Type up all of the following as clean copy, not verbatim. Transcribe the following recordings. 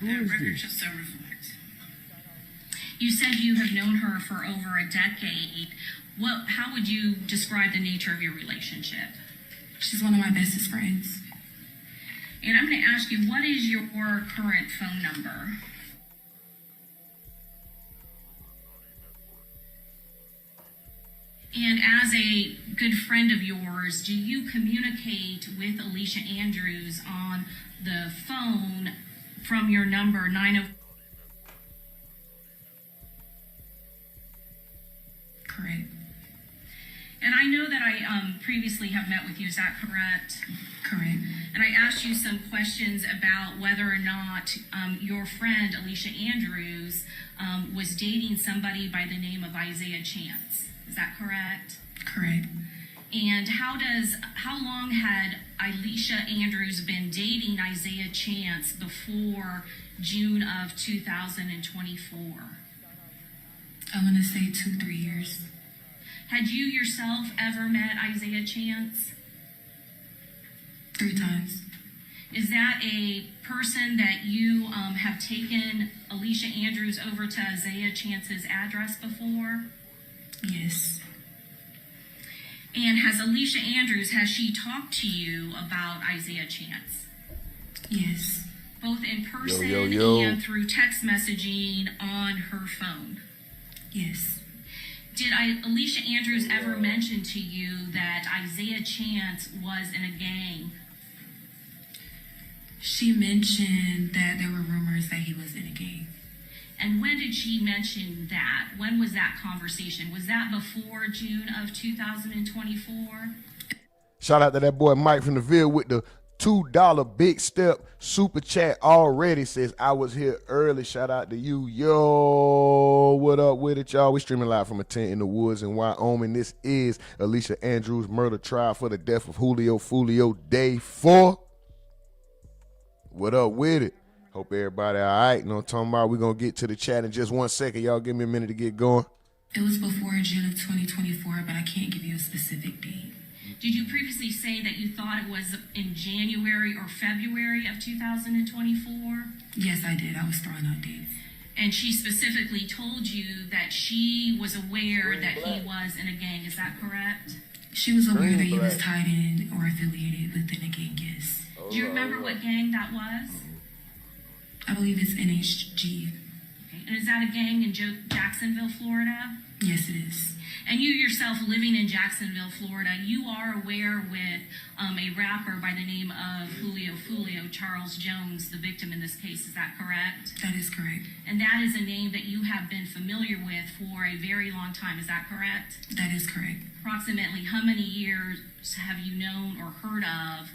The record shall so reflect. You said you have known her for over a decade. How would you describe the nature of your relationship? She's one of my bestest friends. And I'm going to ask you, what is your current phone number? And as a good friend of yours, do you communicate with Alicia Andrews on the phone from your number 90? Correct. And I know that I previously have met with you, is that correct? Correct. And I asked you some questions about whether or not your friend, Alicia Andrews, was dating somebody by the name of Isaiah Chance. Is that correct? Correct. And how long had Alicia Andrews been dating Isaiah Chance before June of 2024? I want to say 2-3 years. Had you yourself ever met Isaiah Chance? 3 times. Is that a person that you have taken Alicia Andrews over to Isaiah Chance's address before? Yes. And has Alicia Andrews, has she talked to you about Isaiah Chance? Yes. Both in person Yo. and through text messaging on her phone? Yes. Did Alicia Andrews ever mention to you that Isaiah Chance was in a gang? She mentioned that there were rumors that he was in a gang. And when did she mention that? When was that conversation? Was that before June of 2024? Shout out to that boy Mike from the Ville with the $2 big step super chat already. Says I was here early. Shout out to you. Yo, what up with it, y'all? We streaming live from a tent in the woods in Wyoming. This is Alicia Andrews murder trial for the death of Julio Foolio day 4. What up with it? Hope everybody all right. You know what I'm talking about? We're going to get to the chat in just 1 second. Y'all give me a minute to get going. It was before June of 2024, but I can't give you a specific date. Did you previously say that you thought it was in January or February of 2024? Yes, I did. I was throwing out dates. And she specifically told you that she was aware that he was in a gang. Is that correct? She was aware that he was tied in or affiliated within a gang, yes. Do you remember what gang that was? I believe it's NHG. Okay. And is that a gang in Jacksonville, Florida? Yes, it is. And you yourself, living in Jacksonville, Florida, you are aware with a rapper by the name of Foolio, Charles Jones, the victim in this case. Is that correct? That is correct. And that is a name that you have been familiar with for a very long time. Is that correct? That is correct. Approximately how many years have you known or heard of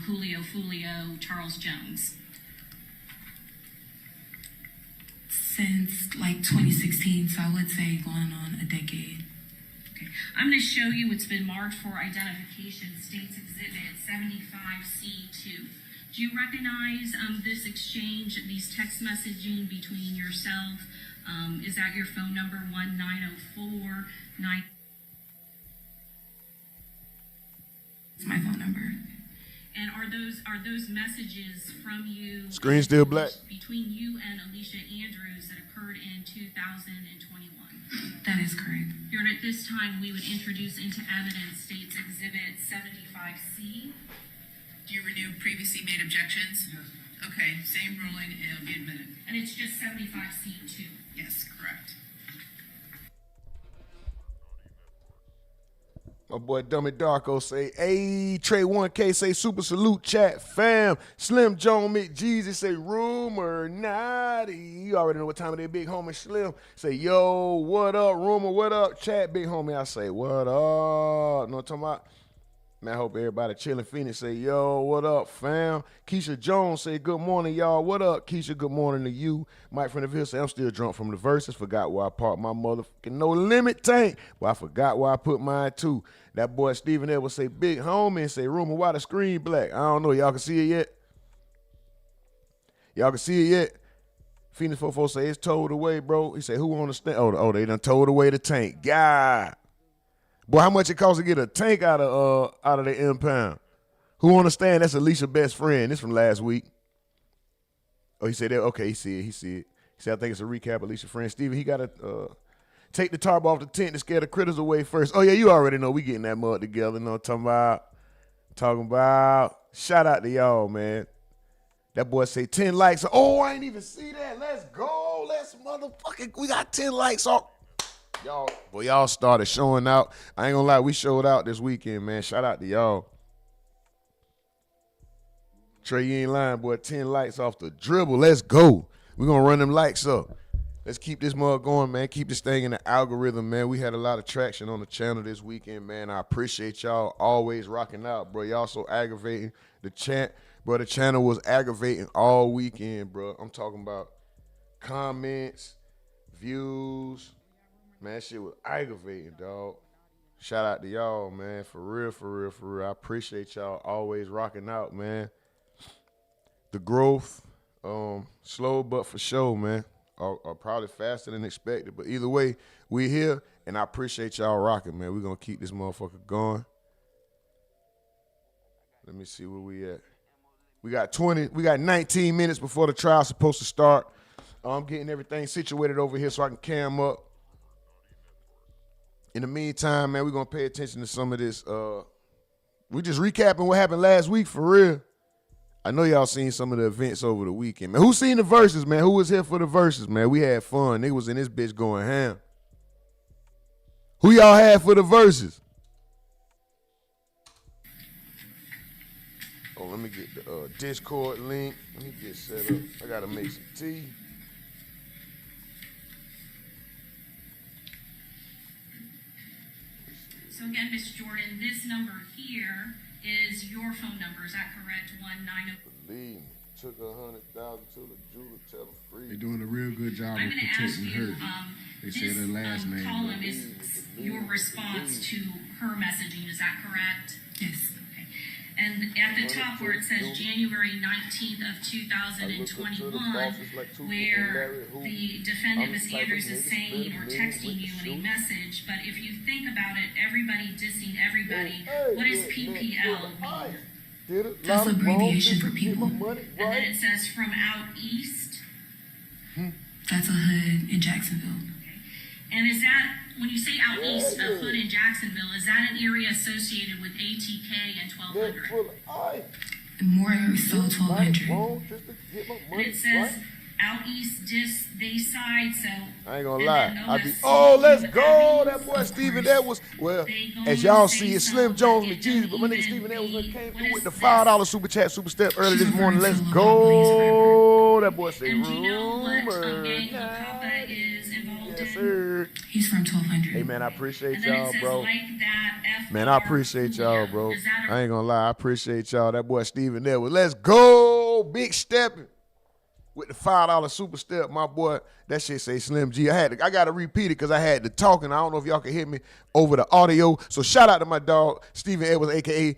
Foolio, Charles Jones? Since like 2016, so I would say going on a decade. Okay. I'm going to show you what's been marked for identification, States Exhibit 75C2. Do you recognize this exchange, these text messaging between yourself? Is that your phone number, 1904 9? It's my phone number. And are those messages from you? Screen still black. Between you and Alicia Andrews that occurred in 2021. That is correct. Your Honor, at this time, we would introduce into evidence States Exhibit 75C. Do you renew previously made objections? Yes. Okay, same ruling, and it'll be admitted. And it's just 75C2. Yes, correct. My boy Dummy Darko say, hey, Trey 1K say super salute chat fam. Slim Joan McJeezy say rumor naughty. You already know what time it is, big homie Slim. Say, yo, what up, rumor, what up, chat, big homie. I say, what up? Know what I'm talking about? Man, I hope everybody chilling. Phoenix say, yo, what up, fam? Keisha Jones say, good morning, y'all. What up, Keisha? Good morning to you. Mike from the Ville say, I'm still drunk from the verses. Forgot where I parked my motherfucking no limit tank. But I forgot where I put mine, too. That boy Stephen Edwards say, big homie, and say, rumor, why the screen black? I don't know. Y'all can see it yet? Y'all can see it yet? Phoenix 44 say, it's towed away, bro. He said, who on the stand? Oh, they done towed away the tank. God. Boy, how much it costs to get a tank out of the impound? Who understand? That's Alicia's best friend. This from last week. Oh, he said that. Okay, he see it. He said, I think it's a recap. Alicia friend Steven, he got to take the tarp off the tent to scare the critters away first. Oh, yeah, you already know we getting that mud together. You know what I'm talking about. Shout out to y'all, man. That boy say 10 likes. Oh, I ain't even see that. Let's go. Let's motherfucking, we got 10 likes. Y'all started showing out. I ain't gonna lie, we showed out this weekend, man. Shout out to y'all. Trey, you ain't lying, boy. 10 likes off the dribble. Let's go. We're gonna run them likes up. Let's keep this mug going, man. Keep this thing in the algorithm, man. We had a lot of traction on the channel this weekend, man. I appreciate y'all always rocking out, bro. Y'all so aggravating. The channel was aggravating all weekend, bro. I'm talking about comments, views. Man, shit was aggravating, dog. Shout out to y'all, man. For real. I appreciate y'all always rocking out, man. The growth, slow but for sure, man. Or probably faster than expected. But either way, we here, and I appreciate y'all rocking, man. We're going to keep this motherfucker going. Let me see where we at. We got 19 minutes before the trial's supposed to start. I'm getting everything situated over here so I can cam up. In the meantime, man, we're going to pay attention to some of this. We just recapping what happened last week, for real. I know y'all seen some of the events over the weekend, man. Who seen the verses, man? Who was here for the verses, man? We had fun. Niggas was in this bitch going ham. Who y'all had for the verses? Oh, let me get the Discord link. Let me get set up. I gotta make some tea. So again, Miss Jordan, this number here is your phone number. Is that correct? 190. Believe me, took 100,000 to the jeweler, tell them free. They're doing a real good job I'm of going to ask protecting you, her. They say her last name. column is your response to her messaging. Is that correct? Yes. Okay. And at the top where it says January 19th of 2021, where the defendant, Ms. Andrews, is saying or texting you in a message, but if you think about it, everybody dissing everybody, what does PPL mean? That's abbreviation for people. And then it says from out east. That's a hood in Jacksonville. Okay. And is that, when you say out east, a hood in Jacksonville, is that an area associated with ATK and 1200? More so 1200. And it says out east, they side, so. I ain't gonna and lie. then I be, OSC, oh, let's what go. that That means? boy Stephen Edwards. Well, as y'all see, it's Slim Jones McJesus, but my nigga Stephen Edwards came through with the $5 super chat, super step early this morning. Let's go. That boy say And do you know what rumor. gang Papa is involved Yes, in? sir. He's from 1200. Hey, man, I appreciate And then it y'all, says bro. like that, Man, I appreciate y'all, bro. Is that I ain't gonna lie, I appreciate y'all. That boy Stephen Edwards. Let's go. Big stepping. With the $5 super step, my boy, that shit say Slim G. I gotta repeat it because I had to talk, and I don't know if y'all can hear me over the audio. So shout out to my dog, Stephen Edwards, aka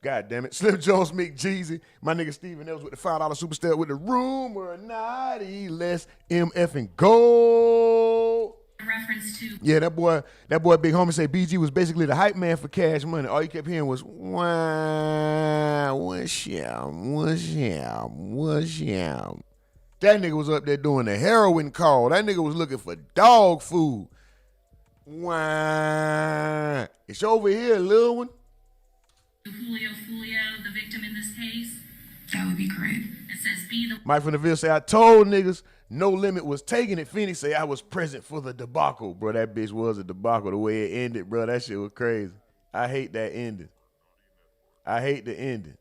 God damn it, Slim Jones McJeezy. My nigga Stephen Edwards with the $5 super step with the RUMORNATI. Let's MF and go. reference to? Yeah, that boy Big Homie say BG was basically the hype man for Cash Money. All you kept hearing was wah, what's him. That nigga was up there doing the heroin call. That nigga was looking for dog food. Wah. It's over here, little one. Julio, the victim in this case? That would be correct. It says be the Mike from the Ville say, I told niggas No Limit was taking it. Phoenix say, I was present for the debacle. Bro, that bitch was a debacle the way it ended, bro. That shit was crazy. I hate that ending. I hate the ending.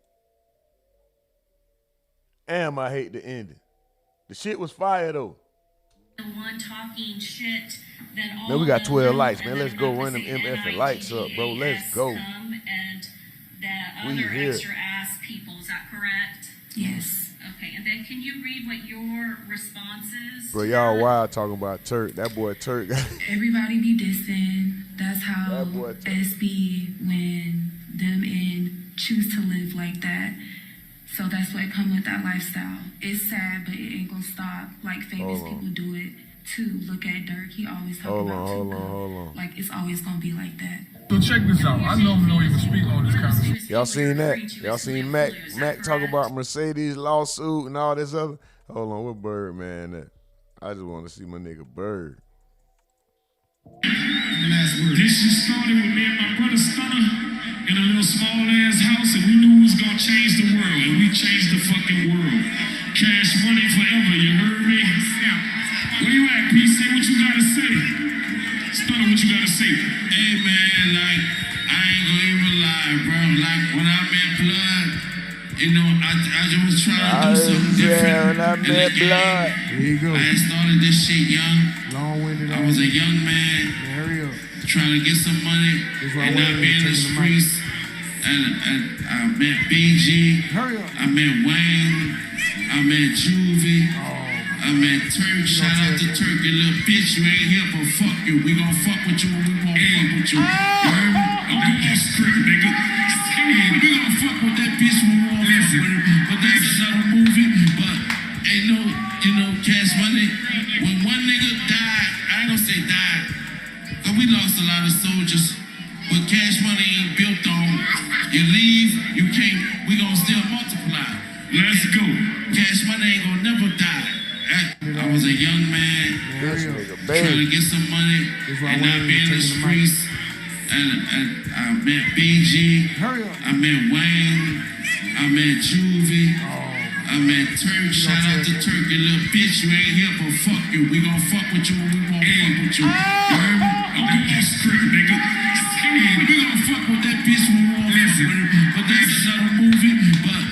I hate the ending. The shit was fire, though. one talking shit, then all Man, we got the 12 little- likes, man. and Let's then go I'm run gonna them say MF and likes up, bro. Let's go. come and the We other here. extra ass people, is that correct? Yes. Okay, and then can you read what your response is? Bro, y'all wild talking about Turk. That boy Turk. Everybody be dissing. That's how That boy too. SB when them in choose to live like that. So that's what come with that lifestyle. It's sad, but it ain't gonna stop. Like famous Hold on. people do it. to look at Dirk. He always talk Hold about on, too hold on, good. hold on. Like it's always gonna be like that. So check this out. I normally don't even speak on this conversation. Y'all seen that? Y'all seen Mac talk about Mercedes lawsuit and all this other? Hold on, what Birdman at? I just want to see my nigga Bird. This shit started with me and my brother Stunner in a little small ass house, and we knew we was gonna change the world, and we changed the fucking world. Cash money forever, you heard me? Where you at, P? Say what you gotta say. Stunner, what you gotta say? Hey man, like, I ain't gonna even lie, bro. Like, when I met Blood, you know, I just was trying to do something different. When I met Blood. Here you go. I had started this shit young. Long-winded. I was a young man Hurry up. trying to get some money why and I not wasn't be in the taking the mic. streets. And I met BG. Hurry up. I met Wayne. I met Juvie. I met Turk. Shout out to Turk, you little bitch. You ain't here, but fuck you. We gon' fuck with you when we won't fuck with you. You heard me? I'm on script, nigga. We gon' fuck with that bitch when we won't fuck with her. But that's another movie. But ain't no, you know, Cash Money. When one nigga died, I ain't gonna say died, cause we lost a lot of soldiers. But Cash Money ain't built on you leave, you can't, we gon' still multiply. Let's go. Cash Money ain't gonna never die. I was a young man This nigga trying to baby. get some money why and I not wasn't be in the taking the mic. streets. And I met BG. Hurry up. I met Wayne. I met Juvie. I met Turk. Shout out to Turk, you little bitch. You ain't here, but fuck you. We gon' fuck with you when we won't fuck with you. You heard me? I'm on script, nigga. We gon' fuck with that bitch when we won't fuck with her. But that's another movie. But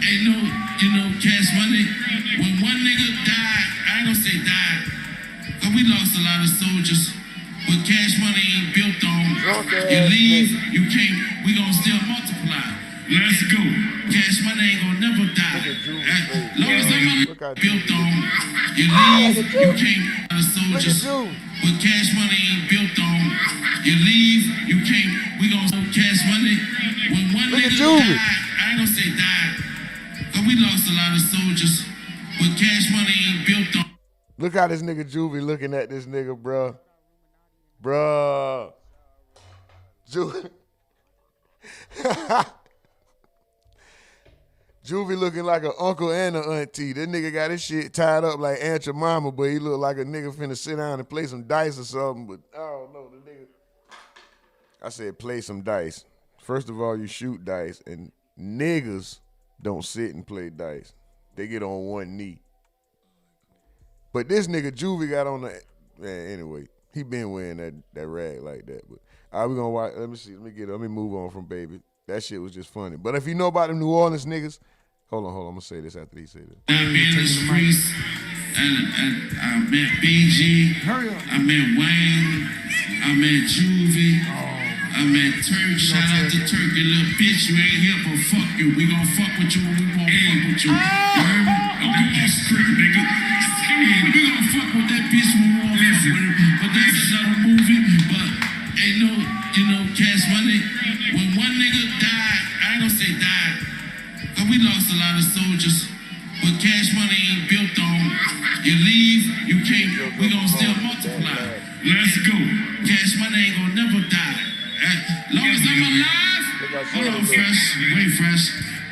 ain't no, you know, Cash Money. When one nigga died, I ain't gonna say died, cause we lost a lot of soldiers. But Cash Money ain't built on you leave, you can't, we gon' still multiply. Let's go. Cash Money ain't gonna never die. As long as I'm built on you leave, you can't, a lot of soldiers. But Cash Money ain't built on you leave, you can't, we gon' Cash Money. When one nigga died, I ain't gonna say died, cause we lost a lot of soldiers. But Cash Money ain't built on. Look how this nigga Juvie looking at this nigga, bruh. Bruh. Juvie looking like an uncle and an auntie. This nigga got his shit tied up like Aunt your mama, but he look like a nigga finna sit down and play some dice or something. But I don't know, the nigga. I said play some dice. First of all, you shoot dice, and niggas don't sit and play dice. They get on one knee. But this nigga Juvie got on the, man, anyway, he been wearing that rag like that. But all right, we gonna watch, let me move on from Baby. That shit was just funny. But if you know about them New Orleans niggas, hold on, I'm gonna say this after he say this. I met in the streets, and I met BG. Hurry up. I met Wayne. I met Juvie. I met Turk. Shout out to Turk, you little bitch. You ain't here, but fuck you. We gon' fuck with you when we won't fuck with you. You heard me? I'm on script, nigga. We gon' fuck with that bitch when we won't fuck with her. But that's another movie. But ain't no, you know, Cash Money. When one nigga died, I ain't gonna say died, cause we lost a lot of soldiers. But Cash Money ain't built on you leave, you can't, we gon' still multiply. Let's go. Cash Money ain't gonna never die. As long as I'm alive, hold on, Fresh, wait, Fresh.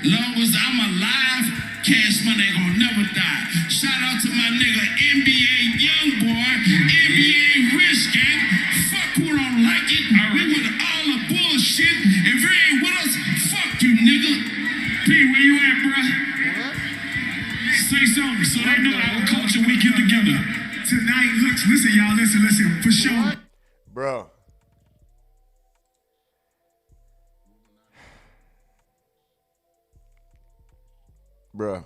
Long as I'm alive, Cash Money ain't gonna never die. Shout out to my nigga NBA Youngboy, NBA Rich Gang. Fuck who don't like it. We with all the bullshit. If you ain't with us, fuck you, nigga. P, where you at, bruh? Say something so they know our culture we get together. Tonight, listen, y'all, listen, for sure. Bro. Bruh.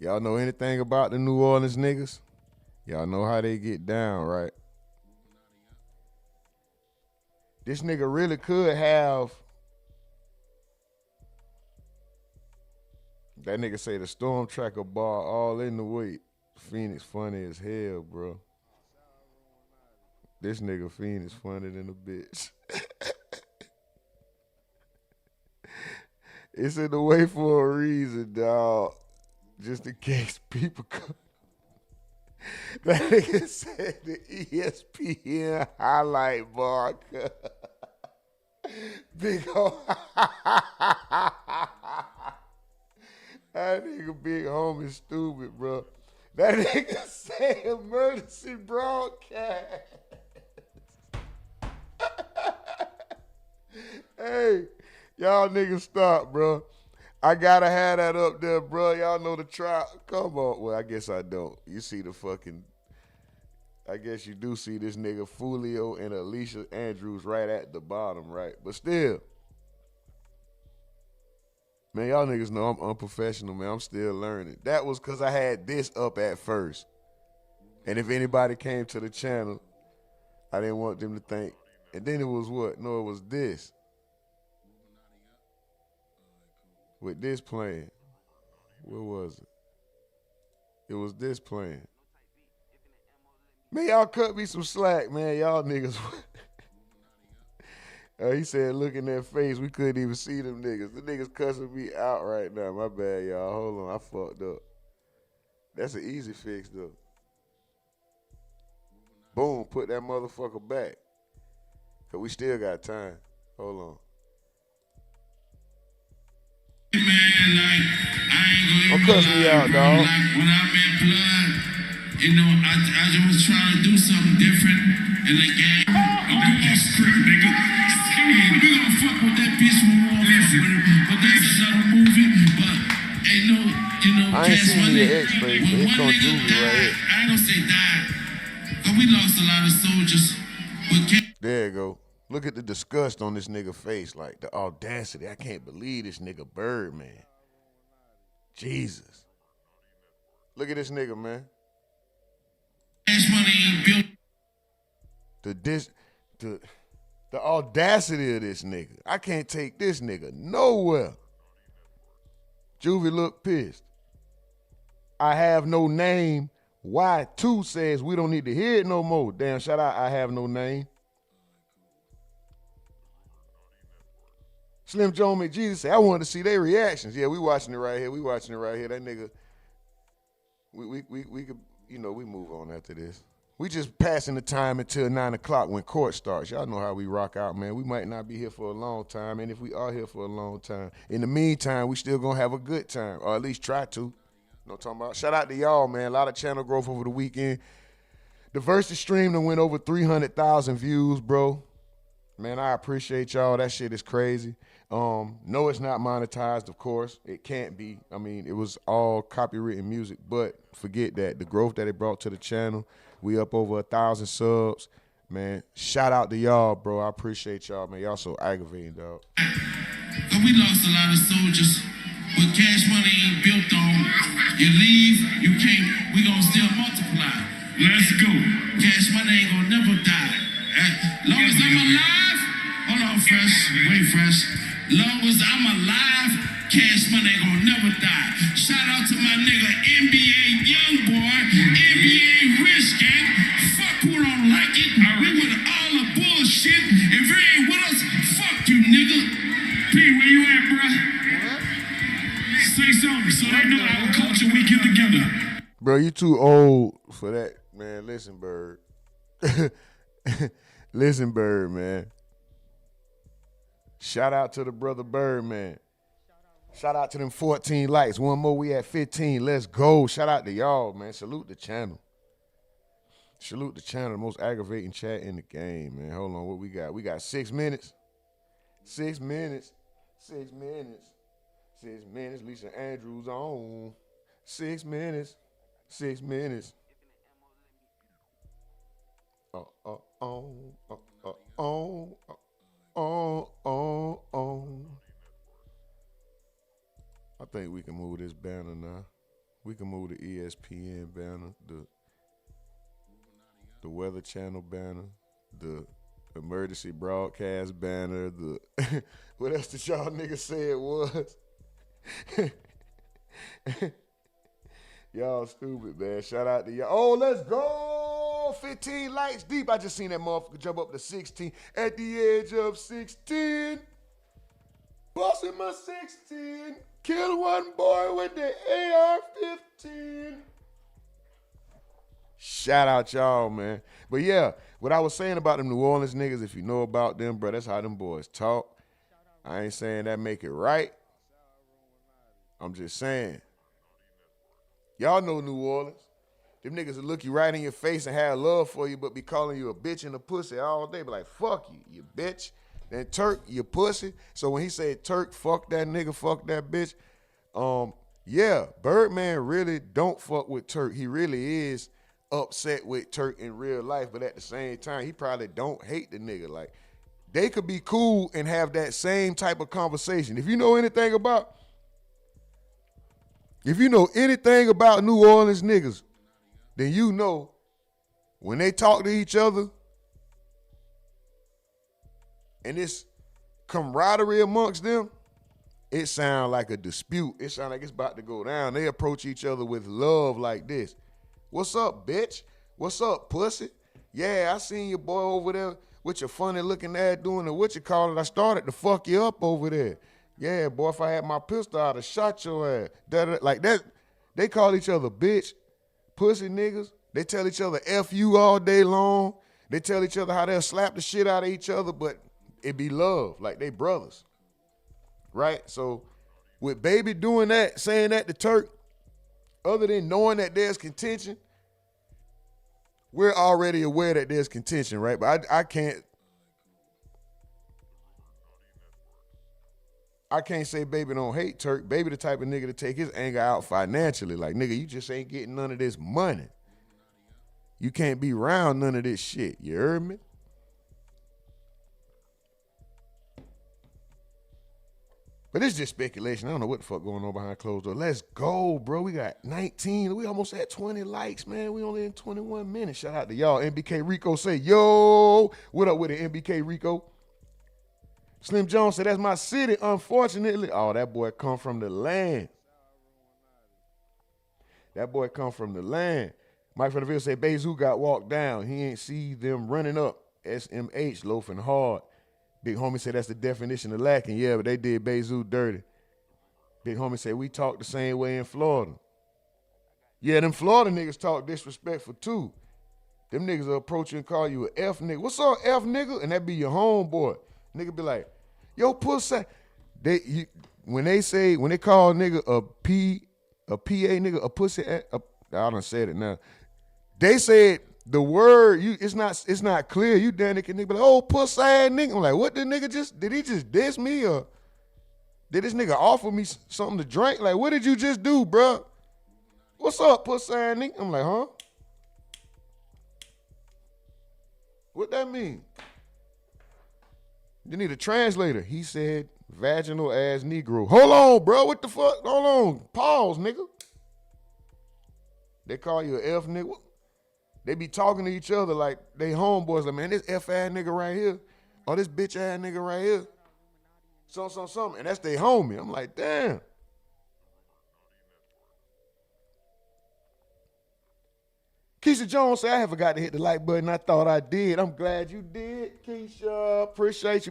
Y'all know anything about the New Orleans niggas? Y'all know how they get down, right? This nigga really could have. That nigga say the Storm Tracker bar all in the way. Phoenix funny as hell, bro. This nigga Phoenix funny than a bitch. It's in the way for a reason, dog. Just in case people come. That nigga said the ESPN highlight marker. Big home. That nigga Big Home is stupid, bro. That nigga say emergency broadcast. Hey, y'all niggas stop, bro. I gotta have that up there, bro. Y'all know the trial. Come on. Well, I guess I don't. You see the fucking, I guess you do see this nigga Foolio and Alicia Andrews right at the bottom, right? But still, man, y'all niggas know I'm unprofessional, man. I'm still learning. That was because I had this up at first. And if anybody came to the channel, I didn't want them to think. And then it was what? No, it was this. With this playing. Where was it? It was this playing. Man, y'all cut me some slack, man. Y'all niggas. He said, look in their face. We couldn't even see them niggas. The niggas cussing me out right now. My bad, y'all. Hold on. I fucked up. That's an easy fix, though. Boom. Put that motherfucker back. Because we still got time. Hold on. Man, like, I ain't Don't gonna cuss me out, bro. dog. Like, when I'm in blood, you know, I just was trying to do something different in the game. Script, nigga. We gonna fuck with that bitch when we wanna fuck with her. But that's another movie. But ain't no, you know, I ain't Cash seen Money. your ex, baby, but When here one come nigga Julio died, right here. I ain't gonna say died. Cause we lost a lot of soldiers. But There you go. Look at the disgust on this nigga face, like the audacity. I can't believe this nigga Birdman. Jesus. Look at this nigga, man. Cash Money ain't built. The audacity of this nigga. I can't take this nigga nowhere. Juvie look pissed. I have no name. Y2 says we don't need to hear it no more. Damn, shout out I have no name. Slim John McJesus said, I wanted to see their reactions. Yeah, we watching it right here. We watching it right here. That nigga, we could, you know, we move on after this. We just passing the time until 9 o'clock when court starts. Y'all know how we rock out, man. We might not be here for a long time, and if we are here for a long time, in the meantime, we still gonna have a good time, or at least try to. You know what I'm talking about? Shout out to y'all, man. A lot of channel growth over the weekend. The Versus stream that went over 300,000 views, bro. Man, I appreciate y'all. That shit is crazy. No, it's not monetized, of course. It can't be. I mean, it was all copywritten music, but forget that. The growth that it brought to the channel, we up over 1,000 subs. Man, shout out to y'all, bro. I appreciate y'all, man. Y'all so aggravating, dog. Cause we lost a lot of soldiers, but Cash Money ain't built on. You leave, you can't, we gonna still multiply. Let's go. Cash Money ain't gonna never die. Long as I'm alive, hold on, Fresh, wait, Fresh. Long as I'm alive, Cash Money ain't gonna never die. Shout out to my nigga NBA Youngboy, NBA Rich Gang. Fuck who don't like it. We with all the bullshit. If you ain't with us, fuck you, nigga. P, where you at, bruh? Say something so they know our culture we get together. Bro, you too old for that, man. Listen, Bird. Listen, Bird, man. Shout out to the brother Bird, man. Shout out to them 14 likes. One more, we at 15. Let's go. Shout out to y'all, man. Salute the channel. Salute the channel. The most aggravating chat in the game, man. Hold on, what we got? We got 6 minutes. 6 minutes. 6 minutes. 6 minutes. Alicia Andrews on. 6 minutes. 6 minutes. I think we can move this banner now. We can move the ESPN banner, the Weather Channel banner, the emergency broadcast banner, the what else did y'all niggas say it was? Y'all stupid, man. Shout out to y'all. Oh, let's go. 15 likes deep. I just seen that motherfucker jump up to 16 at the edge of 16. Busting my 16. Kill one boy with the AR-15. Shout out y'all, man. But yeah, what I was saying about them New Orleans niggas, if you know about them, bro, that's how them boys talk. I ain't saying that make it right. I'm just saying. Y'all know New Orleans. Them niggas will look you right in your face and have love for you, but be calling you a bitch and a pussy all day. Be like, fuck you, you bitch. Then Turk, you pussy. So when he said Turk, fuck that nigga, fuck that bitch. Yeah, Birdman really don't fuck with Turk. He really is upset with Turk in real life, but at the same time, he probably don't hate the nigga. Like, they could be cool and have that same type of conversation. If you know anything about New Orleans niggas, then you know when they talk to each other and it's camaraderie amongst them, it sound like a dispute. It sound like it's about to go down. They approach each other with love like this. What's up, bitch? What's up, pussy? Yeah, I seen your boy over there with your funny looking ass doing the what you call it. I started to fuck you up over there. Yeah, boy, if I had my pistol, I'd have shot your ass. Like that, they call each other bitch, pussy niggas. They tell each other F you all day long. They tell each other how they'll slap the shit out of each other, but it be love, like they brothers. Right? So with Baby doing that, saying that to Turk, other than knowing that there's contention, we're already aware that there's contention, right? But I can't say Baby don't hate Turk. Baby the type of nigga to take his anger out financially. Like, nigga, you just ain't getting none of this money. You can't be around none of this shit. You heard me? But it's just speculation. I don't know what the fuck going on behind closed doors. Let's go, bro. We got 19. We almost at 20 likes, man. We only in 21 minutes. Shout out to y'all. MBK Rico say, yo, what up with it, MBK Rico? Slim Jones said, that's my city, unfortunately. Oh, that boy come from the land. That boy come from the land. Mike from the Ville said, Bezu got walked down. He ain't see them running up. SMH loafing hard. Big homie said that's the definition of lacking. Yeah, but they did Bezu dirty. Big homie said we talk the same way in Florida. Yeah, them Florida niggas talk disrespectful too. Them niggas will approach you and call you an F nigga. What's up, F nigga? And that be your homeboy. Nigga be like, yo, pussy. When they call nigga a PA nigga, a pussy, I done said it now. They said the word, it's not clear. You damn nigga be like, oh, pussy ass nigga. I'm like, what the nigga did he just diss me or did this nigga offer me something to drink? Like, what did you just do, bro? What's up, pussy ass nigga? I'm like, huh? What that mean? You need a translator. He said, vaginal ass Negro. Hold on, bro. What the fuck? Hold on. Pause, nigga. They call you an F nigga. They be talking to each other like they homeboys. Like, man, this F ass nigga right here, or this bitch ass nigga right here, something. And that's their homie. I'm like, damn. Keisha Jones said, I had forgot to hit the like button. I thought I did. I'm glad you did, Keisha. Appreciate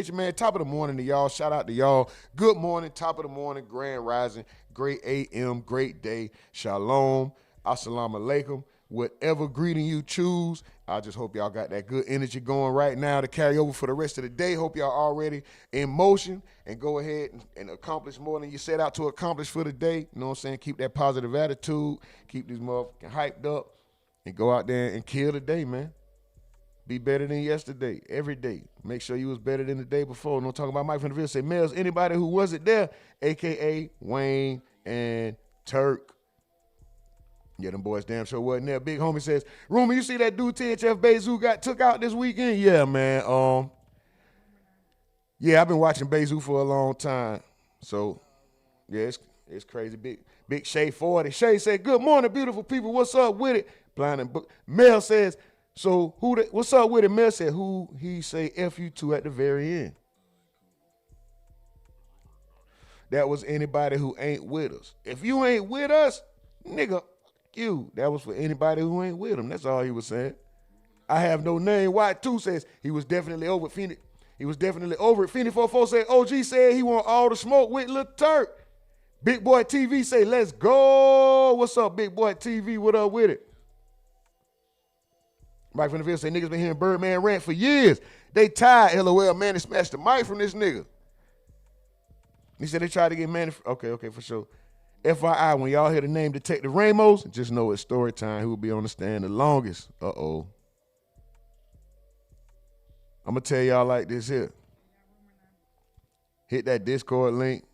you, man. Top of the morning to y'all. Shout out to y'all. Good morning, top of the morning, grand rising, great AM, great day. Shalom, assalamu alaikum. Whatever greeting you choose, I just hope y'all got that good energy going right now to carry over for the rest of the day. Hope y'all already in motion and go ahead and accomplish more than you set out to accomplish for the day. You know what I'm saying? Keep that positive attitude. Keep these motherfucking hyped up. And go out there and kill the day, man. Be better than yesterday, every day. Make sure you was better than the day before. No talking about Mike from the Ville. Say, Mels, anybody who wasn't there, a.k.a. Wayne and Turk. Yeah, them boys damn sure wasn't there. Big homie says, Rumor, you see that dude THF Bezu got took out this weekend? Yeah, man. Yeah, I've been watching Bezu for a long time. So, yeah, it's crazy. Big Shay 40. Shay said, good morning, beautiful people. What's up with it? Blind and book. Mel says, so what's up with it? Mel said, who he say F you to at the very end? That was anybody who ain't with us. If you ain't with us, nigga, you. That was for anybody who ain't with him. That's all he was saying. I have no name. Y2 says he was definitely over Phoenix. He was definitely over it. Phoenix 44 said, OG said he want all the smoke with Lil Turk. Big Boy TV say, let's go. What's up, Big Boy TV? What up with it? Mike from the Ville say niggas been hearing Birdman rant for years. They tired. LOL, man, they smashed the mic from this nigga. He said they tried to get Manny. Okay, for sure. FYI, when y'all hear the name Detective Ramos, just know it's story time. Who will be on the stand the longest? Uh-oh. I'm going to tell y'all like this here. Hit that Discord link.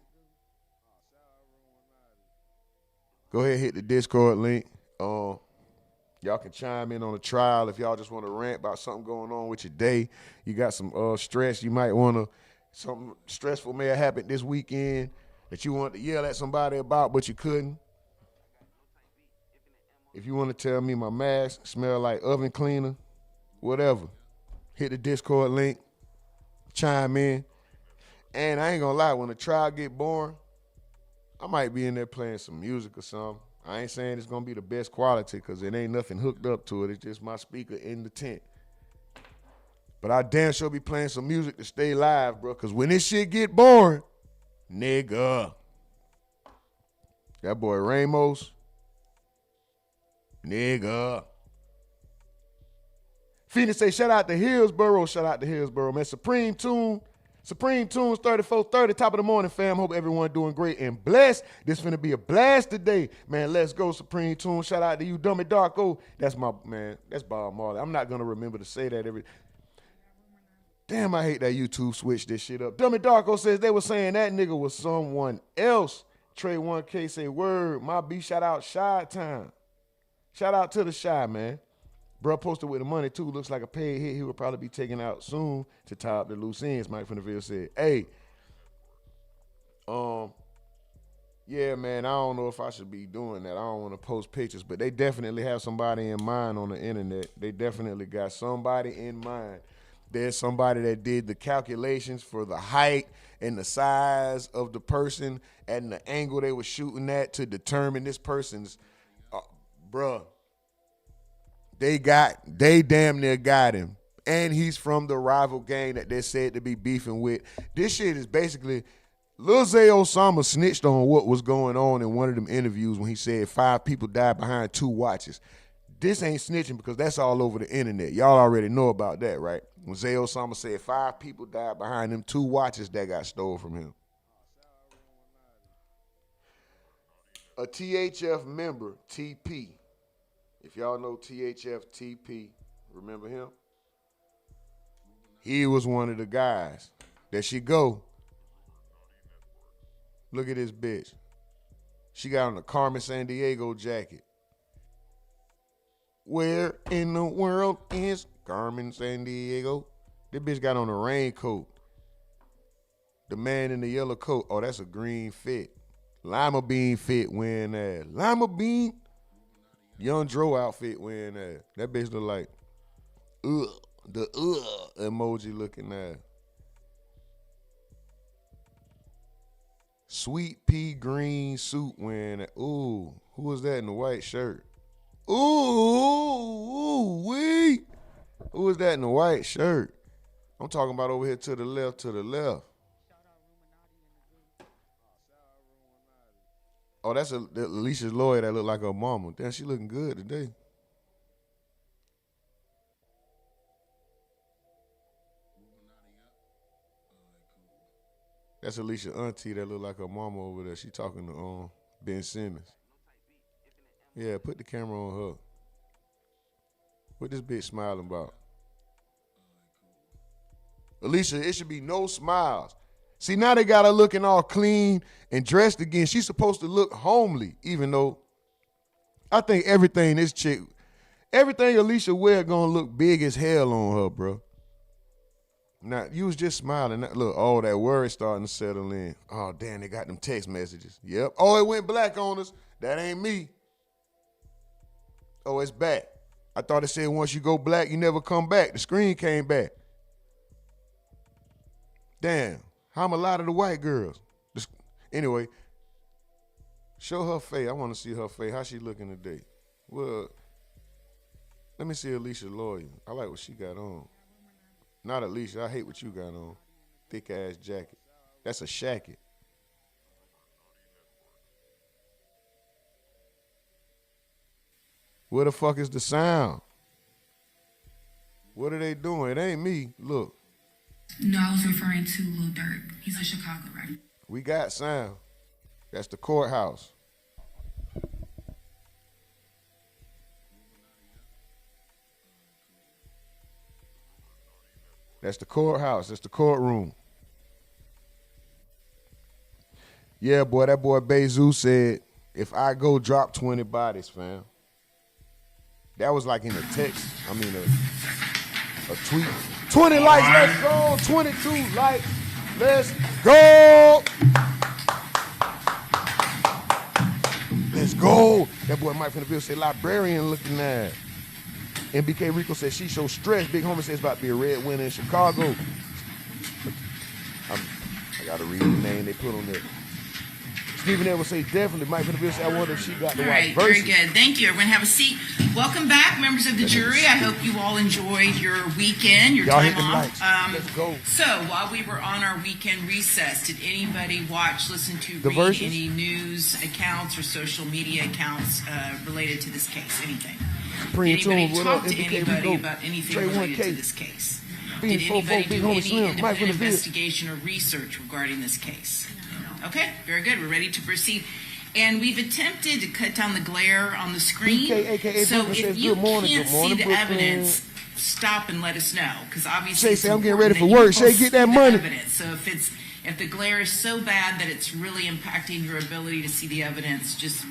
Go ahead and hit the Discord link. Y'all can chime in on the trial if y'all just want to rant about something going on with your day. You got some stress. You might want to, something stressful may have happened this weekend that you wanted to yell at somebody about, but you couldn't. If you want to tell me my mask smell like oven cleaner, whatever, hit the Discord link, chime in. And I ain't gonna lie, when the trial get boring, I might be in there playing some music or something. I ain't saying it's gonna be the best quality because it ain't nothing hooked up to it. It's just my speaker in the tent. But I damn sure be playing some music to stay live, bro, because when this shit get boring, nigga. That boy Ramos, nigga. Phoenix say, shout out to Hillsboro. Shout out to Hillsboro, man. Supreme Tunes 3430, top of the morning, fam. Hope everyone doing great and blessed. This finna be a blast today. Man, let's go, Supreme Tunes. Shout out to you, Dummy Darko. That's my, man, that's Bob Marley. I'm not gonna remember to say that every. Damn, I hate that YouTube switched this shit up. Dummy Darko says they were saying that nigga was someone else. Trey 1K say, word, my B, shout out Shy Time. Shout out to the Shy, man. Bro posted with the money, too. Looks like a paid hit. He will probably be taken out soon to tie up the loose ends, Mike from the Ville said. Hey, yeah, man, I don't know if I should be doing that. I don't want to post pictures, but they definitely have somebody in mind on the internet. They definitely got somebody in mind. There's somebody that did the calculations for the height and the size of the person and the angle they were shooting at to determine this person's, bruh. They damn near got him. And he's from the rival gang that they're said to be beefing with. This shit is basically, Lil Zay Osama snitched on what was going on in one of them interviews when he said 5 people died behind 2 watches. This ain't snitching because that's all over the internet. Y'all already know about that, right? When Zay Osama said 5 people died behind them 2 watches that got stolen from him. A THF member, TP. If y'all know THF TP, remember him? He was one of the guys. There she go. Look at this bitch. She got on a Carmen Sandiego jacket. Where in the world is Carmen Sandiego? This bitch got on a raincoat. The man in the yellow coat, oh, that's a green fit. Lima bean fit wearing that. Lima bean. Young Dro outfit wearing that. That bitch look like the emoji looking at. Sweet pea green suit wearing that. Ooh, who was that in the white shirt? Ooh, wee. Who was that in the white shirt? I'm talking about over here to the left, Oh, that's Alicia's lawyer that look like her mama. Damn, she looking good today. That's Alicia auntie that look like her mama over there. She talking to Ben Simmons. Yeah, put the camera on her. What this bitch smiling about? Alicia, it should be no smiles. See, now they got her looking all clean and dressed again. She's supposed to look homely, even though I think everything Alicia wear gonna look big as hell on her, bro. Now, you was just smiling. Look, oh, that worry starting to settle in. Oh, damn, they got them text messages. Yep. Oh, it went black on us. That ain't me. Oh, it's back. I thought it said once you go black, you never come back. The screen came back. Damn. How am a lot of the white girls? Anyway, show her face. I want to see her face. How she looking today? Well, let me see Alicia's lawyer. I like what she got on. Not Alicia. I hate what you got on. Thick ass jacket. That's a shacket. Where the fuck is the sound? What are they doing? It ain't me. Look, No, I was referring to Lil Durk. He's a Chicago rapper. we got sound. That's the courthouse. That's the courthouse. That's the courtroom. Yeah, boy, that boy Bezu said, if I go drop 20 bodies, fam. That was like in a text. I mean, a tweet. 20 likes, let's go. 22 likes, let's go. Let's go. That boy Mike from the Bill said, librarian looking at. MBK Rico said, she so stressed. Big Homie says, about to be a red winner in Chicago. I got to read the name they put on there. Stephen Edwards say, definitely. Mike from the Bill said, I wonder if she got the All watch right, versus. very good. Thank you. Everyone have a seat. Welcome back, members of the jury. I hope you all enjoyed your weekend, your Y'all time hit them off. likes. Let's go. So, while we were on our weekend recess, did anybody watch, listen to, The read verses? any news accounts or social media accounts related to this case? Anything? Pre Did anybody tune, what up? talk to MBK anybody Rico. about anything Trey related 1K. to this case? Being Did 4-4, anybody Big do Homie any Slim, Mike from independent the Bill. investigation or research regarding this case? Okay, very good. We're ready to proceed. And we've attempted to cut down the glare on the screen. BK, aka so Brooklyn, if says, you "Good morning, can't good morning, see the Brooklyn." evidence, stop and let us know. Because obviously, Shay it's say, "I'm getting important ready for that you work." Shay, both get that see the money. evidence. So if the glare is so bad that it's really impacting your ability to see the evidence, just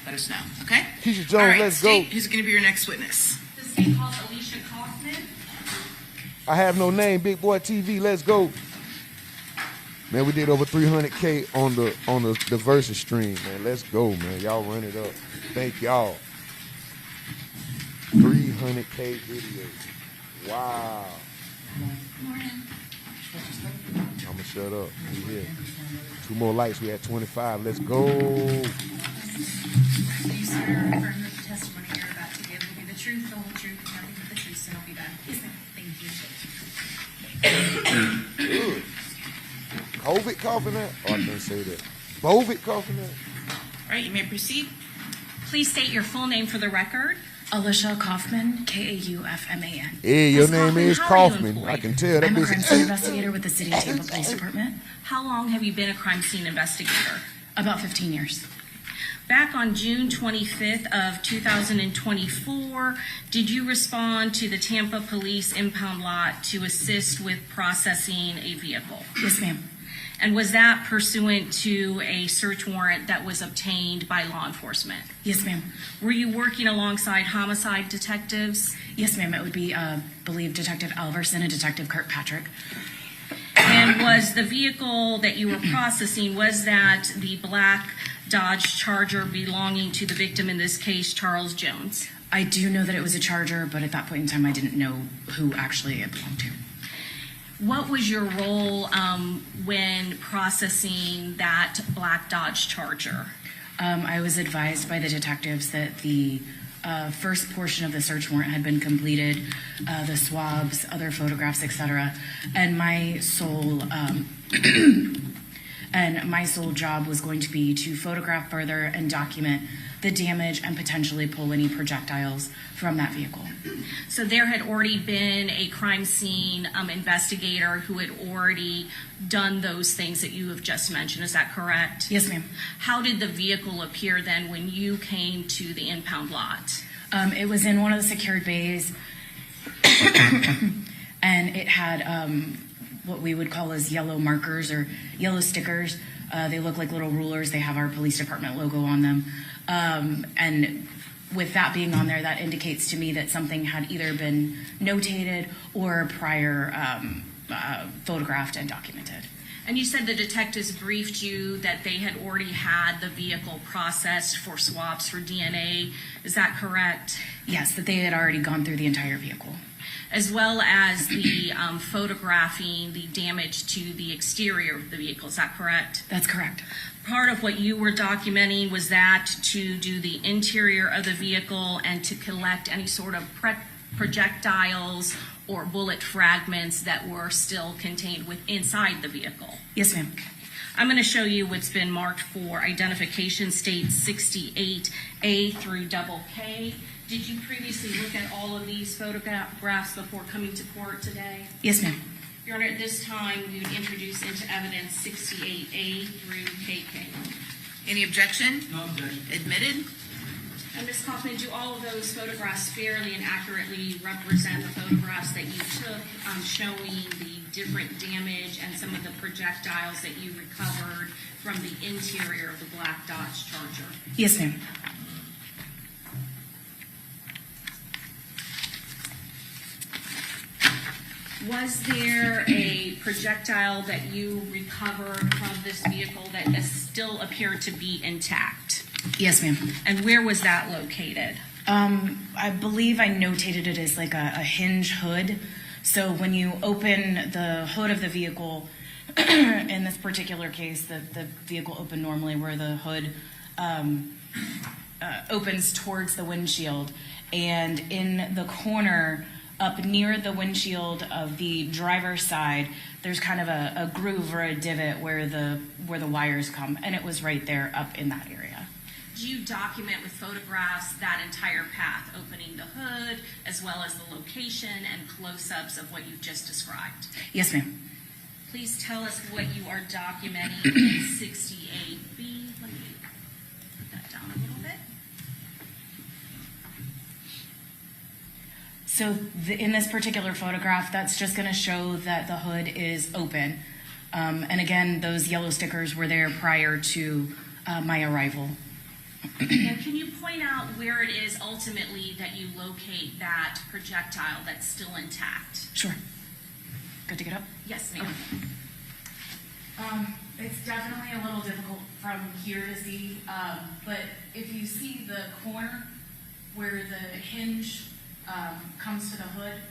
let us know. Okay? Keisha Jones, All right, let's State, go. who's going to be your next witness? The state calls Alicia Kaufman. I have no name, Big Boy TV. Let's go. Man, we did over 300K on the versus stream, man. Let's go, man. Y'all run it up. Thank y'all. 300K videos. Wow. I'ma shut up. We here. 2 more likes. We at 25. Let's go. Do you swear or affirm that the testimony you're about to give will be the truth, the whole truth, and nothing but the truth, so help you God? Yes, ma'am. Thank you. Good. COVID coughing that? Oh, I didn't say that. Bovid coughing that? All right, you may proceed. Please state your full name for the record. Alicia Kaufman, Kaufman. Hey, your Ms. name Kaufman, is how are you Kaufman. employed? I can tell that I'm a crime scene bitch. investigator with the City of Tampa Police Department. How long have you been a crime scene investigator? About 15 years. Back on June 25th of 2024, did you respond to the Tampa Police impound lot to assist with processing a vehicle? Yes, ma'am. And was that pursuant to a search warrant that was obtained by law enforcement? Yes, ma'am. Were you working alongside homicide detectives? Yes, ma'am. It would be, believe, Detective Alverson and Detective Kirkpatrick. And was the vehicle that you were processing, was that the black Dodge Charger belonging to the victim, in this case, Charles Jones? I do know that it was a Charger, but at that point in time, I didn't know who actually it belonged to. What was your role when processing that black Dodge Charger? I was advised by the detectives that the first portion of the search warrant had been completed, the swabs, other photographs, etc., and my sole job was going to be to photograph further and document the damage and potentially pull any projectiles from that vehicle. So there had already been a crime scene investigator who had already done those things that you have just mentioned. Is that correct? Yes, ma'am. How did the vehicle appear then when you came to the impound lot? It was in one of the secured bays, and it had what we would call as yellow markers or yellow stickers. They look like little rulers. They have our police department logo on them. And with that being on there, that indicates to me that something had either been notated or prior photographed and documented. And you said the detectives briefed you that they had already had the vehicle processed for swabs for DNA. Is that correct? Yes, that they had already gone through the entire vehicle. As well as the photographing the damage to the exterior of the vehicle. Is that correct? That's correct. Part of what you were documenting was that to do the interior of the vehicle and to collect any sort of projectiles or bullet fragments that were still contained inside the vehicle. Yes, ma'am. I'm going to show you what's been marked for identification, state 68A through double K. Did you previously look at all of these photographs before coming to court today? Yes, ma'am. Your Honor, at this time, we would introduce into evidence 68A through KK. Any objection? No objection. Admitted? And Ms. Kaufman, do all of those photographs fairly and accurately represent the photographs that you took showing the different damage and some of the projectiles that you recovered from the interior of the black Dodge Charger? Yes, ma'am. Was there a projectile that you recovered from this vehicle that still appeared to be intact? Yes, ma'am. And where was that located? I believe I notated it as like a hinge hood. So when you open the hood of the vehicle, in this particular case, the vehicle opened normally where the hood opens towards the windshield. And in the corner, up near the windshield of the driver's side, there's kind of a groove or a divot where the wires come, and it was right there up in that area. Do you document with photographs that entire path, opening the hood, as well as the location and close-ups of what you've just described? Yes, ma'am. Please tell us what you are documenting in 68B. Let me put that down a little bit. So in this particular photograph, that's just going to show that the hood is open. And again, those yellow stickers were there prior to my arrival. And can you point out where it is ultimately that you locate that projectile that's still intact? Sure. Good to get up? Yes, ma'am. It's definitely a little difficult from here to see, but if you see the corner where the hinge comes to the hood,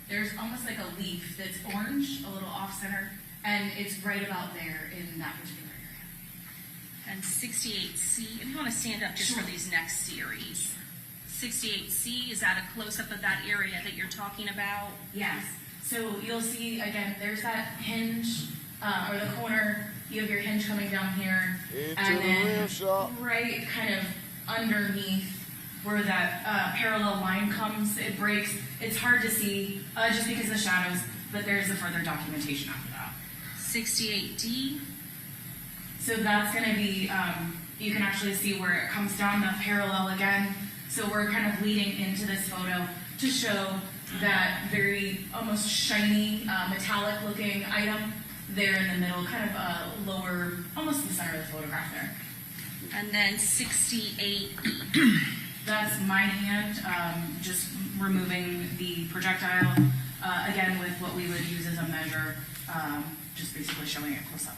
there's almost like a leaf that's orange, a little off-center, and it's right about there in that particular area. And 68C, if you want to stand up just Sure. for these next series. 68C, is that a close-up of that area that you're talking about? Yes. So you'll see, again, there's that hinge, or the corner. You have your hinge coming down here, Into and the then rim shot. right kind of underneath where that parallel line comes, it breaks. It's hard to see just because of the shadows, but there's a further documentation after that. 68D, So that's going to be, you can actually see where it comes down the parallel again. So we're kind of leading into this photo to show that very almost shiny, metallic looking item there in the middle, kind of lower, almost the center of the photograph there. and then 68E. That's my hand, just removing the projectile, again with what we would use as a measure, just basically showing it close up.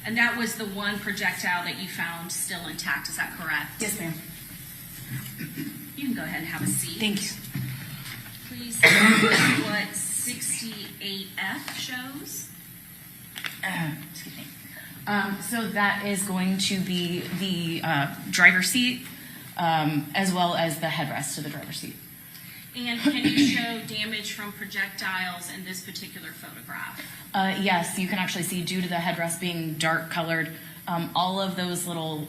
And that was the one projectile that you found still intact, is that correct? Yes, ma'am. You can go ahead and have a seat. Thank you. Please tell us what 68F shows. Excuse me. So that is going to be the driver's seat, as well as the headrest to the driver's seat. And can you show damage from projectiles in this particular photograph? Yes, you can actually see, due to the headrest being dark colored, all of those little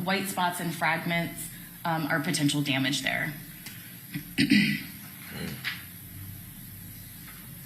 white spots and fragments are potential damage there.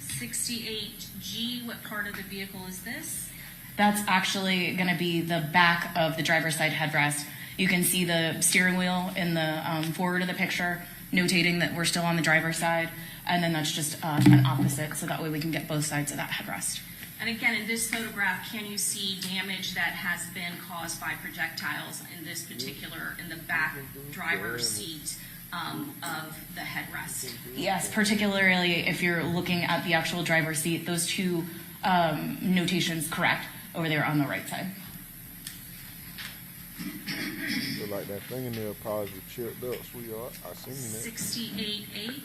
68G, what part of the vehicle is this? That's actually going to be the back of the driver's side headrest. You can see the steering wheel in the forward of the picture, notating that we're still on the driver's side, and then that's just an opposite, so that way we can get both sides of that headrest. And again, in this photograph, can you see damage that has been caused by projectiles in this particular, in the back driver's seat of the headrest? Yes, particularly if you're looking at the actual driver's seat, those two notations correct over there on the right side. Look like that fingernail polish was chipped up, sweetheart. I seen that.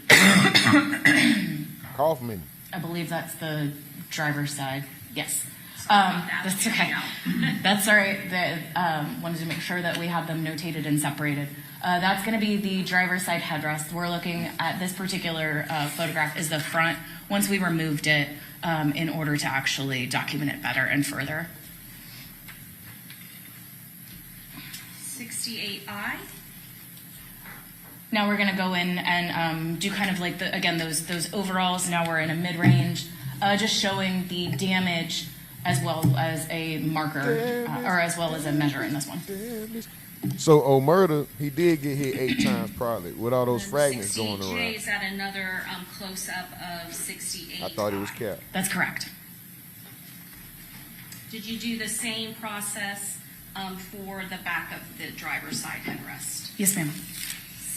68A. Kaufman. I believe that's the driver's side. Yes. Sorry about that. That's okay. That's all right. Wanted to make sure that we have them notated and separated. That's going to be the driver's side headrest. We're looking at this particular photograph is the front. Once we removed it in order to actually document it better and further. 68I. Now we're going to go in and do kind of like those overalls. Now we're in a mid-range, just showing the damage as well as a marker or as well as a measure in this one. So O'Murder, he did get hit 8 times probably with all those fragments going 68J around. is at another close-up of 68. I thought it was capped. That's correct. Did you do the same process for the back of the driver's side headrest? Yes, ma'am.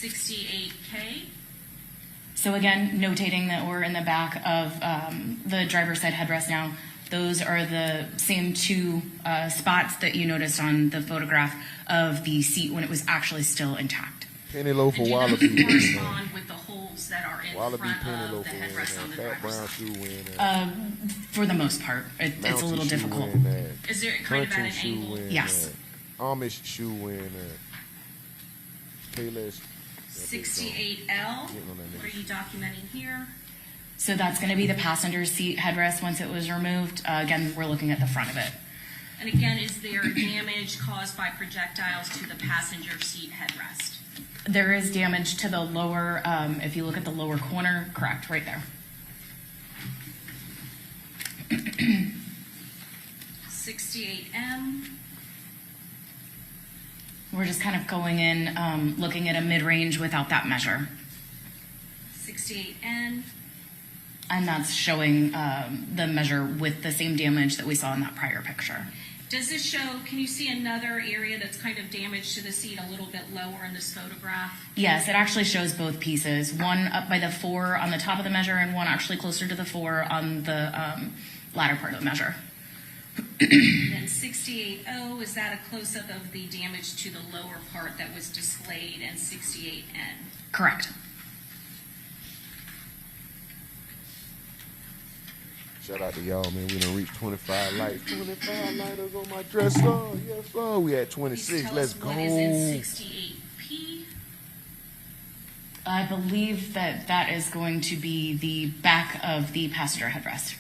68K. So again, notating that we're in the back of the driver's side headrest now. Those are the same 2 spots that you noticed on the photograph of the seat when it was actually still intact. Penny loaf for And do Wallaby. those correspond with the holes that are in Wallaby front penny of loaf the for headrest on the Pat driver's Brown side? shoe wearing For the most part, it's a little difficult. Is there kind of at an shoe angle? wearing Yes. Amish shoe wearing Payless. 68L. What are you documenting here? So that's going to be the passenger seat headrest once it was removed. Again, we're looking at the front of it. And again, is there damage caused by projectiles to the passenger seat headrest? There is damage to the lower, if you look at the lower corner, correct, right there. 68M. We're just kind of going in, looking at a mid-range without that measure. 68N. And that's showing the measure with the same damage that we saw in that prior picture. Does this show, can you see another area that's kind of damaged to the seat a little bit lower in this photograph? Yes, it actually shows both pieces. One up by the 4 on the top of the measure and one actually closer to the 4 on the latter part of the measure. Then 68O, is that a close-up of the damage to the lower part that was displayed in 68N? Correct. Shout out to y'all, man. We done reached 25 likes. 25 lighters on my dresser. Yes, sir. We at 26. Tell Let's us go. what is in 68P. I believe that that is going to be the back of the passenger headrest.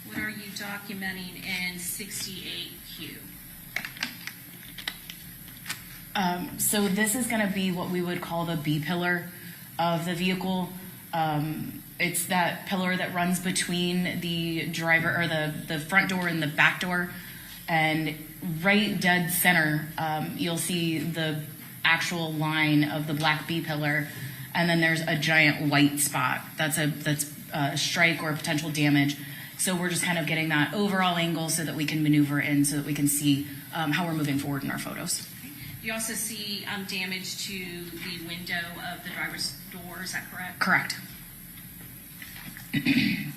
What are you documenting in 68Q? So this is going to be what we would call the B pillar of the vehicle. It's that pillar that runs between the driver or the front door and the back door. And right dead center, you'll see the actual line of the black B pillar. And then there's a giant white spot. That's a strike or potential damage. So we're just kind of getting that overall angle so that we can maneuver in so that we can see how we're moving forward in our photos. You also see damage to the window of the driver's door, is that correct? Correct. And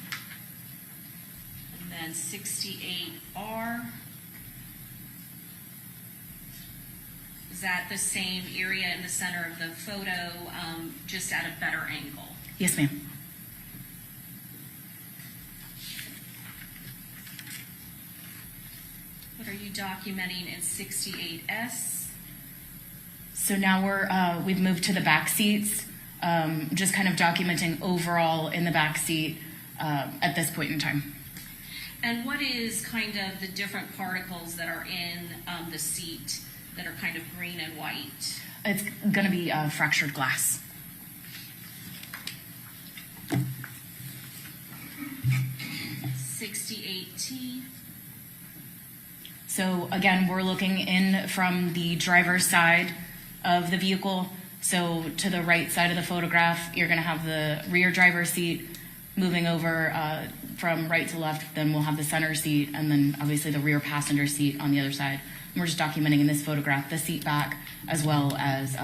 then 68R. Is that the same area in the center of the photo, just at a better angle? Yes, ma'am. What are you documenting in 68S? So now we've moved to the back seats, just kind of documenting overall in the back seat at this point in time. And what is kind of the different particles that are in the seat that are kind of green and white? It's going to be fractured glass. .68T. So again, we're looking in from the driver's side of the vehicle. So to the right side of the photograph, you're going to have the rear driver's seat moving over from right to left. Then we'll have the center seat and then obviously the rear passenger seat on the other side. And we're just documenting in this photograph the seat back as well as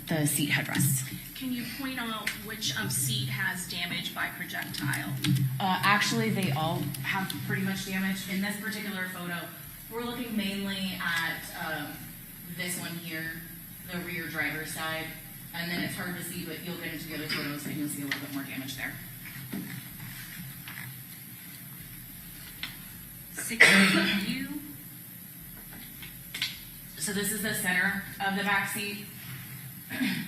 the seat headrests. Can you point out which seat has damage by projectile? Actually, they all have pretty much damage. In this particular photo, we're looking mainly at this one here, the rear driver's side, and then it's hard to see, but you'll get into the other photos and you'll see a little bit more damage there. 68U. So this is the center of the back seat. And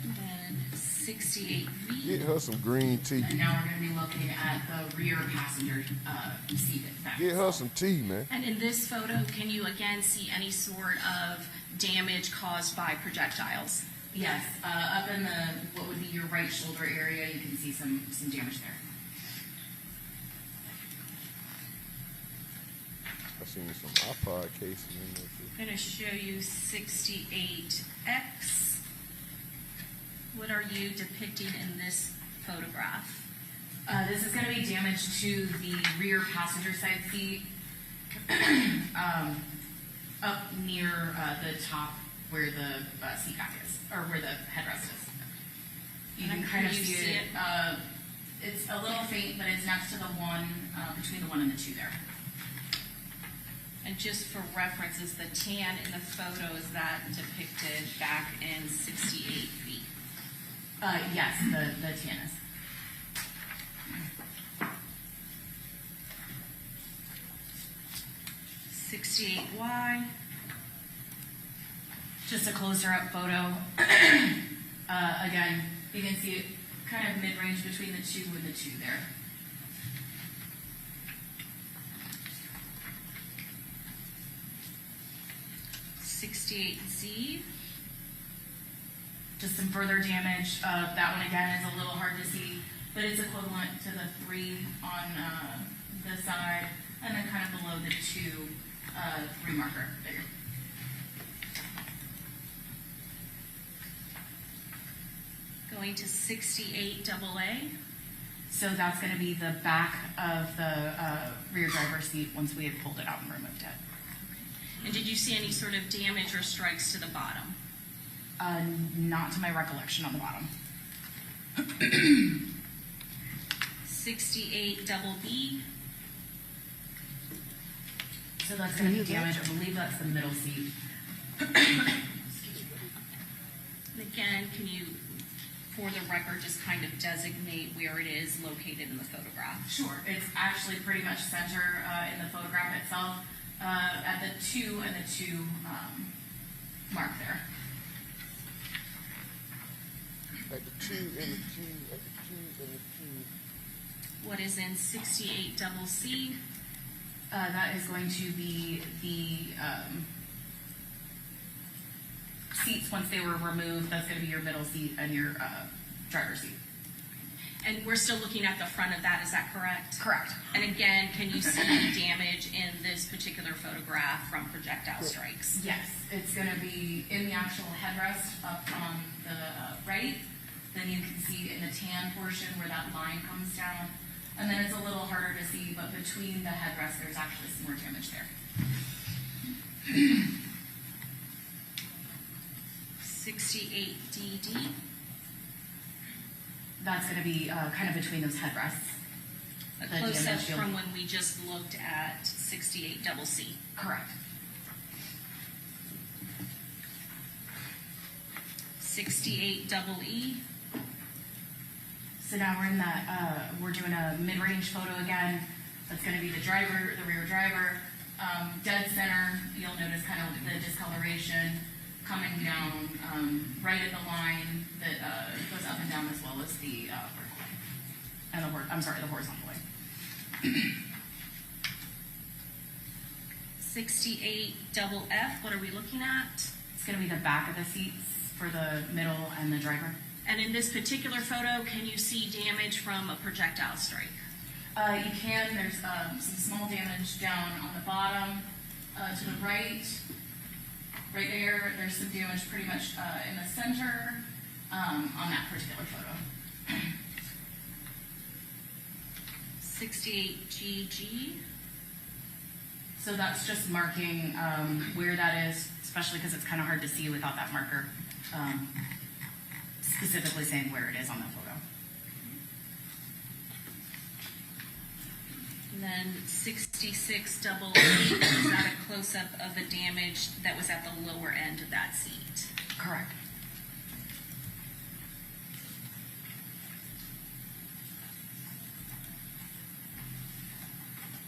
then 68V. Get her some green tea. And now we're going to be looking at the rear passenger seat. Get her some tea, man. And in this photo, can you again see any sort of damage caused by projectiles? Yes, up in the what would be your right shoulder area, you can see some damage there. I seen some iPod cases in there too. I'm going to show you 68X. What are you depicting in this photograph? This is going to be damage to the rear passenger side seat, up near the top where the seat back is, or where the headrest is. You can kind of see it. It's a little faint, but it's next to the one, between the 1 and the 2 there. And just for reference, is the tan in the photo, is that depicted back in 68V? Yes, the tan is. .68Y. Just a closer up photo. Again, you can see it kind of mid-range between the 2 and the 2 there. .68Z. Just some further damage. That one again is a little hard to see, but it's equivalent to the 3 on the side, and then kind of below the 2, 3 marker there. Going to 68AA. So that's going to be the back of the rear driver's seat once we had pulled it out and removed it. And did you see any sort of damage or strikes to the bottom? Not to my recollection on the bottom. 68BB. So that's going to be damage. I believe that's the middle seat. And again, can you, for the record, just kind of designate where it is located in the photograph? Sure. It's actually pretty much center in the photograph itself, at the 2 and the 2 mark there. At the 2 and the 2, at the 2 and the 2. What is in 68CC? That is going to be the seats once they were removed. That's going to be your middle seat and your driver's seat. And we're still looking at the front of that, is that correct? Correct. And again, can you see damage in this particular photograph from projectile strikes? Yes, it's going to be in the actual headrest up on the right. Then you can see in the tan portion where that line comes down. And then it's a little harder to see, but between the headrests, there's actually some more damage there. 68DD. That's going to be kind of between those headrests. A close-up from when we just looked at 68CC. Correct. 68EE. So now we're in that, we're doing a mid-range photo again. That's going to be the driver, the rear driver. Dead center, you'll notice kind of the discoloration coming down right at the line that goes up and down as well as the vertical line. And the horizontal line. 68FF, what are we looking at? It's going to be the back of the seats for the middle and the driver. And in this particular photo, can you see damage from a projectile strike? You can. There's some small damage down on the bottom to the right. Right there, there's some damage pretty much in the center on that particular photo. 68GG. So that's just marking where that is, especially because it's kind of hard to see without that marker. Specifically saying where it is on that photo. And then 66AA, is that a close-up of the damage that was at the lower end of that seat? Correct.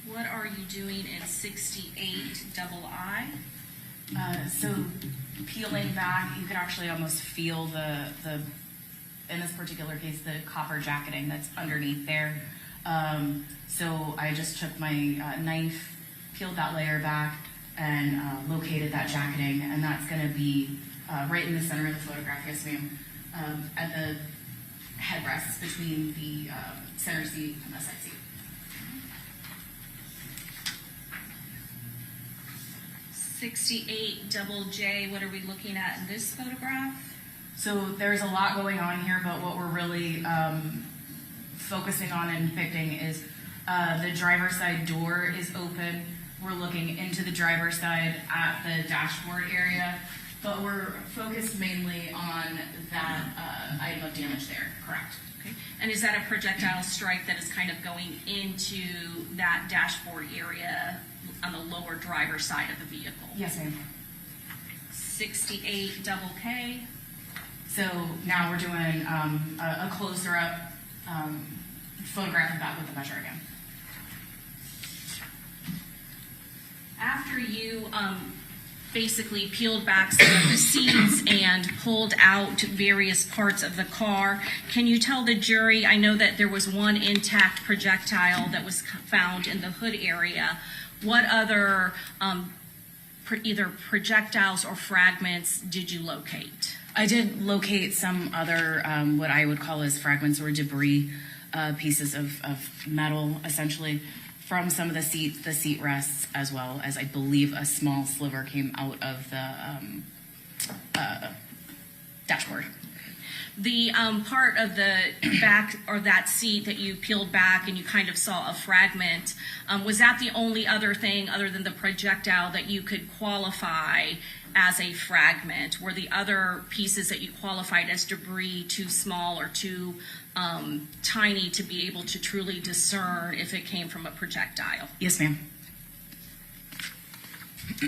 What are you doing in 68II? So peeling back, you could actually almost feel the in this particular case, the copper jacketing that's underneath there. So I just took my knife, peeled that layer back, and located that jacketing, and that's going to be right in the center of the photograph, yes ma'am, at the headrests between the center seat and the side seat. 68 double J, what are we looking at in this photograph? So there's a lot going on here, but what we're really focusing on and depicting is the driver's side door is open. We're looking into the driver's side at the dashboard area, but we're focused mainly on that item of damage there, correct? Okay. And is that a projectile strike that is kind of going into that dashboard area on the lower driver's side of the vehicle? Yes, ma'am. 68 double K. So now we're doing a closer up photograph of that with the measure again. After you basically peeled back some of the seats and pulled out various parts of the car, can you tell the jury, I know that there was one intact projectile that was found in the hood area, what other either projectiles or fragments did you locate? I did locate some other what I would call as fragments or debris, pieces of metal essentially, from some of the seat rests, as well as I believe a small sliver came out of the dashboard. The part of the back or that seat that you peeled back and you kind of saw a fragment, was that the only other thing other than the projectile that you could qualify as a fragment? Were the other pieces that you qualified as debris too small or too tiny to be able to truly discern if it came from a projectile? Yes, ma'am.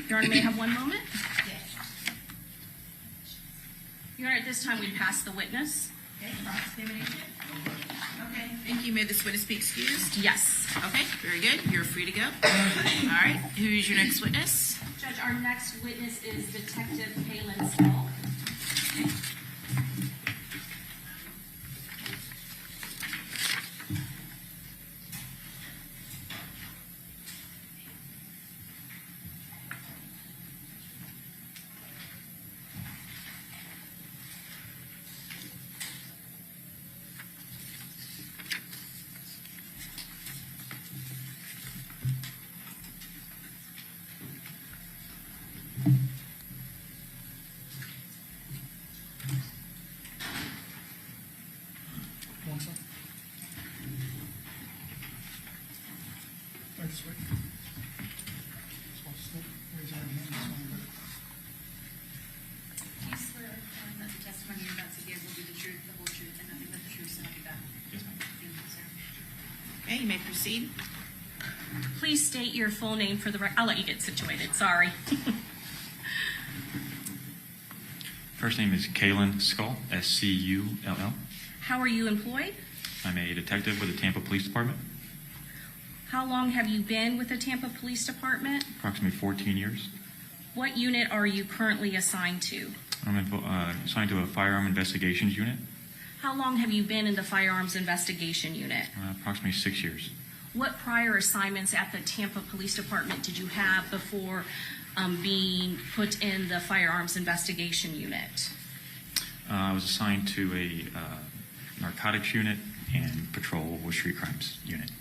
Your Honor, may I have one moment? Yes. Your Honor, at this time we pass the witness. Okay, cross-examination. Okay, thank you. May this witness be excused? Yes. Okay, very good. You're free to go. All right, who is your next witness? Judge, our next witness is Detective Kaylin Small. Okay, you may proceed. Please state your full name for the record. I'll let you get situated. Sorry. First name is Kaylin Skull, S-C-U-L-L. How are you employed? I'm a detective with the Tampa Police Department, How long have you been with the Tampa Police Department? approximately 14 years. What unit are you currently assigned to? I'm assigned to a firearm investigations unit, How long have you been in the Firearms Investigation Unit? approximately 6 years. What prior assignments at the Tampa Police Department did you have before being put in the Firearms Investigation Unit? I was assigned to a narcotics unit and patrol with street crimes unit.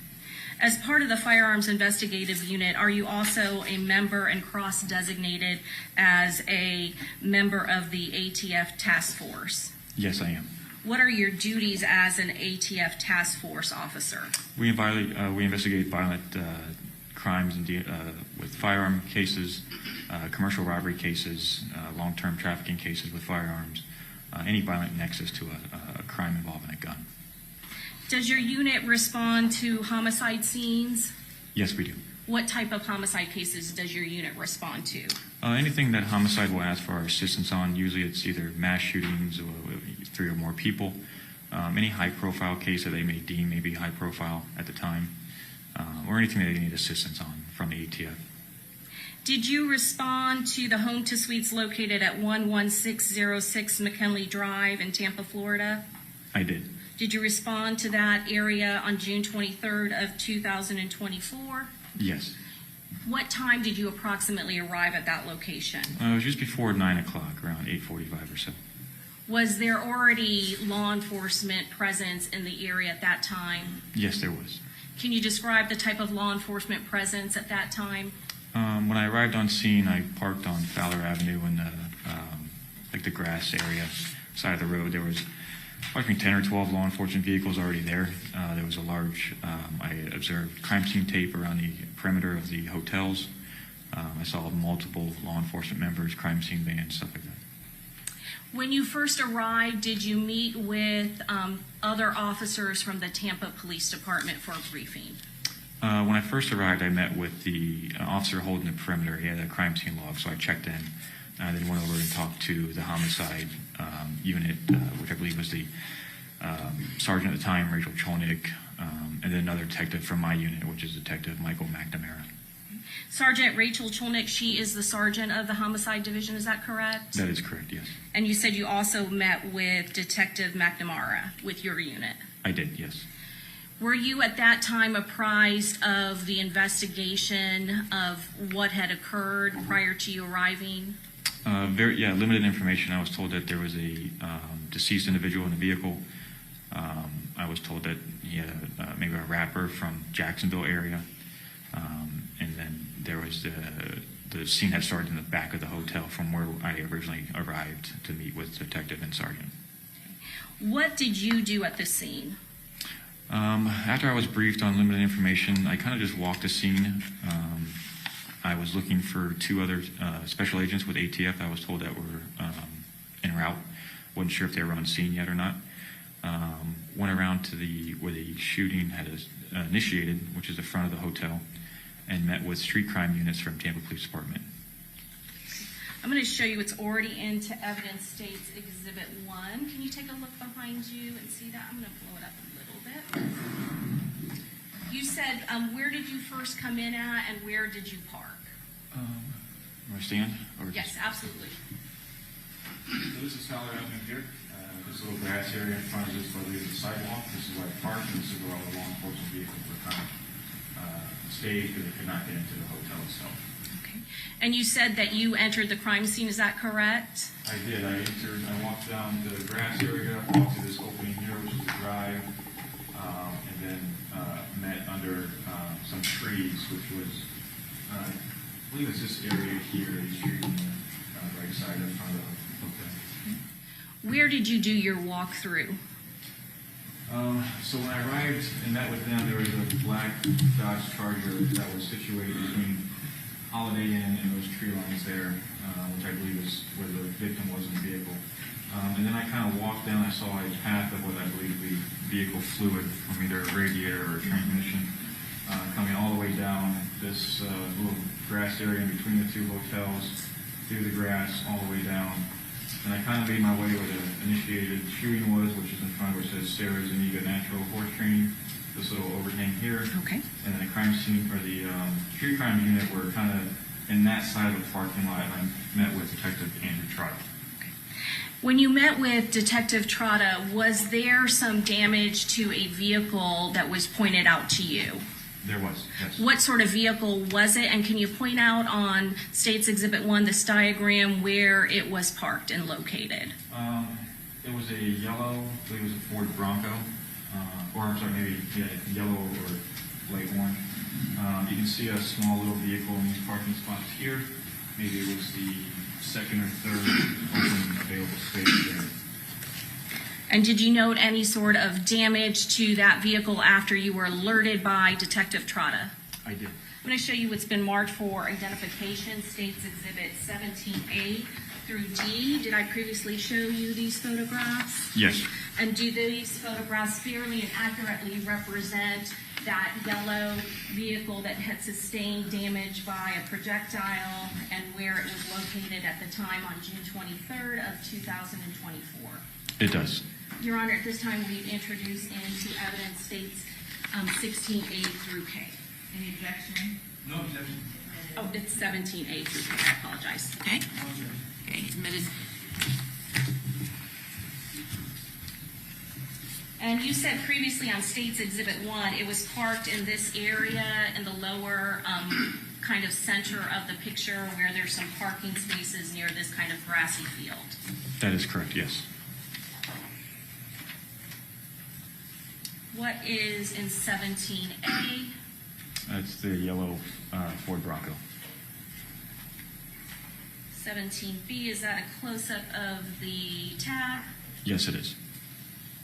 As part of the Firearms Investigative Unit, are you also a member and cross-designated as a member of the ATF Task Force? Yes, I am. What are your duties as an ATF Task Force officer? We investigate violent crimes with firearm cases, commercial robbery cases, long-term trafficking cases with firearms, any violent nexus to a crime involving a gun. Does your unit respond to homicide scenes? Yes, we do. What type of homicide cases does your unit respond to? Anything that homicide will ask for our assistance on, usually it's either mass shootings or 3 or more people, any high-profile case that they may deem may be high-profile at the time, or anything that they need assistance on from the ATF. Did you respond to the home to suites located at 11606 McKinley Drive in Tampa, Florida? I did. Did you respond to that area on June 23rd of 2024? Yes. What time did you approximately arrive at that location? It was just before 9 o'clock, around 8:45 or so. Was there already law enforcement presence in the area at that time? Yes, there was. Can you describe the type of law enforcement presence at that time? When I arrived on scene, I parked on Fowler Avenue in the like the grass area side of the road. There was approximately 10 or 12 law enforcement vehicles already there. There was a large, I observed crime scene tape around the perimeter of the hotels. I saw multiple law enforcement members, crime scene vans, stuff like that. When you first arrived, did you meet with other officers from the Tampa Police Department for a briefing? When I first arrived, I met with the officer holding the perimeter. He had a crime scene log, so I checked in. I then went over and talked to the homicide unit, which I believe was the sergeant at the time, Rachel Cholnick, and then another detective from my unit, which is Detective Michael McNamara. Sergeant Rachel Cholnick, she is the sergeant of the homicide division, is that correct? That is correct, yes. And you said you also met with Detective McNamara with your unit? I did, yes. Were you at that time apprised of the investigation of what had occurred prior to you arriving? Limited information. I was told that there was a deceased individual in the vehicle. I was told that he had maybe a rapper from Jacksonville area. And then there was the scene that started in the back of the hotel from where I originally arrived to meet with detective and sergeant. What did you do at the scene? After I was briefed on limited information, I kind of just walked the scene. I was looking for two other special agents with ATF. I was told that were en route. Wasn't sure if they were on scene yet or not. Went around to where the shooting had initiated, which is the front of the hotel, and met with street crime units from Tampa Police Department. I'm going to show you it's already into Evidence States Exhibit 1. Can you take a look behind you and see that? I'm going to blow it up a little bit. You said, where did you first come in at and where did you park? Where I stand? Or Yes, absolutely. So this is Fowler Avenue here. This little grass area in front of this where there's a sidewalk. This is where I parked, and this is where all the law enforcement vehicles were kind of stayed because they could not get into the hotel itself. Okay. And you said that you entered the crime scene, is that correct? I did. I walked down the grass area, walked to this opening here, which is the drive, and then met under some trees, which was, I believe it's this area here, the street on the right side in front of the hotel. Where did you do your walkthrough? So when I arrived and met with them, there was a black Dodge Charger that was situated between Holiday Inn and those tree lines there, which I believe is where the victim was in the vehicle. And then I kind of walked down, I saw a path of what I believe the vehicle fluid from either a radiator or a transmission coming all the way down this little grass area in between the two hotels, through the grass, all the way down. And I kind of made my way where the initiated shooting was, which is in front where it says Sarah's Amiga Natural Horse Training, this little overhang here. Okay. And then the crime scene, or the street crime unit were kind of in that side of the parking lot, and I met with Detective Andrew Trotta. Okay. When you met with Detective Trotta, was there some damage to a vehicle that was pointed out to you? There was, yes. What sort of vehicle was it? And can you point out on States Exhibit 1, this diagram, where it was parked and located? It was a yellow, I believe it was a Ford Bronco, or I'm sorry, maybe yellow or light orange. You can see a small little vehicle in these parking spots here. Maybe it was the second or third open available space there. And did you note any sort of damage to that vehicle after you were alerted by Detective Trotta? I did. I'm going to show you what's been marked for identification, States Exhibit 17A through D. Did I previously show you these photographs? Yes. And do these photographs fairly and accurately represent that yellow vehicle that had sustained damage by a projectile and where it was located at the time on June 23rd of 2024? It does. Your Honor, at this time, we introduce into evidence States 16A through K. Any objection? No objection. Oh, it's 17A through K. I apologize. Okay. Okay, admitted. And you said previously on State's Exhibit 1, it was parked in this area in the lower kind of center of the picture where there's some parking spaces near this kind of grassy field. That is correct, yes. What is in 17A? That's the yellow Ford Bronco. 17B, is that a close-up of the tag? Yes, it is.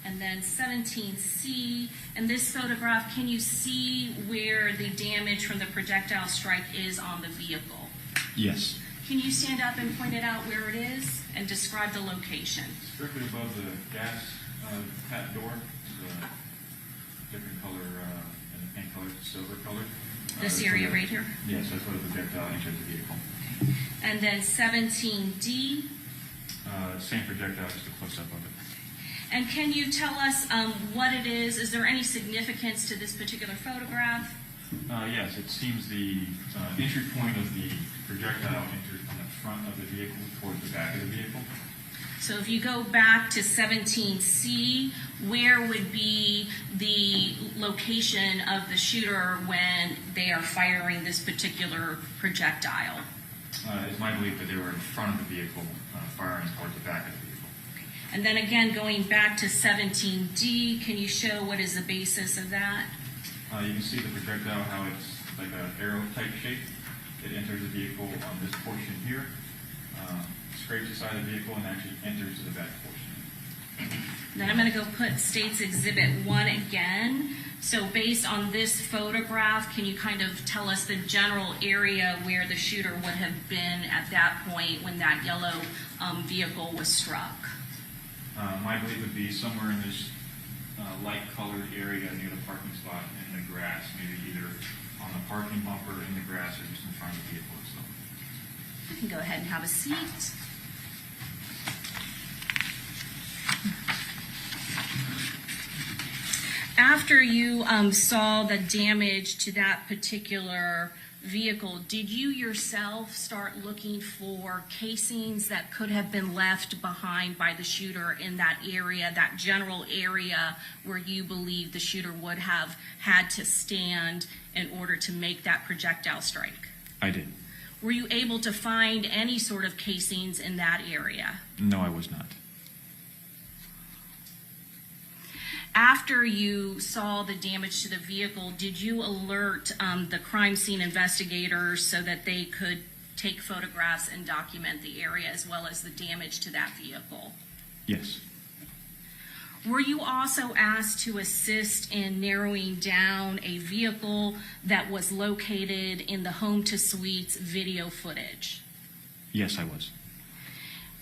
And then 17C, in this photograph, can you see where the damage from the projectile strike is on the vehicle? Yes. Can you stand up and point it out where it is and describe the location? Directly above the gas tap door, the different color and the paint color, silver color. This area right here? Yes, that's where the projectile entered the vehicle. And then 17D. Same projectile, just a close-up of it. And can you tell us what it is? Is there any significance to this particular photograph? Yes, it seems the entry point of the projectile entered from the front of the vehicle towards the back of the vehicle. So if you go back to 17C, where would be the location of the shooter when they are firing this particular projectile? It's my belief that they were in front of the vehicle, firing towards the back of the vehicle. And then again, going back to 17D, can you show what is the basis of that? You can see the projectile, how it's like an arrow type shape. It enters the vehicle on this portion here, scrapes the side of the vehicle, and actually enters to the back portion. Then I'm going to go put State's Exhibit 1 again. So based on this photograph, can you kind of tell us the general area where the shooter would have been at that point when that yellow vehicle was struck? My belief would be somewhere in this light-colored area near the parking spot in the grass, maybe either on the parking bumper, in the grass, or just in front of the vehicle itself. You can go ahead and have a seat. After you saw the damage to that particular vehicle, did you yourself start looking for casings that could have been left behind by the shooter in that area, that general area where you believe the shooter would have had to stand in order to make that projectile strike? I did. Were you able to find any sort of casings in that area? No, I was not. After you saw the damage to the vehicle, did you alert the crime scene investigators so that they could take photographs and document the area as well as the damage to that vehicle? Yes. Were you also asked to assist in narrowing down a vehicle that was located in the Home to Suites video footage? Yes, I was.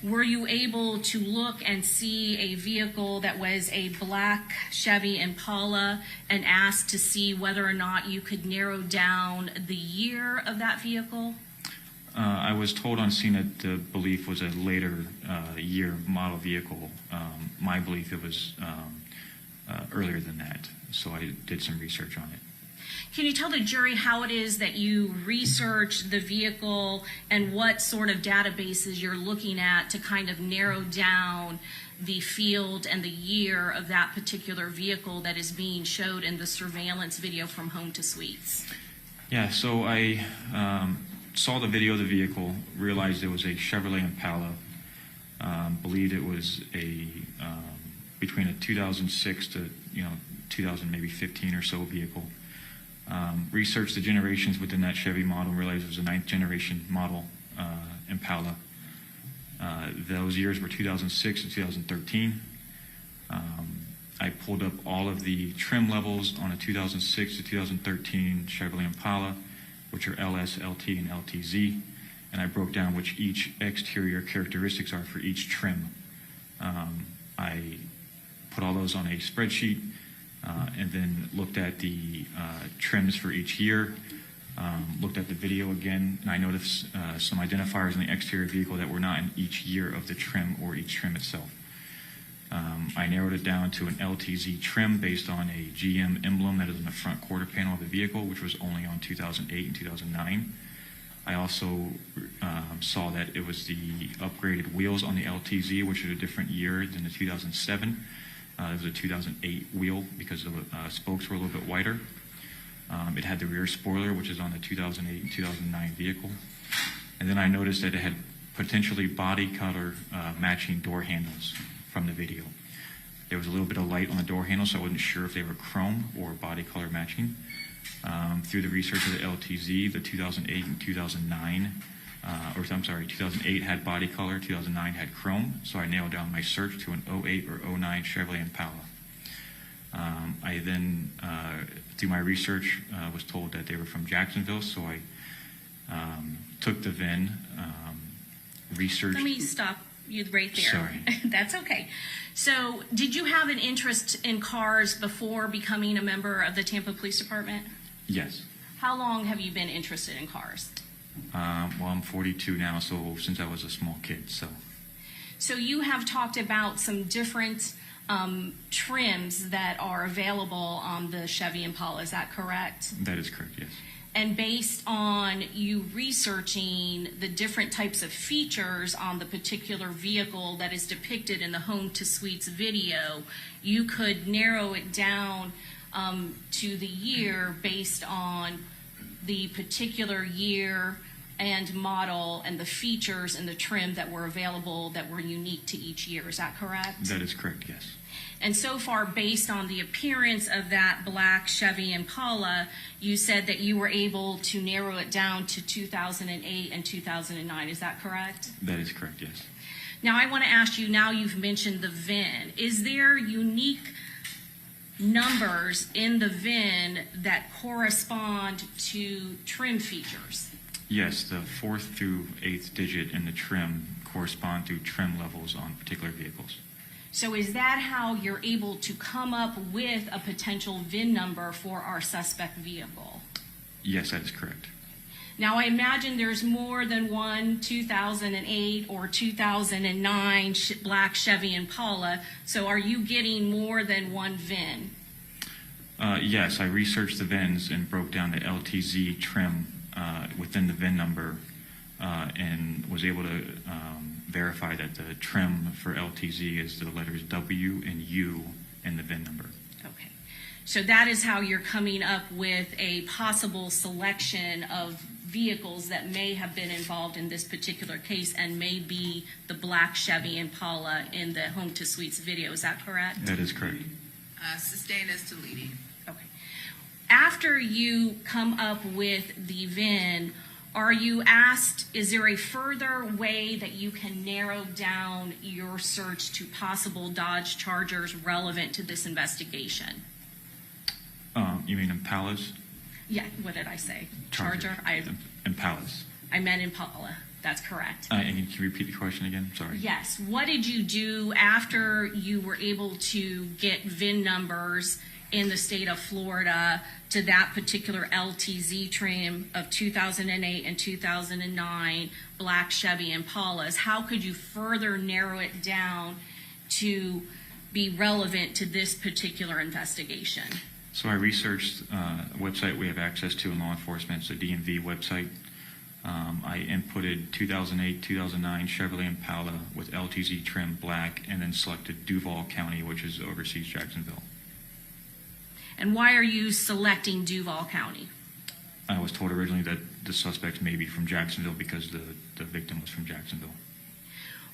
Were you able to look and see a vehicle that was a black Chevy Impala and asked to see whether or not you could narrow down the year of that vehicle? I was told on scene that the belief was a later year model vehicle. My belief it was earlier than that, so I did some research on it. Can you tell the jury how it is that you research the vehicle and what sort of databases you're looking at to kind of narrow down the field and the year of that particular vehicle that is being showed in the surveillance video from Home to Suites? Yeah, so I saw the video of the vehicle, realized it was a Chevrolet Impala, believed it was a between a 2006 to 2000 maybe 15 or so vehicle. Researched the generations within that Chevy model, realized it was a 9th generation model Impala. Those years were 2006 to 2013. I pulled up all of the trim levels on a 2006 to 2013 Chevrolet Impala, which are LS, LT, and LTZ, and I broke down which each exterior characteristics are for each trim. I put all those on a spreadsheet, and then looked at the trims for each year, looked at the video again, and I noticed some identifiers in the exterior vehicle that were not in each year of the trim or each trim itself. I narrowed it down to an LTZ trim based on a GM emblem that is in the front quarter panel of the vehicle, which was only on 2008 and 2009. I also saw that it was the upgraded wheels on the LTZ, which is a different year than the 2007. It was a 2008 wheel because the spokes were a little bit wider. It had the rear spoiler, which is on the 2008 and 2009 vehicle. And then I noticed that it had potentially body color matching door handles from the video. There was a little bit of light on the door handle, so I wasn't sure if they were chrome or body color matching. Through the research of the LTZ, the 2008 and 2009, 2008 had body color, 2009 had chrome, so I nailed down my search to an 08 or 09 Chevrolet Impala. I then, through my research, was told that they were from Jacksonville, so I took the VIN, researched. Let me stop you right there. Sorry. That's okay. So, did you have an interest in cars before becoming a member of the Tampa Police Department? Yes. How long have you been interested in cars? Well, I'm 42 now, so since I was a small kid, so. So you have talked about some different trims that are available on the Chevy Impala, is that correct? That is correct, yes. And based on you researching the different types of features on the particular vehicle that is depicted in the Home to Suites video, you could narrow it down to the year based on the particular year and model and the features and the trim that were available that were unique to each year. Is that correct? That is correct, yes. And so far, based on the appearance of that black Chevy Impala, you said that you were able to narrow it down to 2008 and 2009. Is that correct? That is correct, yes. Now, I want to ask you, now you've mentioned the VIN. Is there unique numbers in the VIN that correspond to trim features? Yes, the 4th through 8th digit in the trim correspond to trim levels on particular vehicles. So is that how you're able to come up with a potential VIN number for our suspect vehicle? Yes, that is correct. Now, I imagine there's more than one 2008 or 2009 black Chevy Impala, so are you getting more than one VIN? Yes, I researched the VINs and broke down the LTZ trim within the VIN number and was able to verify that the trim for LTZ is the letters W and U in the VIN number. Okay. So that is how you're coming up with a possible selection of vehicles that may have been involved in this particular case and may be the black Chevy Impala in the Home to Suites video. Is that correct? That is correct. Sustain as to leading. Okay. After you come up with the VIN, are you asked, is there a further way that you can narrow down your search to possible Dodge Chargers relevant to this investigation? You mean Impalas? Yeah, what did I say? Chargers. Impalas. I meant Impala. That's correct. And can you repeat the question again? Sorry. Yes. What did you do after you were able to get VIN numbers in the state of Florida to that particular LTZ trim of 2008 and 2009 black Chevy Impalas? How could you further narrow it down to be relevant to this particular investigation? So I researched a website we have access to in law enforcement. It's the DMV website. I inputted 2008, 2009 Chevrolet Impala with LTZ trim black and then selected Duval County, which is overseas Jacksonville. And why are you selecting Duval County? I was told originally that the suspects may be from Jacksonville because the victim was from Jacksonville.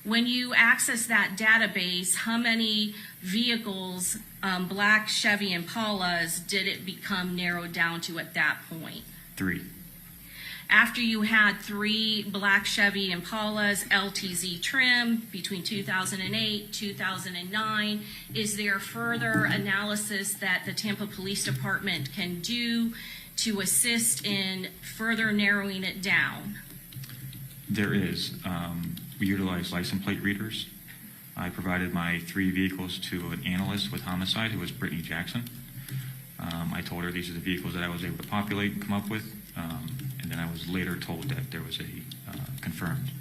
When you access that database, how many vehicles, black Chevy Impalas, did it become narrowed down to at that point? 3. After you had 3 black Chevy Impalas, LTZ trim, between 2008, 2009, is there further analysis that the Tampa Police Department can do to assist in further narrowing it down? There is. We utilize license plate readers. I provided my 3 vehicles to an analyst with homicide who was Brittany Jackson. I told her these are the vehicles that I was able to populate and come up with. And then I was later told that there was a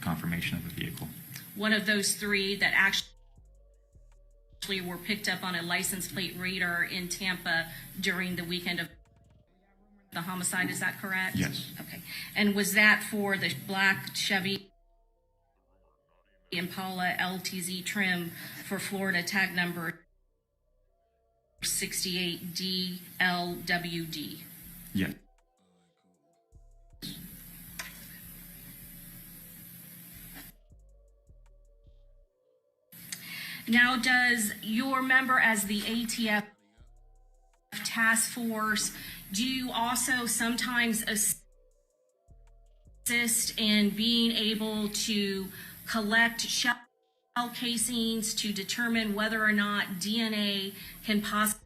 confirmation of a vehicle. One of those 3 that actually were picked up on a license plate reader in Tampa during the weekend of the homicide, is that correct? Yes. Okay. And was that for the black Chevy Impala LTZ trim for Florida tag number 68 DLWD. Yes. Now, does your member as the ATF task force, do you also sometimes assist in being able to collect shell casings to determine whether or not DNA can possibly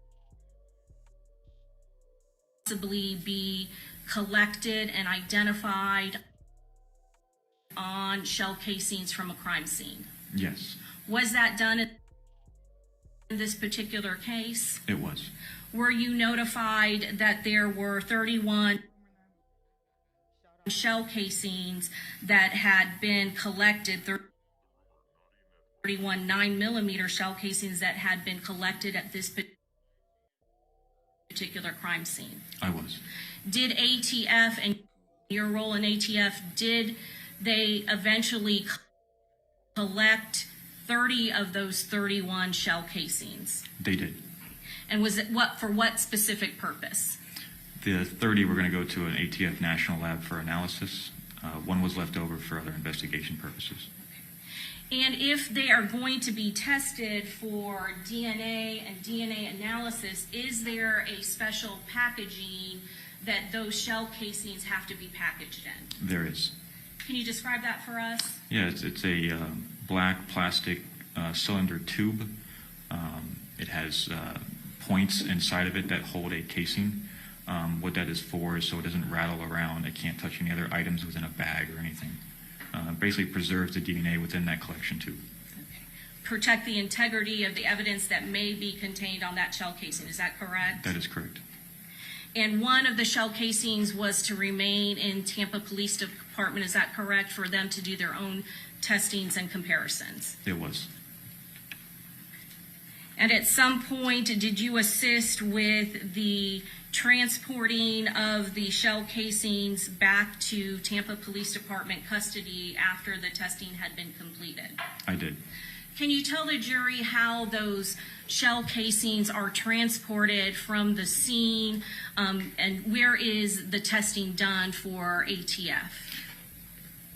be collected and identified on shell casings from a crime scene? Yes, Was that done in this particular case? it was. Were you notified that there were 31 shell casings that had been collected, 31 9mm shell casings that had been collected at this particular crime scene? I was. Did ATF, and your role in ATF, did they eventually collect 30 of those 31 shell casings? They did. And was it for what specific purpose? The 30 were going to go to an ATF national lab for analysis. One was left over for other investigation purposes. And if they are going to be tested for DNA and DNA analysis, is there a special packaging that those shell casings have to be packaged in? There is. Can you describe that for us? Yeah, it's a black plastic cylinder tube. It has points inside of it that hold a casing. What that is for is so it doesn't rattle around. It can't touch any other items within a bag or anything. Basically preserves the DNA within that collection tube. Okay. Protect the integrity of the evidence that may be contained on that shell casing. Is that correct? That is correct. And one of the shell casings was to remain in Tampa Police Department. Is that correct, for them to do their own testings and comparisons? It was. And at some point, did you assist with the transporting of the shell casings back to Tampa Police Department custody after the testing had been completed? I did. Can you tell the jury how those shell casings are transported from the scene, and where is the testing done for ATF?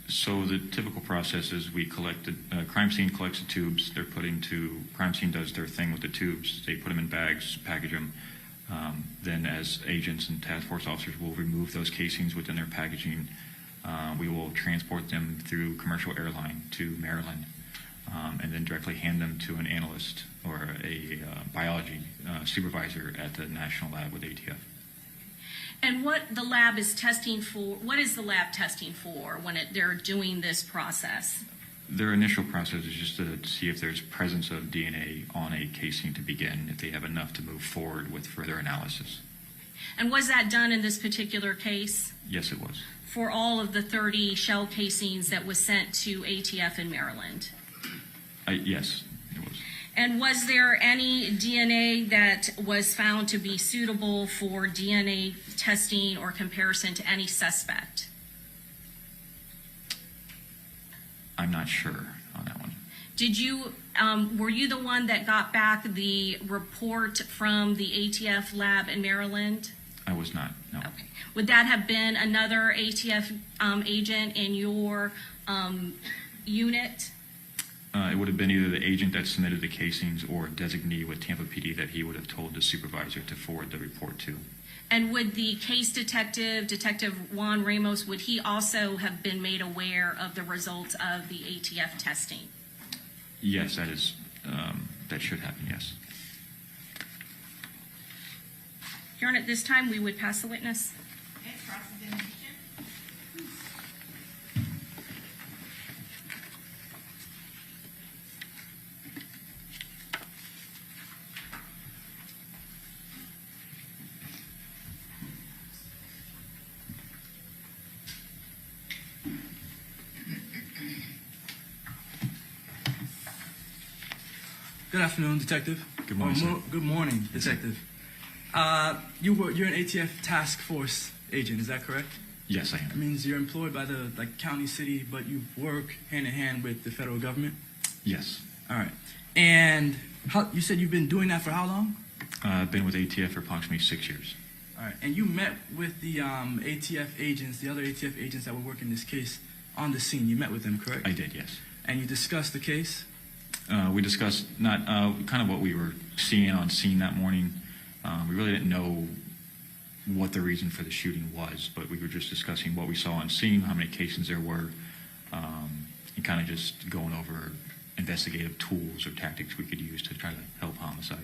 So the typical process is we collect crime scene collects the tubes. They're put into, crime scene does their thing with the tubes. They put them in bags, package them. Then as agents and task force officers will remove those casings within their packaging. We will transport them through commercial airline to Maryland, and then directly hand them to an analyst or a biology supervisor at the national lab with ATF. And what the lab is testing for, what is the lab testing for when they're doing this process? Their initial process is just to see if there's presence of DNA on a casing to begin, if they have enough to move forward with further analysis. And was that done in this particular case? Yes, it was. For all of the 30 shell casings that was sent to ATF in Maryland? Yes, it was. And was there any DNA that was found to be suitable for DNA testing or comparison to any suspect? I'm not sure on that one. Did you, were you the one that got back the report from the ATF lab in Maryland? I was not, no. Okay. Would that have been another ATF agent in your unit? It would have been either the agent that submitted the casings or a designee with Tampa PD that he would have told the supervisor to forward the report to. And would the case detective, Detective Juan Ramos, would he also have been made aware of the results of the ATF testing? Yes, that is, that should happen, yes. Your Honor, at this time, we would pass the witness. Okay, cross-examination. Good afternoon, Detective. Good morning, sir. Good morning, Detective. You're an ATF task force agent, is that correct? Yes, I That am. means you're employed by the county, city, but you work hand in hand with the federal government? Yes. All right. And you said you've been doing that for how long? I've been with ATF for approximately 6 years. All right. And you met with the ATF agents, the other ATF agents that were working this case on the scene. You met with them, correct? I did, yes. And you discussed the case? We discussed kind of what we were seeing on scene that morning. We really didn't know what the reason for the shooting was, but we were just discussing what we saw on scene, how many casings there were, and kind of just going over investigative tools or tactics we could use to try to help homicide.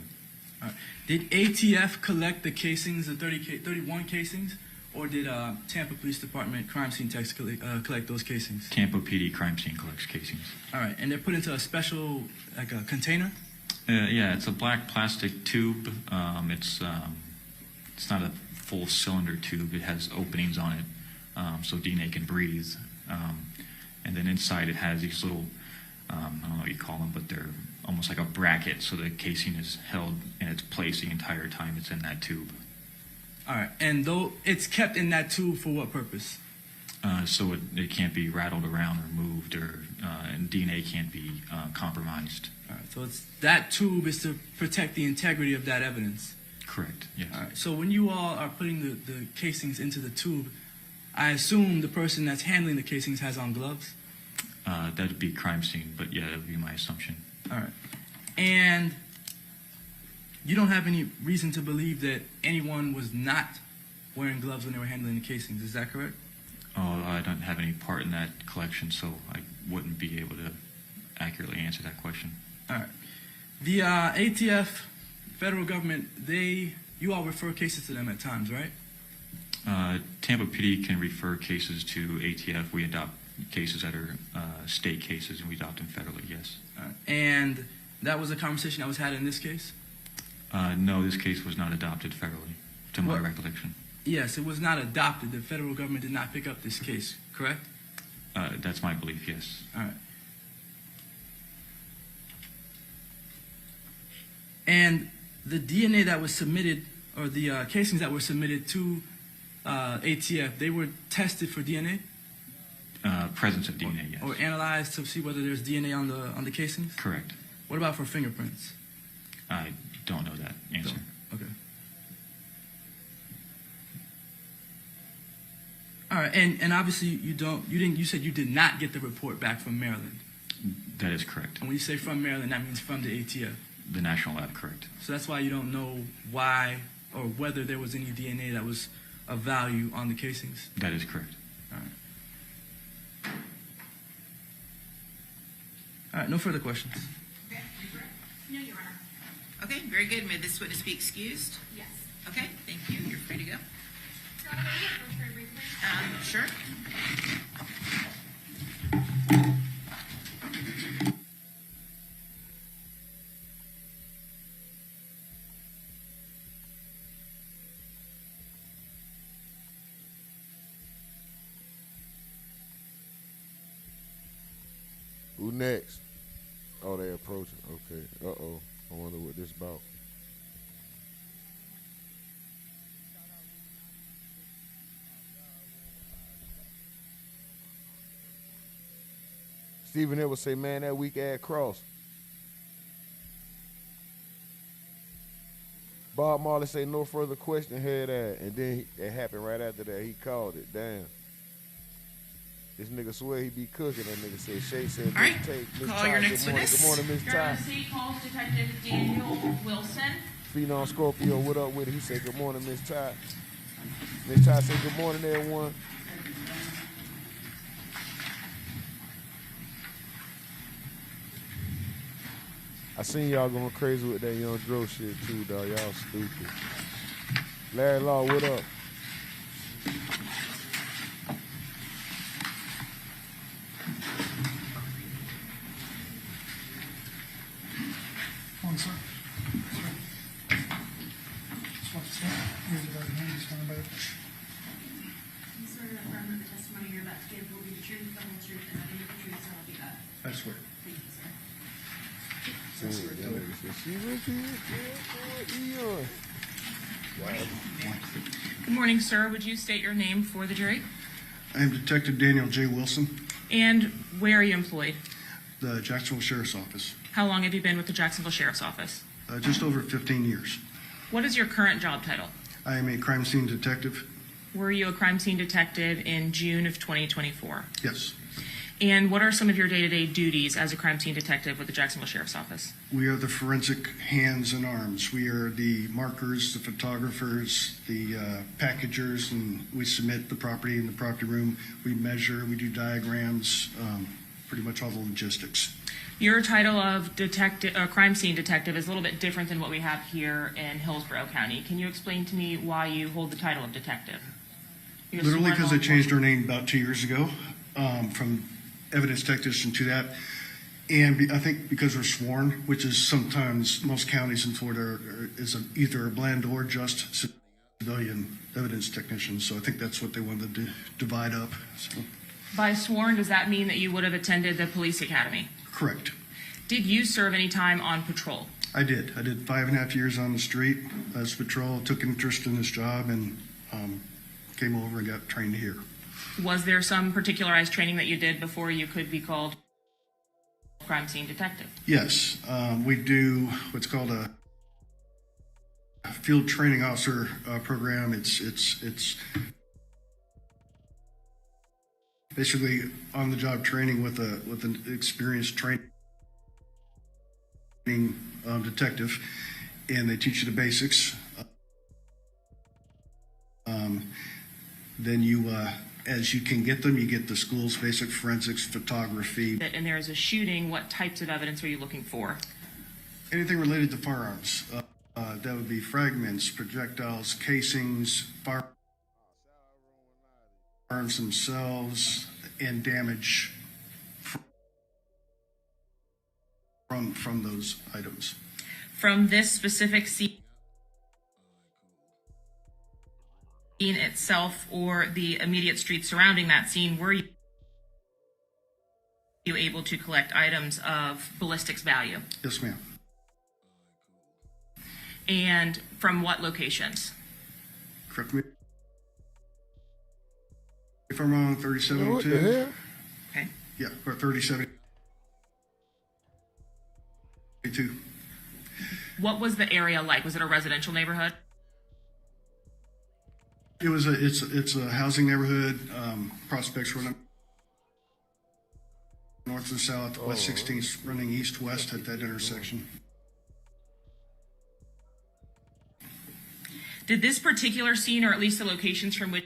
All right. Did ATF collect the casings, the 31 casings, or did Tampa Police Department crime scene techs collect those casings? Tampa PD crime scene collects casings. All right, and they're put into a special, like a container? Yeah, it's a black plastic tube. It's not a full cylinder tube. It has openings on it, so DNA can breathe. And then inside it has these little, I don't know what you call them, but they're almost like a bracket, so the casing is held in its place the entire time it's in that tube. All right, and though it's kept in that tube for what purpose? So it can't be rattled around or moved, and DNA can't be compromised. All right, so that tube is to protect the integrity of that evidence. Correct, yes. All right, so when you all are putting the casings into the tube, I assume the person that's handling the casings has on gloves? That'd be crime scene, but yeah, that would be my assumption. All right. And you don't have any reason to believe that anyone was not wearing gloves when they were handling the casings, is that correct? Oh, I don't have any part in that collection, so I wouldn't be able to accurately answer that question. All right. The ATF, federal government, you all refer cases to them at times, right? Tampa PD can refer cases to ATF. We adopt cases that are state cases, and we adopt them federally, yes. All right. And that was a conversation that was had in this case? No, this case was not adopted federally, to my recollection. Yes, it was not adopted. The federal government did not pick up this case, correct? That's my belief, yes. All right. And the DNA that was submitted, or the casings that were submitted to ATF, they were tested for DNA? Presence of DNA, yes. Or analyzed to see whether there's DNA on the casings? Correct. What about for fingerprints? I don't know that answer. Okay. All right, and obviously you said you did not get the report back from Maryland. That is correct. And when you say from Maryland, that means from the ATF. The national lab, correct. So that's why you don't know why or whether there was any DNA that was of value on the casings? That is correct. All right. All right, no further questions. Okay. No, Your Honor. Okay, very good. May this witness be excused? Yes. Okay, thank you. You're free to go. Very briefly. Sure. Who next? Oh, they approaching. Okay. Uh-oh. I wonder what this about. Stephen Edwards say, man, that weak ass cross. Bob Marley say, no further question, head ass. And then it happened right after that. He called it. Damn. This nigga swear he be cooking. That nigga said, Shay said, all right, Miss call Ty, your next good morning. witness. Good morning, Miss Ty. State calls Detective Daniel Wilson. Phenom Scorpio, what up with it? He said, good morning, Miss Ty. Miss Ty said, good morning, everyone. I seen y'all going crazy with that Young Dro shit too, dog. Y'all stupid. Larry Law, what up? One, sir. Just watch the stand. Here's the right hand. Just want to You swear to affirm that the testimony you're about to give will be the truth, the whole truth, and nothing but the truth, so help you God. I swear. Thank you, sir. Good morning, sir. Would you state your name for the jury? I am Detective Daniel J. Wilson, And where are you employed? the Jacksonville Sheriff's Office. How long have you been with the Jacksonville Sheriff's Office? Just over 15 years. What is your current job title? I am a crime scene detective. Were you a crime scene detective in June of 2024? Yes. And what are some of your day-to-day duties as a crime scene detective with the Jacksonville Sheriff's Office? We are the forensic hands and arms. We are the markers, the photographers, the packagers, and we submit the property in the property room. We measure, we do diagrams, pretty much all the logistics. Your title of crime scene detective is a little bit different than what we have here in Hillsborough County. Can you explain to me why you hold the title of detective? Literally because I changed our name about 2 years ago from evidence technician to that. And I think because we're sworn, which is sometimes most counties in Florida is either a blend or just civilian evidence technician. So I think that's what they wanted to divide up. So. By sworn, does that mean that you would have attended the police academy? Correct. Did you serve any time on patrol? I did. I did 5.5 years on the street as patrol, took interest in this job, and came over and got trained here. Was there some particularized training that you did before you could be called crime scene detective? Yes. We do what's called a field training officer program. It's basically on-the-job training with an experienced training detective, and they teach you the basics. Then you, as you can get them, you get the school's basic forensics, photography. And there is a shooting, what types of evidence are you looking for? Anything related to firearms. That would be fragments, projectiles, casings, firearms themselves, and damage from those items. From this specific scene itself or the immediate streets surrounding that scene, were you able to collect items of ballistics value? Yes, ma'am. And from what locations? Correct me if I'm wrong, 3702. What the hell? Okay. Yeah, or 3702. What was the area like? Was it a residential neighborhood? It's a housing neighborhood. Prospects running north and south. West 16th running east-west at that intersection. Did this particular scene, or at least the locations from which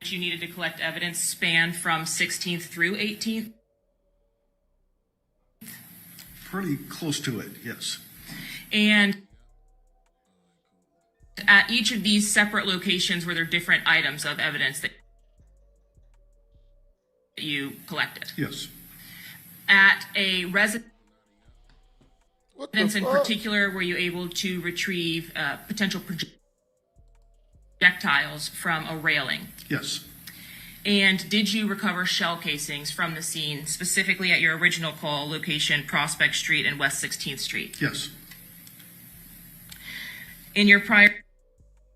you needed to collect evidence, span from 16th through 18th? Pretty close to it, yes. And at each of these separate locations, were there different items of evidence that you collected? Yes. At a residence in particular, were you able to retrieve potential projectiles from a railing? Yes. And did you recover shell casings from the scene, specifically at your original call location, Prospect Street and West 16th Street? Yes. In your prior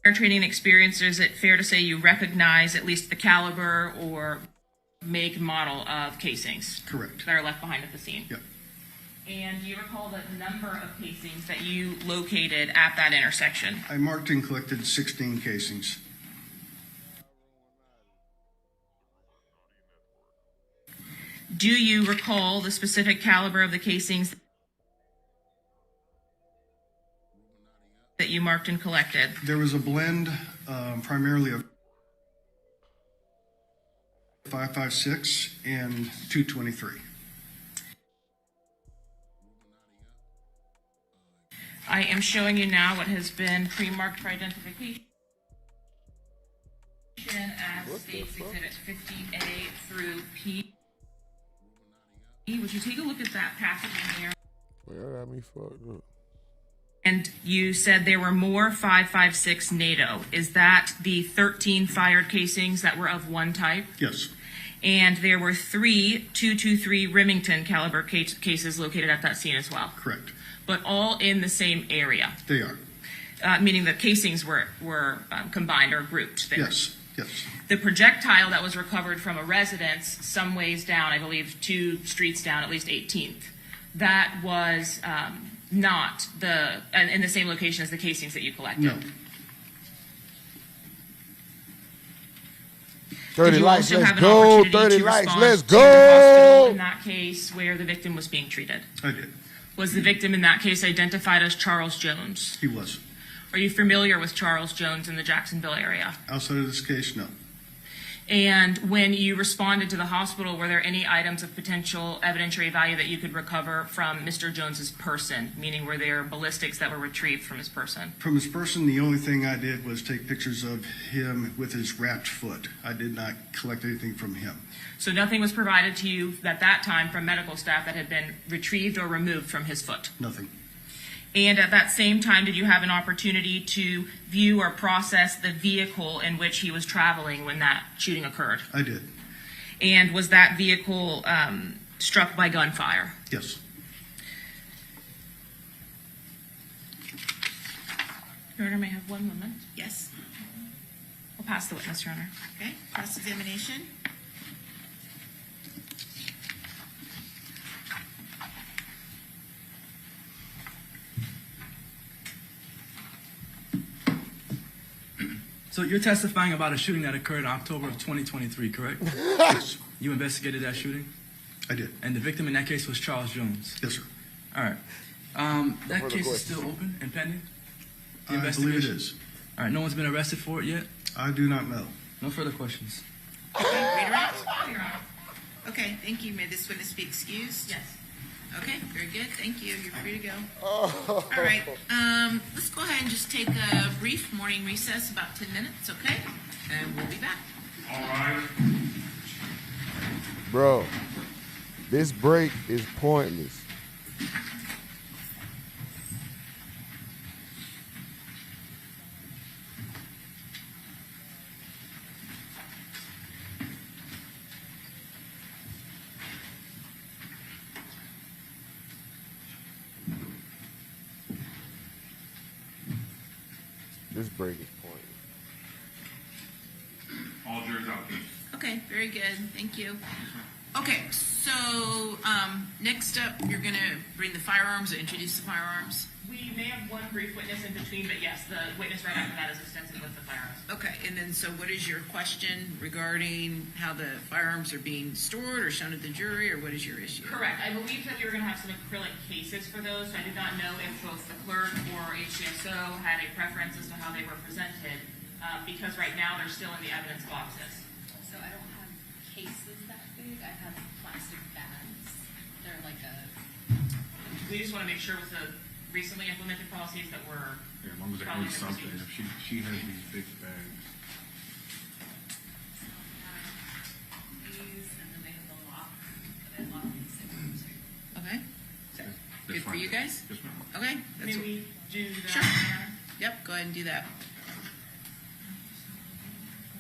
training experience, is it fair to say you recognize at least the caliber or make and model of casings? Correct. That are left behind at the scene? Yep. And do you recall the number of casings that you located at that intersection? I marked and collected 16 casings. Do you recall the specific caliber of the casings that you marked and collected? There was a blend, primarily of 5.56 and 223. I am showing you now what has been pre-marked for identification as States Exhibit 50A through P. Would you take a look at that passage in there? Well, that got me fucked up. And you said there were more 5.56 NATO. Is that the 13 fired casings that were of one type? Yes. And there were 3 223 Remington caliber cases located at that scene as well? Correct. But all in the same area? They are. Meaning the casings were combined or grouped there? Yes. Yes. The projectile that was recovered from a residence some ways down, I believe 2 streets down, at least 18th, that was not in the same location as the casings that you collected? No. 30 Did you lights, also let's have an go. opportunity 30 to lights, respond let's to the hospital go. in that case where the victim was being treated? I did. Was the victim in that case identified as Charles Jones? He was. Are you familiar with Charles Jones in the Jacksonville area? Outside of this case, no. And when you responded to the hospital, were there any items of potential evidentiary value that you could recover from Mr. Jones's person? Meaning, were there ballistics that were retrieved from his person? From his person, the only thing I did was take pictures of him with his wrapped foot. I did not collect anything from him. So nothing was provided to you at that time from medical staff that had been retrieved or removed from his foot? Nothing. And at that same time, did you have an opportunity to view or process the vehicle in which he was traveling when that shooting occurred? I did. And was that vehicle struck by gunfire? Yes. Your Honor, may I have 1 moment? Yes. We'll pass the witness, Your Honor. Okay. Cross-examination. So you're testifying about a shooting that occurred in October of 2023, correct? Yes. You investigated that shooting? I did. And the victim in that case was Charles Jones? Yes, sir. All right. That Further case is questions? still open and pending? The I believe it investigation? is. All right, no one's been arrested for it yet? I do not know. No further questions. Okay, read her out. Okay, thank you. May this witness be excused? Yes. Okay, very good. Thank you. You're free to go. All right. Let's go ahead and just take a brief morning recess, about 10 minutes, okay? And we'll be back. All right. Bro, this break is pointless. This break is pointless. All jurors out, please. Okay, very good. Thank you. Okay, so next up, you're going to bring the firearms or introduce the firearms? We may have one brief witness in between, but yes, the witness right after that is extensive with the firearms. Okay, and then so what is your question regarding how the firearms are being stored or shown to the jury, or what is your issue? Correct. I believe that we were going to have some acrylic cases for those, so I did not know if both the clerk or HCSO had a preference as to how they were presented, because right now they're still in the evidence boxes. So I don't have cases that big, I have plastic bags. They're like a, We just want to make sure with the recently implemented policies that we're Yeah, as long as they following ate the something. procedures. If she has these big bags. these, and then they have the lock, that I lock these things. Okay, That's good for fine. you guys? Yes, ma'am. Okay. May we do that? Sure. Your Honor? Yep, go ahead and do that.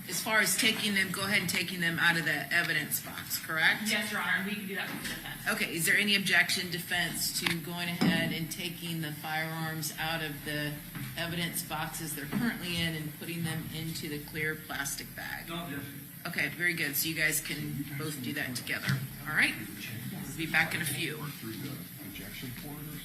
As far as taking them, go ahead and taking them out of the evidence box, correct? Yes, Your Honor, and we can do that with the defense. Okay, is there any objection, defense, to going ahead and taking the firearms out of the evidence boxes they're currently in and putting them into the clear plastic bag? No objection. Okay, very good. So you guys can both do that together. All right? We'll be back in a few. Through the objection pointers.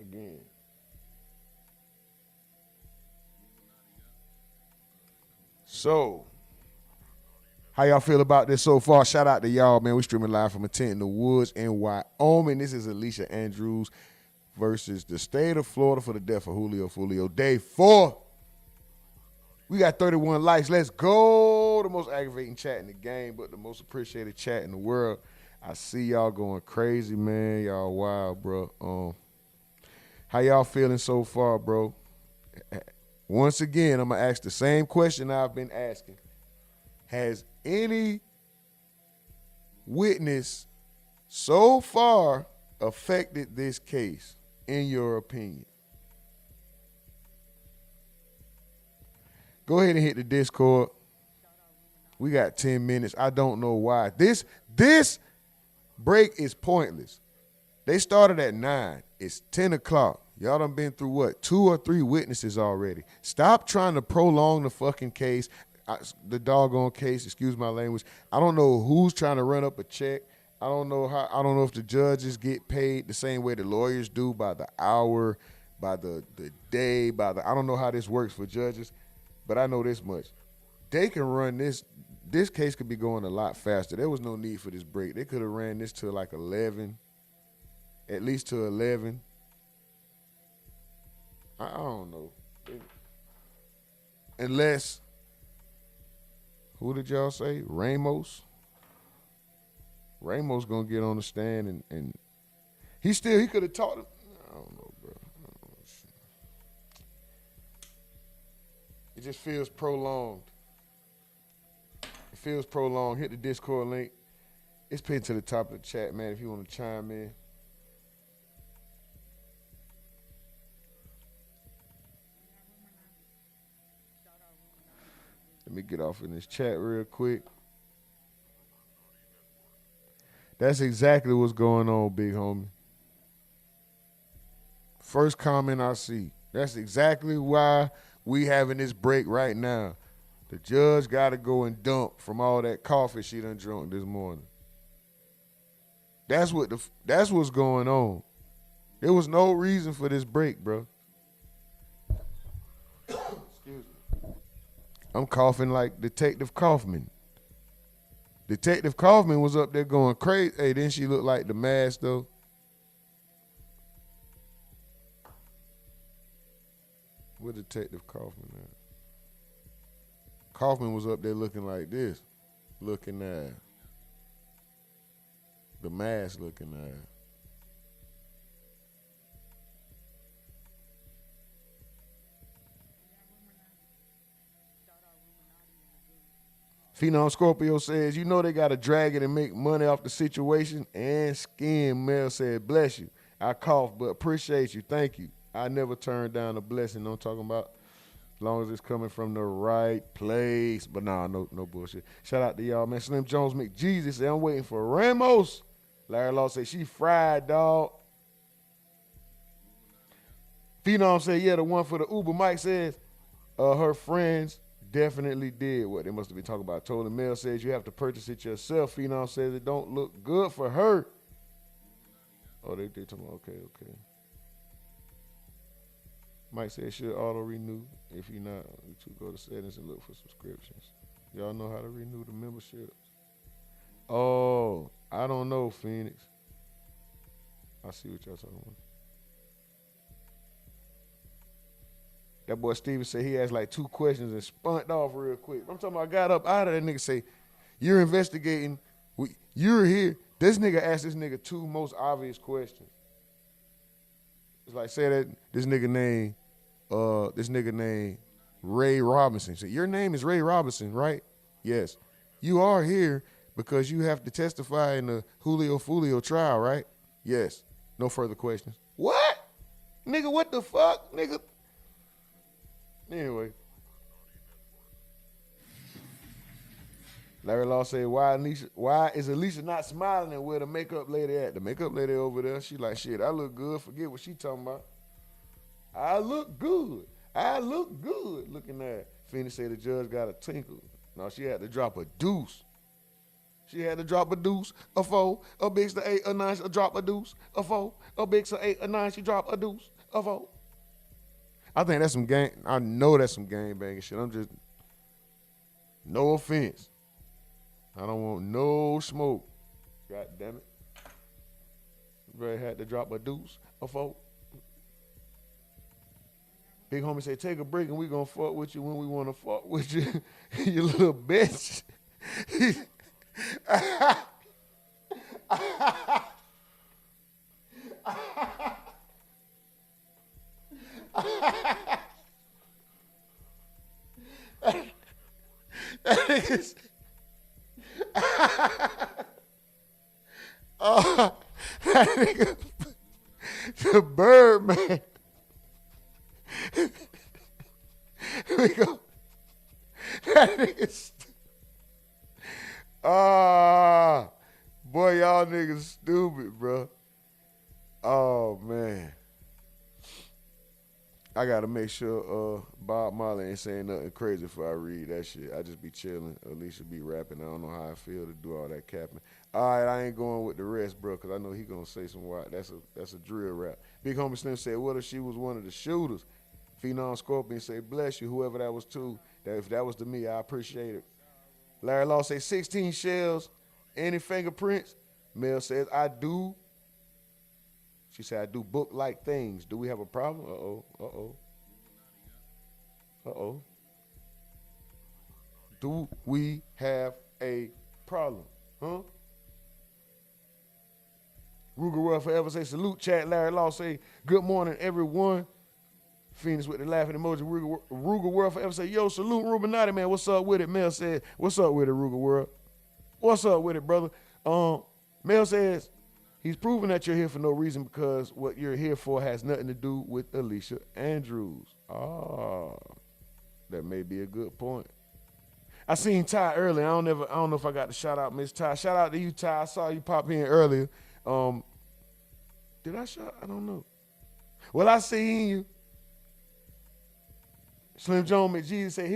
Again. So, how y'all feel about this so far? Shout out to y'all, man. We streaming live from a tent in the woods in Wyoming. This is Alicia Andrews versus the state of Florida for the death of Julio Foolio. Day 4. We got 31 likes. Let's go. The most aggravating chat in the game, but the most appreciated chat in the world. I see y'all going crazy, man. Y'all wild, bro. How y'all feeling so far, bro? Once again, I'm going to ask the same question I've been asking. Has any witness so far affected this case, in your opinion? Go ahead and hit the Discord. We got 10 minutes. I don't know why. This break is pointless. They started at 9. It's 10 o'clock. Y'all done been through what? 2 or 3 witnesses already. Stop trying to prolong the fucking case. The doggone case, excuse my language. I don't know who's trying to run up a check. I don't know if the judges get paid the same way the lawyers do, by the hour, by the day, I don't know how this works for judges, but I know this much. They can run this case could be going a lot faster. There was no need for this break. They could have ran this to like 11, at least to 11. I don't know. Unless, who did y'all say? Ramos? Ramos gonna get on the stand and he could have talked. I don't know, bro. It just feels prolonged. It feels prolonged. Hit the Discord link. It's pinned to the top of the chat, man, if you want to chime in. Let me get off in this chat real quick. That's exactly what's going on, big homie. First comment I see. That's exactly why we having this break right now. The judge got to go and dump from all that coffee she done drunk this morning. That's what's going on. There was no reason for this break, bro. Excuse me. I'm coughing like Detective Kaufman. Detective Kaufman was up there going crazy. Hey, didn't she look like the mask, though? Where Detective Kaufman at? Kaufman was up there looking like this. Looking at the mask looking at. Phenom Scorpio says, you know they got to drag it and make money off the situation. And Skin Mel said, bless you. I coughed, but appreciate you. Thank you. I never turned down a blessing. No talking about as long as it's coming from the right place. But nah, no bullshit. Shout out to y'all, man. Slim Jones McJesus said, I'm waiting for Ramos. Larry Law said, she fried, dog. Phenom said, yeah, the one for the Uber. Mike says, her friends definitely did what they must have been talking about. Told the mail says you have to purchase it yourself. Phenom says it don't look good for her. Oh, they talking about, okay. Mike said should auto renew. If you're not, you go to settings and look for subscriptions. Y'all know how to renew the memberships. Oh, I don't know, Phoenix. I see what y'all talking about. That boy Steven said he asked like 2 questions and spunked off real quick. I'm talking about I got up out of that nigga say, you're investigating, you're here. This nigga asked this nigga 2 most obvious questions. It's like say that this nigga named Ray Robinson. So your name is Ray Robinson, right? Yes. You are here because you have to testify in the Julio Foolio trial, right? Yes. No further questions. What? Nigga, what the fuck? Nigga. Anyway. Larry Law said, why is Alicia not smiling and where the makeup lady at? The makeup lady over there, she like, shit, I look good. Forget what she talking about. I look good. Looking at Phoenix said the judge got a tinkle. No, she had to drop a deuce. She had to drop a deuce, a 4, a big to 8, a 9, she drop a deuce, a 4, a big to 8, a 9, she drop a deuce, a 4. I think that's some gang. I know that's some gang banging shit. I'm just, no offense. I don't want no smoke. God damn it. Ray had to drop a deuce, a 4. Big homie say, take a break and we gonna fuck with you when we wanna fuck with you. You little bitch. niggas. Oh, that nigga, the Birdman. We go. That nigga. Boy, y'all niggas stupid, bro. Oh man. I gotta make sure Bob Marley ain't saying nothing crazy before I read that shit. I just be chilling. Alicia be rapping. I don't know how I feel to do all that capping. All right, I ain't going with the rest, bro, because I know he gonna say some wild. That's a drill rap. Big Homie Slim said, what if she was one of the shooters? Phenom Scorpion say, bless you, whoever that was to. That if that was to me, I appreciate it. Larry Law say 16 shells, any fingerprints? Mel says, I do. She said, I do book-like things. Do we have a problem? Uh-oh, uh-oh. Uh-oh. Do we have a problem? Huh? Ruger World Forever say, salute chat. Larry Law say, good morning, everyone. Phoenix with the laughing emoji. Ruger World Forever say, yo, salute Rumonati, man. What's up with it? Mel said, what's up with it, Ruger World? What's up with it, brother? Mel says, he's proven that you're here for no reason because what you're here for has nothing to do with Alicia Andrews. That may be a good point. I seen Ty earlier. I don't know if I got to shout out Miss Ty. Shout out to you, Ty. I saw you pop in earlier. Did I shout? I don't know. Well, I seen you. Slim John McGee said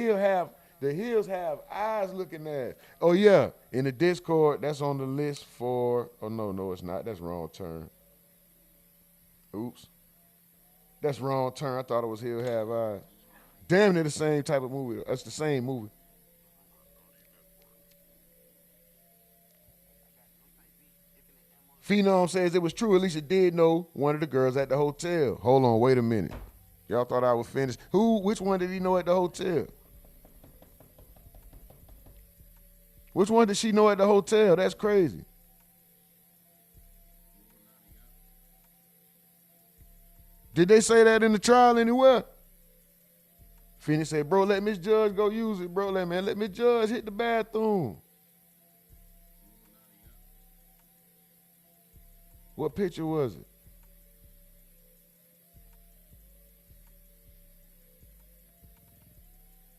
the hills have eyes looking at. Oh yeah, in the Discord, that's on the list for. Oh no, it's not. That's wrong turn. Oops, that's wrong turn. I thought it was Hill Have Eyes. Damn, they're the same type of movie. That's the same movie. Phenom says it was true. Alicia did know one of the girls at the hotel. Hold on, wait a minute. Y'all thought I was finished. Which one did he know at the hotel? Which one did she know at the hotel? That's crazy. Did they say that in the trial anywhere? Phoenix said, bro, let Miss Judge go use it, bro. Let Miss Judge hit the bathroom. What picture was it?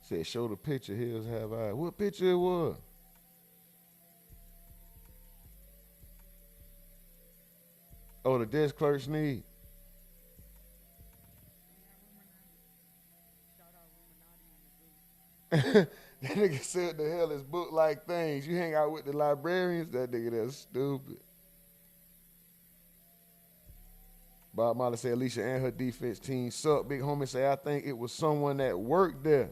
Said, show the picture, Hills Have Eyes. What picture it was? Oh, the desk clerk's need. That nigga said the hell is book-like things. You hang out with the librarians? That nigga, that's stupid. Bob Marley said Alicia and her defense team suck. Big Homie say, I think it was someone that worked there.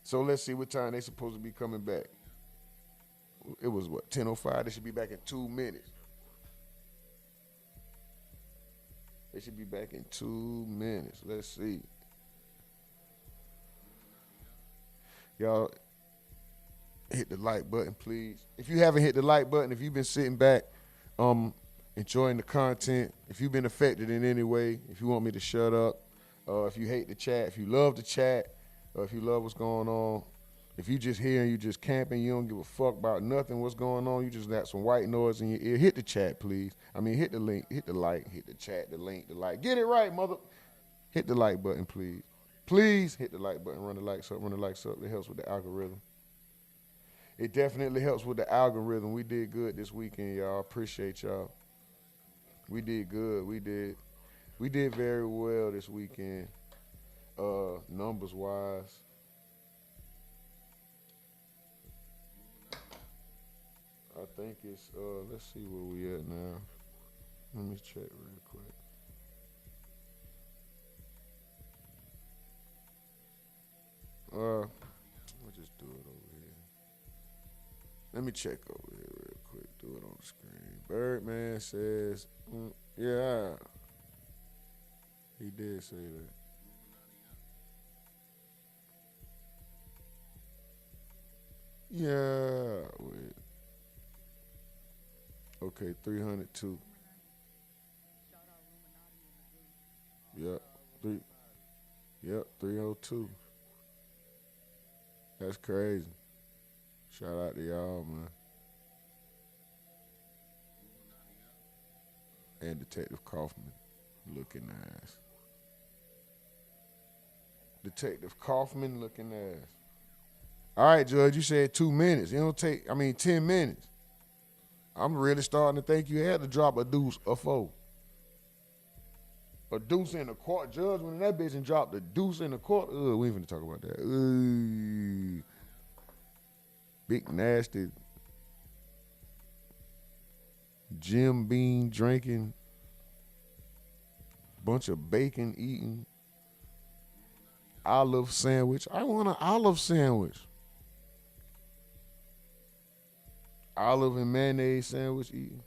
So let's see what time they supposed to be coming back. It was what, 10:05? They should be back in 2 minutes. They should be back in 2 minutes. Let's see. Y'all hit the like button, please. If you haven't hit the like button, if you've been sitting back, enjoying the content, if you've been affected in any way, if you want me to shut up, if you hate the chat, if you love the chat, or if you love what's going on, if you just here and you just camping, you don't give a fuck about nothing, what's going on, you just got some white noise in your ear, hit the chat, please. I mean, hit the link, hit the like, hit the chat, the link, the like. Get it right, mother. Hit the like button, please. Please hit the like button, run the likes up, run the likes up. It helps with the algorithm. It definitely helps with the algorithm. We did good this weekend, y'all. Appreciate y'all. We did good. We did very well this weekend, numbers wise. I think it's let's see where we at now. Let me check real quick. We'll just do it over here. Let me check over here real quick. Do it on the screen. Birdman says, yeah. He did say that. Yeah. Wait. Okay, 302. Yep. Yep, 302. That's crazy. Shout out to y'all, man. And Detective Kaufman looking ass. Detective Kaufman looking ass. All right, Judge, you said 2 minutes. It don't take, 10 minutes. I'm really starting to think you had to drop a deuce or four. A deuce in the court. Judge, when that bitch and dropped a deuce in the court, we ain't finna talk about that. Big nasty Jim Beam drinking, bunch of bacon eating, olive sandwich. I want an olive sandwich. Olive and mayonnaise sandwich eating.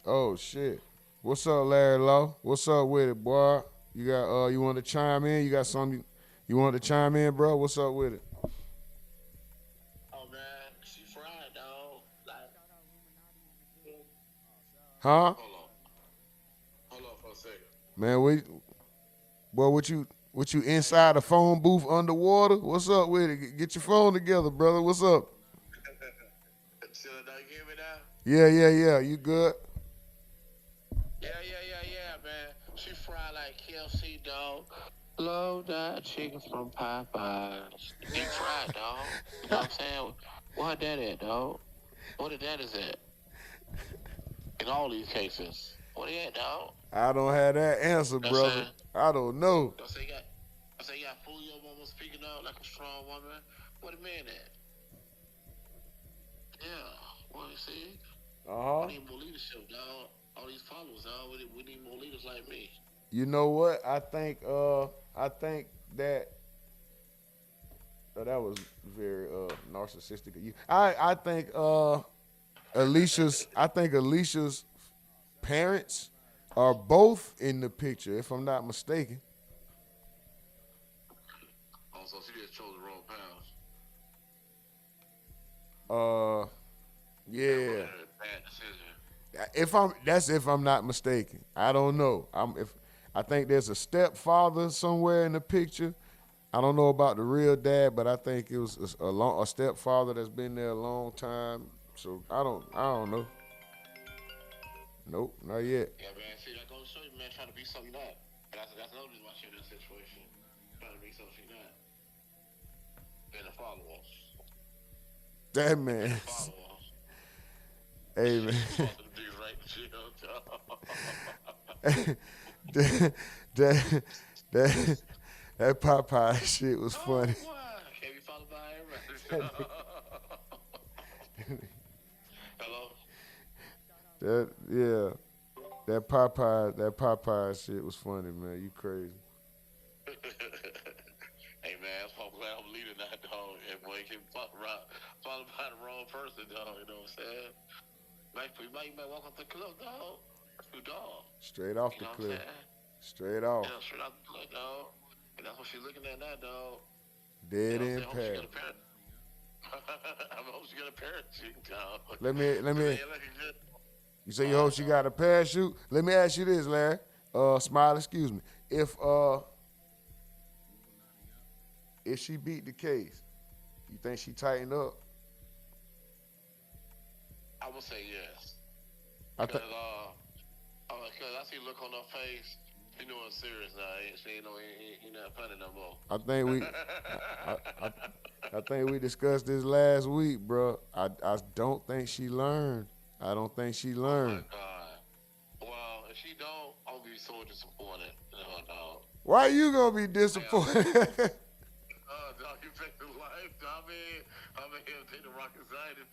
Oh shit. What's up, Larry Law? What's up with it, boy? You got you want to chime in? You got something you want to chime in, bro? What's up with it? Oh man, she fried, dog. Like, Huh? hold on for a second. Man, what you inside the phone booth underwater? What's up with it? Get your phone together, brother. What's up? Should I hear me now? Yeah. You good? Yeah, man. She fried like KFC, dog. Love that chicken from Popeyes. Deep fried, dog. You know what I'm saying? Where her dad at, dog? Where the dad is at? In all these cases. Where they at, dog? I don't have that answer, That's brother. it. I don't know. I say you got Foolio woman speaking out like a strong woman. Where the man at? Yeah. Well, you see? We need more leadership, dog. All these followers, dog. We need more leaders like me. You know what? I think that that was very narcissistic of you. I think Alicia's parents are both in the picture, if I'm not mistaken. Oh, so she just chose the wrong path. Yeah. Bad decision. If I'm not mistaken. I don't know. I think there's a stepfather somewhere in the picture. I don't know about the real dad, but I think it was a stepfather that's been there a long time. So I don't know. Nope, not yet. Yeah, man. See, that goes to show you, man, trying to be something you're not. That's another reason why she's in this situation. Trying to be something she's not. Being a follower. That man. Hey, man. that Popeye shit was funny. Can't be followed by everybody. Hello? That Popeye shit was funny, man. You crazy. Hey, man, I'm glad I'm leading that, dog. And boy, you can followed by the wrong person, dog. You know what I'm saying? You might walk off the cliff, dog. That's your dog. Straight off the cliff. Straight off. Yeah, straight off the cliff, dog. And that's what she's looking at now, dog. Dead end path. I hope she got a parachute, dog. Let me. You say you hope she got a parachute? Let me ask you this, Larry. Smile, excuse me. If she beat the case, you think she tightened up? I would say yes. Because I see look on her face. She know it's serious now. She ain't not funny no more. I think we discussed this last week, bro. I don't think she learned. I don't think she learned. Oh my God. Well, if she don't, I'll be so disappointed. No. Why you gonna be disappointed? Dog, you take the life. I'm here to take the rocket side and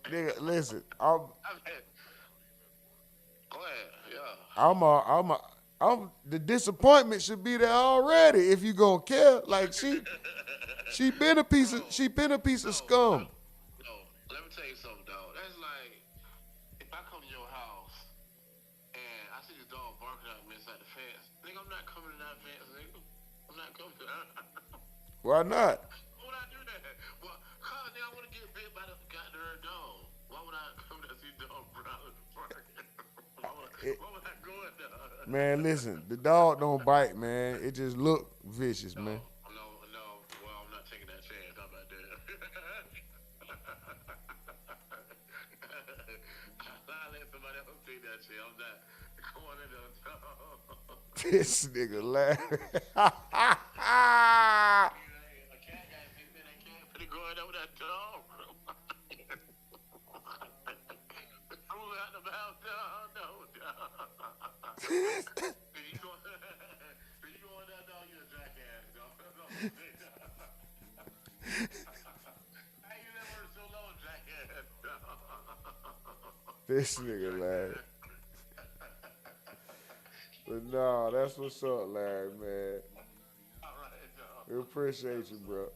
Nigga, listen. Go ahead, yeah. The disappointment should be there already if you gonna care. Like she been a piece of scum. No, let me tell you something, dog. That's like if I come to your house and I see this dog barking at me inside the fence. Nigga, I'm not coming to that fence, nigga. I'm not coming to that. Why not? Why would I do that? Well, cause nigga, I want to get bit by the goddamn dog. Why would I come to see dog barking? Why would I go Man, listen, the dog don't bite, man. It just look vicious, man. No. Well, I'm not taking that chance. How about that? I'll let somebody else take that chance. I'm not going in there. This nigga laughing. Pretty going over that dog. Move out the house, no. You go on that dog, you're a jackass, dog. How you never so long, jackass, dog? This nigga laughing. But no, that's what's up, Larry, man. All right, dog. We appreciate you, bro.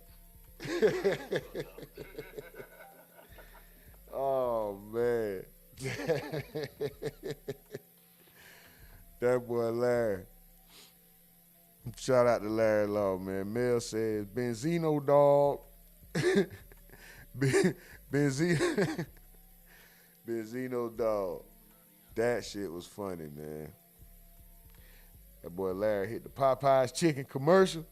Oh, man. That boy Larry. Shout out to Larry Law, man. Mel says, Benzino dog. Benzino dog. That shit was funny, man. That boy Larry hit the Popeyes chicken commercial.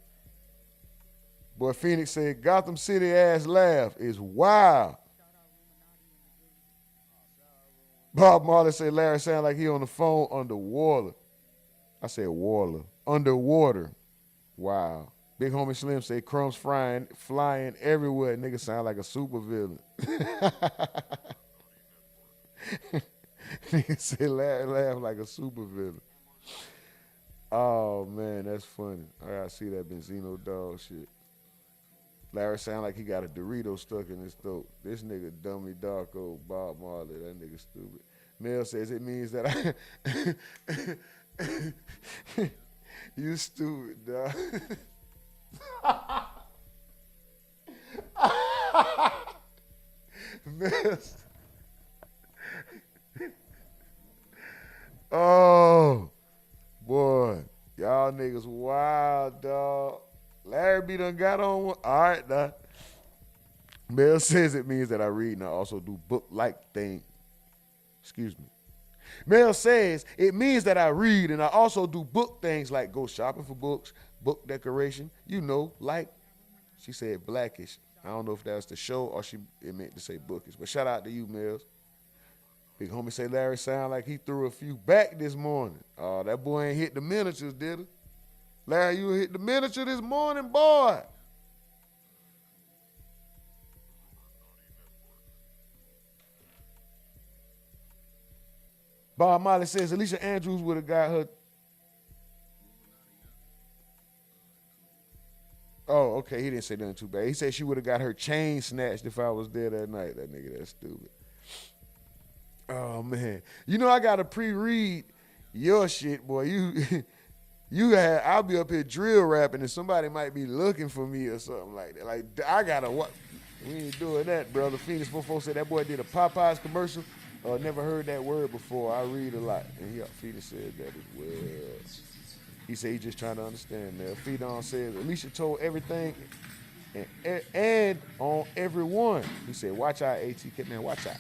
Boy Phoenix said, Gotham City ass laugh is wild. Bob Marley said Larry sound like he on the phone underwater. I said water. Underwater. Wow. Big homie Slim said crumbs flying everywhere. Nigga sound like a super villain. Nigga said Larry laugh like a super villain. Oh man, that's funny. I gotta see that Benzino dog shit. Larry sound like he got a Dorito stuck in his throat. This nigga dummy darko Bob Marley. That nigga stupid. Mel says it means that you stupid, dog. Oh boy, y'all niggas wild, dog. Larry B done got on one. All right, now. Mel says it means that I read and I also do book-like things. Excuse me. Mel says it means that I read and I also do book things like go shopping for books, book decoration, you know, like she said blackish. I don't know if that was the show or it meant to say bookish. But shout out to you, Mills. Big homie say Larry sound like he threw a few back this morning. Oh, that boy ain't hit the miniatures, did he? Larry, you hit the miniature this morning, boy. Bob Molly says Alicia Andrews would have got her. Oh, okay. He didn't say nothing too bad. He said she would have got her chain snatched if I was there that night. That nigga, that's stupid. Oh, man. You know, I got to pre-read your shit, boy. I'll be up here drill rapping and somebody might be looking for me or something like that. Like, I got to what? We ain't doing that, brother. Phoenix 44 said that boy did a Popeyes commercial. Never heard that word before. I read a lot. And Phoenix said that as well. He said he's just trying to understand that. Fedon says Alicia told everything and on everyone. He said, watch out, AT. Man, watch out.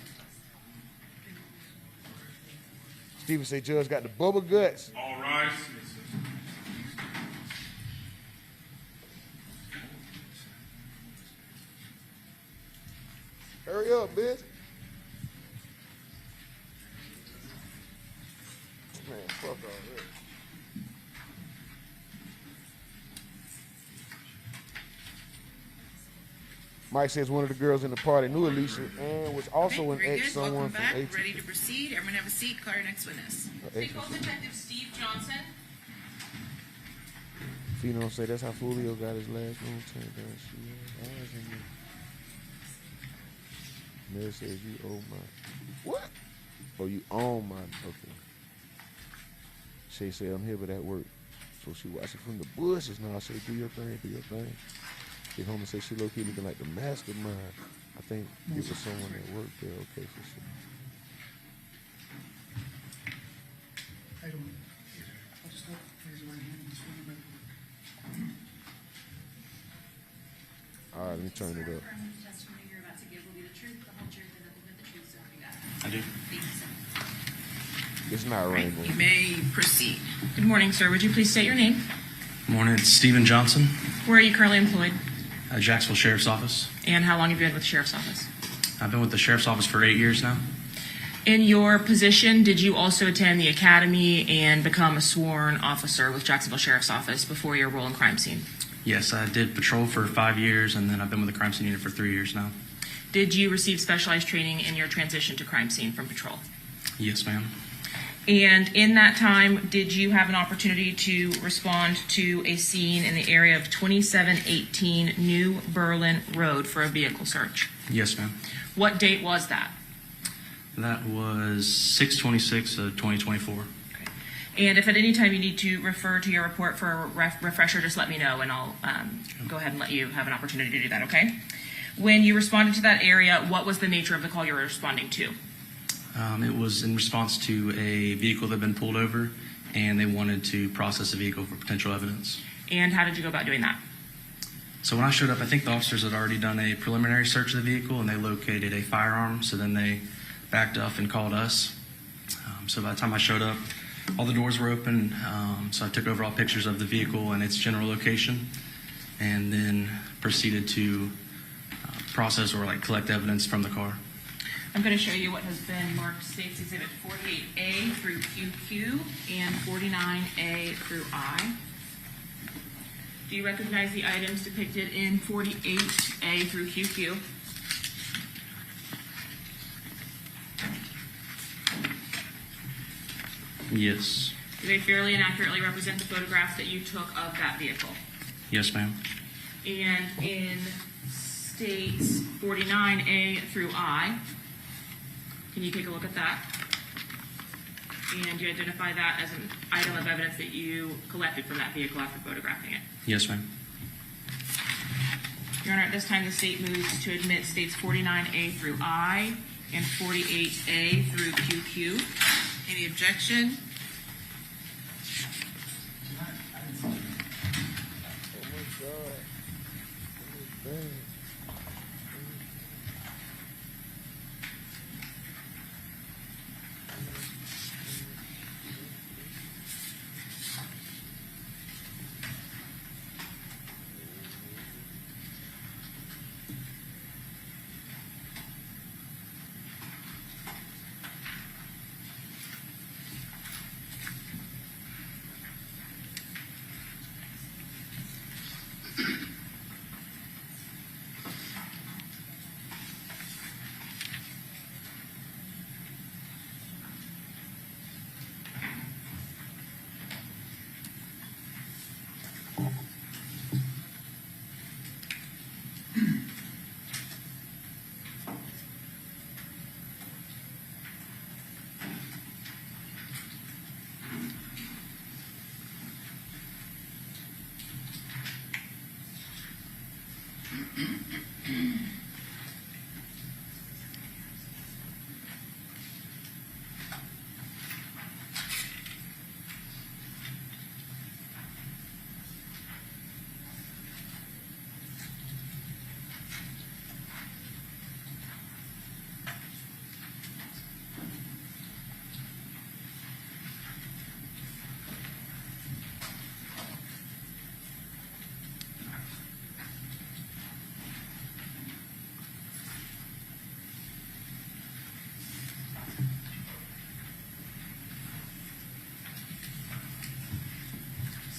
Steven said Judge got the bubble guts. All right. Hurry up, bitch. Man, fuck all that. Mike says one of the girls in the party knew Alicia and was also an ex someone from AT. Ready to proceed. Everyone have a seat. Call your next witness. Take over Detective Steve Johnson. Phenom say that's how Foolio got his last room turned down. Mel says you owe my. What? Oh, you own my. Okay. Shay said I'm here but at work. So she watching from the bushes now. I say do your thing, do your thing. Big homie say she low-key looking like the mastermind. I think it was someone that worked there. Okay, for sure. I don't. I'll just raise your right hand and swing it back. All right, let me turn it up. The testimony you're about to give will be the truth, the whole truth, and nothing but the truth, so help you God. I do. Thank you, sir. It's not rainbow. You may proceed. Good morning, sir. Would you please state your name? Morning, it's Stephen Johnson, Where are you currently employed? Jacksonville Sheriff's Office. And how long have you been with the Sheriff's Office? I've been with the Sheriff's Office for 8 years now. In your position, did you also attend the academy and become a sworn officer with Jacksonville Sheriff's Office before your role in crime scene? Yes, I did patrol for 5 years, and then I've been with the crime scene unit for 3 years now. Did you receive specialized training in your transition to crime scene from patrol? Yes, ma'am. And in that time, did you have an opportunity to respond to a scene in the area of 2718 New Berlin Road for a vehicle search? Yes, ma'am. What date was that? That was 6/26/2024. And if at any time you need to refer to your report for a refresher, just let me know, and I'll go ahead and let you have an opportunity to do that, okay? When you responded to that area, what was the nature of the call you were responding to? It was in response to a vehicle that had been pulled over, and they wanted to process the vehicle for potential evidence. And how did you go about doing that? So when I showed up, I think the officers had already done a preliminary search of the vehicle, and they located a firearm, so then they backed up and called us. So by the time I showed up, all the doors were open, so I took overall pictures of the vehicle and its general location, and then proceeded to process or collect evidence from the car. I'm going to show you what has been marked States Exhibit 48A through QQ and 49A through I. Do you recognize the items depicted in 48A through QQ? Yes. Do they fairly and accurately represent the photographs that you took of that vehicle? Yes, ma'am. And in States 49A through I, can you take a look at that? And you identify that as an item of evidence that you collected from that vehicle after photographing it? Yes, ma'am. Your Honor, at this time the state moves to admit States 49A through I and 48A through QQ. Any objection?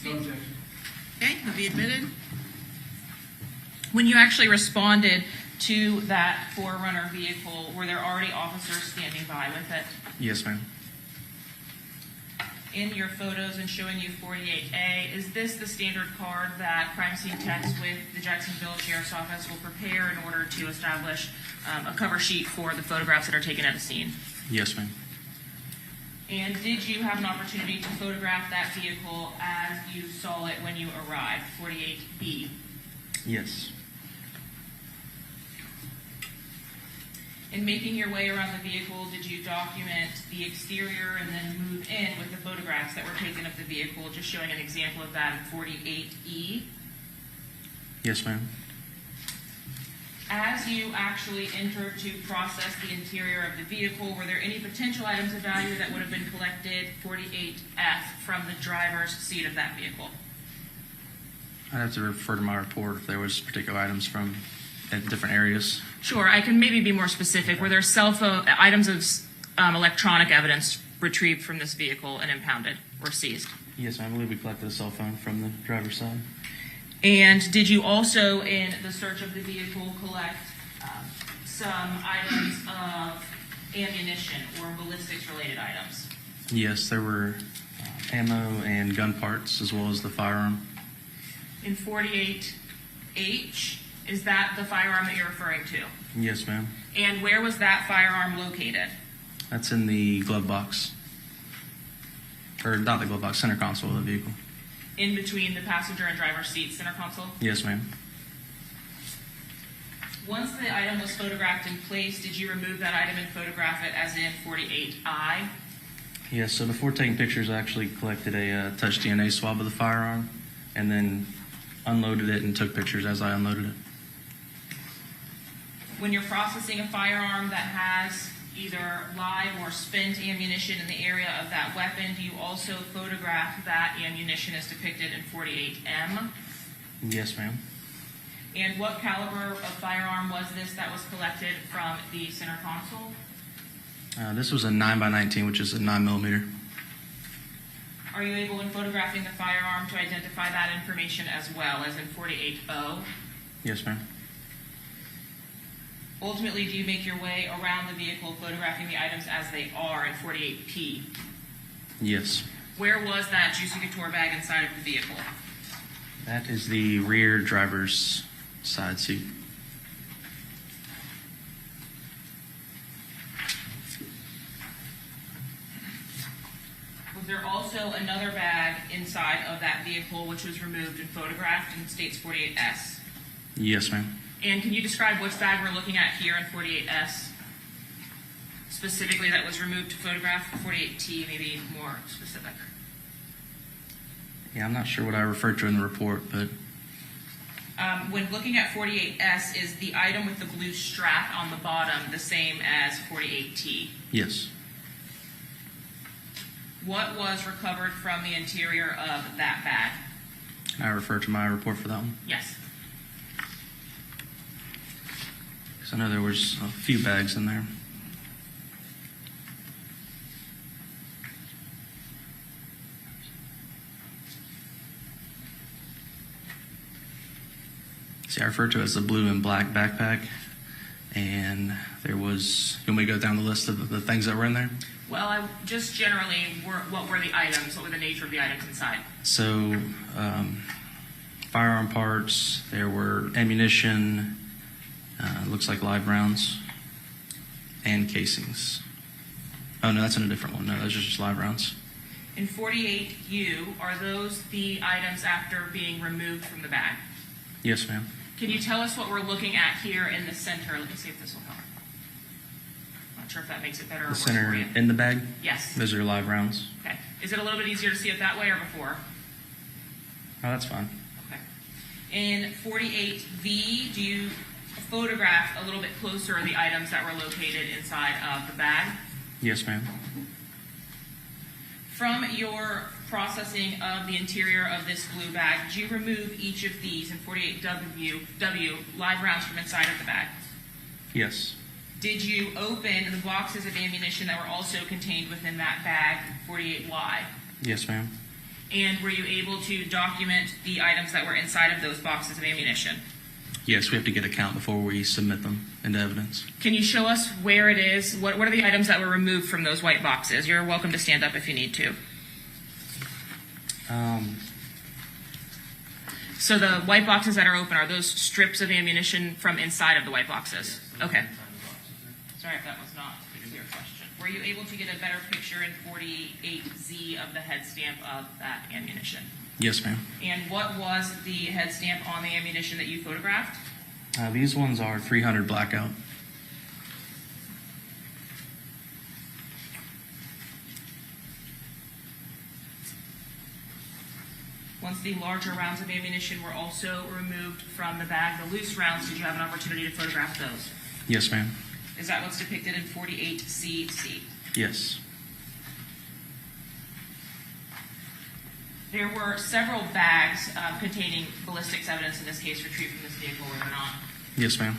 No objection. Okay, he'll be admitted. When you actually responded to that Forerunner vehicle, were there already officers standing by with it? Yes, ma'am. In your photos and showing you 48A, is this the standard card that crime scene techs with the Jacksonville Sheriff's Office will prepare in order to establish a cover sheet for the photographs that are taken at a scene? Yes, ma'am. And did you have an opportunity to photograph that vehicle as you saw it when you arrived, 48B? Yes. In making your way around the vehicle, did you document the exterior and then move in with the photographs that were taken of the vehicle, just showing an example of that in 48E? Yes, ma'am. As you actually entered to process the interior of the vehicle, were there any potential items of value that would have been collected, 48F, from the driver's seat of that vehicle? I'd have to refer to my report if there was particular items from different areas. Sure, I can maybe be more specific. Were there cell phone items of electronic evidence retrieved from this vehicle and impounded or seized? Yes, I believe we collected a cell phone from the driver's side. And did you also, in the search of the vehicle, collect some items of ammunition or ballistics-related items? Yes, there were ammo and gun parts as well as the firearm. In 48H, is that the firearm that you're referring to? Yes, ma'am. And where was that firearm located? That's in the glove box. Or not the glove box, center console of the vehicle. In between the passenger and driver's seat, center console? Yes, ma'am. Once the item was photographed in place, did you remove that item and photograph it as in 48I? Yes, so before taking pictures, I actually collected a touch DNA swab of the firearm and then unloaded it and took pictures as I unloaded it. When you're processing a firearm that has either live or spent ammunition in the area of that weapon, do you also photograph that ammunition as depicted in 48M? Yes, ma'am. And what caliber of firearm was this that was collected from the center console? This was a 9x19, which is a 9mm. Are you able, in photographing the firearm, to identify that information as well as in 48O? Yes, ma'am. Ultimately, do you make your way around the vehicle photographing the items as they are in 48P? Yes. Where was that Juicy Couture bag inside of the vehicle? That is the rear driver's side seat. Was there also another bag inside of that vehicle which was removed and photographed and states 48S? Yes, ma'am. And can you describe which bag we're looking at here in 48S? Specifically that was removed to photograph, 48T, maybe more specific. Yeah, I'm not sure what I referred to in the report, but when looking at 48S, is the item with the blue strap on the bottom the same as 48T? yes. What was recovered from the interior of that bag? I refer to my report for that one. Yes. So I know there was a few bags in there. See, I refer to it as the blue and black backpack. And there was, you want me to go down the list of the things that were in there? Well, just generally, what were the items? What were the nature of the items inside? So, firearm parts, there were ammunition, looks like live rounds, and casings. Oh, no, that's in a different one. No, those are just live rounds. In 48U, are those the items after being removed from the bag? Yes, ma'am. Can you tell us what we're looking at here in the center? Let me see if this will help. Not sure if that makes it better or The worse center for you. in the bag? Yes. Those are live rounds. Okay. Is it a little bit easier to see it that way or before? Oh, that's fine. Okay. In 48V, do you photograph a little bit closer the items that were located inside of the bag? Yes, ma'am. From your processing of the interior of this blue bag, did you remove each of these in 48W live rounds from inside of the bag? Yes. Did you open the boxes of ammunition that were also contained within that bag, 48Y? Yes, ma'am. And were you able to document the items that were inside of those boxes of ammunition? Yes, we have to get a count before we submit them into evidence. Can you show us where it is? What are the items that were removed from those white boxes? You're welcome to stand up if you need to. So the white boxes that are open, are those strips of ammunition from inside of the white boxes? Okay. Sorry if that was not a clear question. Were you able to get a better picture in 48Z of the head stamp of that ammunition? Yes, ma'am. And what was the head stamp on the ammunition that you photographed? These ones are 300 blackout. once the larger rounds of ammunition were also removed from the bag, the loose rounds, did you have an opportunity to photograph those? Yes, ma'am. Is that what's depicted in 48CC? Yes. There were several bags containing ballistics evidence in this case retrieved from this vehicle, were there not? Yes, ma'am.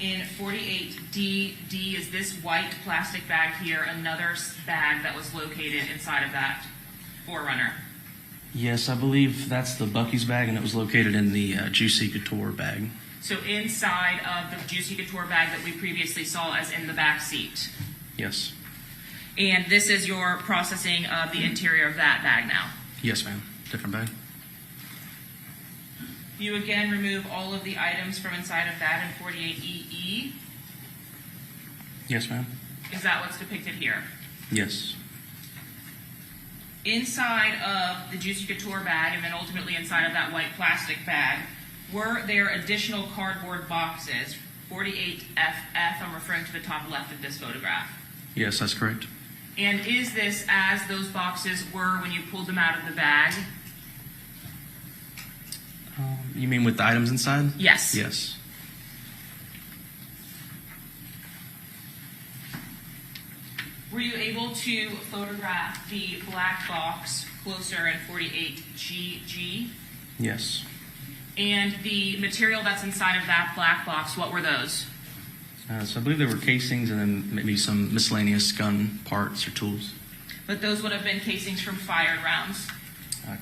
In 48D, D is this white plastic bag here, another bag that was located inside of that 4Runner. Yes, I believe that's the Bucky's bag, and it was located in the Juicy Couture bag. So inside of the Juicy Couture bag that we previously saw as in the back seat. Yes. And this is your processing of the interior of that bag now. Yes, ma'am. Different bag. You again remove all of the items from inside of that in 48EE. Yes, ma'am. Is that what's depicted here? Yes. Inside of the Juicy Couture bag and then ultimately inside of that white plastic bag, were there additional cardboard boxes? 48FF, I'm referring to the top left of this photograph. Yes, that's correct. And is this as those boxes were when you pulled them out of the bag? You mean with the items inside? Yes. Yes. Were you able to photograph the black box closer in 48GG? Yes. And the material that's inside of that black box, what were those? So I believe there were casings and then maybe some miscellaneous gun parts or tools. But those would have been casings from fired rounds.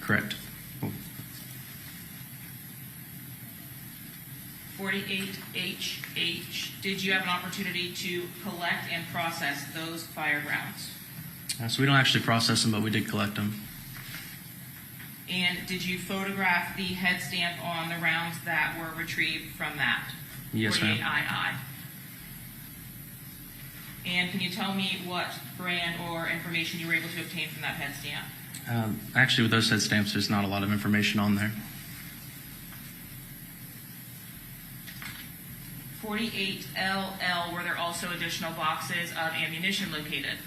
Correct. 48HH, did you have an opportunity to collect and process those fired rounds? So we don't actually process them, but we did collect them. And did you photograph the head stamp on the rounds that were retrieved from that? Yes, ma'am. 48II. And can you tell me what brand or information you were able to obtain from that head stamp? Actually, with those head stamps, there's not a lot of information on there. 48LL, were there also additional boxes of ammunition located?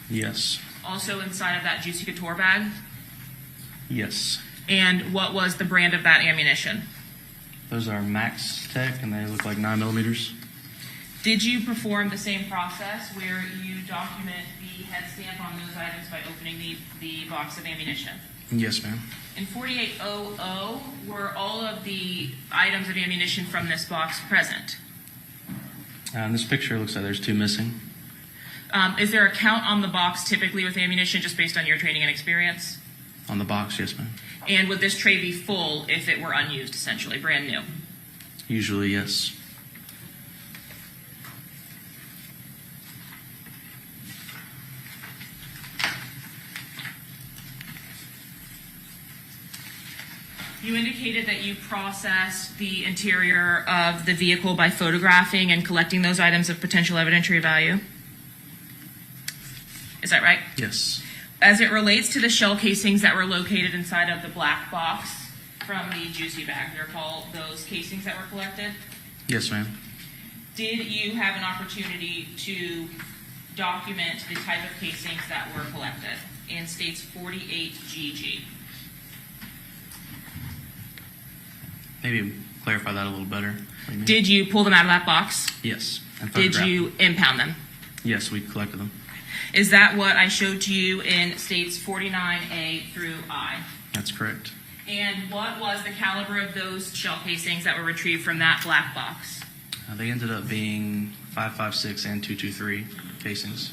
Yes. Also inside of that Juicy Couture bag? Yes. And what was the brand of that ammunition? Those are Max Tech, and they look like 9mm. Did you perform the same process where you document the head stamp on those items by opening the box of ammunition? Yes, ma'am. In 4800, were all of the items of ammunition from this box present? In this picture, it looks like there's 2 missing. Is there a count on the box typically with ammunition just based on your training and experience? On the box, yes, ma'am. And would this tray be full if it were unused, essentially, brand new? Usually, yes. You indicated that you processed the interior of the vehicle by photographing and collecting those items of potential evidentiary value. Is that right? Yes. As it relates to the shell casings that were located inside of the black box from the Juicy bag, do you recall those casings that were collected? Yes, ma'am. Did you have an opportunity to document the type of casings that were collected in states 48GG? Maybe clarify that a little better. Did you pull them out of that box? Yes. And Did photograph you them. impound them? Yes, we collected them. Is that what I showed to you in states 49A through I? That's correct. And what was the caliber of those shell casings that were retrieved from that black box? They ended up being 5.56 and 2.23 casings.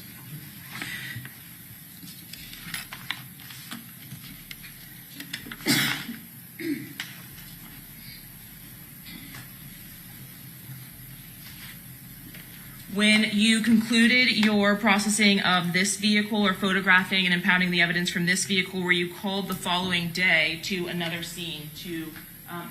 When you concluded your processing of this vehicle or photographing and impounding the evidence from this vehicle, were you called the following day to another scene to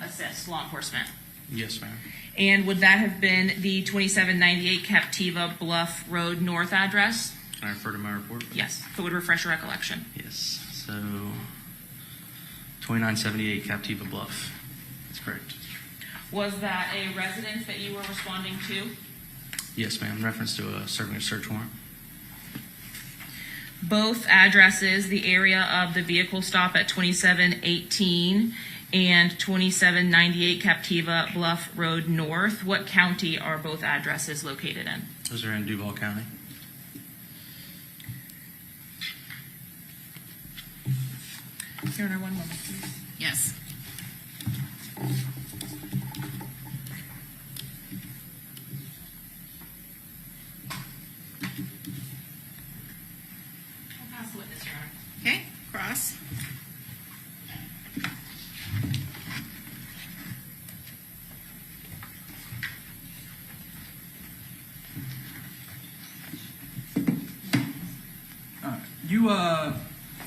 assist law enforcement? Yes, ma'am. And would that have been the 2798 Captiva Bluff Road North address? Can I refer to my report? Yes, if it would refresh your recollection. Yes. So, 2978 Captiva Bluff. That's correct. Was that a residence that you were responding to? Yes, ma'am. In reference to serving a search warrant. both addresses, the area of the vehicle stop at 2718 and 2798 Captiva Bluff Road North. What county are both addresses located in? Those are in Duval County. Your Honor, one moment, please. Yes. I'll pass the witness, Your Honor. Okay, cross.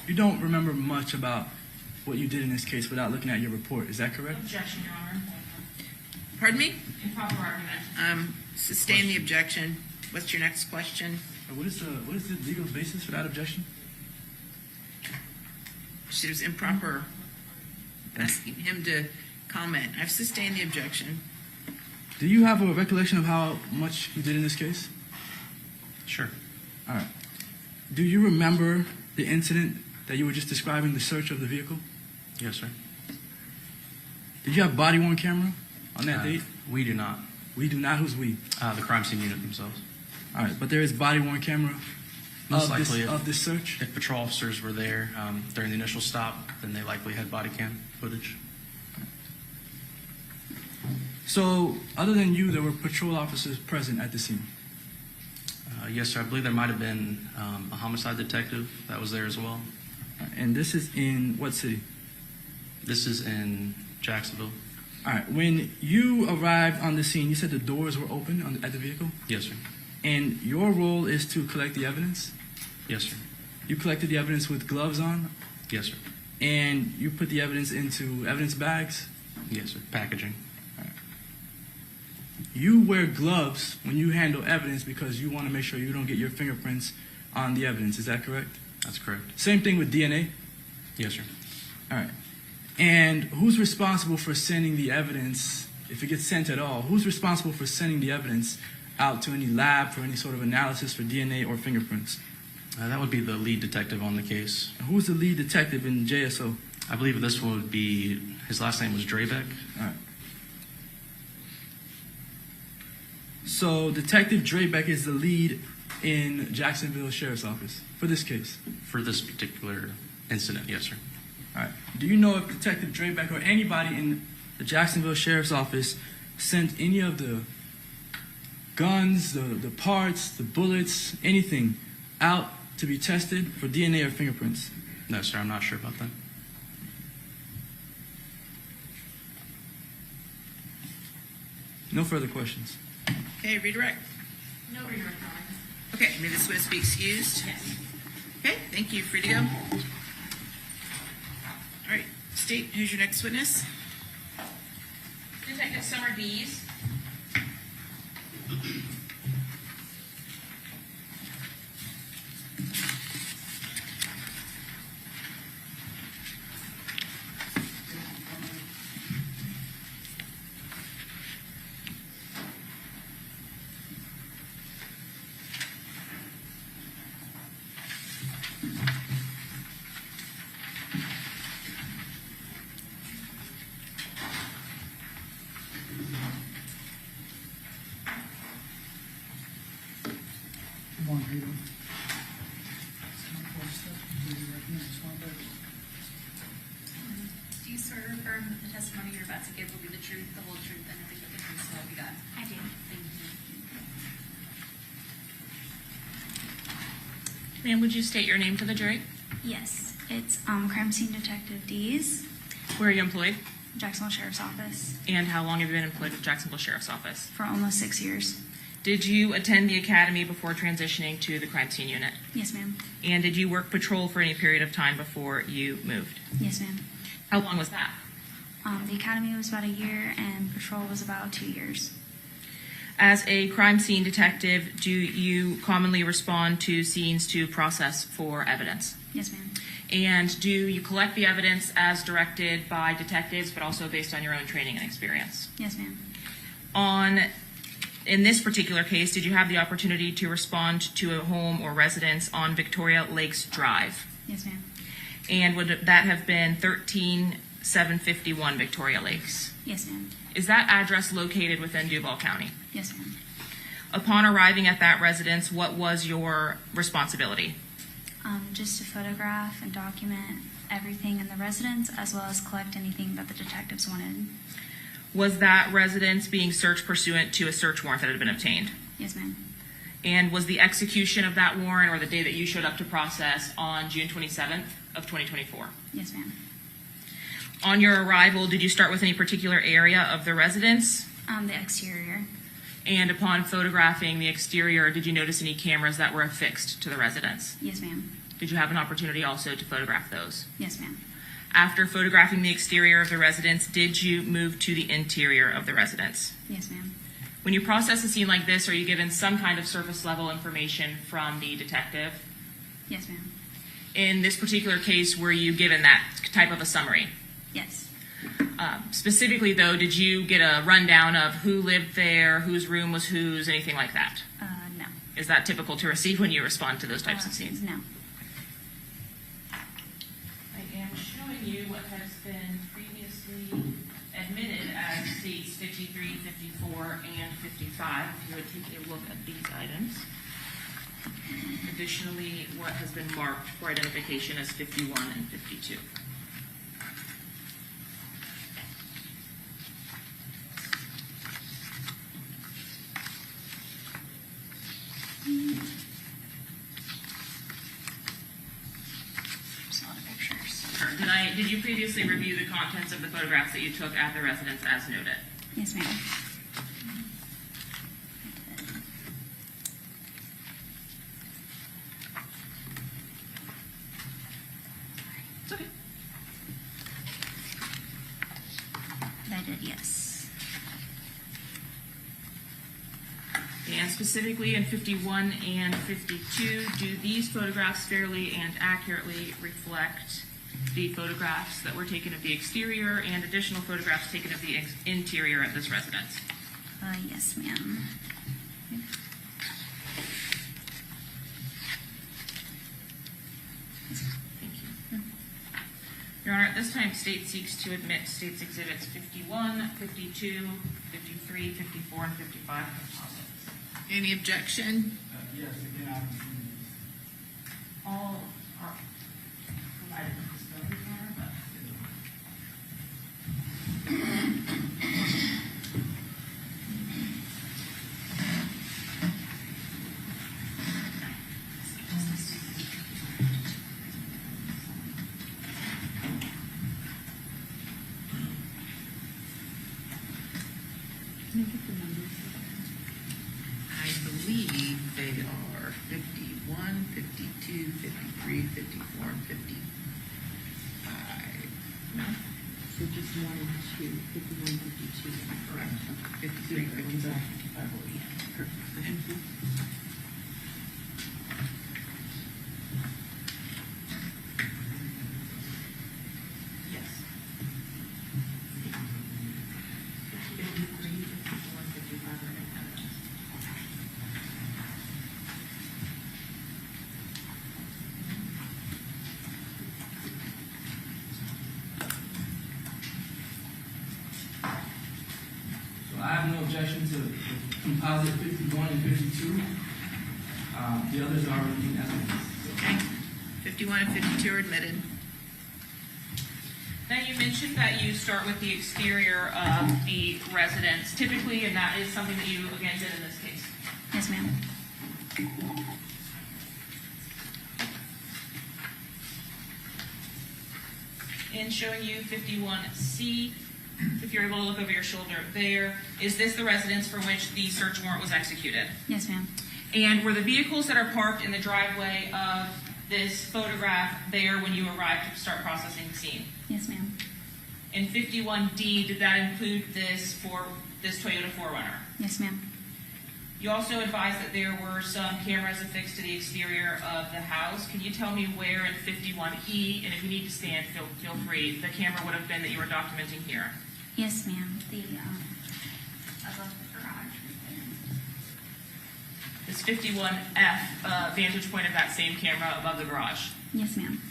You don't remember much about what you did in this case without looking at your report. Is that correct? Objection, Your Honor. Pardon me? Improper argument. Sustain the objection. What's your next question? What is the legal basis for that objection? It was improper asking him to comment. I've sustained the objection. Do you have a recollection of how much you did in this case? Sure. All right. Do you remember the incident that you were just describing, the search of the vehicle? Yes, sir. Did you have body-worn camera on that date? We do not. We do not? Who's we? The crime scene unit themselves. All right, but there is body-worn camera Most likely, of this search? If patrol officers were there during the initial stop, then they likely had body cam footage. So, other than you, there were patrol officers present at the scene? Yes, sir. I believe there might have been a homicide detective that was there as well. And this is in what city? This is in Jacksonville. All right. When you arrived on the scene, you said the doors were open at the vehicle? Yes, sir. And your role is to collect the evidence? Yes, sir. You collected the evidence with gloves on? Yes, sir. And you put the evidence into evidence bags? Yes, sir. Packaging. All right. You wear gloves when you handle evidence because you want to make sure you don't get your fingerprints on the evidence. Is that correct? That's correct. Same thing with DNA? Yes, sir. All right. And who's responsible for sending the evidence, if it gets sent at all, who's responsible for sending the evidence out to any lab for any sort of analysis for DNA or fingerprints? That would be the lead detective on the case. And who's the lead detective in JSO? I believe this one would be, his last name was Drabeck. All right. So Detective Drabeck is the lead in Jacksonville Sheriff's Office for this case? For this particular incident, yes, sir. All right. Do you know if Detective Drabeck or anybody in the Jacksonville Sheriff's Office sent any of the guns, the parts, the bullets, anything out to be tested for DNA or fingerprints? No, sir. I'm not sure about that. No further questions. Okay, redirect. No redirect, Your Honor. Okay, may this witness be excused? Yes. Okay, thank you. Free to go. All right, State, who's your next witness? Detective Summer Dees. Good morning, how you doing? Do you swear or affirm that the testimony you're about to give will be the truth, the whole truth, and nothing but the truth, so help you God? I do. Thank you. Ma'am, would you state your name for the jury? Yes, it's Crime Scene Detective Dees, Where are you employed? Jacksonville Sheriff's Office, And how long have you been employed with Jacksonville Sheriff's Office? for almost 6 years. Did you attend the academy before transitioning to the crime scene unit? Yes, ma'am. And did you work patrol for any period of time before you moved? Yes, ma'am. How long was that? The academy was about a year, and patrol was about 2 years. As a crime scene detective, do you commonly respond to scenes to process for evidence? Yes, ma'am. And do you collect the evidence as directed by detectives, but also based on your own training and experience? Yes, ma'am. On In this particular case, did you have the opportunity to respond to a home or residence on Victoria Lakes Drive? Yes, ma'am. And would that have been 13751 Victoria Lakes? Yes, ma'am. Is that address located within Duval County? Yes, ma'am. Upon arriving at that residence, what was your responsibility? Just to photograph and document everything in the residence, as well as collect anything that the detectives wanted. Was that residence being searched pursuant to a search warrant that had been obtained? Yes, ma'am. And was the execution of that warrant or the day that you showed up to process on June 27th of 2024? Yes, ma'am. On your arrival, did you start with any particular area of the residence? The exterior. And upon photographing the exterior, did you notice any cameras that were affixed to the residence? Yes, ma'am. Did you have an opportunity also to photograph those? Yes, ma'am. After photographing the exterior of the residence, did you move to the interior of the residence? Yes, ma'am. When you process a scene like this, are you given some kind of surface level information from the detective? Yes, ma'am. In this particular case, were you given that type of a summary? Yes. Specifically, though, did you get a rundown of who lived there, whose room was whose, anything like that? No. Is that typical to receive when you respond to those types of scenes? No. I am showing you what has been previously admitted as states 53, 54, and 55. If you would take a look at these items. Additionally, what has been marked for identification as 51 and 52. There's a lot of pictures. Sure. Did you previously review the contents of the photographs that you took at the residence as noted? Yes, ma'am. It's okay. I did, yes. And specifically in 51 and 52, do these photographs fairly and accurately reflect the photographs that were taken of the exterior and additional photographs taken of the interior of this residence? Yes, ma'am. Thank you. Your Honor, at this time, state seeks to admit states exhibits 51, 52, 53, 54, and 55. Any objection? Yes, again, All are provided with discovery, Your Honor, but I believe they are 51, 52, 53, 54, and 55. No? So just 1 and 2, 51, 52. Correct. 53, 54, 55. Perfect. Yes. 53, 54, and 55 are in evidence. So I have no objection to the composite 51 and 52. The others are already in evidence. Okay. 51 and 52 are admitted. Now, you mentioned that you start with the exterior of the residence typically, and that is something that you, again, did in this case. Yes, ma'am. In showing you 51C, if you're able to look over your shoulder there, is this the residence for which the search warrant was executed? Yes, ma'am. And were the vehicles that are parked in the driveway of this photograph there when you arrived to start processing the scene? Yes, ma'am. In 51D, did that include this Toyota 4Runner? Yes, ma'am. You also advised that there were some cameras affixed to the exterior of the house. Can you tell me where in 51E, and if you need to stand, feel free, the camera would have been that you were documenting here? Yes, ma'am. Above the garage right there. 51F vantage point of that same camera above the garage. Yes, ma'am.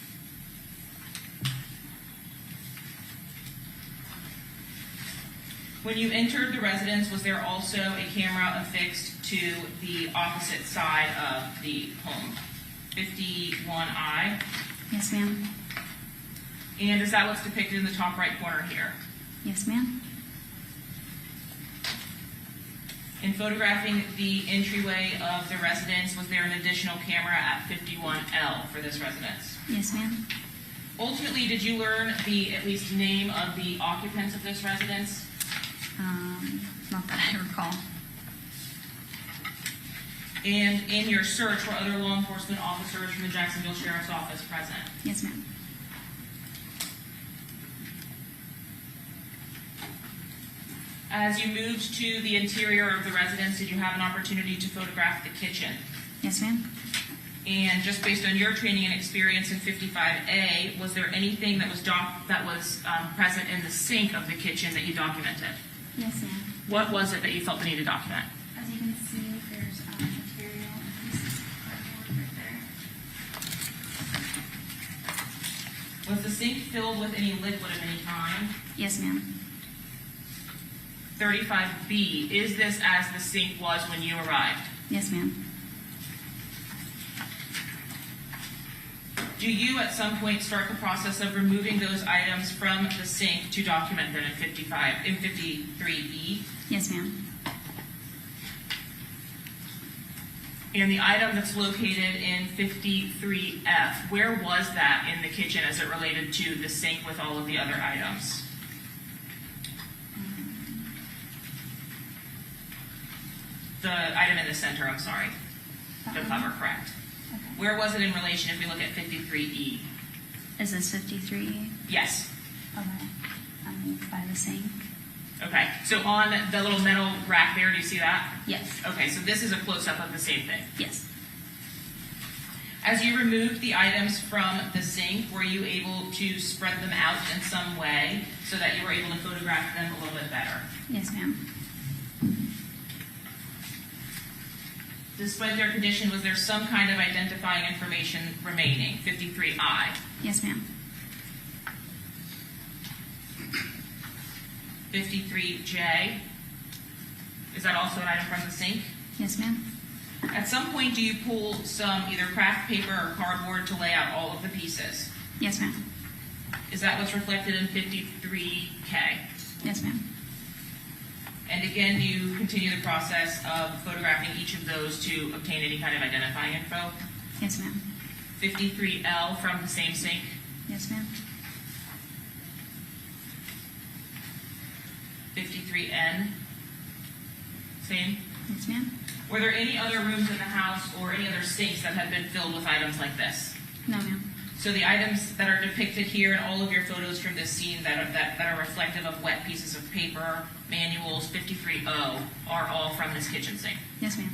When you entered the residence, was there also a camera affixed to the opposite side of the home? 51I? Yes, ma'am. And is that what's depicted in the top right corner here? Yes, ma'am. In photographing the entryway of the residence, was there an additional camera at 51L for this residence? Yes, ma'am. Ultimately, did you learn the at least name of the occupants of this residence? Not that I recall. And in your search, were other law enforcement officers from the Jacksonville Sheriff's Office present? Yes, ma'am. As you moved to the interior of the residence, did you have an opportunity to photograph the kitchen? Yes, ma'am. And just based on your training and experience in 55A, was there anything that was present in the sink of the kitchen that you documented? Yes, ma'am. What was it that you felt the need to document? As you can see, there's material and pieces of cardboard right there. Was the sink filled with any liquid at any time? Yes, ma'am. 35B, is this as the sink was when you arrived? Yes, ma'am. Do you at some point start the process of removing those items from the sink to document them in 53E? Yes, ma'am. And the item that's located in 53F, where was that in the kitchen as it related to the sink with all of the other items? The item in the center, I'm sorry. The cover, correct. Okay. Where was it in relation if we look at 53E? Is this 53? Yes. Okay. By the sink. Okay, so on the little metal rack there, do you see that? Yes. Okay, so this is a close-up of the same thing. Yes. As you removed the items from the sink, were you able to spread them out in some way so that you were able to photograph them a little bit better? Yes, ma'am. Despite their condition, was there some kind of identifying information remaining? 53I. Yes, ma'am. 53J. Is that also an item from the sink? Yes, ma'am. At some point, do you pull some either craft paper or cardboard to lay out all of the pieces? Yes, ma'am. Is that what's reflected in 53K? Yes, ma'am. And again, do you continue the process of photographing each of those to obtain any kind of identifying info? Yes, ma'am. 53L from the same sink? Yes, ma'am. 53N? Same? Yes, ma'am. Were there any other rooms in the house or any other sinks that had been filled with items like this? No, ma'am. So the items that are depicted here in all of your photos from this scene that are reflective of wet pieces of paper, manuals, 53O, are all from this kitchen sink? Yes, ma'am.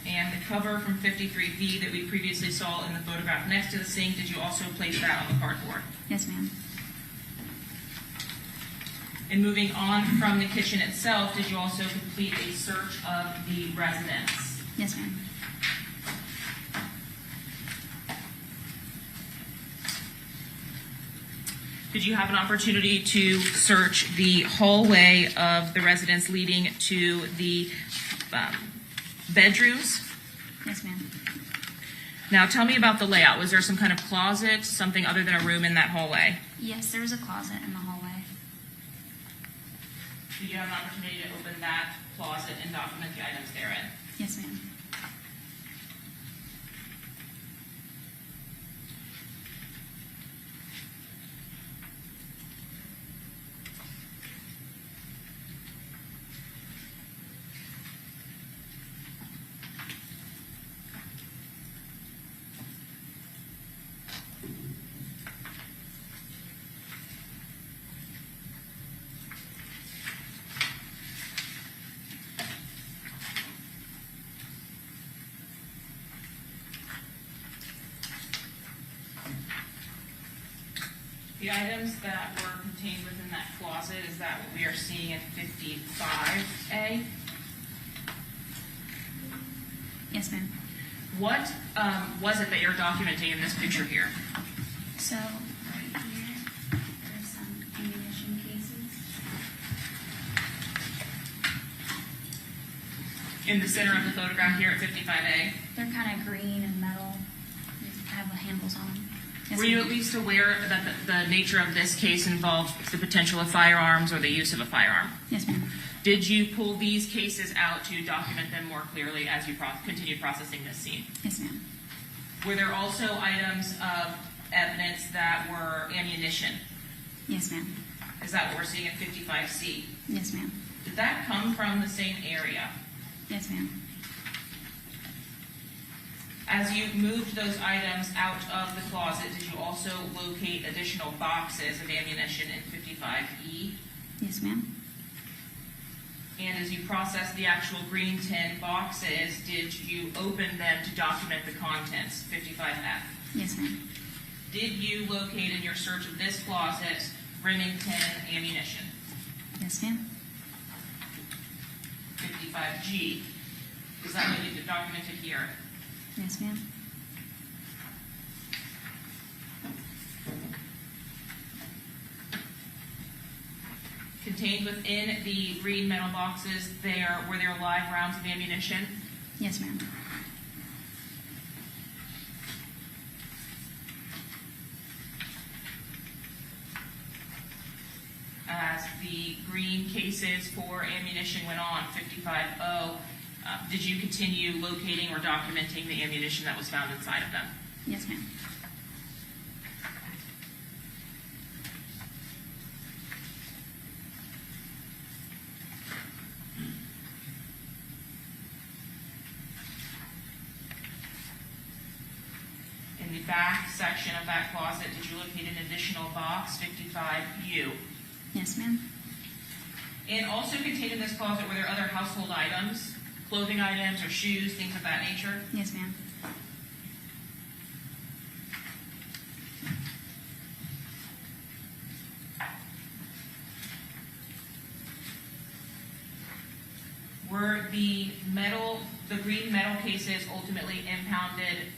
And the cover from 53V that we previously saw in the photograph next to the sink, did you also place that on the cardboard? Yes, ma'am. And moving on from the kitchen itself, did you also complete a search of the residence? Yes, ma'am. Did you have an opportunity to search the hallway of the residence leading to the bedrooms? Yes, ma'am. Now tell me about the layout. Was there some kind of closet, something other than a room in that hallway? Yes, there was a closet in the hallway. Did you have an opportunity to open that closet and document the items therein? Yes, ma'am. The items that were contained within that closet, is that what we are seeing in 55A? Yes, ma'am. What was it that you're documenting in this picture here? So, right here, there's some ammunition cases. In the center of the photograph here at 55A? They're kind of green and metal. They have the handles on them. Yes, Were you ma'am. at least aware that the nature of this case involved the potential of firearms or the use of a firearm? Yes, ma'am. Did you pull these cases out to document them more clearly as you continued processing this scene? Yes, ma'am. Were there also items of evidence that were ammunition? Yes, ma'am. Is that what we're seeing in 55C? Yes, ma'am. Did that come from the same area? Yes, ma'am. As you moved those items out of the closet, did you also locate additional boxes of ammunition in 55E? Yes, ma'am. And as you processed the actual green tin boxes, did you open them to document the contents, 55F? Yes, ma'am. Did you locate in your search of this closet Remington ammunition? Yes, ma'am. 55G. Is that what you documented here? Yes, ma'am. Contained within the green metal boxes, were there live rounds of ammunition? Yes, ma'am. As the green cases for ammunition went on, 55O, did you continue locating or documenting the ammunition that was found inside of them? Yes, ma'am. In the back section of that closet, did you locate an additional box, 55U? Yes, ma'am. And also contained in this closet, were there other household items, clothing items or shoes, things of that nature? Yes, ma'am. Were the green metal cases ultimately impounded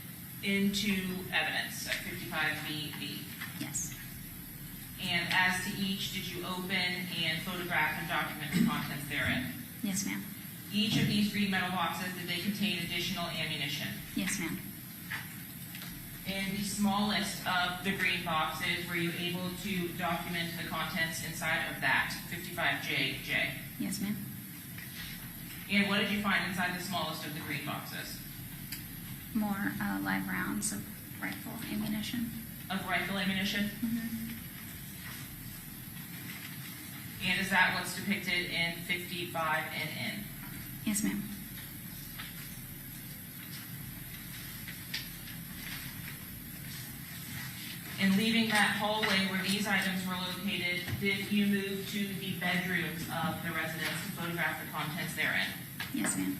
into evidence at 55BB? Yes. And as to each, did you open and photograph and document the contents therein? Yes, ma'am. Each of these green metal boxes, did they contain additional ammunition? Yes, ma'am. In the smallest of the green boxes, were you able to document the contents inside of that, 55JJ? Yes, ma'am. And what did you find inside the smallest of the green boxes? More live rounds of rifle ammunition. Of rifle ammunition? Mm-hmm. And is that what's depicted in 55NN? Yes, ma'am. And leaving that hallway where these items were located, did you move to the bedrooms of the residence to photograph the contents therein? Yes, ma'am.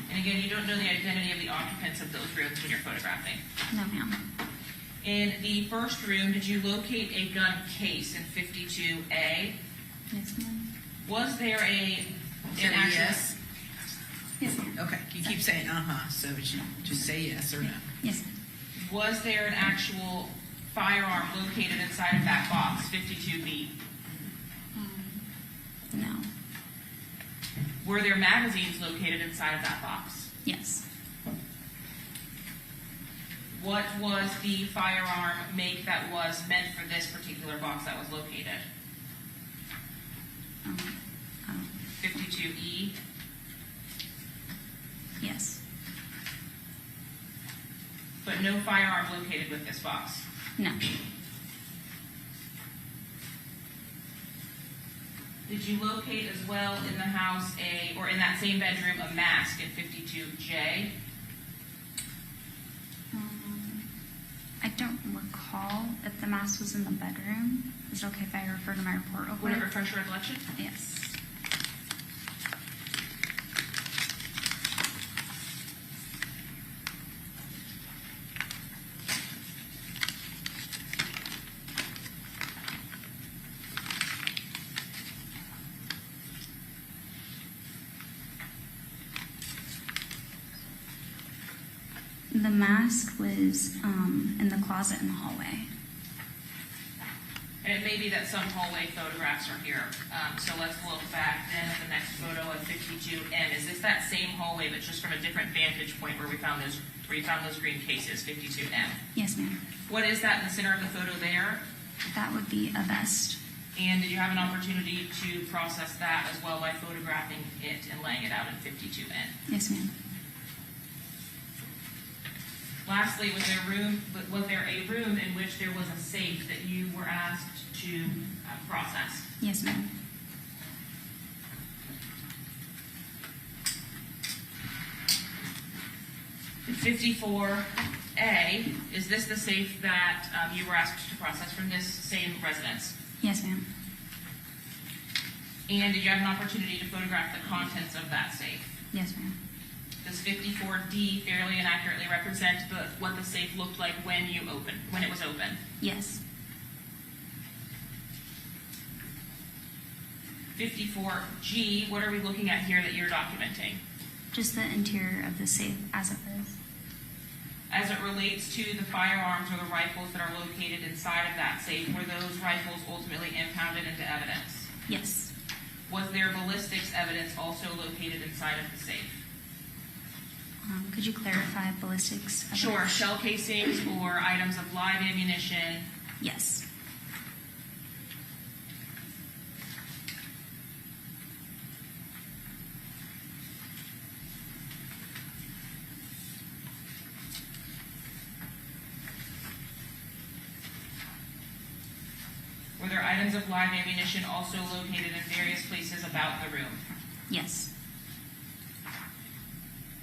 And again, you don't know the identity of the occupants of those rooms when you're photographing. No, ma'am. In the first room, did you locate a gun case in 52A? Yes, ma'am. Was there an actual... Yes. Yes, ma'am. Okay, you keep saying so just say yes or no. Yes, ma'am. Was there an actual firearm located inside of that box, 52B? No. Were there magazines located inside of that box? Yes. What was the firearm make that was meant for this particular box that was located? 52E? Yes. But no firearm located with this box? No. Did you locate as well in the house or in that same bedroom, a mask in 52J? I don't recall if the mask was in the bedroom. Is it okay if I refer to my report real quick? Would it refresh your recollection? Yes. The mask was in the closet in the hallway. And it may be that some hallway photographs are here. So let's look back then at the next photo of 52M. Is this that same hallway, but just from a different vantage point where we found those green cases, 52M? Yes, ma'am. What is that in the center of the photo there? That would be a vest. And did you have an opportunity to process that as well by photographing it and laying it out in 52N? Yes, ma'am. Lastly, was there a room in which there was a safe that you were asked to process? Yes, ma'am. In 54A, is this the safe that you were asked to process from this same residence? Yes, ma'am. And did you have an opportunity to photograph the contents of that safe? Yes, ma'am. Does 54D fairly and accurately represent what the safe looked like when it was open? Yes. 54G, what are we looking at here that you're documenting? Just the interior of the safe as it was. As it relates to the firearms or the rifles that are located inside of that safe, were those rifles ultimately impounded into evidence? Yes. Was there ballistics evidence also located inside of the safe? Could you clarify ballistics evidence? Sure, shell casings or items of live ammunition. Yes. Were there items of live ammunition also located in various places about the room? Yes.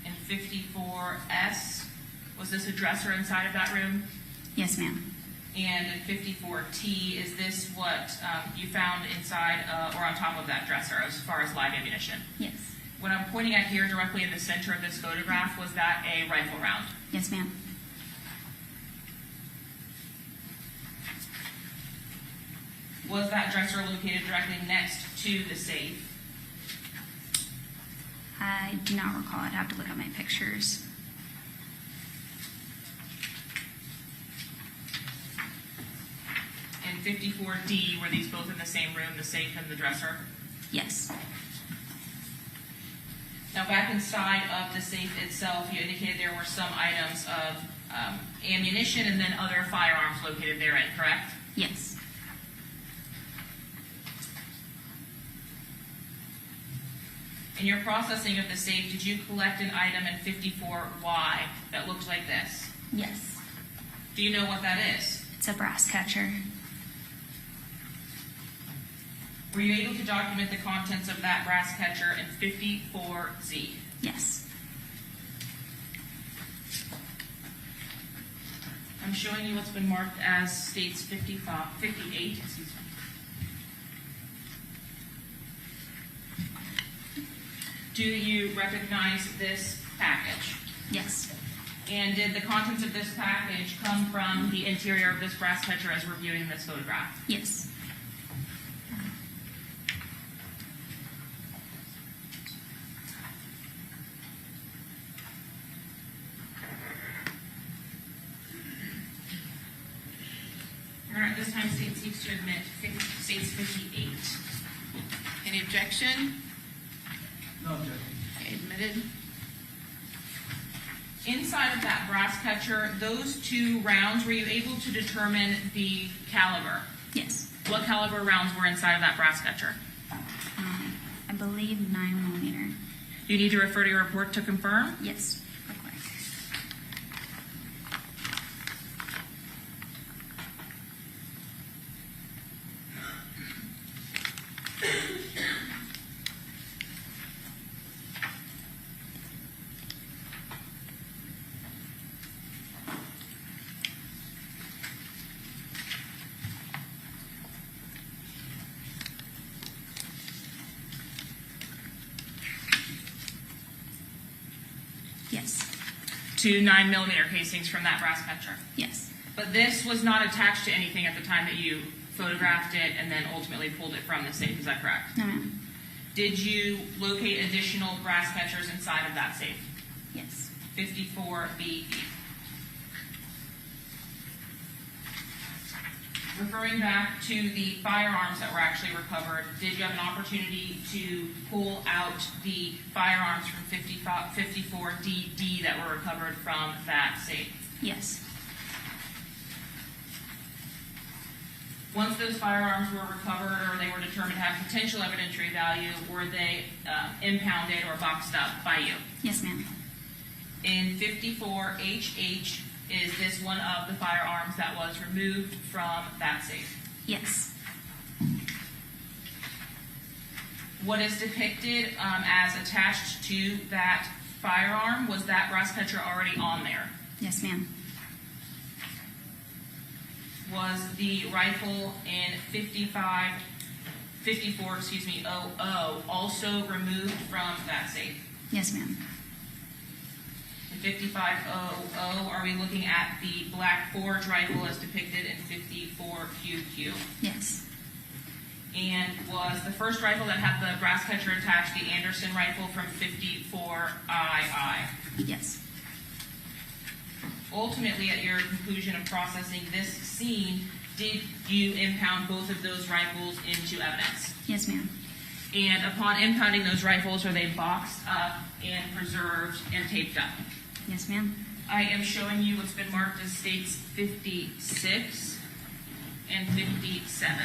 In 54S, was this a dresser inside of that room? Yes, ma'am. And in 54T, is this what you found inside or on top of that dresser as far as live ammunition? Yes. What I'm pointing at here directly in the center of this photograph, was that a rifle round? Yes, ma'am. Was that dresser located directly next to the safe? I do not recall. I'd have to look at my pictures. In 54D, were these both in the same room, the safe and the dresser? Yes. Now, back inside of the safe itself, you indicated there were some items of ammunition and then other firearms located therein, correct? Yes. In your processing of the safe, did you collect an item in 54Y that looked like this? Yes. Do you know what that is? It's a brass catcher. Were you able to document the contents of that brass catcher in 54Z? Yes. I'm showing you what's been marked as states 58, excuse me. Do you recognize this package? Yes. And did the contents of this package come from the interior of this brass catcher as we're viewing this photograph? Yes. All right, this time state seeks to admit states 58. Any objection? No objection. Okay, admitted. Inside of that brass catcher, those two rounds, were you able to determine the caliber? Yes. What caliber rounds were inside of that brass catcher? I believe 9mm. Do you need to refer to your report to confirm? Yes. Yes. 2 9mm casings from that brass catcher. Yes. But this was not attached to anything at the time that you photographed it and then ultimately pulled it from the safe, is that correct? No, ma'am. Did you locate additional brass catchers inside of that safe? Yes. 54B. referring back to the firearms that were actually recovered, did you have an opportunity to pull out the firearms from 54DD that were recovered from that safe? Yes. Once those firearms were recovered or they were determined to have potential evidentiary value, were they impounded or boxed up by you? Yes, ma'am. In 54HH, is this one of the firearms that was removed from that safe? Yes. What is depicted as attached to that firearm, was that brass catcher already on there? Yes, ma'am. Was the rifle in 54, OO also removed from that safe? Yes, ma'am. In 5500, are we looking at the Black Forge rifle as depicted in 54QQ? Yes. And was the first rifle that had the brass catcher attached the Anderson rifle from 54II? Yes. Ultimately, at your conclusion of processing this scene, did you impound both of those rifles into evidence? Yes, ma'am. And upon impounding those rifles, were they boxed up and preserved and taped up? Yes, ma'am. I am showing you what's been marked as states 56 and 57.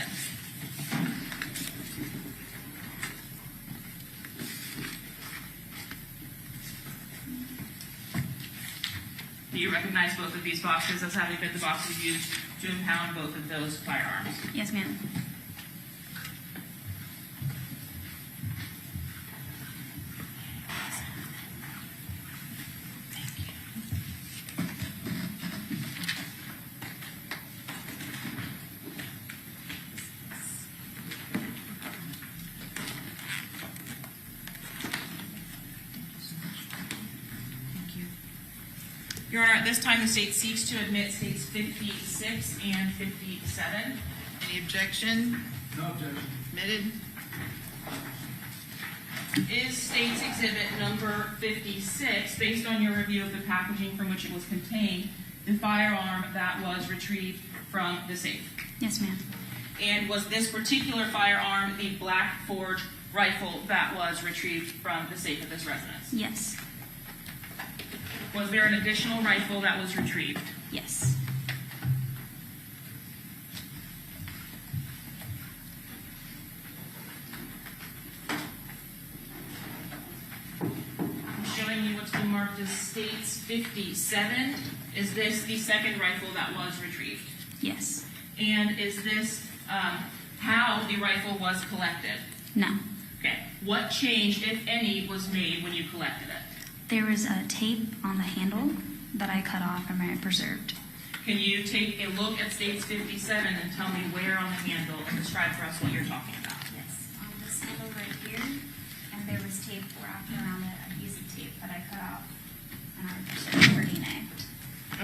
Do you recognize both of these boxes as having been the boxes used to impound both of those firearms? Yes, ma'am. Your Honor, at this time, the state seeks to admit states 56 and 57. Any objection? No objection. Admitted. Is state's exhibit number 56, based on your review of the packaging from which it was contained, the firearm that was retrieved from the safe? Yes, ma'am. And was this particular firearm the Black Forge rifle that was retrieved from the safe of this residence? Yes. Was there an additional rifle that was retrieved? Yes. I'm showing you what's been marked as states 57. Is this the second rifle that was retrieved? Yes. And is this how the rifle was collected? No. Okay. What change, if any, was made when you collected it? There was a tape on the handle that I cut off and I preserved. Can you take a look at states 57 and tell me where on the handle and describe for us what you're talking about? Yes. On this handle right here, and there was tape wrapped around it, adhesive tape that I cut off and I preserved for DNA.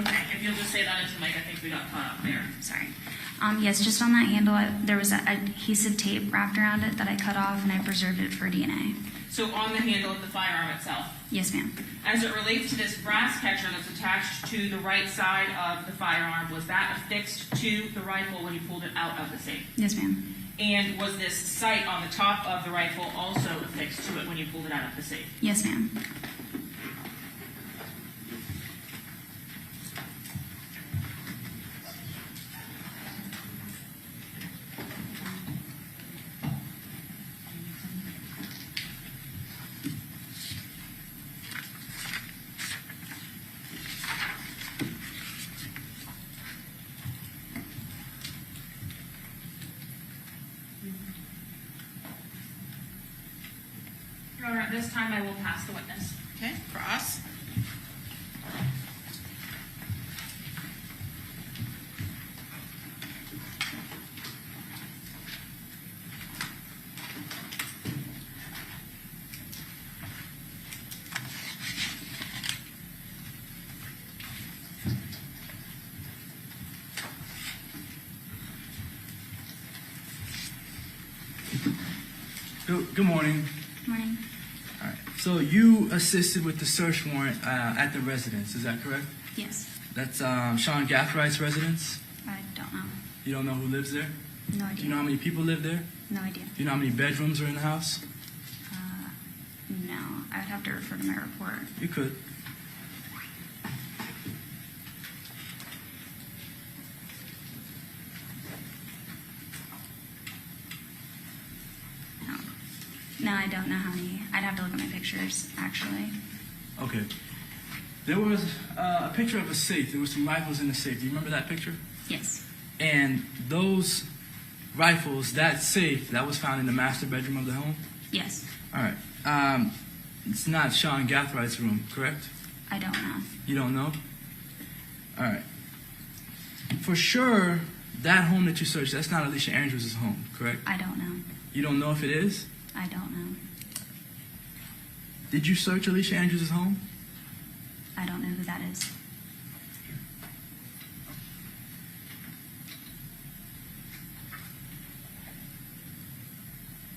Okay, if you'll just say that into the mic, I think we got caught up there. Sorry. Yes, just on that handle, there was adhesive tape wrapped around it that I cut off and I preserved it for DNA. So on the handle of the firearm itself? Yes, ma'am. As it relates to this brass catcher that's attached to the right side of the firearm, was that affixed to the rifle when you pulled it out of the safe? Yes, ma'am. And was this sight on the top of the rifle also affixed to it when you pulled it out of the safe? Yes, ma'am. Your Honor, at this time I will pass the witness. Okay, cross. Good morning. Morning. All right. So you assisted with the search warrant at the residence, is that correct? Yes. That's Sean Gathrigh's residence? I don't know. You don't know who lives there? No Do idea. you know how many people live there? No idea. Do you know how many bedrooms are in the house? No, I would have to refer to my report. You could. No, I don't know how many. I'd have to look at my pictures, actually. Okay. There was a picture of a safe. There were some rifles in the safe. Do you remember that picture? Yes. And those rifles, that safe, that was found in the master bedroom of the home? Yes. All right. It's not Sean Gathride's room, correct? I don't know. You don't know? All right. For sure, that home that you searched, that's not Alicia Andrews' home, correct? I don't know. You don't know if it is? I don't know. Did you search Alicia Andrews' home? I don't know who that is.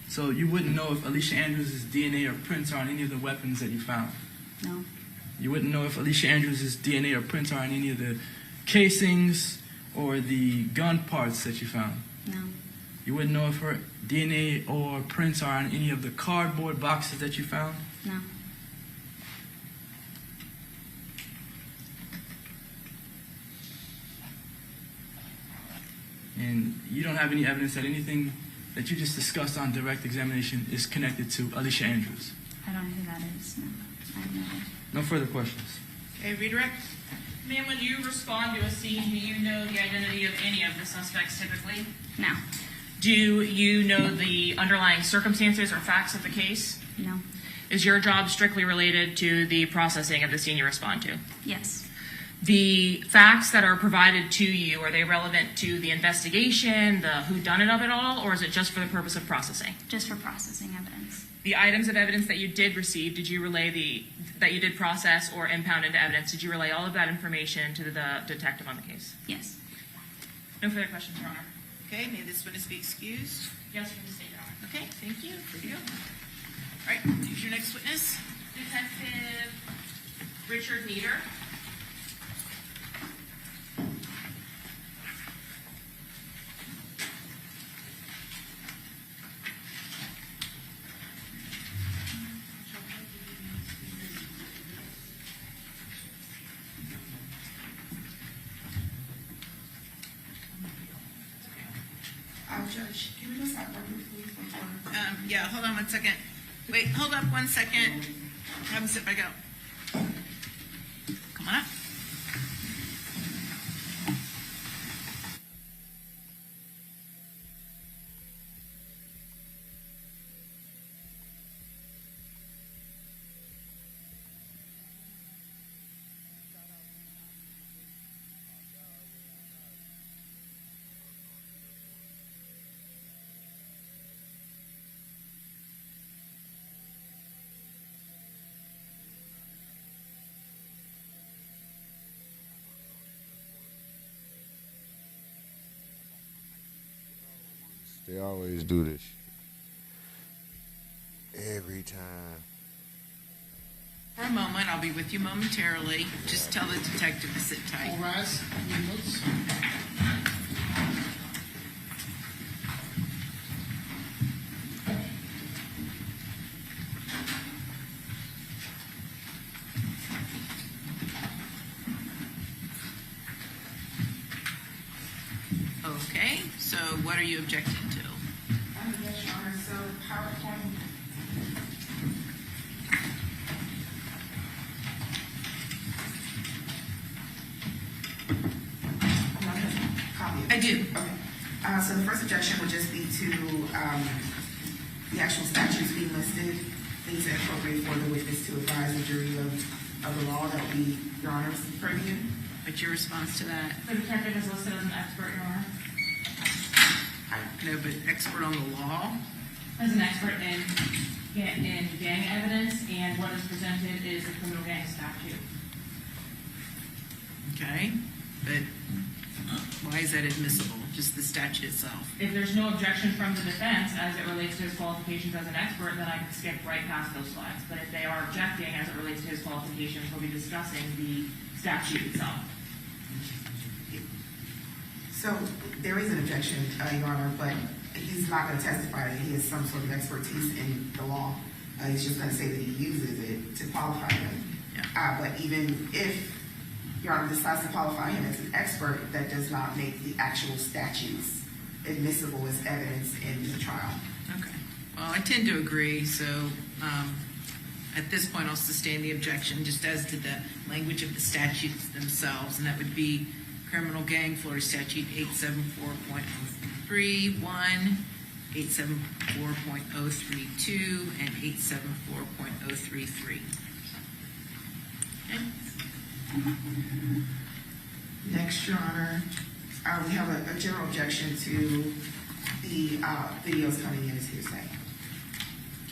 So you wouldn't know if Alicia Andrews' DNA or prints are on any of the weapons that you found? No. You wouldn't know if Alicia Andrews' DNA or prints are on any of the casings or the gun parts that you found? No. You wouldn't know if her DNA or prints are on any of the cardboard boxes that you found? No. And you don't have any evidence that anything that you just discussed on direct examination is connected to Alicia Andrews? I don't know who that is. No. I have no idea. No further questions. Okay, redirect. Ma'am, when you respond to a scene, do you know the identity of any of the suspects typically? No. Do you know the underlying circumstances or facts of the case? No. Is your job strictly related to the processing of the scene you respond to? Yes. The facts that are provided to you, are they relevant to the investigation, the whodunit of it all, or is it just for the purpose of processing? Just for processing evidence. The items of evidence that you did receive, did you relay that you did process or impound into evidence, did you relay all of that information to the detective on the case? Yes. No further questions, Your Honor. Okay, may this witness be excused? Yes, you can stay, Your Honor. Okay, thank you. There you go. All right, who's your next witness? Detective Richard Nieder. Judge, can we just have one please before? Yeah, hold on 1 second. Wait, hold up 1 second. Have him sit back up. Come on up. They always do this. Every time. For a moment, I'll be with you momentarily. Just tell the detective to sit tight. All rise. Notes. Okay, so what are you objecting to? Yes, Your Honor, so PowerPoint. Copy it. I do. Okay. So the first objection would just be to the actual statutes being listed, things that are appropriate for the witness to advise the jury of the law. That would be Your Honor's purview. What's your response to that? The detective is listed as an expert, Your Honor. No, but expert on the law? As an expert in gang evidence, and what is presented is the criminal gang statute. Okay, but why is that admissible? Just the statute itself? If there's no objection from the defense as it relates to his qualifications as an expert, then I can skip right past those slides. But if they are objecting as it relates to his qualifications, we'll be discussing the statute itself. So there is an objection, Your Honor, but he's not going to testify that he has some sort of expertise in the law. He's just going to say that he uses it to qualify him. But even if Your Honor decides to qualify him as an expert, that does not make the actual statutes admissible as evidence in the trial. Okay. Well, I tend to agree, so at this point I'll sustain the objection just as to the language of the statutes themselves, and that would be Criminal Gang Florida Statute 874.031, 874.032, and 874.033. Okay. Next, Your Honor, we have a general objection to the videos coming in as hearsay.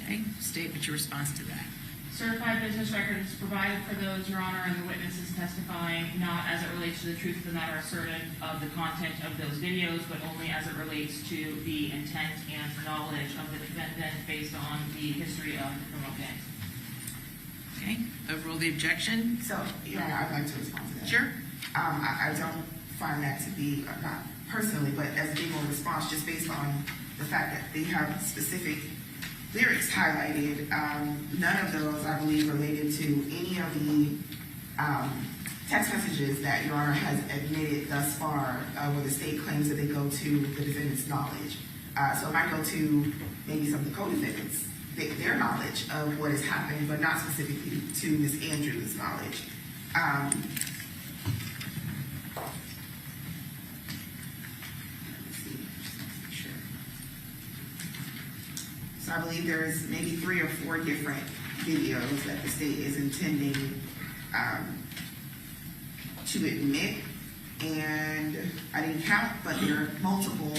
Okay. State what's your response to that. Certified business records provided for those, Your Honor, and the witnesses testifying, not as it relates to the truth of the matter asserted of the content of those videos, but only as it relates to the intent and knowledge of the defendant based on the history of the criminal gangs. Okay. Overrule the objection. So, Your Honor, I'd like to respond to that. Sure. I don't find that to be, not personally, but as a legal response, just based on the fact that they have specific lyrics highlighted. None of those, I believe, related to any of the text messages that Your Honor has admitted thus far, where the state claims that they go to the defendant's knowledge. So it might go to maybe some of the co-defendants, their knowledge of what has happened, but not specifically to Ms. Andrews' knowledge. So I believe there's maybe 3 or 4 different videos that the state is intending to admit, and I didn't count, but there are multiple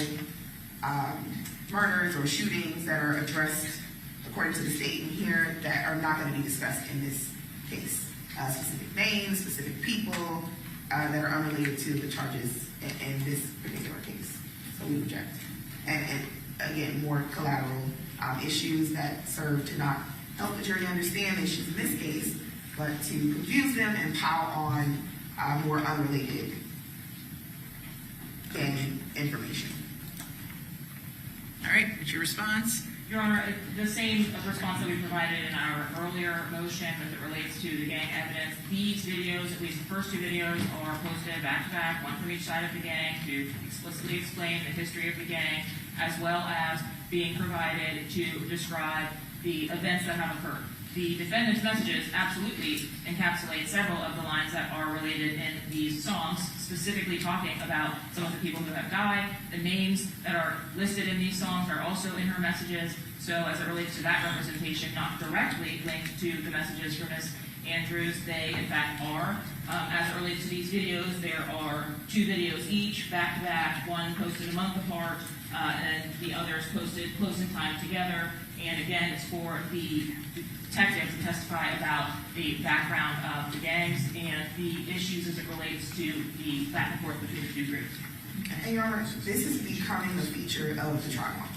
murders or shootings that are addressed according to the state in here that are not going to be discussed in this case. Specific names, specific people that are unrelated to the charges in this particular case. So we reject. And again, more collateral issues that serve to not help the jury understand the issues in this case, but to confuse them and pile on more unrelated gang information. All right, what's your response? Your Honor, the same response that we provided in our earlier motion as it relates to the gang evidence. These videos, at least the first 2 videos, are posted back to back, one from each side of the gang, to explicitly explain the history of the gang, as well as being provided to describe the events that have occurred. The defendant's messages absolutely encapsulate several of the lines that are related in these songs, specifically talking about some of the people who have died. The names that are listed in these songs are also in her messages. So as it relates to that representation, not directly linked to the messages from Ms. Andrews, they in fact are. As it relates to these videos, there are 2 videos each, back to back, one posted a month apart, and the others posted close in time together. And again, it's for the detectives to testify about the background of the gangs and the issues as it relates to the back and forth between the 2 groups. And Your Honor, this is becoming a feature of the trial.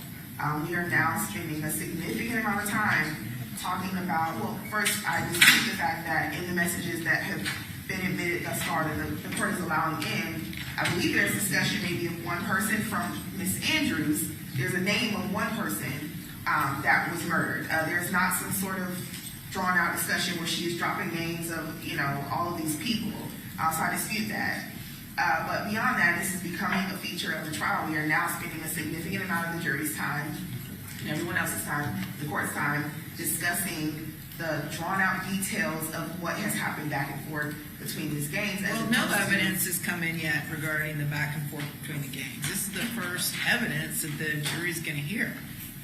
We are now spending a significant amount of time talking about, well, first, I dispute the fact that in the messages that have been admitted thus far that the court is allowing in, I believe there's discussion maybe of one person from Ms. Andrews. There's a name of one person that was murdered. There's not some sort of drawn out discussion where she is dropping names of, all of these people. So I dispute that. But beyond that, this is becoming a feature of the trial. We are now spending a significant amount of the jury's time, and everyone else's time, the court's time, discussing the drawn out details of what has happened back and forth between these gangs. Well, no evidence has come in yet regarding the back and forth between the gangs. This is the first evidence that the jury's going to hear.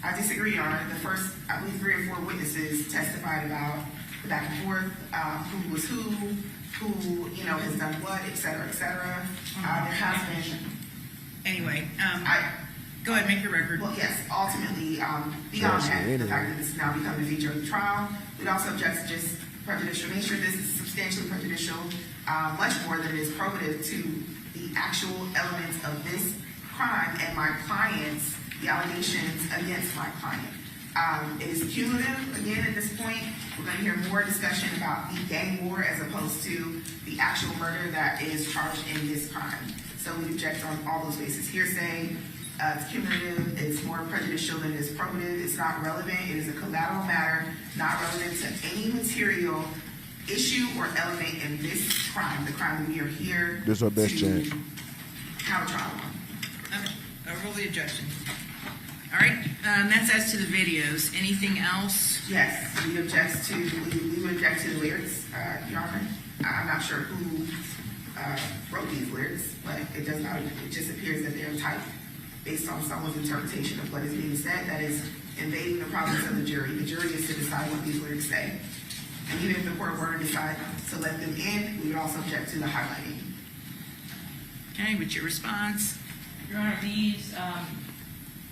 I disagree, Your Honor. The first, I believe, 3 or 4 witnesses testified about the back and forth, who was who has done what, et cetera, et cetera. There has been. Anyway, go ahead, make your record. Well, yes, ultimately, beyond that, the fact that this is now becoming a feature of the trial, we'd also object to just prejudicial nature. This is substantially prejudicial, much more than it is probative to the actual elements of this crime and my client's, the allegations against my client. It is cumulative, again, at this point. We're going to hear more discussion about the gang war as opposed to the actual murder that is charged in this crime. So we object on all those bases. Hearsay, it's cumulative, it's more prejudicial than it is probative, it's not relevant, it is a collateral matter, not relevant to any material issue or element in this crime, the crime that we are here This is our best to chance. have a trial on. Okay, overrule the objection. All right, that's as to the videos. Anything else? Yes, we would object to the lyrics, Your Honor. I'm not sure who wrote these lyrics, but it does not, it just appears that they're typed based on someone's interpretation of what is being said. That is invading the province of the jury. The jury is to decide what these lyrics say. And even if the court were to decide to let them in, we would also object to the highlighting. Okay, what's your response? Your Honor, these,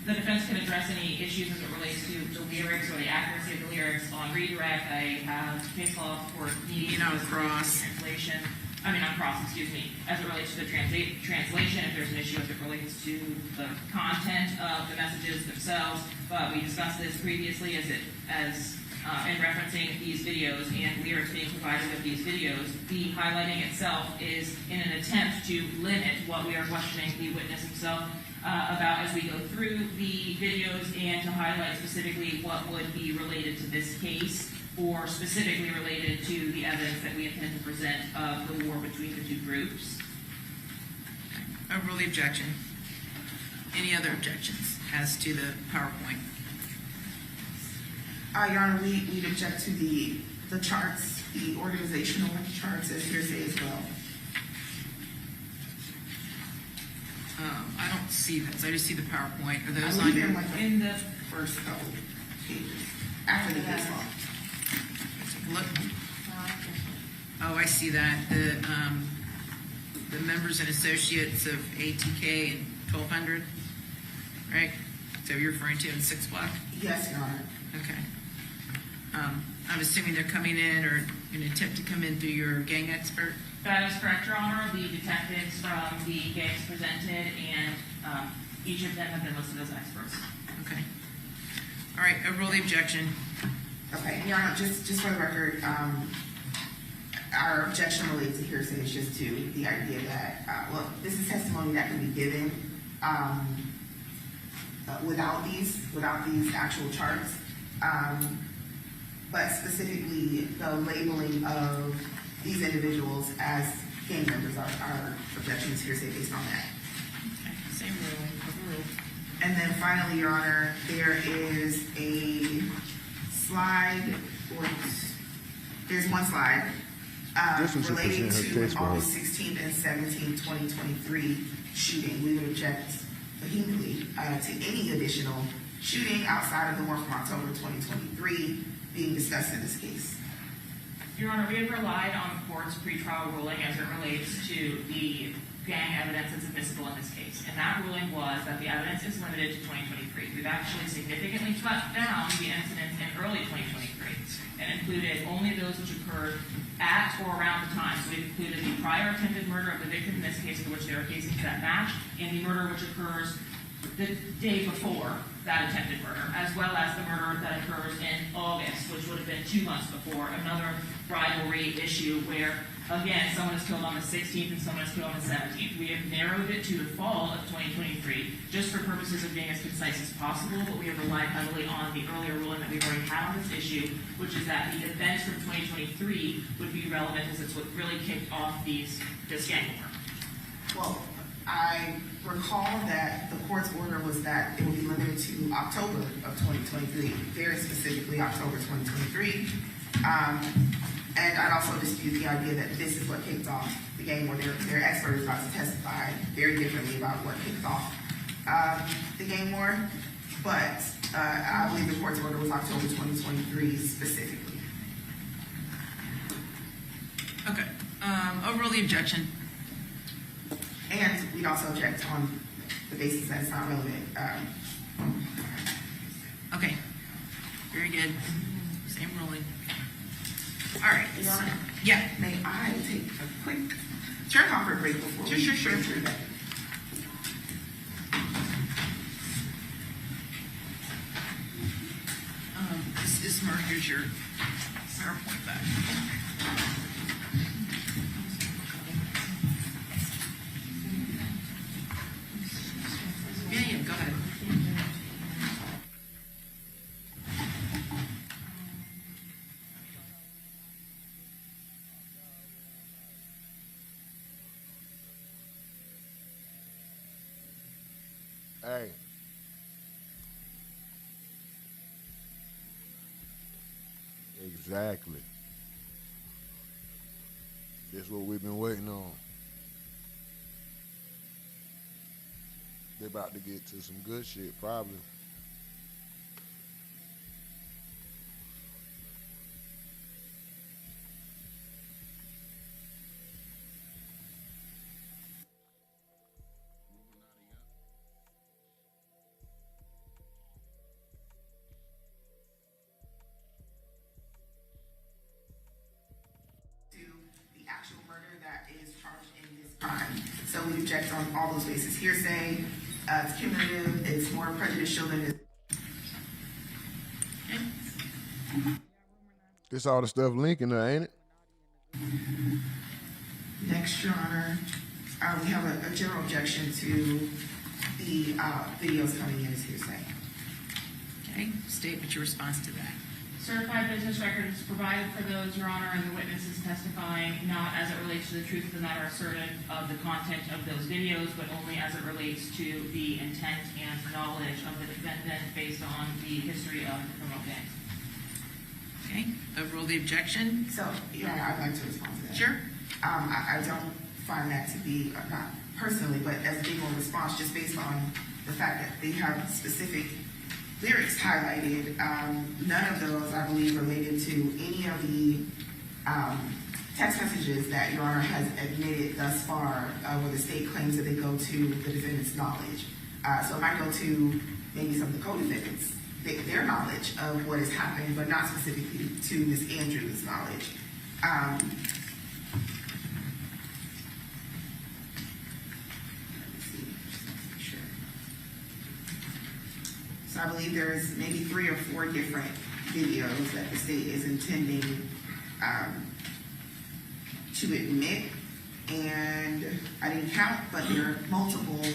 the defense can address any issues as it relates to the lyrics or the accuracy of the lyrics on redirect. I have case law for mediation on cross. Translation. I mean, on cross, excuse me, as it relates to the translation, if there's an issue as it relates to the content of the messages themselves. But we discussed this previously in referencing these videos and lyrics being provided with these videos. The highlighting itself is in an attempt to limit what we are questioning the witness himself about as we go through the videos, and to highlight specifically what would be related to this case, or specifically related to the evidence that we intend to present of the war between the two groups. Overrule the objection. Any other objections as to the PowerPoint? Your Honor, we'd object to the charts, the organizational charts as hearsay as well. I don't see those. I just see the PowerPoint. Are those I on believe your? they're like in the first couple pages after the case law. Look. Oh, I see that. The members and associates of ATK and 1200, right? So you're referring to in 6 block? Yes, Your Honor. Okay. I'm assuming they're coming in or an attempt to come in through your gang expert? That is correct, Your Honor. The detectives from the gangs presented, and each of them have been listed as experts. Okay. All right, overrule the objection. Okay, Your Honor, just for the record, our objection related to hearsay is just to the idea that, well, this is testimony that can be given without these actual charts, but specifically the labeling of these individuals as gang members. Our objection is hearsay based on that. Okay, same ruling, overruled. And then finally, Your Honor, there is a slide, there's one slide This was to relating present her to case for her. August 16th and 17th, 2023 shooting. We would object vehemently to any additional shooting outside of the one from October 2023 being discussed in this case. Your Honor, we have relied on the court's pretrial ruling as it relates to the gang evidence that's admissible in this case. And that ruling was that the evidence is limited to 2023. We've actually significantly cut down the incidents in early 2023 and included only those which occurred at or around the time. So we've included the prior attempted murder of the victim in this case, for which there are cases that match, and the murder which occurs the day before that attempted murder, as well as the murder that occurs in August, which would have been 2 months before, another rivalry issue where, again, someone is killed on the 16th and someone is killed on the 17th. We have narrowed it to the fall of 2023, just for purposes of being as concise as possible, but we have relied heavily on the earlier ruling that we've already had on this issue, which is that the events from 2023 would be relevant, as it's what really kicked off this gang war. Well, I recall that the court's order was that it would be limited to October of 2023, very specifically October 2023. And I'd also dispute the idea that this is what kicked off the gang war. Their expert is about to testify very differently about what kicked off the gang war. But I believe the court's order was October 2023 specifically. Okay, overrule the objection. And we'd also object on the basis that it's not relevant. Okay, very good. Same ruling. All right. Your Honor, Yeah. may I take a quick chair comfort break before we Sure. enter that? This here's your PowerPoint back. Hey. Exactly. That's what we've been waiting on. They're about to get to some good shit, probably. To the actual murder that is charged in this crime. So we object on all those bases. Hearsay, it's cumulative, it's more prejudicial than it. This all the stuff linking there, ain't it? Next, Your Honor, we have a general objection to the videos coming in as hearsay. Okay, state what's your response to that. Certified business records provided for those, Your Honor, and the witnesses testifying, not as it relates to the truth of the matter asserted of the content of those videos, but only as it relates to the intent and knowledge of the defendant based on the history of the criminal gangs. Okay, overrule the objection. So, Your Honor, I'd like to respond to that. Sure. I don't find that to be, not personally, but as a legal response, just based on the fact that they have specific lyrics highlighted. None of those, I believe, related to any of the text messages that Your Honor has admitted thus far, where the state claims that they go to the defendant's knowledge. So it might go to maybe some of the co-defendants, their knowledge of what has happened, but not specifically to Ms. Andrews' knowledge. So I believe there's maybe 3 or 4 different videos that the state is intending to admit, and I didn't count, but there are multiple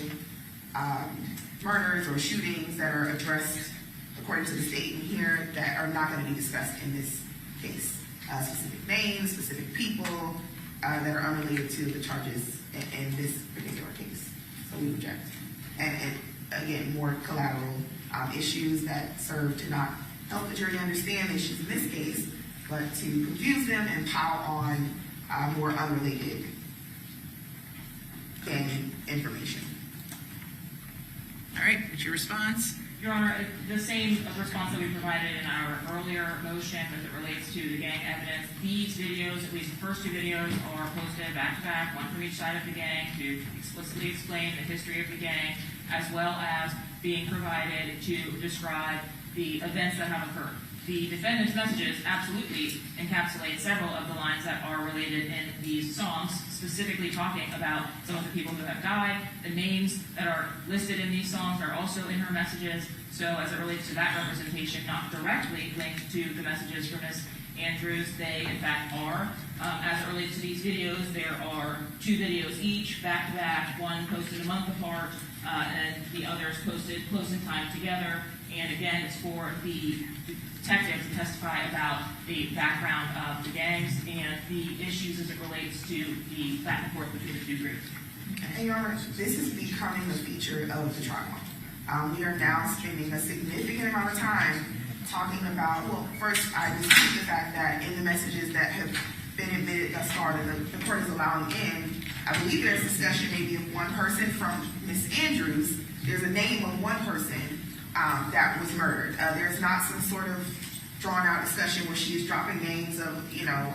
murders or shootings that are addressed according to the state in here that are not going to be discussed in this case. Specific names, specific people that are unrelated to the charges in this particular case. So we object. And again, more collateral issues that serve to not help the jury understand the issues in this case, but to confuse them and pile on more unrelated gang information. All right, what's your response? Your Honor, the same response that we provided in our earlier motion as it relates to the gang evidence. These videos, at least the first 2 videos, are posted back to back, one from each side of the gang, to explicitly explain the history of the gang, as well as being provided to describe the events that have occurred. The defendant's messages absolutely encapsulate several of the lines that are related in these songs, specifically talking about some of the people who have died. The names that are listed in these songs are also in her messages. So as it relates to that representation, not directly linked to the messages from Ms. Andrews, they in fact are. As it relates to these videos, there are 2 videos each, back to back, one posted a month apart, and the others posted close in time together. And again, it's for the detectives to testify about the background of the gangs and the issues as it relates to the back and forth between the 2 groups. Okay. And Your Honor, this is becoming a feature of the trial. We are now spending a significant amount of time talking about, well, first, I dispute the fact that in the messages that have been admitted thus far that the court is allowing in, I believe there's discussion maybe of one person from Ms. Andrews. There's a name of one person that was murdered. There's not some sort of drawn out discussion where she is dropping names of,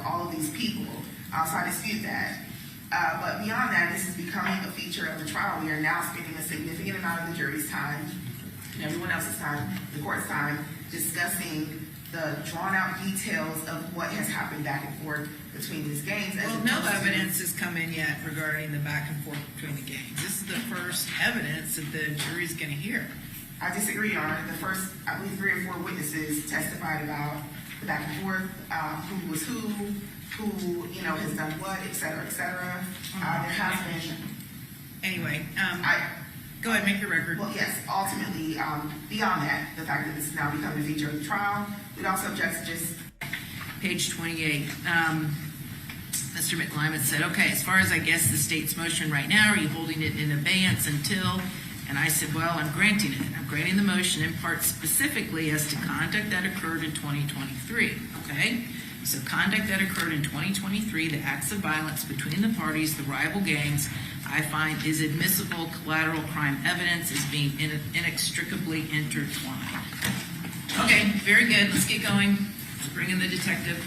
all of these people. So I dispute that. But beyond that, this is becoming a feature of the trial. We are now spending a significant amount of the jury's time, and everyone else's time, the court's time, discussing the drawn out details of what has happened back and forth between these gangs. Well, no evidence has come in yet regarding the back and forth between the gangs. This is the first evidence that the jury's going to hear. I disagree, Your Honor. The first, I believe, 3 or 4 witnesses testified about the back and forth, who was who has done what, et cetera, et cetera. There has been. Anyway, go ahead, make your record. Well, yes, ultimately, beyond that, the fact that this is now becoming a feature of the trial, we'd also object to just. Page 28. Mr. McLyman said, okay, as far as I guess the state's motion right now, are you holding it in abeyance until And I said, well, I'm granting it. I'm granting the motion in part specifically as to conduct that occurred in 2023, okay? So conduct that occurred in 2023, the acts of violence between the parties, the rival gangs, I find is admissible collateral crime evidence is being inextricably intertwined. Okay, very good. Let's get going. Let's bring in the detective.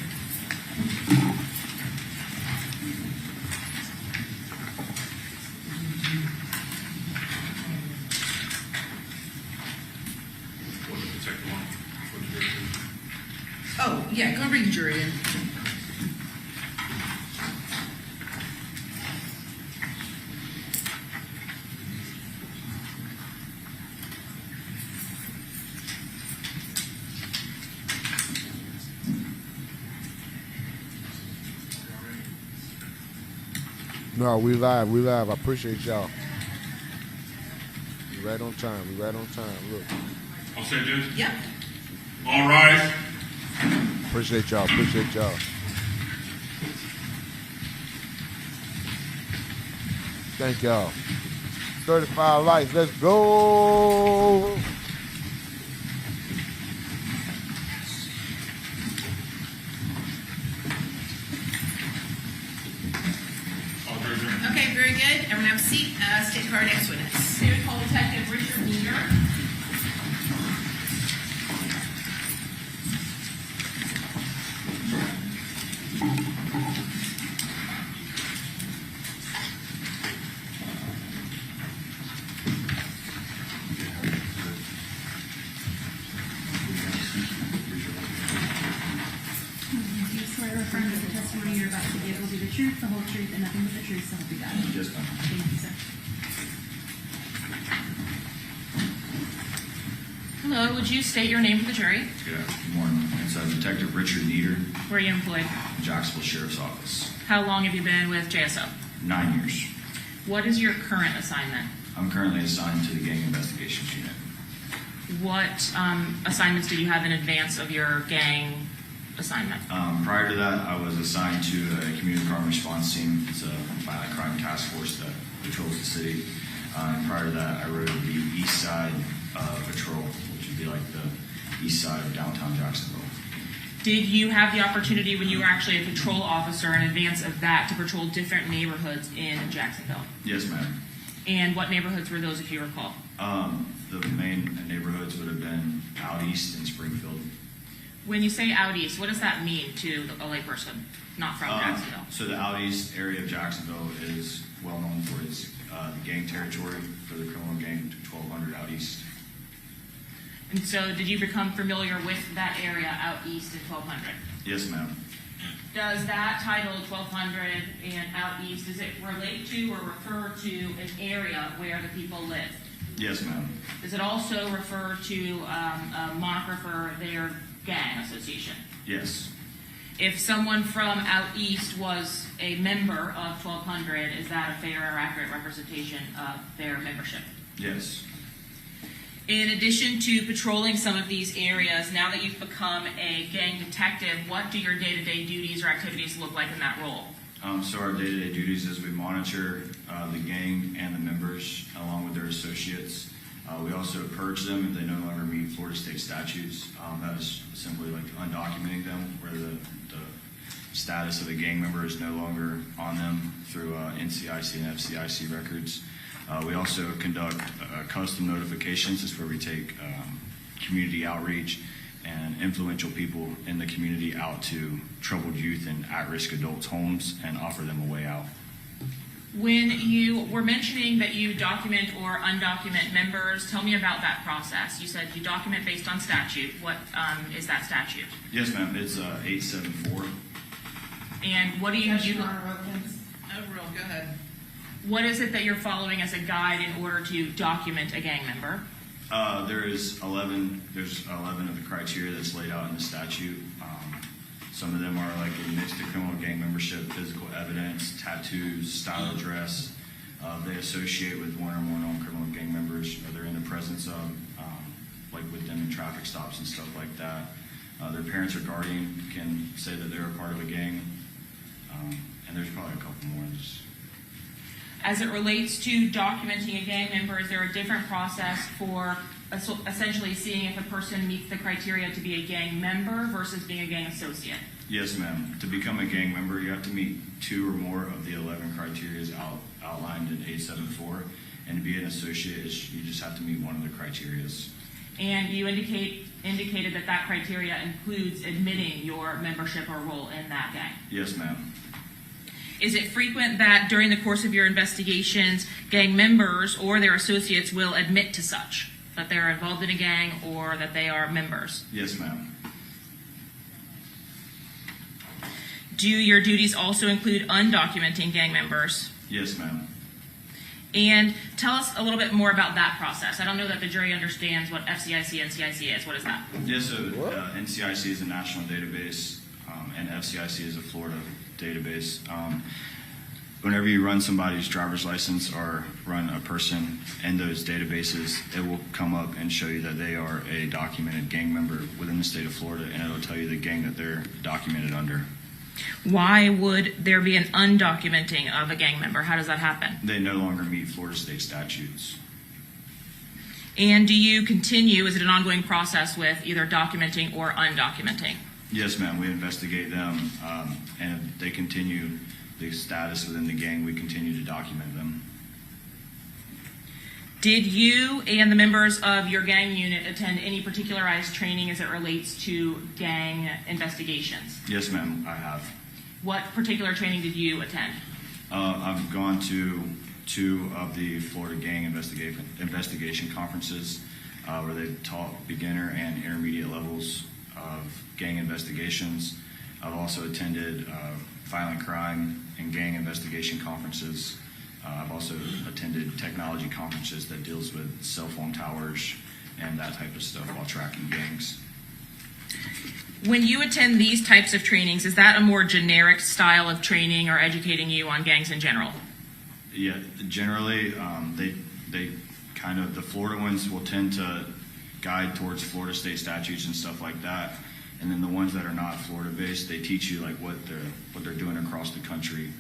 Oh, yeah, go and bring the jury in. No, we live. I appreciate y'all. We right on time. Look. All set, Judge? Yep. All rise. Appreciate y'all. Thank y'all. 35 lights. Let's go. Okay, very good. Everyone have a seat. State for our next witness. State Call Detective Richard Meader. Do you swear or affirm that the testimony you're about to give will be the truth, the whole truth, and nothing but the truth, so help you God? Yes, ma'am. Thank you, sir. Hello, would you state your name for the jury? Good morning. It's Detective Richard Nieder, Where are you employed? Jacksonville Sheriff's Office. How long have you been with JSO? 9 years. What is your current assignment? I'm currently assigned to the Gang Investigations Unit. What assignments did you have in advance of your gang assignment? Prior to that, I was assigned to a community crime response team. It's a violent crime task force that patrols the city. Prior to that, I rode the east side patrol, which would be like the east side of downtown Jacksonville. Did you have the opportunity when you were actually a patrol officer in advance of that to patrol different neighborhoods in Jacksonville? Yes, ma'am. And what neighborhoods were those, if you recall? The main neighborhoods would have been out east in Springfield. When you say out east, what does that mean to a layperson not from Jacksonville? So the out east area of Jacksonville is well known for its the gang territory for the criminal gang 1200 out east. And so did you become familiar with that area out east in 1200? Yes, ma'am. Does that title 1200 and out east, does it relate to or refer to an area where the people live? Yes, ma'am. Does it also refer to a moniker for their gang association? Yes. If someone from out east was a member of 1200, is that a fair or accurate representation of their membership? Yes. In addition to patrolling some of these areas, now that you've become a gang detective, what do your day-to-day duties or activities look like in that role? So our day-to-day duties is we monitor the gang and the members along with their associates. We also purge them if they no longer meet Florida state statutes. That is simply like undocumenting them, where the status of a gang member is no longer on them through NCIC and FCIC records. We also conduct custom notifications. This is where we take community outreach and influential people in the community out to troubled youth and at-risk adults' homes and offer them a way out. When you were mentioning that you document or undocument members, tell me about that process. You said you document based on statute. What is that statute? Yes, ma'am. It's 874. And what do you do? Overall, go ahead. What is it that you're following as a guide in order to document a gang member? There's 11 of the criteria that's laid out in the statute. Some of them are like admits to criminal gang membership, physical evidence, tattoos, style of dress. They associate with one or more known criminal gang members, or they're in the presence of, like with them in traffic stops and stuff like that. Their parents or guardian can say that they're a part of a gang. And there's probably a couple more. As it relates to documenting a gang member, is there a different process for essentially seeing if a person meets the criteria to be a gang member versus being a gang associate? Yes, ma'am. To become a gang member, you have to meet 2 or more of the 11 criteria outlined in 874. And to be an associate, you just have to meet one of the criteria. And you indicated that criteria includes admitting your membership or role in that gang. Yes, ma'am. Is it frequent that during the course of your investigations, gang members or their associates will admit to such, that they're involved in a gang or that they are members? Yes, ma'am. Do your duties also include undocumenting gang members? Yes, ma'am. And tell us a little bit more about that process. I don't know that the jury understands what FCIC and NCIC is. What is that? Yes, so NCIC is a national database, and FCIC is a Florida database. Whenever you run somebody's driver's license or run a person in those databases, it will come up and show you that they are a documented gang member within the state of Florida, and it'll tell you the gang that they're documented under. Why would there be an undocumenting of a gang member? How does that happen? They no longer meet Florida state statutes. And do you continue, is it an ongoing process with either documenting or undocumenting? Yes, ma'am. We investigate them, and if they continue the status within the gang, we continue to document them. Did you and the members of your gang unit attend any particularized training as it relates to gang investigations? Yes, ma'am, I have. What particular training did you attend? I've gone to 2 of the Florida gang investigation conferences where they've taught beginner and intermediate levels of gang investigations. I've also attended violent crime and gang investigation conferences. I've also attended technology conferences that deals with cell phone towers and that type of stuff while tracking gangs. When you attend these types of trainings, is that a more generic style of training or educating you on gangs in general? Yeah, generally, they kind of, the Florida ones will tend to guide towards Florida state statutes and stuff like that. And then the ones that are not Florida based, they teach you like what they're doing across the country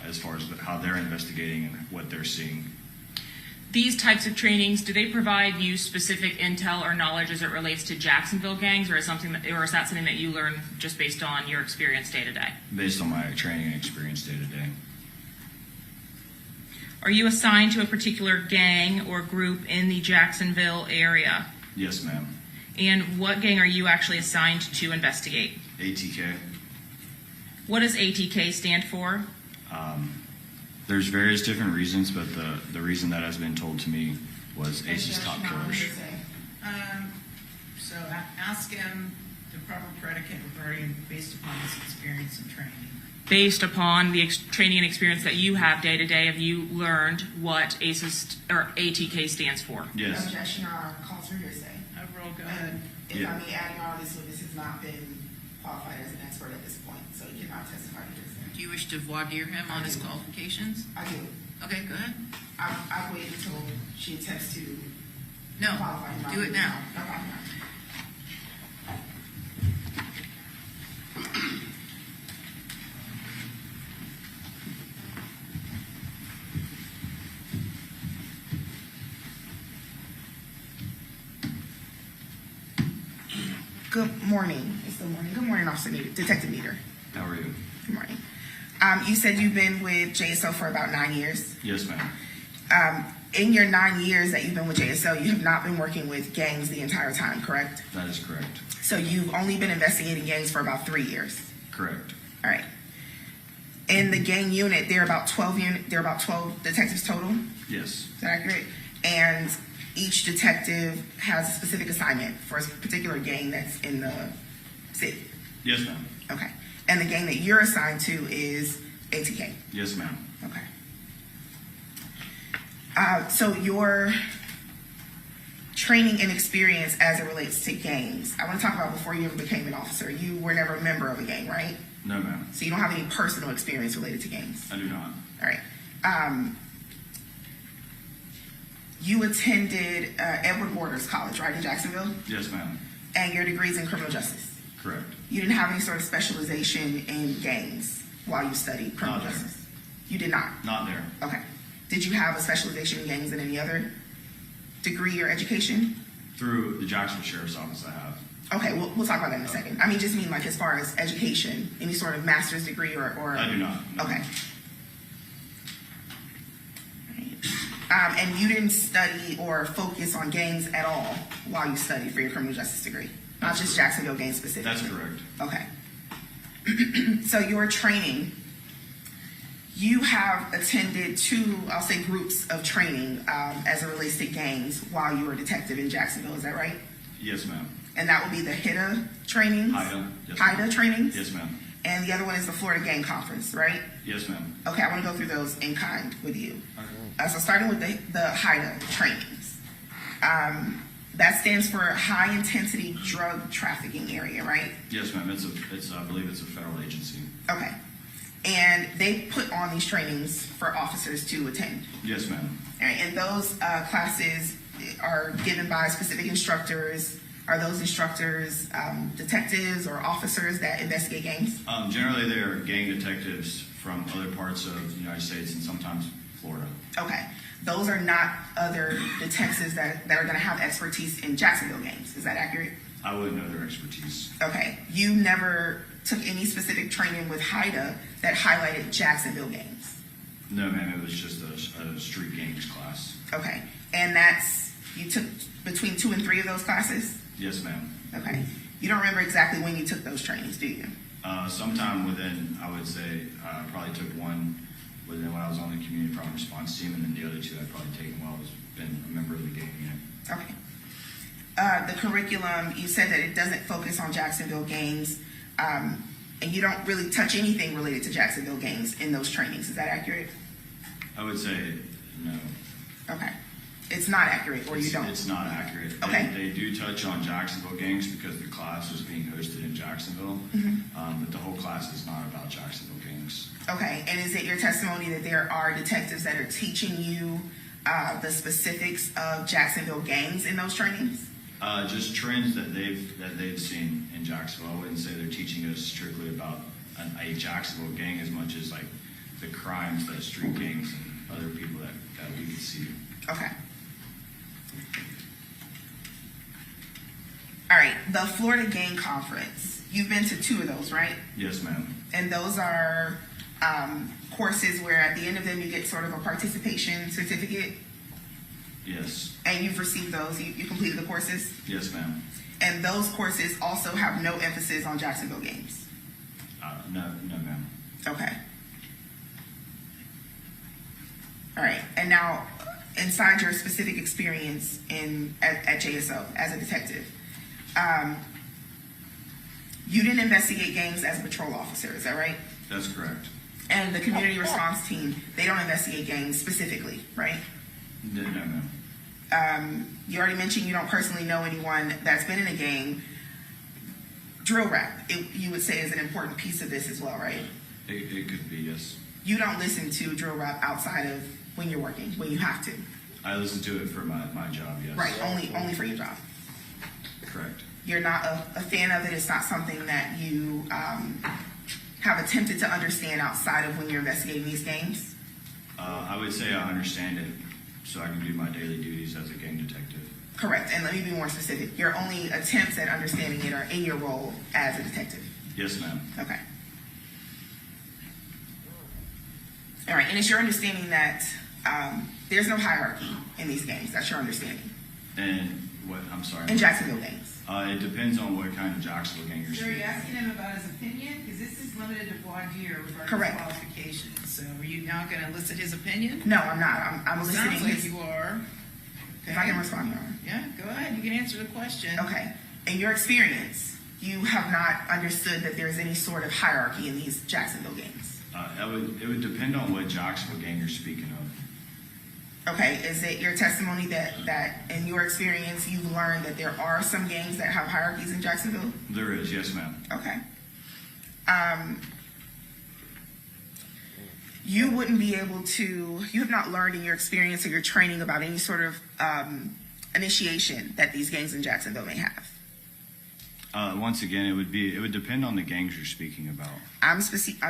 as far as how they're investigating and what they're seeing. These types of trainings, do they provide you specific intel or knowledge as it relates to Jacksonville gangs, or is that something that you learn just based on your experience day to day? Based on my training and experience day to day. Are you assigned to a particular gang or group in the Jacksonville area? Yes, ma'am. And what gang are you actually assigned to investigate? ATK. What does ATK stand for? There's various different reasons, but the reason that has been told to me was Ace's Top Killers. So ask him the proper predicate regarding based upon his experience and training. Based upon the training and experience that you have day to day, have you learned what ACES or ATK stands for? Yes. Objection, Your Honor, calls for hearsay. Overall, go ahead. If I may add, Your Honor, this witness has not been qualified as an expert at this point, so he cannot testify to hearsay. Do you wish to voir dire him on his qualifications? I do. Okay, go ahead. I'll wait until she attempts to qualify him. Do it now. No problem. Good morning. It's still morning. Good morning, Officer Detective Meter. How are you? Good morning. You said you've been with JSO for about 9 years. Yes, ma'am. In your 9 years that you've been with JSO, you have not been working with gangs the entire time, correct? That is correct. So you've only been investigating gangs for about 3 years. Correct. All right. In the gang unit, there are about 12 detectives total. Yes. Is that accurate? And each detective has a specific assignment for a particular gang that's in the city. Yes, ma'am. Okay. And the gang that you're assigned to is ATK. Yes, ma'am. Okay. So your training and experience as it relates to gangs, I want to talk about before you ever became an officer. You were never a member of a gang, right? No, ma'am. So you don't have any personal experience related to gangs? I do not. All right. You attended Edward Waters College, right, in Jacksonville? Yes, ma'am. And your degree's in criminal justice? Correct. You didn't have any sort of specialization in gangs while you studied criminal Not there. justice? You did not? Not there. Okay. Did you have a specialization in gangs in any other degree or education? Through the Jacksonville Sheriff's Office, I have. Okay, we'll talk about that in a second. I mean, just mean like as far as education, any sort of master's degree or I do not. No. Okay. And you didn't study or focus on gangs at all while you studied for your criminal justice degree? Not just Jacksonville gangs specifically? That's correct. Okay. So your training, you have attended two, I'll say, groups of training as it relates to gangs while you were a detective in Jacksonville, is that right? Yes, ma'am. And that would be the HIDA trainings? HIDA. Yes, HIDA ma'am. trainings? Yes, ma'am. And the other one is the Florida Gang Conference, right? Yes, ma'am. Okay, I want to go through those in kind with you. So starting with the HIDA trainings. That stands for High Intensity Drug Trafficking Area, right? Yes, ma'am. I believe it's a federal agency. Okay. And they put on these trainings for officers to attend. Yes, ma'am. All right, and those classes are given by specific instructors. Are those instructors detectives or officers that investigate gangs? Generally, they are gang detectives from other parts of the United States and sometimes Florida. Okay. Those are not other detectives that are going to have expertise in Jacksonville gangs. Is that accurate? I wouldn't know their expertise. Okay. You never took any specific training with HIDA that highlighted Jacksonville gangs? No, ma'am. It was just a street gangs class. Okay. And you took between 2 and 3 of those classes? Yes, ma'am. Okay. You don't remember exactly when you took those trainings, do you? Sometime within, I would say, I probably took one within when I was on the community problem response team, and then the other 2 I'd probably taken while I was been a member of the gang unit. Okay. The curriculum, you said that it doesn't focus on Jacksonville gangs, and you don't really touch anything related to Jacksonville gangs in those trainings. Is that accurate? I would say no. Okay. It's not accurate, or you don't? It's not accurate. Okay. They do touch on Jacksonville gangs because the class is being hosted in Jacksonville, but the whole class is not about Jacksonville gangs. Okay, and is it your testimony that there are detectives that are teaching you the specifics of Jacksonville gangs in those trainings? Just trends that they've seen in Jacksonville. I wouldn't say they're teaching us strictly about a Jacksonville gang as much as like the crimes that street gangs and other people that we could see. Okay. All right, the Florida Gang Conference. You've been to 2 of those, right? Yes, ma'am. And those are courses where at the end of them you get sort of a participation certificate? Yes. And you've received those? You completed the courses? Yes, ma'am. And those courses also have no emphasis on Jacksonville gangs? No, ma'am. Okay. All right, and now inside your specific experience at JSO as a detective, you didn't investigate gangs as a patrol officer, is that right? That's correct. And the community response team, they don't investigate gangs specifically, right? No, ma'am. You already mentioned you don't personally know anyone that's been in a gang. Drill rap, you would say, is an important piece of this as well, right? It could be, yes. You don't listen to drill rap outside of when you're working, when you have to? I listen to it for my job, yes. Right, only for your job. Correct. You're not a fan of it. It's not something that you have attempted to understand outside of when you're investigating these gangs? I would say I understand it so I can do my daily duties as a gang detective. Correct. And let me be more specific. Your only attempts at understanding it are in your role as a detective? Yes, ma'am. Okay. All right. And it's your understanding that there's no hierarchy in these gangs. That's your understanding? And what? I'm sorry. In Jacksonville gangs. It depends on what kind of Jacksonville gang you're So are you speaking. asking him about his opinion? Because this is limited to voir dire regarding Correct. qualifications. So are you now going to elicit his opinion? No, I'm not. I'm Well, listening. sounds like you are. If I can respond, Your Honor. Yeah, go ahead. You can answer the question. Okay. In your experience, you have not understood that there's any sort of hierarchy in these Jacksonville gangs. It would depend on what Jacksonville gang you're speaking of. Okay. Is it your testimony that in your experience you've learned that there are some gangs that have hierarchies in Jacksonville? There is, yes, ma'am. Okay. You wouldn't be able to, you have not learned in your experience or your training about any sort of initiation that these gangs in Jacksonville may have. Once again, it would depend on the gangs you're speaking about. I'm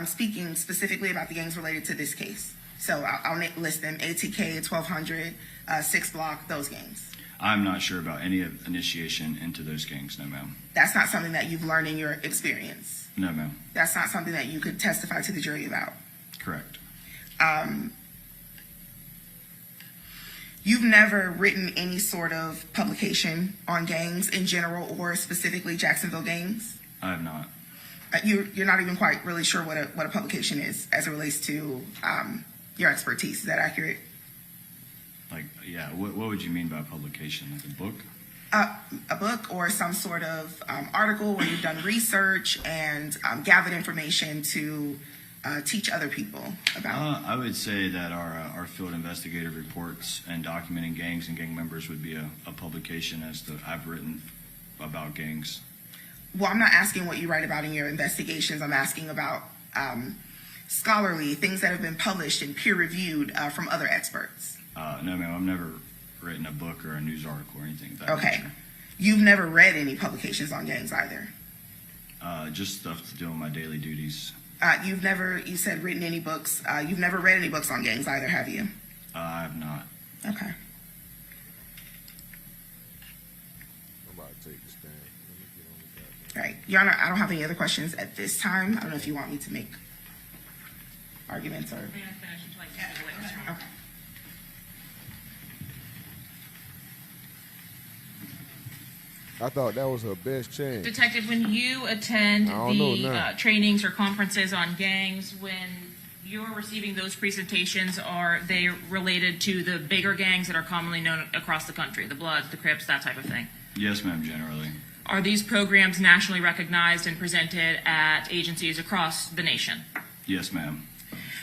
speaking specifically about the gangs related to this case. So I'll list them: ATK, 1200, 6 Block, those gangs. I'm not sure about any initiation into those gangs, no ma'am. That's not something that you've learned in your experience. No ma'am. That's not something that you could testify to the jury about. Correct. You've never written any sort of publication on gangs in general or specifically Jacksonville gangs? I have not. You're not even quite really sure what a publication is as it relates to your expertise. Is that accurate? Like, yeah, what would you mean by publication? Like a book? A book or some sort of article where you've done research and gathered information to teach other people about? I would say that our field investigative reports and documenting gangs and gang members would be a publication I've written about gangs. Well, I'm not asking what you write about in your investigations. I'm asking about scholarly things that have been published and peer-reviewed from other experts. No, ma'am, I've never written a book or a news article or anything of that Okay. nature. You've never read any publications on gangs either? Just stuff to do on my daily duties. You said written any books. You've never read any books on gangs either, have you? I have not. Okay. I'm about to take a stand. Let me get on the goddamn. Right. Your Honor, I don't have any other questions at this time. I don't know if you want me to make arguments or... Okay. I thought that was her best chance. Detective, when you attend I don't know the now. trainings or conferences on gangs, when you're receiving those presentations, are they related to the bigger gangs that are commonly known across the country, the Bloods, the Crips, that type of thing? Yes, ma'am, generally. Are these programs nationally recognized and presented at agencies across the nation? Yes, ma'am.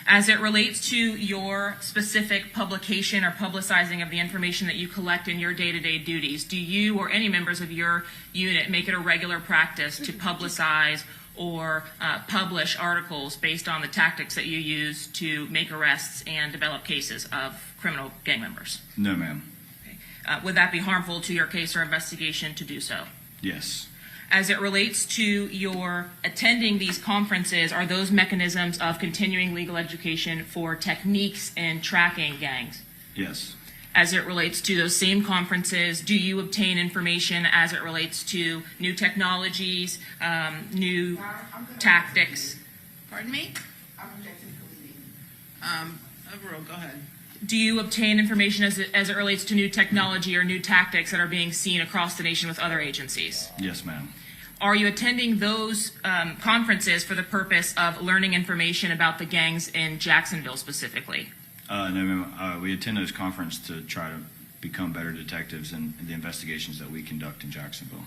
As it relates to your specific publication or publicizing of the information that you collect in your day-to-day duties, do you or any members of your unit make it a regular practice to publicize or publish articles based on the tactics that you use to make arrests and develop cases of criminal gang members? No, ma'am. Would that be harmful to your case or investigation to do so? Yes. As it relates to your attending these conferences, are those mechanisms of continuing legal education for techniques in tracking gangs? Yes. As it relates to those same conferences, do you obtain information as it relates to new technologies, new tactics? Pardon me? Overall, go ahead. Do you obtain information as it relates to new technology or new tactics that are being seen across the nation with other agencies? Yes, ma'am. Are you attending those conferences for the purpose of learning information about the gangs in Jacksonville specifically? No, ma'am. We attend those conferences to try to become better detectives in the investigations that we conduct in Jacksonville.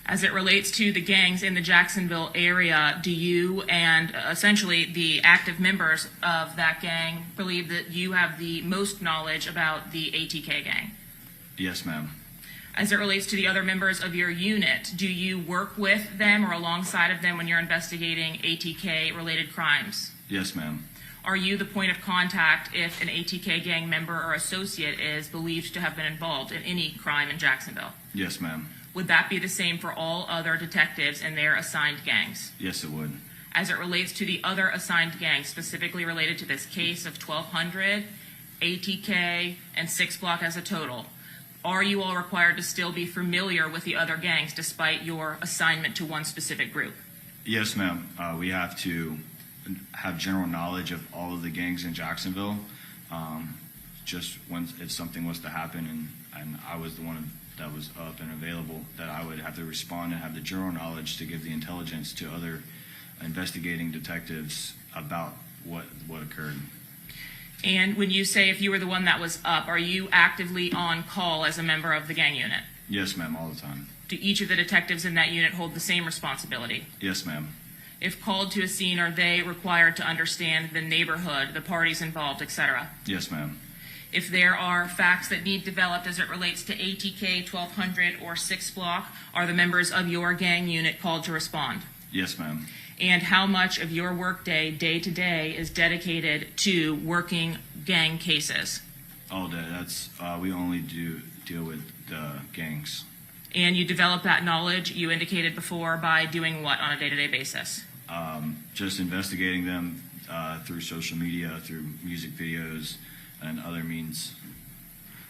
As it relates to the gangs in the Jacksonville area, do you and essentially the active members of that gang believe that you have the most knowledge about the ATK gang? Yes, ma'am. As it relates to the other members of your unit, do you work with them or alongside of them when you're investigating ATK-related crimes? Yes, ma'am. Are you the point of contact if an ATK gang member or associate is believed to have been involved in any crime in Jacksonville? Yes, ma'am. Would that be the same for all other detectives in their assigned gangs? Yes, it would. As it relates to the other assigned gangs, specifically related to this case of 1200, ATK, and 6 Block as a total, are you all required to still be familiar with the other gangs despite your assignment to one specific group? Yes, ma'am. We have to have general knowledge of all of the gangs in Jacksonville. Just if something was to happen and I was the one that was up and available, that I would have to respond and have the general knowledge to give the intelligence to other investigating detectives about what occurred. And when you say if you were the one that was up, are you actively on call as a member of the gang unit? Yes, ma'am, all the time. Do each of the detectives in that unit hold the same responsibility? Yes, ma'am. If called to a scene, are they required to understand the neighborhood, the parties involved, etc.? Yes, ma'am. If there are facts that need developed as it relates to ATK, 1200, or 6 Block, are the members of your gang unit called to respond? Yes, ma'am. And how much of your workday, day to day, is dedicated to working gang cases? All day. We only deal with gangs. And you develop that knowledge, you indicated before, by doing what on a day-to-day basis? Just investigating them through social media, through music videos, and other means.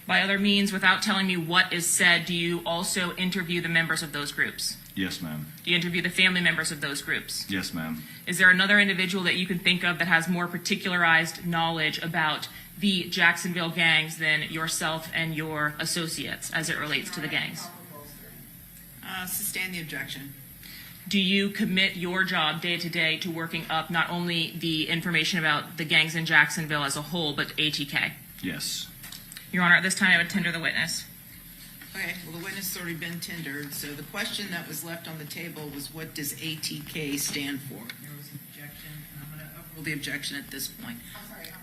By other means, without telling me what is said, do you also interview the members of those groups? Yes, ma'am. Do you interview the family members of those groups? Yes, ma'am. Is there another individual that you can think of that has more particularized knowledge about the Jacksonville gangs than yourself and your associates as it relates to the gangs? Sustain the objection. Do you commit your job day to day to working up not only the information about the gangs in Jacksonville as a whole, but ATK? Yes. Your Honor, at this time I would tender the witness. Okay, well, the witness has already been tendered, so the question that was left on the table was, what does ATK stand for? There was an objection, and I'm going to overrule the objection at this point. I'm sorry,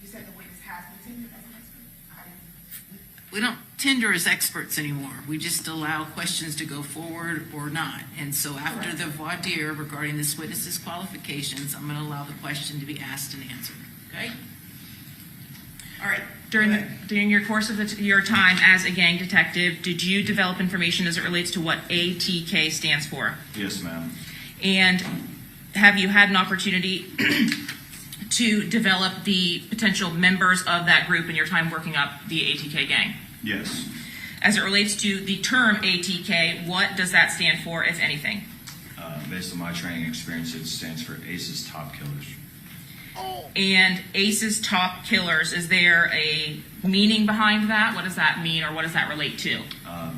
you said the witness has been tendered as an expert? We don't tender as experts anymore. We just allow questions to go forward or not. And so after the voir dire regarding this witness's qualifications, I'm going to allow the question to be asked and answered. Okay? All right. During your course of your time as a gang detective, did you develop information as it relates to what ATK stands for? Yes, ma'am. And have you had an opportunity to develop the potential members of that group in your time working up the ATK gang? Yes. As it relates to the term ATK, what does that stand for, if anything? Based on my training experience, it stands for ACE's Top Killers. And ACE's Top Killers, is there a meaning behind that? What does that mean, or what does that relate to?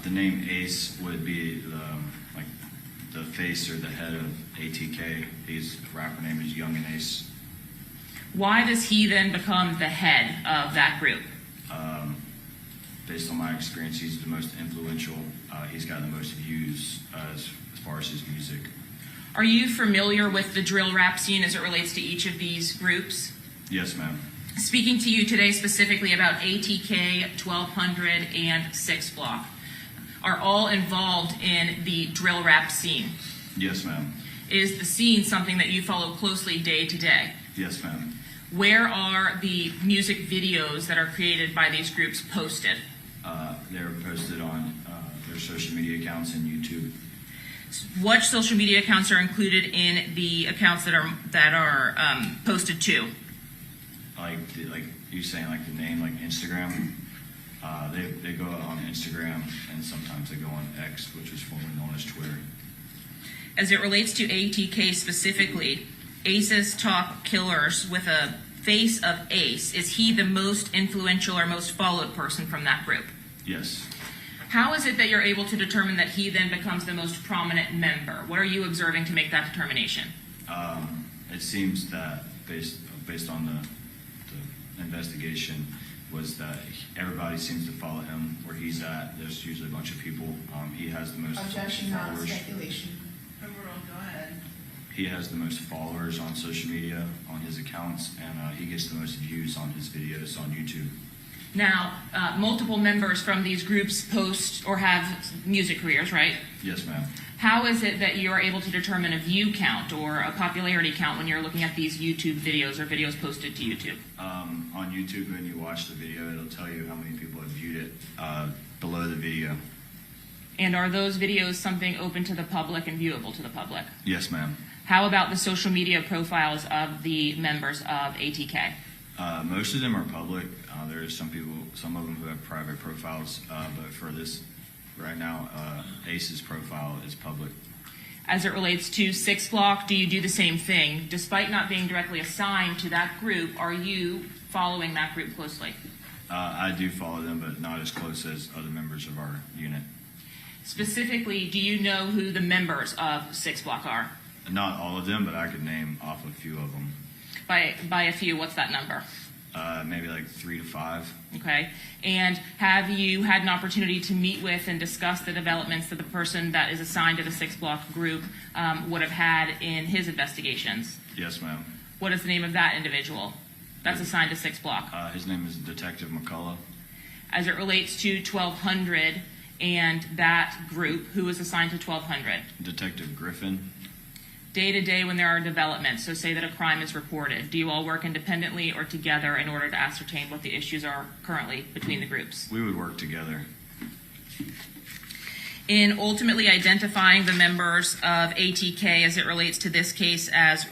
The name Ace would be the face or the head of ATK. His rapper name is Young and Ace. Why does he then become the head of that group? Based on my experience, he's the most influential. He's got the most views as far as his music. Are you familiar with the drill rap scene as it relates to each of these groups? Yes, ma'am. Speaking to you today specifically about ATK, 1200, and 6 Block, are all involved in the drill rap scene. Yes, ma'am. Is the scene something that you follow closely day to day? Yes, ma'am. Where are the music videos that are created by these groups posted? They're posted on their social media accounts and YouTube. What social media accounts are included in the accounts that are posted to? Like you saying, like the name, like Instagram. They go on Instagram, and sometimes they go on X, which was formerly known as Twitter. As it relates to ATK specifically, Ace's Top Killers with a face of Ace, is he the most influential or most followed person from that group? Yes. How is it that you're able to determine that he then becomes the most prominent member? What are you observing to make that determination? It seems that based on the investigation was that everybody seems to follow him where he's at. There's usually a bunch of people. He has the most Objection, not followers. speculation. Overruled, go ahead. He has the most followers on social media, on his accounts, and he gets the most views on his videos on YouTube. Now, multiple members from these groups post or have music careers, right? Yes, ma'am. How is it that you are able to determine a view count or a popularity count when you're looking at these YouTube videos or videos posted to YouTube? On YouTube, when you watch the video, it'll tell you how many people have viewed it below the video. And are those videos something open to the public and viewable to the public? Yes, ma'am. How about the social media profiles of the members of ATK? Most of them are public. There are some of them who have private profiles, but for this, right now, Ace's profile is public. As it relates to 6 Block, do you do the same thing? Despite not being directly assigned to that group, are you following that group closely? I do follow them, but not as close as other members of our unit. Specifically, do you know who the members of 6 Block are? Not all of them, but I could name off a few of them. By a few, what's that number? Maybe like 3 to 5. Okay. And have you had an opportunity to meet with and discuss the developments that the person that is assigned to the 6 Block group would have had in his investigations? Yes, ma'am. What is the name of that individual that's assigned to 6 Block? His name is Detective McCullough. As it relates to 1200 and that group, who is assigned to 1200? Detective Griffin. Day to day when there are developments, so say that a crime is reported, do you all work independently or together in order to ascertain what the issues are currently between the groups? We would work together. In ultimately identifying the members of ATK as it relates to this case as,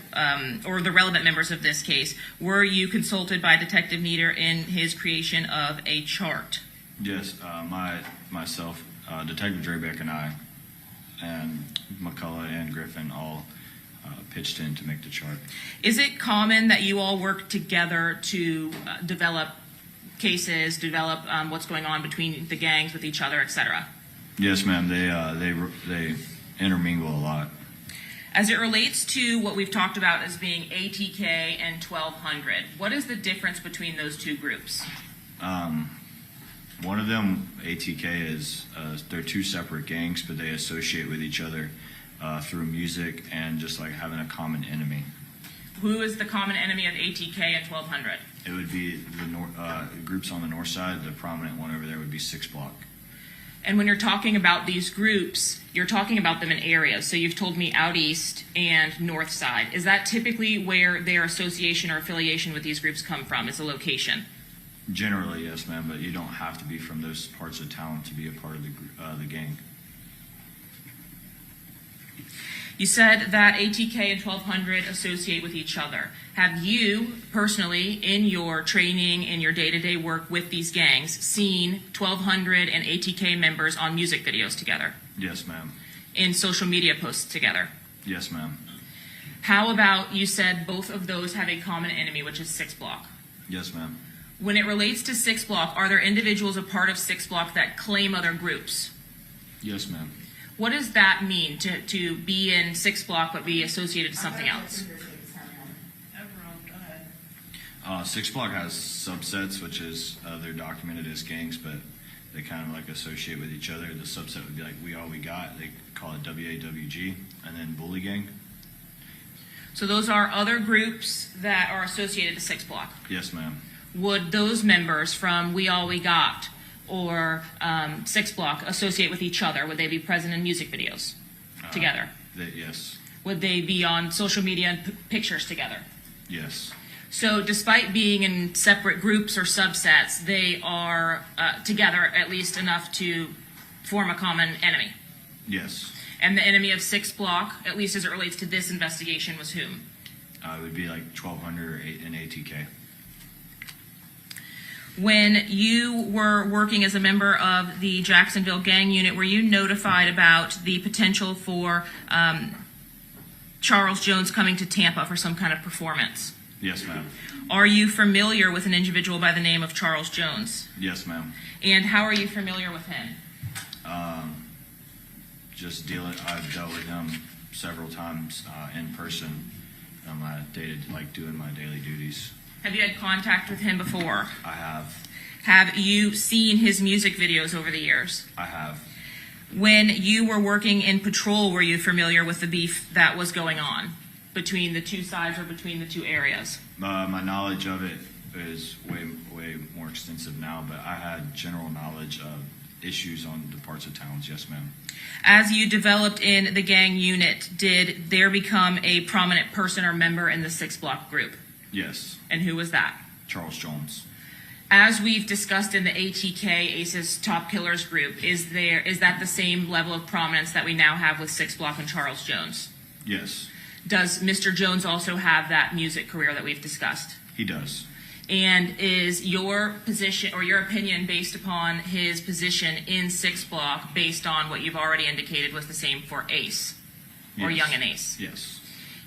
or the relevant members of this case, were you consulted by Detective Nieder in his creation of a chart? Yes, myself, Detective Drabeck, and I, and McCullough and Griffin all pitched in to make the chart. Is it common that you all work together to develop cases, develop what's going on between the gangs with each other, etc.? Yes, ma'am. They intermingle a lot. As it relates to what we've talked about as being ATK and 1200, what is the difference between those two groups? One of them, ATK, is they're two separate gangs, but they associate with each other through music and just like having a common enemy. Who is the common enemy of ATK and 1200? It would be the groups on the north side. The prominent one over there would be 6 Block. And when you're talking about these groups, you're talking about them in areas. So you've told me out east and north side. Is that typically where their association or affiliation with these groups come from, is a location? Generally, yes, ma'am, but you don't have to be from those parts of town to be a part of the gang. You said that ATK and 1200 associate with each other. Have you personally, in your training, in your day-to-day work with these gangs, seen 1200 and ATK members on music videos together? Yes, ma'am. In social media posts together? Yes, ma'am. How about, you said both of those have a common enemy, which is 6 Block? Yes, ma'am. When it relates to 6 Block, are there individuals a part of 6 Block that claim other groups? Yes, ma'am. What does that mean, to be in 6 Block but be associated to something else? 6 Block has subsets, which is they're documented as gangs, but they kind of like associate with each other. The subset would be like We All We Got. They call it WAWG, and then Bully Gang. So those are other groups that are associated to 6 Block. Yes, ma'am. Would those members from We All We Got or 6 Block associate with each other? Would they be present in music videos together? Yes. Would they be on social media and pictures together? Yes. So despite being in separate groups or subsets, they are together at least enough to form a common enemy. Yes. And the enemy of 6 Block, at least as it relates to this investigation, was whom? It would be like 1200 and ATK. When you were working as a member of the Jacksonville gang unit, were you notified about the potential for Charles Jones coming to Tampa for some kind of performance? Yes, ma'am. Are you familiar with an individual by the name of Charles Jones? Yes, ma'am. And how are you familiar with him? I've dealt with him several times in person. Doing my daily duties. Have you had contact with him before? I have. Have you seen his music videos over the years? I have. When you were working in patrol, were you familiar with the beef that was going on between the two sides or between the two areas? My knowledge of it is way more extensive now, but I had general knowledge of issues on the parts of towns. Yes, ma'am. As you developed in the gang unit, did there become a prominent person or member in the 6 Block group? Yes. And who was that? Charles Jones. As we've discussed in the ATK, ACES Top Killers group, is that the same level of prominence that we now have with 6 Block and Charles Jones? Yes. Does Mr. Jones also have that music career that we've discussed? He does. And is your position or your opinion based upon his position in 6 Block based on what you've already indicated was the same for Ace or Yes. Young and Ace? Yes.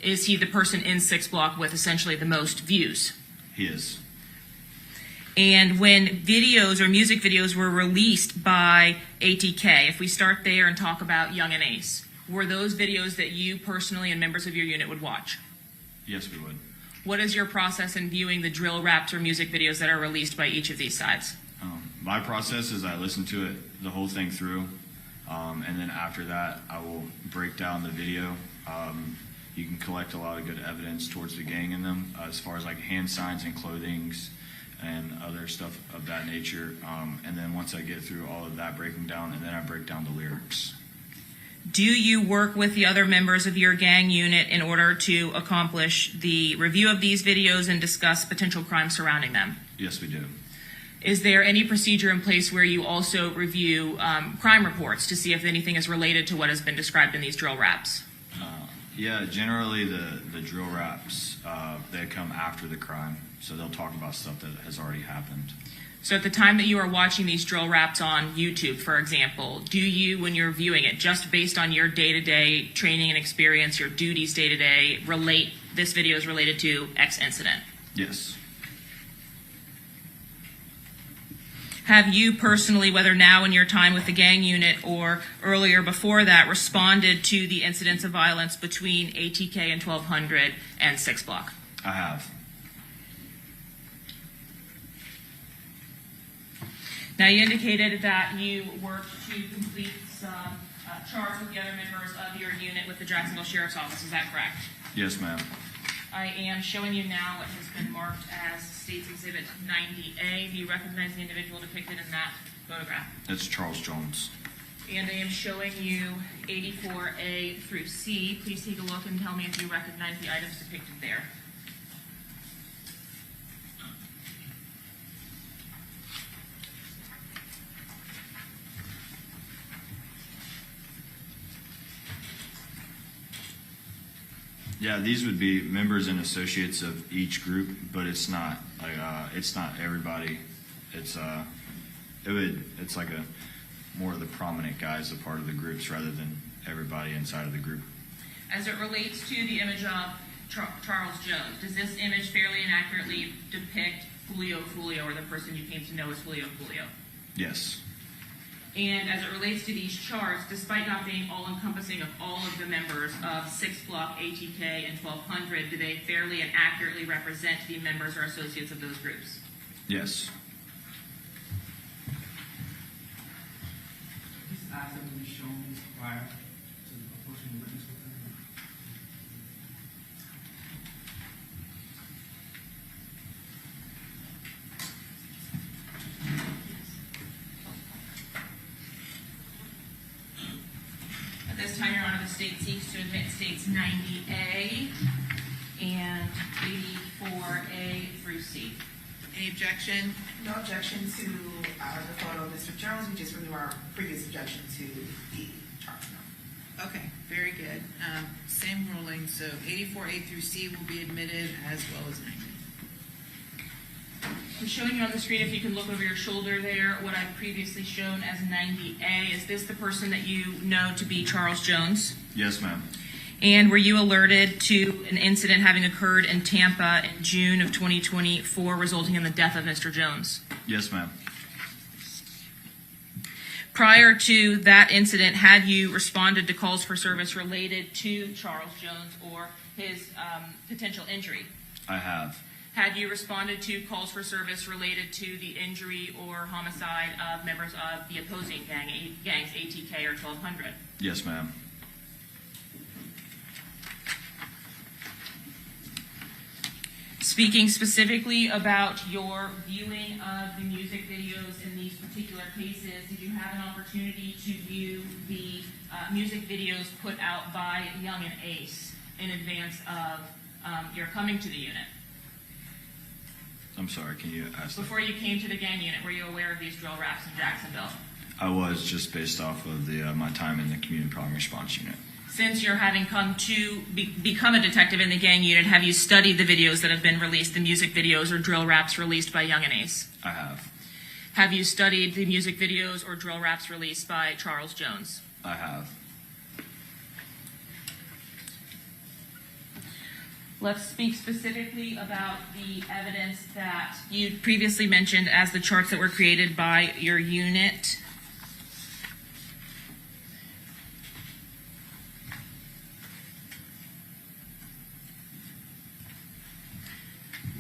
Is he the person in 6 Block with essentially the most views? He is. And when videos or music videos were released by ATK, if we start there and talk about Young and Ace, were those videos that you personally and members of your unit would watch? Yes, we would. What is your process in viewing the drill raps or music videos that are released by each of these sides? My process is I listen to it, the whole thing through, and then after that, I will break down the video. You can collect a lot of good evidence towards the gang in them, as far as like hand signs and clothings and other stuff of that nature. And then once I get through all of that breaking down, and then I break down the lyrics. Do you work with the other members of your gang unit in order to accomplish the review of these videos and discuss potential crimes surrounding them? Yes, we do. Is there any procedure in place where you also review crime reports to see if anything is related to what has been described in these drill raps? Yeah, generally the drill raps, they come after the crime, so they'll talk about stuff that has already happened. So at the time that you are watching these drill raps on YouTube, for example, do you, when you're viewing it, just based on your day-to-day training and experience, your duties day-to-day, relate this video is related to X incident? Yes. Have you personally, whether now in your time with the gang unit or earlier before that, responded to the incidents of violence between ATK and 1200 and 6 Block? I have. Now, you indicated that you worked to complete some charts with the other members of your unit with the Jacksonville Sheriff's Office. Is that correct? Yes, ma'am. I am showing you now what has been marked as State's Exhibit 90A. Do you recognize the individual depicted in that photograph? It's Charles Jones. And I am showing you 84A through C. Please take a look and tell me if you recognize the items depicted there. Yeah, these would be members and associates of each group, but it's not like it's not everybody. It's like a more of the prominent guys a part of the groups rather than everybody inside of the group. As it relates to the image of Charles Jones, does this image fairly and accurately depict Julio, or the person you came to know as Julio? Yes. And as it relates to these charts, despite not being all-encompassing of all of the members of 6 Block, ATK, and 1200, do they fairly and accurately represent the members or associates of those groups? Yes. These items will be shown prior to approaching the witness with them. At this time, Your Honor, the state seeks to admit States 90A and 84A through C. Any objection? No objection to the photo of Mr. Jones. We just renew our previous objection to the chart. Okay, very good. Same ruling, so 84A through C will be admitted as well as 90. I'm showing you on the screen, if you can look over your shoulder there, what I've previously shown as 90A. Is this the person that you know to be Charles Jones? Yes, ma'am. And were you alerted to an incident having occurred in Tampa in June of 2024 resulting in the death of Mr. Jones? Yes, ma'am. Prior to that incident, had you responded to calls for service related to Charles Jones or his potential injury? I have. Had you responded to calls for service related to the injury or homicide of members of the opposing gangs, ATK or 1200? Yes, ma'am. Speaking specifically about your viewing of the music videos in these particular cases, did you have an opportunity to view the music videos put out by Young and Ace in advance of your coming to the unit? I'm sorry, can you ask that? Before you came to the gang unit, were you aware of these drill raps in Jacksonville? I was, just based off of my time in the community problem response unit. Since you're having come to become a detective in the gang unit, have you studied the videos that have been released, the music videos or drill raps released by Young and Ace? I have. Have you studied the music videos or drill raps released by Charles Jones? I have. Let's speak specifically about the evidence that you previously mentioned as the charts that were created by your unit.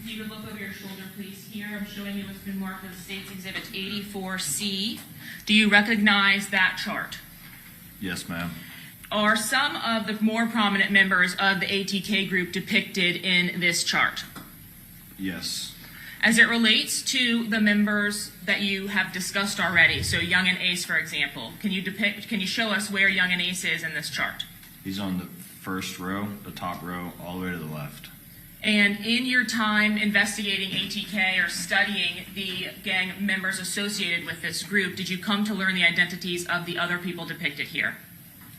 If you could look over your shoulder, please. Here I'm showing you what's been marked as State's Exhibit 84C. Do you recognize that chart? Yes, ma'am. Are some of the more prominent members of the ATK group depicted in this chart? Yes. As it relates to the members that you have discussed already, so Young and Ace, for example, can you show us where Young and Ace is in this chart? He's on the first row, the top row, all the way to the left. And in your time investigating ATK or studying the gang members associated with this group, did you come to learn the identities of the other people depicted here?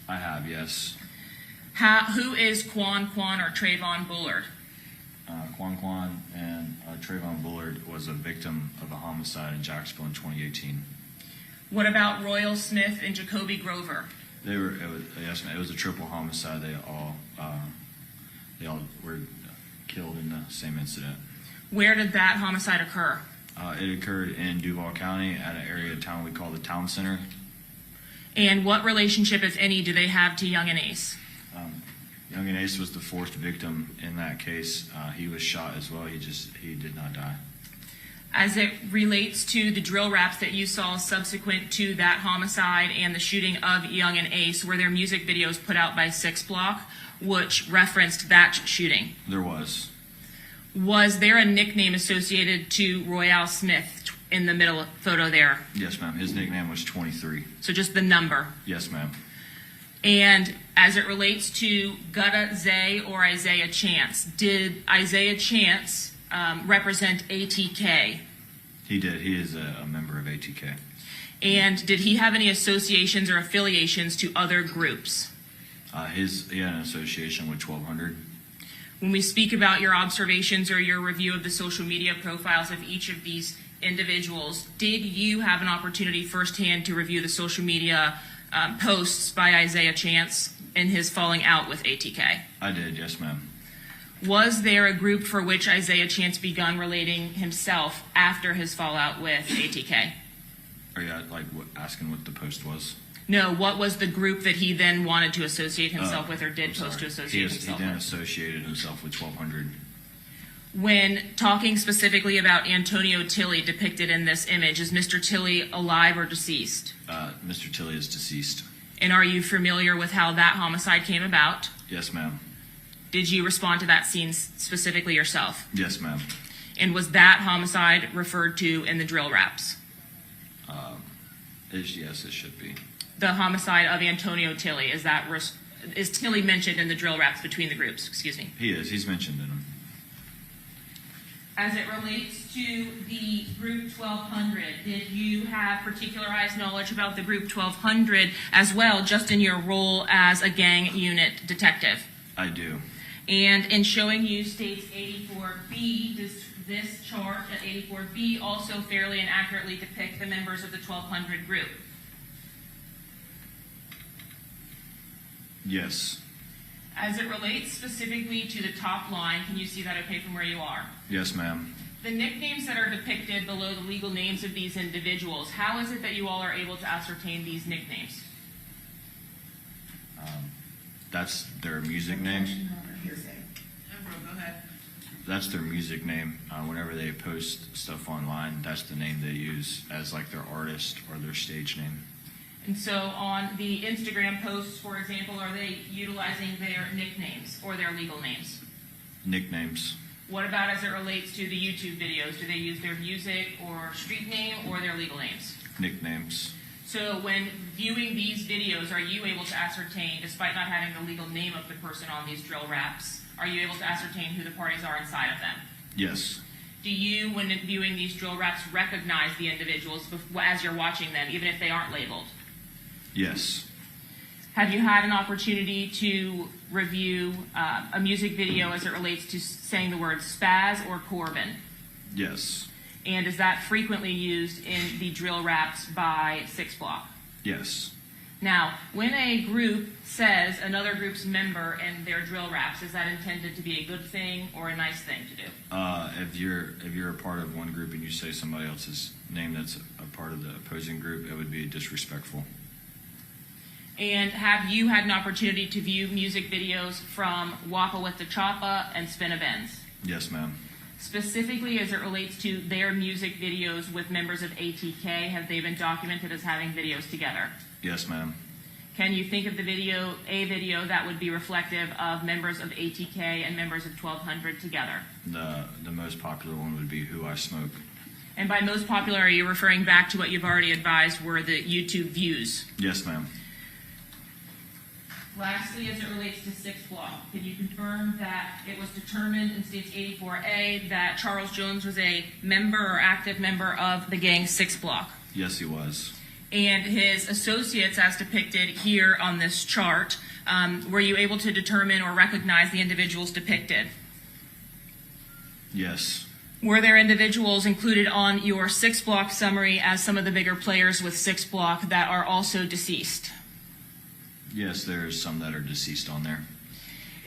I have, yes. Who is Quan or Trayvon Bullard? Quan and Trayvon Bullard was a victim of a homicide in Jacksonville in 2018. What about Royal Smith and Jacoby Grover? It was a triple homicide. They all were killed in the same incident. Where did that homicide occur? It occurred in Duval County at an area of town we call the Town Center. And what relationship, if any, do they have to Young and Ace? Young and Ace was the fourth victim in that case. He was shot as well. He did not die. As it relates to the drill raps that you saw subsequent to that homicide and the shooting of Young and Ace, were there music videos put out by 6 Block which referenced that shooting? There was. Was there a nickname associated to Royale Smith in the middle photo there? Yes, ma'am. His nickname was 23. So just the number? Yes, ma'am. And as it relates to Gutta Zay or Isaiah Chance, did Isaiah Chance represent ATK? He did. He is a member of ATK. And did he have any associations or affiliations to other groups? He had an association with 1200. When we speak about your observations or your review of the social media profiles of each of these individuals, did you have an opportunity firsthand to review the social media posts by Isaiah Chance in his falling out with ATK? I did, yes, ma'am. Was there a group for which Isaiah Chance begun relating himself after his fallout with ATK? Are you asking what the post was? No, what was the group that he then wanted to associate himself with or did post to associate himself He then with? associated himself with 1200. When talking specifically about Antonio Tilley depicted in this image, is Mr. Tilley alive or deceased? Mr. Tilley is deceased. And are you familiar with how that homicide came about? Yes, ma'am. Did you respond to that scene specifically yourself? Yes, ma'am. And was that homicide referred to in the drill raps? Yes, it should be. The homicide of Antonio Tilley, is Tilley mentioned in the drill raps between the groups? Excuse me. He is. He's mentioned in them. As it relates to the group 1200, did you have particularized knowledge about the group 1200 as well, just in your role as a gang unit detective? I do. And in showing you states 84B, does this chart at 84B also fairly and accurately depict the members of the 1200 group? Yes. As it relates specifically to the top line, can you see that okay from where you are? Yes, ma'am. The nicknames that are depicted below the legal names of these individuals, how is it that you all are able to ascertain these nicknames? That's their music name. That's their music name. Whenever they post stuff online, that's the name they use as like their artist or their stage name. And so on the Instagram posts, for example, are they utilizing their nicknames or their legal names? Nicknames. What about as it relates to the YouTube videos? Do they use their music or street name or their legal names? Nicknames. So when viewing these videos, are you able to ascertain, despite not having the legal name of the person on these drill raps, are you able to ascertain who the parties are inside of them? Yes. Do you, when viewing these drill raps, recognize the individuals as you're watching them, even if they aren't labeled? Yes. Have you had an opportunity to review a music video as it relates to saying the words Spaz or Corbin? Yes. And is that frequently used in the drill raps by 6 Block? Yes. Now, when a group says another group's member in their drill raps, is that intended to be a good thing or a nice thing to do? If you're a part of one group and you say somebody else's name that's a part of the opposing group, it would be disrespectful. And have you had an opportunity to view music videos from Wappa with the Choppa and Spin of Ends? Yes, ma'am. Specifically as it relates to their music videos with members of ATK, have they been documented as having videos together? Yes, ma'am. Can you think of a video that would be reflective of members of ATK and members of 1200 together? The most popular one would be Who I Smoke. And by most popular, are you referring back to what you've already advised were the YouTube views? Yes, ma'am. Lastly, as it relates to 6 Block, can you confirm that it was determined in States 84A that Charles Jones was a member or active member of the gang 6 Block? Yes, he was. And his associates, as depicted here on this chart, were you able to determine or recognize the individuals depicted? Yes. Were there individuals included on your 6 Block summary as some of the bigger players with 6 Block that are also deceased? Yes, there's some that are deceased on there.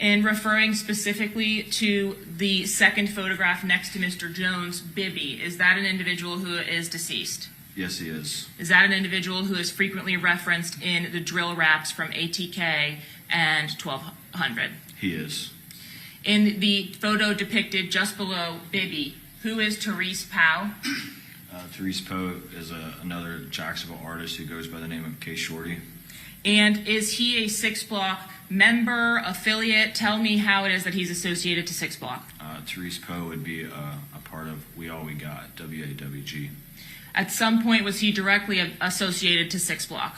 And referring specifically to the second photograph next to Mr. Jones, Bibby, is that an individual who is deceased? Yes, he is. Is that an individual who is frequently referenced in the drill raps from ATK and 1200? He is. In the photo depicted just below Bibby, who is Therese Powell? Therese Poe is another Jacksonville artist who goes by the name of K Shorty. And is he a 6 Block member, affiliate? Tell me how it is that he's associated to 6 Block. Therese Poe would be a part of We All We Got, WAWG. At some point, was he directly associated to 6 Block?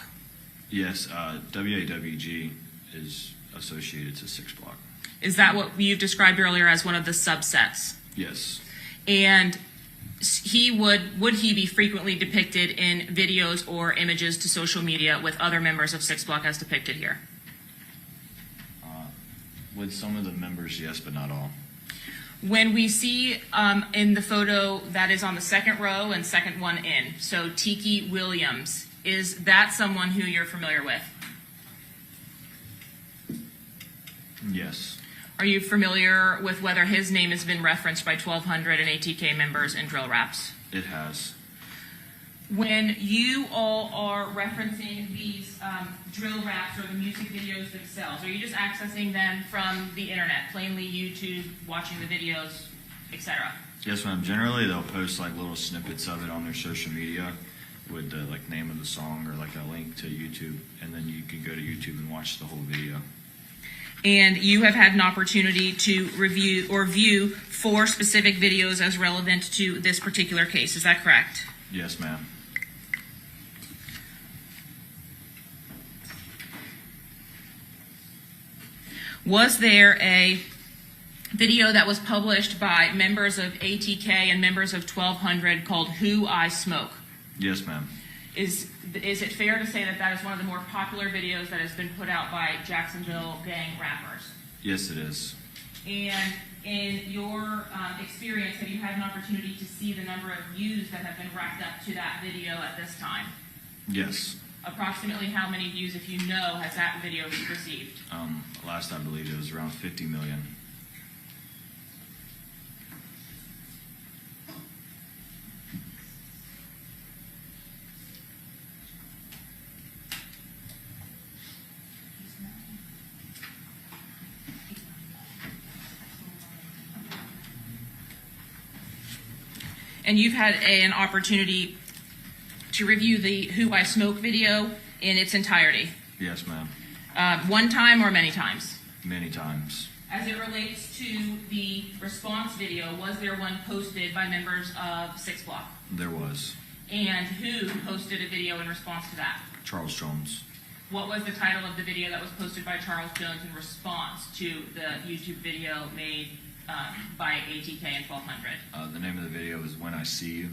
Yes, WAWG is associated to 6 Block. Is that what you've described earlier as one of the subsets? Yes. And would he be frequently depicted in videos or images to social media with other members of 6 Block as depicted here? With some of the members, yes, but not all. When we see in the photo that is on the second row and second one in, so Tiki Williams, is that someone who you're familiar with? Yes. Are you familiar with whether his name has been referenced by 1200 and ATK members in drill raps? It has. When you all are referencing these drill raps or the music videos themselves, are you just accessing them from the internet, plainly YouTube, watching the videos, etc.? Yes, ma'am. Generally, they'll post like little snippets of it on their social media with the name of the song or like a link to YouTube, and then you can go to YouTube and watch the whole video. And you have had an opportunity to review or view 4 specific videos as relevant to this particular case. Is that correct? Yes, ma'am. Was there a video that was published by members of ATK and members of 1200 called Who I Smoke? Yes, ma'am. Is it fair to say that that is one of the more popular videos that has been put out by Jacksonville gang rappers? Yes, it is. And in your experience, have you had an opportunity to see the number of views that have been racked up to that video at this time? Yes. Approximately how many views, if you know, has that video received? Last I believed it was around 50 million. And you've had an opportunity to review the Who I Smoke video in its entirety? Yes, ma'am. One time or many times? Many times. As it relates to the response video, was there one posted by members of 6 Block? There was. And who posted a video in response to that? Charles Jones. What was the title of the video that was posted by Charles Jones in response to the YouTube video made by ATK and 1200? The name of the video is When I See You.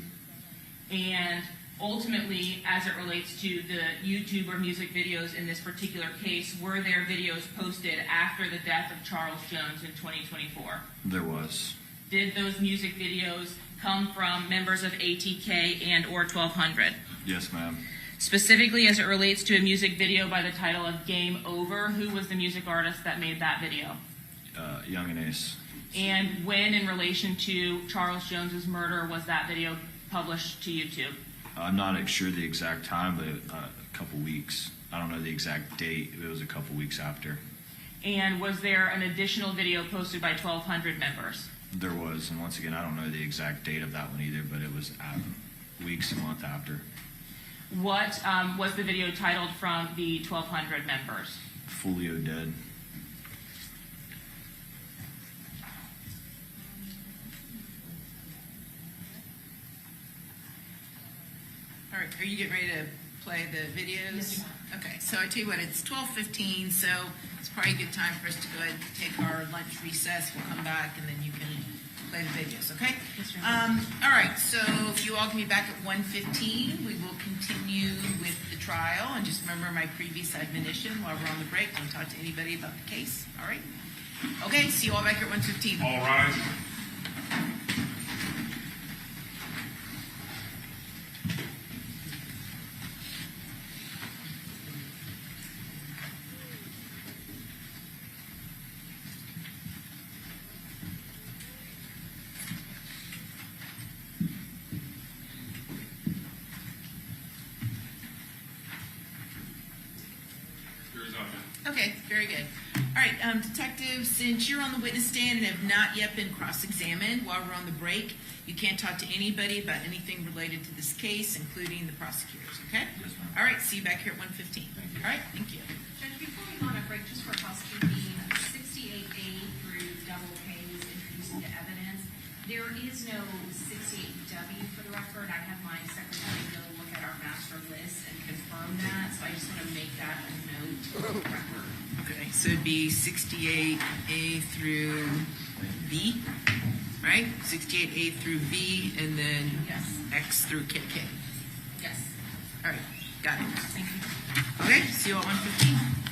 And ultimately, as it relates to the YouTube or music videos in this particular case, were there videos posted after the death of Charles Jones in 2024? There was. Did those music videos come from members of ATK and or 1200? Yes, ma'am. Specifically, as it relates to a music video by the title of Game Over, who was the music artist that made that video? Young and Ace. And when, in relation to Charles Jones's murder, was that video published to YouTube? I'm not sure the exact time, but a couple weeks. I don't know the exact date. It was a couple weeks after. And was there an additional video posted by 1200 members? There was, and once again, I don't know the exact date of that one either, but it was weeks, a month after. What was the video titled from the 1200 members? Foolio Dead. All right, are you getting ready to play the videos? Yes, ma'am. Okay, so I tell you what, it's 12:15, so it's probably a good time for us to go ahead and take our lunch recess. We'll come back and then you can play the videos, okay? All right, so if you all can be back at 1:15, we will continue with the trial. And just remember my previous admonition while we're on the break, don't talk to anybody about the case, all right? Okay, see you all back at 1:15. All rise. Okay, very good. All right, Detective, since you're on the witness stand and have not yet been cross-examined while we're on the break, you can't talk to anybody about anything related to this case, including the prosecutors, okay? Yes, ma'am. All right, see you back here at 1:15. All right, thank you. Judge, before we go on a break, just for housekeeping, 68A through double K was introduced into evidence. There is no 68W for the record. I have my secretary go look at our master list and confirm that, so I just want to make that a note for the record. Okay, so it'd be 68A through B, right? 68A through B, and then Yes. X through KK. Yes. All right, got it. Thank you. Okay, see you at 1:15.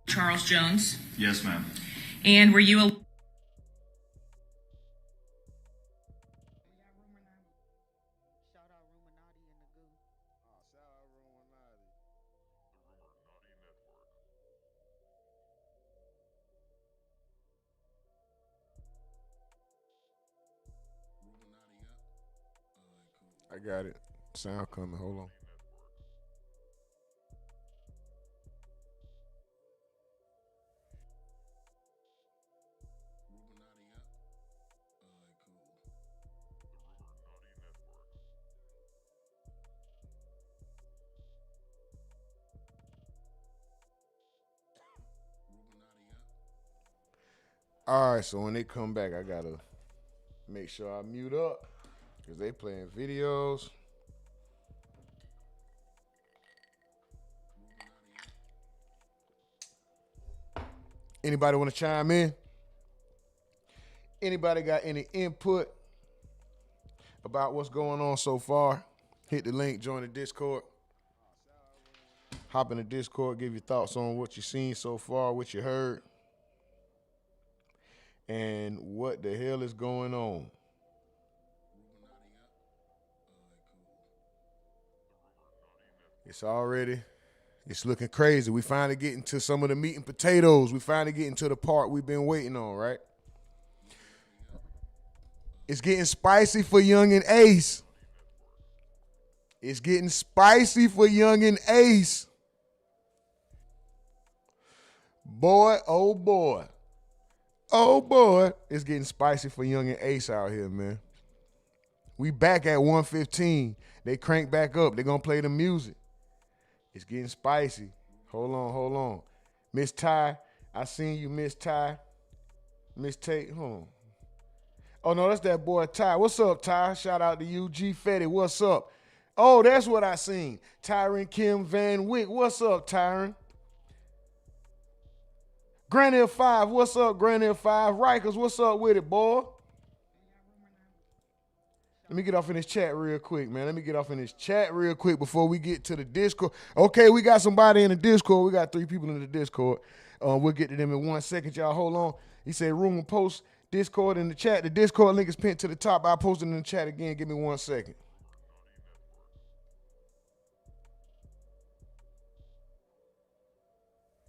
Charles Jones. Yes, ma'am. And were you a I got it. Sound coming. Hold on. All right, so when they come back, I gotta make sure I mute up because they playing videos. Anybody want to chime in? Anybody got any input about what's going on so far? Hit the link, join the Discord. Hop in the Discord, give your thoughts on what you've seen so far, what you heard, and what the hell is going on. It's looking crazy. We finally getting to some of the meat and potatoes. We finally getting to the part we've been waiting on, right? It's getting spicy for Young and Ace. It's getting spicy for Young and Ace. Boy, oh boy. Oh boy. It's getting spicy for Young and Ace out here, man. We back at 1:15. They crank back up. They're going to play the music. It's getting spicy. Hold on. Miss Ty, I seen you, Miss Ty. Miss Tate, hold on. Oh, no, that's that boy Ty. What's up, Ty? Shout out to you. G Fetty, what's up? Oh, that's what I seen. Tyron Kim Van Wick, what's up, Tyron? Granny of 5, what's up, Granny of 5? Rikers, what's up with it, boy? Let me get off in this chat real quick, man. Let me get off in this chat real quick before we get to the Discord. Okay, we got somebody in the Discord. We got 3 people in the Discord. We'll get to them in 1 second, y'all. Hold on. He said, rumor post Discord in the chat. The Discord link is pinned to the top. I'll post it in the chat again. Give me 1 second.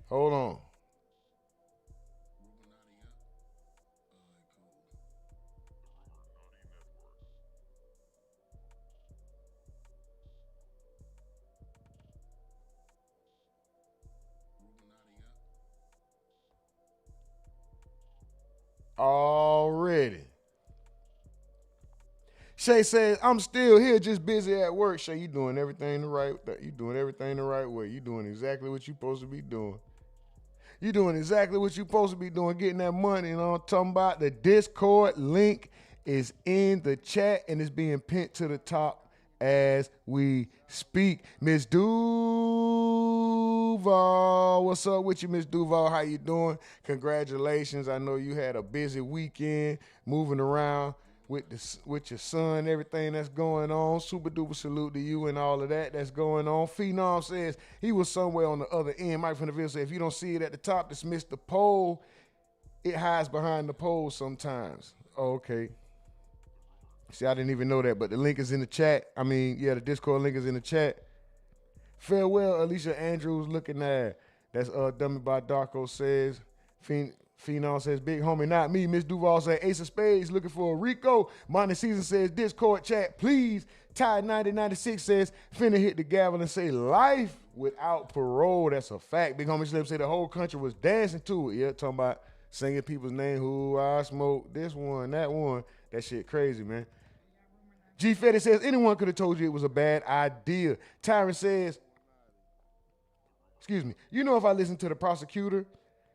Hold on. Already. Shay says, I'm still here, just busy at work. Shay, you doing everything the right way. You doing everything the right way. You doing exactly what you supposed to be doing. You doing exactly what you supposed to be doing, getting that money. You know what I'm talking about? The Discord link is in the chat and it's being pinned to the top as we speak. Miss Duval, what's up with you, Miss Duval? How you doing? Congratulations. I know you had a busy weekend moving around with your son, everything that's going on. Super duper salute to you and all of that that's going on. Phenom says he was somewhere on the other end. Mike from the Ville said, if you don't see it at the top, dismiss the poll. It hides behind the poll sometimes. Oh, okay. See, I didn't even know that, but the link is in the chat. I mean, yeah, the Discord link is in the chat. Farewell, Alicia Andrews looking at. That's Dummy by Darko says. Phenom says, big homie, not me. Miss Duval says, Ace of Spades looking for a Rico. Monty Season says, Discord chat, please. Ty 9096 says, finna hit the gavel and say, life without parole. That's a fact. Big homie Slim said the whole country was dancing to it. Yeah, talking about singing people's name, who I smoke, this one, that one. That shit crazy, man. G Fetty says, anyone could have told you it was a bad idea. Tyron says, excuse me, you know, if I listen to the prosecutor,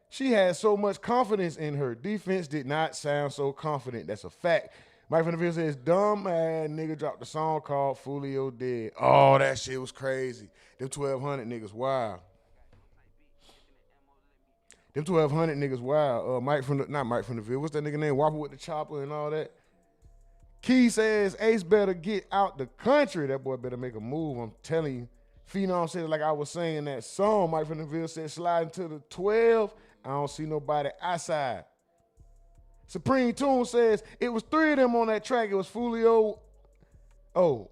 she had so much confidence in her. Defense did not sound so confident. That's a fact. Mike from the Ville says, dumb ass nigga dropped a song called Foolio Dead. Oh, that shit was crazy. Them 1,200 niggas, wow. Them 1,200 niggas, wow. Not Mike from the Ville. What's that nigga name? Whopper with the chopper and all that. Key says, Ace better get out the country. That boy better make a move, I'm telling you. Phenom said, like I was saying that song, Mike from the Ville said, sliding to the 12. I don't see nobody outside. Supreme Tune says, it was 3 of them on that track. It was Foolio. Oh,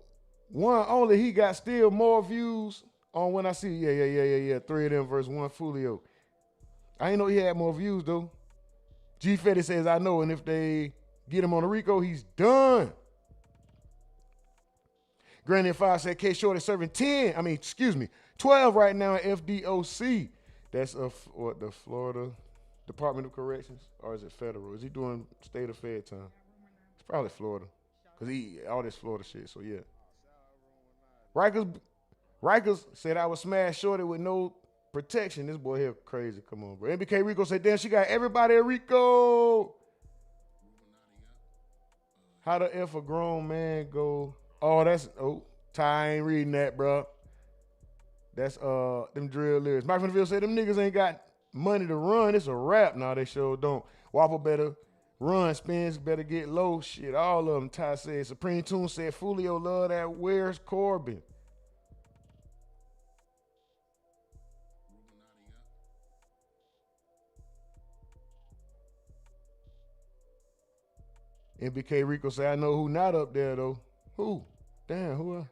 one only. He got still more views on When I See. Yeah. 3 of them versus 1 Foolio. I ain't know he had more views, though. G Fetty says, I know, and if they get him on the Rico, he's done. Granny 5 said, K Shorty serving 12 right now at FDOC. That's the Florida Department of Corrections, or is it federal? Is he doing state or fed time? It's probably Florida, because all this Florida shit, so yeah. Rikers said I was smashed Shorty with no protection. This boy here crazy. Come on, bro. MBK Rico said, damn, she got everybody at Rico. How the F a grown man go? Ty ain't reading that, bro. That's them drill lyrics. Mike from the Ville said them niggas ain't got money to run. It's a rap. Nah, they sure don't. Whopper better run. Spins better get low. Shit, all of them. Ty said. Supreme Tune said Foolio love that. Where's Corbin? MBK Rico said, I know who not up there though. Who? Damn, who?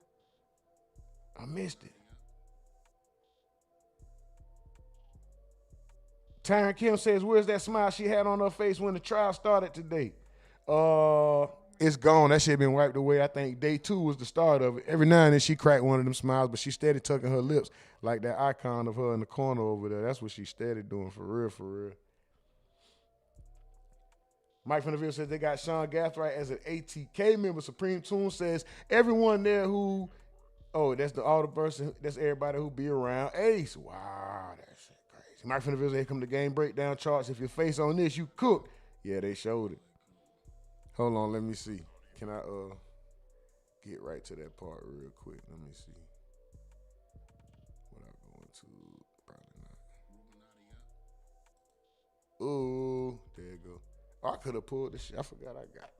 I missed it. Tyron Kim says, where's that smile she had on her face when the trial started today? It's gone. That shit been wiped away. I think day 2 was the start of it. Every now and then she cracked one of them smiles, but she steady tucking her lips like that icon of her in the corner over there. That's what she steady doing for real, for real. Mike from the Ville says they got Sean Gathright as an ATK member. Supreme Tune says everyone there who, that's all the person, that's everybody who be around Ace. Wow, that shit crazy. Mike from the Ville says here come the game breakdown charts. If your face on this, you cook. Yeah, they showed it. Hold on, let me see. Can I get right to that part real quick? Let me see. What I'm going to, probably not. Oh, there you go. I could have pulled this shit. I forgot I got it.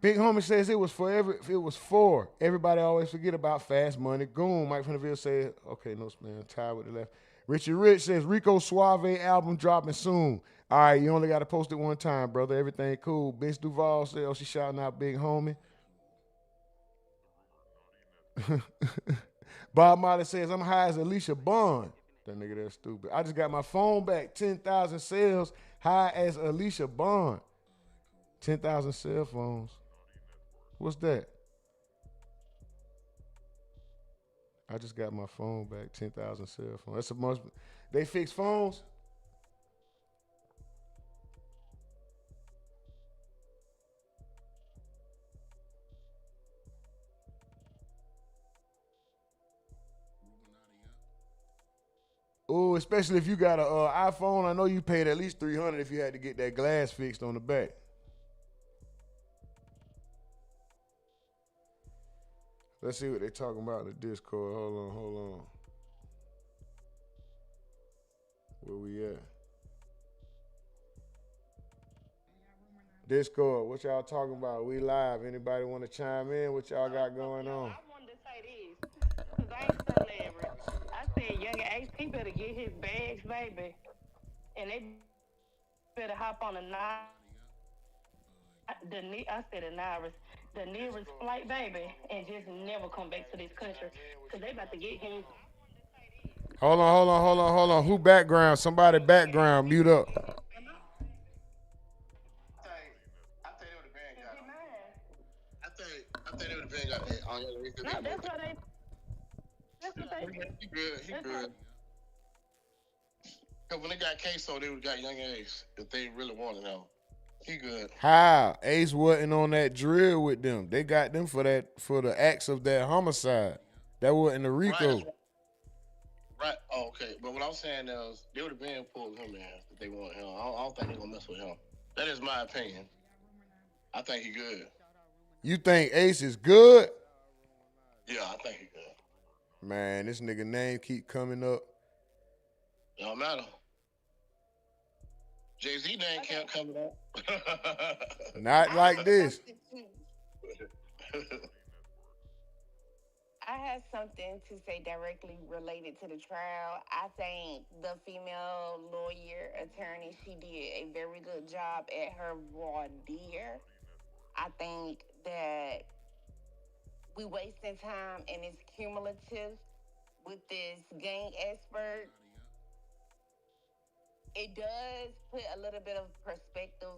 Big homie says it was for everybody always forget about Fast Money Goon. Mike from the Ville said, okay, no man, tied with the left. Richard Rich says Rico Suave album dropping soon. All right, you only got to post it one time, brother. Everything cool. Miss Duval said, she shouting out big homie. Bob Marley says, I'm high as Alicia Bond. That nigga that stupid. I just got my phone back. 10,000 sales, high as Alicia Bond. 10,000 cell phones. What's that? I just got my phone back. 10,000 cell phones. That's a must. They fix phones. Oh, especially if you got a iPhone. I know you paid at least $300 if you had to get that glass fixed on the back. Let's see what they're talking about in the Discord. Hold on. Where we at? Discord, what y'all talking about? We live. Anybody want to chime in? What y'all got going on? I wanted to say this, because I ain't celebrity. I said young Ace, he better get his bags, baby. And they better hop on the nearest flight, baby, and just never come back to this country. Because they about to get him. Hold on. Who background? Somebody background. Mute up. I think they would have been got that on your. No, that's what they. He good. Cause when they got queso, they would have got young Ace if they really wanted him. He good. How? Ace wasn't on that drill with them. They got them for the acts of that homicide. That wasn't the RICO. Right. Oh, okay. But what I'm saying is they would have been pulling him in if they wanted him. I don't think they're gonna mess with him. That is my opinion. I think he good. You think Ace is good? Yeah, I think he good. Man, this nigga name keep coming up. It don't matter. Jay-Z name can't come up. Not like this. I have something to say directly related to the trial. I think the female lawyer attorney, she did a very good job at her voir dire. I think that we wasting time and it's cumulative with this gang expert. It does put a little bit of perspective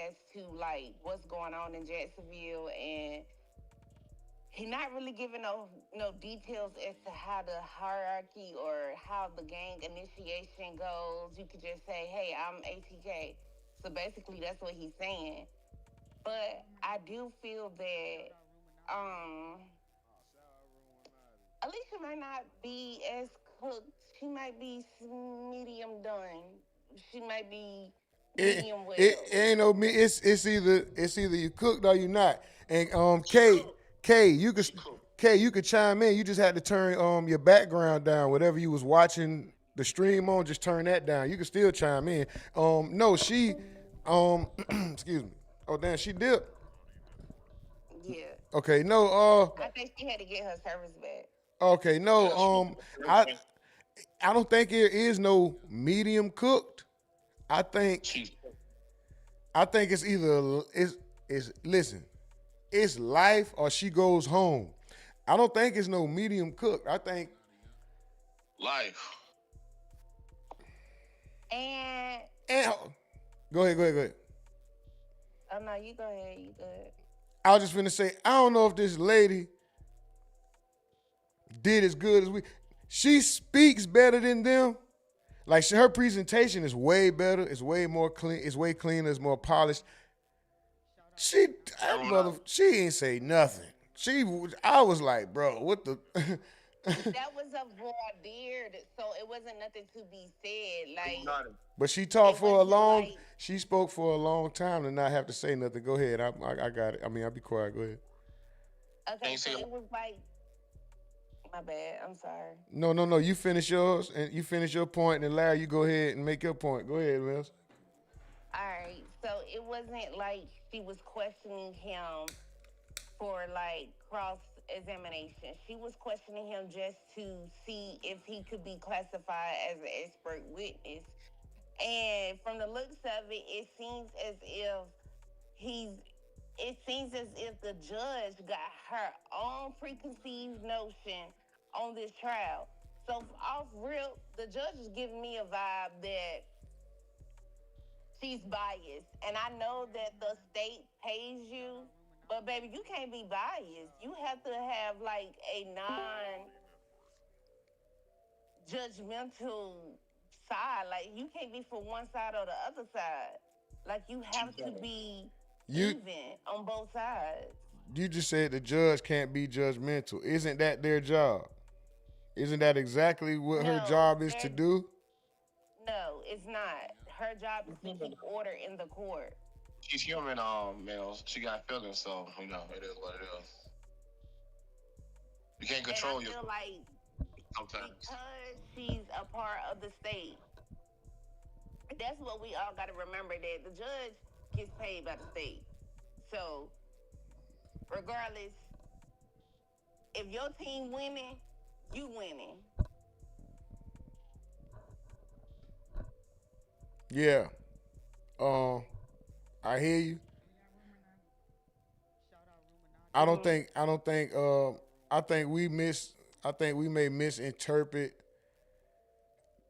as to like what's going on in Jacksonville, and he's not really giving no details as to how the hierarchy or how the gang initiation goes. You could just say, hey, I'm ATK. So basically that's what he's saying. But I do feel that Alicia might not be as cooked. She might be medium done. She might be medium well. It ain't no me. It's either you cooked or you not. And K, you could chime in. You just had to turn your background down. Whatever you was watching the stream on, just turn that down. You can still chime in. No, she excuse me. Oh damn, she dipped. Yeah. Okay, no. I think she had to get her service back. Okay, no. I don't think there is no medium cooked. I think it's either listen, it's life or she goes home. I don't think it's no medium cooked. I think life. And go ahead. Oh no, you go ahead. You good. I was just finna say, I don't know if this lady did as good as we. She speaks better than them. Like her presentation is way better. It's way more clean. It's way cleaner. It's more polished. She ain't say nothing. I was like, bro, what the? That was a voir dire, so it wasn't nothing to be said. Like, But she talked for a long. She spoke for a long time to not have to say nothing. Go ahead. I got it. I mean, I'll be quiet. Go ahead. Okay, so it was like, my bad. I'm sorry. No. You finish yours and you finish your point, and Larry, you go ahead and make your point. Go ahead, Mills. All right. So it wasn't like she was questioning him for like cross-examination. She was questioning him just to see if he could be classified as an expert witness. And from the looks of it, it seems as if the judge got her own preconceived notion on this trial. So off real, the judge is giving me a vibe that she's biased. And I know that the state pays you, but baby, you can't be biased. You have to have like a non-judgmental side. Like you can't be for one side or the other side. Like you have to be You even on both sides. you just said the judge can't be judgmental. Isn't that their job? Isn't that exactly what her job is to do? No, it's not. Her job is to keep order in the court. She's human, she got feelings, so it is what it is. You can't control and I your feel like sometimes. because she's a part of the state, that's what we all got to remember, that the judge gets paid by the state. So regardless, if your team winning, you winning. Yeah. I hear you. I don't think I think we may misinterpret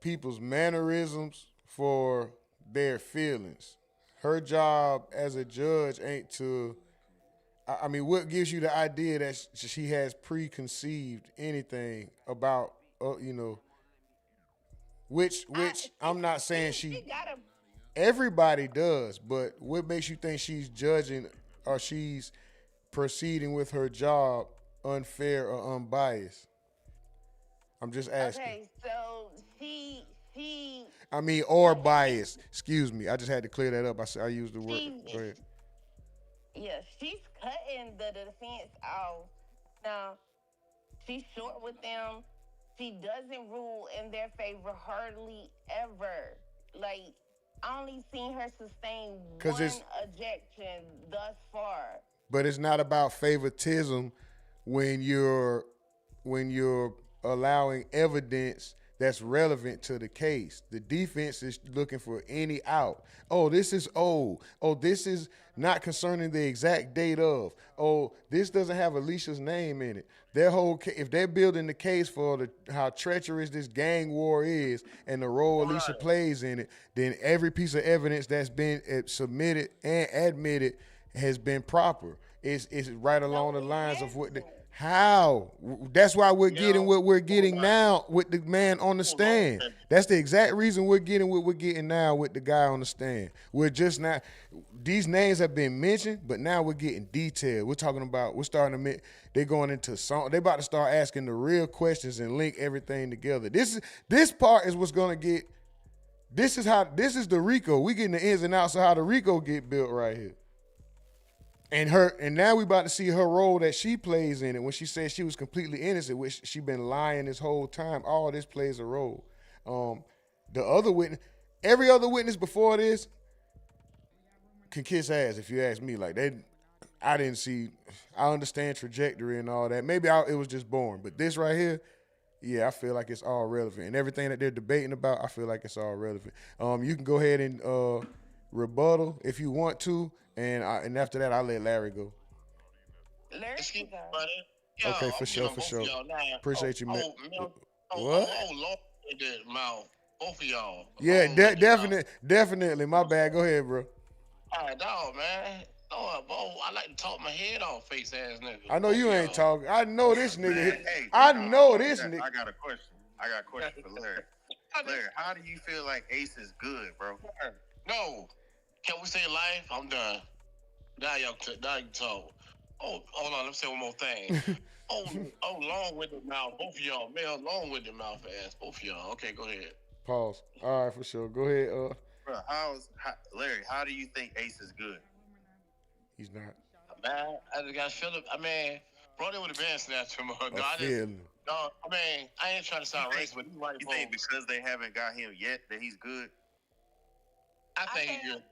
people's mannerisms for their feelings. Her job as a judge ain't to I mean, what gives you the idea that she has preconceived anything about, which I'm not saying She got a everybody does, but what makes you think she's judging or she's proceeding with her job unfair or unbiased? I'm just asking. okay. So she I mean, or biased. Excuse me. I just had to clear that up. I used the word. Go ahead. Yeah, she's cutting the defense off. Now, she's short with them. She doesn't rule in their favor hardly ever. Like, I only seen her sustain one ejection thus far. But it's not about favoritism when you're allowing evidence that's relevant to the case. The defense is looking for any out. Oh, this is old. Oh, this is not concerning the exact date of. Oh, this doesn't have Alicia's name in it. Their whole if they're building the case for how treacherous this gang war is and the role Alicia plays in it, then every piece of evidence that's been submitted and admitted has been proper. It's right along the lines of what how. That's why we're getting what we're getting now with the man on the stand. That's the exact reason we're getting what we're getting now with the guy on the stand. We're just not, these names have been mentioned, but now we're getting detailed. They're going into song. They're about to start asking the real questions and link everything together. This part is what's going to get, this is the RICO. We getting the ins and outs of how the RICO get built right here. And now we about to see her role that she plays in it when she said she was completely innocent, which she been lying this whole time. All this plays a role. The other witness, every other witness before this can kiss ass if you ask me. Like I didn't see. I understand trajectory and all that. Maybe it was just born, but this right here, yeah, I feel like it's all relevant. And everything that they're debating about, I feel like it's all relevant. You can go ahead and rebuttal if you want to. And after that, I'll let Larry go. Larry, okay, for sure. Appreciate you, man. What? Oh, Lord, that mouth. Both of y'all. Yeah, definitely. My bad. Go ahead, bro. All right, dog, man. I like to talk my head off, face ass nigga. I know you ain't talking. I know this nigga. Hey, I know this nigga. I got a question for Larry. Larry, how do you feel like Ace is good, bro? No. Can we say life? I'm done. Now you talk. Oh, hold on. Let me say one more thing. long with the mouth. Both of y'all. Male, long with the mouth ass. Both of y'all. Okay, go ahead. Pause. All right, for sure. Go ahead. Bro, Larry, how do you think Ace is good? He's not. Man, I just got Philip. Bro, they would have been snatched from her. No, I ain't trying to sound racist, but he's right. You think because they haven't got him yet that he's good? I think he's good.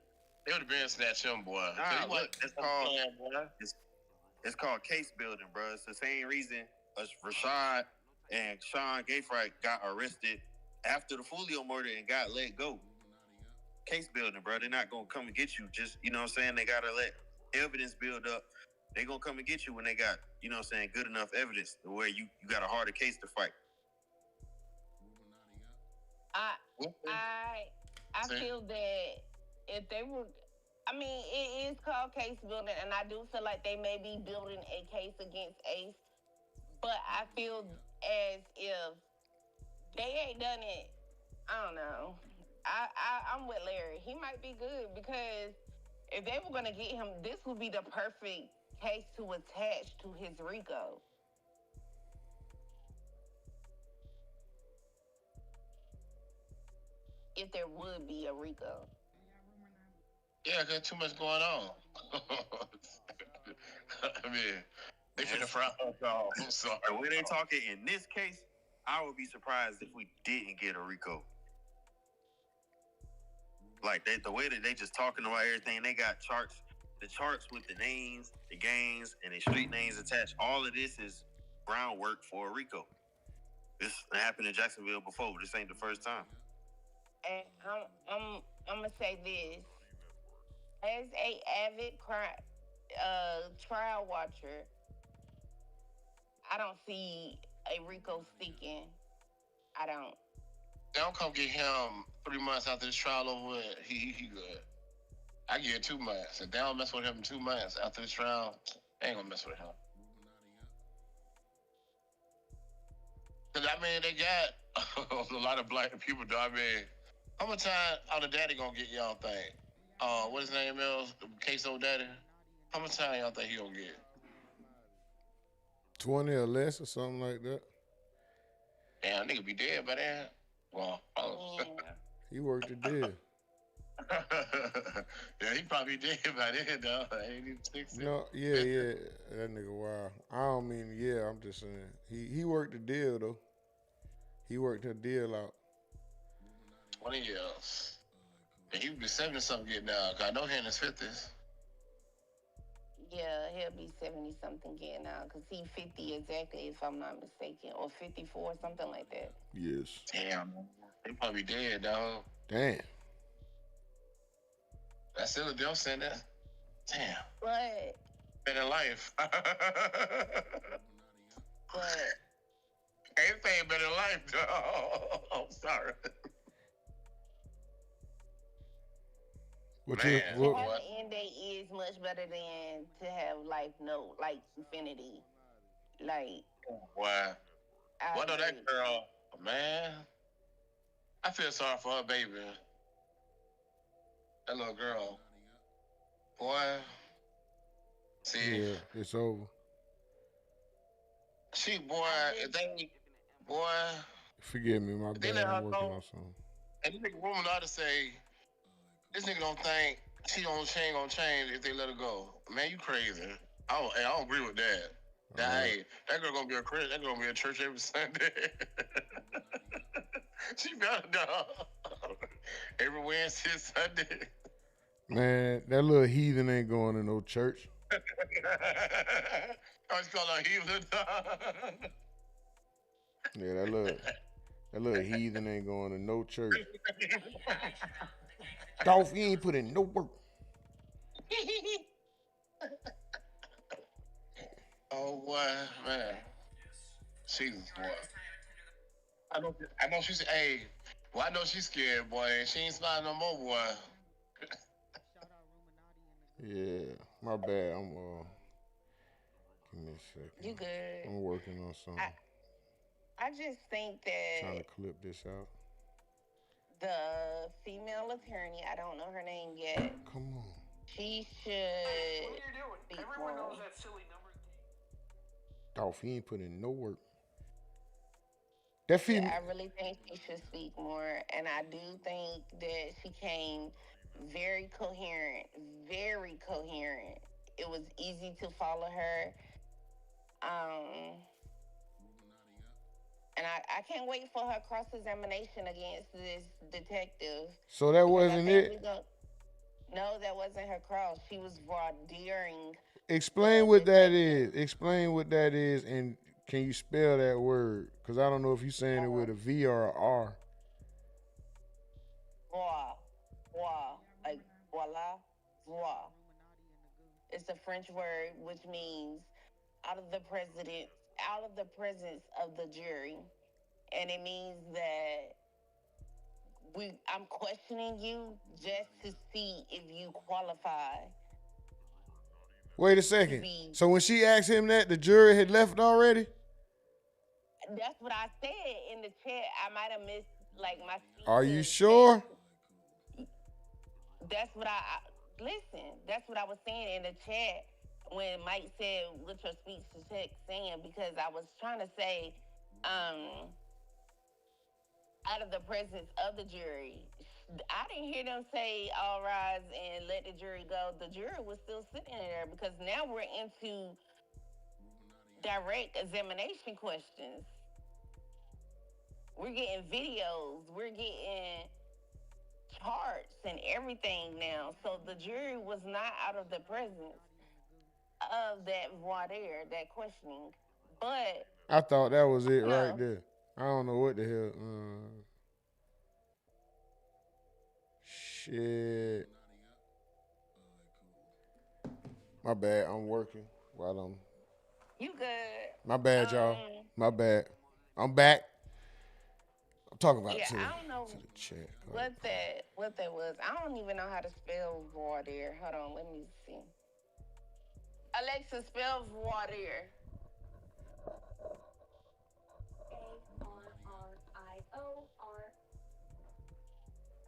They would have been snatched him, boy. Nah, look, it's called case building, bro. It's the same reason Rashad and Sean Gayfright got arrested after the Foolio murder and got let go. Case building, bro. They're not gonna come and get you. Just, you know what I'm saying? They gotta let evidence build up. They gonna come and get you when they got, you know what I'm saying, good enough evidence to where you got a harder case to fight. I feel that if they were, I mean, it is called case building, and I do feel like they may be building a case against Ace, but I feel as if they ain't done it. I don't know. I'm with Larry. He might be good because if they were gonna get him, this would be the perfect case to attach to his RICO. If there would be a RICO. Yeah, got too much going on. I mean, they finna frown off. I'm sorry. The way they talking in this case, I would be surprised if we didn't get a RICO. Like the way that they just talking about everything, they got charts, the charts with the names, the gangs, and the street names attached. All of this is groundwork for a RICO. This happened in Jacksonville before. This ain't the first time. And I'm gonna say this as a avid trial watcher. I don't see a RICO sticking. I don't. They don't come get him 3 months after this trial over with. He good. I give it 2 months. If they don't mess with him in 2 months after this trial, they ain't gonna mess with him. Cause I mean, they got a lot of black people. Do I mean, how much time all the daddy gonna get y'all think? What his name is? Queso Daddy. How much time y'all think he gonna get? 20 or less or something like that. Damn, nigga be dead by then. Well, He worked the deal. yeah, he probably dead by then, though. Ain't even 60. No, yeah. That nigga wild. I don't mean, yeah, I'm just saying. He worked the deal, though. He worked the deal out. 20 years. And he would be 70 something getting out. Cause I know he in his 50s. Yeah, he'll be 70 something getting out because he's 50 exactly, if I'm not mistaken, or 54, something like that. Yes. Damn, he probably dead, dog. Damn. That's still a death sentence. Damn. But Better life. but Anything better life, dog. I'm sorry. What to have an end date is much better than to have life note, like infinity. Like, Why? What know that girl, man? I feel sorry for her baby. That little girl. Boy. See, Yeah, it's over. she, boy, if they, boy, Forgive me, my they bad. let her I'm working go. on something. And this nigga woman ought to say, this nigga don't think she ain't gonna change if they let her go. Man, you crazy. I don't agree with that. Hey, that girl gonna be a Christian. That girl gonna be at church every Sunday. She better dog. Every Wednesday and Sunday. Man, that little heathen ain't going to no church. I was called a heathen. Yeah, that little heathen ain't going to no church. Dolph, you ain't put in no work. Oh boy, man. Jesus, boy. I know she's, hey, well, I know she's scared, boy, and she ain't smiling no more, boy. Yeah, my bad. Give me a second. You good. I'm working on something. I just think Trying to that clip this out. the female attorney, I don't know her name yet. Come on. She should. What are you doing? Speak Everyone more. knows that silly number. Dolph, he ain't put in no work. That female. I really think she should speak more, and I do think that she came very coherent, very coherent. It was easy to follow her. And I can't wait for her cross-examination against this detective. So that wasn't it? No, that wasn't her cross. She was vaudeering. Explain what that is. Explain what that is, and can you spell that word? Because I don't know if you're saying it with a V or a R. Voir, like voila, voir. It's a French word which means out of the presence of the jury, and it means that I'm questioning you just to see if you qualify. Wait a second. So when she asked him that, the jury had left already? That's what I said in the chat. I might have missed like my speech. Are you sure? That's what listen. That's what I was saying in the chat when Mike said, "What's your speech to text saying?" Because I was trying to say, out of the presence of the jury, I didn't hear them say, "All rise and let the jury go." The jury was still sitting there because now we're into direct examination questions. We're getting videos. We're getting charts and everything now. So the jury was not out of the presence of that voir dire, that questioning. But I thought that was it right there. I don't know what the hell. Shit. My bad. I'm working while I'm. You good? My bad, y'all. My bad. I'm back. I'm talking about I to don't know the chat. what that was. I don't even know how to spell voir dire. Hold on, let me see. Alexa, spell voir dire. A-R-R-I-O-R.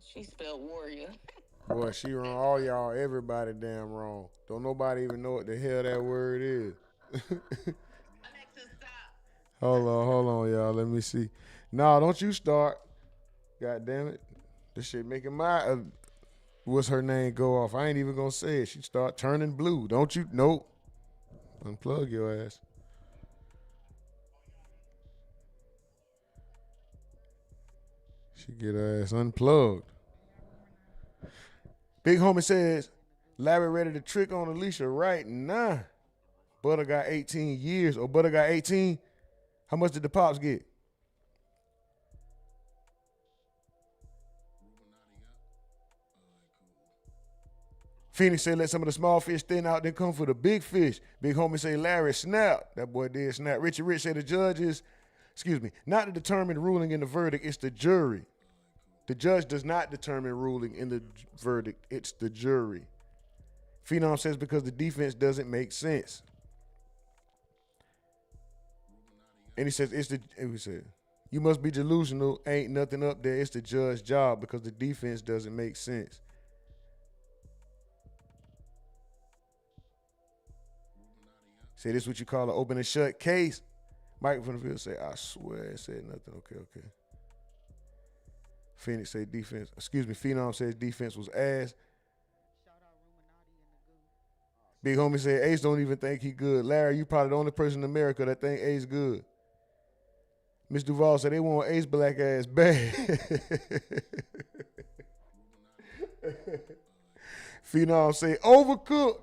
She spelled warrior. Boy, she run all y'all, everybody damn wrong. Don't nobody even know what the hell that word is. Alexa, stop. Hold on, y'all. Let me see. No, don't you start. God damn it. This shit making my what's her name go off. I ain't even gonna say it. She start turning blue. Don't you? Nope. Unplug your ass. She get her ass unplugged. Big homie says, Larry ready to trick on Alicia right now. Butter got 18 years. Or Butter got 18. How much did the Pops get? Phoenix said, let some of the small fish thin out, then come for the big fish. Big homie say, Larry, snap. That boy did snap. Richie Rich said, the judge is, not to determine ruling in the verdict, it's the jury. The judge does not determine ruling in the verdict, it's the jury. Phenom says, because the defense doesn't make sense. And he says, you must be delusional, ain't nothing up there, it's the judge's job because the defense doesn't make sense. Say this what you call an open and shut case. Mike from the field say, I swear it said nothing. Okay. Phoenix say defense. Phenom says defense was ass. Big homie said Ace don't even think he good. Larry, you probably the only person in America that think Ace good. Miss Duval said they want Ace black ass bad. Phenom say overcooked.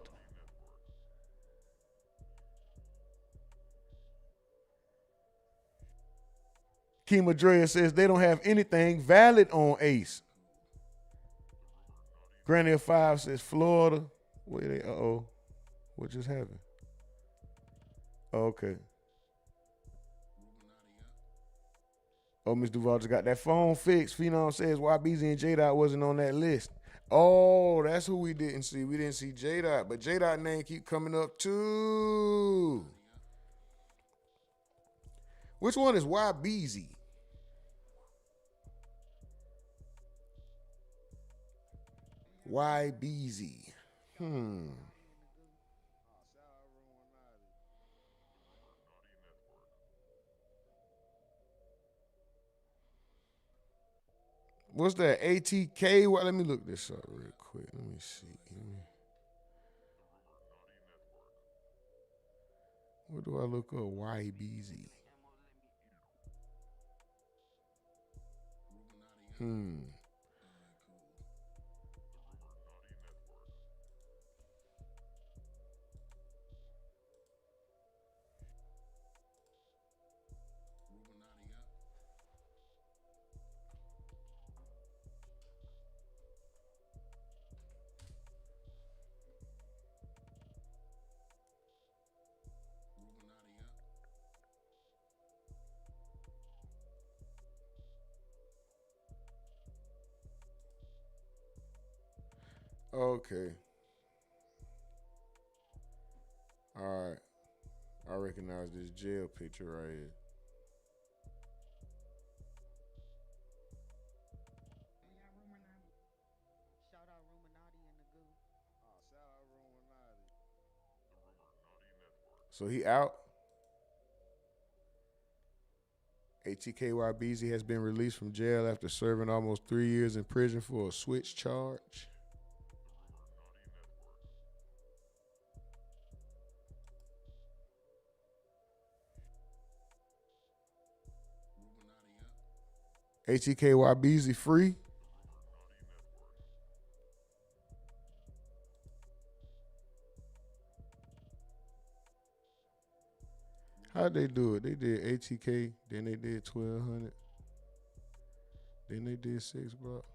Kima Drea says they don't have anything valid on Ace. Granny of 5 says Florida. Wait, what just happened? Oh, okay. Oh, Miss Duval just got that phone fixed. Phenom says YBZ and J-Dot wasn't on that list. Oh, that's who we didn't see. We didn't see J-Dot, but J-Dot name keep coming up too. Which one is YBZ? YBZ. What's that? ATK? Well, let me look this up real quick. Let me see. What do I look up? YBZ. Okay. All right. I recognize this jail picture right here. Shout out Rumonati and the goo. So he out. ATKYBZ has been released from jail after serving almost 3 years in prison for a switch charge. ATKYBZ free. How'd they do it? They did ATK, then they did 1200, then they did 6 block.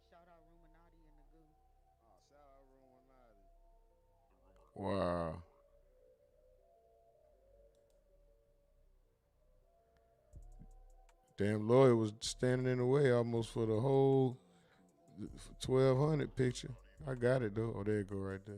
Shout out Rumonati and the goo. Wow. Damn lawyer was standing in the way almost for the whole 1200 picture. I got it though. Oh, there you go right there.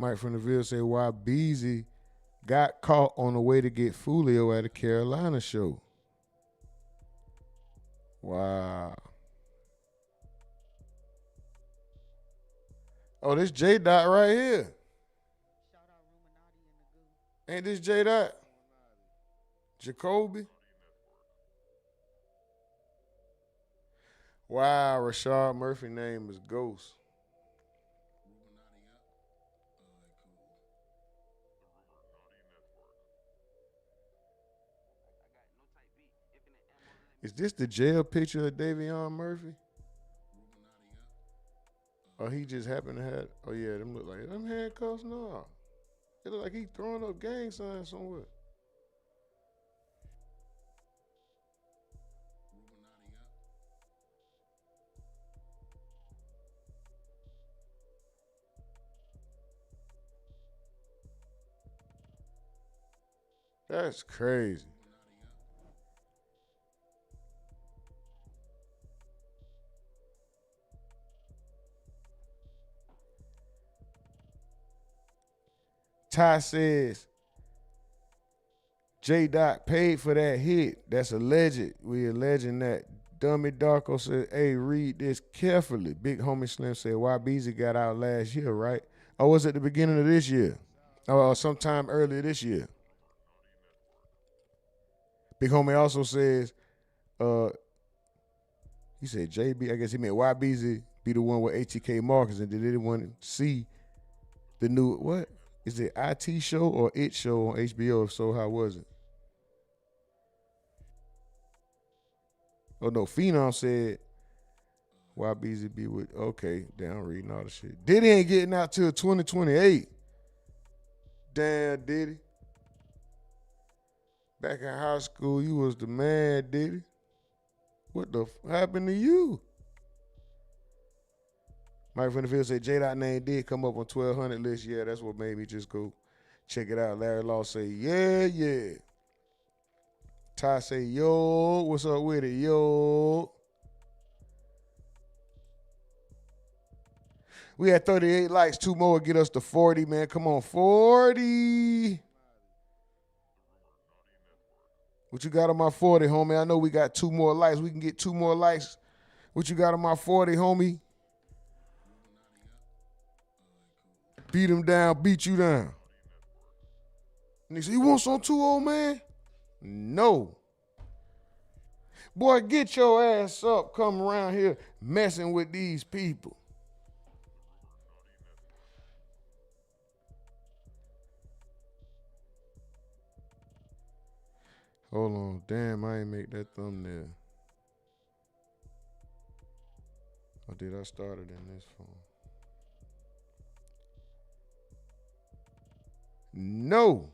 Mike from the Ville say why Beezy got caught on the way to get Foolio at a Carolina show. Wow. Oh, this J Dot right here. Ain't this J Dot? Jacoby? Wow, Rashad Murphy name is Ghost. Is this the jail picture of Davion Murphy? Or he just happened to have, oh yeah, them look like, them handcuffs? No. It look like he throwing up gang signs somewhere. That's crazy. Ty says J Dot paid for that hit. That's alleged. We alleging that. Dummy Darko said, hey, read this carefully. Big Homie Slim said, YBZ got out last year, right? Or was it the beginning of this year? Or sometime earlier this year? Big Homie also says, he said JB, I guess he meant YBZ be the one with ATK Marcus, and did anyone see the new, what? Is it IT show or It show on HBO? If so, how was it? Oh no, Phenom said YBZ be with, okay, damn, I'm reading all the shit. Diddy ain't getting out till 2028. Damn, Diddy. Back in high school, you was the man, Diddy. What the happened to you? Mike from the Field said J Dot name did come up on 1200 list. Yeah, that's what made me just go check it out. Larry Law say, yeah. Ty say, yo, what's up with it? Yo. We had 38 likes, 2 more get us to 40, man. Come on, 40. What you got on my 40, homie? I know we got 2 more likes. We can get 2 more likes. What you got on my 40, homie? Beat him down, beat you down. And he said, you want some too, old man? No. Boy, get your ass up, come around here messing with these people. Hold on. Damn, I ain't make that thumbnail. Or did I start it in this phone? No.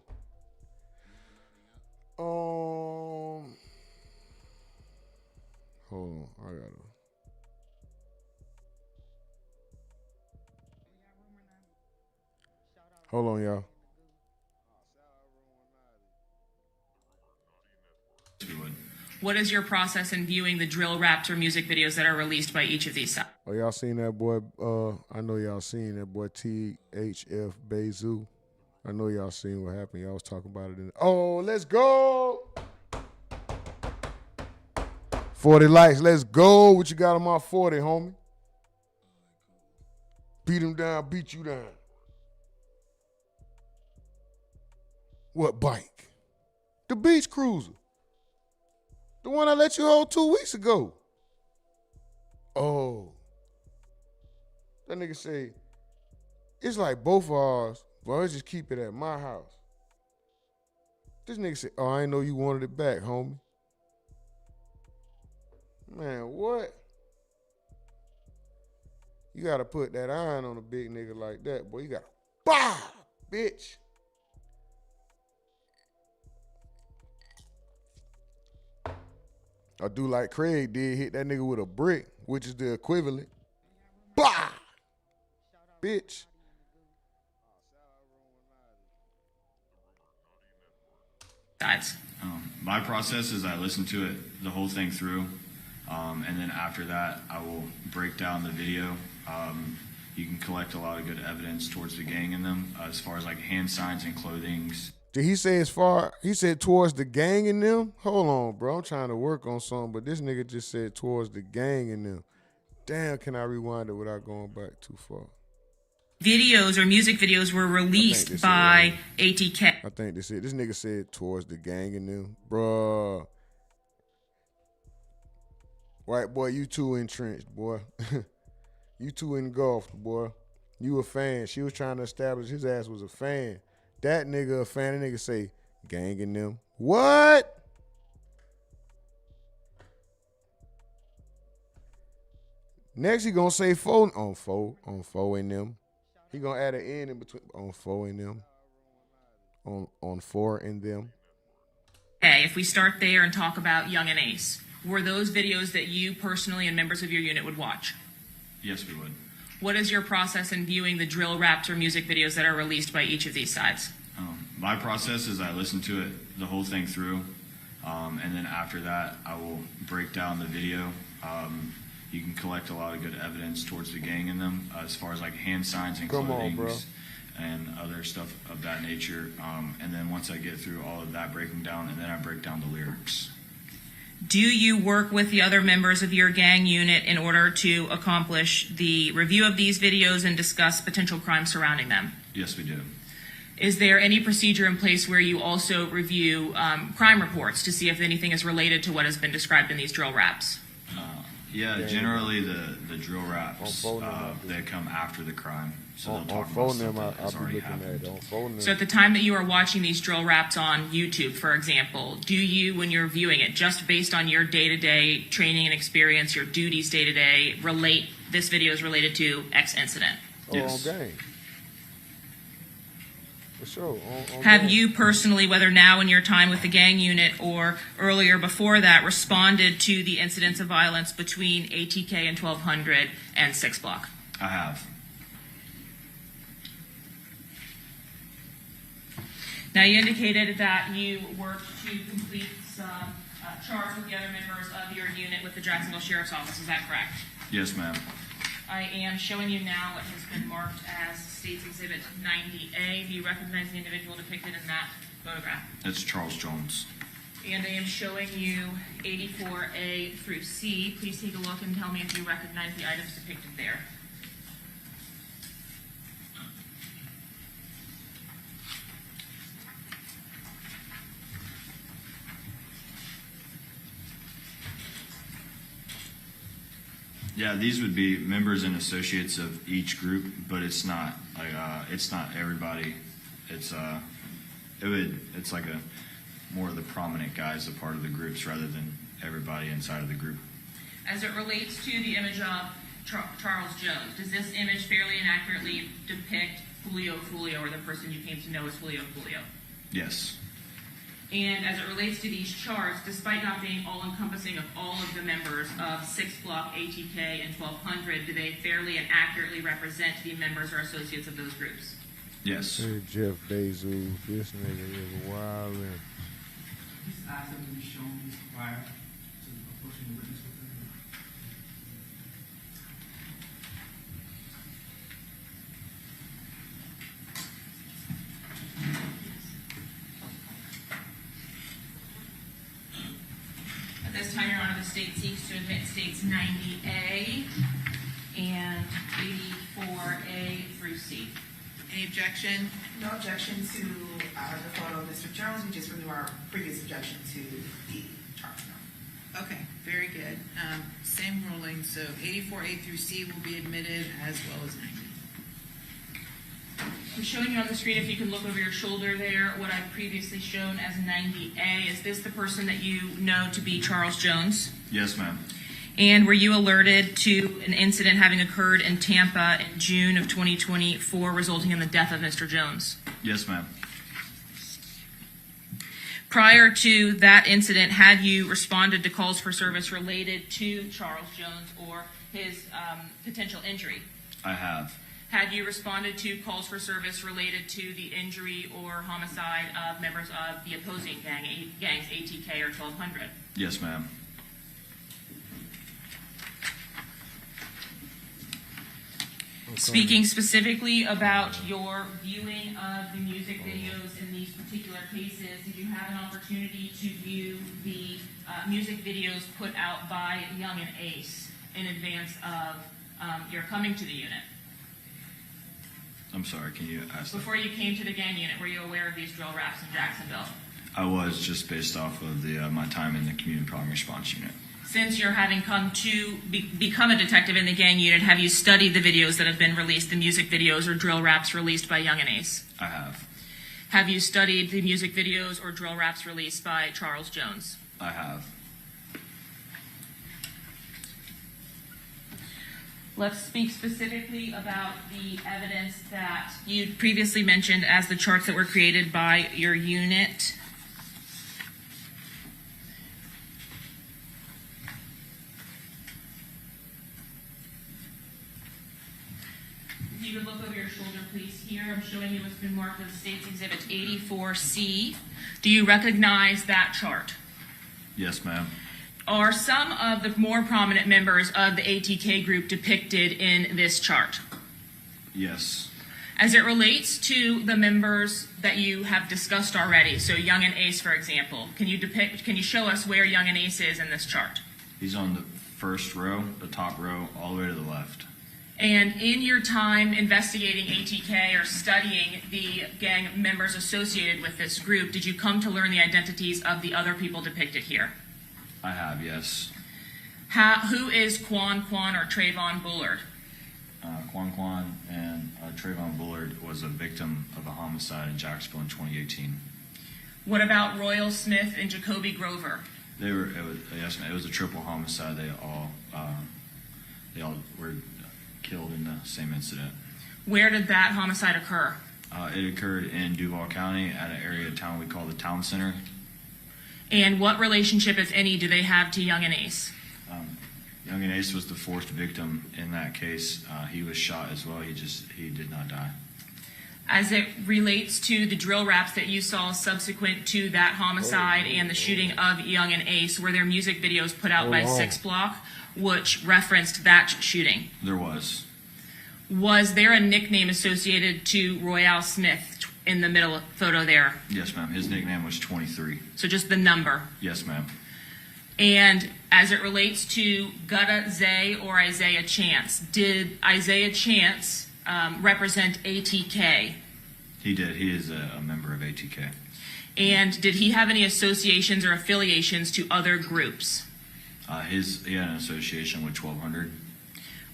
Hold on. I gotta. Hold on, y'all. What is your process in viewing the drill raps or music videos that are released by each of these sites? Oh, y'all seen that boy? I know y'all seen that boy THF Bezu. I know y'all seen what happened. Y'all was talking about it. Oh, let's go. 40 likes. Let's go. What you got on my 40, homie? Beat him down, beat you down. What bike? The Beach Cruiser. The one I let you hold 2 weeks ago. Oh. That nigga say, it's like both of ours, but let's just keep it at my house. This nigga said, oh, I ain't know you wanted it back, homie. Man, what? You gotta put that iron on a big nigga like that, boy. You gotta, bah, bitch. I do like Craig did, hit that nigga with a brick, which is the equivalent. Bah! Bitch. Guys. My process is I listen to it, the whole thing through, and then after that, I will break down the video. You can collect a lot of good evidence towards the gang in them, as far as like hand signs and clothings. Did he say as far, he said towards the gang in them? Hold on, bro. I'm trying to work on something, but this nigga just said towards the gang in them. Damn, can I rewind it without going back too far? Videos or music videos were released by ATK. I think this nigga said towards the gang in them. Bruh. White boy, you too entrenched, boy. You too engulfed, boy. You a fan. She was trying to establish his ass was a fan. That nigga a fan. That nigga say, gang in them. What? Next he gonna say four in them. He gonna add an N in between on four in them. On four in them. Okay, if we start there and talk about Young and Ace, were those videos that you personally and members of your unit would watch? Yes, we would. What is your process in viewing the drill raps or music videos that are released by each of these sides? My process is I listen to it, the whole thing through, and then after that, I will break down the video. You can collect a lot of good evidence towards the gang in them, as far as like hand signs and clothings and other stuff of that nature. And then once I get through all of that breaking down, and then I break down the lyrics. Do you work with the other members of your gang unit in order to accomplish the review of these videos and discuss potential crimes surrounding them? Yes, we do. Is there any procedure in place where you also review crime reports to see if anything is related to what has been described in these drill raps? Yeah, generally the drill raps, they come after the crime. So they'll talk about stuff that has already happened. So at the time that you are watching these drill raps on YouTube, for example, do you, when you're viewing it, just based on your day-to-day training and experience, your duties day-to-day, relate this video is related to X incident? Yes. On gang. For sure. Have you personally, whether now in your time with the gang unit or earlier before that, responded to the incidents of violence between ATK and 1200 and 6 Block? I have. Now, you indicated that you worked to complete some charts with the other members of your unit with the Jacksonville Sheriff's Office. Is that correct? Yes, ma'am. I am showing you now what has been marked as State's Exhibit 90A. Do you recognize the individual depicted in that photograph? It's Charles Jones. And I am showing you 84A through C. Please take a look and tell me if you recognize the items depicted there. Yeah, these would be members and associates of each group, but it's not like it's not everybody. It's like more of the prominent guys a part of the groups rather than everybody inside of the group. As it relates to the image of Charles Jones, does this image fairly and accurately depict Julio, or the person you came to know as Julio? Yes. And as it relates to these charts, despite not being all-encompassing of all of the members of 6 Block, ATK, and 1200, do they fairly and accurately represent the members or associates of those groups? Yes. Hey, Jeff Bezos, this nigga is wild. These eyes have been shown prior to approaching the witness with them. At this time, Your Honor, the state seeks to admit states 90A and 84A through C. Any objection? No objection to the photo of Mr. Jones. We just renew our previous objection to the chart. Okay, very good. Same ruling, so 84A through C will be admitted as well as 90. I'm showing you on the screen, if you can look over your shoulder there, what I've previously shown as 90A. Is this the person that you know to be Charles Jones? Yes, ma'am. And were you alerted to an incident having occurred in Tampa in June of 2024 resulting in the death of Mr. Jones? Yes, ma'am. Prior to that incident, had you responded to calls for service related to Charles Jones or his potential injury? I have. Had you responded to calls for service related to the injury or homicide of members of the opposing gangs, ATK or 1200? Yes, ma'am. Speaking specifically about your viewing of the music videos in these particular cases, did you have an opportunity to view the music videos put out by Young and Ace in advance of your coming to the unit? I'm sorry, can you ask that? Before you came to the gang unit, were you aware of these drill raps in Jacksonville? I was, just based off of the my time in the community problem response unit. Since you're having come to become a detective in the gang unit, have you studied the videos that have been released, the music videos or drill raps released by Young and Ace? I have. Have you studied the music videos or drill raps released by Charles Jones? I have. Let's speak specifically about the evidence that you previously mentioned as the charts that were created by your unit. If you could look over your shoulder, please. Here I'm showing you what's been marked as State's Exhibit 84C. Do you recognize that chart? Yes, ma'am. Are some of the more prominent members of the ATK group depicted in this chart? Yes. As it relates to the members that you have discussed already, so Young and Ace, for example, can you show us where Young and Ace is in this chart? He's on the first row, the top row, all the way to the left. And in your time investigating ATK or studying the gang members associated with this group, did you come to learn the identities of the other people depicted here? I have, yes. Who is Quan or Trayvon Bullard? Quan and Trayvon Bullard was a victim of a homicide in Jacksonville in 2018. What about Royal Smith and Jacoby Grover? Yes, ma'am. It was a triple homicide. They all were killed in the same incident. Where did that homicide occur? It occurred in Duval County at an area of town we call the Town Center. And what relationship, if any, do they have to Young and Ace? Young and Ace was the fourth victim in that case. He was shot as well. He did not die. As it relates to the drill raps that you saw subsequent to that homicide and the shooting of Young and Ace, were there music videos put out by 6 Block which referenced that shooting? There was. Was there a nickname associated to Royale Smith in the middle photo there? Yes, ma'am. His nickname was 23. So just the number? Yes, ma'am. And as it relates to Gutta Zay or Isaiah Chance, did Isaiah Chance represent ATK? He did. He is a member of ATK. And did he have any associations or affiliations to other groups? He had an association with 1200.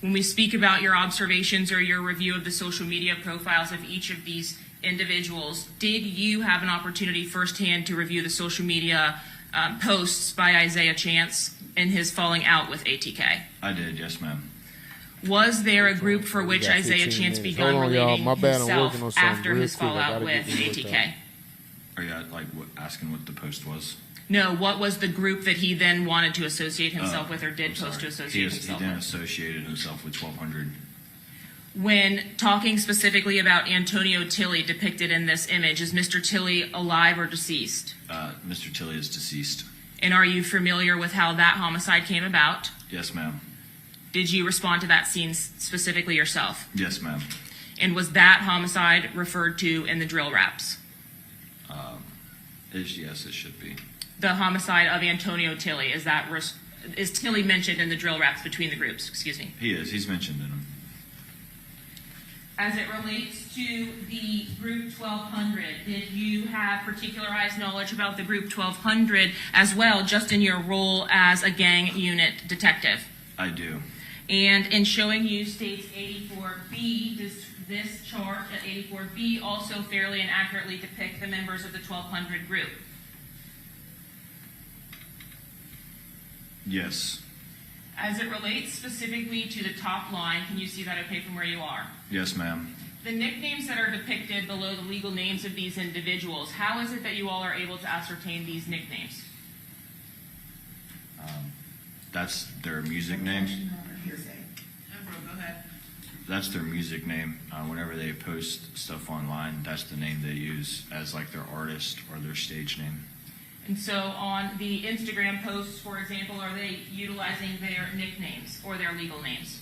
When we speak about your observations or your review of the social media profiles of each of these individuals, did you have an opportunity firsthand to review the social media posts by Isaiah Chance in his falling out with ATK? I did, yes, ma'am. Was there a group for which got Isaiah 15 Chance minutes. begun Hold on, y'all. relating My bad, I'm working on himself something after real his quick. I fallout gotta with get this worked ATK? out. Are you asking what the post was? No, what was the group that he then wanted to associate himself Oh, with or did I'm post to sorry. associate He himself then with? associated himself with 1200. When talking specifically about Antonio Tilley depicted in this image, is Mr. Tilley alive or deceased? Mr. Tilley is deceased. And are you familiar with how that homicide came about? Yes, ma'am. Did you respond to that scene specifically yourself? Yes, ma'am. And was that homicide referred to in the drill raps? Yes, it should be. The homicide of Antonio Tilley, is Tilley mentioned in the drill raps between the groups? Excuse me. He is. He's mentioned in them. As it relates to the group 1200, did you have particularized knowledge about the group 1200 as well, just in your role as a gang unit detective? I do. And in showing you states 84B, does this chart at 84B also fairly and accurately depict the members of the 1200 group? Yes. As it relates specifically to the top line, can you see that okay from where you are? Yes, ma'am. The nicknames that are depicted below the legal names of these individuals, how is it that you all are able to ascertain these nicknames? That's their music name. Go ahead. That's their music name. Whenever they post stuff online, that's the name they use as like their artist or their stage name. And so on the Instagram posts, for example, are they utilizing their nicknames or their legal names?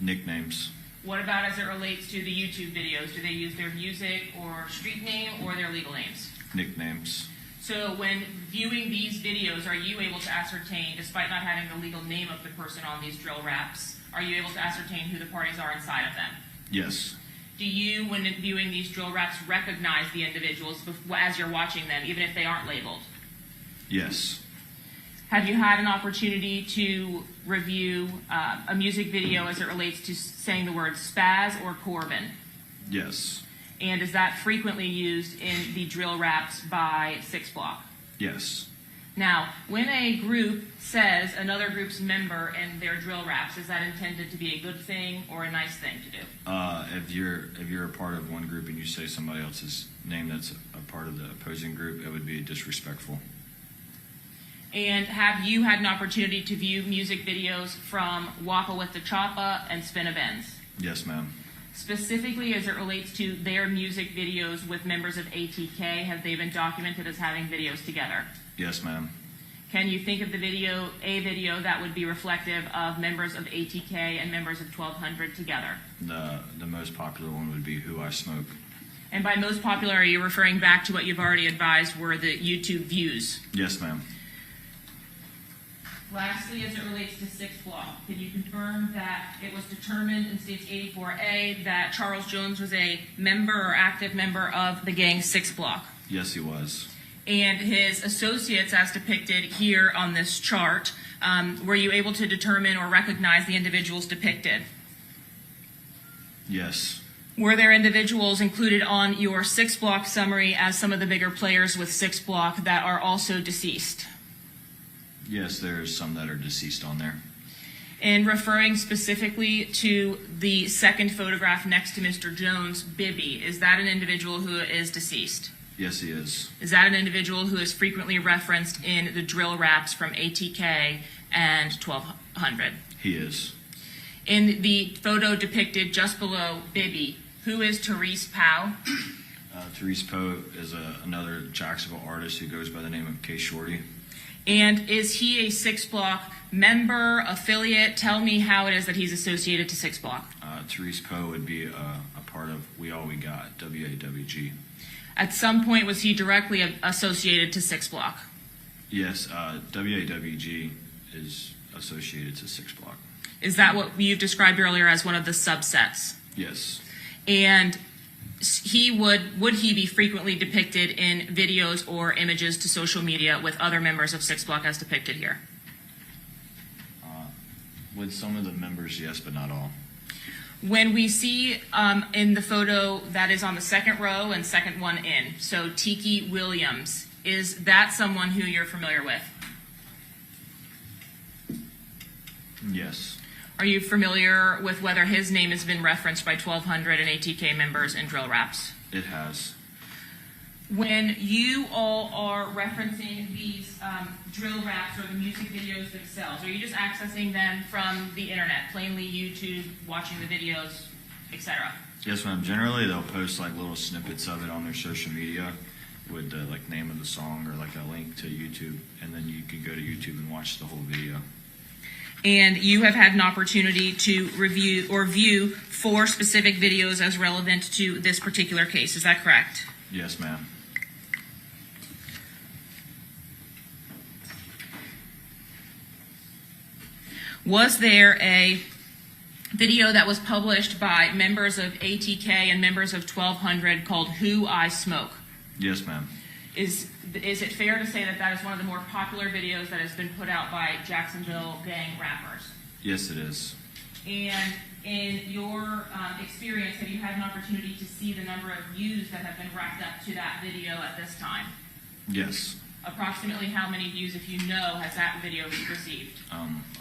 Nicknames. What about as it relates to the YouTube videos? Do they use their music or street name or their legal names? Nicknames. So when viewing these videos, are you able to ascertain, despite not having the legal name of the person on these drill raps, are you able to ascertain who the parties are inside of them? Yes. Do you, when viewing these drill raps, recognize the individuals as you're watching them, even if they aren't labeled? Yes. Have you had an opportunity to review a music video as it relates to saying the words spaz or Corbin? Yes. And is that frequently used in the drill raps by 6 Block? Yes. Now, when a group says another group's member in their drill raps, is that intended to be a good thing or a nice thing to do? If you're a part of one group and you say somebody else's name that's a part of the opposing group, it would be disrespectful. And have you had an opportunity to view music videos from Wappa with the Choppa and Spin a Benz? Yes, ma'am. Specifically as it relates to their music videos with members of ATK, have they been documented as having videos together? Yes, ma'am. Can you think of a video that would be reflective of members of ATK and members of 1200 together? The most popular one would be Who I Smoke. And by most popular, are you referring back to what you've already advised were the YouTube views? Yes, ma'am. Lastly, as it relates to 6 Block, can you confirm that it was determined in States 84A that Charles Jones was a member or active member of the gang 6 Block? Yes, he was. And his associates, as depicted here on this chart, were you able to determine or recognize the individuals depicted? Yes. Were there individuals included on your 6 Block summary as some of the bigger players with 6 Block that are also deceased? Yes, there's some that are deceased on there. And referring specifically to the second photograph next to Mr. Jones, Bibby, is that an individual who is deceased? Yes, he is. Is that an individual who is frequently referenced in the drill raps from ATK and 1200? He is. In the photo depicted just below Bibby, who is Therese Powell? Therese Poe is another Jacksonville artist who goes by the name of K Shorty. And is he a 6 Block member, affiliate? Tell me how it is that he's associated to 6 Block. Therese Poe would be a part of We All We Got, WAWG. At some point, was he directly associated to 6 Block? Yes, WAWG is associated to 6 Block. Is that what you've described earlier as one of the subsets? Yes. And would he be frequently depicted in videos or images to social media with other members of 6 Block as depicted here? With some of the members, yes, but not all. When we see in the photo that is on the second row and second one in, so Tiki Williams, is that someone who you're familiar with? Yes. Are you familiar with whether his name has been referenced by 1,200 and ATK members in drill raps? It has. When you all are referencing these drill raps or the music videos themselves, are you just accessing them from the internet, plainly YouTube, watching the videos, etc.? Yes, ma'am. Generally, they'll post like little snippets of it on their social media with the like name of the song or like a link to YouTube, and then you can go to YouTube and watch the whole video. And you have had an opportunity to review or view 4 specific videos as relevant to this particular case. Is that correct? Yes, ma'am. Was there a video that was published by members of ATK and members of 1,200 called Who I Smoke? Yes, ma'am. Is it fair to say that that is one of the more popular videos that has been put out by Jacksonville gang rappers? Yes, it is. And in your experience, have you had an opportunity to see the number of views that have been racked up to that video at this time? Yes. Approximately how many views, if you know, has that video received?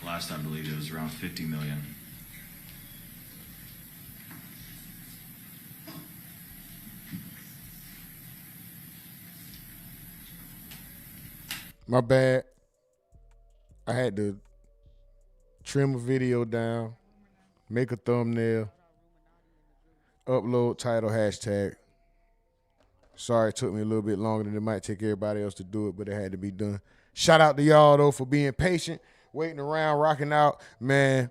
Last I believed it was around 50 million. My bad. I had to trim a video down, make a thumbnail, upload title, hashtag. Sorry it took me a little bit longer than it might take everybody else to do it, but it had to be done. Shout out to y'all, though, for being patient, waiting around, rocking out. Man,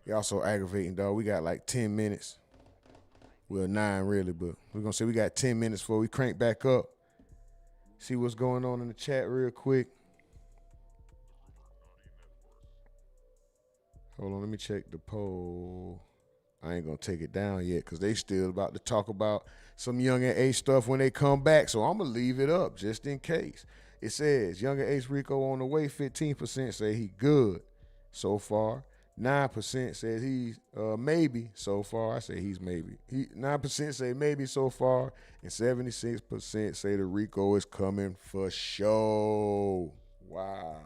y'all so aggravating, dog. We got like 10 minutes. Well, 9 really, but we're going to say we got 10 minutes before we crank back up. See what's going on in the chat real quick. Hold on, let me check the poll. I ain't going to take it down yet because they still about to talk about some Young and Ace stuff when they come back, so I'm going to leave it up just in case. It says, Young and Ace Rico on the way, 15% say he good so far. 9% says he's maybe so far. I say he's maybe. 9% say maybe so far, and 76% say the Rico is coming for show. Wow.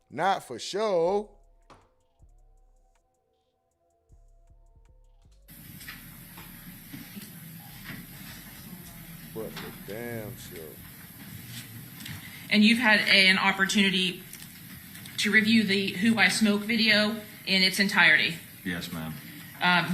Not for show. But the damn show. And you've had an opportunity to review the Who I Smoke video in its entirety. Yes, ma'am.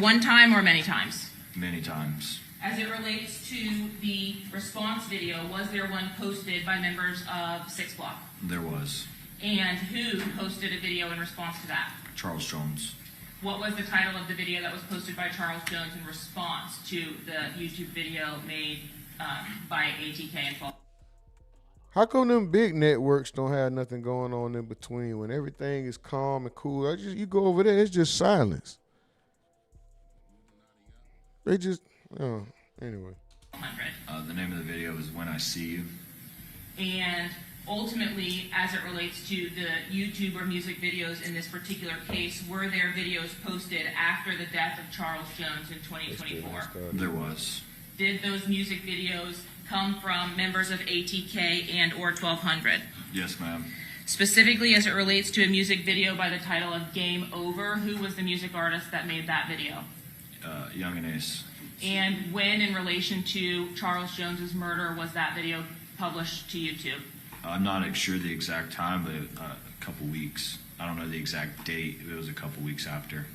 One time or many times? Many times. As it relates to the response video, was there one posted by members of 6 Block? There was. And who posted a video in response to that? Charles Jones. What was the title of the video that was posted by Charles Jones in response to the YouTube video made by ATK and 12? How come them big networks don't have nothing going on in between when everything is calm and cool? You go over there, it's just silence. They just, anyway. The name of the video is When I See You. And ultimately, as it relates to the YouTube or music videos in this particular case, were there videos posted after the death of Charles Jones in 2024? There was. Did those music videos come from members of ATK and or 1200? Yes, ma'am. Specifically as it relates to a music video by the title of Game Over, who was the music artist that made that video? Young and Ace. And when in relation to Charles Jones's murder was that video published to YouTube? I'm not sure the exact time, but a couple weeks. I don't know the exact date. It was a couple weeks after.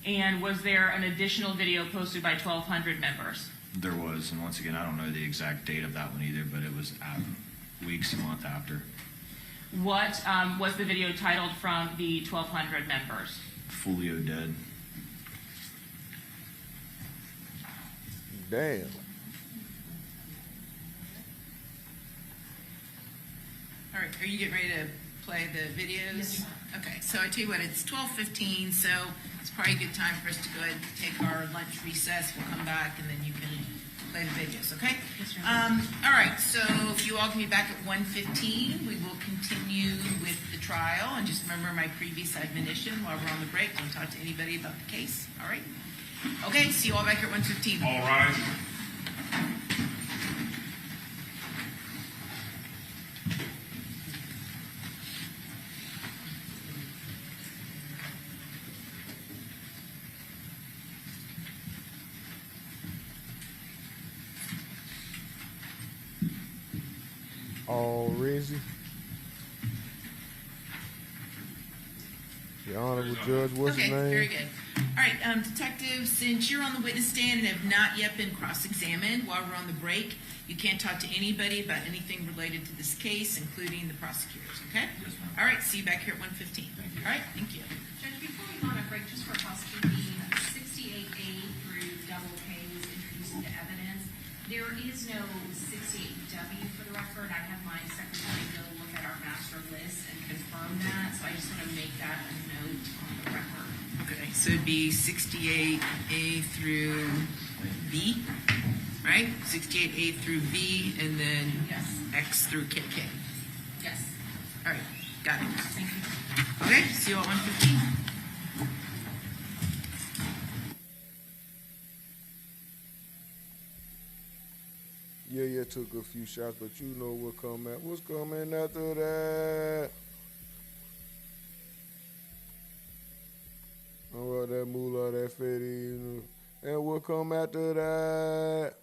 And was there an additional video posted by 1200 members? There was, and once again, I don't know the exact date of that one either, but it was weeks, a month after. What was the video titled from the 1200 members? Foolio Dead. Damn. All right, are you getting ready to play the videos? Yes. Okay, so I tell you what, it's 12:15, so it's probably a good time for us to go ahead and take our lunch recess. We'll come back and then you can play the videos, okay? Yes, all right, so if you you all can be back at 1:15. We will continue with the trial. And just remember my previous admonition while we're on the break. Don't talk to anybody about the case. All right? Okay, see you all back at 1:15. All right. All Rizzy. The Honorable Judge, what's his name? Okay, very good. All right, Detective, since you're on the witness stand and have not yet been cross-examined while we're on the break, you can't talk to anybody about anything related to this case, including the prosecutors, okay? Yes, ma'am. All right, see you back here at 1:15. Thank you. All right, thank you. Judge, before we go on a break, just for housekeeping, 68A through double K was introduced into evidence. There is no 68W for the record. I have my secretary go look at our master list and confirm that, so I just want to make that a note on the record. Okay, so it'd be 68A through V, right? 68A through V, and then Yes. X through KK. Yes. All right, got it. Thank you. Okay, see you at 1:15. Yeah, took a few shots, but you know what's coming after that. All right, that moolah, that fatty, you know. And what come after that?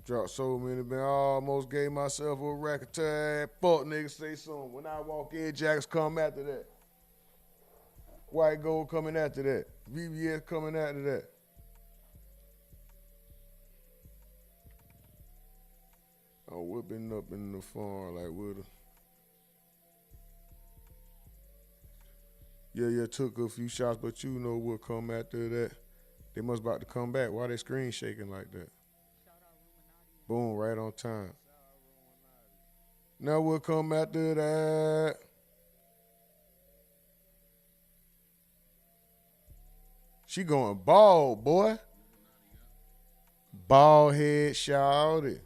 Dropped so many, man. I almost gave myself a rack attack. Fuck, nigga, say something. When I walk in, Jacks come after that. White Gold coming after that. VBS coming after that. I'm whipping up in the farm like with a. Yeah, took a few shots, but you know what come after that. They must about to come back. Why they screen shaking like that? Boom, right on time. Now what come after that? She going bald, boy. Bald head, shouty.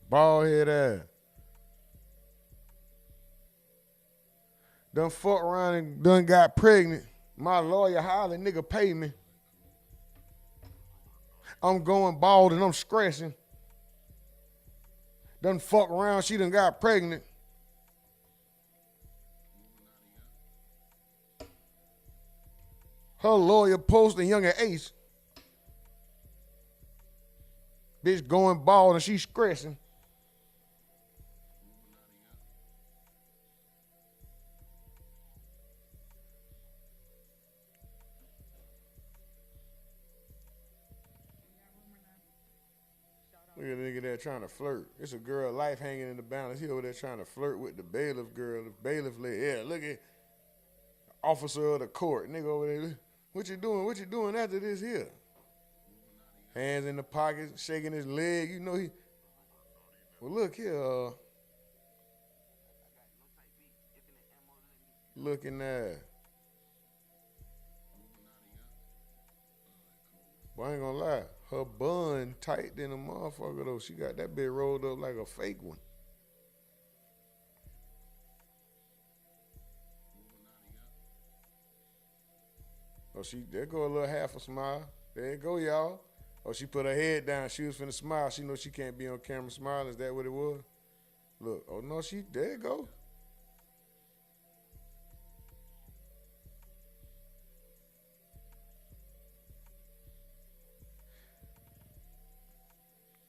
Bald head ass. Done fuck around and done got pregnant. My lawyer hollering, nigga pay me. I'm going bald and I'm scratching. Done fuck around, she done got pregnant. Her lawyer posting young at Ace. Bitch going bald and she scratching. Look at the nigga there trying to flirt. It's a girl life hanging in the balance. He over there trying to flirt with the bailiff girl. The bailiff lady. Yeah, look at officer of the court. Nigga over there. What you doing? What you doing after this here? Hands in the pockets, shaking his leg. You know he. Well, look here. Looking at. But I ain't gonna lie. Her bun tight than a motherfucker though. She got that bit rolled up like a fake one. Oh, there go a little half a smile. There you go, y'all. Oh, she put her head down. She was finna smile. She know she can't be on camera smiling. Is that what it was? Look. Oh, no, there you go.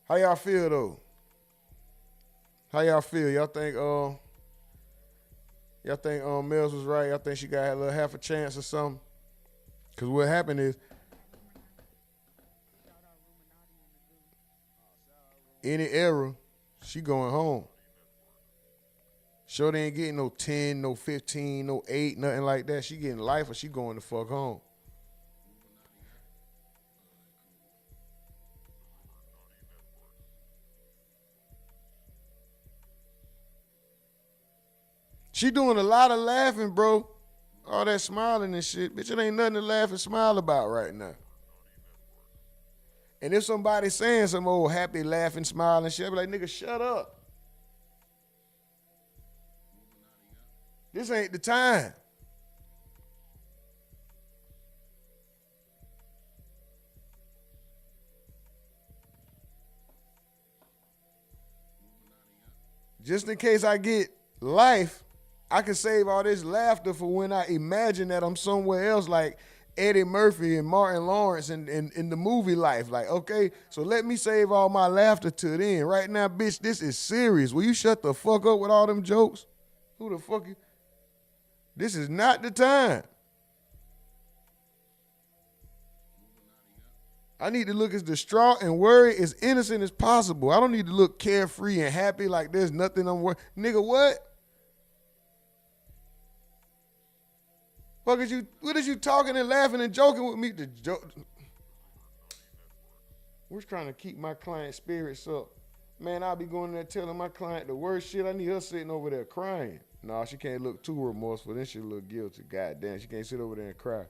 How y'all feel though? How y'all feel? Y'all think Mills was right? Y'all think she got a little half a chance or something? Cause what happened is any error, she going home. Sure, they ain't getting no 10, no 15, no 8, nothing like that. She getting life or she going the fuck home. She doing a lot of laughing, bro. All that smiling and shit. Bitch, it ain't nothing to laugh and smile about right now. And if somebody's saying some old happy, laughing, smiling shit, I be like, nigga, shut up. This ain't the time. Just in case I get life, I can save all this laughter for when I imagine that I'm somewhere else like Eddie Murphy and Martin Lawrence in the movie life. Like, okay, so let me save all my laughter to then. Right now, bitch, this is serious. Will you shut the fuck up with all them jokes? Who the fuck you? This is not the time. I need to look as distraught and worried, as innocent as possible. I don't need to look carefree and happy like there's nothing I'm worried. Nigga, what? What is you talking and laughing and joking with me? We're trying to keep my client spirits up. Man, I'll be going there telling my client the worst shit. I need her sitting over there crying. No, she can't look too remorseful. Then she'll look guilty. God damn, she can't sit over there and cry.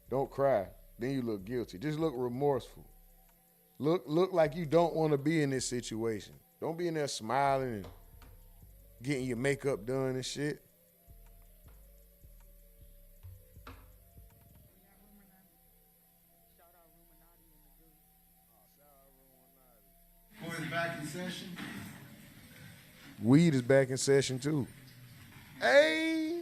Don't cry. Then you look guilty. Just look remorseful. Look like you don't want to be in this situation. Don't be in there smiling and getting your makeup done and shit. Boys back in session. Weed is back in session too. Hey.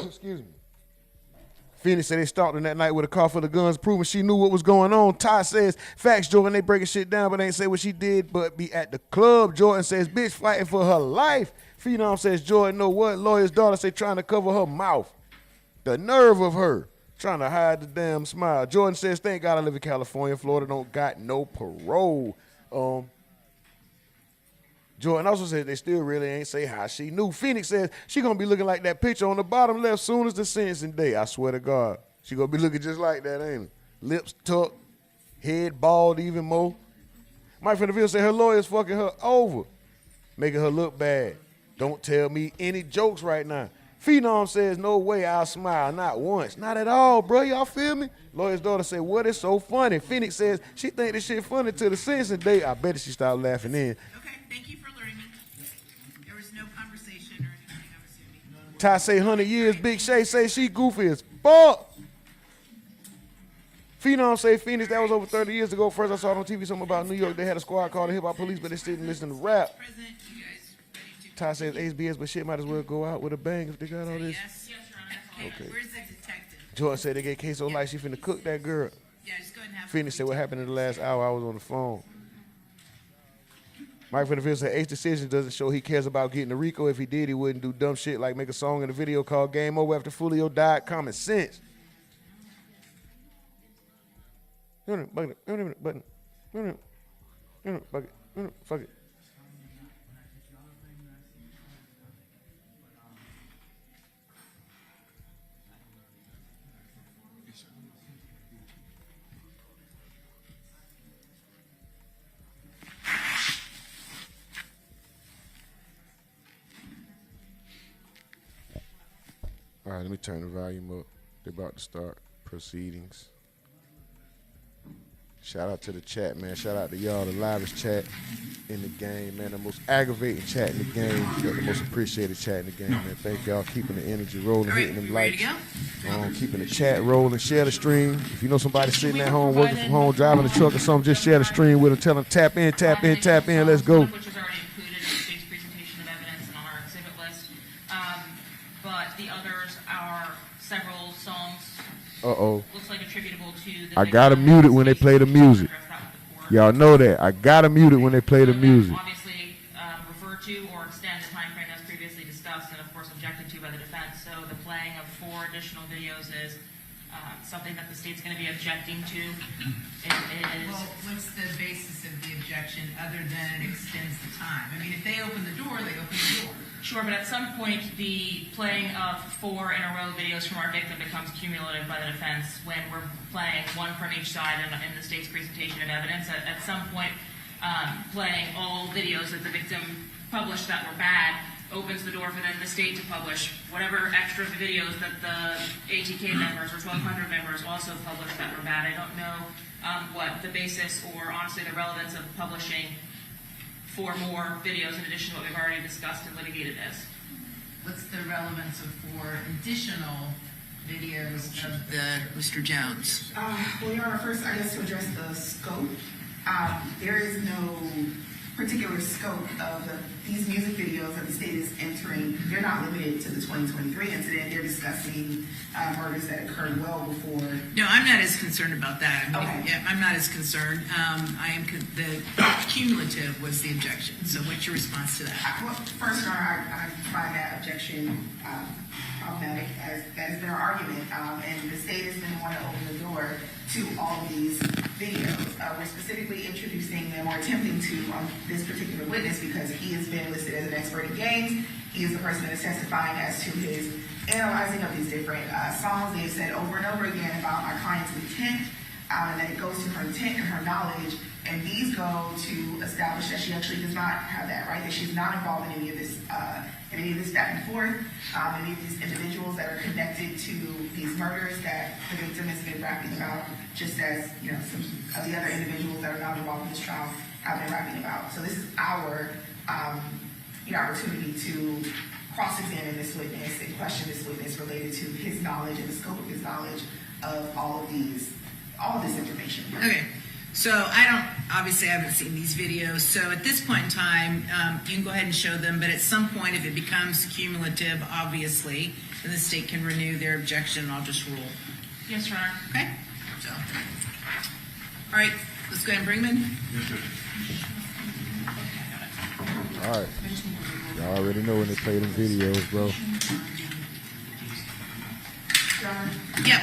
Excuse me. Phoenix said they stalked her that night with a car full of guns, proving she knew what was going on. Ty says, facts, Jordan, they breaking shit down, but ain't say what she did, but be at the club. Jordan says, bitch fighting for her life. Phenom says, Jordan, know what? Lawyer's daughter say trying to cover her mouth. The nerve of her. Trying to hide the damn smile. Jordan says, thank God I live in California. Florida don't got no parole. Jordan also said they still really ain't say how she knew. Phoenix says she gonna be looking like that picture on the bottom left soon as the sentencing day. I swear to God. She gonna be looking just like that, ain't it? Lips tucked, head bald even more. Mike Finnerville said her lawyer's fucking her over, making her look bad. Don't tell me any jokes right now. Phenom says, no way I'll smile, not once. Not at all, bro, y'all feel me? Lawyer's daughter said, what is so funny? Phoenix says, she think this shit funny till the sentencing day. I bet she stopped laughing then. Okay, thank you for alerting me. There was no conversation or anything, I'm assuming. Ty say 100 years. Big Shay say she goofy as fuck. Phenom say Phoenix, that was over 30 years ago. First I saw it on TV, something about New York. They had a squad called the Hip Hop Police, but they still didn't listen to rap. Ty says HBS, but shit might as well go out with a bang if they got all this. Yes, Your Honor. Okay. Where's the detective? Jordan said they gave Queso like she finna cook that girl. Yeah, just go ahead and have Phoenix said what happened in the last hour, I was on the phone. Mike Finnerville said H decision doesn't show he cares about getting the RICO. If he did, he wouldn't do dumb shit like make a song in a video called Game Over after Foolio died. Common sense. Fuck it. All right, let me turn the volume up. They're about to start proceedings. Shout out to the chat, man. Shout out to y'all, the livest chat in the game, man. The most aggravating chat in the game. The most appreciated chat in the game, man. Thank y'all keeping the energy rolling, hitting them likes. Keeping the chat rolling. Share the stream. If you know somebody sitting at home, working from home, driving a truck or something, just share the stream with them. Tell them tap in, tap in, tap in. Let's go. Which is already included in the state's presentation of evidence and on our exhibit list. But the others are several songs. Uh-oh. Looks like attributable to the I gotta mute it when they play the music. Y'all know that. I gotta mute it when they play the music. Obviously, refer to or extend the time frame as previously discussed and of course objected to by the defense. So the playing of 4 additional videos is something that the state's going to be objecting to. It is. Well, what's the basis of the objection other than it extends the time? I mean, if they open the door, they open the door. Sure, but at some point, the playing of 4 in a row videos from our victim becomes cumulative by the defense when we're playing one from each side in the state's presentation of evidence. At some point, playing all videos that the victim published that were bad opens the door for then the state to publish whatever extra videos that the ATK members or 1,200 members also published that were bad. I don't know what the basis or honestly the relevance of publishing 4 more videos in addition to what we've already discussed and litigated is. What's the relevance of 4 additional videos of Mr. Jones? Well, Your Honor, first, I guess to address the scope, there is no particular scope of these music videos that the state is entering. They're not limited to the 2023 incident. They're discussing murders that occurred well before. No, I'm not as concerned about that. I mean, Okay. yeah, I'm not as concerned. The cumulative was the objection. So what's your response to that? Well, first, Your Honor, I find that objection problematic, as that has been our argument, and the state has been the one to open the door to all of these videos. We're specifically introducing them or attempting to this particular witness because he has been listed as an expert in gangs. He is the person that is testifying as to his analyzing of these different songs. They have said over and over again about my client's intent, and that it goes to her intent and her knowledge, and these go to establish that she actually does not have that, right? That she's not involved in any of this back and forth, any of these individuals that are connected to these murders that the victim has been rapping about, just as, you know, some of the other individuals that are not involved in this trial have been rapping about. So this is our opportunity to cross-examine this witness and question this witness related to his knowledge and the scope of his knowledge of all of this information. Okay. So I haven't seen these videos. So at this point in time, you can go ahead and show them, but at some point, if it becomes cumulative, obviously, then the state can renew their objection and I'll just rule. Yes, Your Honor. Okay? So, all right, let's go ahead and bring them in. All right. Y'all already know when they play them videos, bro. Yep.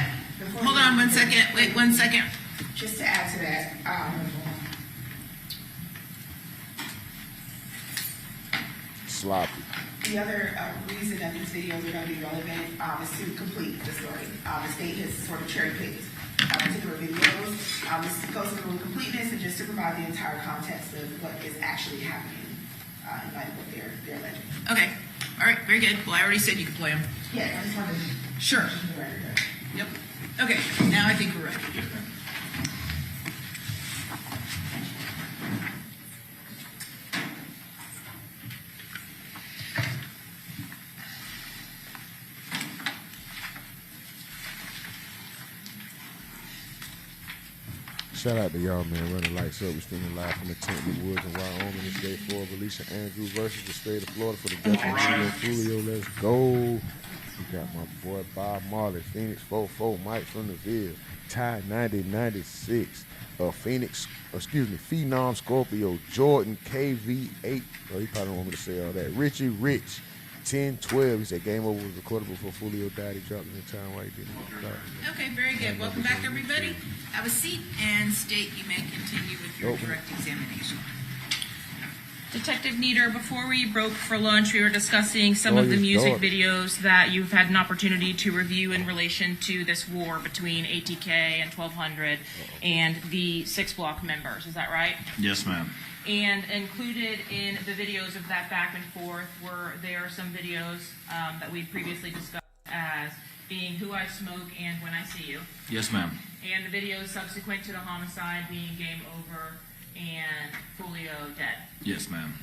Hold on 1 second. Wait 1 second. Just to add to that, Sloppy. the other reason that these videos are going to be relevant is to complete the story. The state has sort of cherry-picked particular videos. This goes through completeness and just to provide the entire context of what is actually happening in light of what they're alleging. Okay. All right. Very good. Well, I already said you could play them. Yeah, I just wanted to... Sure. Yep. Okay. Now I think we're ready. Shout out to y'all, man. Running lights up. We're streaming live from the tent in the woods in Wyoming. It's day 4 of Alicia Andrews versus the state of Florida for the death of Foolio. Let's go. We got my boy Bob Marley, Phoenix 44, Mike from the Ville, Ty 9096, Phenom Scorpio, Jordan KV8. Oh, he probably don't want me to say all that. Richie Rich 1012. He said game over was recorded before Foolio died. He dropped it in time while he didn't. Okay, very good. Welcome back, everybody. Have a seat and state you may continue with your direct examination. Detective Nieder, before we broke for lunch, we were discussing some of the music videos that you've had an opportunity to review in relation to this war between ATK and 1200 and the 6 block members. Is that right? Yes, ma'am. And included in the videos of that back and forth were there some videos that we previously discussed as being Who I Smoke and When I See You. Yes, ma'am. And the videos subsequent to the homicide being Game Over and Foolio Dead. Yes, ma'am.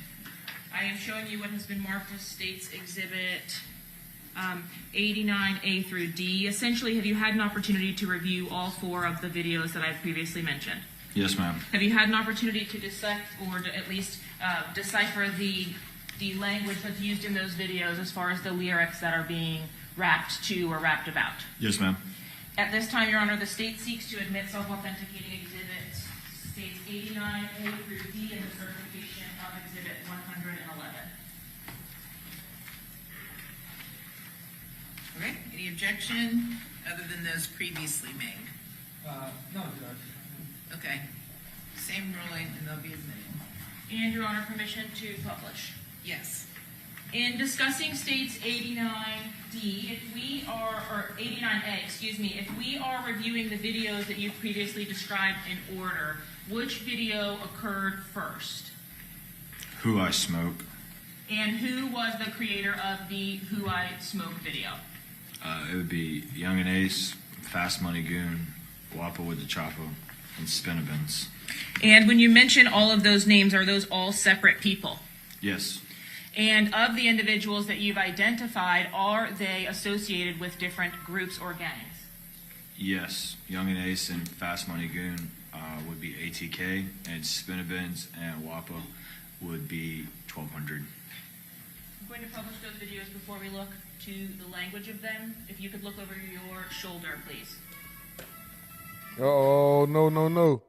I am showing you what has been marked as State's Exhibit 89A through D. Essentially, have you had an opportunity to review all 4 of the videos that I've previously mentioned? Yes, ma'am. Have you had an opportunity to dissect or to at least decipher the language that's used in those videos as far as the lyrics that are being rapped to or rapped about? Yes, ma'am. At this time, Your Honor, the state seeks to admit self-authenticating exhibits states 89A through D in the certification of Exhibit 111. Okay, any objection other than those previously made? No, Judge. Okay, same ruling and they'll be admitted. And Your Honor, permission to publish. Yes. In discussing states 89D, if we are, or 89A, excuse me, if we are reviewing the videos that you've previously described in order, which video occurred first? Who I Smoke. And who was the creator of the Who I Smoke video? It would be Young and Ace, Fast Money Goon, Wappa with the Choppa, and Spinabins. And when you mention all of those names, are those all separate people? Yes. And of the individuals that you've identified, are they associated with different groups or gangs? Yes. Young and Ace and Fast Money Goon would be ATK, and Spinabins and Wappa would be 1200. I'm going to publish those videos before we look to the language of them. If you could look over your shoulder, please. Oh, no.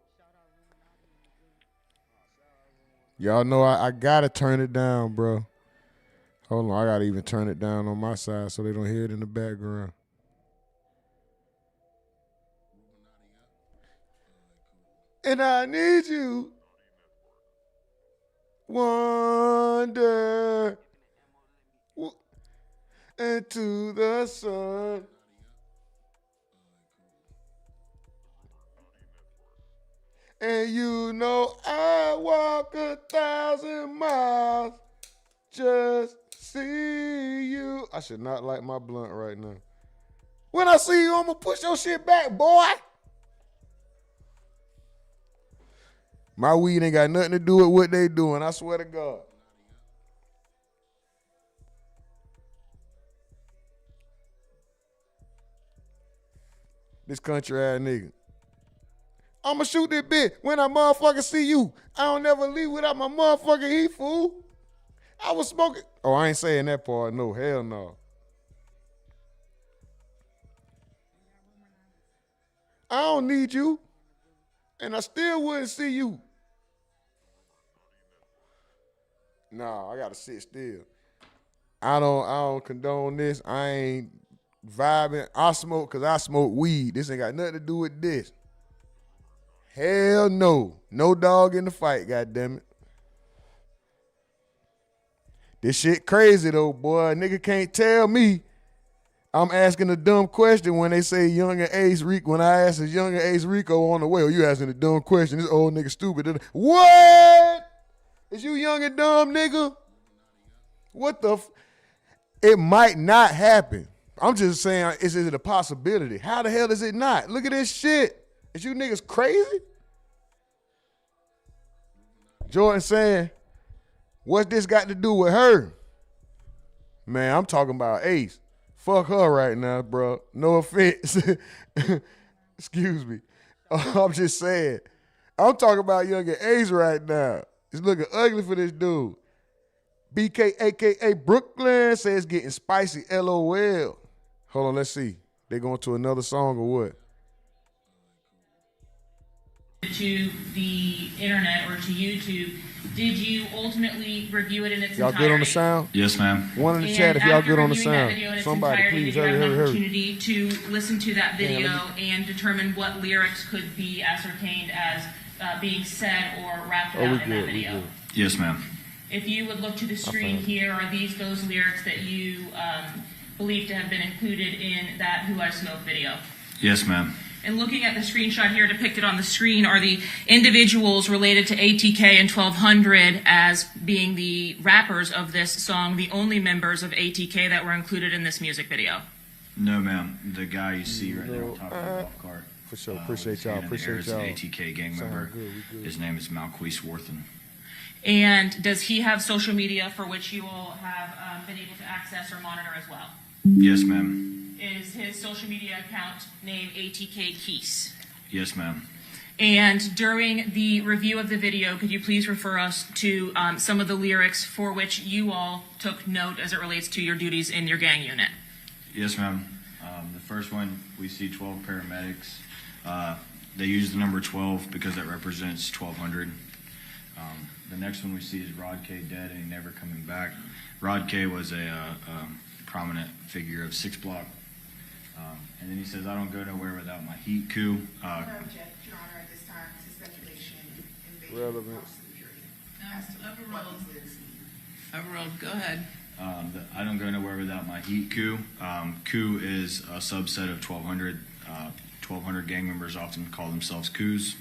Y'all know I gotta turn it down, bro. Hold on, I gotta even turn it down on my side so they don't hear it in the background. And I need you. Wander into the sun. And you know I walk 1,000 miles just see you. I should not light my blunt right now. When I see you, I'm gonna push your shit back, boy. My weed ain't got nothing to do with what they doing, I swear to God. This country ass nigga. I'ma shoot this bitch when I motherfucking see you. I don't never leave without my motherfucking heat, fool. I was smoking. Oh, I ain't saying that part. No, hell no. I don't need you. And I still wouldn't see you. Nah, I gotta sit still. I don't condone this. I ain't vibing. I smoke because I smoke weed. This ain't got nothing to do with this. Hell no. No dog in the fight, goddammit. This shit crazy though, boy. Nigga can't tell me I'm asking a dumb question when they say Young and Ace Rico. When I ask is Young and Ace Rico on the way, oh, you asking a dumb question. This old nigga stupid. What? Is you young and dumb, nigga? What the It might not happen. I'm just saying, is it a possibility? How the hell is it not? Look at this shit. Is you niggas crazy? Jordan saying, what's this got to do with her? Man, I'm talking about Ace. Fuck her right now, bro. No offense. Excuse me. I'm just saying. I'm talking about Young and Ace right now. It's looking ugly for this dude. BK, a.k.a. Brooklyn, says it's getting spicy, LOL. Hold on, let's see. They going to another song or what? To the internet or to YouTube, did you ultimately review it in its y'all entirety? Good on the sound? Yes, ma'am. One in the chat if y'all good on the sound. Somebody, please, hurry, have an hurry. opportunity to listen to that video Yeah, and determine what lyrics could be ascertained as being said or rapped Oh, out we in that good, we video. good. Yes, ma'am. If you would look to the screen here, are these those lyrics that you believe to have been included in that Who I Smoke video? Yes, ma'am. And looking at the screenshot here depicted on the screen, are the individuals related to ATK and 1200 as being the rappers of this song the only members of ATK that were included in this music video? No, ma'am. The guy you see right there on top of the golf cart. For sure. Appreciate y'all. Is an ATK gang Sound member. good, we good. His name is Malquise Worthen. And does he have social media for which you all have been able to access or monitor as well? Yes, ma'am. Is his social media account named ATK Keys? Yes, ma'am. And during the review of the video, could you please refer us to some of the lyrics for which you all took note as it relates to your duties in your gang unit? Yes, ma'am. The first one, we see 12 paramedics They use the number 12 because that represents 1,200. The next one we see is Rod K. dead and never coming back. Rod K. was a prominent figure of 6 Block. And then he says, I don't go nowhere without my heat coup. I object, Your Honor, at this time to speculation and Relevant. Overruled, go ahead. I don't go nowhere without my heat coup. Coup is a subset of 1,200. 1,200 gang members often call themselves coups.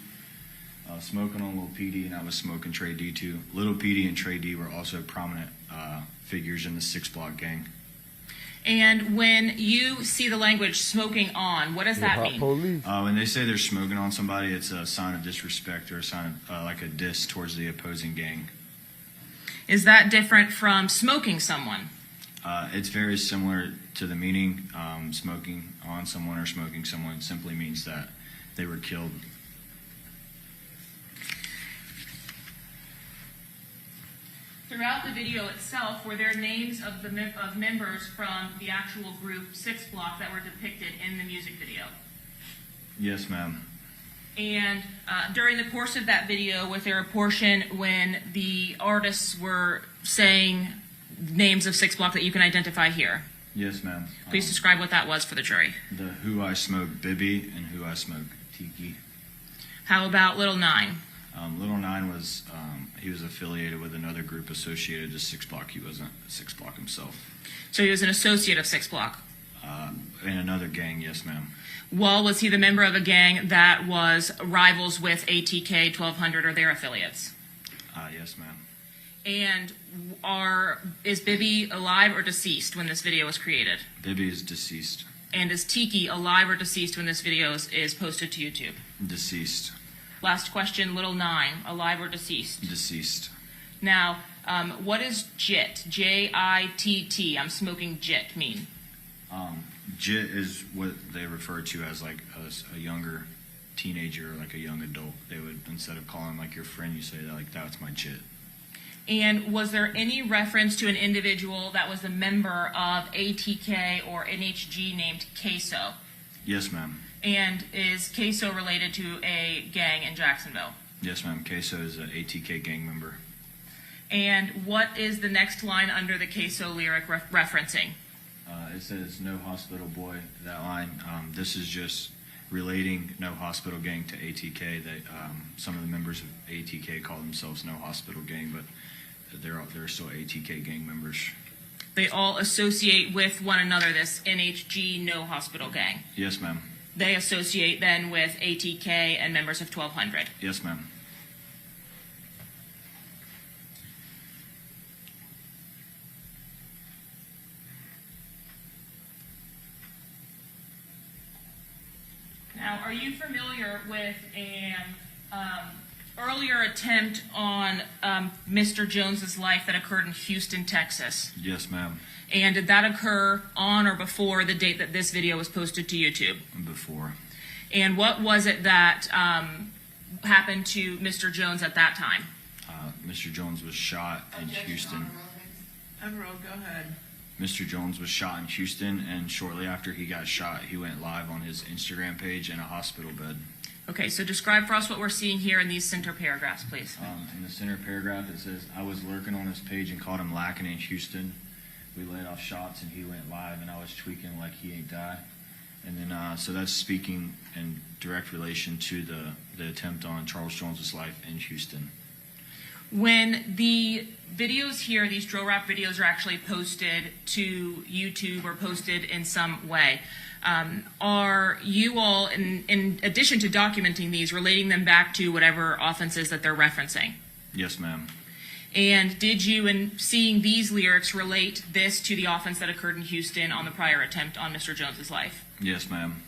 Smoking on Lil PD, and I was smoking Trey D too. Little PD and Trey D were also prominent figures in the 6 Block gang. And when you see the language "smoking on," what does that mean? When they say they're smoking on somebody, it's a sign of disrespect or a sign of like a diss towards the opposing gang. Is that different from smoking someone? It's very similar to the meaning. Smoking on someone or smoking someone simply means that they were killed. Throughout the video itself, were there names of members from the actual group 6 Block that were depicted in the music video? Yes, ma'am. And during the course of that video, was there a portion when the artists were saying names of 6 Block that you can identify here? Yes, ma'am. Please describe what that was for the jury. The Who I Smoke Bibby and Who I Smoke Tiki. How about Little Nine? Little Nine was, he was affiliated with another group associated to 6 Block. He wasn't 6 Block himself. So he was an associate of 6 Block? In another gang, yes, ma'am. Well, was he the member of a gang that was rivals with ATK, 1200, or their affiliates? Yes, ma'am. And is Bibby alive or deceased when this video was created? Bibby is deceased. And is Tiki alive or deceased when this video is posted to YouTube? Deceased. Last question, Little Nine, alive or deceased? Deceased. Now, what does JIT, J-I-T-T, I'm smoking JIT, mean? JIT is what they refer to as like a younger teenager or like a young adult. They would, instead of calling like your friend, you say like, that's my JIT. And was there any reference to an individual that was a member of ATK or NHG named Queso? Yes, ma'am. And is Queso related to a gang in Jacksonville? Yes, ma'am. Queso is an ATK gang member. And what is the next line under the Queso lyric referencing? It says, no hospital boy, that line. This is just relating No Hospital Gang to ATK. That some of the members of ATK call themselves No Hospital Gang, but they're still ATK gang members. They all associate with one another, this NHG No Hospital Gang. Yes, ma'am. They associate then with ATK and members of 1200. Yes, ma'am. Now, are you familiar with an earlier attempt on Mr. Jones's life that occurred in Houston, Texas? Yes, ma'am. And did that occur on or before the date that this video was posted to YouTube? Before. And what was it that happened to Mr. Jones at that time? Mr. Jones was shot in Houston. Overruled, go ahead. Mr. Jones was shot in Houston, and shortly after he got shot, he went live on his Instagram page in a hospital bed. Okay, so describe for us what we're seeing here in these center paragraphs, please. In the center paragraph, it says, I was lurking on his page and caught him lacking in Houston. We laid off shots, and he went live, and I was tweaking like he ain't die. And then, so that's speaking in direct relation to the attempt on Charles Jones's life in Houston. When the videos here, these drill rap videos are actually posted to YouTube or posted in some way, are you all, in addition to documenting these, relating them back to whatever offenses that they're referencing? Yes, ma'am. And did you, in seeing these lyrics, relate this to the offense that occurred in Houston on the prior attempt on Mr. Jones's life? Yes, ma'am.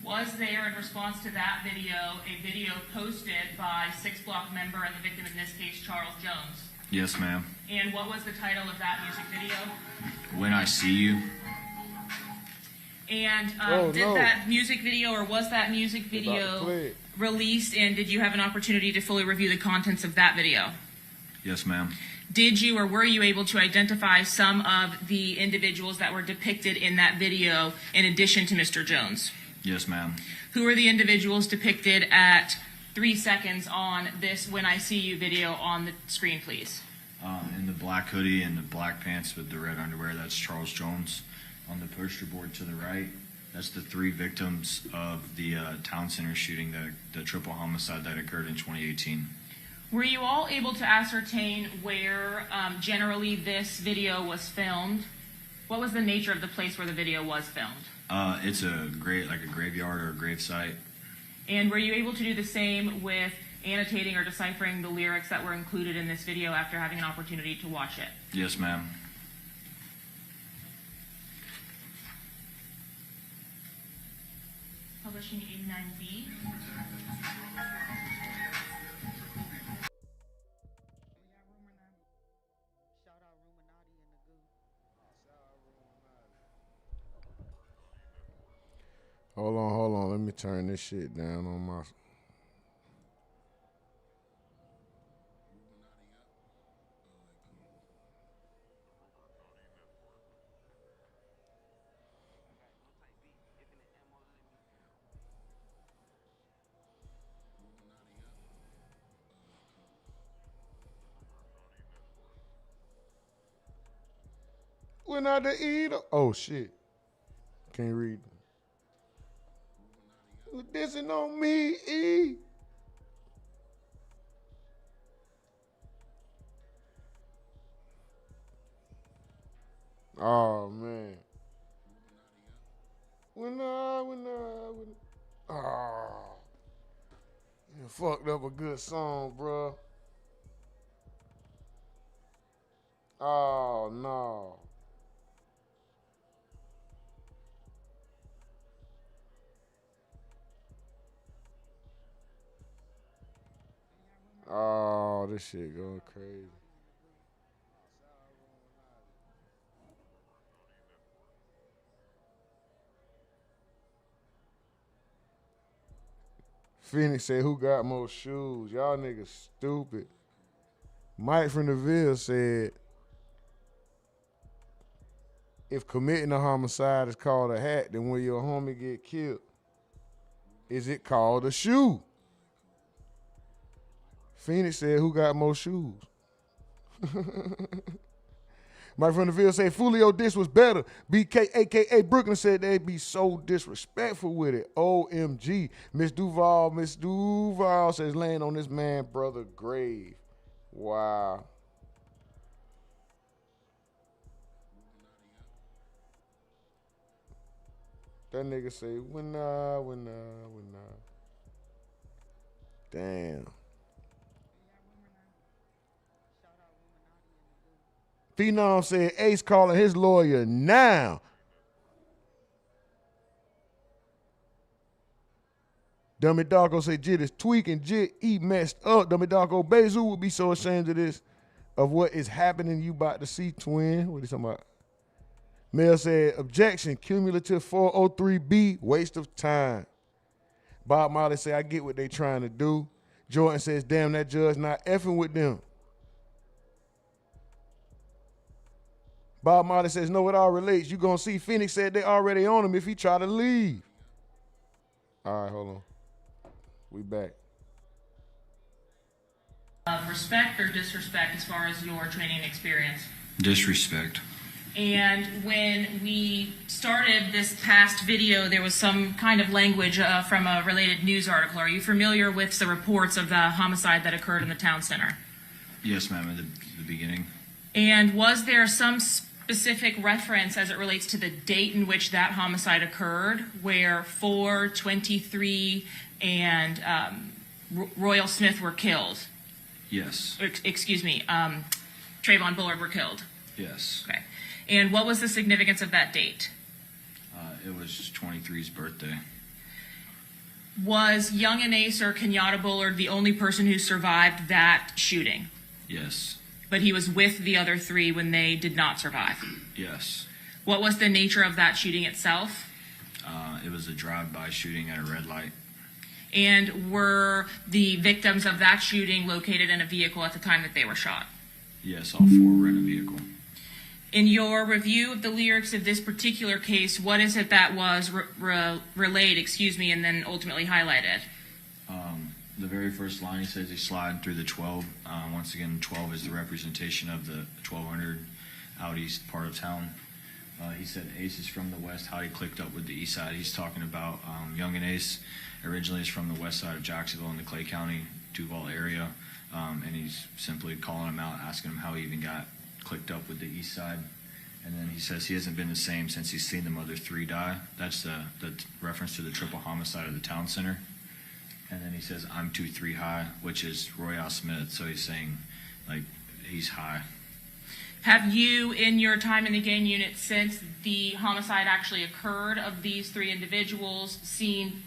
Was there, in response to that video, a video posted by 6 Block member and the victim in this case, Charles Jones? Yes, ma'am. And what was the title of that music video? When I See You. And that music video, or was that music video released, and did you have an opportunity to fully review the contents of that video? Yes, ma'am. Did you or were you able to identify some of the individuals that were depicted in that video in addition to Mr. Jones? Yes, ma'am. Who are the individuals depicted at 3 seconds on this When I See You video on the screen, please? In the black hoodie and the black pants with the red underwear, that's Charles Jones. On the poster board to the right, that's the 3 victims of the town center shooting, the triple homicide that occurred in 2018. Were you all able to ascertain where generally this video was filmed? What was the nature of the place where the video was filmed? It's like a graveyard or a grave site. And were you able to do the same with annotating or deciphering the lyrics that were included in this video after having an opportunity to watch it? Yes, ma'am. Publishing 89B. Hold on. Let me turn this shit down on my. We're not the eater. Oh shit. Can't read. You dissing on me, E? Oh man. Oh. You fucked up a good song, bro. Oh no. Oh, this shit going crazy. Phoenix said, who got more shoes? Y'all niggas stupid. Mike from the Ville said, if committing a homicide is called a hat, then when your homie get killed, is it called a shoe? Phoenix said, who got more shoes? Mike from the Ville said, Foolio, this was better. BK, a.k.a. Brooklyn, said they'd be so disrespectful with it. OMG. Miss Duval says, laying on this man brother grave. Wow. That nigga say, when Damn. Phenom said Ace calling his lawyer now. Dummy Darko say Jit is tweaking. Jit, he messed up. Dummy Darko, Bezu would be so ashamed of this, of what is happening. You about to see, twin. What are you talking about? Mel said, objection, cumulative 403B, waste of time. Bob Marley said, I get what they trying to do. Jordan says, damn, that judge not effing with them. Bob Marley says, no, it all relates. You gonna see Phoenix said they already on him if he try to leave. All right, hold on. We back. Respect or disrespect as far as your training experience? Disrespect. And when we started this past video, there was some kind of language from a related news article. Are you familiar with the reports of the homicide that occurred in the town center? Yes, ma'am, at the beginning. And was there some specific reference as it relates to the date in which that homicide occurred, where 423 and Royal Smith were killed? Yes. Excuse me, Trayvon Bullard were killed? Yes. Okay. And what was the significance of that date? It was 23's birthday. Was Young and Ace or Kenyatta Bullard the only person who survived that shooting? Yes. But he was with the other 3 when they did not survive? Yes. What was the nature of that shooting itself? It was a drive-by shooting at a red light. And were the victims of that shooting located in a vehicle at the time that they were shot? Yes, all 4 were in a vehicle. In your review of the lyrics of this particular case, what is it that was relayed, and then ultimately highlighted? The very first line, he says he's sliding through the 12. Once again, 12 is the representation of the 1200 out east part of town. He said Ace is from the west, how he clicked up with the east side. He's talking about Young and Ace originally is from the west side of Jacksonville in the Clay County, Duval area. And he's simply calling him out, asking him how he even got clicked up with the east side. And then he says he hasn't been the same since he's seen the mother 3 die. That's the reference to the triple homicide of the town center. And then he says, I'm 2-3 high, which is Royale Smith. So he's saying, like, he's high. Have you, in your time in the gang unit since the homicide actually occurred of these 3 individuals, seen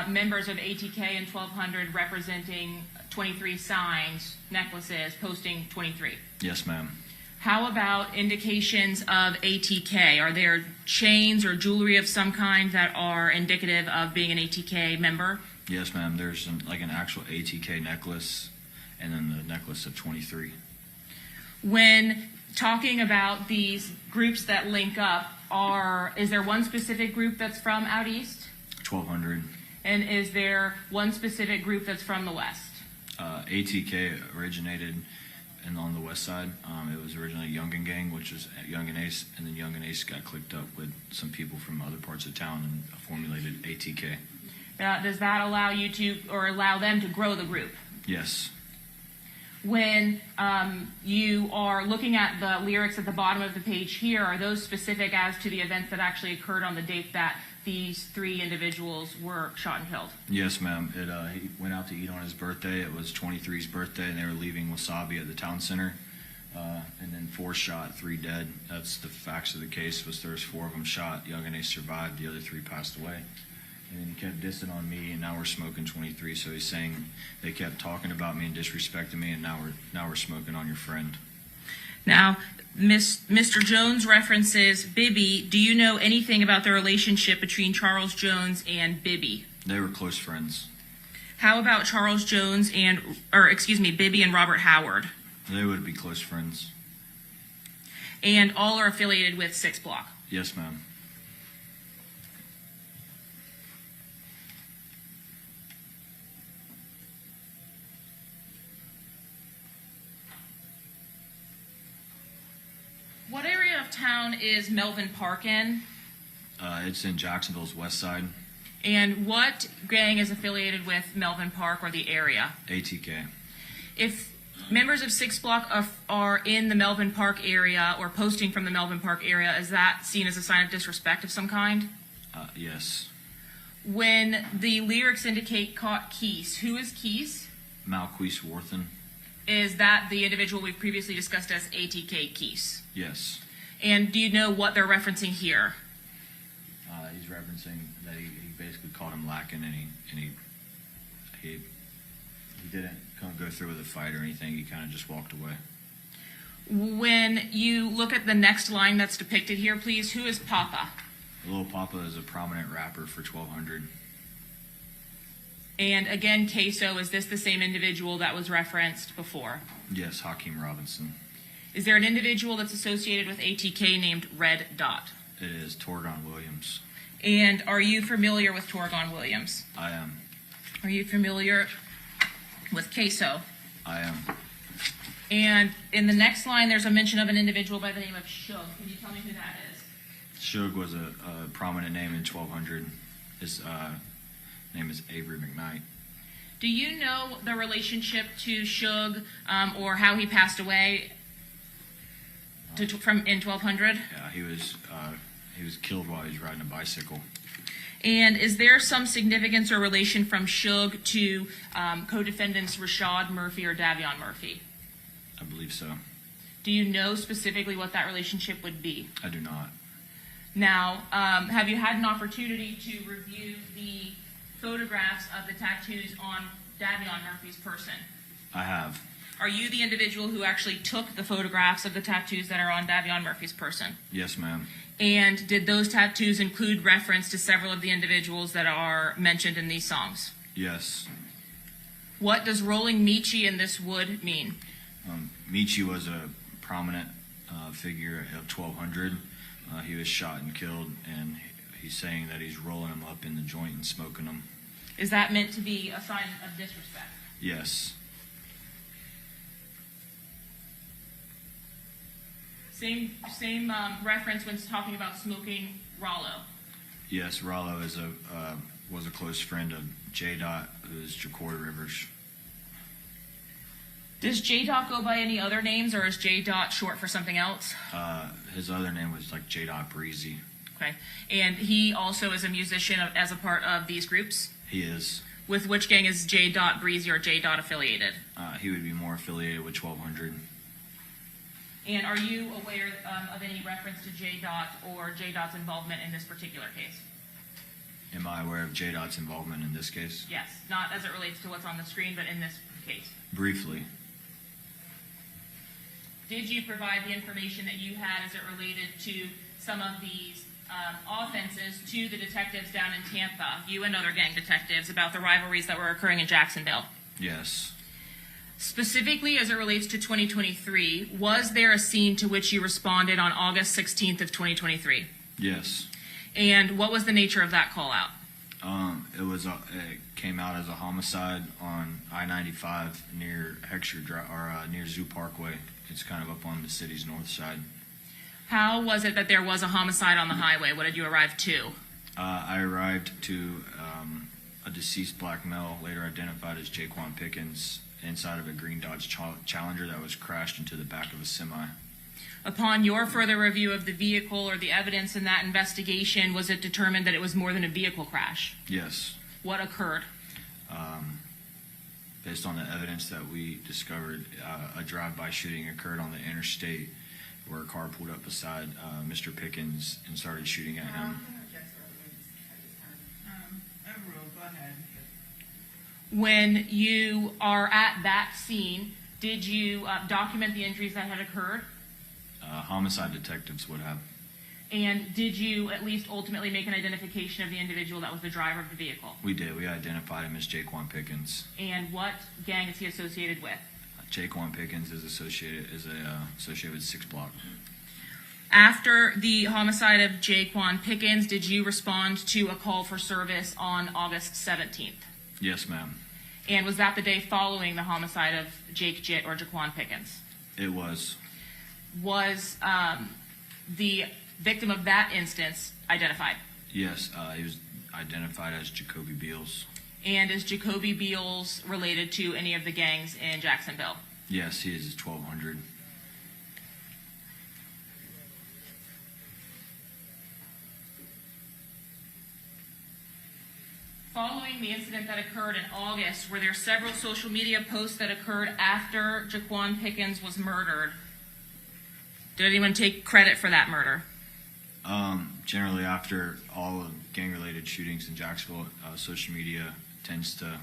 members of ATK and 1200 representing 23 signs, necklaces, posting 23? Yes, ma'am. How about indications of ATK? Are there chains or jewelry of some kind that are indicative of being an ATK member? Yes, ma'am. There's an actual ATK necklace and then the necklace of 23. When talking about these groups that link up, is there one specific group that's from out east? 1200. And is there one specific group that's from the west? ATK originated on the west side. It was originally Young and Gang, which was Young and Ace, and then Young and Ace got clicked up with some people from other parts of town and formulated ATK. Does that allow you to, or allow them to grow the group? Yes. When you are looking at the lyrics at the bottom of the page here, are those specific as to the events that actually occurred on the date that these 3 individuals were shot and killed? Yes, ma'am. He went out to eat on his birthday. It was 23's birthday, and they were leaving Wasabi at the town center. And then 4 shot, 3 dead. That's the facts of the case. There's 4 of them shot. Young and Ace survived. The other 3 passed away. And then he kept dissing on me, and now we're smoking 23. So he's saying they kept talking about me and disrespecting me, and now we're smoking on your friend. Now, Mr. Jones references Bibby. Do you know anything about the relationship between Charles Jones and Bibby? They were close friends. How about Charles Jones Bibby and Robert Howard? They would be close friends. And all are affiliated with 6 Block? Yes, ma'am. What area of town is Melvin Park in? It's in Jacksonville's west side. And what gang is affiliated with Melvin Park or the area? ATK. If members of 6 Block are in the Melvin Park area or posting from the Melvin Park area, is that seen as a sign of disrespect of some kind? Yes. When the lyrics indicate caught Keese, who is Keese? Malquise Worthen. Is that the individual we've previously discussed as ATK Keese? Yes. And do you know what they're referencing here? He's referencing that he basically called him lacking, and he didn't go through with a fight or anything. He kind of just walked away. When you look at the next line that's depicted here, please, who is Papa? Lil Papa is a prominent rapper for 1200. And again, Queso, is this the same individual that was referenced before? Yes, Hakeem Robinson. Is there an individual that's associated with ATK named Red Dot? It is Torgon Williams. And are you familiar with Torgon Williams? I am. Are you familiar with Queso? I am. And in the next line, there's a mention of an individual by the name of Shug. Can you tell me who that is? Shug was a prominent name in 1200. His name is Avery McKnight. Do you know the relationship to Shug or how he passed away in 1200? Yeah, he was killed while he was riding a bicycle. And is there some significance or relation from Shug to co-defendants Rashad Murphy or Davion Murphy? I believe so. Do you know specifically what that relationship would be? I do not. Now, have you had an opportunity to review the photographs of the tattoos on Davion Murphy's person? I have. Are you the individual who actually took the photographs of the tattoos that are on Davion Murphy's person? Yes, ma'am. And did those tattoos include reference to several of the individuals that are mentioned in these songs? Yes. What does rolling Michi in this wood mean? Michi was a prominent figure of 1200. He was shot and killed, and he's saying that he's rolling them up in the joint and smoking them. Is that meant to be a sign of disrespect? Yes. Same reference when talking about smoking Rollo. Yes, Rollo is was a close friend of J-Dot, who is Jacory Rivers. Does J-Dot go by any other names, or is J-Dot short for something else? His other name was like J-Dot Breezy. Okay. And he also is a musician as a part of these groups? He is. With which gang is J-Dot Breezy or J-Dot affiliated? He would be more affiliated with 1200. And are you aware of any reference to J-Dot or J-Dot's involvement in this particular case? Am I aware of J-Dot's involvement in this case? Yes, not as it relates to what's on the screen, but in this case. Briefly. Did you provide the information that you had as it related to some of these offenses to the detectives down in Tampa, you and other gang detectives, about the rivalries that were occurring in Jacksonville? Yes. Specifically as it relates to 2023, was there a scene to which you responded on August 16th of 2023? Yes. And what was the nature of that call out? It came out as a homicide on I-95 near near Zoo Parkway. It's kind of up on the city's north side. How was it that there was a homicide on the highway? What did you arrive to? I arrived to a deceased black male, later identified as Jaquan Pickens, inside of a green Dodge Challenger that was crashed into the back of a semi. Upon your further review of the vehicle or the evidence in that investigation, was it determined that it was more than a vehicle crash? Yes. What occurred? Based on the evidence that we discovered, a drive-by shooting occurred on the interstate where a car pulled up beside Mr. Pickens and started shooting at him. When you are at that scene, did you document the injuries that had occurred? Homicide detectives would have. And did you at least ultimately make an identification of the individual that was the driver of the vehicle? We did. We identified him as Jaquan Pickens. And what gang is he associated with? Jaquan Pickens is associated with 6 Block. After the homicide of Jaquan Pickens, did you respond to a call for service on August 17th? Yes, ma'am. And was that the day following the homicide of Jaquan Pickens? It was. Was the victim of that instance identified? Yes, he was identified as Jacoby Beals. And is Jacoby Beals related to any of the gangs in Jacksonville? Yes, he is 1200. Following the incident that occurred in August, were there several social media posts that occurred after Jaquan Pickens was murdered? Did anyone take credit for that murder? Generally, after all of gang-related shootings in Jacksonville, social media tends to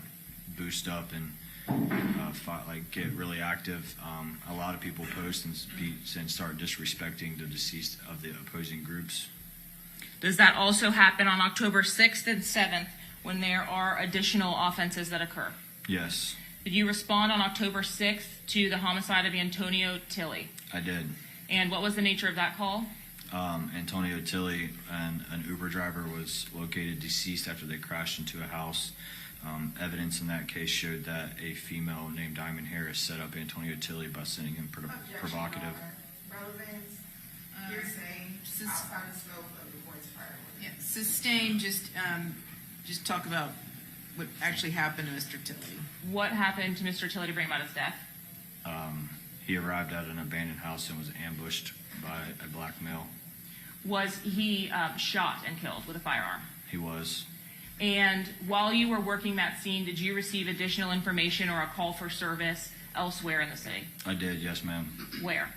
boost up and get really active. A lot of people post and start disrespecting the deceased of the opposing groups. Does that also happen on October 6th and 7th when there are additional offenses that occur? Yes. Did you respond on October 6th to the homicide of Antonio Tilley? I did. And what was the nature of that call? Antonio Tilley and an Uber driver was located deceased after they crashed into a house. Evidence in that case showed that a female named Diamond Harris set up Antonio Tilley by sending him provocative. Relevance, hearsay, outside the scope of the court's prior order. Yeah, sustain, just talk about what actually happened to Mr. Tilley. What happened to Mr. Tilley to bring about his death? He arrived at an abandoned house and was ambushed by a black male. Was he shot and killed with a firearm? He was. And while you were working that scene, did you receive additional information or a call for service elsewhere in the city? I did, yes, ma'am. Where?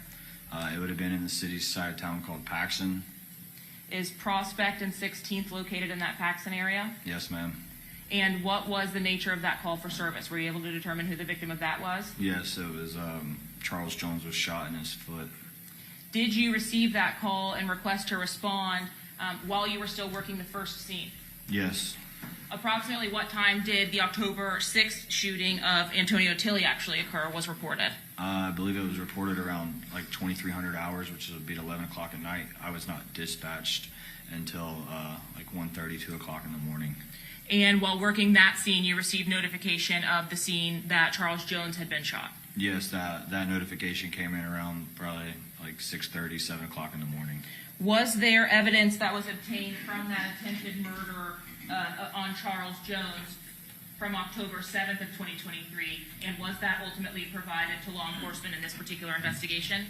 It would have been in the city's side of town called Paxson. Is Prospect and 16th located in that Paxson area? Yes, ma'am. And what was the nature of that call for service? Were you able to determine who the victim of that was? Yes, it was Charles Jones was shot in his foot. Did you receive that call and request to respond while you were still working the first scene? Yes. Approximately what time did the October 6th shooting of Antonio Tilly actually occur was reported? I believe it was reported around like 2300 hours, which would be at 11 o'clock at night. I was not dispatched until like 1:30, 2 o'clock in the morning. And while working that scene, you received notification of the scene that Charles Jones had been shot. Yes, that notification came in around probably like 6:30, 7 o'clock in the morning. Was there evidence that was obtained from that attempted murder on Charles Jones from October 7th of 2023, and was that ultimately provided to law enforcement in this particular investigation?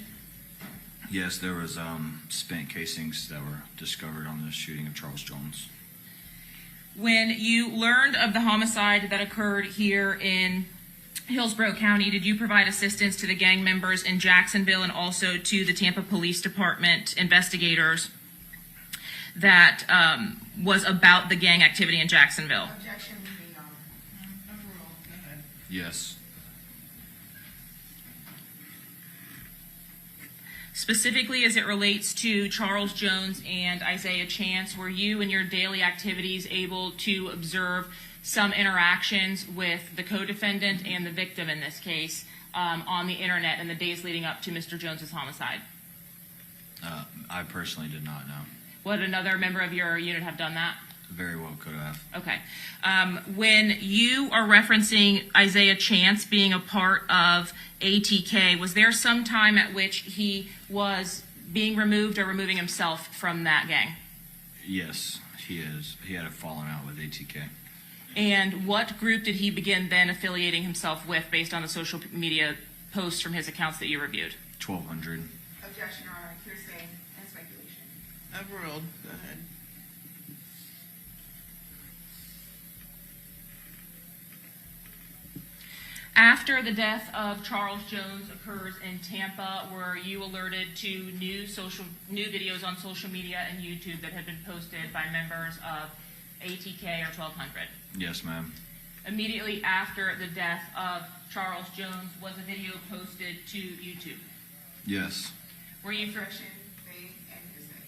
Yes, there was spent casings that were discovered on the shooting of Charles Jones. When you learned of the homicide that occurred here in Hillsborough County, did you provide assistance to the gang members in Jacksonville and also to the Tampa Police Department investigators that was about the gang activity in Jacksonville? Objection, Yes. Specifically as it relates to Charles Jones and Isaiah Chance, were you in your daily activities able to observe some interactions with the co-defendant and the victim in this case on the internet in the days leading up to Mr. Jones's homicide? I personally did not know. Would another member of your unit have done that? Very well could have. Okay. When you are referencing Isaiah Chance being a part of ATK, was there some time at which he was being removed or removing himself from that gang? Yes, he is. He had a falling out with ATK. And what group did he begin then affiliating himself with based on the social media posts from his accounts that you reviewed? 1200. Objection, Your Honor. Hearsay and speculation. Overruled. Go ahead. After the death of Charles Jones occurs in Tampa, were you alerted to new videos on social media and YouTube that had been posted by members of ATK or 1200? Yes, ma'am. Immediately after the death of Charles Jones, was a video posted to YouTube? Yes. Were you Objection, vague, and hearsay.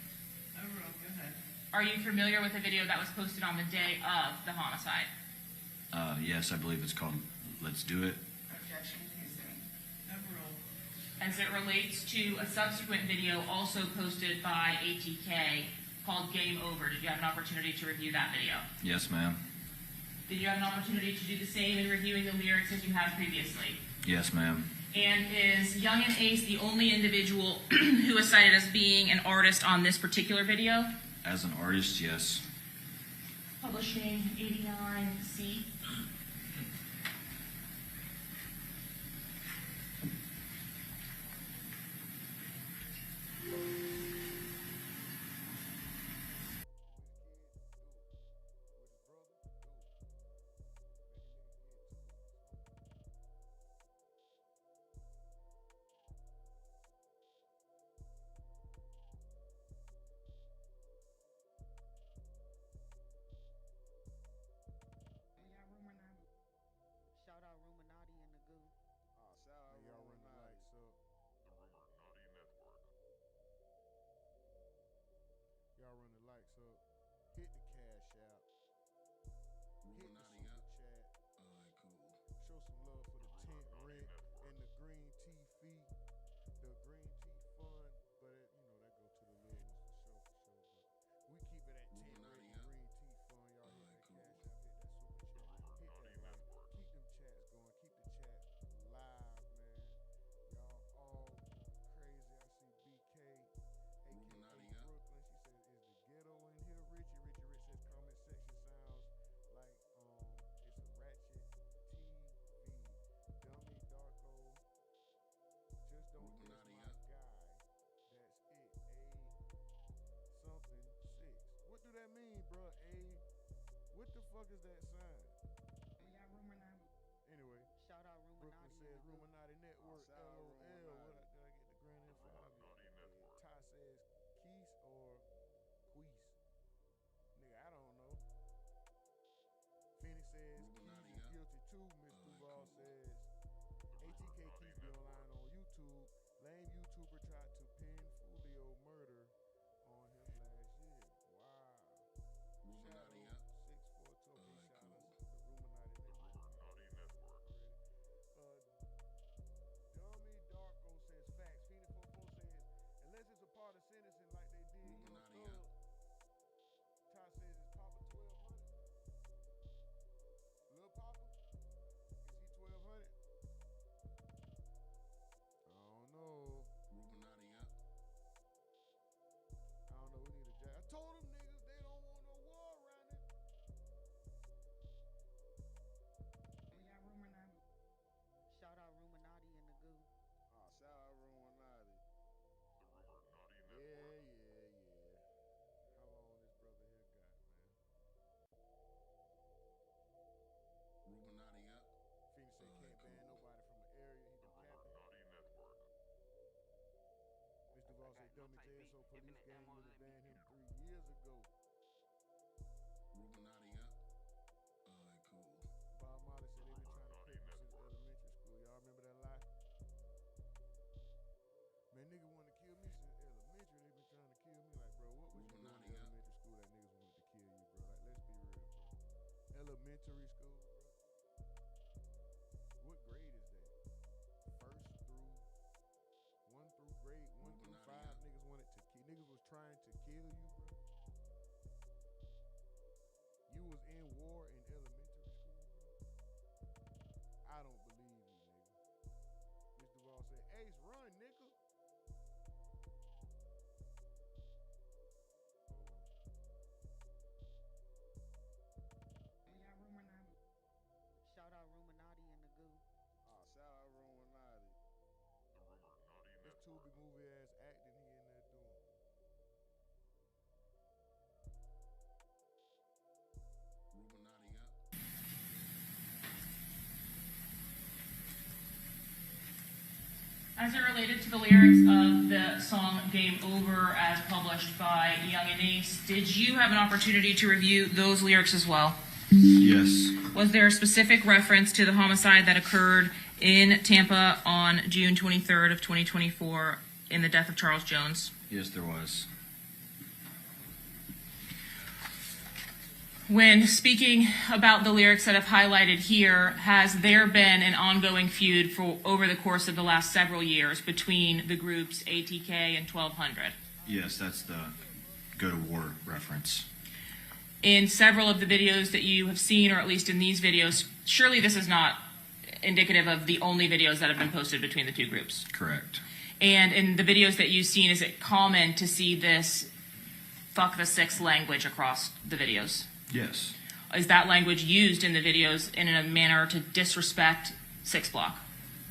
Overruled. Go ahead. Are you familiar with the video that was posted on the day of the homicide? Yes, I believe it's called Let's Do It. Objection, hearsay. Overruled. As it relates to a subsequent video also posted by ATK called Game Over, did you have an opportunity to review that video? Yes, ma'am. Did you have an opportunity to do the same in reviewing the lyrics as you had previously? Yes, ma'am. And is Young and Ace the only individual who is cited as being an artist on this particular video? As an artist, yes. Publishing 89C. Shout out Rumonati and the goo. Shout out y'all run the lights up. Y'all run the lights up. Hit the cash app. Hit the super chat. Show some love for the tent rent and the green tea fee. The green tea fund, but it, that go to the little ones for sure. But we keep it at tent rent and green tea fund. Y'all hit that cash app, hit that super chat, hit that like. Keep them chats going. Keep the chat live, man. Y'all all crazy. I see BK, aka Brooklyn. She says, "Is the ghetto in here?" Richie Rich says, "Comment section sounds like it's a ratchet TV. Dummy Darko, just don't diss my guy. That's it. Something 6. What do that mean, bro? What the fuck is that sign?" Anyway, Shout out Brooklyn Rumonati. says RUMORNATINETWORK. LOL. Did I get the grand info? Ty says Keys or Queese. Nigga, I don't know. Phoenix says Keys is guilty too. Miss Duval says ATK Keys be online on YouTube. Lame YouTuber tried to pin Foolio murder on him last year. Wow. Shadow 642. on his ass, so police gang would have banned him 3 years ago. Rumonati up. Alright, cool. Bob Marley said they've been trying to kill me since elementary school. Y'all remember that lie? Man, nigga wanted to kill me since elementary. They've been trying to kill me. Like, bro, what was you doing in elementary school that niggas wanted to kill you, bro? Like, let's be real, bro. Elementary school, bro. What grade is that? First through 1 through grade 1 through 5. Niggas wanted to kill. Niggas was trying to kill you, bro. You was in war in elementary school, bro. I don't believe you, nigga. Mr. Duval said, Ace, run, nigga. We got Rumonati. Shout out Rumonati and the goo. Oh, shout out Rumonati. This Tubi movie ass acting he in there doing. Rumonati up. As it related to the lyrics of the song Game Over as published by Young and Ace, did you have an opportunity to review those lyrics as well? Yes. Was there a specific reference to the homicide that occurred in Tampa on June 23rd of 2024 in the death of Charles Jones? Yes, there was. When speaking about the lyrics that have highlighted here, has there been an ongoing feud for over the course of the last several years between the groups ATK and 1200? Yes, that's the go to war reference. In several of the videos that you have seen, or at least in these videos, surely this is not indicative of the only videos that have been posted between the two groups. Correct. And in the videos that you've seen, is it common to see this fuck the six language across the videos? Yes. Is that language used in the videos in a manner to disrespect 6 Block?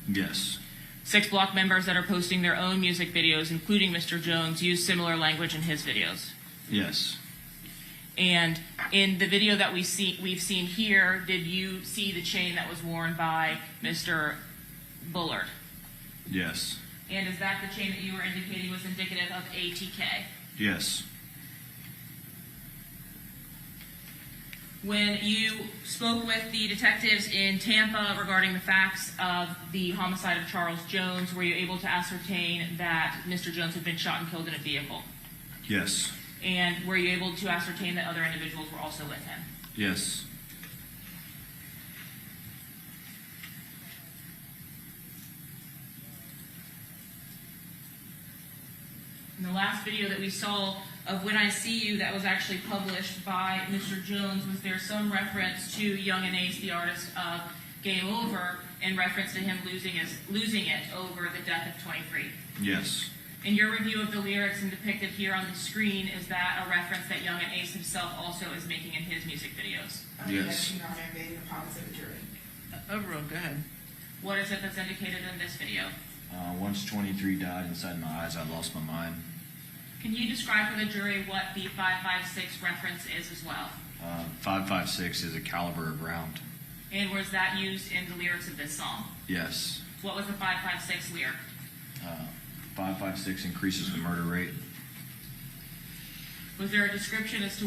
Yes. 6 Block members that are posting their own music videos, including Mr. Jones, use similar language in his videos. Yes. And in the video that we've seen here, did you see the chain that was worn by Mr. Bullard? Yes. And is that the chain that you were indicating was indicative of ATK? Yes. When you spoke with the detectives in Tampa regarding the facts of the homicide of Charles Jones, were you able to ascertain that Mr. Jones had been shot and killed in a vehicle? Yes. And were you able to ascertain that other individuals were also with him? Yes. In the last video that we saw of When I See You that was actually published by Mr. Jones, was there some reference to Young and Ace, the artist of Game Over, in reference to him losing it over the death of 23? Yes. In your review of the lyrics and depicted here on the screen, is that a reference that Young and Ace himself also is making in his music videos? Yes. You know, and invading the province of the jury. Overall, go ahead. What is it that's indicated in this video? Once 23 died inside my eyes, I lost my mind. Can you describe for the jury what the 556 reference is as well? 556 is a caliber of round. And was that used in the lyrics of this song? Yes. What was the 556 lyric? 556 increases the murder rate. Was there a description as to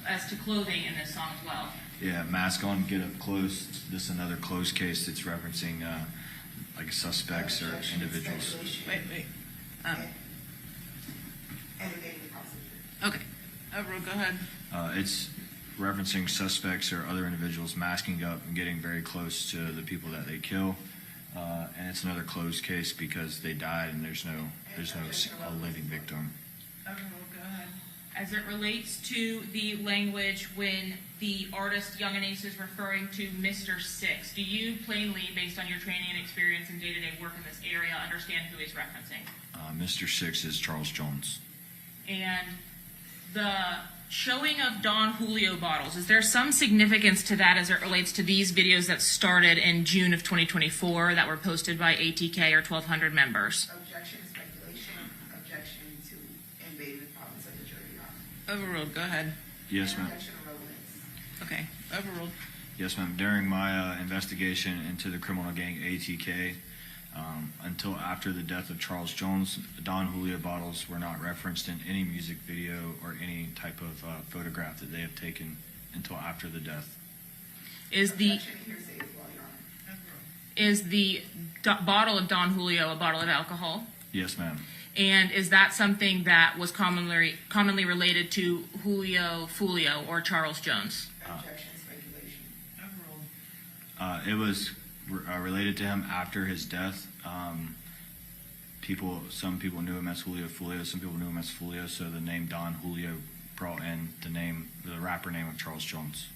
as to clothing in this song as well? Yeah, mask on, get up close. This is another closed case that's referencing like suspects or individuals. Wait. Okay. Overall, go ahead. It's referencing suspects or other individuals masking up and getting very close to the people that they kill. And it's another closed case because they died and there's no a living victim. Overall, go ahead. As it relates to the language when the artist Young and Ace is referring to Mr. Six, do you plainly, based on your training and experience in day-to-day work in this area, understand who he's referencing? Mr. Six is Charles Jones. And the showing of Don Julio bottles, is there some significance to that as it relates to these videos that started in June of 2024 that were posted by ATK or 1200 members? Objection, speculation, objection to invading the province of the jury, Your Honor. Overruled. Go ahead. Yes, ma'am. Objection to Rollins. Okay. Overruled. Yes, ma'am. During my investigation into the criminal gang ATK, Until after the death of Charles Jones, Don Julio bottles were not referenced in any music video or any type of photograph that they have taken until after the death. Is the bottle of Don Julio a bottle of alcohol? Yes, ma'am. And is that something that was commonly related to Julio, Foolio, or Charles Jones? It was related to him after his death. Some people knew him as Julio Foolio, some people knew him as Foolio, so the name Don Julio brought in the rapper name of Charles Jones.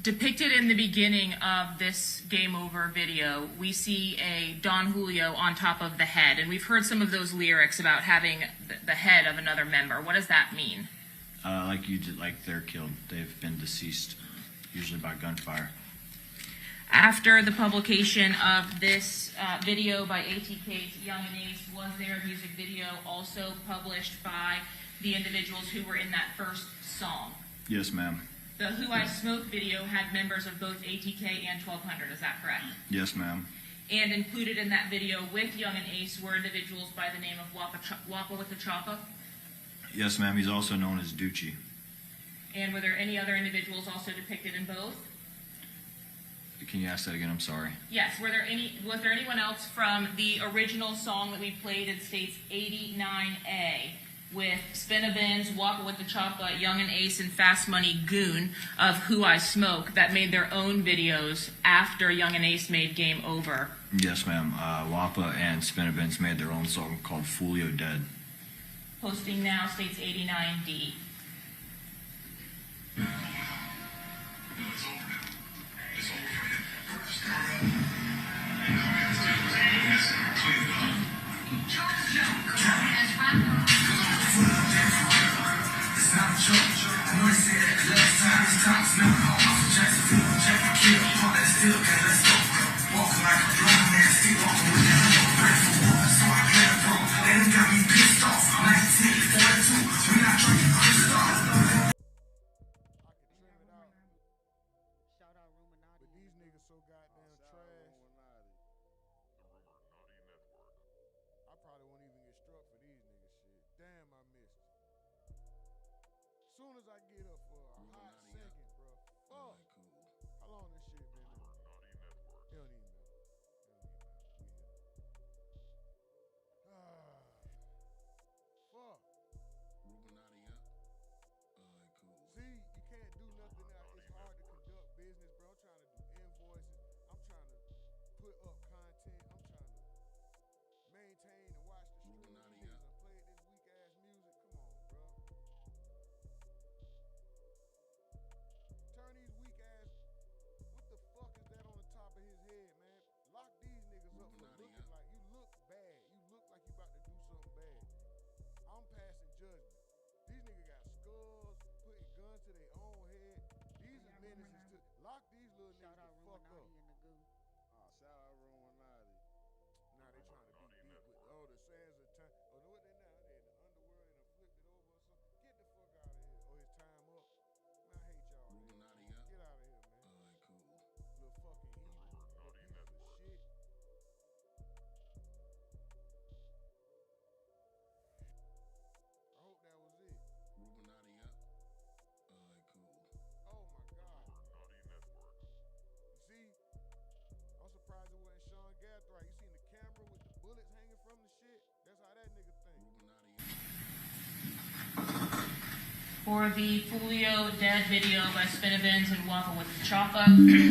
Depicted in the beginning of this Game Over video, we see a Don Julio on top of the head, and we've heard some of those lyrics about having the head of another member. What does that mean? Like they're killed. They've been deceased, usually by gunfire. After the publication of this video by ATK's Young and Ace, was there a music video also published by the individuals who were in that first song? Yes, ma'am. The Who I Smoke video had members of both ATK and 1200, is that correct? Yes, ma'am. And included in that video with Young and Ace were individuals by the name of Wappa with the Choppa? Yes, ma'am. He's also known as Doochie. And were there any other individuals also depicted in both? Can you ask that again? I'm sorry. Yes. Was there anyone else from the original song that we played in States 89A with Spinabins, Wappa with the Choppa, Young and Ace, and Fast Money Goon of Who I Smoke that made their own videos after Young and Ace made Game Over? Yes, ma'am. Wappa and Spinabins made their own song called Foolio Dead. Posting now States 89D. Soon as I get up for a hot second, bro. Fuck. How long this shit been? He don't even know. Fuck. See, you can't do nothing now. It's hard to conduct business, bro. I'm trying to do invoices. I'm trying to put up content. I'm trying to maintain and watch the streams and play this weak ass music. Come on, bro. Turn these weak ass. What the fuck is that on the top of his head, man? Lock these niggas up for looking like you look bad. You look like you about to do something bad. I'm passing judgment. These niggas got skulls, putting guns to their own head. These are menaces to lock these little niggas the fuck up. Shout out Rumonati. Now they trying to be deep with the sands of time. Oh, no, what they now? They in the underworld and flipped it over or something. Get the fuck out of here. Oh, his time up. Man, I hate y'all. Get out of here, man. Little fucking heathen. Little piece of shit. I hope that was it. Oh my God. You see, I'm surprised it wasn't Sean Gathright. You seen the camera with the bullets hanging from the shit? That's how that nigga think. For the Foolio Dead video by Spinabins and Wappa with the Choppa,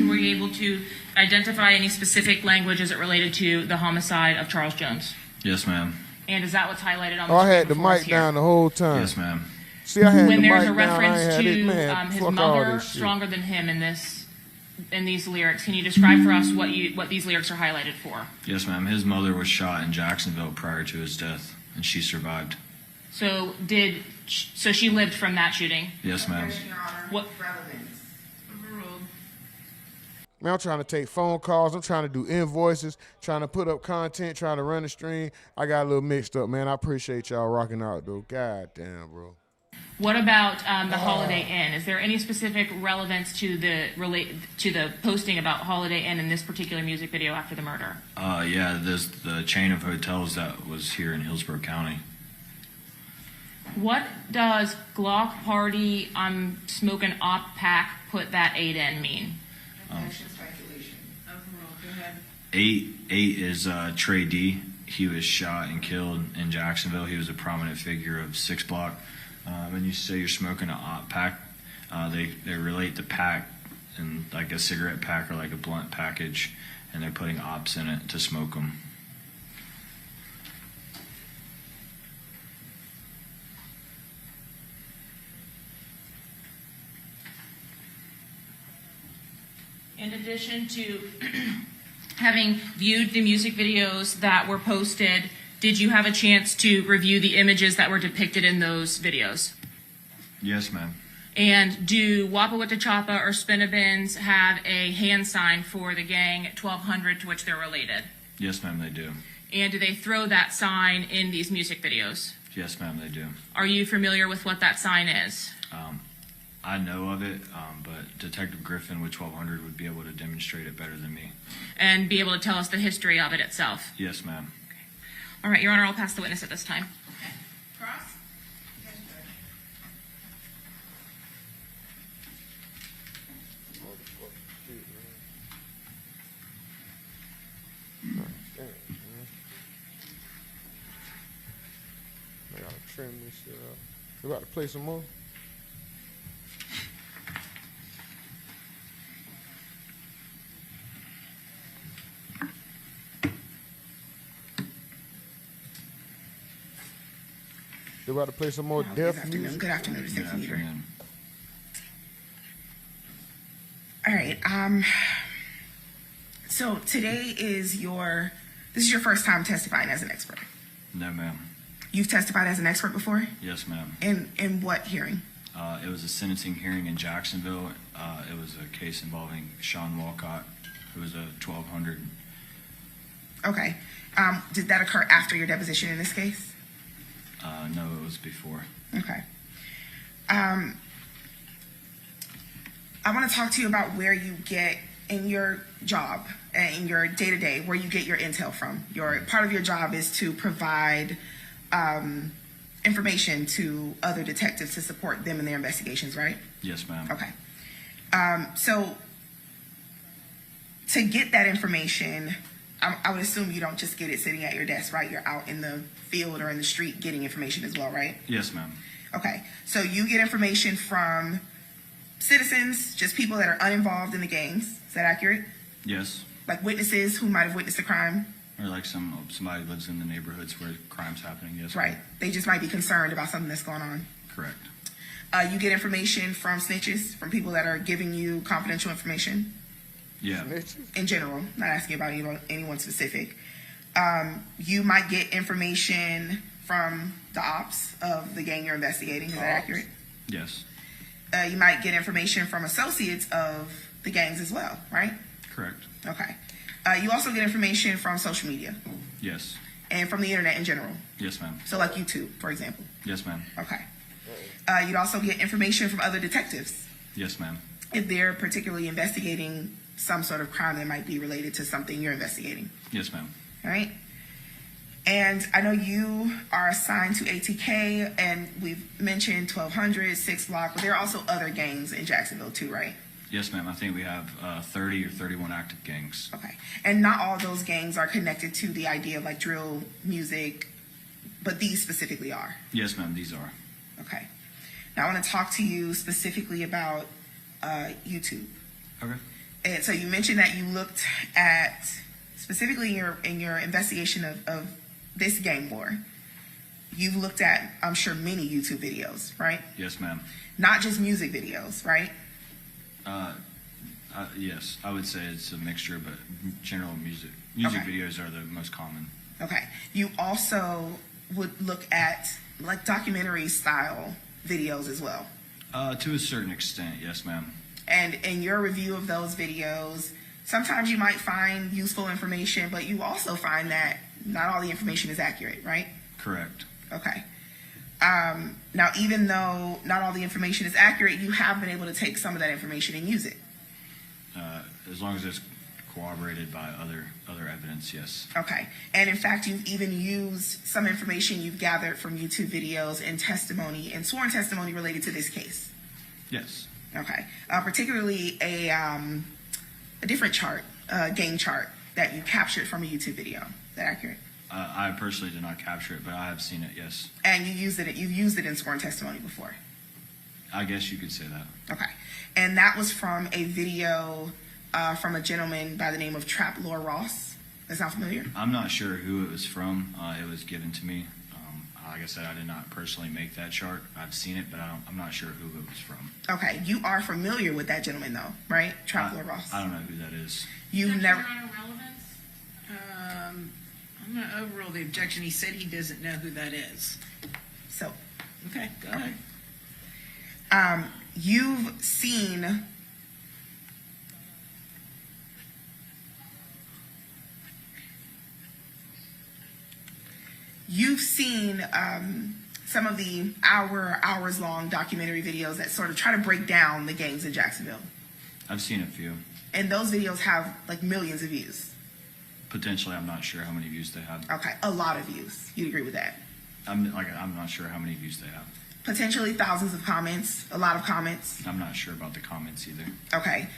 were you able to identify any specific language as it related to the homicide of Charles Jones? Yes, ma'am. And is that what's highlighted on the Oh, I screen had the before us mic here? down the whole time. Yes, ma'am. See, I had When the there's mic a down, I reference ain't had it, to man. his Fuck all mother this shit. stronger than him in these lyrics, can you describe for us what these lyrics are highlighted for? Yes, ma'am. His mother was shot in Jacksonville prior to his death, and she survived. So she lived from that shooting? Yes, ma'am. What? Man, I'm trying to take phone calls. I'm trying to do invoices, trying to put up content, trying to run the stream. I got a little mixed up, man. I appreciate y'all rocking out, though. God damn, bro. What about the Holiday Inn? Is there any specific relevance to the posting about Holiday Inn in this particular music video after the murder? Yeah, there's the chain of hotels that was here in Hillsborough County. What does Glock Party, I'm smoking op pack, put that 8 in mean? Eight is Trey D. He was shot and killed in Jacksonville. He was a prominent figure of 6 Block. When you say you're smoking an op pack, they relate the pack and like a cigarette pack or like a blunt package, and they're putting ops in it to smoke them. In addition to having viewed the music videos that were posted, did you have a chance to review the images that were depicted in those videos? Yes, ma'am. And do Wappa Witta Choppa or Spinabins have a hand sign for the gang 1200 to which they're related? Yes, ma'am, they do. And do they throw that sign in these music videos? Yes, ma'am, they do. Are you familiar with what that sign is? I know of it, but Detective Griffin with 1200 would be able to demonstrate it better than me. And be able to tell us the history of it itself? Yes, ma'am. All right, Your Honor, I'll pass the witness at this time. Cross? I gotta trim this shit up. We about to play some more? We're about to play some more death music. Good afternoon, Detective Leader. All right. So today is this is your first time testifying as an expert. No, ma'am. You've testified as an expert before? Yes, ma'am. In what hearing? It was a sentencing hearing in Jacksonville. It was a case involving Sean Walcott, who was a 1200. Okay. Did that occur after your deposition in this case? No, it was before. Okay. I want to talk to you about where you get in your job, in your day-to-day, where you get your intel from. Part of your job is to provide information to other detectives to support them in their investigations, right? Yes, ma'am. Okay. So to get that information, I would assume you don't just get it sitting at your desk, right? You're out in the field or in the street getting information as well, right? Yes, ma'am. Okay. So you get information from citizens, just people that are uninvolved in the gangs. Is that accurate? Yes. Like witnesses who might have witnessed a crime? Or like somebody lives in the neighborhoods where crime's happening, yes. Right. They just might be concerned about something that's going on. Correct. You get information from snitches, from people that are giving you confidential information? Yeah. In general, not asking about anyone specific. You might get information from the ops of the gang you're investigating. Is that accurate? Yes. You might get information from associates of the gangs as well, right? Correct. Okay. You also get information from social media. Yes. And from the internet in general. Yes, ma'am. So like YouTube, for example. Yes, ma'am. Okay. You'd also get information from other detectives. Yes, ma'am. If they're particularly investigating some sort of crime that might be related to something you're investigating. Yes, ma'am. All right. And I know you are assigned to ATK, and we've mentioned 1200, 6 Block, but there are also other gangs in Jacksonville too, right? Yes, ma'am. I think we have 30 or 31 active gangs. Okay. And not all those gangs are connected to the idea of like drill music, but these specifically are. Yes, ma'am. These are. Okay. Now I want to talk to you specifically about YouTube. Okay. And so you mentioned that you looked at, specifically in your investigation of this gang war, you've looked at, I'm sure, many YouTube videos, right? Yes, ma'am. Not just music videos, right? Yes, I would say it's a mixture, but general music okay. Videos are the most common. Okay. You also would look at like documentary style videos as well. To a certain extent, yes, ma'am. And in your review of those videos, sometimes you might find useful information, but you also find that not all the information is accurate, right? Correct. Okay. Now, even though not all the information is accurate, you have been able to take some of that information and use it. As long as it's corroborated by other evidence, yes. Okay. And in fact, you've even used some information you've gathered from YouTube videos and testimony and sworn testimony related to this case. Yes. Okay. Particularly a different chart, gang chart that you captured from a YouTube video. Is that accurate? I personally did not capture it, but I have seen it, yes. And you've used it in sworn testimony before. I guess you could say that. Okay. And that was from a video from a gentleman by the name of Trap Lore Ross. That sound familiar? I'm not sure who it was from. It was given to me. Like I said, I did not personally make that chart. I've seen it, but I'm not sure who it was from. Okay. You are familiar with that gentleman, though, right? Trap Lore Ross. I don't know who that is. You've never... I'm going to overrule the objection. He said he doesn't know who that is. So... Okay, go ahead. You've seen... some of the hours-long documentary videos that sort of try to break down the gangs in Jacksonville. I've seen a few. And those videos have like millions of views. Potentially, I'm not sure how many views they have. Okay, a lot of views. You'd agree with that? I'm not sure how many views they have. Potentially thousands of comments, a lot of comments. I'm not sure about the comments either. Okay.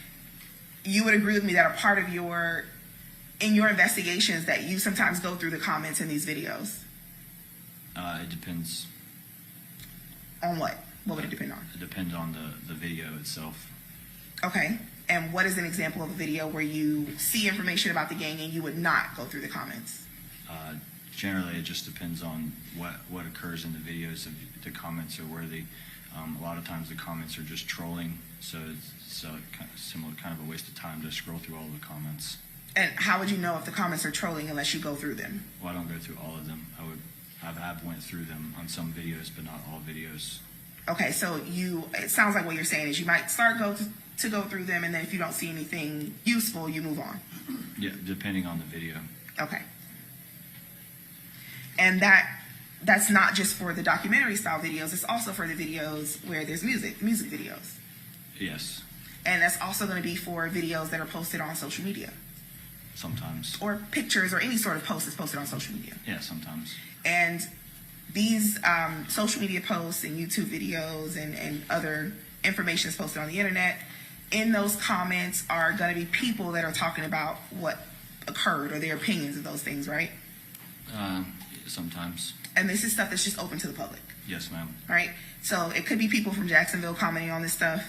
You would agree with me that a part of in your investigations that you sometimes go through the comments in these videos? It depends. On what? What would it depend on? It depends on the video itself. Okay. And what is an example of a video where you see information about the gang and you would not go through the comments? Generally, it just depends on what occurs in the videos. If the comments are worthy, a lot of times the comments are just trolling, so it's kind of a waste of time to scroll through all the comments. And how would you know if the comments are trolling unless you go through them? Well, I don't go through all of them. I have went through them on some videos, but not all videos. Okay, so it sounds like what you're saying is you might to go through them, and then if you don't see anything useful, you move on. Yeah, depending on the video. Okay. And that's not just for the documentary style videos, it's also for the videos where there's music videos. Yes. And that's also going to be for videos that are posted on social media. Sometimes. Or pictures or any sort of post that's posted on social media. Yeah, sometimes. And these social media posts and YouTube videos and other information that's posted on the internet, in those comments are going to be people that are talking about what occurred or their opinions of those things, right? Sometimes. And this is stuff that's just open to the public. Yes, ma'am. Right? So it could be people from Jacksonville commenting on this stuff.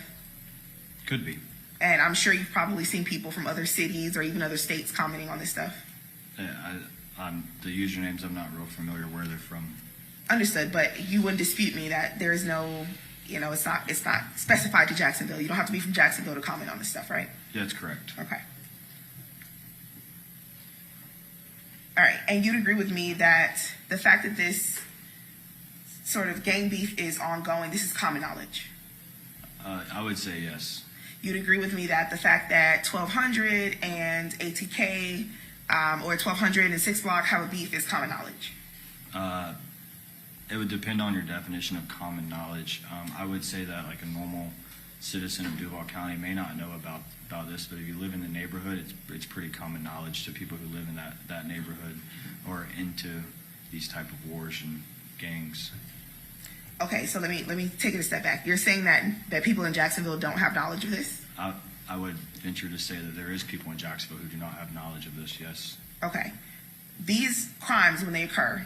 Could be. And I'm sure you've probably seen people from other cities or even other states commenting on this stuff. Yeah, the usernames, I'm not real familiar where they're from. Understood, but you wouldn't dispute me that there is no, it's not specified to Jacksonville. You don't have to be from Jacksonville to comment on this stuff, right? Yeah, that's correct. Okay. All right, and you'd agree with me that the fact that this sort of gang beef is ongoing, this is common knowledge? I would say yes. You'd agree with me that the fact that 1200 and ATK or 1200 and 6 Block have a beef is common knowledge? It would depend on your definition of common knowledge. I would say that like a normal citizen of Duval County may not know about this, but if you live in the neighborhood, it's pretty common knowledge to people who live in that neighborhood or into these type of wars and gangs. Okay, so let me take it a step back. You're saying that people in Jacksonville don't have knowledge of this? I would venture to say that there is people in Jacksonville who do not have knowledge of this, yes. Okay. These crimes, when they occur,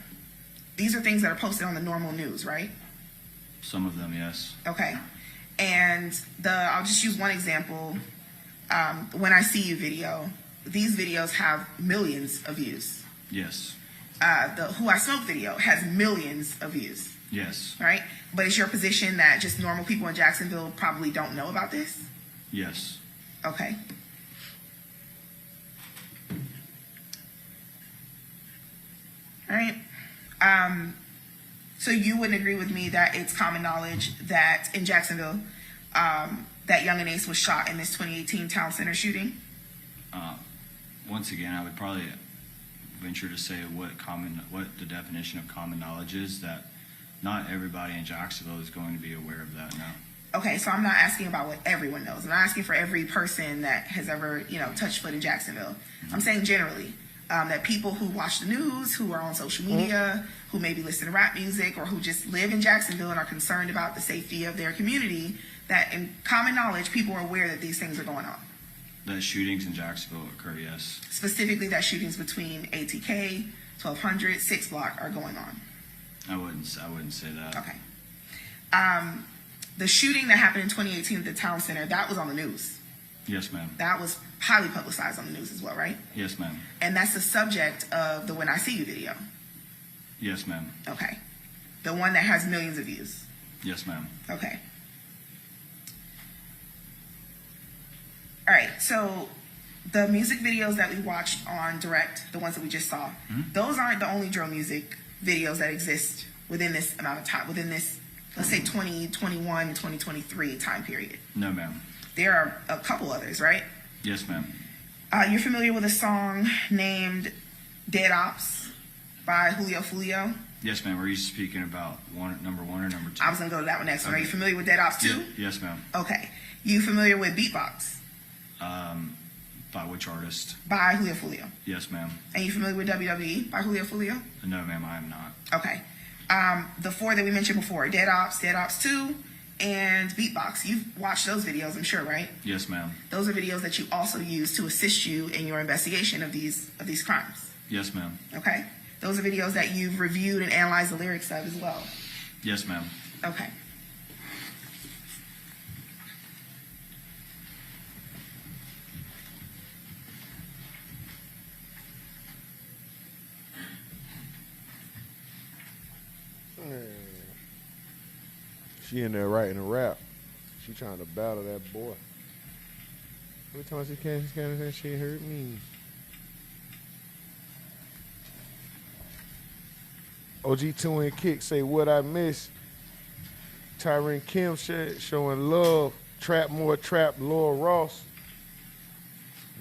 these are things that are posted on the normal news, right? Some of them, yes. Okay. And I'll just use one example. When I See You video, these videos have millions of views. Yes. The Who I Smoke video has millions of views. Yes. Right? But it's your position that just normal people in Jacksonville probably don't know about this? Yes. Okay. All right. So you wouldn't agree with me that it's common knowledge that in Jacksonville, that Young and Ace was shot in this 2018 town center shooting? Once again, I would probably venture to say what the definition of common knowledge is, that Not everybody in Jacksonville is going to be aware of that now. Okay, so I'm not asking about what everyone knows. I'm not asking for every person that has ever, touched foot in Jacksonville. I'm saying generally that people who watch the news, who are on social media, who maybe listen to rap music, or who just live in Jacksonville and are concerned about the safety of their community, that in common knowledge, people are aware that these things are going on. That shootings in Jacksonville occur, yes. Specifically, that shootings between ATK, 1200, 6 Block are going on. I wouldn't say that. Okay. The shooting that happened in 2018 at the town center, that was on the news. Yes, ma'am. That was highly publicized on the news as well, right? Yes, ma'am. And that's the subject of the When I See You video. Yes, ma'am. Okay. The one that has millions of views. Yes, ma'am. Okay. All right. So the music videos that we watched on Direct, the ones that we just saw, those aren't the only drill music videos that exist within this amount of time, within this, let's say 2021 to 2023 time period. No, ma'am. There are a couple others, right? Yes, ma'am. You're familiar with a song named Dead Ops by Julio Foolio? Yes, ma'am. Were you speaking about number one or number two? I was going to go to that one next. Okay. Are you familiar with Dead Ops 2? Yes, ma'am. Okay. You familiar with Beatbox? By which artist? By Julio Foolio. Yes, ma'am. And you familiar with WWE by Julio Foolio? No, ma'am, I am not. Okay. The four that we mentioned before, Dead Ops 2, and Beatbox. You've watched those videos, I'm sure, right? Yes, ma'am. Those are videos that you also use to assist you in your investigation of these crimes. Yes, ma'am. Okay. Those are videos that you've reviewed and analyzed the lyrics of as well. Yes, ma'am. Okay. She in there writing a rap. She trying to battle that boy. Every time she can't, she hurt me. OG2 and Kick say what I miss. Tyrone Kim showing love. Trap more trap. Laura Ross.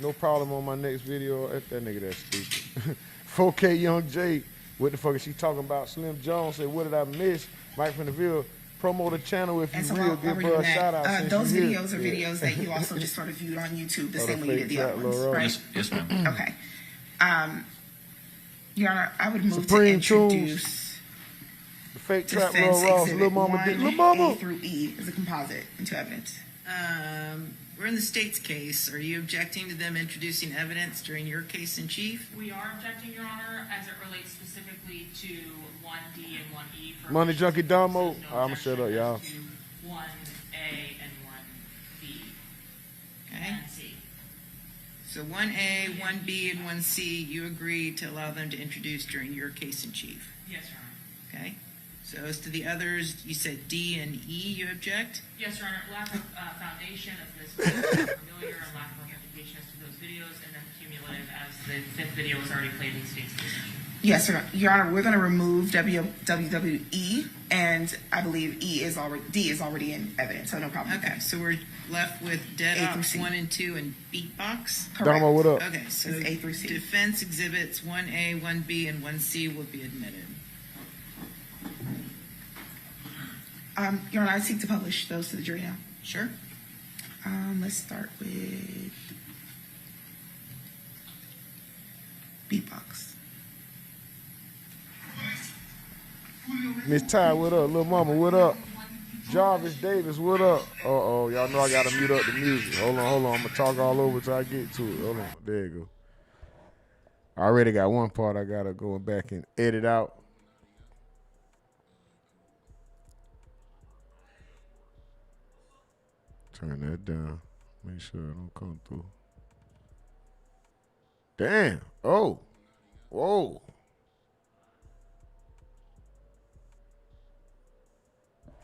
No problem on my next video. That nigga that's stupid. 4K Young J. What the fuck is she talking about? Slim Jones say what did I miss? Mike from the Ville. Promote the channel if you will. Give her a shout out. Those videos are videos that you also just sort of viewed on YouTube the same way you did the other ones, right? Yes, ma'am. Okay. Your Honor, I would move to introduce the fake trap Defense Ross, Exhibit Lil Mama 1, Lil Mama. A through E as a composite into evidence. We're in the state's case. Are you objecting to them introducing evidence during your case in chief? We are objecting, Your Honor, as it relates specifically to 1D and 1E. For Money Junkie Damo. no I'm gonna shut up, y'all. to 1A and 1B Okay. and C. So 1A, 1B, and 1C, you agree to allow them to introduce during your case in chief? Yes, Your Honor. Okay. So as to the others, you said D and E, you object? Yes, Your Honor. Lack of foundation as this familiar and lack of authentication as to those videos, and then cumulative as the fifth video was already played in the state's decision. Yes, Your Honor. We're going to remove WWE, and I believe D is already in evidence, so no problem. Okay, so we're left with Dead A through Ops C. 1 and 2 and Beatbox? Correct. Damo, what up? Okay, so It's A through C. defense exhibits 1A, 1B, and 1C will be admitted. Your Honor, I seek to publish those to the jury now. Sure. Let's start with Beatbox. Miss Ty, what up? Lil Mama, what up? Jarvis Davis, what up? Uh-oh, y'all know I gotta mute up the music. Hold on. I'm gonna talk all over till I get to it. Hold on. There you go. I already got one part I gotta go back and edit out. Turn that down. Make sure it don't come through. Damn. Oh. Whoa.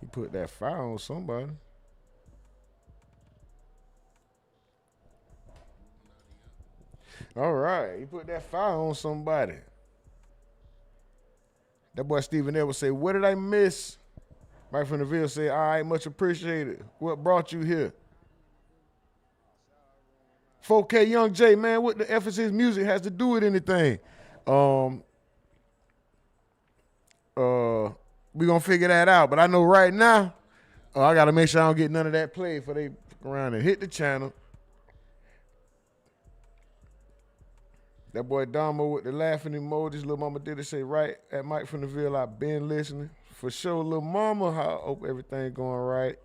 He put that fire on somebody. All right. He put that fire on somebody. That boy Stephen Edwards say, what did I miss? Mike from the Ville say, all right, much appreciated. What brought you here? 4K Young J, man, what the F is his music has to do with anything? we gonna figure that out. But I know right now, I gotta make sure I don't get none of that play before they fuck around and hit the channel. That boy Damo with the laughing emojis. Little mama did it say right at Mike from the Ville. I've been listening. For sure, little mama. I hope everything going right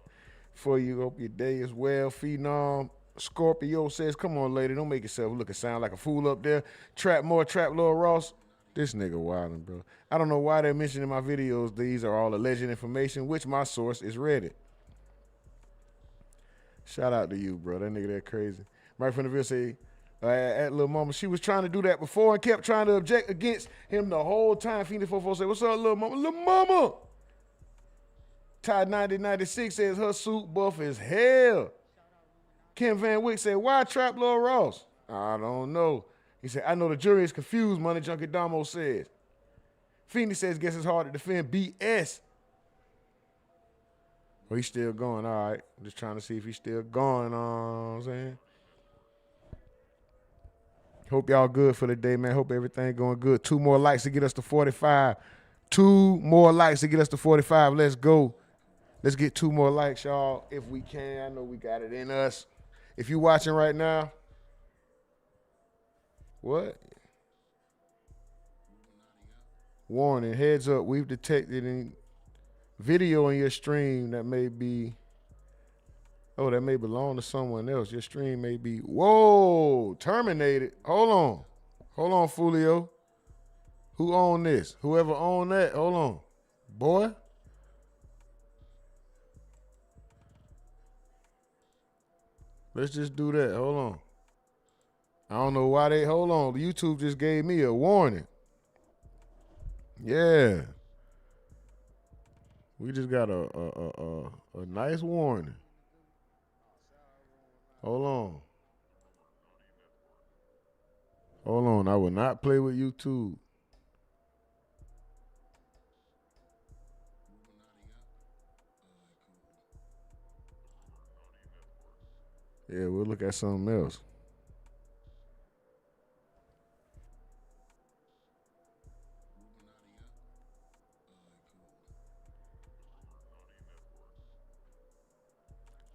for you. Hope your day is well. Phenom Scorpio says, come on, lady. Don't make yourself look and sound like a fool up there. Trap more, trap Lil Ross. This nigga wildin', bro. I don't know why they're mentioning my videos. These are all alleged information, which my source is Reddit. Shout out to you, bro. That nigga that crazy. Mike from the Ville say, at Lil Mama, she was trying to do that before and kept trying to object against him the whole time. Phoenix 44 say, what's up, Lil Mama? Lil Mama! Ty 9096 says her suit buff as hell. Ken Van Wick said, why trap Lil Ross? I don't know. He said, I know the jury is confused, Money Junkie Damo says. Phoenix says, guess it's hard to defend BS. Well, he's still going, all right. I'm just trying to see if he's still going, you know what I'm saying? Hope y'all good for the day, man. Hope everything going good. 2 more likes to get us to 45. 2 more likes to get us to 45. Let's go. Let's get 2 more likes, y'all, if we can. I know we got it in us. If you watching right now, what? Warning, heads up, we've detected in video in your stream that may be, that may belong to someone else. Your stream may be, terminated. Hold on. Hold on, Foolio. Who owned this? Whoever owned that, hold on. Boy. Let's just do that. Hold on. I don't know why hold on. YouTube just gave me a warning. Yeah. We just got a nice warning. Hold on. Hold on. I will not play with YouTube. Yeah, we'll look at something else.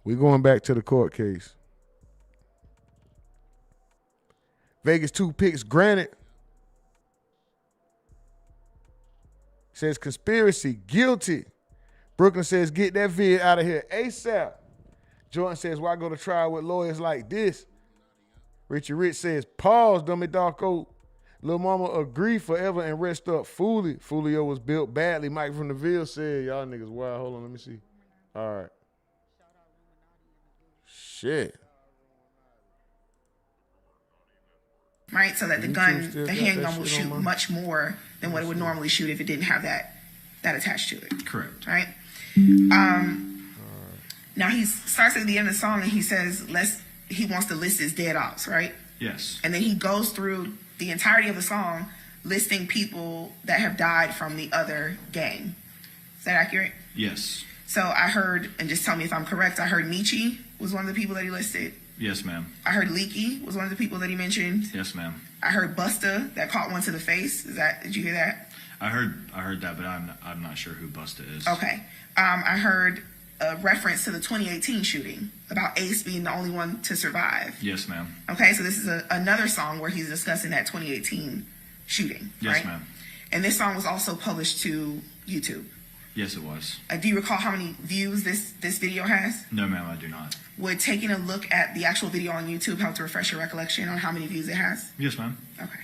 We're going back to the court case. Vegas 2 picks granted. Says conspiracy, guilty. Brooklyn says get that vid out of here ASAP. Jordan says why go to trial with lawyers like this? Richard Rich says pause, dummy darko. Lil Mama agree forever and rest up. Foolio was built badly. Mike from the Ville said y'all niggas wild. Hold on, let me see. All right. Shit. Right, so that the handgun will shoot much more than what it would normally shoot if it didn't have that attached to it. Correct. Right? Now he starts at the end of the song and he says he wants to list his dead ops, right? Yes. And then he goes through the entirety of the song listing people that have died from the other gang. Is that accurate? Yes. So I heard, and just tell me if I'm correct, I heard Michi was one of the people that he listed. Yes, ma'am. I heard Leaky was one of the people that he mentioned. Yes, ma'am. I heard Busta that caught one to the face. Did you hear that? I heard that, but I'm not sure who Busta is. Okay. I heard a reference to the 2018 shooting about Ace being the only one to survive. Yes, ma'am. Okay, so this is another song where he's discussing that 2018 shooting. Yes, right? ma'am. And this song was also published to YouTube. Yes, it was. Do you recall how many views this video has? No, ma'am, I do not. Would taking a look at the actual video on YouTube help to refresh your recollection on how many views it has? Yes, ma'am. Okay.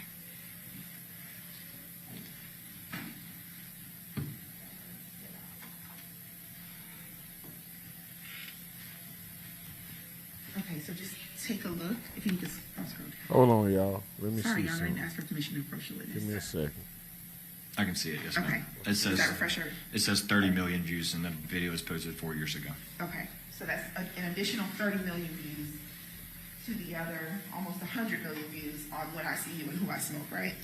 Okay, so just take a look. If you just hold on, y'all. Let me Sorry, see y'all something. didn't ask for permission to approach the witness. Give me a second. I can see it, yes, ma'am. Okay. It says, Is that refresher? it says 30 million views, and the video was posted 4 years ago. Okay, so that's an additional 30 million views to the other almost 100 million views on When I See You and Who I Smoke, right?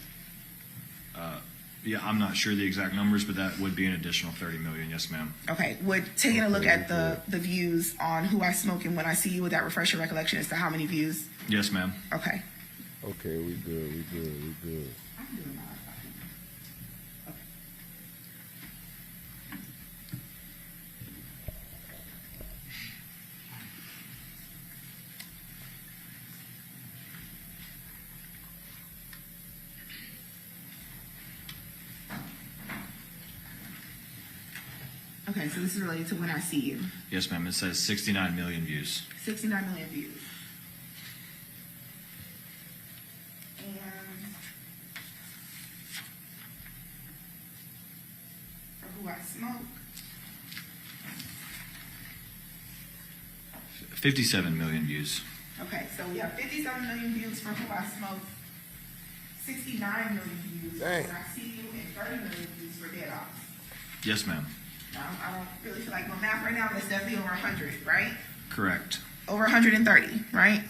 Yeah, I'm not sure the exact numbers, but that would be an additional 30 million, yes, ma'am. Okay, would taking a look at the views on Who I Smoke and When I See You, would that refresh your recollection as to how many views? Yes, ma'am. Okay. Okay, we good. Okay, so this is related to When I See You. Yes, ma'am. It says 69 million views. 69 million views. And for Who I Smoke, 57 million views. okay, so we have 57 million views for Who I Smoke, 69 million views for When I See You, and 30 million views for Dead Ops. Yes, ma'am. I don't really feel like no math right now, but it's definitely over 100, right? Correct. Over 130, right?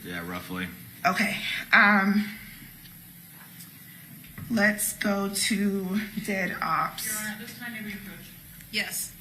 Yeah, roughly. Okay. Let's go to Dead Ops. Your Honor, at this time, may we approach? Yes.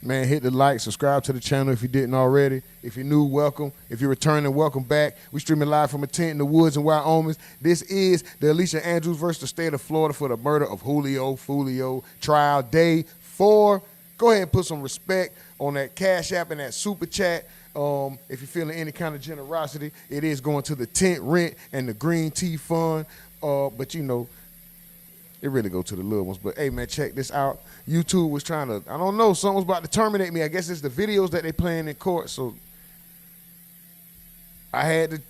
Man, hit the like, subscribe to the channel if you didn't already. If you're new, welcome. If you're returning, welcome back. We streaming live from a tent in the woods in Wyoming. This is the Alicia Andrews versus the state of Florida for the murder of Julio, Foolio, trial day 4. Go ahead and put some respect on that Cash App and that Super Chat. If you're feeling any kind of generosity, it is going to the tent rent and the green tea fund. But you know, it really go to the little ones. But hey, man, check this out. YouTube was trying to, I don't know, something was about to terminate me. I guess it's the videos that they playing in court. So I had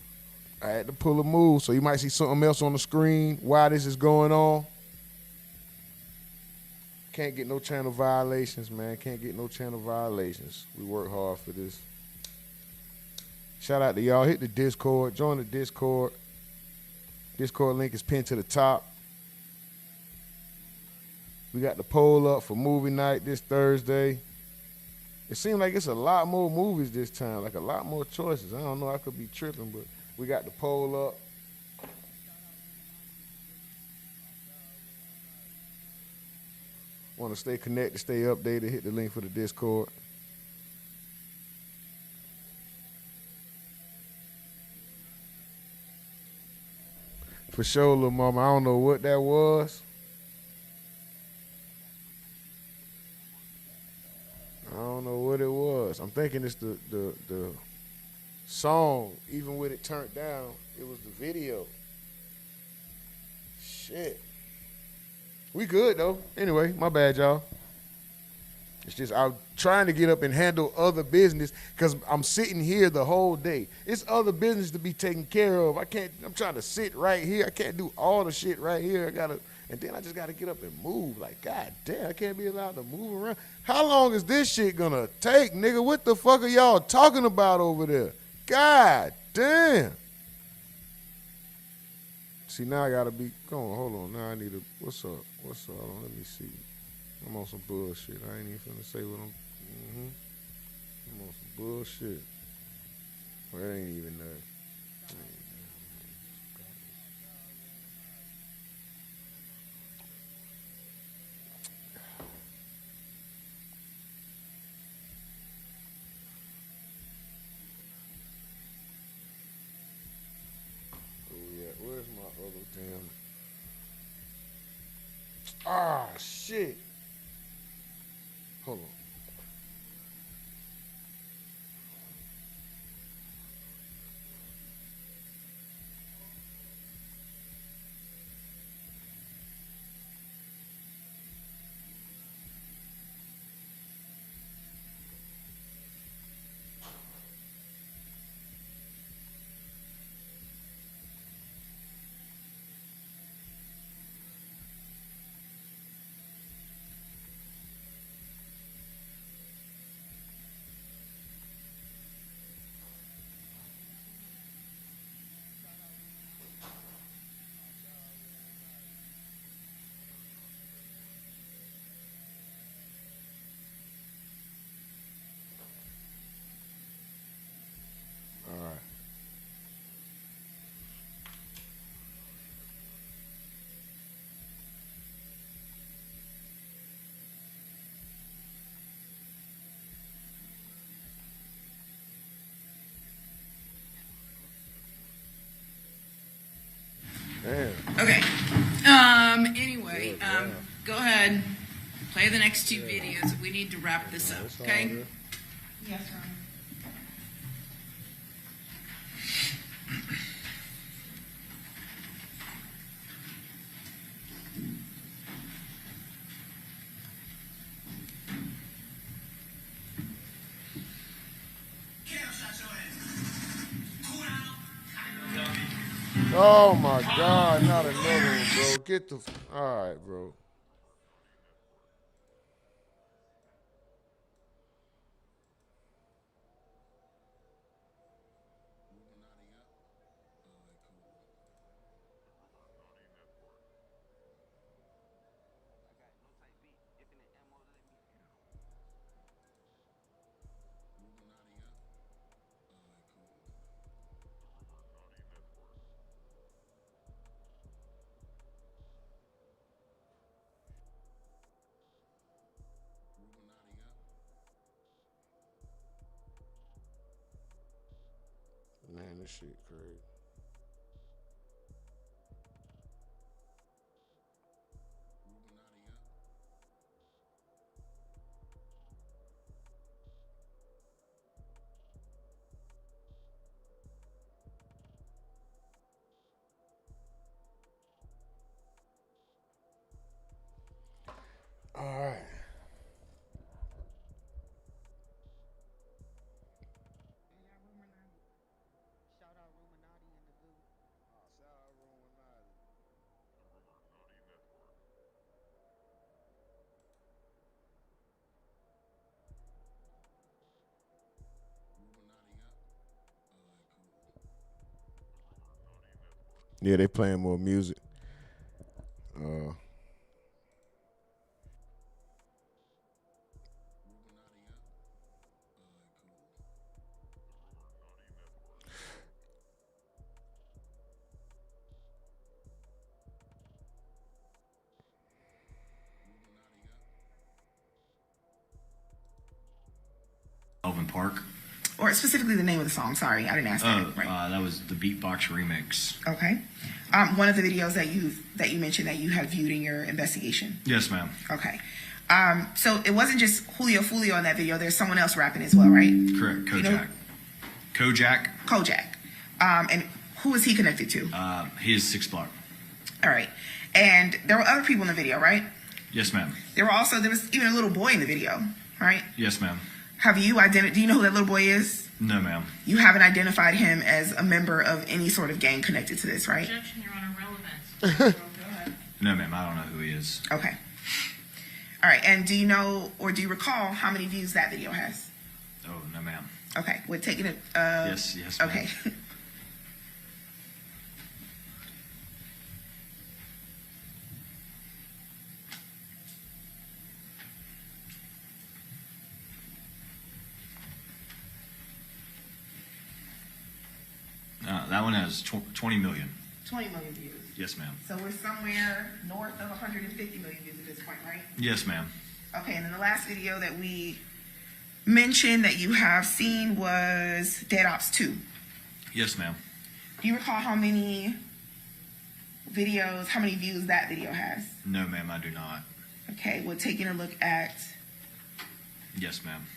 to pull a move. So you might see something else on the screen while this is going on. Can't get no channel violations, man. Can't get no channel violations. We work hard for this. Shout out to y'all. Hit the Discord. Join the Discord. Discord link is pinned to the top. We got the poll up for movie night this Thursday. It seems like it's a lot more movies this time, like a lot more choices. I don't know, I could be tripping, but we got the poll up. Want to stay connected, stay updated, hit the link for the Discord. For sure, little mama, I don't know what that was. I don't know what it was. I'm thinking it's the song. Even with it turned down, it was the video. Shit. We good though. Anyway, my bad, y'all. It's just I'm trying to get up and handle other business because I'm sitting here the whole day. It's other business to be taken care of. I'm trying to sit right here. I can't do all the shit right here. And then I just gotta get up and move. Like, god damn, I can't be allowed to move around. How long is this shit gonna take, nigga? What the fuck are y'all talking about over there? God damn. See, now I gotta be going. Hold on. Now I need to. What's up? What's up? Hold on, let me see. I'm on some bullshit. I ain't even finna say what I'm on some bullshit. Well, it ain't even that. Where's my other damn? Ah, shit. Hold on. Damn. Okay. Anyway, go ahead. Play the next two videos. We need to wrap this up, okay? Yes, Oh my God, not another one, bro. Get the. All right, bro. Man, this shit crazy. All right. Shout out Rumonati in the group. Shout out Rumonati. Yeah, they playing more music. Elvin Park. Or specifically the name of the song. Sorry, I didn't ask that. Right. That was the Beatbox remix. Okay. One of the videos that you mentioned that you had viewed in your investigation. Yes, ma'am. Okay. So it wasn't just Julio Foolio in that video. There's someone else rapping as well, right? Correct. Kojak. You know? Kojak. And who is he connected to? He is 6 Block. All right. And there were other people in the video, right? Yes, ma'am. There was even a little boy in the video, right? Yes, ma'am. Do you know who that little boy is? No, ma'am. You haven't identified him as a member of any sort of gang connected to this, right? Objection, Your Honor, relevance. No, ma'am. I don't know who he is. Okay. All right. And do you know or do you recall how many views that video has? Oh, no, ma'am. Okay. We're taking it. Yes, ma'am. Okay. That one has 20 million. 20 million views. Yes, ma'am. So we're somewhere north of 150 million views at this point, right? Yes, ma'am. Okay, and then the last video that we mentioned that you have seen was Dead Ops 2. Yes, ma'am. Do you recall how many views that video has? No, ma'am, I do not. Okay, we're taking a look at... Yes, ma'am.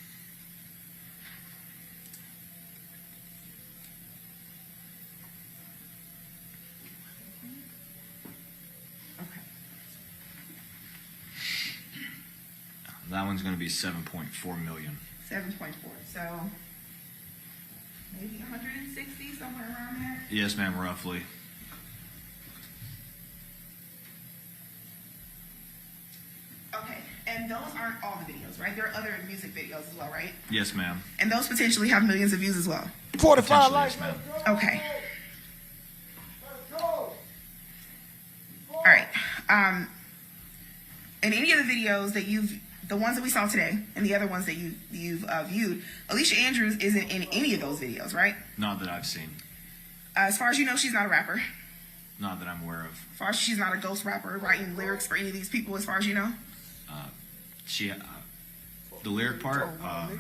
That one's going to be 7.4 million. 7.4. So maybe 160, somewhere around there? Yes, ma'am, roughly. Okay, and those aren't all the videos, right? There are other music videos as well, right? Yes, ma'am. And those potentially have millions of views as well? 45 likes, ma'am. Okay. All right. In any of the videos that the ones that we saw today and the other ones that you've viewed, Alicia Andrews isn't in any of those videos, right? Not that I've seen. As far as you know, she's not a rapper. Not that I'm aware of. As far as she's not a ghost rapper writing lyrics for any of these people, as far as you know? The lyric part,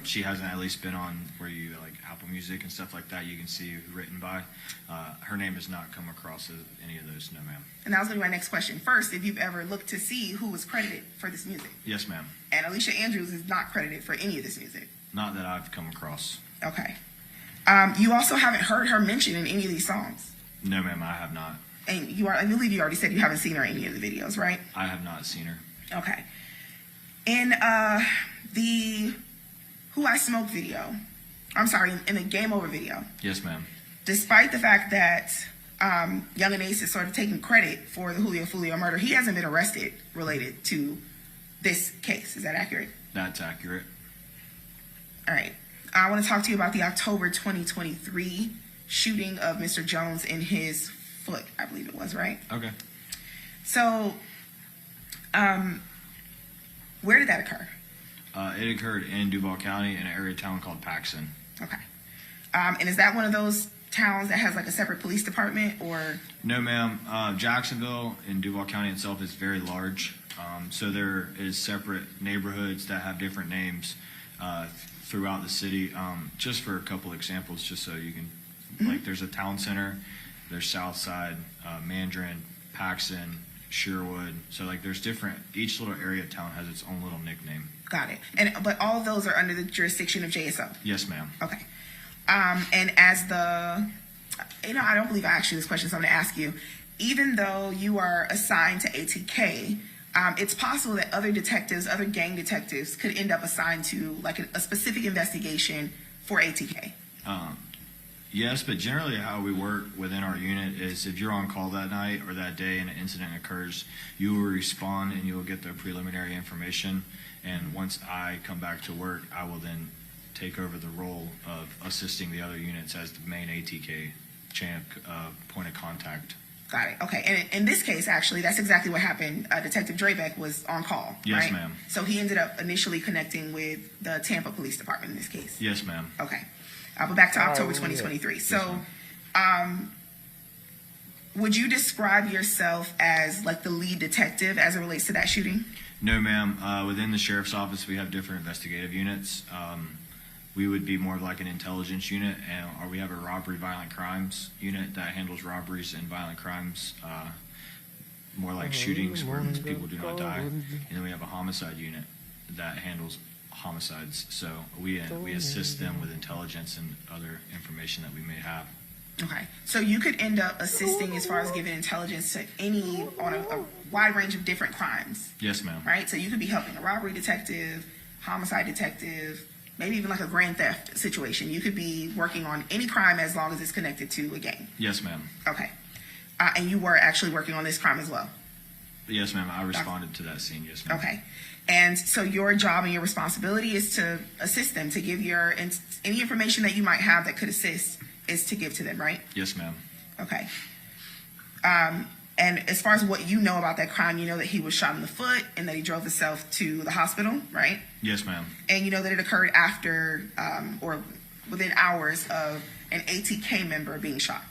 she hasn't at least been on where you like Apple Music and stuff like that. You can see written by. Her name has not come across as any of those. No, ma'am. And that was going to be my next question. First, if you've ever looked to see who was credited for this music. Yes, ma'am. And Alicia Andrews is not credited for any of this music. Not that I've come across. Okay. You also haven't heard her mentioned in any of these songs. No, ma'am, I have not. And I believe you already said you haven't seen her in any of the videos, right? I have not seen her. Okay. In the Who I Smoke video, in the Game Over video. Yes, ma'am. Despite the fact that Young and Ace is sort of taking credit for the Foolio murder. He hasn't been arrested related to this case. Is that accurate? That's accurate. All right. I want to talk to you about the October 2023 shooting of Mr. Jones in his foot, I believe it was, right? Okay. So, where did that occur? It occurred in Duval County in an area town called Paxson. Okay. And is that one of those towns that has like a separate police department, or? No, ma'am. Jacksonville in Duval County itself is very large. So there is separate neighborhoods that have different names throughout the city. Just for a couple examples, just so you can, like, there's a town center, there's Southside, Mandarin, Paxson, Sherwood. So like there's different, each little area of town has its own little nickname. Got it. But all of those are under the jurisdiction of JSO? Yes, ma'am. Okay. And as the, I don't believe I asked you this question, so I'm going to ask you. Even though you are assigned to ATK, it's possible that other detectives, other gang detectives, could end up assigned to like a specific investigation for ATK. Yes, but generally how we work within our unit is if you're on call that night or that day and an incident occurs, you will respond and you will get the preliminary information. And once I come back to work, I will then take over the role of assisting the other units as the main ATK point of contact. Got it. Okay. And in this case, actually, that's exactly what happened. Detective Drebeck was on call, yes, right? ma'am. So he ended up initially connecting with the Tampa Police Department in this case. Yes, ma'am. Okay. But back to October 2023. So, would you describe yourself as like the lead detective as it relates to that shooting? No, ma'am. Within the sheriff's office, we have different investigative units. We would be more of like an intelligence unit, or we have a robbery violent crimes unit that handles robberies and violent crimes, more like shootings where people do not die. And then we have a homicide unit that handles homicides. So we assist them with intelligence and other information that we may have. Okay. So you could end up assisting as far as giving intelligence to on a wide range of different crimes. Yes, ma'am. Right? So you could be helping a robbery detective, homicide detective, maybe even like a grand theft situation. You could be working on any crime as long as it's connected to a gang. Yes, ma'am. Okay. And you were actually working on this crime as well? Yes, ma'am. I responded to that scene. Yes, ma'am. Okay. And so your job and your responsibility is to assist them, to give any information that you might have that could assist is to give to them, right? Yes, ma'am. Okay. And as far as what you know about that crime, you know that he was shot in the foot and that he drove himself to the hospital, right? Yes, ma'am. And you know that it occurred after or within hours of an ATK member being shot.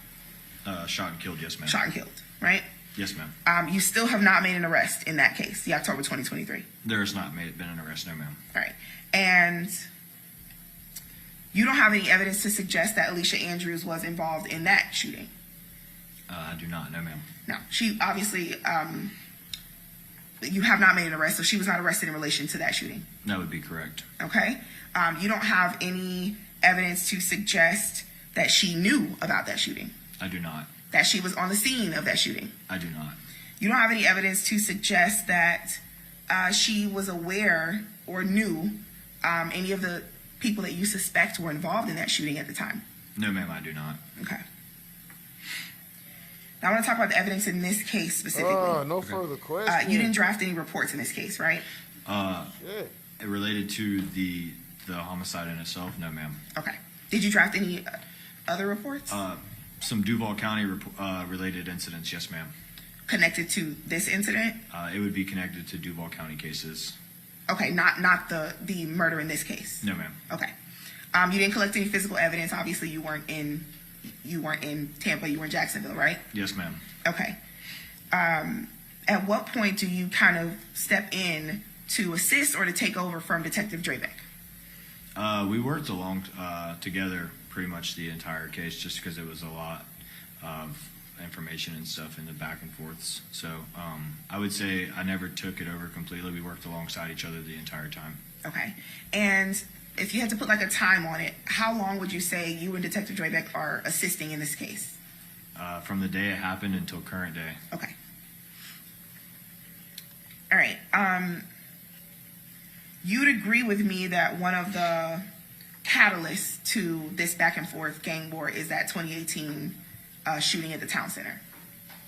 Shot and killed, yes, ma'am. Shot and killed, right? Yes, ma'am. You still have not made an arrest in that case, the October 2023. There has not been an arrest, no, ma'am. All right. And you don't have any evidence to suggest that Alicia Andrews was involved in that shooting? I do not, no, ma'am. No. She obviously, you have not made an arrest, so she was not arrested in relation to that shooting? That would be correct. Okay. You don't have any evidence to suggest that she knew about that shooting? I do not. That she was on the scene of that shooting? I do not. You don't have any evidence to suggest that she was aware or knew any of the people that you suspect were involved in that shooting at the time? No, ma'am, I do not. Okay. Now I want to talk about the evidence in this case specifically. No further questions. You didn't draft any reports in this case, right? Related to the homicide in itself, no, ma'am. Okay. Did you draft any other reports? Some Duval County related incidents, yes, ma'am. Connected to this incident? It would be connected to Duval County cases. Okay, not the murder in this case. No, ma'am. Okay. You didn't collect any physical evidence. Obviously, you weren't in Tampa. You were in Jacksonville, right? Yes, ma'am. Okay. At what point do you kind of step in to assist or to take over from Detective Drebeck? We worked along together pretty much the entire case, just because it was a lot of information and stuff in the back and forths. So I would say I never took it over completely. We worked alongside each other the entire time. Okay. And if you had to put like a time on it, how long would you say you and Detective Drebeck are assisting in this case? From the day it happened until current day. Okay. All right. You'd agree with me that one of the catalysts to this back and forth gang war is that 2018 shooting at the town center?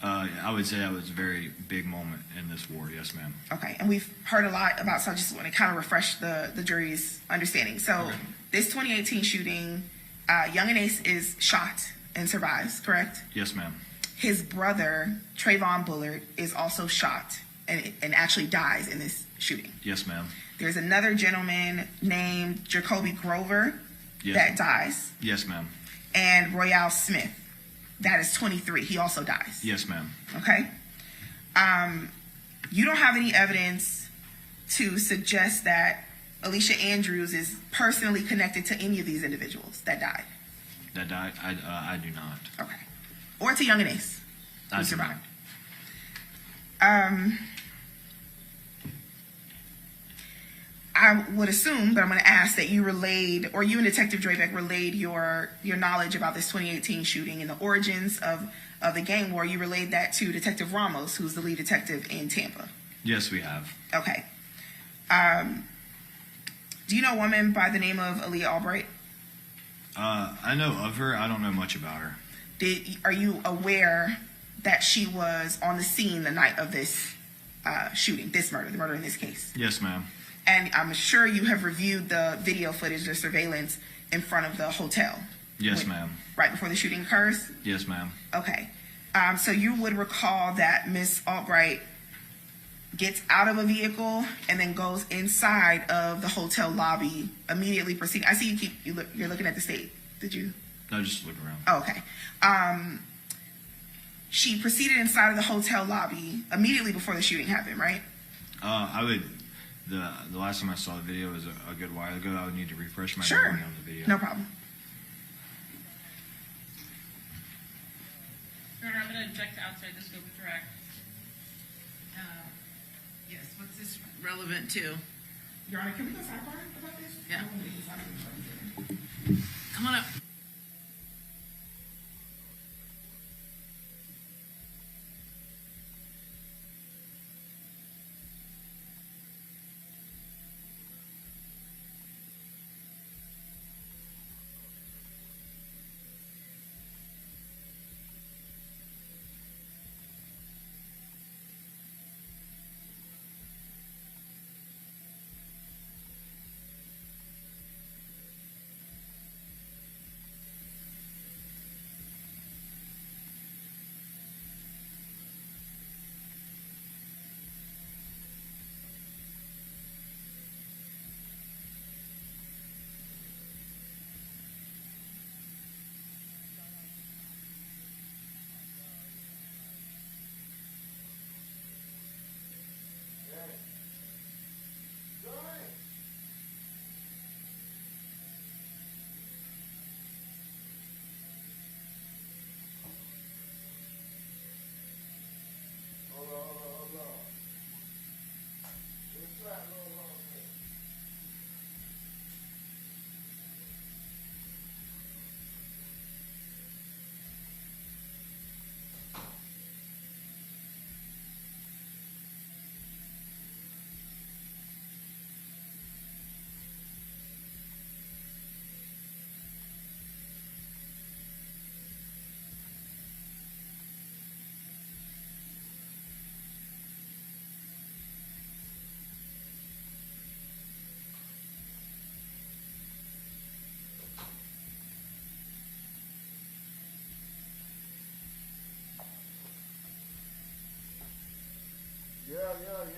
I would say that was a very big moment in this war. Yes, ma'am. Okay, and we've heard a lot about, so I just want to kind of refresh the jury's understanding. So this 2018 shooting, Young and Ace is shot and survives, correct? Yes, ma'am. His brother, Trayvon Bullard, is also shot and actually dies in this shooting. Yes, ma'am. There's another gentleman named Jacoby Grover that dies. Yes, ma'am. And Royale Smith, that is 23. He also dies. Yes, ma'am. Okay? You don't have any evidence to suggest that Alicia Andrews is personally connected to any of these individuals that died? That died? I do not. Okay. Or to Young and Ace, who I do survived. I would assume, but I'm going to ask that you relayed, or you and Detective Drabeck relayed your knowledge about this 2018 shooting and the origins of the gang war. You relayed that to Detective Ramos, who's the lead detective in Tampa. Yes, we have. Okay. Do you know a woman by the name of Aaliyah Albright? I know of her. I don't know much about her. Are you aware that she was on the scene the night of this shooting, this murder, the murder in this case? Yes, ma'am. And I'm sure you have reviewed the video footage, the surveillance in front of the hotel. Yes, ma'am. Right before the shooting occurs? Yes, ma'am. Okay. So you would recall that Miss Albright gets out of a vehicle and then goes inside of the hotel lobby, immediately proceeding. I see you're looking at the state. Did you? No, just look around. Oh, okay. She proceeded inside of the hotel lobby immediately before the shooting happened, right? The last time I saw the video was a good while ago. I would need to refresh my Sure. memory on the video. No problem. Your Honor, I'm going to object to outside the scope of direct. Yes, what's this relevant to? Your Honor, can we go sidebar about this? Yeah. Come on up.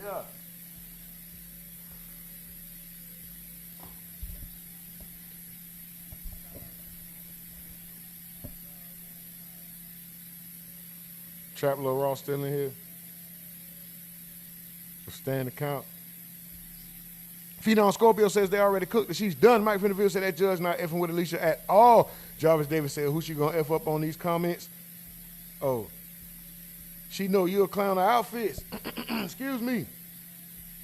Yeah. Trap Lil Ross still in here? Stand account. Phenom Scorpio says they already cooked it. She's done. Mike Finnerville said that judge not effing with Alicia at all. Jarvis Davis said, who she gonna F up on these comments? Oh. She know you a clown of outfits. Excuse me.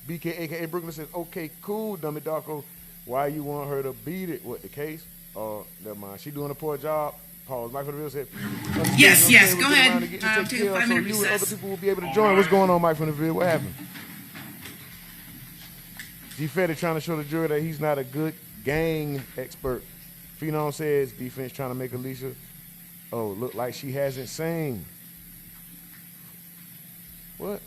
BK, a.k.a. Brooklyn says, okay, cool, Dummy Darko. Why you want her to beat it? What, the case? Oh, never mind. She doing a poor job. Pause. Mike Finnerville said, Yes, go we'll ahead. Take Take a care, 5-minute so you recess. and other people will be able to join. What's going on, Mike Finnerville? What happened? G Fetty trying to show the jury that he's not a good gang expert. Phenom says defense trying to make Alicia Oh, look like she hasn't sang. What?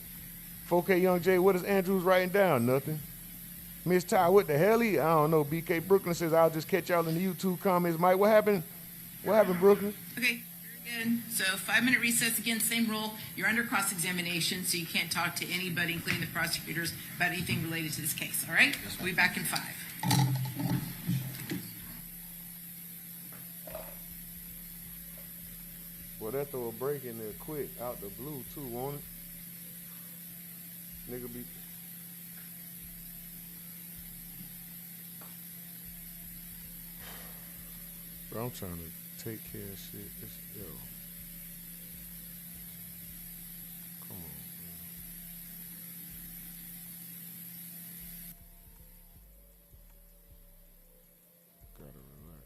4K Young J, what is Andrews writing down? Nothing. Miss Ty, what the hell? I don't know. BK Brooklyn says, I'll just catch y'all in the YouTube comments. Mike, what happened? What happened, Brooklyn? Okay, very good. So 5-minute recess again, same rule. You're under cross-examination, so you can't talk to anybody, including the prosecutors, about anything related to this case, all right? We'll be back in 5. Well, that throw a break in there quick, out the blue, too, won't it? Nigga be... Bro, I'm trying to take care of shit. Yo. Come on, man. Gotta relax.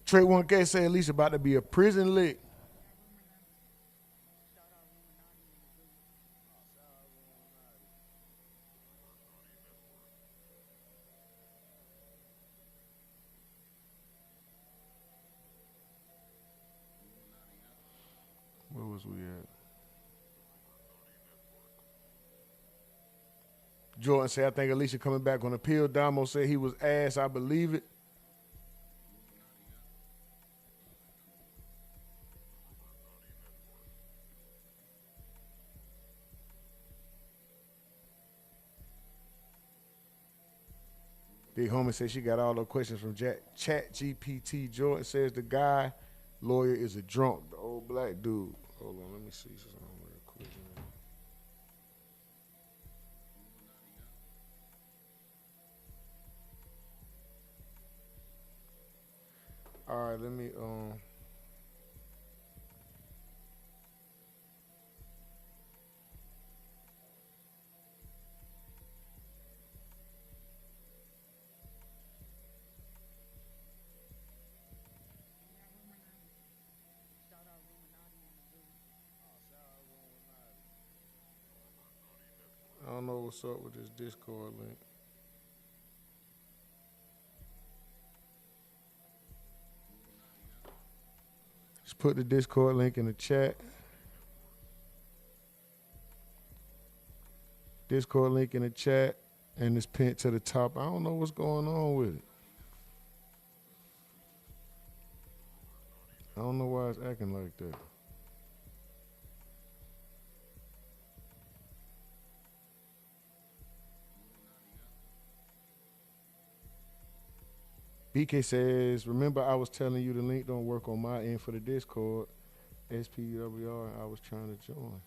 Trey 1K say Alicia about to be a prison lick. Where was we at? Jordan said, I think Alicia coming back on appeal. Damo said he was ass. I believe it. Big homie said she got all the questions from Chat GPT. Jordan says the guy lawyer is a drunk, the old black dude. Hold on, let me see something real quick. All right, let me I don't know what's up with this Discord link. Just put the Discord link in the chat. Discord link in the chat, and it's pinned to the top. I don't know what's going on with it. I don't know why it's acting like that. BK says, remember I was telling you the link don't work on my end for the Discord. SPWR, I was trying to join.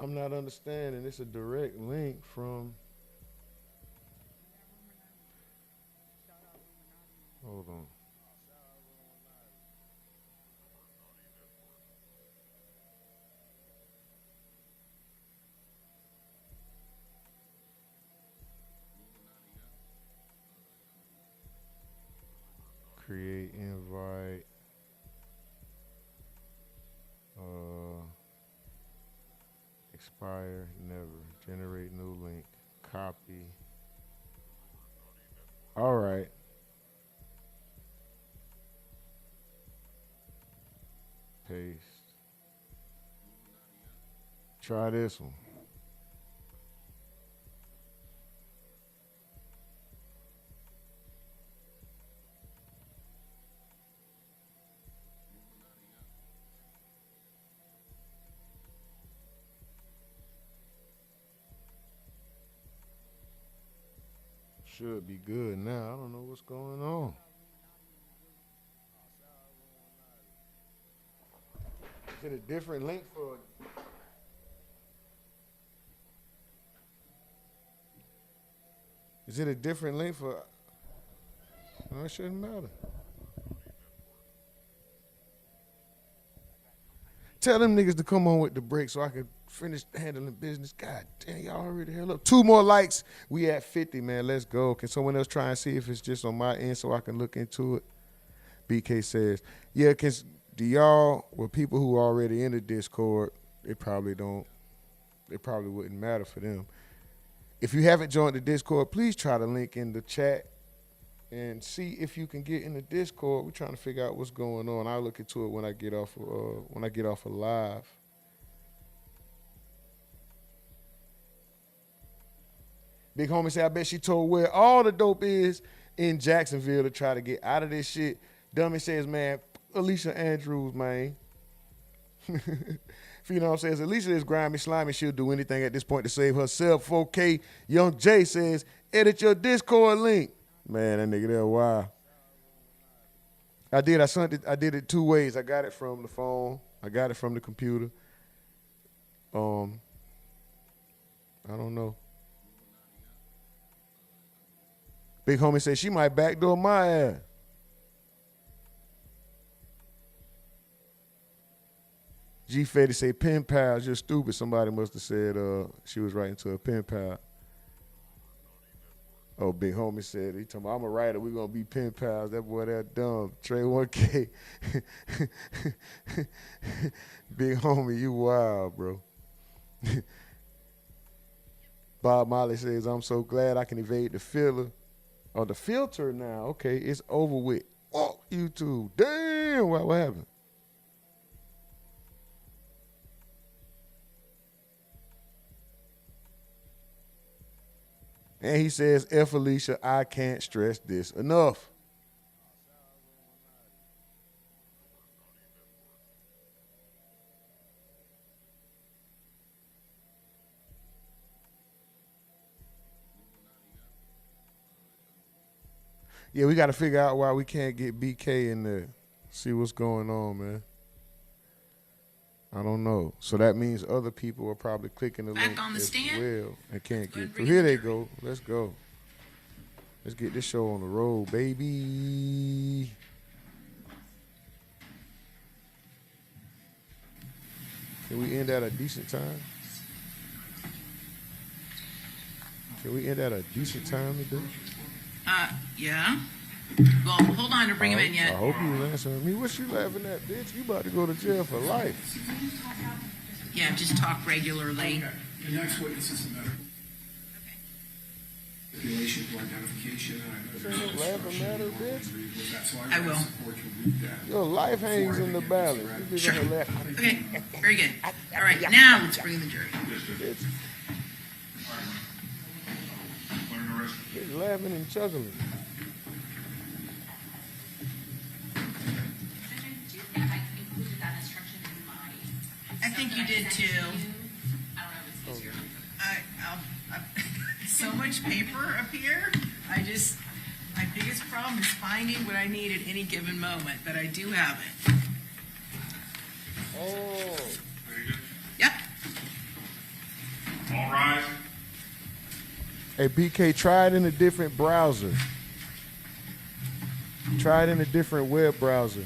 I'm not understanding. It's a direct link from... Hold on. Create invite. Expire, never. Generate new link. Copy. All right. Paste. Try this one. Should be good now. I don't know what's going on. Is it a different link for... Is it a different link for... No, it shouldn't matter. Tell them niggas to come on with the break so I can finish handling business. God damn, y'all already hell up. 2 more likes. We at 50, man. Let's go. Can someone else try and see if it's just on my end so I can look into it? BK says, yeah, do y'all, well, people who are already in the Discord, it probably wouldn't matter for them. If you haven't joined the Discord, please try to link in the chat and see if you can get in the Discord. We're trying to figure out what's going on. I'll look into it when I get off of live. Big homie say, I bet she told where all the dope is in Jacksonville to try to get out of this shit. Dummy says, man, Alicia Andrews, man. Phenom says, Alicia is grimy, slimy. She'll do anything at this point to save herself. 4K. Young Jay says, edit your Discord link. Man, that nigga there, wow. I did it 2 ways. I got it from the phone. I got it from the computer. I don't know. Big homie says she might backdoor my ass. G Fetty say pen pals, you're stupid. Somebody must have said she was writing to a pen pal. Oh, big homie said, he talking about, I'm a writer, we gonna be pen pals. That boy that dumb. Trey 1K. Big homie, you wild, bro. Bob Molly says, I'm so glad I can evade the filler. Oh, the filter now. Okay, it's over with. Oh, YouTube. Damn, what happened? And he says, F Alicia, I can't stress this enough. Yeah, we got to figure out why we can't get BK in there. See what's going on, man. I don't know. So that means other people are probably clicking the link on the as stand? well and can't get through. Here they go. Let's go. Let's get this show on the road, baby. Can we end at a decent time? Can we end at a decent time today? Yeah. Well, hold on to bring him in yet. I hope you was answering me. What you laughing at, bitch? You about to go to jail for life. Yeah, just talk regularly. Okay. The next witness is a matter. Stipulation for identification. Ain't laughing matter, bitch. I will. Your life hangs in the balance. You Sure. gonna laugh. Okay, very good. All right, now let's bring in the jury. Bitch laughing and chuckling. I think you did too. So much paper up here. My biggest problem is finding what I need at any given moment, but I do have it. Oh. Yep. All rise. Hey, BK, try it in a different browser. Try it in a different web browser.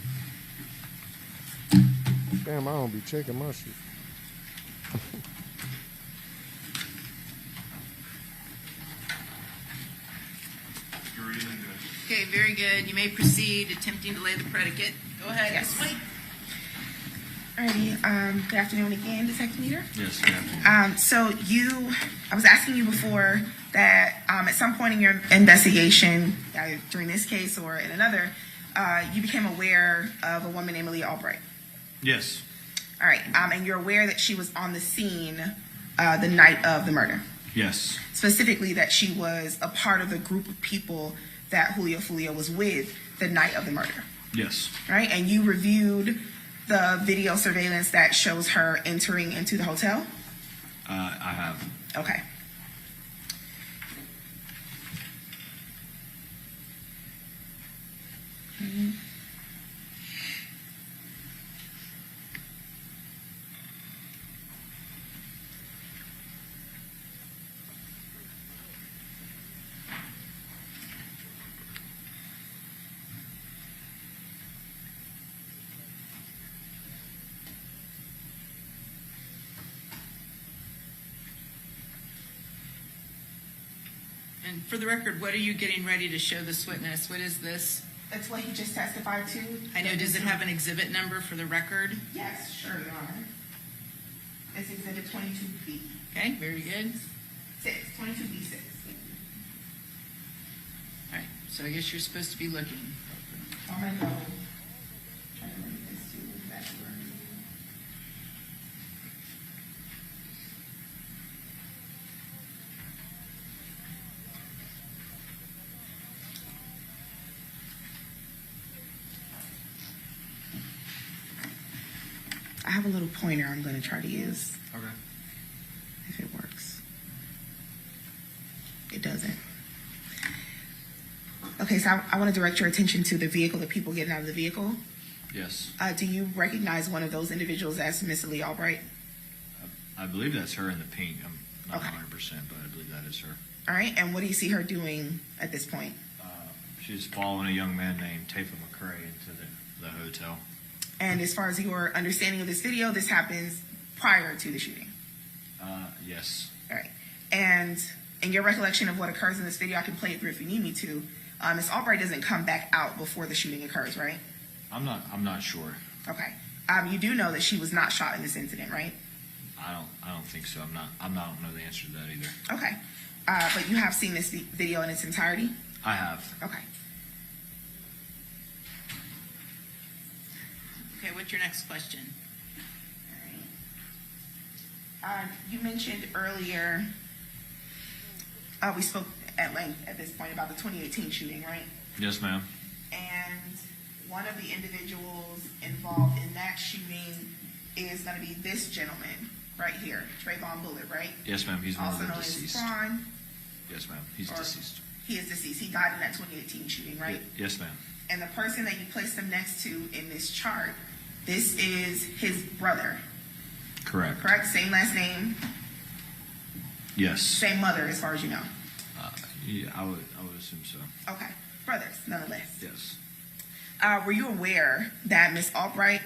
Damn, I don't be checking my shit. Okay, very good. You may proceed attempting to lay the predicate. Go ahead, Yes. Ms. White. Alrighty, good afternoon again, Detective Meter. Yes, So I was asking you before that at some point in your investigation, during this case or in another, you became aware of a woman named Leah Albright. Yes. All right, and you're aware that she was on the scene the night of the murder. Yes. Specifically that she was a part of the group of people that Julio was with the night of the murder. Yes. Right, and you reviewed the video surveillance that shows her entering into the hotel? I have. Okay. And for the record, what are you getting ready to show this witness? What is this? That's what he just testified to. I know, does it have an exhibit number for the record? Yes, sure, Your Honor. It's exhibit 22B. Okay, very good. 22B6. All right, so I guess you're supposed to be looking. I'm gonna go. Try to bring this to exactly where it is. I have a little pointer I'm going to try to use. Okay. If it works. It doesn't. Okay, so I want to direct your attention to the vehicle, the people getting out of the vehicle. Yes. Do you recognize one of those individuals as Miss Lee Albright? I believe that's her in the pink. I'm not Okay. 100%, but I believe that is her. All right, and what do you see her doing at this point? She's following a young man named Tafa McCray into the hotel. And as far as your understanding of this video, this happens prior to the shooting. Yes. All right. And in your recollection of what occurs in this video, I can play it through if you need me to. Miss Albright doesn't come back out before the shooting occurs, right? I'm not sure. Okay. You do know that she was not shot in this incident, right? I don't think so. I don't know the answer to that either. Okay. But you have seen this video in its entirety? I have. Okay. Okay, what's your next question? You mentioned earlier, we spoke at length at this point about the 2018 shooting, right? Yes, ma'am. And one of the individuals involved in that shooting is going to be this gentleman right here, Trayvon Bullard, right? Yes, ma'am. He's one Also of the known deceased. as Quan. Yes, ma'am. He's deceased. He is deceased. He died in that 2018 shooting, right? Yes, ma'am. And the person that you placed him next to in this chart, this is his brother. Correct. Correct? Same last name, Yes. same mother, as far as you know. Yeah, I would assume so. Okay. Brothers, nonetheless. Yes. Were you aware that Miss Albright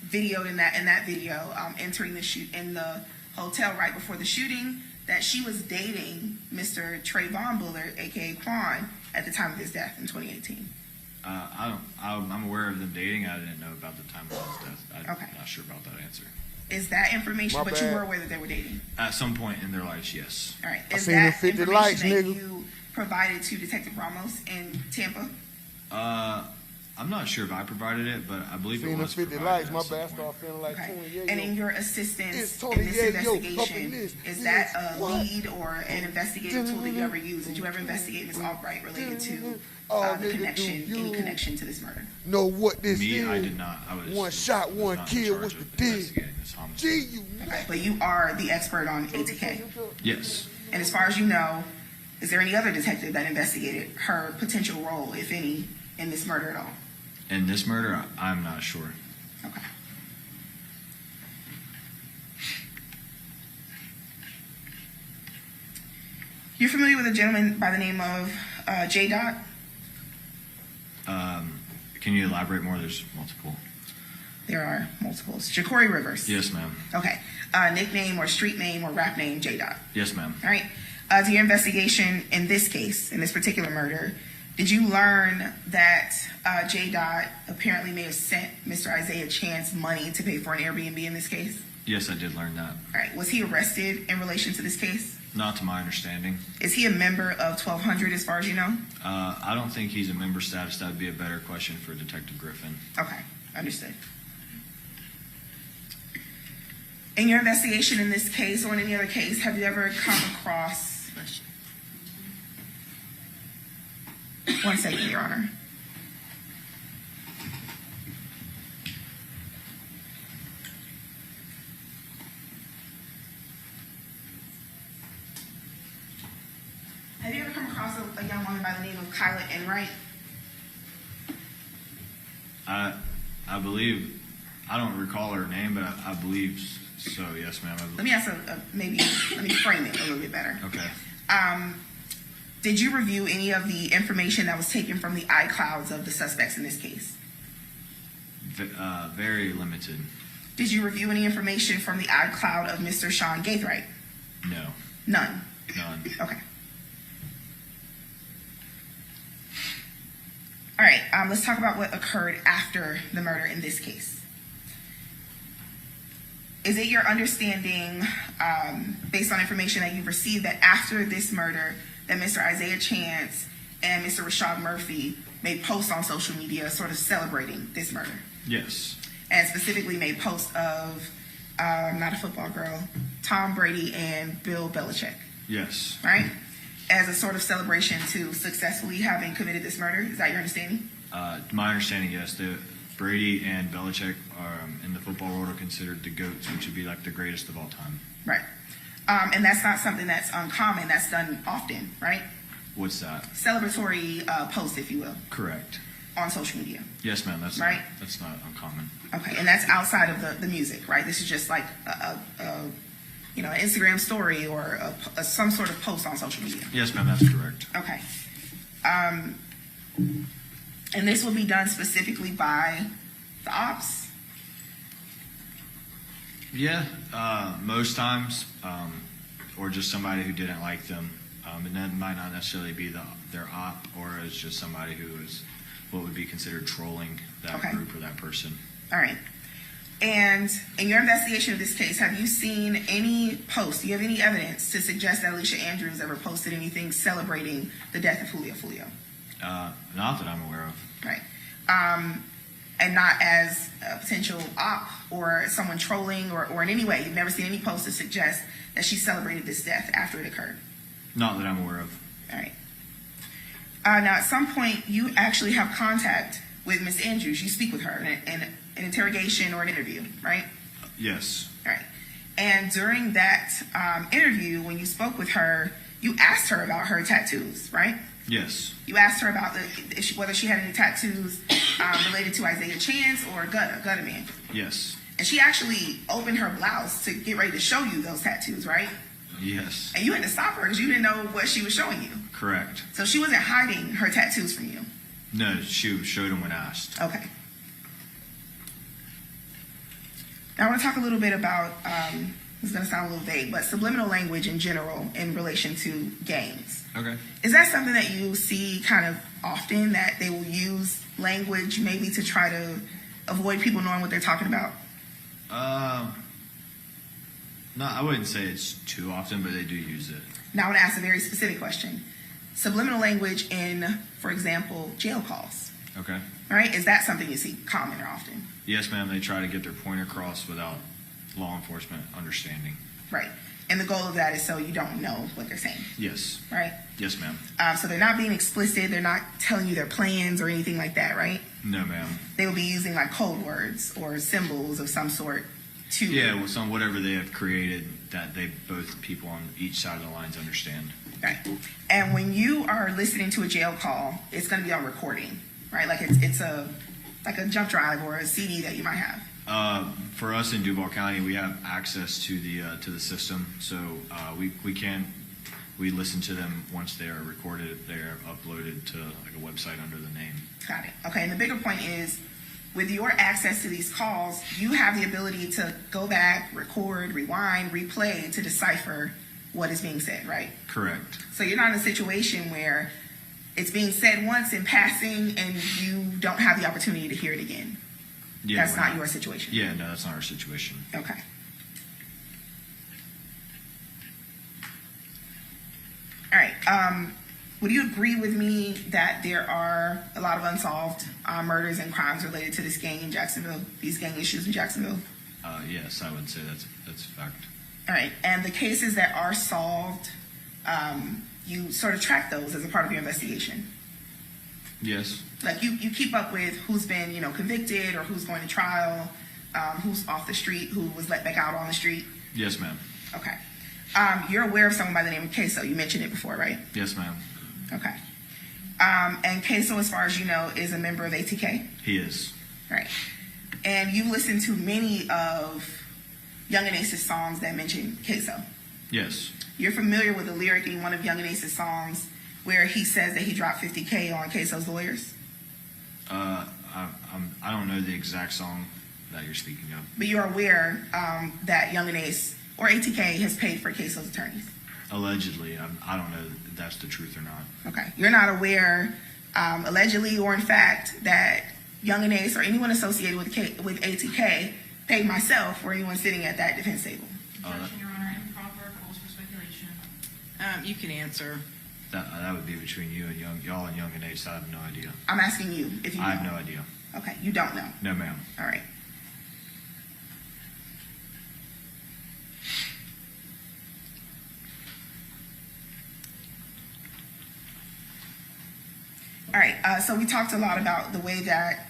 videoed in that video, entering the shoot in the hotel right before the shooting, that she was dating Mr. Trayvon Bullard, aka Quan, at the time of his death in 2018? I'm aware of them dating. I didn't know about the time of his death. I'm Okay. not sure about that answer. Is that information? My But you bad. were aware that they were dating. At some point in their lives, yes. All right. I Is seen them that 50 information likes, that nigga. you provided to Detective Ramos in Tampa? I'm not sure if I provided it, but I believe Seen it them was 50 provided likes. at My some bad. I point. start feeling like Okay. 28. And in your assistance It's in Tony this Yayo, investigation, pumping this, is this, that a what? lead or an investigative tool that you ever used? Did you ever investigate Ms. Albright related to Oh, the nigga, connection, do any you connection to this murder? know what this Me, is? I did not. I was One shot, was one not in kill. charge What's the of deal? investigating this homicide. Gee, you Okay, but you are the expert on ATK. Yes. And as far as you know, is there any other detective that investigated her potential role, if any, in this murder at all? In this murder, I'm not sure. Okay. You're familiar with a gentleman by the name of J. Dot? Can you elaborate more? There's multiple. There are multiples. Ja'Cory Rivers. Yes, ma'am. Okay. Nickname or street name or rap name, J. Dot. Yes, ma'am. All right. To your investigation in this case, in this particular murder, did you learn that J. Dot apparently may have sent Mr. Isaiah Chance money to pay for an Airbnb in this case? Yes, I did learn that. All right. Was he arrested in relation to this case? Not to my understanding. Is he a member of 1200 as far as you know? I don't think he's a member status. That would be a better question for Detective Griffin. Okay. Understood. In your investigation in this case or in any other case, have you ever come across... One second, Your Honor. Have you ever come across a young woman by the name of Kyla Enright? I believe, I don't recall her name, but I believe so. Yes, ma'am. Let me ask maybe let me frame it a little bit better. Okay. Did you review any of the information that was taken from the iClouds of the suspects in this case? Very limited. Did you review any information from the iCloud of Mr. Sean Gaithright? No. None. None. Okay. All right, let's talk about what occurred after the murder in this case. Is it your understanding, based on information that you've received, that after this murder, that Mr. Isaiah Chance and Mr. Rashad Murphy made posts on social media sort of celebrating this murder? Yes. And specifically made posts of, not a football girl, Tom Brady and Bill Belichick, Yes. right? As a sort of celebration to successfully having committed this murder. Is that your understanding? My understanding, yes. Brady and Belichick are, in the football world, are considered the GOATs, which would be like the greatest of all time. Right. And that's not something that's uncommon. That's done often, right? What's that? Celebratory posts, if you will, Correct. on social media. Yes, ma'am. That's Right. That's not uncommon. Okay, and that's outside of the music, right? This is just like an Instagram story or some sort of post on social media. Yes, ma'am. That's correct. Okay. And this will be done specifically by the ops? Yeah, most times, or just somebody who didn't like them, and that might not necessarily be their op, or it's just somebody who is what would be considered trolling that group or that person. All right. And in your investigation of this case, have you seen any posts? Do you have any evidence to suggest that Alicia Andrews ever posted anything celebrating the death of Julio? Not that I'm aware of. Right. And not as a potential op or someone trolling or in any way. You've never seen any posts to suggest that she celebrated this death after it occurred? Not that I'm aware of. All right. Now, at some point, you actually have contact with Ms. Andrews. You speak with her in an interrogation or an interview, right? Yes. All right. And during that interview, when you spoke with her, you asked her about her tattoos, right? Yes. You asked her about whether she had any tattoos related to Isaiah Chance or Gutter Man. Yes. And she actually opened her blouse to get ready to show you those tattoos, right? Yes. And you had to stop her because you didn't know what she was showing you. Correct. So she wasn't hiding her tattoos from you. No, she showed them when asked. Okay. Now I want to talk a little bit about, it's going to sound a little vague, but subliminal language in general in relation to gangs. Okay. Is that something that you see kind of often, that they will use language maybe to try to avoid people knowing what they're talking about? No, I wouldn't say it's too often, but they do use it. Now I want to ask a very specific question. Subliminal language in, for example, jail calls. Okay. Right? Is that something you see common or often? Yes, ma'am. They try to get their point across without law enforcement understanding. Right. And the goal of that is so you don't know what they're saying. Yes. Right? Yes, ma'am. So they're not being explicit. They're not telling you their plans or anything like that, right? No, ma'am. They will be using like code words or symbols of some sort to... Yeah, well, whatever they have created that they both people on each side of the lines understand. Right. And when you are listening to a jail call, it's going to be on recording, right? Like it's a jump drive or a CD that you might have. For us in Duval County, we have access to the system, so we listen to them once they are recorded. They are uploaded to like a website under the name. Got it. Okay. And the bigger point is, with your access to these calls, you have the ability to go back, record, rewind, replay to decipher what is being said, right? Correct. So you're not in a situation where it's being said once in passing and you don't have the opportunity to hear it again. Yeah, that's not your situation. Yeah, no, that's not our situation. Okay. All right. Would you agree with me that there are a lot of unsolved murders and crimes related to this gang in Jacksonville, these gang issues in Jacksonville? Yes, I would say that's a fact. All right. And the cases that are solved, you sort of track those as a part of your investigation? Yes. Like you keep up with who's been, convicted or who's going to trial, who's off the street, who was let back out on the street? Yes, ma'am. Okay. You're aware of someone by the name of Queso. You mentioned it before, right? Yes, ma'am. Okay. And Queso, as far as you know, is a member of ATK? He is. Right. And you've listened to many of Young and Ace's songs that mention Queso? Yes. You're familiar with the lyric in one of Young and Ace's songs where he says that he dropped $50K on Queso's lawyers? I don't know the exact song that you're speaking of. But you're aware that Young and Ace or ATK has paid for Queso's attorneys? Allegedly. I don't know if that's the truth or not. Okay. You're not aware allegedly or in fact, that Young and Ace or anyone associated with ATK paid myself or anyone sitting at that defense table? Objection, Your Honor. Improper calls for speculation. You can answer. That would be between you and y'all and Young and Ace. I have no idea. I'm asking you if you know. I have no idea. Okay, you don't know. No, ma'am. All right. All right, so we talked a lot about the way that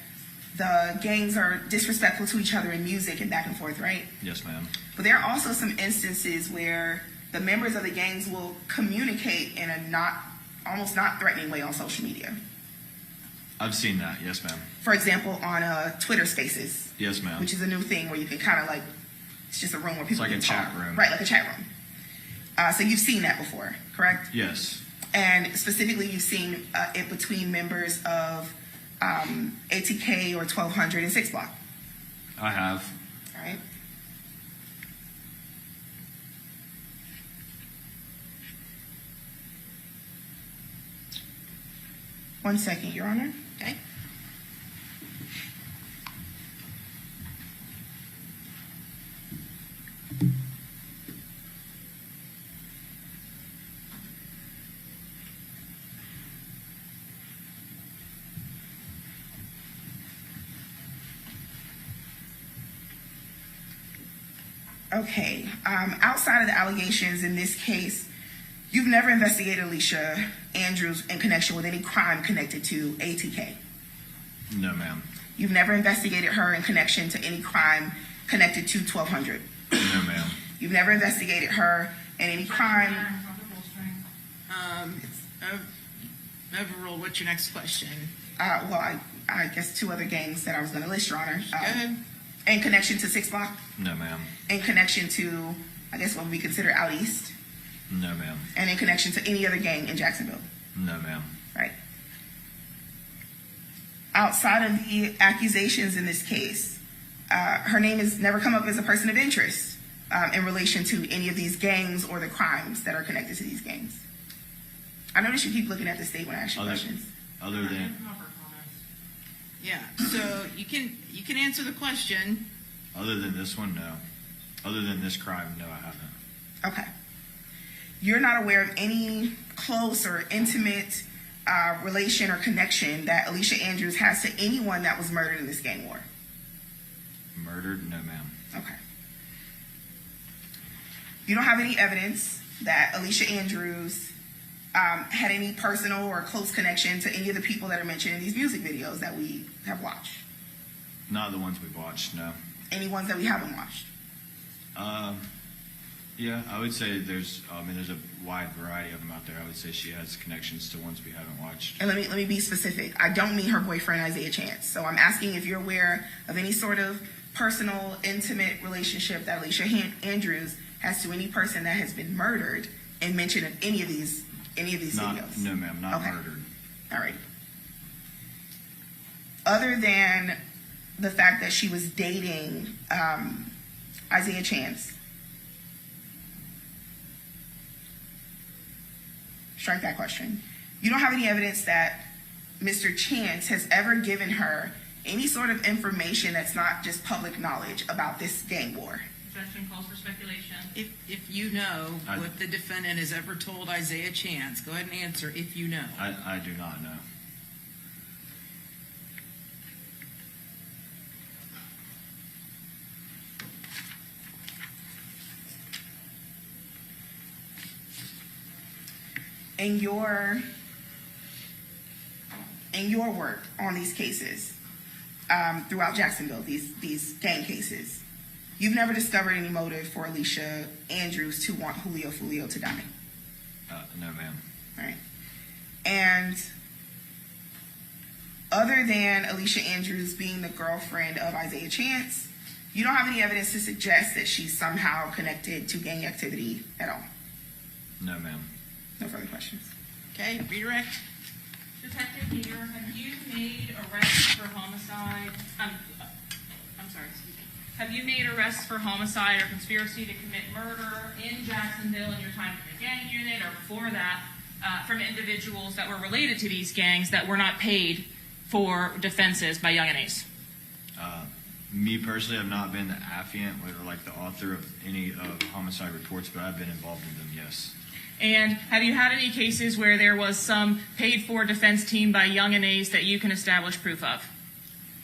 the gangs are disrespectful to each other in music and back and forth, right? Yes, ma'am. But there are also some instances where the members of the gangs will communicate in a almost not threatening way on social media. I've seen that. Yes, ma'am. For example, on Twitter Spaces. Yes, ma'am. Which is a new thing where you can kind of like, it's just a room where people It's like can a talk. chat room. Right, like a chat room. So you've seen that before, correct? Yes. And specifically, you've seen it between members of ATK or 1200 and 6 Block. I have. All right. One second, Your Honor. Okay. Okay. Outside of the allegations in this case, you've never investigated Alicia Andrews in connection with any crime connected to ATK. No, ma'am. You've never investigated her in connection to any crime connected to 1200. No, ma'am. You've never investigated her in any crime. Overruled. What's your next question? Well, I guess 2 other gangs that I was going to list, Your Honor. Go ahead. In connection to 6 Block. No, ma'am. In connection to, I guess, what we consider Out East. No, ma'am. And in connection to any other gang in Jacksonville. No, ma'am. Right. Outside of the accusations in this case, her name has never come up as a person of interest in relation to any of these gangs or the crimes that are connected to these gangs. I notice you keep looking at the state when I ask you questions. Other than Yeah. So you can answer the question. other than this one, no. Other than this crime, no, I haven't. Okay. You're not aware of any close or intimate relation or connection that Alicia Andrews has to anyone that was murdered in this gang war? Murdered? No, ma'am. Okay. You don't have any evidence that Alicia Andrews had any personal or close connection to any of the people that are mentioned in these music videos that we have watched? Not the ones we've watched, no. Any ones that we haven't watched? Yeah, I would say there's a wide variety of them out there. I would say she has connections to ones we haven't watched. And let me be specific. I don't mean her boyfriend, Isaiah Chance. So I'm asking if you're aware of any sort of personal, intimate relationship that Alicia Andrews has to any person that has been murdered and mentioned in any of these videos. No, ma'am, not Okay. murdered. All right. Other than the fact that she was dating Isaiah Chance, strike that question. You don't have any evidence that Mr. Chance has ever given her any sort of information that's not just public knowledge about this gang war. Objection calls for speculation. If you know what the defendant has ever told Isaiah Chance, go ahead and answer if you know. I do not know. In your work on these cases throughout Jacksonville, these gang cases, you've never discovered any motive for Alicia Andrews to want Julio to die. No, ma'am. All right. And other than Alicia Andrews being the girlfriend of Isaiah Chance, you don't have any evidence to suggest that she's somehow connected to gang activity at all. No, ma'am. No further questions. Okay, redirect. Detective Peter, have you made arrests for homicide? I'm sorry, excuse me. Have you made arrests for homicide or conspiracy to commit murder in Jacksonville in your time in the gang unit or before that from individuals that were related to these gangs that were not paid for defenses by Young and Ace? Me personally, I've not been the affiant or like the author of any of homicide reports, but I've been involved in them, yes. And have you had any cases where there was some paid-for defense team by Young and Ace that you can establish proof of?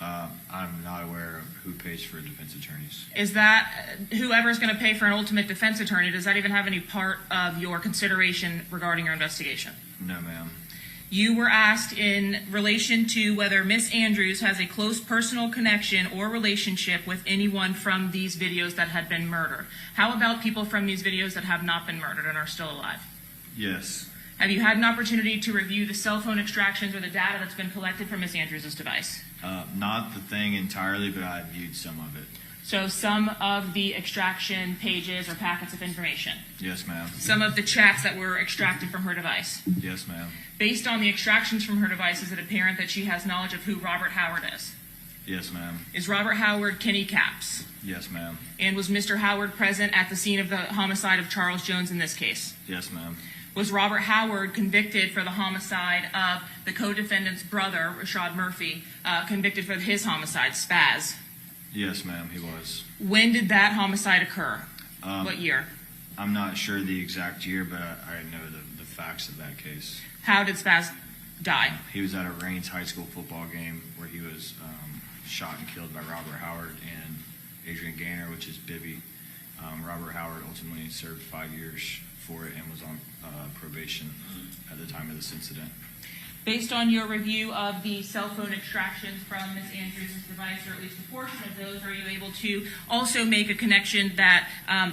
I'm not aware of who pays for defense attorneys. Is that whoever's going to pay for an ultimate defense attorney, does that even have any part of your consideration regarding your investigation? No, ma'am. You were asked in relation to whether Miss Andrews has a close personal connection or relationship with anyone from these videos that had been murdered. How about people from these videos that have not been murdered and are still alive? Yes. Have you had an opportunity to review the cell phone extractions or the data that's been collected from Miss Andrews' device? Not the thing entirely, but I viewed some of it. So some of the extraction pages or packets of information? Yes, ma'am. Some of the chats that were extracted from her device? Yes, ma'am. Based on the extractions from her device, is it apparent that she has knowledge of who Robert Howard is? Yes, ma'am. Is Robert Howard Kenny Capps? Yes, ma'am. And was Mr. Howard present at the scene of the homicide of Charles Jones in this case? Yes, ma'am. Was Robert Howard convicted for the homicide of the co-defendant's brother, Rashad Murphy, convicted for his homicide, Spaz? Yes, ma'am, he was. When did that homicide occur? What year? I'm not sure the exact year, but I know the facts of that case. How did Spaz die? He was at a Raines High School football game where he was shot and killed by Robert Howard and Adrian Gaynor, which is Bibby. Robert Howard ultimately served 5 years for it and was on probation at the time of this incident. Based on your review of the cell phone extractions from Ms. Andrews' device, or at least a portion of those, are you able to also make a connection that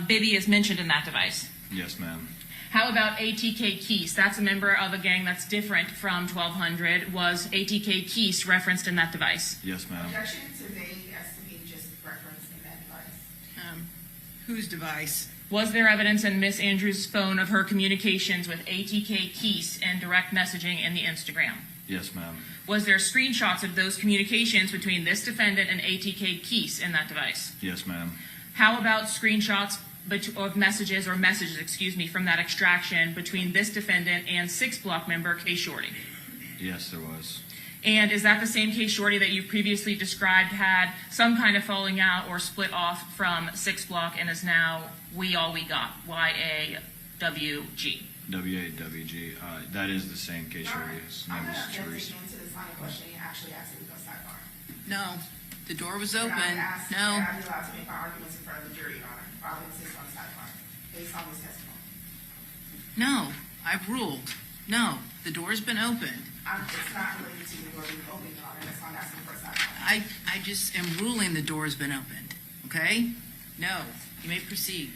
Bibby is mentioned in that device? Yes, ma'am. How about ATK Keese? That's a member of a gang that's different from 1200. Was ATK Keese referenced in that device? Yes, ma'am. Objection to vague as to being just referenced in that device. Whose device? Was there evidence in Miss Andrews' phone of her communications with ATK Keese and direct messaging in the Instagram? Yes, ma'am. Was there screenshots of those communications between this defendant and ATK Keese in that device? Yes, ma'am. How about screenshots of messages from that extraction between this defendant and 6 Block member Kay Shorty? Yes, there was. And is that the same Kay Shorty that you previously described had some kind of falling out or split off from 6 Block and is now We All We Got, YAWG? WAWG. That is the same Kay Shorty. His name was Teresa. To this line of questioning, actually asked me to go sidebar. No, the door was open. I'd No. be allowed to make my arguments in front of the jury, Your Honor. I will insist on sidebar based on this testimony. No, I've ruled. No, the door's been opened. It's not related to the door being open, Your Honor. That's why I'm asking for a sidebar. I just am ruling the door's been opened. Okay? No, you may proceed.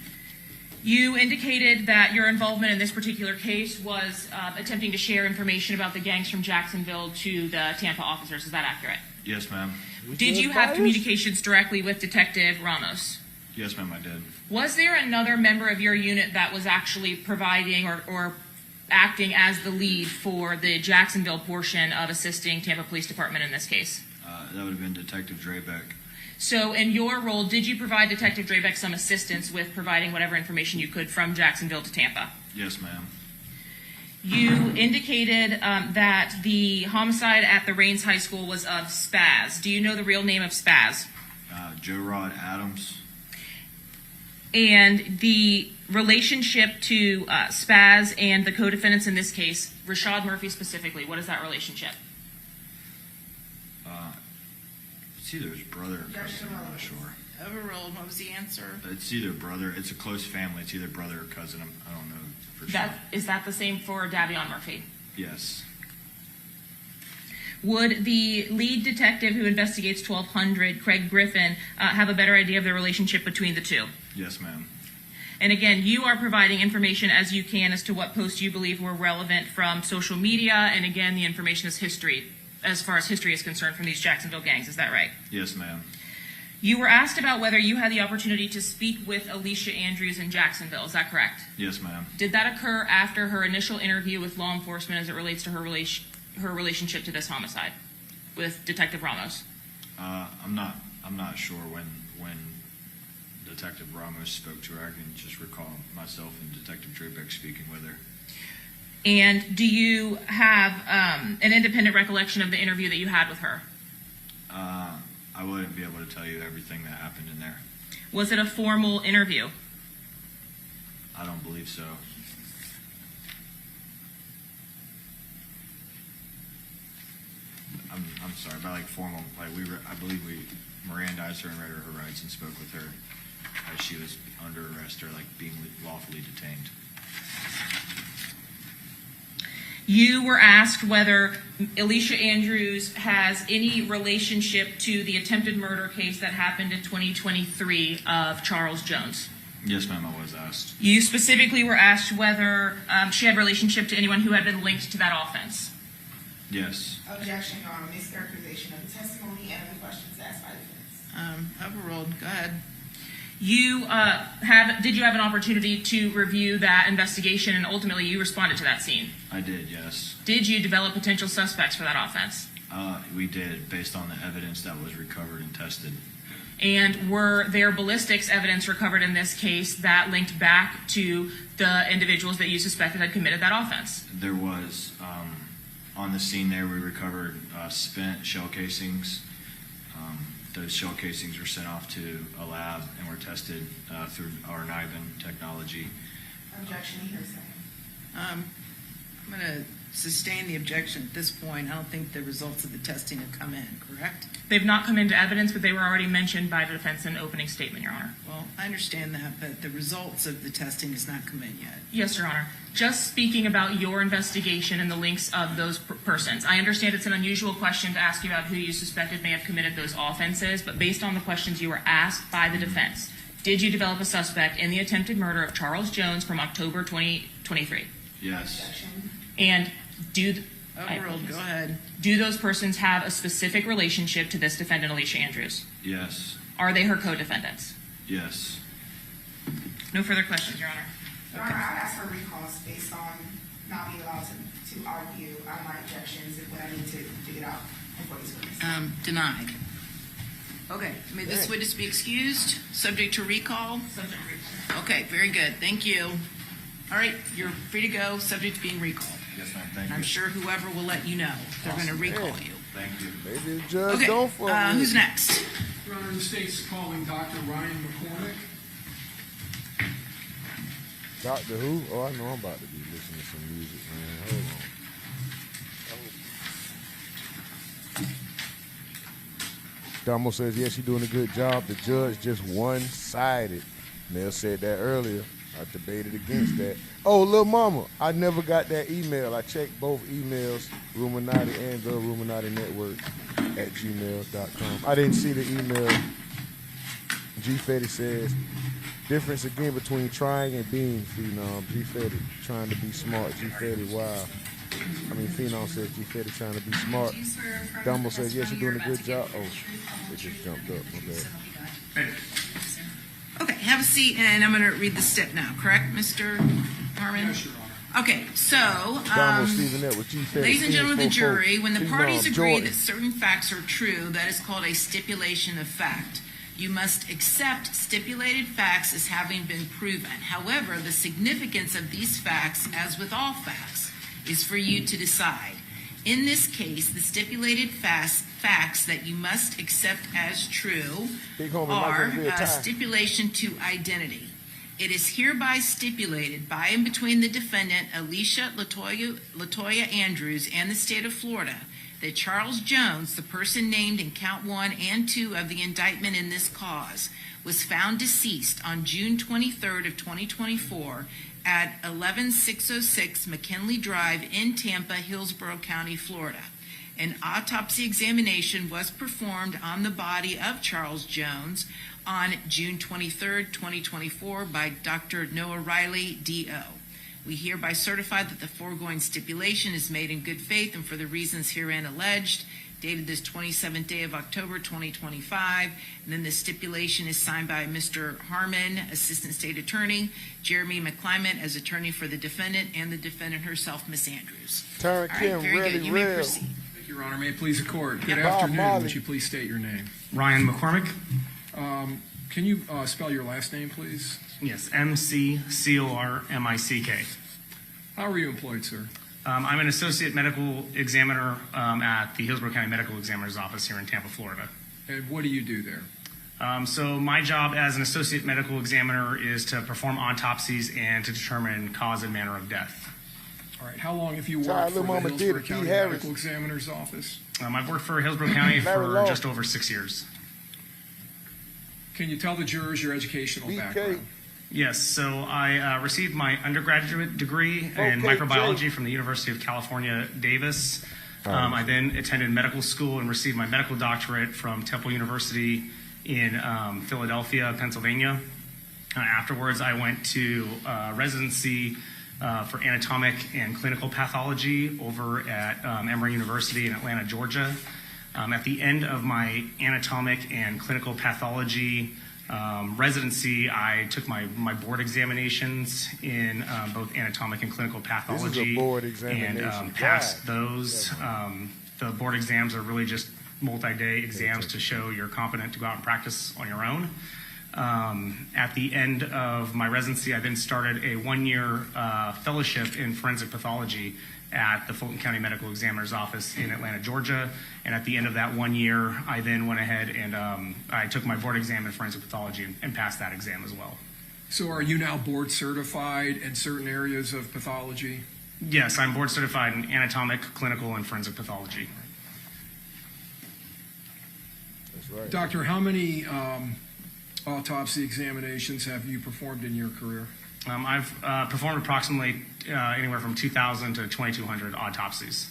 You indicated that your involvement in this particular case was attempting to share information about the gangs from Jacksonville to the Tampa officers. Is that accurate? Yes, ma'am. Did you have communications directly with Detective Ramos? Yes, ma'am, I did. Was there another member of your unit that was actually providing or acting as the lead for the Jacksonville portion of assisting Tampa Police Department in this case? That would have been Detective Drabeck. So in your role, did you provide Detective Drabeck some assistance with providing whatever information you could from Jacksonville to Tampa? Yes, ma'am. You indicated that the homicide at the Raines High School was of Spaz. Do you know the real name of Spaz? Joe Rod Adams. And the relationship to Spaz and the co-defendants in this case, Rashad Murphy specifically, what is that relationship? It's either his brother or cousin, I'm not sure. Overruled. What was the answer? It's either brother. It's a close family. It's either brother or cousin. I don't know for sure. Is that the same for Davion Murphy? Yes. Would the lead detective who investigates 1200, Craig Griffin, have a better idea of the relationship between the two? Yes, ma'am. And again, you are providing information as you can as to what posts you believe were relevant from social media, and again, the information is history, as far as history is concerned, from these Jacksonville gangs. Is that right? Yes, ma'am. You were asked about whether you had the opportunity to speak with Alicia Andrews in Jacksonville. Is that correct? Yes, ma'am. Did that occur after her initial interview with law enforcement as it relates to her relationship to this homicide with Detective Ramos? I'm not sure when Detective Ramos spoke to her. I can just recall myself and Detective Drabeck speaking with her. And do you have an independent recollection of the interview that you had with her? I wouldn't be able to tell you everything that happened in there. Was it a formal interview? I don't believe so. I'm sorry, by like formal, like I believe we Mirandized her and read her rights and spoke with her as she was under arrest or like being lawfully detained. You were asked whether Alicia Andrews has any relationship to the attempted murder case that happened in 2023 of Charles Jones. Yes, ma'am, I was asked. You specifically were asked whether she had relationship to anyone who had been linked to that offense. Yes. Objection, Your Honor. Mischaracterization of the testimony and of the questions asked by the defense. Overruled. Go ahead. You did you have an opportunity to review that investigation, and ultimately you responded to that scene? I did, yes. Did you develop potential suspects for that offense? We did, based on the evidence that was recovered and tested. And were there ballistics evidence recovered in this case that linked back to the individuals that you suspected had committed that offense? There was. On the scene there, we recovered spent shell casings. Those shell casings were sent off to a lab and were tested through our NIBIN technology. Objection, hearsay. I'm going to sustain the objection at this point. I don't think the results of the testing have come in, correct? They've not come into evidence, but they were already mentioned by the defense in opening statement, Your Honor. Well, I understand that, but the results of the testing has not come in yet. Yes, Your Honor. Just speaking about your investigation and the links of those persons. I understand it's an unusual question to ask you about who you suspected may have committed those offenses, but based on the questions you were asked by the defense, did you develop a suspect in the attempted murder of Charles Jones from October 2023? Yes. Objection. And Overruled. Go ahead. Do those persons have a specific relationship to this defendant, Alicia Andrews? Yes. Are they her co-defendants? Yes. No further questions, Your Honor. Your Honor, I asked for recalls based on not being allowed to argue on my objections and what I need to get out before this witness. Denied. Okay. May this witness be excused? Subject to recall? Subject to recall. Okay. Very good. Thank you. All right. You're free to go, subject to being recalled. Yes, ma'am. Thank you. I'm sure whoever will let you know. They're going to recall you. Thank you. Maybe the judge Okay. don't fuck with Who's me. next? Your Honor, the state's calling Dr. Ryan McCormick. Doctor Who? Oh, I know I'm about to be listening to some music, man. Hold on. Damo says, yes, you're doing a good job. The judge just one-sided. Mel said that earlier. I debated against that. Oh, little mama, I never got that email. I checked both emails, Rumonati and the Rumonati Network at gmail.com. I didn't see the email. G. Fetty says, difference again between trying and being phenom. G. Fetty trying to be smart. G. Fetty, wow. I mean, phenom says G. Fetty trying to be smart. Dumbo says, yes, you're doing a good job. Oh, it just jumped up. Okay. Okay, have a seat, and I'm going to read the step now, correct, Mr. Harmon? Yes, Your Honor. Okay, so, Donald Stephen Edwards, G. Fetty, ladies and gentlemen of the jury, when the Phenom, parties agree Jordan. that certain facts are true, that is called a stipulation of fact. You must accept stipulated facts as having been proven. However, the significance of these facts, as with all facts, is for you to decide. In this case, the stipulated facts that you must accept as true are stipulation to identity. It is hereby stipulated by and between the defendant, Alicia Latoya Andrews, and the state of Florida, that Charles Jones, the person named in count 1 and 2 of the indictment in this cause, was found deceased on June 23rd of 2024 at 11606 McKinley Drive in Tampa, Hillsborough County, Florida. An autopsy examination was performed on the body of Charles Jones on June 23rd, 2024 by Dr. Noah Riley, D.O. We hereby certify that the foregoing stipulation is made in good faith and for the reasons herein alleged, dated this 27th day of October 2025, and then the stipulation is signed by Mr. Harmon, Assistant State Attorney, Jeremy McClymont as attorney for the defendant, and the defendant herself, Miss Andrews. Turn All Kim right, very really good. You may real. proceed. Thank you, Your Honor. May it please the court. Good Bob afternoon. Marley. Would you please state your name? Ryan McCormick? Can you spell your last name, please? Yes, McCormick. How are you employed, sir? I'm an associate medical examiner at the Hillsborough County Medical Examiner's Office here in Tampa, Florida. And what do you do there? So my job as an associate medical examiner is to perform autopsies and to determine cause and manner of death. All right. How long have you Child, worked for little the mama Hillsborough did it. County P. Harris. Medical Examiner's Office? I've worked for Hillsborough County Larry for Long. just over 6 years. Can you tell the jurors your educational BK. background? Yes, so I received my undergraduate degree in Okay, microbiology Jay. from the University of California, Davis. I then attended medical school and received my medical doctorate from Temple University in Philadelphia, Pennsylvania. Afterwards, I went to residency for anatomic and clinical pathology over at Emory University in Atlanta, Georgia. At the end of my anatomic and clinical pathology residency, I took my board examinations in both anatomic and clinical pathology. This is a board examination. And passed those. The board exams are really just multi-day exams to show you're competent to go out and practice on your own. At the end of my residency, I then started a one-year fellowship in forensic pathology at the Fulton County Medical Examiner's Office in Atlanta, Georgia. And at the end of that 1 year, I then went ahead and I took my board exam in forensic pathology and passed that exam as well. So are you now board certified in certain areas of pathology? Yes, I'm board certified in anatomic, clinical, and forensic pathology. That's right. Doctor, how many autopsy examinations have you performed in your career? I've performed approximately anywhere from 2,000 to 2,200 autopsies.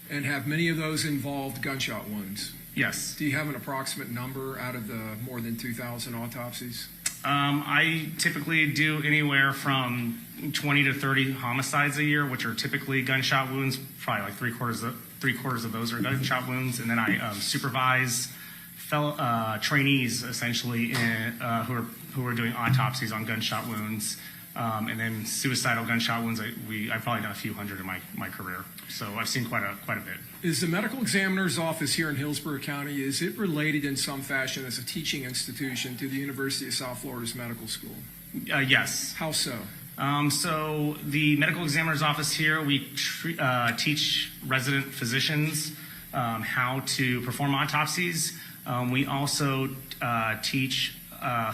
And have many of those involved gunshot wounds? Yes. Do you have an approximate number out of the more than 2,000 autopsies? I typically do anywhere from 20 to 30 homicides a year, which are typically gunshot wounds. Probably like three quarters of those are gunshot wounds, and then I supervise fellow trainees essentially who are doing autopsies on gunshot wounds. And then suicidal gunshot wounds, I've probably done a few hundred in my career. So I've seen quite a bit. Is the medical examiner's office here in Hillsborough County, is it related in some fashion as a teaching institution to the University of South Florida's medical school? Yes. How so? So the medical examiner's office here, we teach resident physicians how to perform autopsies. We also teach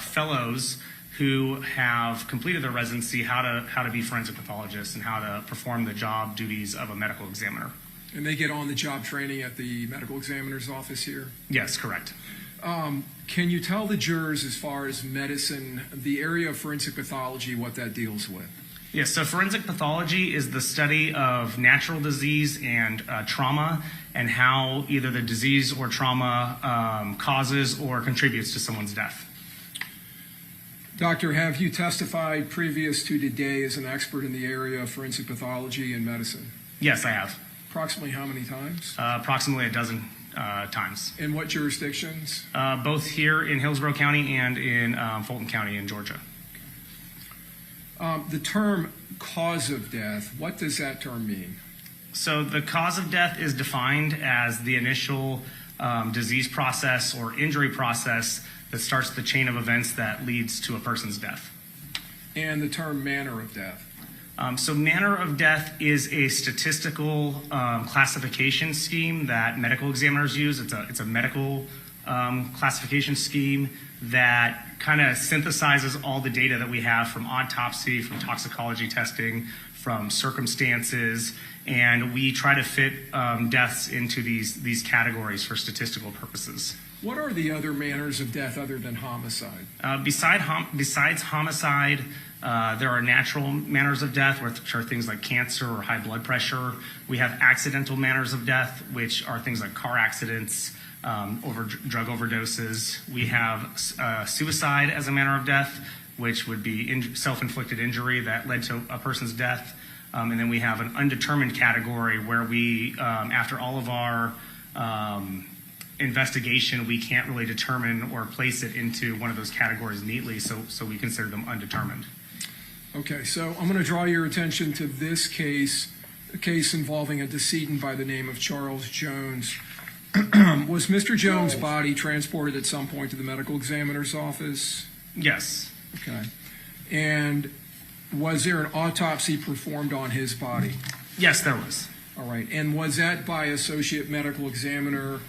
fellows who have completed their residency how to be forensic pathologists and how to perform the job duties of a medical examiner. And they get on-the-job training at the medical examiner's office here? Yes, correct. Can you tell the jurors, as far as medicine, the area of forensic pathology, what that deals with? Yes, so forensic pathology is the study of natural disease and trauma and how either the disease or trauma causes or contributes to someone's death. Doctor, have you testified previous to today as an expert in the area of forensic pathology and medicine? Yes, I have. Approximately how many times? Approximately a dozen times. In what jurisdictions? Both here in Hillsborough County and in Fulton County in Georgia. The term cause of death, what does that term mean? So the cause of death is defined as the initial disease process or injury process that starts the chain of events that leads to a person's death. And the term manner of death? So manner of death is a statistical classification scheme that medical examiners use. It's a medical classification scheme that kind of synthesizes all the data that we have from autopsy, from toxicology testing, from circumstances, and we try to fit deaths into these categories for statistical purposes. What are the other manners of death other than homicide? Besides homicide, there are natural manners of death, which are things like cancer or high blood pressure. We have accidental manners of death, which are things like car accidents, drug overdoses. We have suicide as a manner of death, which would be self-inflicted injury that led to a person's death. And then we have an undetermined category where we, after all of our investigation, we can't really determine or place it into one of those categories neatly, so we consider them undetermined. Okay, so I'm going to draw your attention to this case, a case involving a decedent by the name of Charles Jones. Was Mr. Jones' body transported at some point to the medical examiner's office? Yes. Okay. And Was there an autopsy performed on his body? Yes, there was. All right. And was that by Associate Medical Examiner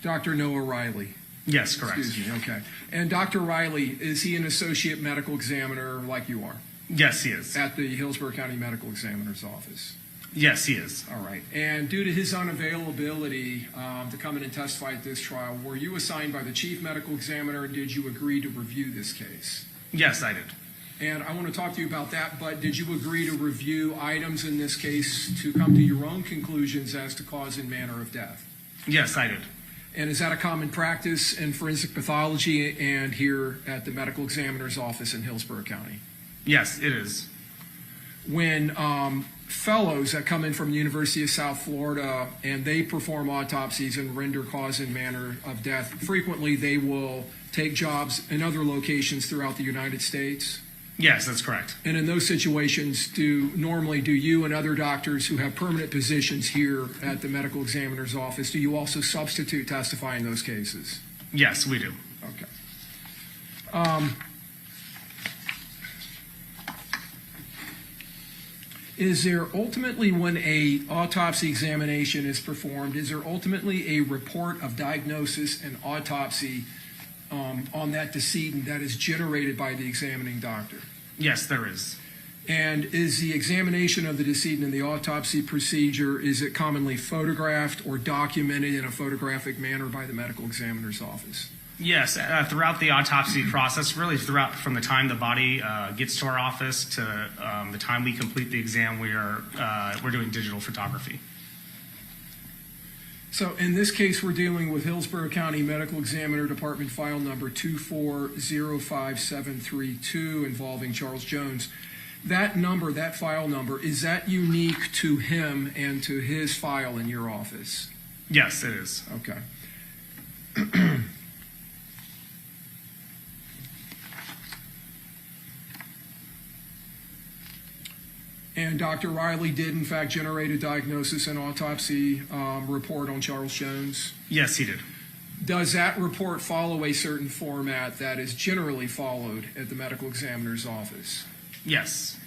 Dr. Noah Riley? Yes, correct. Excuse me, okay. And Dr. Riley, is he an Associate Medical Examiner like you are? Yes, he is. At the Hillsborough County Medical Examiner's Office? Yes, he is. All right. And due to his unavailability to come in and testify at this trial, were you assigned by the Chief Medical Examiner, and did you agree to review this case? Yes, I did. And I want to talk to you about that, but did you agree to review items in this case to come to your own conclusions as to cause and manner of death? Yes, I did. And is that a common practice in forensic pathology and here at the Medical Examiner's Office in Hillsborough County? Yes, it is. When fellows that come in from the University of South Florida and they perform autopsies and render cause and manner of death, frequently they will take jobs in other locations throughout the United States? Yes, that's correct. And in those situations, do you and other doctors who have permanent positions here at the Medical Examiner's Office, do you also substitute testify in those cases? Yes, we do. Okay. Is there ultimately, when a autopsy examination is performed, is there ultimately a report of diagnosis and autopsy on that decedent that is generated by the examining doctor? Yes, there is. And is the examination of the decedent in the autopsy procedure, is it commonly photographed or documented in a photographic manner by the Medical Examiner's Office? Yes, throughout the autopsy process, really throughout from the time the body gets to our office to the time we complete the exam, we're doing digital photography. So in this case, we're dealing with Hillsborough County Medical Examiner Department file number 2405732 involving Charles Jones. That number, that file number, is that unique to him and to his file in your office? Yes, it is. Okay. And Dr. Riley did, in fact, generate a diagnosis and autopsy report on Charles Jones? Yes, he did. Does that report follow a certain format that is generally followed at the Medical Examiner's Office? Yes.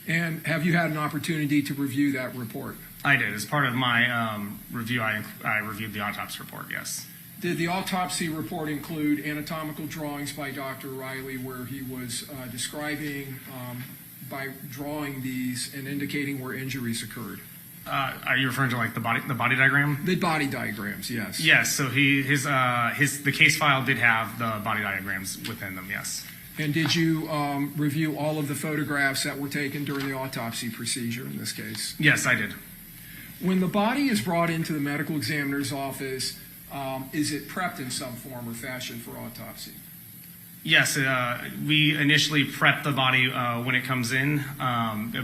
And have you had an opportunity to review that report? I did. As part of my review, I reviewed the autopsy report, yes. Did the autopsy report include anatomical drawings by Dr. Riley where he was describing by drawing these and indicating where injuries occurred? Are you referring to like the body diagram? The body diagrams, yes. Yes. So the case file did have the body diagrams within them. Yes. And did you review all of the photographs that were taken during the autopsy procedure in this case? Yes, I did. When the body is brought into the Medical Examiner's Office, is it prepped in some form or fashion for autopsy? Yes, we initially prep the body when it comes in.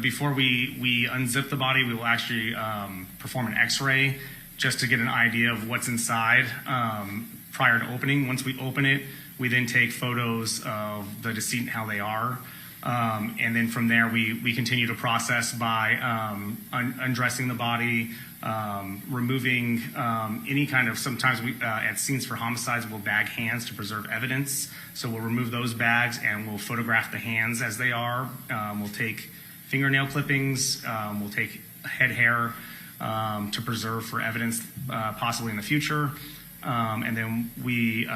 Before we unzip the body, we will actually perform an x-ray just to get an idea of what's inside prior to opening. Once we open it, we then take photos of the decedent, how they are. And then from there, we continue to process by undressing the body, removing any kind of, sometimes we, at scenes for homicides, we'll bag hands to preserve evidence. So we'll remove those bags and we'll photograph the hands as they are. We'll take fingernail clippings, we'll take head hair to preserve for evidence possibly in the future. And then we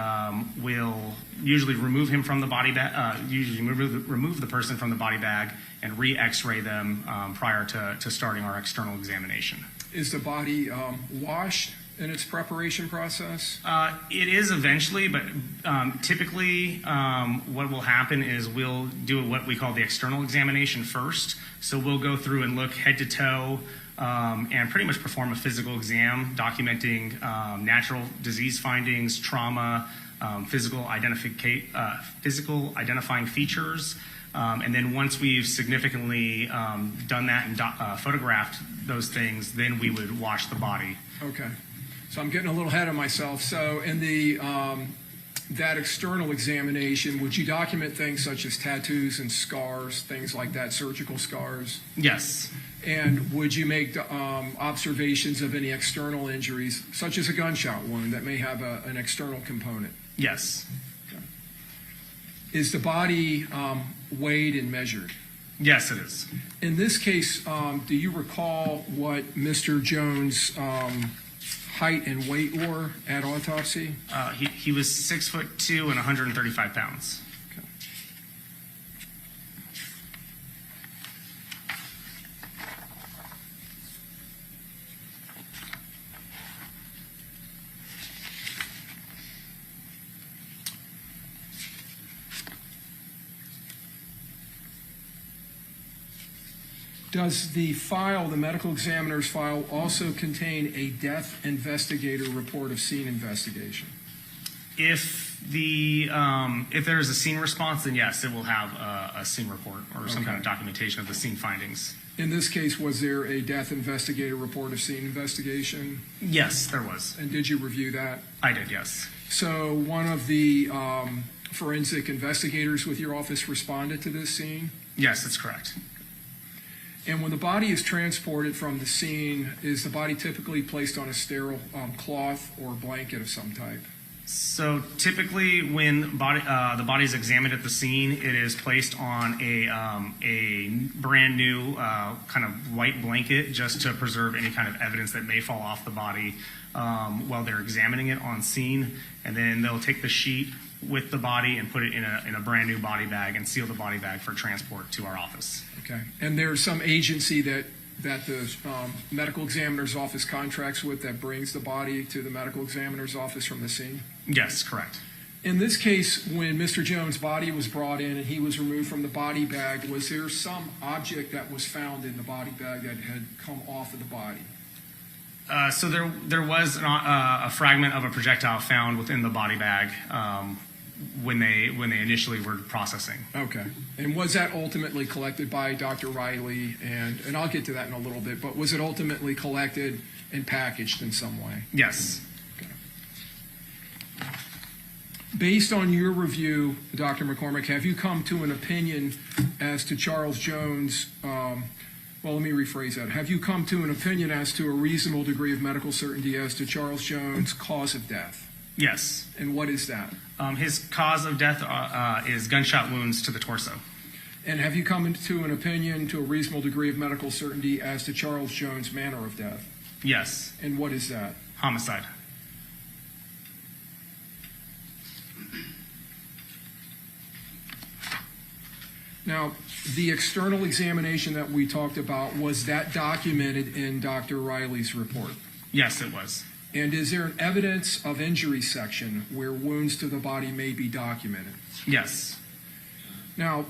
will usually remove him from the body bag, usually remove the person from the body bag and re-x-ray them prior to starting our external examination. Is the body washed in its preparation process? It is eventually, but typically what will happen is we'll do what we call the external examination first. So we'll go through and look head to toe and pretty much perform a physical exam documenting natural disease findings, trauma, physical identifying features. And then once we've significantly done that and photographed those things, then we would wash the body. Okay. So I'm getting a little ahead of myself. So in the that external examination, would you document things such as tattoos and scars, things like that, surgical scars? Yes. And would you make observations of any external injuries, such as a gunshot wound that may have an external component? Yes. Okay. Is the body weighed and measured? Yes, it is. In this case, do you recall what Mr. Jones' height and weight were at autopsy? He was 6'2" and 135 pounds. Does the file, the medical examiner's file, also contain a death investigator report of scene investigation? If there is a scene response, then yes, it will have a scene report or some kind of documentation of the scene findings. In this case, was there a death investigator report of scene investigation? Yes, there was. And did you review that? I did, yes. So one of the forensic investigators with your office responded to this scene? Yes, that's correct. And when the body is transported from the scene, is the body typically placed on a sterile cloth or blanket of some type? So typically, when the body is examined at the scene, it is placed on a brand new kind of white blanket, just to preserve any kind of evidence that may fall off the body while they're examining it on scene. And then they'll take the sheet with the body and put it in a brand new body bag and seal the body bag for transport to our office. Okay. And there's some agency that the medical examiner's office contracts with that brings the body to the medical examiner's office from the scene? Yes, correct. In this case, when Mr. Jones' body was brought in and he was removed from the body bag, was there some object that was found in the body bag that had come off of the body? So there was a fragment of a projectile found within the body bag when they initially were processing. Okay. And was that ultimately collected by Dr. Riley? And I'll get to that in a little bit, but was it ultimately collected and packaged in some way? Yes. Okay. Based on your review, Dr. McCormick, have you come to an opinion as to Charles Jones' well, let me rephrase that. Have you come to an opinion as to a reasonable degree of medical certainty as to Charles Jones' cause of death? Yes. And what is that? His cause of death is gunshot wounds to the torso. And have you come to an opinion to a reasonable degree of medical certainty as to Charles Jones' manner of death? Yes. And what is that? Homicide. Now, the external examination that we talked about, was that documented in Dr. Riley's report? Yes, it was. And is there an evidence of injury section where wounds to the body may be documented? Yes. Now,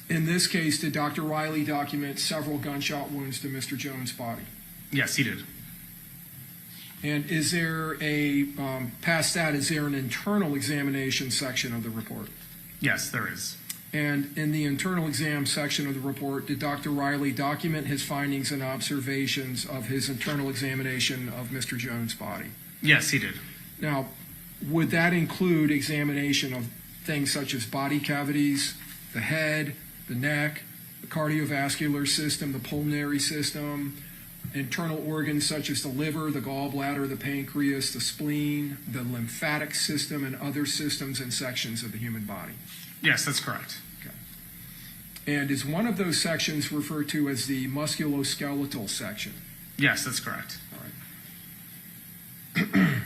in this case, did Dr. Riley document several gunshot wounds to Mr. Jones' body? Yes, he did. And is there past that, is there an internal examination section of the report? Yes, there is. And in the internal exam section of the report, did Dr. Riley document his findings and observations of his internal examination of Mr. Jones' body? Yes, he did. Now, would that include examination of things such as body cavities, the head, the neck, the cardiovascular system, the pulmonary system, internal organs such as the liver, the gallbladder, the pancreas, the spleen, the lymphatic system, and other systems and sections of the human body? Yes, that's correct. Okay. And is one of those sections referred to as the musculoskeletal section? Yes, that's correct. All right.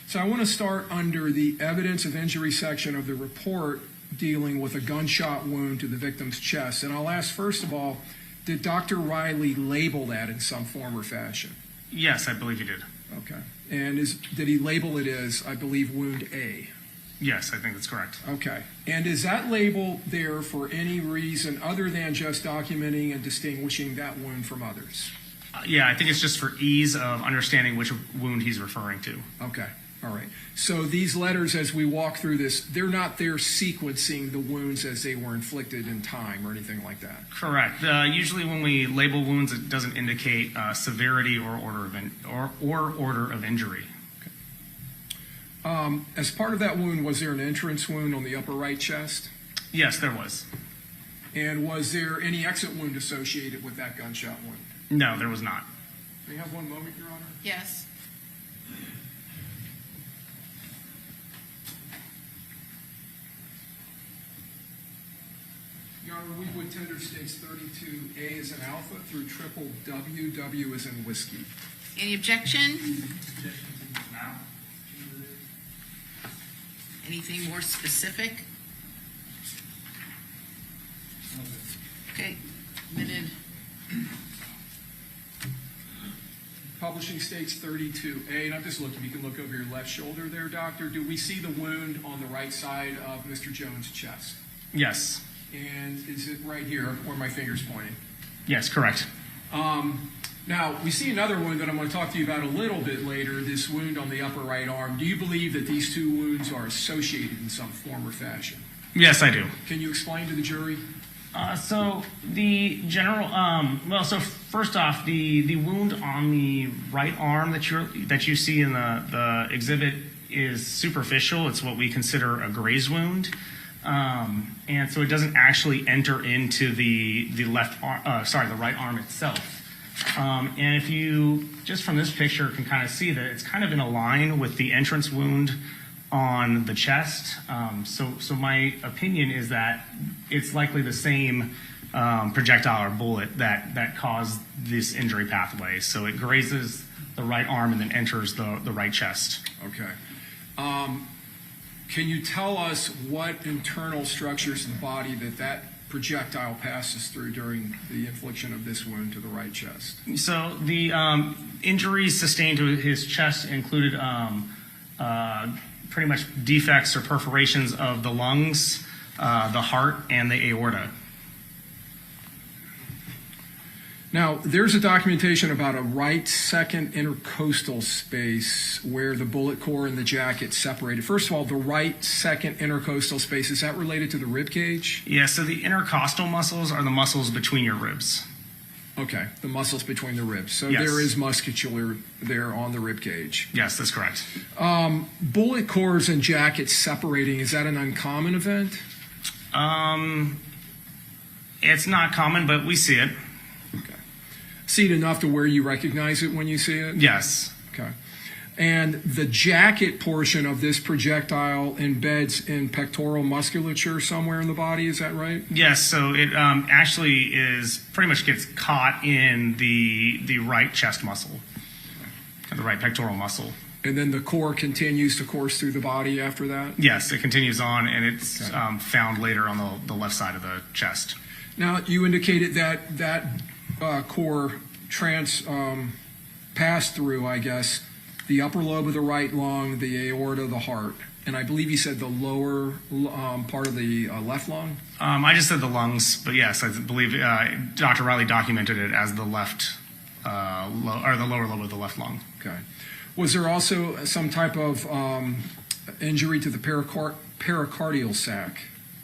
So I want to start under the evidence of injury section of the report dealing with a gunshot wound to the victim's chest. And I'll ask, first of all, did Dr. Riley label that in some form or fashion? Yes, I believe he did. Okay. And did he label it as, I believe, wound A? Yes, I think that's correct. Okay. And is that label there for any reason other than just documenting and distinguishing that wound from others? Yeah, I think it's just for ease of understanding which wound he's referring to. Okay. All right. So these letters, as we walk through this, they're not there sequencing the wounds as they were inflicted in time or anything like that? Correct. Usually when we label wounds, it doesn't indicate severity or order of injury. Okay. As part of that wound, was there an entrance wound on the upper right chest? Yes, there was. And was there any exit wound associated with that gunshot wound? No, there was not. May I have one moment, Your Honor? Yes. Your Honor, we would tender states 32A as an alpha through triple W, W as in whiskey. Any objection? Anything more specific? Okay, minute. Publishing states 32A, and I'm just looking, you can look over your left shoulder there, Doctor. Do we see the wound on the right side of Mr. Jones' chest? Yes. And is it right here where my finger's pointing? Yes, correct. Now, we see another wound that I'm going to talk to you about a little bit later, this wound on the upper right arm. Do you believe that these two wounds are associated in some form or fashion? Yes, I do. Can you explain to the jury? So the general, so first off, the wound on the right arm that you see in the exhibit is superficial. It's what we consider a graze wound, and so it doesn't actually enter into the right arm itself. And if you just from this picture can kind of see that it's kind of in a line with the entrance wound on the chest. So my opinion is that it's likely the same projectile or bullet that caused this injury pathway. So it grazes the right arm and then enters the right chest. Okay. Can you tell us what internal structures in the body that projectile passes through during the infliction of this wound to the right chest? So the injuries sustained to his chest included pretty much defects or perforations of the lungs, the heart, and the aorta. Now, there's a documentation about a right second intercostal space where the bullet core and the jacket separated. First of all, the right second intercostal space, is that related to the rib cage? Yeah, so the intercostal muscles are the muscles between your ribs. Okay, the muscles between the ribs. So Yes. there is musculature there on the rib cage. Yes, that's correct. Bullet cores and jackets separating, is that an uncommon event? It's not common, but we see it. Okay. See it enough to where you recognize it when you see it? Yes. Okay. And the jacket portion of this projectile embeds in pectoral musculature somewhere in the body, is that right? Yes, so it actually is pretty much gets caught in the right chest muscle, the right pectoral muscle. And then the core continues to course through the body after that? Yes, it continues on, and it's found later on the left side of the chest. Now, you indicated that core passed through, I guess, the upper lobe of the right lung, the aorta, the heart, and I believe you said the lower part of the left lung? I just said the lungs, but yes, I believe Dr. Riley documented it as the left, or the lower lobe of the left lung. Okay. Was there also some type of injury to the pericardial sac?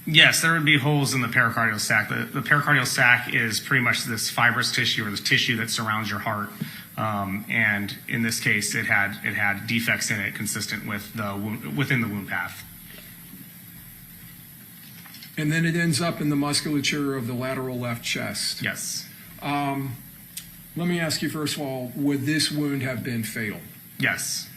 Yes, there would be holes in the pericardial sac. The pericardial sac is pretty much this fibrous tissue or this tissue that surrounds your heart. And in this case, it had defects in it consistent with within the wound path. And then it ends up in the musculature of the lateral left chest. Yes. Let me ask you first of all, would this wound have been fatal? Yes.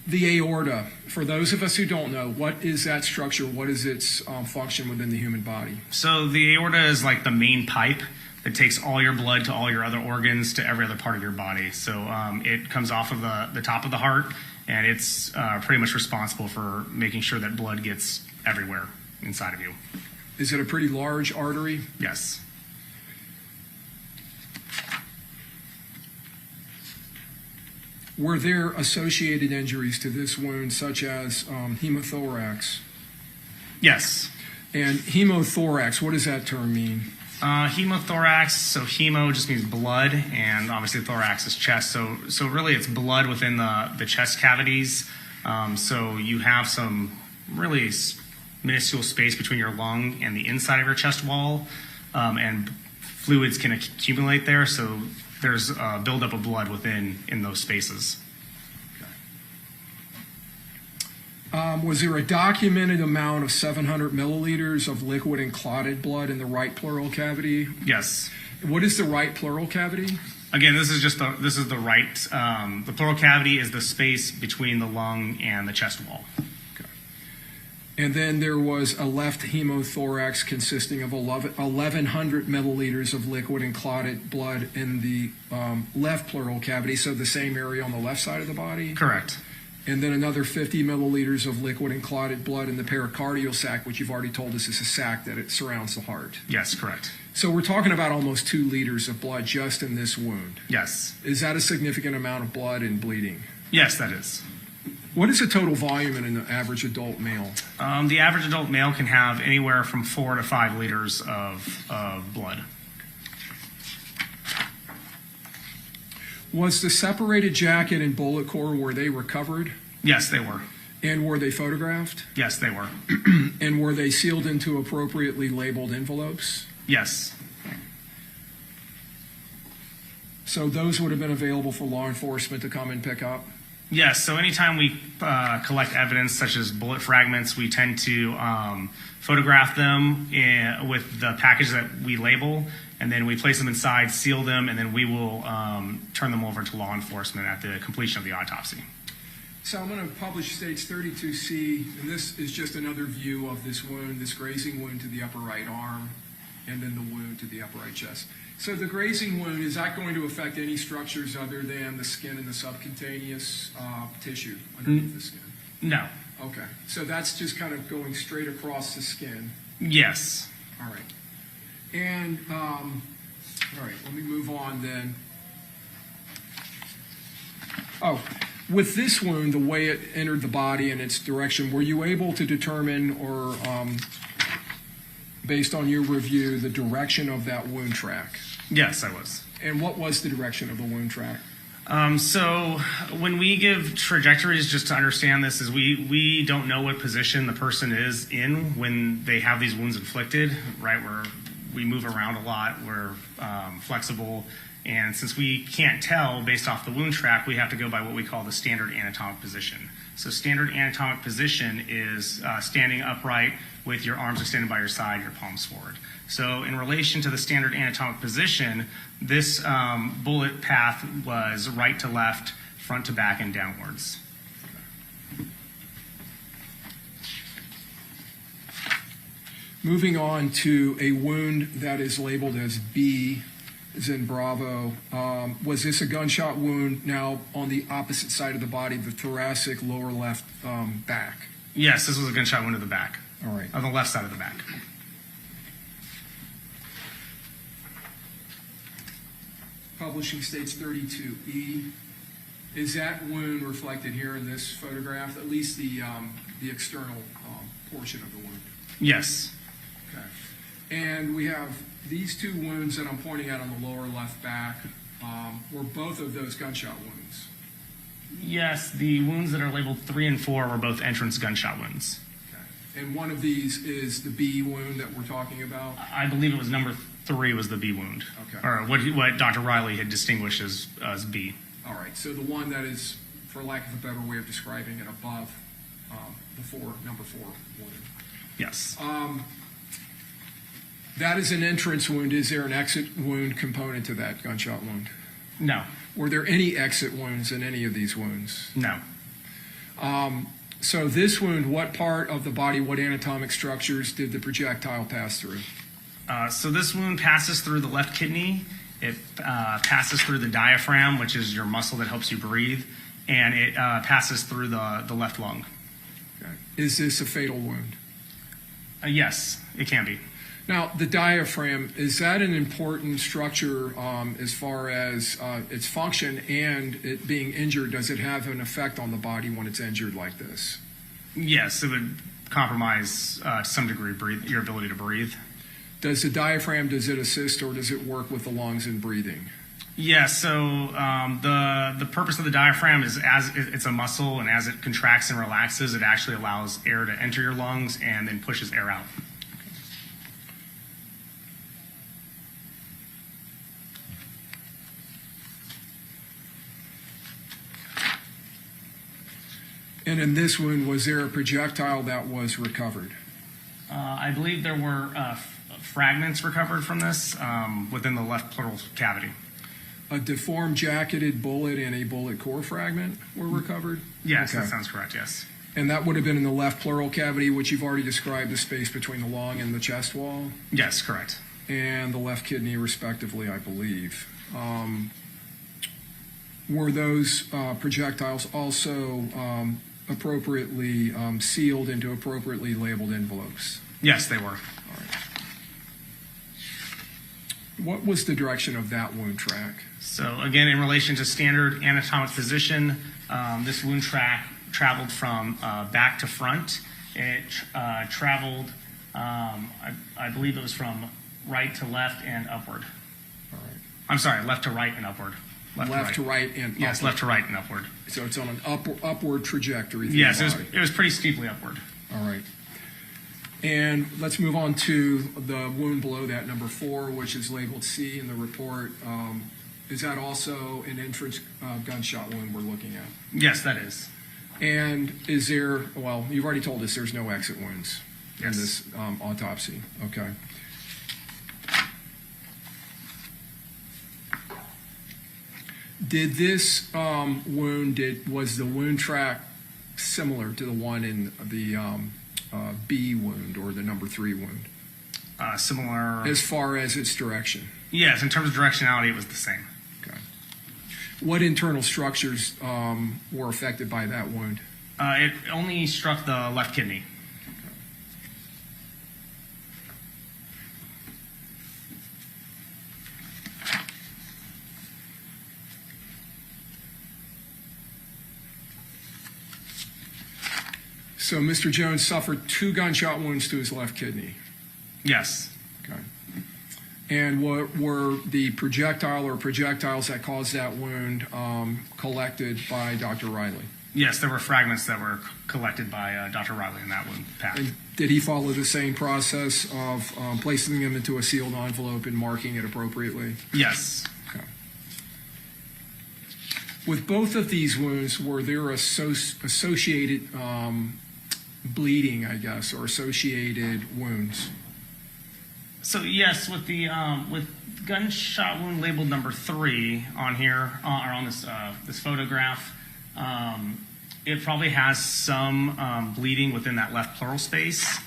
The aorta, for those of us who don't know, what is that structure? What is its function within the human body? So the aorta is like the main pipe that takes all your blood to all your other organs to every other part of your body. So it comes off of the top of the heart, and it's pretty much responsible for making sure that blood gets everywhere inside of you. Is it a pretty large artery? Yes. Were there associated injuries to this wound, such as hemothorax? Yes. And hemothorax, what does that term mean? Hemothorax, so hemo just means blood, and obviously thorax is chest. So really it's blood within the chest cavities. So you have some really minuscule space between your lung and the inside of your chest wall, and fluids can accumulate there. So there's a buildup of blood in those spaces. Was there a documented amount of 700 milliliters of liquid and clotted blood in the right pleural cavity? Yes. What is the right pleural cavity? Again, this is the right. The pleural cavity is the space between the lung and the chest wall. And then there was a left hemothorax consisting of 1,100 milliliters of liquid and clotted blood in the left pleural cavity, so the same area on the left side of the body? Correct. And then another 50 milliliters of liquid and clotted blood in the pericardial sac, which you've already told us is a sac that it surrounds the heart. Yes, correct. So we're talking about almost 2 liters of blood just in this wound. Yes. Is that a significant amount of blood and bleeding? Yes, that is. What is the total volume in an average adult male? The average adult male can have anywhere from 4 to 5 liters of blood. Was the separated jacket and bullet core, were they recovered? Yes, they were. And were they photographed? Yes, they were. And were they sealed into appropriately labeled envelopes? Yes. So those would have been available for law enforcement to come and pick up? Yes, so anytime we collect evidence such as bullet fragments, we tend to photograph them with the package that we label, and then we place them inside, seal them, and then we will turn them over to law enforcement at the completion of the autopsy. So I'm going to publish States 32C, and this is just another view of this wound, this grazing wound to the upper right arm, and then the wound to the upper right chest. So the grazing wound, is that going to affect any structures other than the skin and the subcutaneous tissue underneath the skin? No. Okay. So that's just kind of going straight across the skin? Yes. All right. And, all right, let me move on then. Oh, with this wound, the way it entered the body and its direction, were you able to determine or, based on your review, the direction of that wound track? Yes, I was. And what was the direction of the wound track? So when we give trajectories, just to understand this, is we don't know what position the person is in when they have these wounds inflicted, right? We move around a lot, we're flexible, and since we can't tell based off the wound track, we have to go by what we call the standard anatomic position. So standard anatomic position is standing upright with your arms extended by your side, your palms forward. So in relation to the standard anatomic position, this bullet path was right to left, front to back, and downwards. Moving on to a wound that is labeled as B, as in Bravo. Was this a gunshot wound now on the opposite side of the body, the thoracic lower left back? Yes, this was a gunshot wound to the back. All right. On the left side of the back. Publishing States 32E. Is that wound reflected here in this photograph, at least the external portion of the wound? Yes. Okay. And we have these 2 wounds that I'm pointing out on the lower left back. Were both of those gunshot wounds? Yes, the wounds that are labeled 3 and 4 were both entrance gunshot wounds. Okay. And one of these is the B wound that we're talking about? I believe it was number 3 was the B wound. Okay. Or what Dr. Riley had distinguished as B. All right. So the one that is, for lack of a better way of describing it, above the number 4 wound. Yes. That is an entrance wound. Is there an exit wound component to that gunshot wound? No. Were there any exit wounds in any of these wounds? No. So this wound, what part of the body, what anatomic structures did the projectile pass through? So this wound passes through the left kidney. It passes through the diaphragm, which is your muscle that helps you breathe, and it passes through the left lung. Okay. Is this a fatal wound? Yes, it can be. Now, the diaphragm, is that an important structure as far as its function and it being injured? Does it have an effect on the body when it's injured like this? Yes, it would compromise to some degree your ability to breathe. Does the diaphragm, does it assist or does it work with the lungs in breathing? Yes, so the purpose of the diaphragm is as it's a muscle, and as it contracts and relaxes, it actually allows air to enter your lungs and then pushes air out. And in this wound, was there a projectile that was recovered? I believe there were fragments recovered from this within the left pleural cavity. A deformed jacketed bullet and a bullet core fragment were recovered? Yes, Okay. that sounds correct, yes. And that would have been in the left pleural cavity, which you've already described the space between the lung and the chest wall? Yes, correct. And the left kidney, respectively, I believe. Were those projectiles also appropriately sealed into appropriately labeled envelopes? Yes, they were. What was the direction of that wound track? So again, in relation to standard anatomic position, this wound track traveled from back to front. It traveled, I believe it was from right to left and upward. All right. I'm sorry, left to right and upward. Left to right and upward. Yes, left to right and upward. So it's on an upward trajectory. through Yes, the body. it was pretty steeply upward. All right. And let's move on to the wound below that, number 4, which is labeled C in the report. Is that also an entrance gunshot wound we're looking at? Yes, that is. And is there, well, you've already told us there's no exit wounds in Yes. this autopsy. Okay. Did this wound, was the wound track similar to the one in the B wound or the number 3 wound? Similar. As far as its direction? Yes, in terms of directionality, it was the same. Okay. What internal structures were affected by that wound? It only struck the left kidney. So Mr. Jones suffered 2 gunshot wounds to his left kidney? Yes. Okay. And what were the projectile or projectiles that caused that wound collected by Dr. Riley? Yes, there were fragments that were collected by Dr. Riley in that wound pack. And did he follow the same process of placing them into a sealed envelope and marking it appropriately? Yes. Okay. With both of these wounds, were there associated bleeding, I guess, or associated wounds? So yes, with the with gunshot wound labeled number 3 on here or on this photograph, it probably has some bleeding within that left pleural space.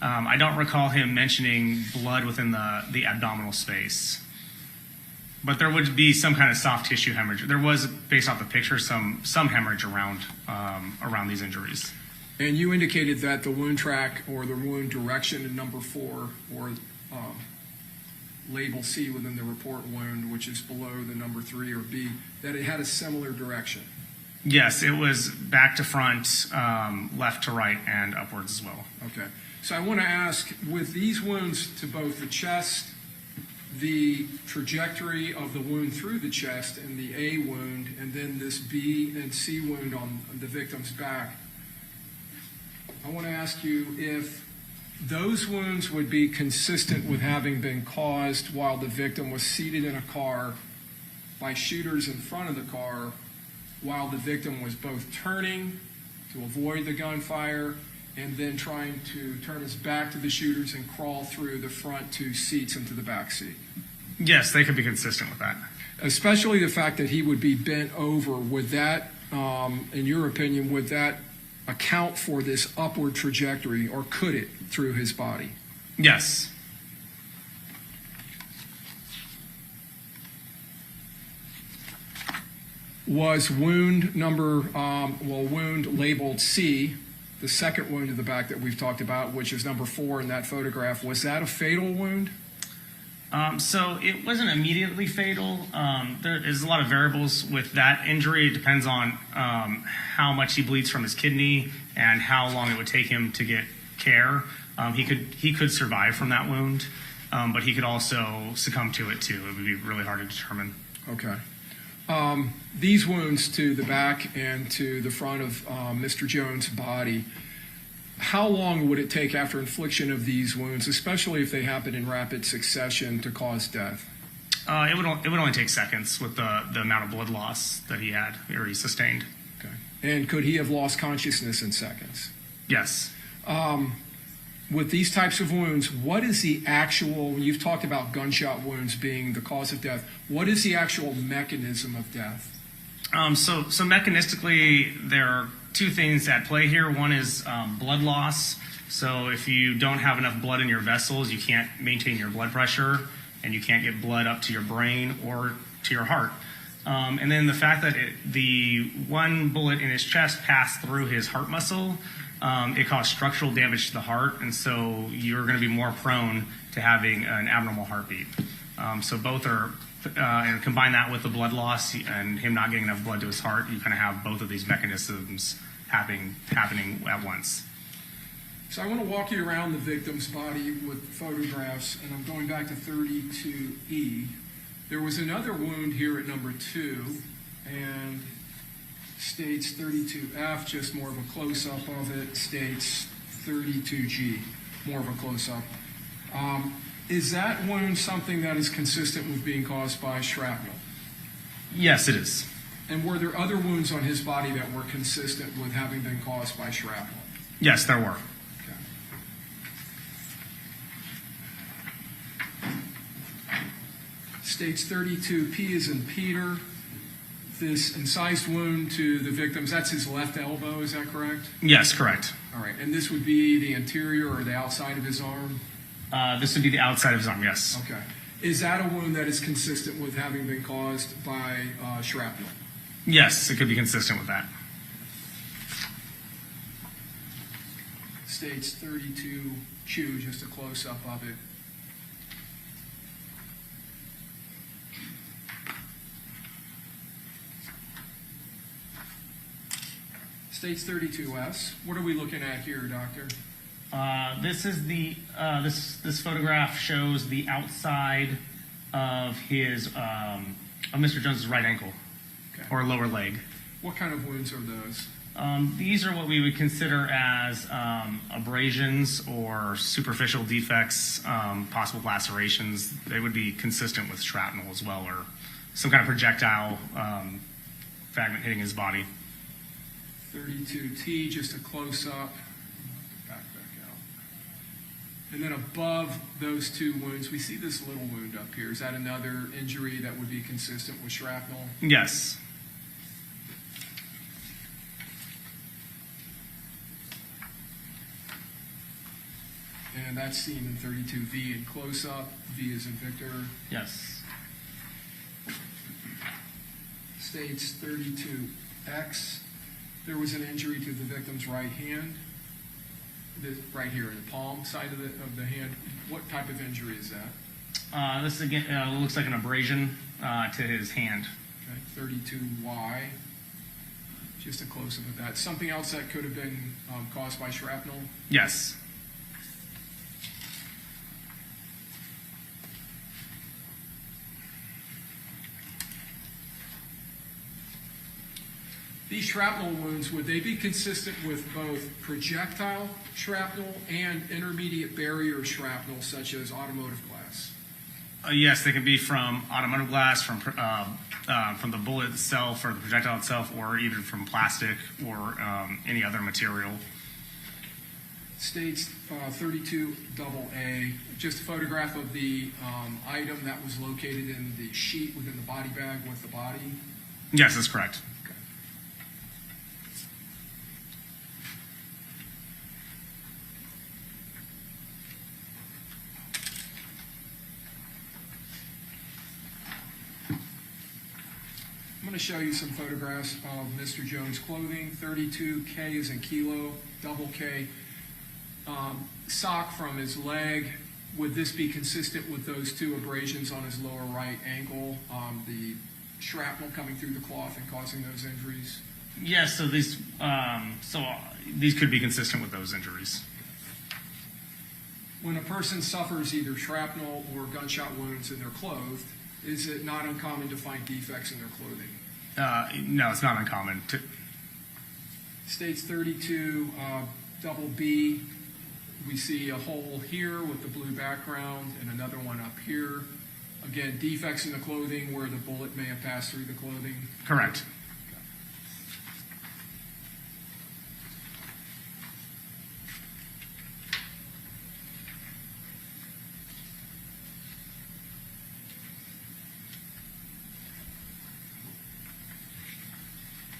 I don't recall him mentioning blood within the abdominal space, but there would be some kind of soft tissue hemorrhage. There was, based off the picture, some hemorrhage around these injuries. And you indicated that the wound track or the wound direction in number 4 or label C within the report wound, which is below the number 3 or B, that it had a similar direction. Yes, it was back to front, left to right, and upwards as well. Okay. So I want to ask, with these wounds to both the chest, the trajectory of the wound through the chest and the A wound, and then this B and C wound on the victim's back, I want to ask you if those wounds would be consistent with having been caused while the victim was seated in a car by shooters in front of the car while the victim was both turning to avoid the gunfire and then trying to turn his back to the shooters and crawl through the front 2 seats into the back seat. Yes, they could be consistent with that. Especially the fact that he would be bent over. Would that, in your opinion, would that account for this upward trajectory, or could it, through his body? Yes. Was wound wound labeled C, the second wound in the back that we've talked about, which is number 4 in that photograph, was that a fatal wound? So it wasn't immediately fatal. There is a lot of variables with that injury. It depends on how much he bleeds from his kidney and how long it would take him to get care. He could survive from that wound, but he could also succumb to it too. It would be really hard to determine. Okay. These wounds to the back and to the front of Mr. Jones' body, how long would it take after infliction of these wounds, especially if they happen in rapid succession, to cause death? It would only take seconds with the amount of blood loss that he had or he sustained. Okay. And could he have lost consciousness in seconds? Yes. with these types of wounds, what is the actual, you've talked about gunshot wounds being the cause of death, what is the actual mechanism of death? So mechanistically, there are two things at play here. One is blood loss. So if you don't have enough blood in your vessels, you can't maintain your blood pressure, and you can't get blood up to your brain or to your heart. And then the fact that the one bullet in his chest passed through his heart muscle, it caused structural damage to the heart, and so you're going to be more prone to having an abnormal heartbeat. So both are, and combine that with the blood loss and him not getting enough blood to his heart, you kind of have both of these mechanisms happening at once. So I want to walk you around the victim's body with photographs, and I'm going back to 32E. There was another wound here at number 2, and states 32F, just more of a close-up of it, states 32G, more of a close-up. Is that wound something that is consistent with being caused by shrapnel? Yes, it is. And were there other wounds on his body that were consistent with having been caused by shrapnel? Yes, there were. States 32P is in Peter. This incised wound to the victims, that's his left elbow, is that correct? Yes, correct. All right, and this would be the interior or the outside of his arm? This would be the outside of his arm, yes. Okay. Is that a wound that is consistent with having been caused by shrapnel? Yes, it could be consistent with that. States 32Q, just a close-up of it. States 32S. What are we looking at here, Doctor? This is the this photograph shows the outside of his of Mr. Jones's right ankle or lower leg. What kind of wounds are those? These are what we would consider as abrasions or superficial defects, possible lacerations. They would be consistent with shrapnel as well, or some kind of projectile fragment hitting his body. 32T, just a close-up. Back out. And then above those two wounds, we see this little wound up here. Is that another injury that would be consistent with shrapnel? Yes. And that's seen in 32V in close-up. V is in Victor. Yes. States 32X. There was an injury to the victim's right hand, right here in the palm side of the hand. What type of injury is that? This again looks like an abrasion to his hand. Okay, 32Y. Just a close-up of that. Something else that could have been caused by shrapnel? Yes. These shrapnel wounds, would they be consistent with both projectile shrapnel and intermediate barrier shrapnel, such as automotive glass? Yes, they can be from automotive glass, from the bullet itself or the projectile itself, or even from plastic or any other material. States 32AA, just a photograph of the item that was located in the sheet within the body bag with the body? Yes, that's correct. I'm going to show you some photographs of Mr. Jones' clothing. 32K is in kilo, double K. Sock from his leg. Would this be consistent with those two abrasions on his lower right ankle? The shrapnel coming through the cloth and causing those injuries? Yes, so these could be consistent with those injuries. When a person suffers either shrapnel or gunshot wounds and they're clothed, is it not uncommon to find defects in their clothing? No, it's not uncommon. States 32 double B, we see a hole here with the blue background and another one up here. Again, defects in the clothing where the bullet may have passed through the clothing. Correct.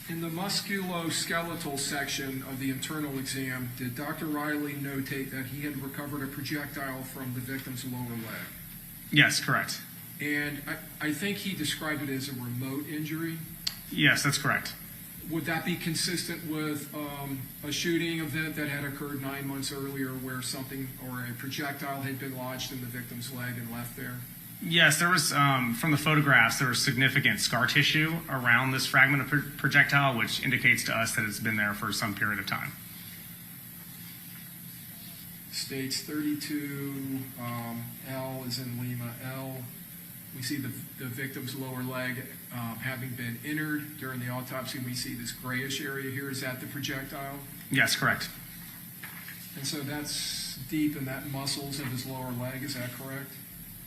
In the musculoskeletal section of the internal exam, did Dr. Riley notate that he had recovered a projectile from the victim's lower leg? Yes, correct. And I think he described it as a remote injury. Yes, that's correct. Would that be consistent with a shooting event that had occurred 9 months earlier where something or a projectile had been lodged in the victim's leg and left there? Yes, there was, from the photographs, there was significant scar tissue around this fragment of projectile, which indicates to us that it's been there for some period of time. States 32, L is in Lima, L. We see the victim's lower leg having been entered during the autopsy. We see this grayish area here. Is that the projectile? Yes, correct. And so that's deep in that muscles of his lower leg. Is that correct?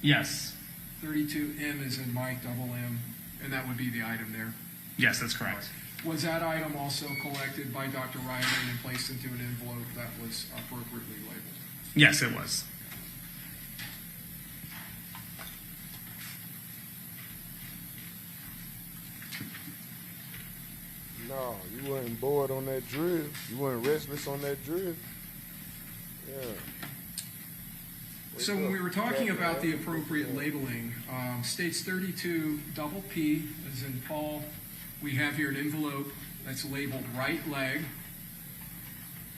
Yes. 32M is in Mike, double M, and that would be the item there. Yes, that's correct. Was that item also collected by Dr. Riley and placed into an envelope that was appropriately labeled? Yes, it was. No, you weren't bored on that drill. You weren't restless on that drill. Yeah. So when we were talking about the appropriate labeling, states 32 double P, as in Paul, we have here an envelope that's labeled right leg,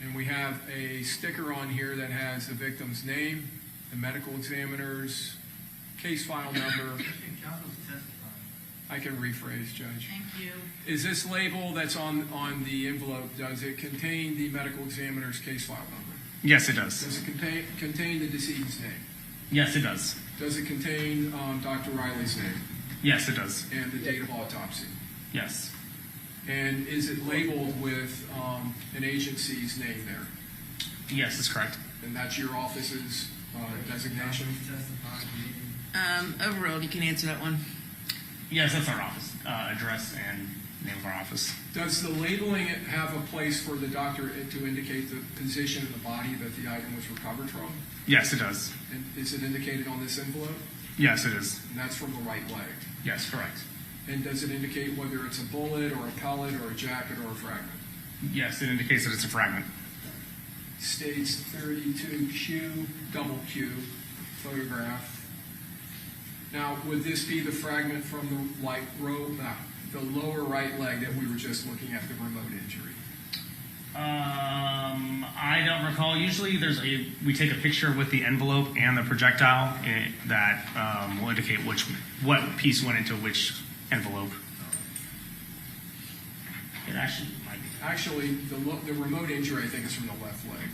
and we have a sticker on here that has the victim's name, the medical examiner's case file number. I can rephrase, Judge. Thank you. Is this label that's on the envelope, does it contain the medical examiner's case file number? Yes, it does. Does it contain the decedent's name? Yes, it does. Does it contain Dr. Riley's name? Yes, it does. And the date of autopsy? Yes. And is it labeled with an agency's name there? Yes, that's correct. And that's your office's designation? Overall, you can answer that one. Yes, that's our office address and name of our office. Does the labeling have a place for the doctor to indicate the position of the body that the item was recovered from? Yes, it does. And is it indicated on this envelope? Yes, it is. And that's from the right leg? Yes, correct. And does it indicate whether it's a bullet or a pellet or a jacket or a fragment? Yes, it indicates that it's a fragment. States 32Q, double Q, photograph. Now, would this be the fragment from the lower right leg that we were just looking at, the remote injury? I don't recall. Usually we take a picture with the envelope and the projectile that will indicate what piece went into which envelope. It actually might be. Actually, the remote injury, I think, is from the left leg.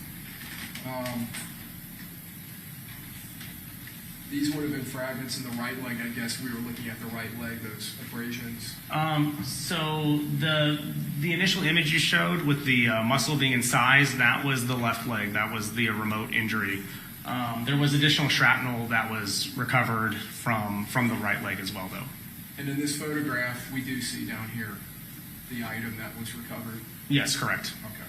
These would have been fragments in the right leg. I guess we were looking at the right leg, those abrasions. So the initial image you showed with the muscle being incised, that was the left leg. That was the remote injury. There was additional shrapnel that was recovered from the right leg as well, though. And in this photograph, we do see down here the item that was recovered? Yes, correct. Okay.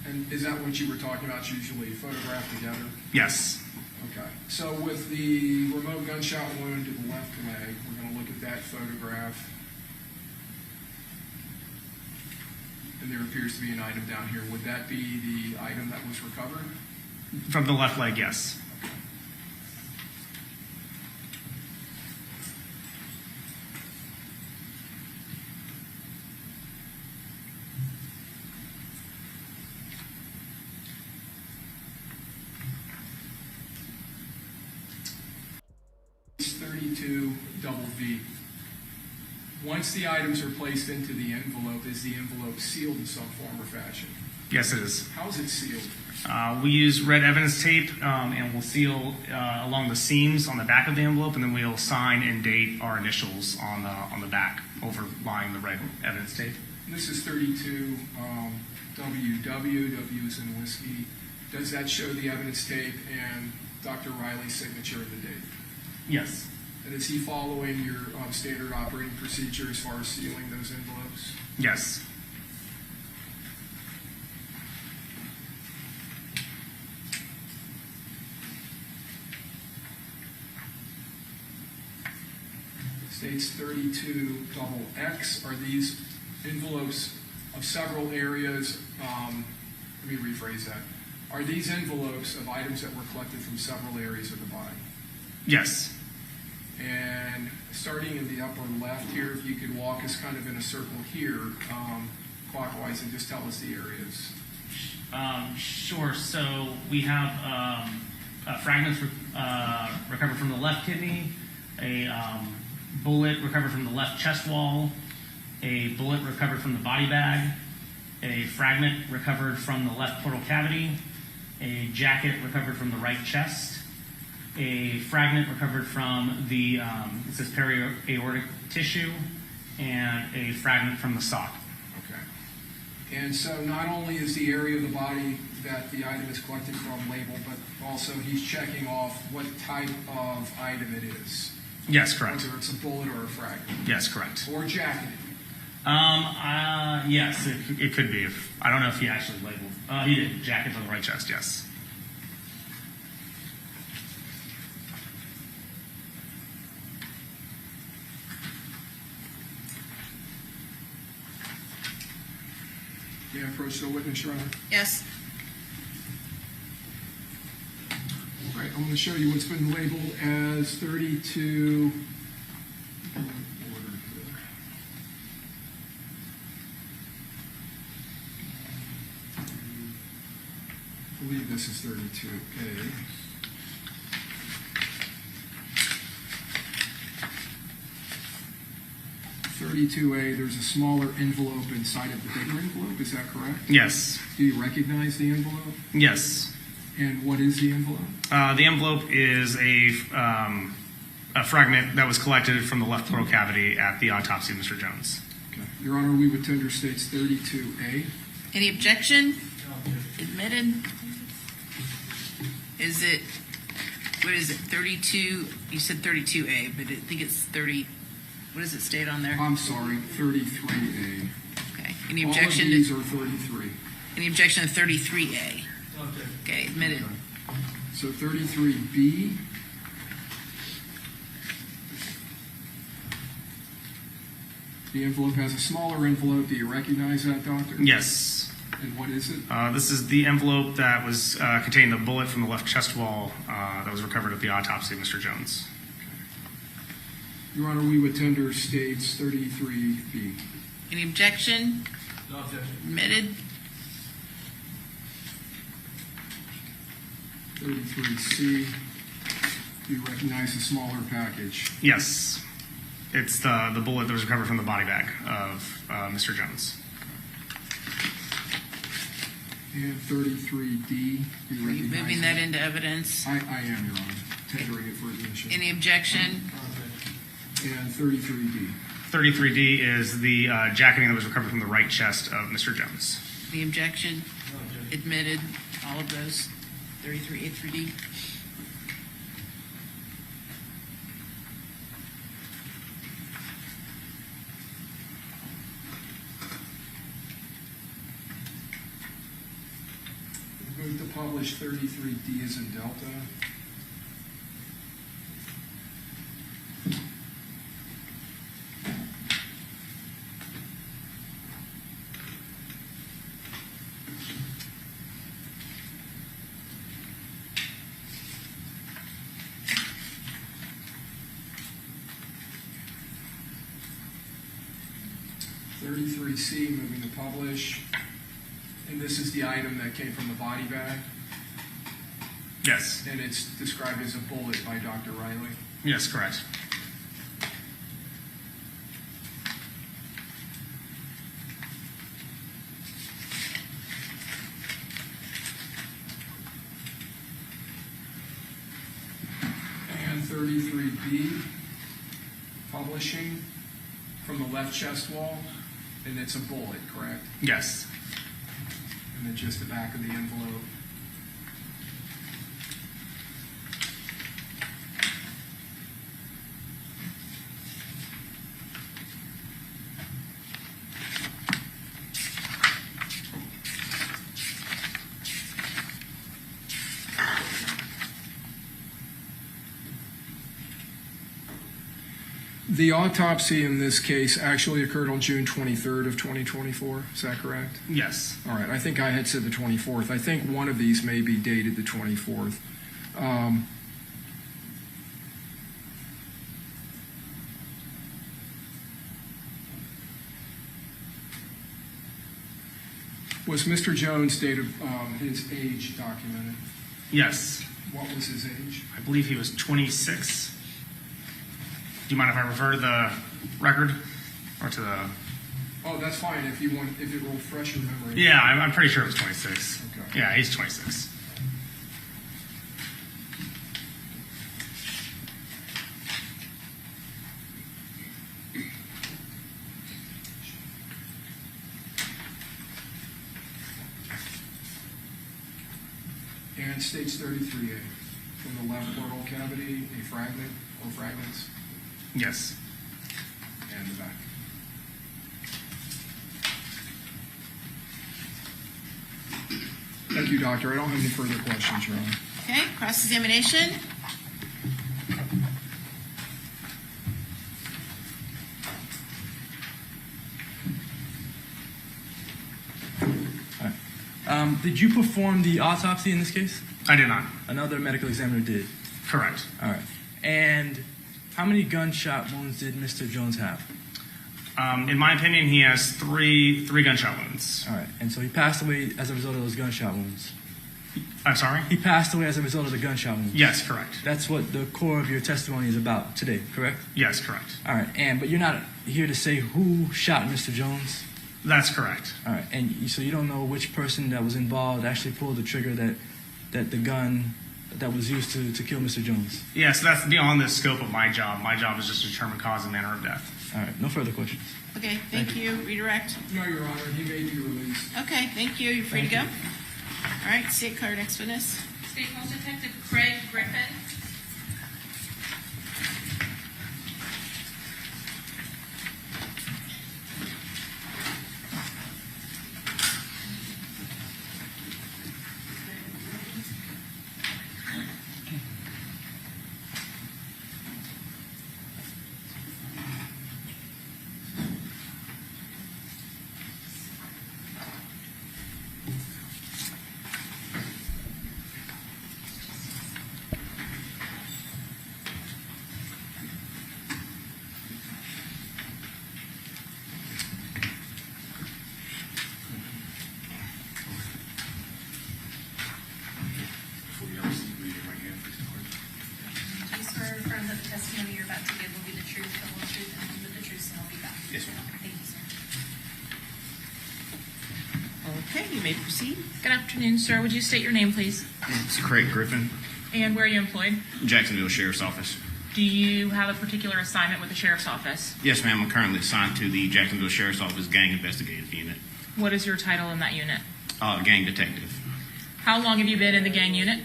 And is that what you were talking about, usually photographed together? Yes. Okay. So with the remote gunshot wound to the left leg, we're going to look at that photograph. And there appears to be an item down here. Would that be the item that was recovered? From the left leg, yes. It's 32 double V. Once the items are placed into the envelope, is the envelope sealed in some form or fashion? Yes, it is. How is it sealed? We use red evidence tape, and we'll seal along the seams on the back of the envelope, and then we'll sign and date our initials on the back, overlying the red evidence tape. And this is 32 WW. W is in whiskey. Does that show the evidence tape and Dr. Riley's signature and the date? Yes. And is he following your standard operating procedure as far as sealing those envelopes? Yes. States 32 double X. Are these envelopes of several areas. Let me rephrase that. Are these envelopes of items that were collected from several areas of the body? Yes. And starting in the upper left here, if you could walk us kind of in a circle here, clockwise, and just tell us the areas. Sure. So we have fragments recovered from the left kidney, a bullet recovered from the left chest wall, a bullet recovered from the body bag, a fragment recovered from the left pleural cavity, a jacket recovered from the right chest, a fragment recovered from the it says periaortic tissue, and a fragment from the sock. Okay. And so not only is the area of the body that the item is collected from labeled, but also he's checking off what type of item it is. Yes, correct. Whether it's a bullet or a fragment. Yes, correct. Or jacketed. Yes, it could be. I don't know if he actually labeled. He did. Jacket from the right chest, yes. May I approach the witness, Your Honor? Yes. All right, I'm going to show you what's been labeled as 32. I believe this is 32A. 32A, there's a smaller envelope inside of the bigger envelope, is that correct? Yes. Do you recognize the envelope? Yes. And what is the envelope? The envelope is a fragment that was collected from the left pleural cavity at the autopsy of Mr. Jones. Okay. Your Honor, we would tender states 32A. Any objection? Admitted. Is it, what is it, 32? You said 32A, but I think it's 30. What does it state on there? I'm sorry, 33A. Okay. Any All objection? of these are 33. Any objection to 33A? Okay, admitted. So 33B. The envelope has a smaller envelope. Do you recognize that, Doctor? Yes. And what is it? This is the envelope that was containing the bullet from the left chest wall that was recovered at the autopsy of Mr. Jones. Your Honor, we would tender states 33B. Any objection? No objection. Admitted. 33C. Do you recognize the smaller package? Yes. It's the bullet that was recovered from the body bag of Mr. Jones. And 33D. Do you Are you recognize moving that into evidence? I am, Your Honor. Tendering it for admission. Any objection? And 33D. 33D is the jacketing that was recovered from the right chest of Mr. Jones. Any objection? Admitted. All of those. 33A through D. Move to publish 33D as in Delta. C, moving to publish. And this is the item that came from the body bag? Yes. And it's described as a bullet by Dr. Riley? Yes, correct. And 33B, publishing from the left chest wall, and it's a bullet, correct? Yes. And then just the back of the envelope. The autopsy in this case actually occurred on June 23rd of 2024. Is that correct? Yes. All right. I think I had said the 24th. I think one of these may be dated the 24th. Was Mr. Jones' date of his age documented? Yes. What was his age? I believe he was 26. Do you mind if I refer to the record or to the? Oh, that's fine if you want, if it will refresh your memory. Yeah, I'm pretty sure it was 26. Okay. Yeah, he's 26. And states 33A. From the left pleural cavity, a fragment or fragments, Yes. and the back. Thank you, doctor. I don't have any further questions, Your Honor. Okay, cross-examination. Did you perform the autopsy in this case? I did not. Another medical examiner did. Correct. All right. And how many gunshot wounds did Mr. Jones have? In my opinion, he has three gunshot wounds. All right. And so he passed away as a result of those gunshot wounds. I'm sorry? He passed away as a result of the gunshot wounds. Yes, correct. That's what the core of your testimony is about today, correct? Yes, correct. All right. But you're not here to say who shot Mr. Jones? That's correct. All right. And so you don't know which person that was involved actually pulled the trigger that the gun that was used to kill Mr. Jones? Yes, that's beyond the scope of my job. My job is just to determine cause and manner of death. All right. No further questions. Okay, thank you. Redirect. No, Your Honor. He may be released. Okay, thank you. You're free to go. All right, state clerk, next witness. State Post Detective Craig Griffin. Please swear in front of the testimony you're about to give will be the truth, the whole truth, and nothing but the truth, so help you God. Yes, ma'am. Thank you, sir. Okay, you may proceed. Good afternoon, sir. Would you state your name, please? It's Craig Griffin, And where are you employed? Jacksonville Sheriff's Office. Do you have a particular assignment with the Sheriff's Office? Yes, ma'am. I'm currently assigned to the Jacksonville Sheriff's Office Gang Investigative Unit. What is your title in that unit? Gang detective. How long have you been in the gang unit?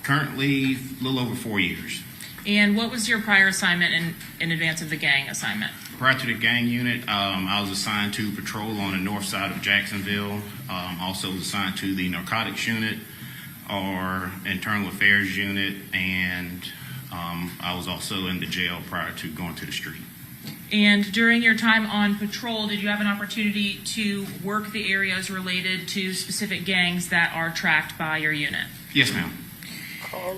Currently, a little over 4 years. And what was your prior assignment in advance of the gang assignment? Prior to the gang unit, I was assigned to patrol on the north side of Jacksonville. Also was assigned to the narcotics unit or internal affairs unit, and I was also in the jail prior to going to the street. And during your time on patrol, did you have an opportunity to work the areas related to specific gangs that are tracked by your unit? Yes, ma'am.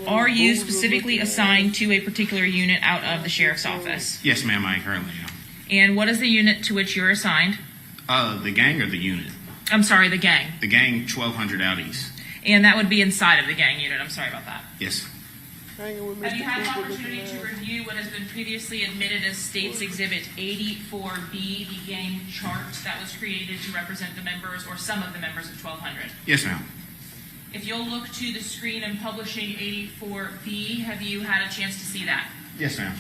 Are you specifically assigned to a particular unit out of the Sheriff's Office? Yes, ma'am. I currently am. And what is the unit to which you're assigned? The gang or the unit? I'm sorry, the gang. The gang, 1200 out east. And that would be inside of the gang unit. I'm sorry about that. Yes. Have you had an opportunity to review what has been previously admitted as State's Exhibit 84B, the gang chart that was created to represent the members or some of the members of 1200? Yes, ma'am. If you'll look to the screen in publishing 84B, have you had a chance to see that? Yes, ma'am.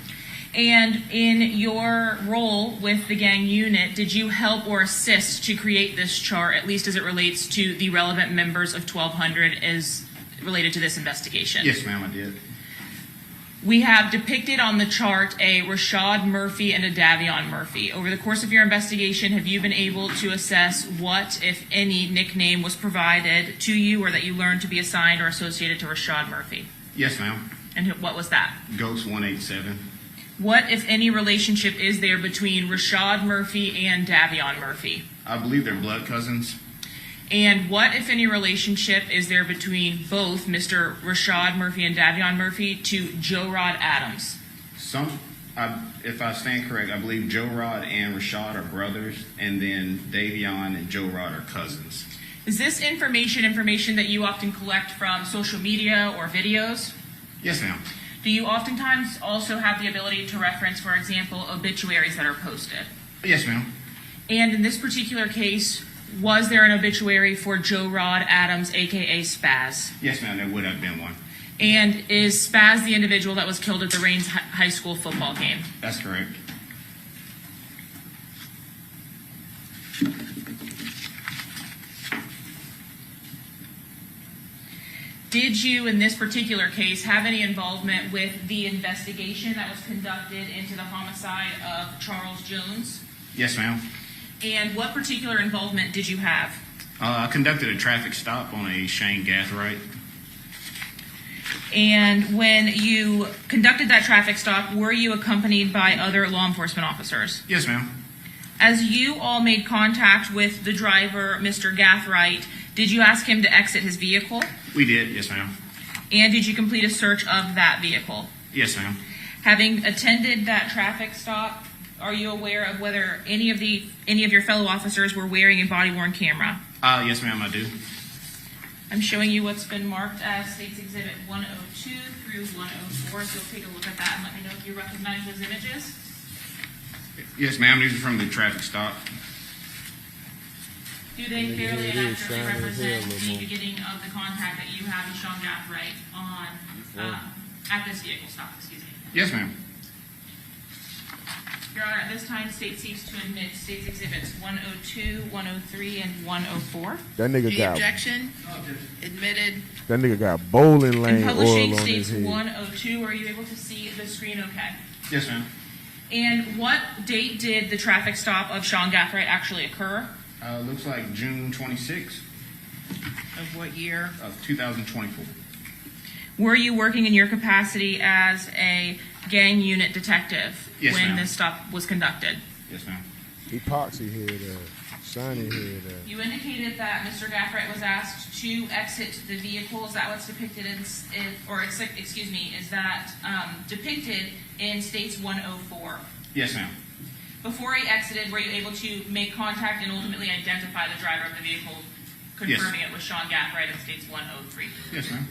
And in your role with the gang unit, did you help or assist to create this chart, at least as it relates to the relevant members of 1200 as related to this investigation? Yes, ma'am, I did. We have depicted on the chart a Rashad Murphy and a Davion Murphy. Over the course of your investigation, have you been able to assess what, if any, nickname was provided to you or that you learned to be assigned or associated to Rashad Murphy? Yes, ma'am. And what was that? Ghost 187. What, if any, relationship is there between Rashad Murphy and Davion Murphy? I believe they're blood cousins. And what, if any, relationship is there between both Mr. Rashad Murphy and Davion Murphy to Joe Rod Adams? If I stand correct, I believe Joe Rod and Rashad are brothers, and then Davion and Joe Rod are cousins. Is this information that you often collect from social media or videos? Yes, ma'am. Do you oftentimes also have the ability to reference, for example, obituaries that are posted? Yes, ma'am. And in this particular case, was there an obituary for Joe Rod Adams, aka Spaz? Yes, ma'am, there would have been one. And is Spaz the individual that was killed at the Rains High School football game? That's correct. Did you, in this particular case, have any involvement with the investigation that was conducted into the homicide of Charles Jones? Yes, ma'am. And what particular involvement did you have? I conducted a traffic stop on a Shane Gathright. And when you conducted that traffic stop, were you accompanied by other law enforcement officers? Yes, ma'am. As you all made contact with the driver, Mr. Gathright, did you ask him to exit his vehicle? We did, yes, ma'am. And did you complete a search of that vehicle? Yes, ma'am. Having attended that traffic stop, are you aware of whether any of your fellow officers were wearing a body-worn camera? Yes, ma'am, I do. I'm showing you what's been marked as States Exhibit 102 through 104, so take a look at that and let me know if you recognize those images. Yes, ma'am, these are from the traffic stop. Do they fairly and accurately represent the beginning of the contact that you had with Sean Gathright at this vehicle stop, excuse me? Yes, ma'am. Your Honor, at this time, state seeks to admit States Exhibits 102, 103, and 104. That nigga The got objection admitted. that nigga got bowling lane In oil publishing on States his head. 102, are you able to see the screen okay? Yes, ma'am. And what date did the traffic stop of Sean Gathright actually occur? Looks like June 26th Of what year? of 2024. Were you working in your capacity as a gang unit detective Yes, when ma'am. this stop was conducted? Yes, ma'am. Epoxy head, shiny head. You indicated that Mr. Gathright was asked to exit the vehicle. Is that what's depicted is that depicted in States 104? Yes, ma'am. Before he exited, were you able to make contact and ultimately identify the driver of the vehicle, confirming it was Sean Gathright in States 103? Yes, ma'am.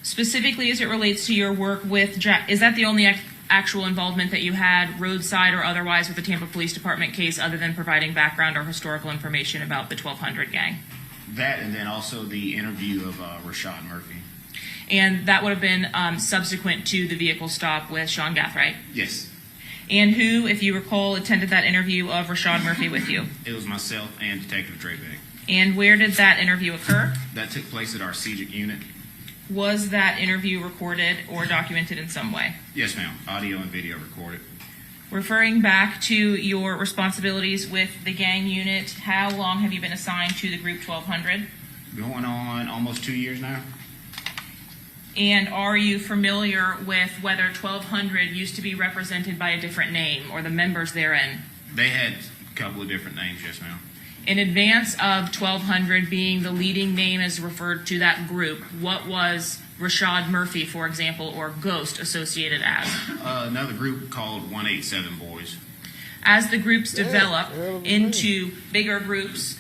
Specifically, as it relates to your work with is that the only actual involvement that you had, roadside or otherwise, with the Tampa Police Department case, other than providing background or historical information about the 1200 gang? That, and then also the interview of Rashad Murphy. And that would have been subsequent to the vehicle stop with Sean Gathright? Yes. And who, if you recall, attended that interview of Rashad Murphy with you? It was myself and Detective Draybeck. And where did that interview occur? That took place at our CJIC unit. Was that interview recorded or documented in some way? Yes, ma'am. Audio and video recorded. Referring back to your responsibilities with the gang unit, how long have you been assigned to the group 1200? Going on almost 2 years now. And are you familiar with whether 1200 used to be represented by a different name or the members therein? They had a couple of different names, yes, ma'am. In advance of 1200 being the leading name as referred to that group, what was Rashad Murphy, for example, or Ghost associated as? Another group called 187 Boys. As the groups develop into bigger groups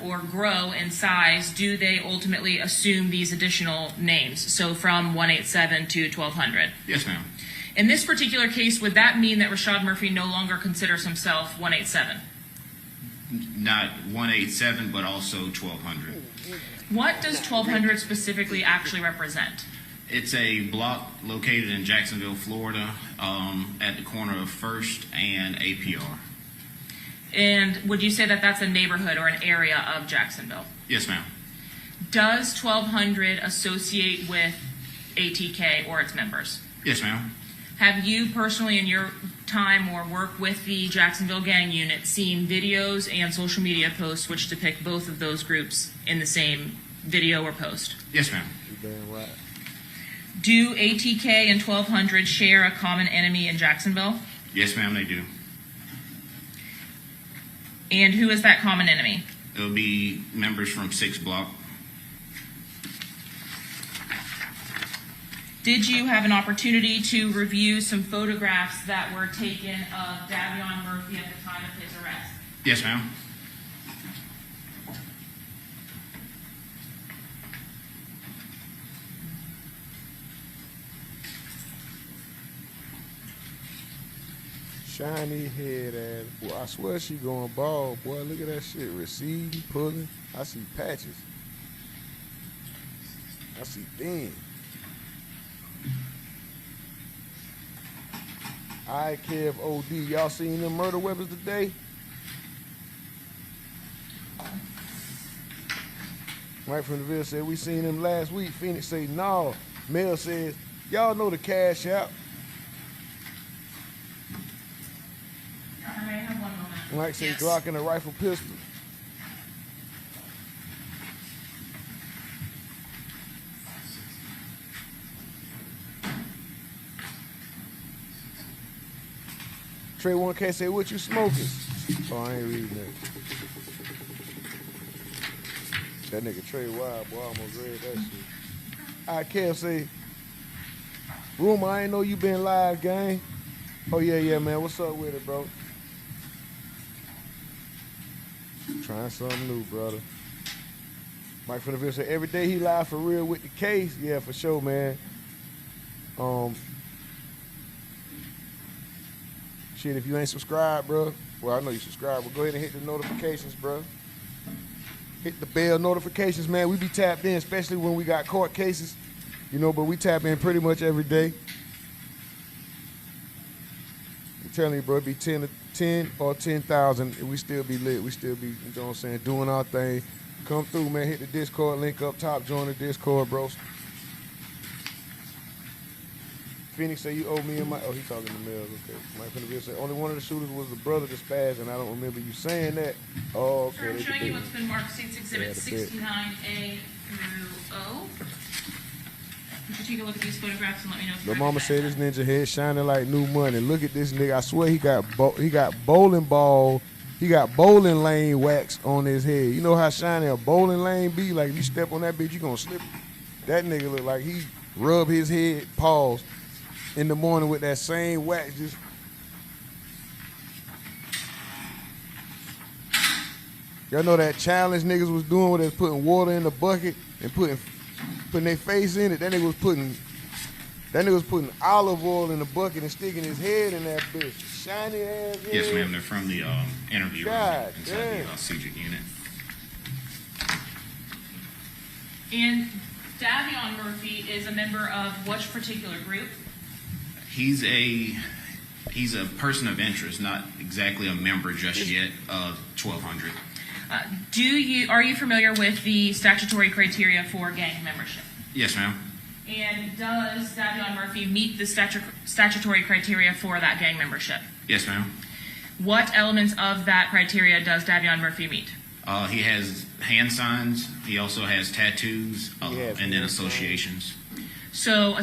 or grow in size, do they ultimately assume these additional names? So from 187 to 1200? Yes, ma'am. In this particular case, would that mean that Rashad Murphy no longer considers himself 187? Not 187, but also 1200. What does 1200 specifically actually represent? It's a block located in Jacksonville, Florida, at the corner of First and APR. And would you say that that's a neighborhood or an area of Jacksonville? Yes, ma'am. Does 1200 associate with ATK or its members? Yes, ma'am. Have you personally in your time or work with the Jacksonville Gang Unit seen videos and social media posts which depict both of those groups in the same video or post? Yes, ma'am. You damn right. Do ATK and 1200 share a common enemy in Jacksonville? Yes, ma'am, they do. And who is that common enemy? It'll be members from 6 Block. Did you have an opportunity to review some photographs that were taken of Davion Murphy at the time of his arrest? Yes, ma'am. Shiny head ass. Boy, I swear she going bald. Boy, look at that shit. Receding, pulling. I see patches. I see thin. I Kev OD. Y'all seen them murder weapons today? Mike from the Ville said we seen them last week. Phoenix say no. Mel says y'all know the cash out. I may have one moment. Mike said Glock and a rifle pistol. Trey 1K say, what you smoking? Oh, I ain't reading that. That nigga Trey Wild, boy, I almost read that shit. I can't say, Rumor, I ain't know you been live, gang. Oh, yeah, man. What's up with it, bro? Trying something new, brother. Mike from the Ville said, every day he live for real with the case. Yeah, for sure, man. Shit, if you ain't subscribed, bro, well, I know you subscribed, but go ahead and hit the notifications, bro. Hit the bell notifications, man. We be tapped in, especially when we got court cases, you know, but we tap in pretty much every day. I'm telling you, bro, it be 10 or 10,000, and we still be lit. We still be, you know what I'm saying, doing our thing. Come through, man. Hit the Discord link up top. Join the Discord, bro. Phoenix say you owe me and my. Oh, he talking to Mills. Okay. Mike from the Ville say only one of the shooters was the brother to Spaz, and I don't remember you saying that. Oh, okay. Sir, I'm showing you what's been marked States Exhibit 69A through O. You can take a look at these photographs and let me know if The mama said this ninja head shining like new money. Look at this nigga. I swear he got bowling ball. He got bowling lane wax on his head. You know how shiny a bowling lane be? Like if you step on that bitch, you gonna slip. That nigga look like he rubbed his head, pause, in the morning with that same wax. Just y'all know that challenge niggas was doing where they was putting water in the bucket and putting their face in it. That nigga was putting olive oil in the bucket and sticking his head in that bitch. Shiny ass head. Yes, ma'am. They're from the interview room God inside damn. the CJIC unit. And Davion Murphy is a member of which particular group? He's a person of interest, not exactly a member just yet of 1200. Are you familiar with the statutory criteria for gang membership? Yes, ma'am. And does Davion Murphy meet the statutory criteria for that gang membership? Yes, ma'am. What elements of that criteria does Davion Murphy meet? He has hand signs. He also has tattoos and then associations. So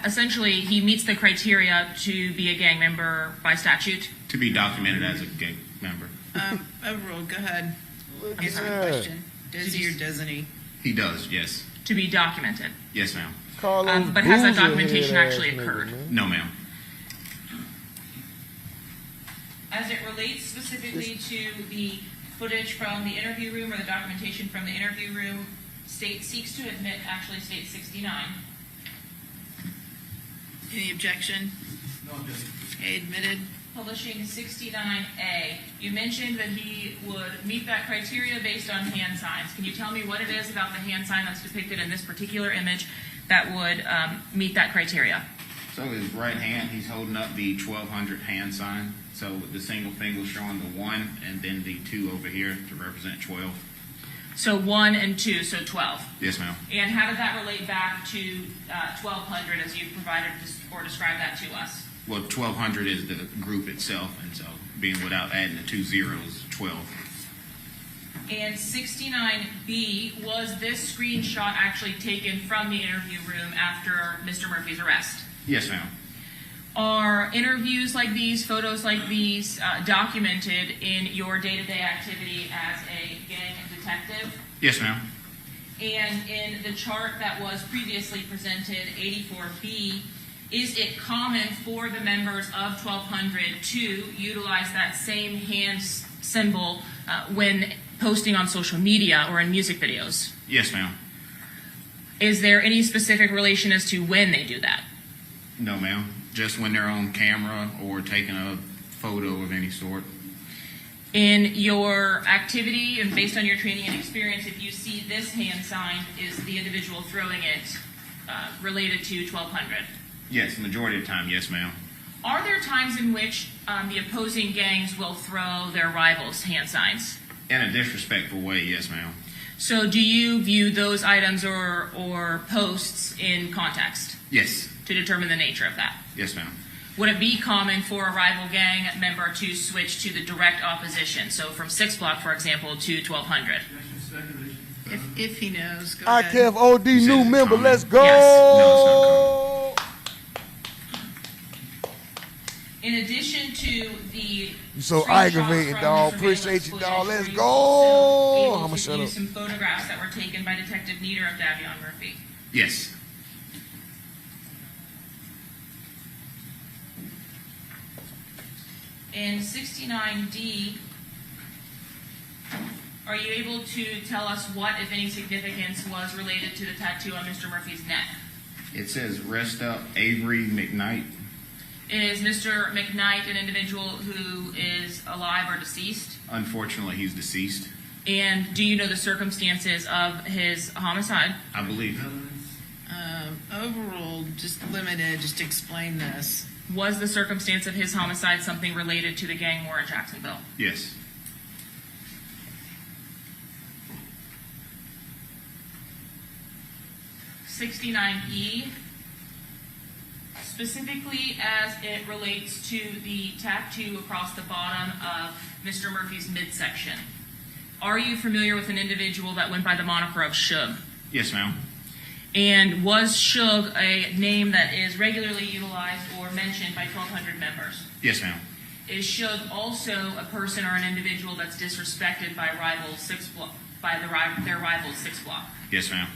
essentially, he meets the criteria to be a gang member by statute? To be documented as a gang member. Overruled, go ahead. Look Answer at the that. question. Does he or doesn't he? He does, yes. To be documented? Yes, ma'am. But has that documentation actually occurred? No, ma'am. As it relates specifically to the footage from the interview room or the documentation from the interview room, state seeks to admit actually state 69. Any objection? No objection. Okay, admitted. Publishing 69A. You mentioned that he would meet that criteria based on hand signs. Can you tell me what it is about the hand sign that's depicted in this particular image that would meet that criteria? So his right hand, he's holding up the 1200 hand sign. So the single finger showing the 1 and then the 2 over here to represent 12. So 1 and 2, so 12. Yes, ma'am. And how did that relate back to 1200 as you provided or described that to us? Well, 1,200 is the group itself, and so being without adding the 2 zeros, 12. And 69B, was this screenshot actually taken from the interview room after Mr. Murphy's arrest? Yes, ma'am. Are interviews like these, photos like these, documented in your day-to-day activity as a gang detective? Yes, ma'am. And in the chart that was previously presented, 84B, is it common for the members of 1200 to utilize that same hand symbol when posting on social media or in music videos? Yes, ma'am. Is there any specific relation as to when they do that? No, ma'am. Just when they're on camera or taking a photo of any sort. In your activity and based on your training and experience, if you see this hand sign, is the individual throwing it related to 1200? Yes, majority of the time, yes, ma'am. Are there times in which the opposing gangs will throw their rivals' hand signs? In a disrespectful way, yes, ma'am. So do you view those items or posts in context Yes. to determine the nature of that? Yes, ma'am. Would it be common for a rival gang member to switch to the direct opposition? So from 6 Block, for example, to 1200? If he knows, go I ahead. Kev OD new member, let's go. In addition to the You so screenshots aggravating, from dog. the Appreciate surveillance you, dog. footage, Let's were you go. also I'ma able to shut view up. some photographs that were taken by Detective Nieder of Davion Murphy? Yes. In 69D, are you able to tell us what, if any, significance was related to the tattoo on Mr. Murphy's neck? It says rest up Avery McKnight. Is Mr. McKnight an individual who is alive or deceased? Unfortunately, he's deceased. And do you know the circumstances of his homicide? I believe. Overall, just limited, just explain this. Was the circumstance of his homicide something related to the gang war in Jacksonville? Yes. (69E), specifically as it relates to the tattoo across the bottom of Mr. Murphy's midsection. Are you familiar with an individual that went by the moniker of Suge? Yes, ma'am. And was Suge a name that is regularly utilized or mentioned by 1200 members? Yes, ma'am. Is Suge also a person or an individual that's disrespected by their rival 6 Block? Yes, ma'am.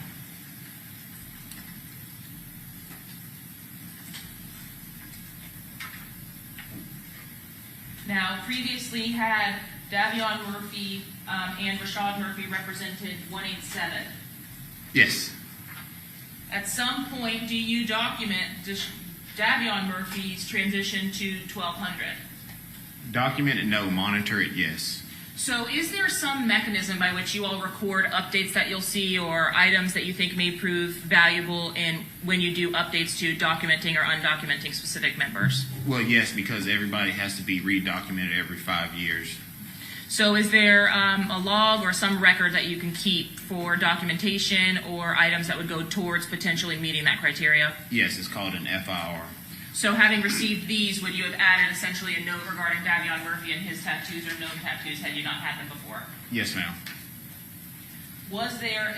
Now, previously had Davion Murphy and Rashad Murphy represented 187. Yes. At some point, do you document Davion Murphy's transition to 1200? Document it, no. Monitor it, yes. So is there some mechanism by which you all record updates that you'll see or items that you think may prove valuable in when you do updates to documenting or undocumenting specific members? Well, yes, because everybody has to be redocumented every 5 years. So is there a log or some record that you can keep for documentation or items that would go towards potentially meeting that criteria? Yes, it's called an FIR. So having received these, would you have added essentially a note regarding Davion Murphy and his tattoos or known tattoos had you not had them before? Yes, ma'am. Was there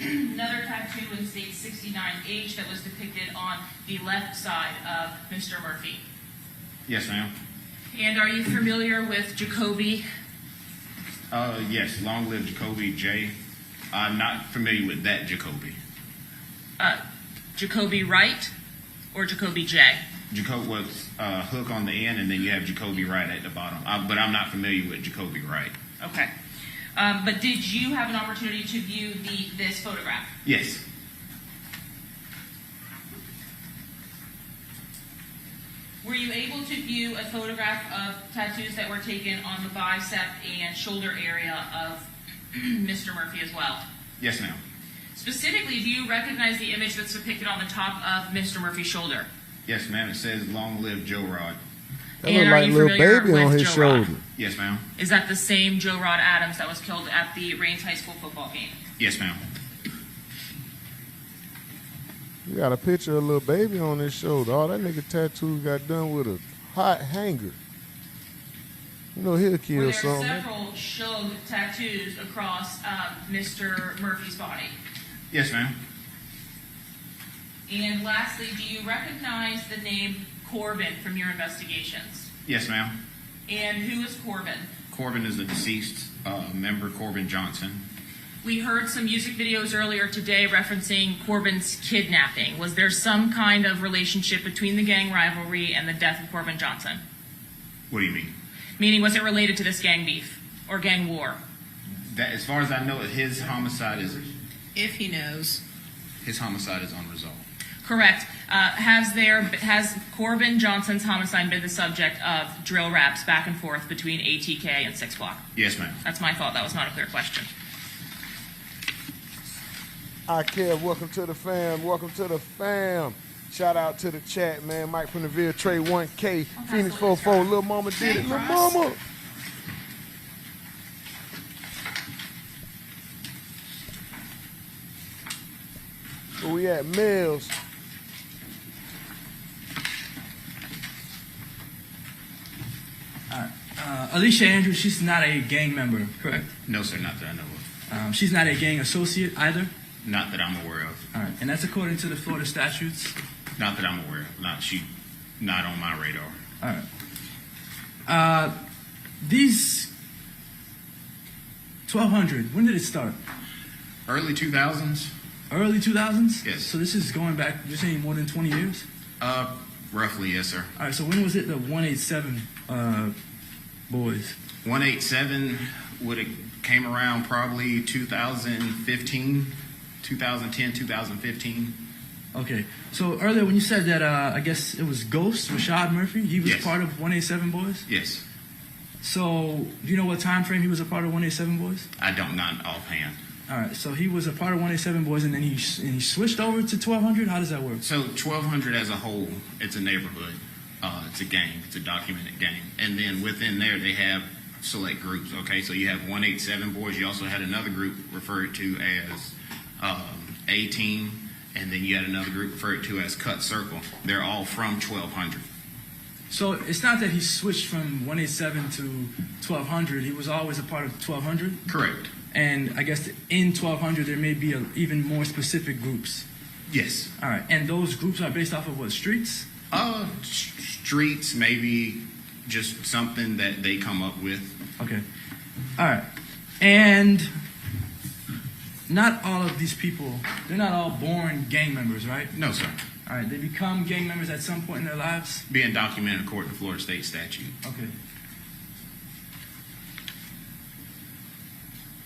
another tattoo in state 69H that was depicted on the left side of Mr. Murphy? Yes, ma'am. And are you familiar with Jacoby? Yes, long live Jacoby J. I'm not familiar with that Jacoby. Jacoby Wright or Jacoby J? Jacoby was hook on the end, and then you have Jacoby Wright at the bottom. But I'm not familiar with Jacoby Wright. Okay. But did you have an opportunity to view this photograph? Yes. Were you able to view a photograph of tattoos that were taken on the bicep and shoulder area of Mr. Murphy as well? Yes, ma'am. Specifically, do you recognize the image that's depicted on the top of Mr. Murphy's shoulder? Yes, ma'am. It says long live Joe Rod. That look like a little baby on his shoulder. Yes, ma'am. Is that the same Joe Rod Adams that was killed at the Rains High School football game? Yes, ma'am. You got a picture of a little baby on his shoulder. All that nigga tattoo got done with a hot hanger. You know he'll kill Were there something. several Shug tattoos across Mr. Murphy's body? Yes, ma'am. And lastly, do you recognize the name Corbin from your investigations? Yes, ma'am. And who is Corbin? Corbin is the deceased member, Corbin Johnson. We heard some music videos earlier today referencing Corbin's kidnapping. Was there some kind of relationship between the gang rivalry and the death of Corbin Johnson? What do you mean? Meaning, was it related to this gang beef or gang war? That, as far as I know, his homicide is If he knows. unresolved. Correct. Has Corbin Johnson's homicide been the subject of drill raps back and forth between ATK and 6 Block? Yes, ma'am. That's my fault. That was not a clear question. I care. Welcome to the fam. Welcome to the fam. Shout out to the chat, man. Mike from the Ville, Trey 1K, Phoenix 44, Lil Mama did it, Lil Mama. Where we at? Mills. Alicia Andrews, she's not a gang member, correct? No, sir, not that I know of. She's not a gang associate either? Not that I'm aware of. All right, and that's according to the Florida statutes? Not that I'm aware of. Not on my radar. All right. These 1,200, when did it start? Early 2000s. Early 2000s? Yes. So this is going back, you're saying more than 20 years? Roughly, yes, sir. All right, so when was it the 187 boys? 187 would have came around probably 2015, 2010, 2015. Okay, so earlier when you said that, I guess it was Ghost, Rashad Murphy, he was Yes. part of 187 boys? Yes. So, do you know what time frame he was a part of 187 boys? I don't, not offhand. All right, so he was a part of 187 boys, and then he switched over to 1,200. How does that work? So 1,200 as a whole, it's a neighborhood. It's a gang. It's a documented gang. And then within there, they have select groups. Okay, so you have 187 boys. You also had another group referred to as A Team, and then you had another group referred to as Cut Circle. They're all from 1,200. So it's not that he switched from 187 to 1,200. He was always a part of 1,200. Correct. And I guess in 1,200 there may be even more specific groups. Yes. All right, and those groups are based off of what, streets? Streets, maybe just something that they come up with. Okay. All right. And not all of these people, they're not all born gang members, right? No, sir. All right, they become gang members at some point in their lives? Being documented according to Florida state statute. Okay.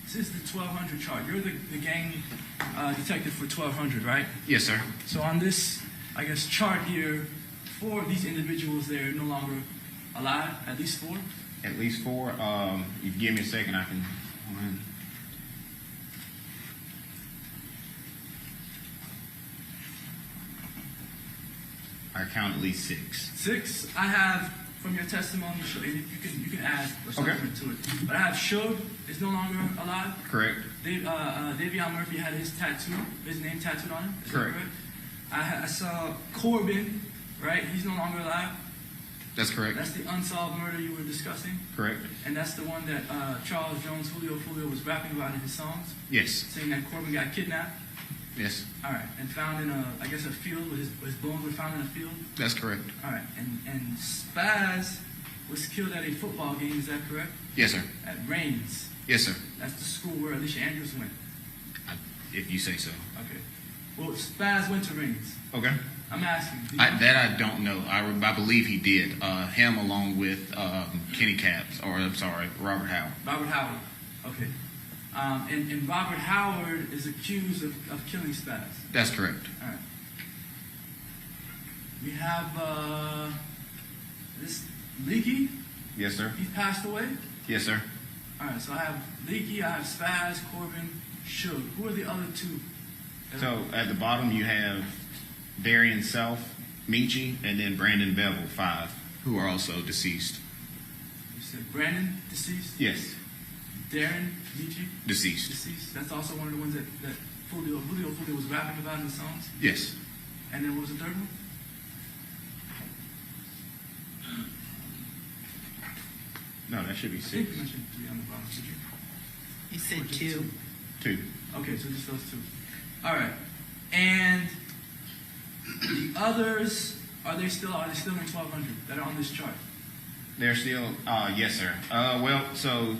This is the 1,200 chart. You're the gang detective for 1,200, right? Yes, sir. So on this, I guess, chart here, 4 of these individuals, they're no longer alive, at least 4? At least 4. You give me a second, I can. I count at least 6. 6. I have from your testimony. You can add or something to it. But I have Shug is no longer alive. Correct. Davion Murphy had his name tattooed on him. Is Correct. That correct? I saw Corbin, right? He's no longer alive. That's correct. That's the unsolved murder you were discussing. Correct. And that's the one that Charles Jones, Foolio was rapping about in his songs. Yes. Saying that Corbin got kidnapped. Yes. All right, and found in a field, his bones were found in a field. That's correct. All right, and Spaz was killed at a football game. Is that correct? Yes, sir. At Rains. Yes, sir. That's the school where Alicia Andrews went. If you say so. Okay. Well, Spaz went to Rains. Okay. I'm asking. That I don't know. I believe he did. Him along with Kenny Caps, or I'm sorry, Robert Howard. Robert Howard. Okay. And Robert Howard is accused of killing Spaz. That's correct. All right. We have this Leaky. Yes, sir. He passed away. Yes, sir. All right. So I have Leaky. I have Spaz, Corbin, Shug. Who are the other 2? So at the bottom you have Darian Self, Michi, and then Brandon Bevel, 5, who are also deceased. You said Brandon deceased. Yes. Darren Michi Deceased. Deceased. That's also one of the ones that Julio was rapping about in the songs. Yes. And then what was the third one? No, that should be I think 6. you mentioned 3 on the bottom. Did you? He said 2. 2. Okay, so just those 2. All right. And the others, are they still in 1200 that are on this chart? They're still, yes, sir. Well, so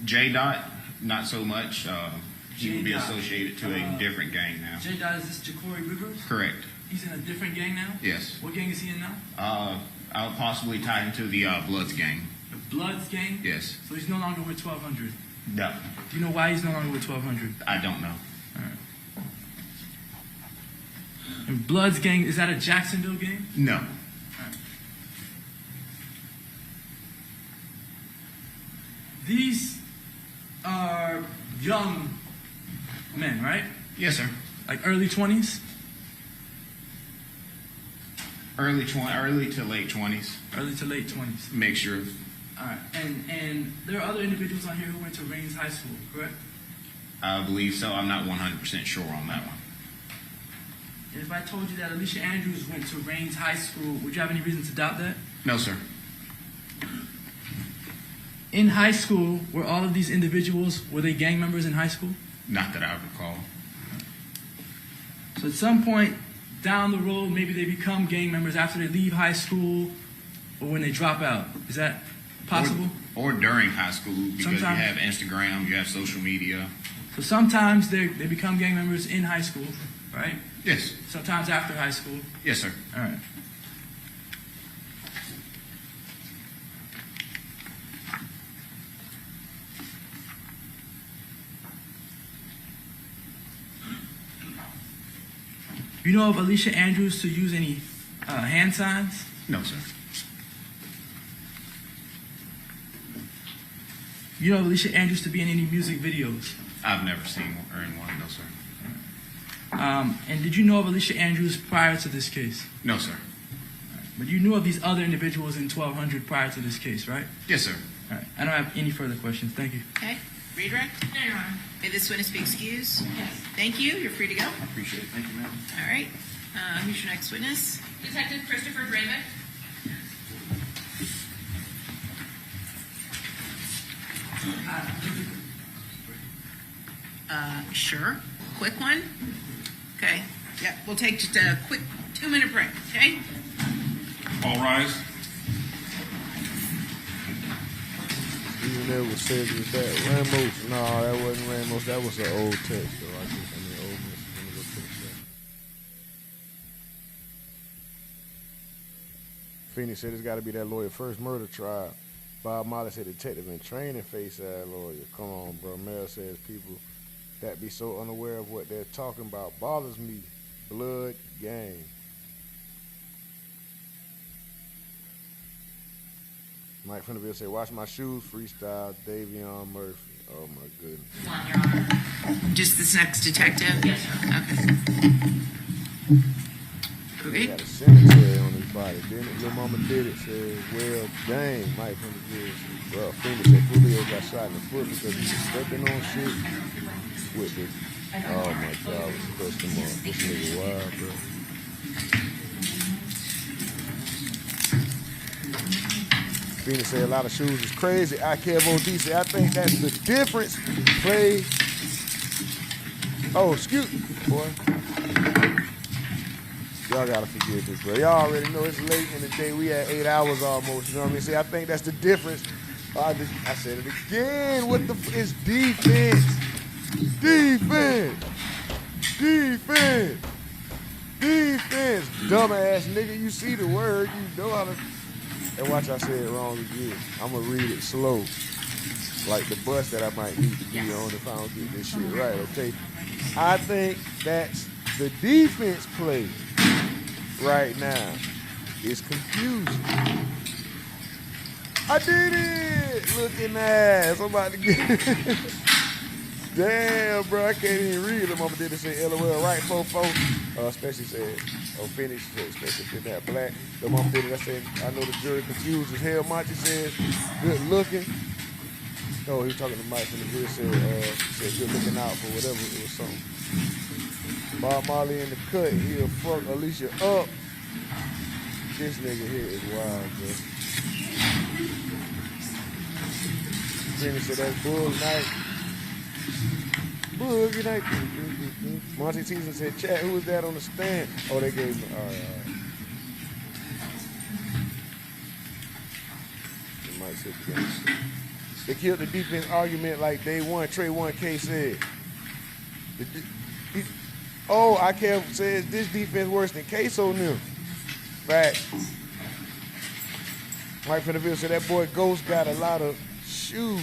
J Dot, not so much. He will be J-Dot. associated to a different gang now. J. Dot, is this Jacory Rivers? Correct. He's in a different gang now? Yes. What gang is he in now? I'll possibly tie him to the Bloods gang. The Bloods gang? Yes. So he's no longer with 1200. No. Do you know why he's no longer with 1200? I don't know. All right. And Bloods gang, is that a Jacksonville gang? No. All right. These are young men, right? Yes, sir. Like early 20s? Early to late 20s. Early to late 20s. Mixture of. All right. And there are other individuals on here who went to Rains High School, correct? I believe so. I'm not 100% sure on that one. And if I told you that Alicia Andrews went to Rains High School, would you have any reason to doubt that? No, sir. In high school, were all of these individuals, were they gang members in high school? Not that I recall. So at some point down the road, maybe they become gang members after they leave high school or when they drop out. Is that possible? Or during high school, because Sometimes. you have Instagram, you have social media. So sometimes they become gang members in high school, right? Yes. Sometimes after high school. Yes, sir. All right. You know of Alicia Andrews to use any hand signs? No, sir. You know of Alicia Andrews to be in any music videos? I've never seen her in one. No, sir. And did you know of Alicia Andrews prior to this case? No, sir. But you knew of these other individuals in 1200 prior to this case, right? Yes, sir. All right. I don't have any further questions. Thank you. Okay. Redirect? No, Your Honor. May this witness be excused? Yes. Thank you. You're free to go. Appreciate it. Thank you, ma'am. All right. Who's your next witness? Detective Christopher Draven. Sure. Quick one? Okay. Yep. We'll take just a quick 2-minute break, okay? All rise. Even though it says it's that Ramos. No, that wasn't Ramos. That was an old text, though. Old miss. Let me go finish that. Phoenix said it's got to be that lawyer first murder trial. Bob Molly said detective in training face lawyer. Come on, bro. Mel says people that be so unaware of what they're talking about bothers me. Blood gang. Mike from the Ville said, watch my shoes, freestyle, Davion Murphy. Oh my goodness. Just this next detective? Yes, sir. Okay. He got a cemetery on his body, didn't it? Little mama did it, said, well, dang, Mike from the Ville said, bro, Phoenix said Julio got shot in the foot because he was stepping on shit with the, oh my God, was supposed to mark. This nigga wild, bro. Phoenix said a lot of shoes is crazy. I Kev OD said, I think that's the difference. Play. Oh, excuse me, boy. Y'all gotta forgive this, bro. Y'all already know it's late in the day. We had 8 hours almost. You know what I mean? See, I think that's the difference. I said it again. What the it's defense. Defense. Defense. Defense. Dumbass nigga. You see the word. You know how to. And watch, I say it wrong again. I'm going to read it slow. Like the bus that I might need to be on if I don't get this shit right, okay? I think that's the defense play right now. It's confusing. I did it! Looking ass. I'm about to get it. Damn, bro. I can't even read it. Mama did it say LOL right, fofo. Especially said, Phoenix said, especially did that black. The mama did it. I said, I know the jury confused as hell. Monty says, good looking. No, he was talking to Mike from the jury. Said good looking out for whatever. It was something. Bob Marley in the cut. He'll fuck Alicia up. This nigga here is wild, bro. Jenny said that's Bull Night. Boogie Night. Monty Teason said, chat, who was that on the stand? Oh, they gave me. All right. They might sit together. They killed the defense argument like day one. Trey 1K said. I can't say this defense worse than Queso now. Facts. Mike from the Ville said that boy Ghost got a lot of shoes.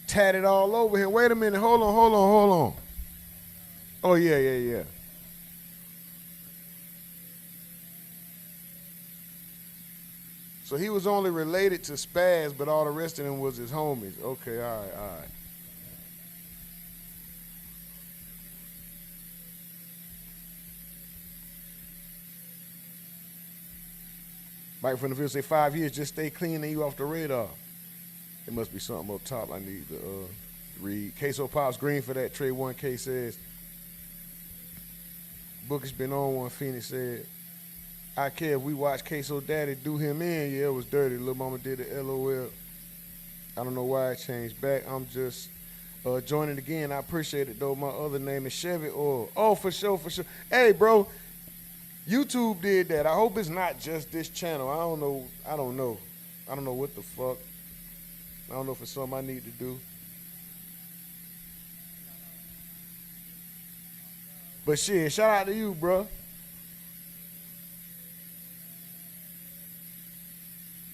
Tatted all over him. Wait a minute. Hold on. Oh, yeah. So he was only related to Spaz, but all the rest of them was his homies. Okay, all right. Mike from the Ville say 5 years, just stay clean and you off the radar. There must be something up top I need to read. Queso Pops Green for that. Trey 1K says, Book has been on one. Phoenix said, I care if we watch Queso Daddy do him in. Yeah, it was dirty. Lil Mama did it, LOL. I don't know why it changed back. I'm just joining again. I appreciate it, though. My other name is Chevy Oil. Oh, for sure. Hey, bro, YouTube did that. I hope it's not just this channel. I don't know what the fuck. I don't know if it's something I need to do. But shit, shout out to you, bro.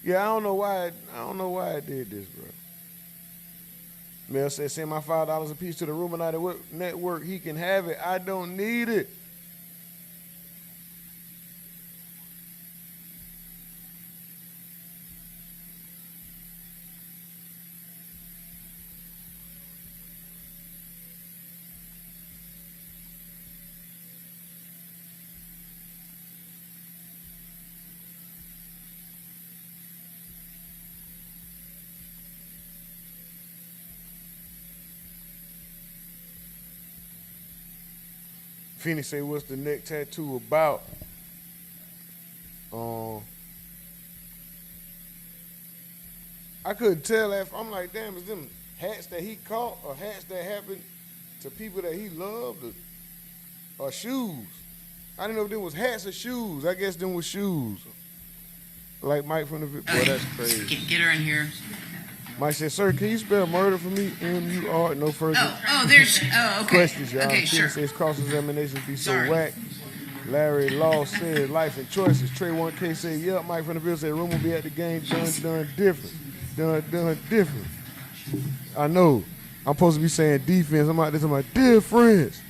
Yeah, I don't know why I did this, bro. Mel said, send my $5 a piece to the RUMORNATI network. He can have it. I don't need it. Phoenix say, what's the neck tattoo about? I couldn't tell if I'm like, damn, is them hats that he caught or hats that happened to people that he loved or shoes? I didn't know if them was hats or shoes. I guess them was shoes. Like Mike from the boy, that's crazy. Get her in here. Mike said, sir, can you spell murder for me? M-U-R, no further. Okay. Questions, y'all. Okay, sure. Says cross-examinations be so whack. Larry Law said, life and choices. Trey 1K said, yep. Mike from the Ville said, room will be at the game done different. Done different. I know. I'm supposed to be saying defense. I'm out there talking about dear friends.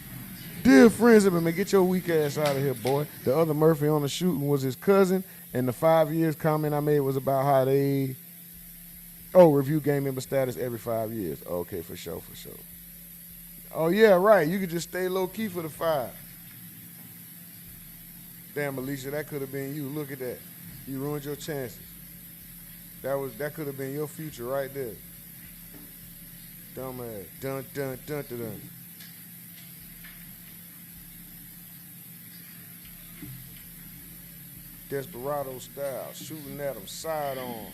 Dear friends, man, get your weak ass out of here, boy. The other Murphy on the shooting was his cousin, and the 5 years comment I made was about how they review game member status every 5 years. Okay, for sure. Oh, yeah, right. You could just stay low-key for the 5. Damn, Alicia, that could have been you. Look at that. You ruined your chances. That could have been your future right there. Dumbass. Dun. Desperado style. Shooting at him side on.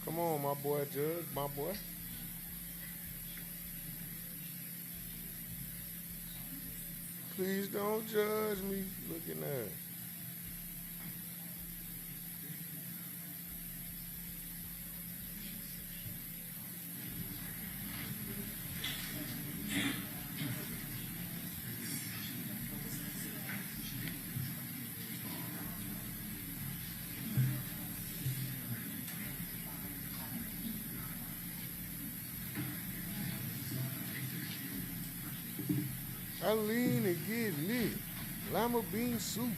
Come on, my boy, Judge, my boy. Please don't judge me. Looking at. I lean and get lit. Lima bean soup.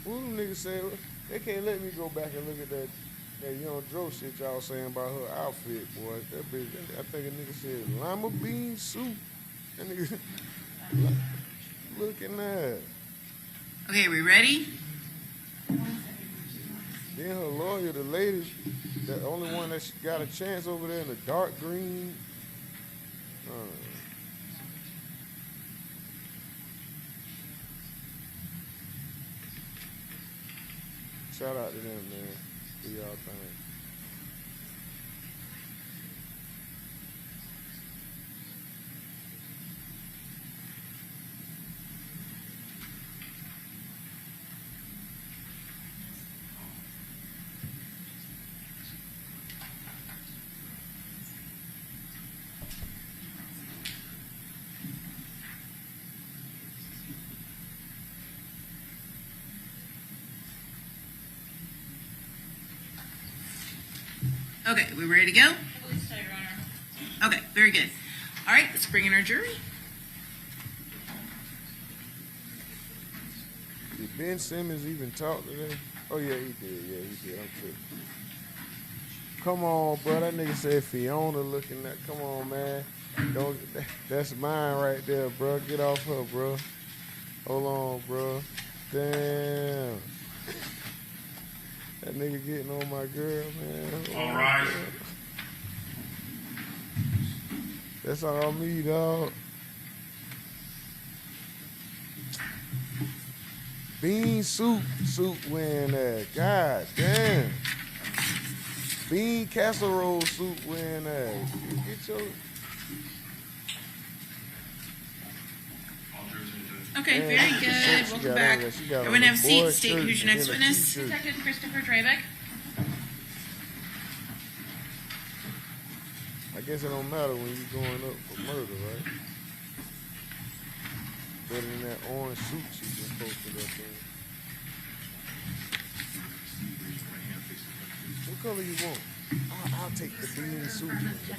What them niggas say? They can't let me go back and look at that That young Dro shit y'all saying about her outfit, boy. That bitch, I think a nigga said lima bean soup. That nigga looking at. Okay, we ready? Then her lawyer, the lady, the only one that got a chance over there in the dark green. Shout out to them, man. Do y'all thing. Okay, we ready to go? Okay, very good. All right, let's bring in our jury. Did Ben Simmons even talk today? Oh, yeah, he did. Yeah, he did. I'm tripping. Come on, bro. That nigga said Fiona looking at. Come on, man. Don't. That's mine right there, bro. Get off her, bro. Hold on, bro. Damn. That nigga getting on my girl, man. All right. That's all me, dog. Bean soup wearing that. God damn. Bean casserole soup wearing that. Get your. Okay, very good. Welcome back. Everyone have a seat. State who's your next witness. Detective Christopher Drabeck. I guess it don't matter when you're going up for murder, right? Better than that orange suit she's been posted up in. What color you want? I'll take the bean suit. The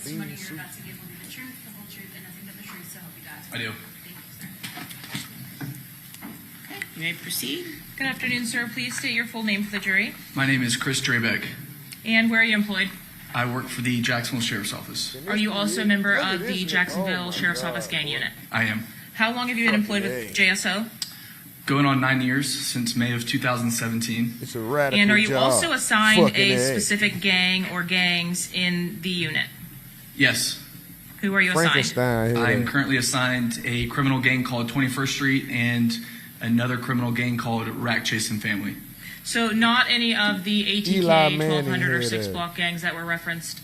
bean suit. About to give will be the truth, the whole truth, and nothing but the truth, so help you God. I do. You may proceed. Good afternoon, sir. Please state your full name for the jury. My name is Chris Drabeck. And where are you employed? I work for the Jacksonville Sheriff's Office. Are you also a member of the Jacksonville Sheriff's Office gang unit? I am. How long have you been employed with JSO? Going on 9 years since May of 2017. It's a radical And are you job. also assigned Fucking a A. specific gang or gangs in the unit? Yes. Who are you assigned? Frankenstein. I am currently assigned a criminal gang called 21st Street and another criminal gang called Rack Chasing Family. So not any of the ATK, Eli Manning 1200, or had 6 that. block gangs that were referenced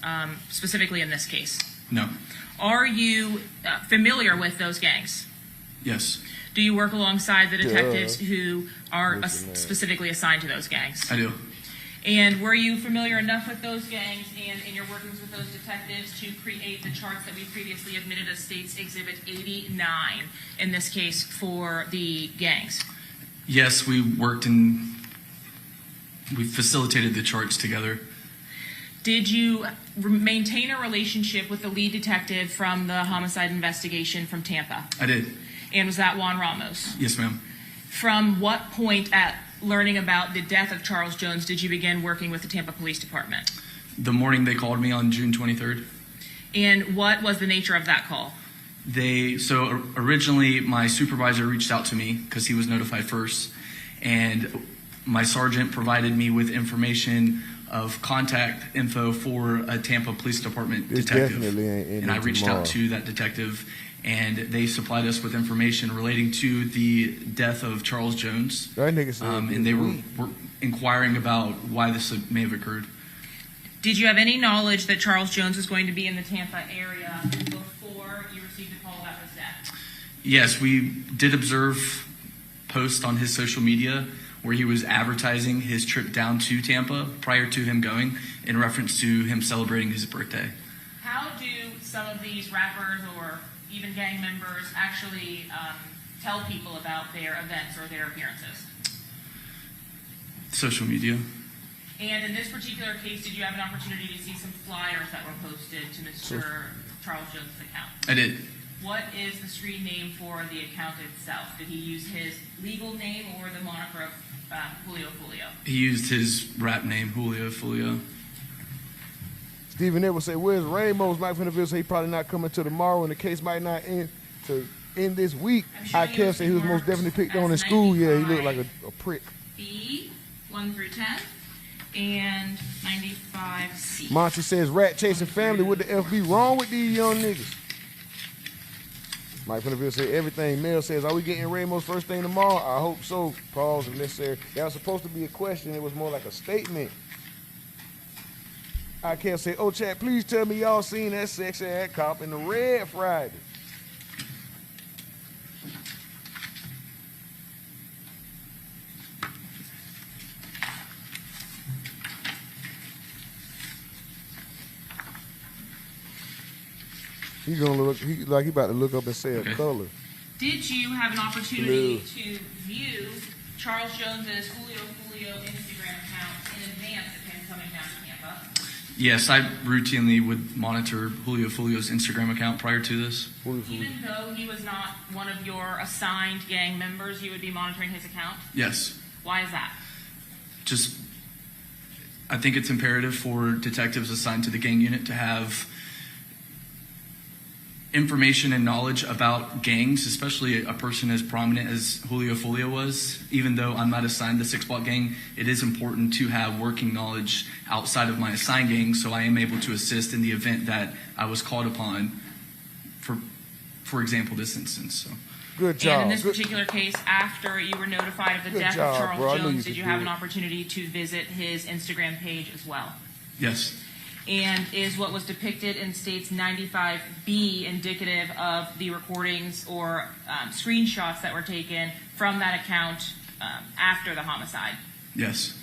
specifically in this case. No. Are you familiar with those gangs? Yes. Do you work alongside the detectives who are specifically assigned to those gangs? I do. And were you familiar enough with those gangs and in your workings with those detectives to create the charts that we previously admitted as State's Exhibit 89 in this case for the gangs? Yes, we facilitated the charts together. Did you maintain a relationship with the lead detective from the homicide investigation from Tampa? I did. And was that Juan Ramos? Yes, ma'am. From what point at learning about the death of Charles Jones did you begin working with the Tampa Police Department? The morning they called me on June 23rd. And what was the nature of that call? So originally my supervisor reached out to me because he was notified first, and my sergeant provided me with information of contact info for a Tampa Police Department detective. Definitely ain't And I reached tomorrow. out to that detective, and they supplied us with information relating to the death of Charles Jones. That nigga said and they were inquiring about why this may have occurred. Did you have any knowledge that Charles Jones was going to be in the Tampa area before you received a call about his death? Yes, we did observe posts on his social media where he was advertising his trip down to Tampa prior to him going in reference to him celebrating his birthday. How do some of these rappers or even gang members actually tell people about their events or their appearances? Social media. And in this particular case, did you have an opportunity to see some flyers that were posted to Mr. Charles Jones' account? I did. What is the street name for the account itself? Did he use his legal name or the moniker of Julio? He used his rap name, Julio. Stephen Edwards say, where's Ramos? Mike Finnerville say he probably not coming till tomorrow, and the case might not end this week. I can't say he was most definitely picked on in school. Yeah, he looked like a prick. B, 1 through 10, and 95C. Monty says, rat chasing family. What the F be wrong with these young niggas? Mike Finnerville say everything. Mel says, are we getting Ramos first thing tomorrow? I hope so. Pause if necessary. That was supposed to be a question. It was more like a statement. I can't say, oh, chat, please tell me y'all seen that sexy ass cop in the red Friday. He's gonna look. He about to look up and say a color. Did you have an opportunity to view Charles Jones's Julio Instagram account in advance of him coming down to Tampa? Yes, I routinely would monitor Julio's Instagram account prior to this. Even though he was not one of your assigned gang members, you would be monitoring his account? Yes. Why is that? Just, I think it's imperative for detectives assigned to the gang unit to have information and knowledge about gangs, especially a person as prominent as Julio was. Even though I'm not assigned the 6-block gang, it is important to have working knowledge outside of my assigned gang, so I am able to assist in the event that I was called upon, for example, this instance. So. Good job. And in this particular case, after you were notified of the death of Charles Jones, did you have an opportunity to visit his Instagram page as well? Yes. And is what was depicted in States 95B indicative of the recordings or screenshots that were taken from that account after the homicide? Yes.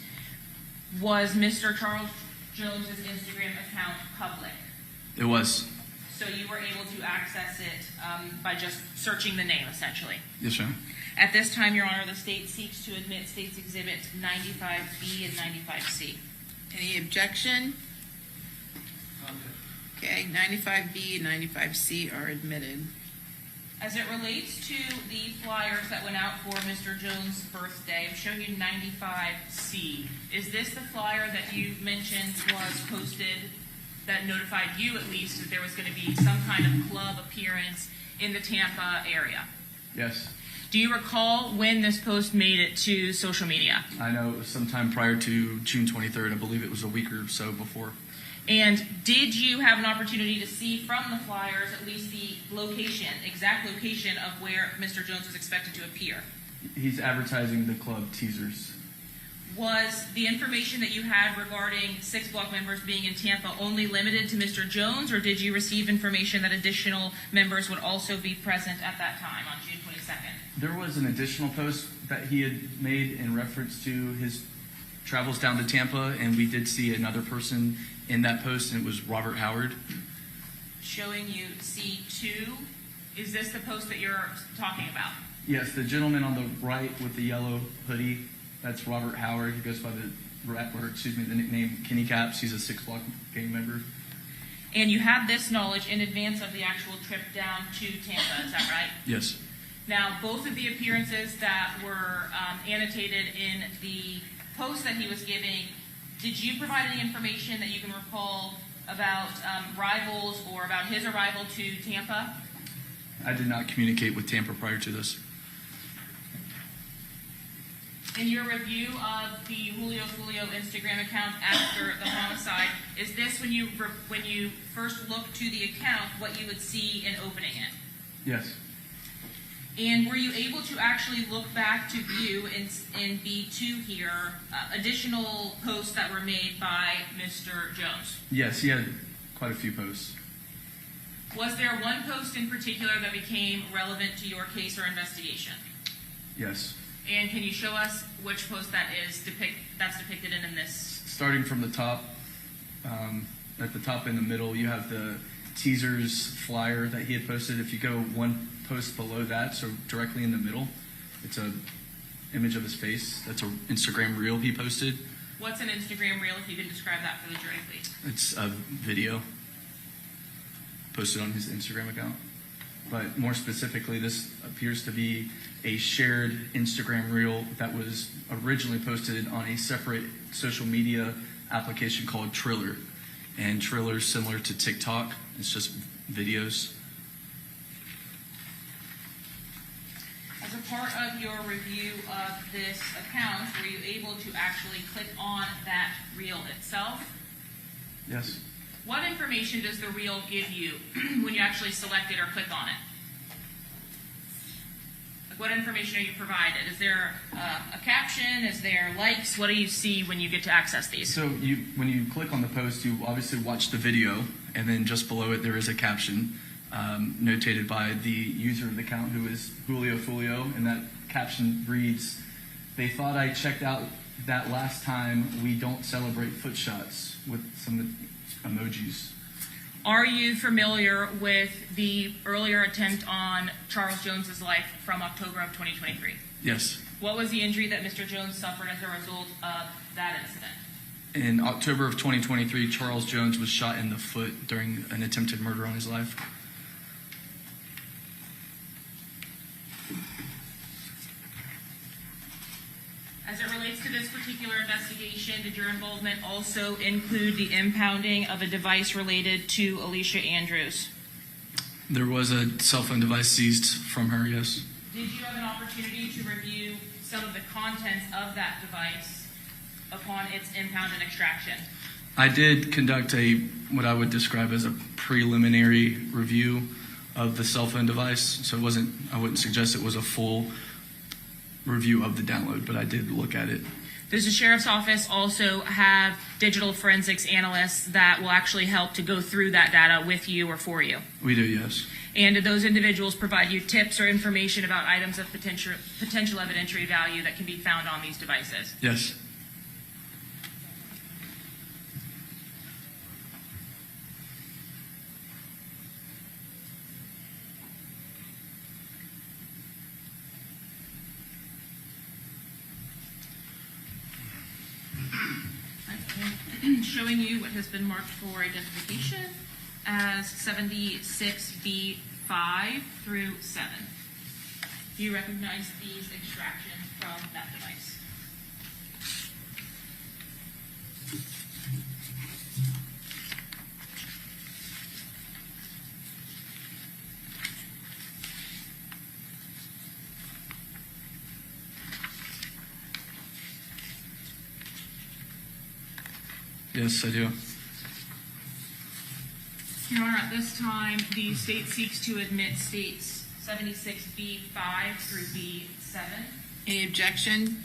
Was Mr. Charles Jones' Instagram account public? It was. So you were able to access it by just searching the name, essentially? Yes, ma'am. At this time, Your Honor, the state seeks to admit States Exhibits 95B and 95C. Any objection? Okay, 95B and 95C are admitted. As it relates to the flyers that went out for Mr. Jones' birthday, I'm showing you 95C. Is this the flyer that you mentioned was posted that notified you, at least, that there was going to be some kind of club appearance in the Tampa area? Yes. Do you recall when this post made it to social media? I know it was sometime prior to June 23rd. I believe it was a week or so before. And did you have an opportunity to see from the flyers at least the location, exact location of where Mr. Jones was expected to appear? He's advertising the club teasers. Was the information that you had regarding 6-block members being in Tampa only limited to Mr. Jones, or did you receive information that additional members would also be present at that time on June 22nd? There was an additional post that he had made in reference to his travels down to Tampa, and we did see another person in that post, and it was Robert Howard. Showing you C2. Is this the post that you're talking about? Yes, the gentleman on the right with the yellow hoodie, that's Robert Howard. He goes by the nickname Kenny Caps. He's a 6-block gang member. And you have this knowledge in advance of the actual trip down to Tampa, is that right? Yes. Now, both of the appearances that were annotated in the post that he was giving, did you provide any information that you can recall about rivals or about his arrival to Tampa? I did not communicate with Tampa prior to this. In your review of the Julio Instagram account after the homicide, is this when you first looked to the account what you would see in opening it? Yes. And were you able to actually look back to view in B2 here additional posts that were made by Mr. Jones? Yes, he had quite a few posts. Was there one post in particular that became relevant to your case or investigation? Yes. And can you show us which post that's depicted in this? Starting from the top, at the top in the middle, you have the teasers flyer that he had posted. If you go one post below that, so directly in the middle, it's a image of his face. That's an Instagram reel he posted. What's an Instagram reel, if you can describe that for the jury, please? It's a video posted on his Instagram account. But more specifically, this appears to be a shared Instagram reel that was originally posted on a separate social media application called Triller. and trailers similar to TikTok. It's just videos. As a part of your review of this account, were you able to actually click on that reel itself? Yes. What information does the reel give you when you actually select it or click on it? Like, what information are you provided? Is there a caption? Is there likes? What do you see when you get to access these? So when you click on the post, you obviously watch the video, and then just below it there is a caption notated by the user of the account, who is Julio Foolio, and that caption reads, "They thought I checked out that last time. We don't celebrate foot shots," with some emojis. Are you familiar with the earlier attempt on Charles Jones's life from October of 2023? Yes. What was the injury that Mr. Jones suffered as a result of that incident? In October of 2023, Charles Jones was shot in the foot during an attempted murder on his life. As it relates to this particular investigation, did your involvement also include the impounding of a device related to Alicia Andrews? There was a cell phone device seized from her, yes. Did you have an opportunity to review some of the contents of that device upon its impound and extraction? I did conduct what I would describe as a preliminary review of the cell phone device, so I wouldn't suggest it was a full review of the download, but I did look at it. Does the Sheriff's Office also have digital forensics analysts that will actually help to go through that data with you or for you? We do, yes. And did those individuals provide you tips or information about items of potential evidentiary value that can be found on these devices? Yes. Showing you what has been marked for identification as 76B5 through 7. Do you recognize these extractions from that device? Yes, I do. Your Honor, at this time, the state seeks to admit states 76B5 through B7. Any objection?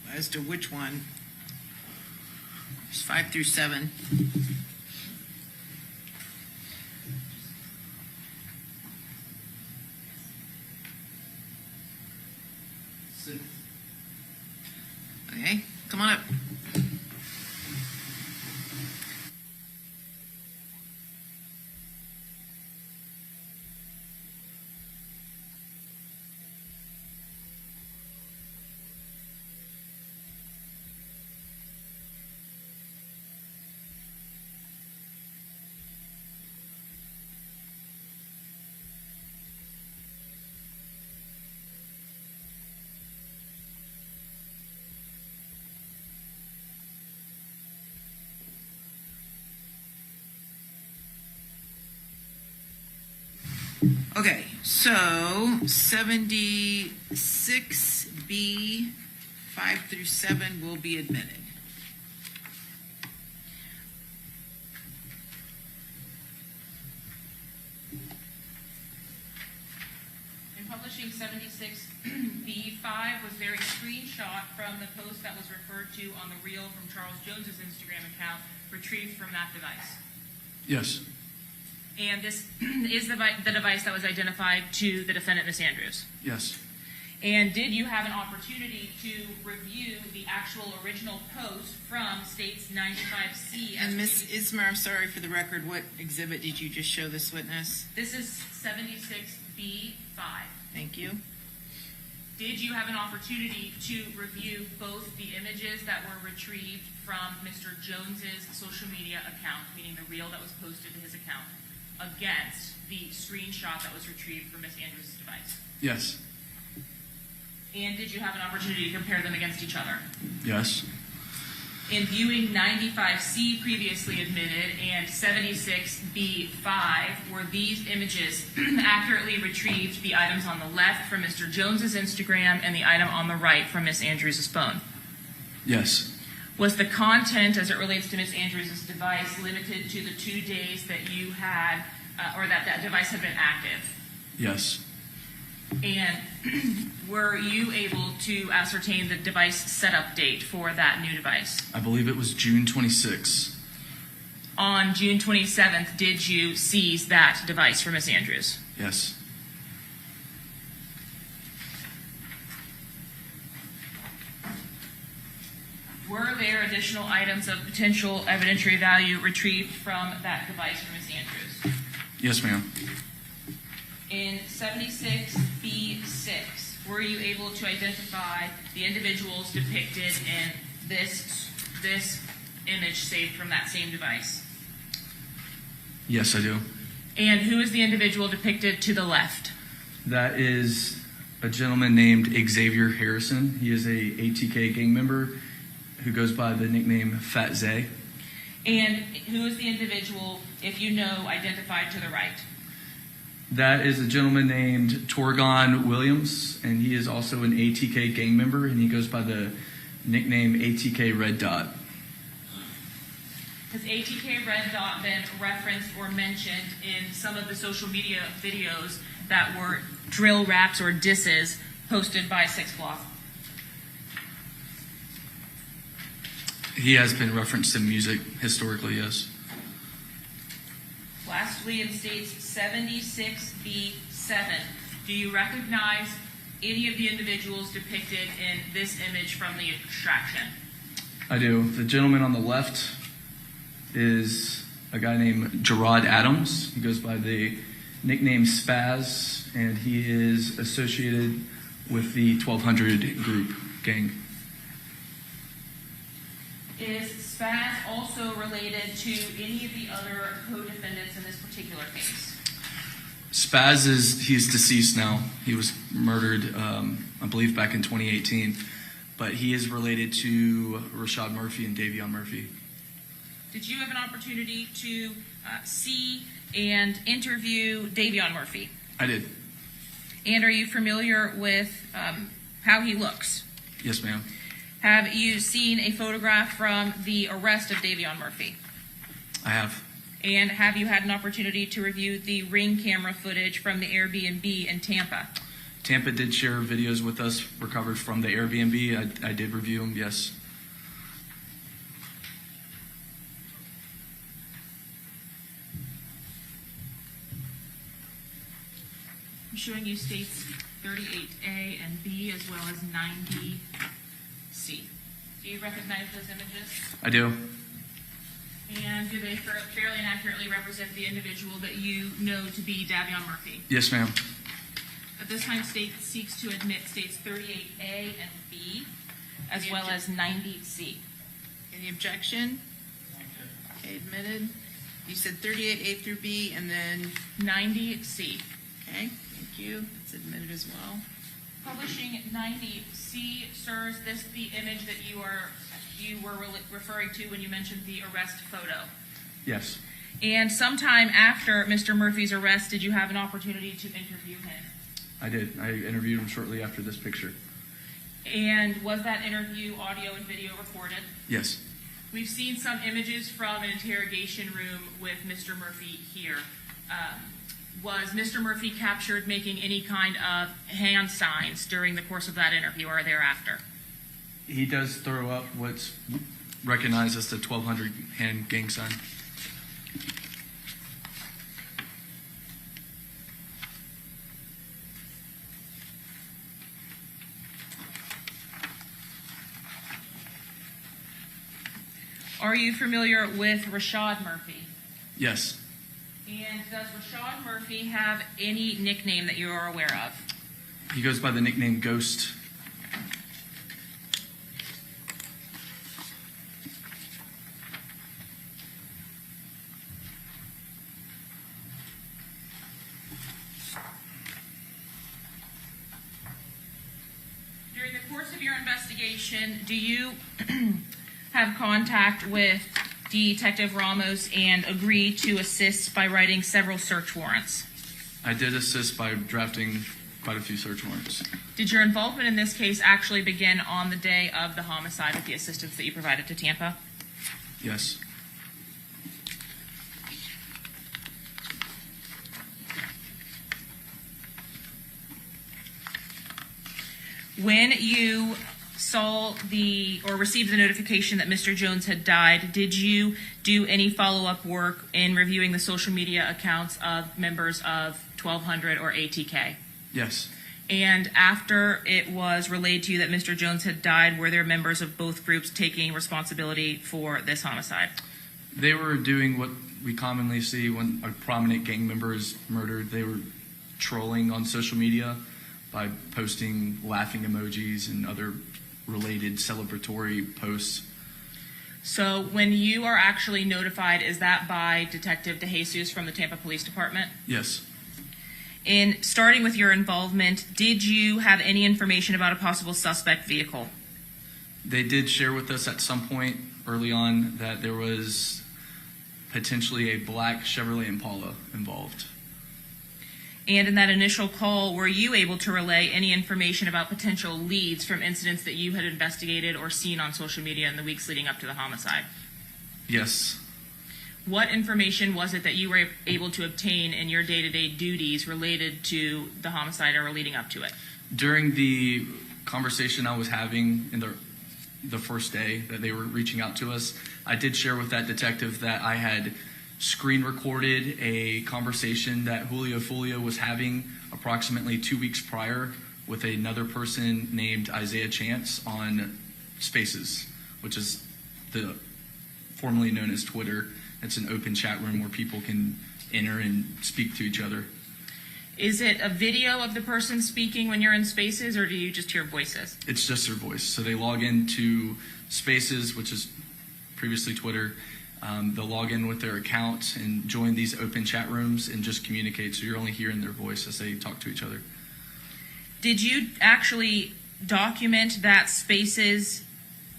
As to which one? It's 5 through 7. Okay, come on up. Okay, so 76B 5 through 7 will be admitted. In publishing 76B5, was there a screenshot from the post that was referred to on the reel from Charles Jones's Instagram account retrieved from that device? Yes. And this is the device that was identified to the defendant, Ms. Andrews? Yes. And did you have an opportunity to review the actual original post from State's 95C? And Ms. Ismer, I'm sorry for the record, what exhibit did you just show this witness? This is 76B5. Thank you. Did you have an opportunity to review both the images that were retrieved from Mr. Jones's social media account, meaning the reel that was posted to his account, against the screenshot that was retrieved from Ms. Andrews' device? Yes. And did you have an opportunity to compare them against each other? Yes. In viewing 95C previously admitted and 76B5, were these images accurately retrieved, the items on the left from Mr. Jones's Instagram and the item on the right from Miss Andrews' phone? Yes. Was the content as it relates to Miss Andrews' device limited to the 2 days that you had, or that device had been active? Yes. And were you able to ascertain the device setup date for that new device? I believe it was June 26. On June 27th, did you seize that device from Miss Andrews? Yes. Were there additional items of potential evidentiary value retrieved from that device from Miss Andrews? Yes, ma'am. In 76B6, were you able to identify the individuals depicted in this image saved from that same device? Yes, I do. And who is the individual depicted to the left? That is a gentleman named Xavier Harrison. He is a ATK gang member who goes by the nickname Fat Zay. And who is the individual, if you know, identified to the right? That is a gentleman named Torgon Williams, and he is also an ATK gang member, and he goes by the nickname ATK Red Dot. Has ATK Red Dot been referenced or mentioned in some of the social media videos that were drill raps or disses posted by Six Block? He has been referenced in music historically, yes. Lastly, in states 76B7, do you recognize any of the individuals depicted in this image from the extraction? I do. The gentleman on the left is a guy named Gerard Adams. He goes by the nickname Spaz, and he is associated with the 1200 group gang. Is Spaz also related to any of the other co-defendants in this particular case? Spaz he's deceased now. He was murdered, I believe, back in 2018. But he is related to Rashad Murphy and Davion Murphy. Did you have an opportunity to see and interview Davion Murphy? I did. And are you familiar with how he looks? Yes, ma'am. Have you seen a photograph from the arrest of Davion Murphy? I have. And have you had an opportunity to review the Ring camera footage from the Airbnb in Tampa? Tampa did share videos with us recovered from the Airbnb. I did review them, yes. I'm showing you states 38A and B as well as 9B-C. Do you recognize those images? I do. And do they fairly and accurately represent the individual that you know to be Davion Murphy? Yes, ma'am. At this time, state seeks to admit states 38A and B, as well as 90C. Any objection? Okay, admitted. You said 38A through B and then 90C. Okay, thank you. It's admitted as well. Publishing 90C, sir, is this the image that you were referring to when you mentioned the arrest photo? Yes. And sometime after Mr. Murphy's arrest, did you have an opportunity to interview him? I did. I interviewed him shortly after this picture. And was that interview audio and video recorded? Yes. We've seen some images from an interrogation room with Mr. Murphy here. Was Mr. Murphy captured making any kind of hand signs during the course of that interview or thereafter? He does throw up what's recognized as the 1200 hand gang sign. Are you familiar with Rashad Murphy? Yes. And does Rashad Murphy have any nickname that you are aware of? He goes by the nickname Ghost. During the course of your investigation, do you have contact with Detective Ramos and agree to assist by writing several search warrants? I did assist by drafting quite a few search warrants. Did your involvement in this case actually begin on the day of the homicide with the assistance that you provided to Tampa? Yes. When you saw or received the notification that Mr. Jones had died, did you do any follow-up work in reviewing the social media accounts of members of 1200 or ATK? Yes. And after it was relayed to you that Mr. Jones had died, were there members of both groups taking responsibility for this homicide? They were doing what we commonly see when a prominent gang member is murdered. They were trolling on social media by posting laughing emojis and other related celebratory posts. So when you are actually notified, is that by Detective DeJesus from the Tampa Police Department? Yes. In starting with your involvement, did you have any information about a possible suspect vehicle? They did share with us at some point early on that there was potentially a black Chevrolet Impala involved. And in that initial call, were you able to relay any information about potential leads from incidents that you had investigated or seen on social media in the weeks leading up to the homicide? Yes. What information was it that you were able to obtain in your day-to-day duties related to the homicide or leading up to it? During the conversation I was having in the first day that they were reaching out to us, I did share with that detective that I had screen recorded a conversation that Julio Foolio was having approximately 2 weeks prior with another person named Isaiah Chance on Spaces, which is the formerly known as Twitter. It's an open chat room where people can enter and speak to each other. Is it a video of the person speaking when you're in Spaces, or do you just hear voices? It's just their voice. So they log into Spaces, which is previously Twitter. They'll log in with their account and join these open chat rooms and just communicate. So you're only hearing their voice as they talk to each other. Did you actually document that Spaces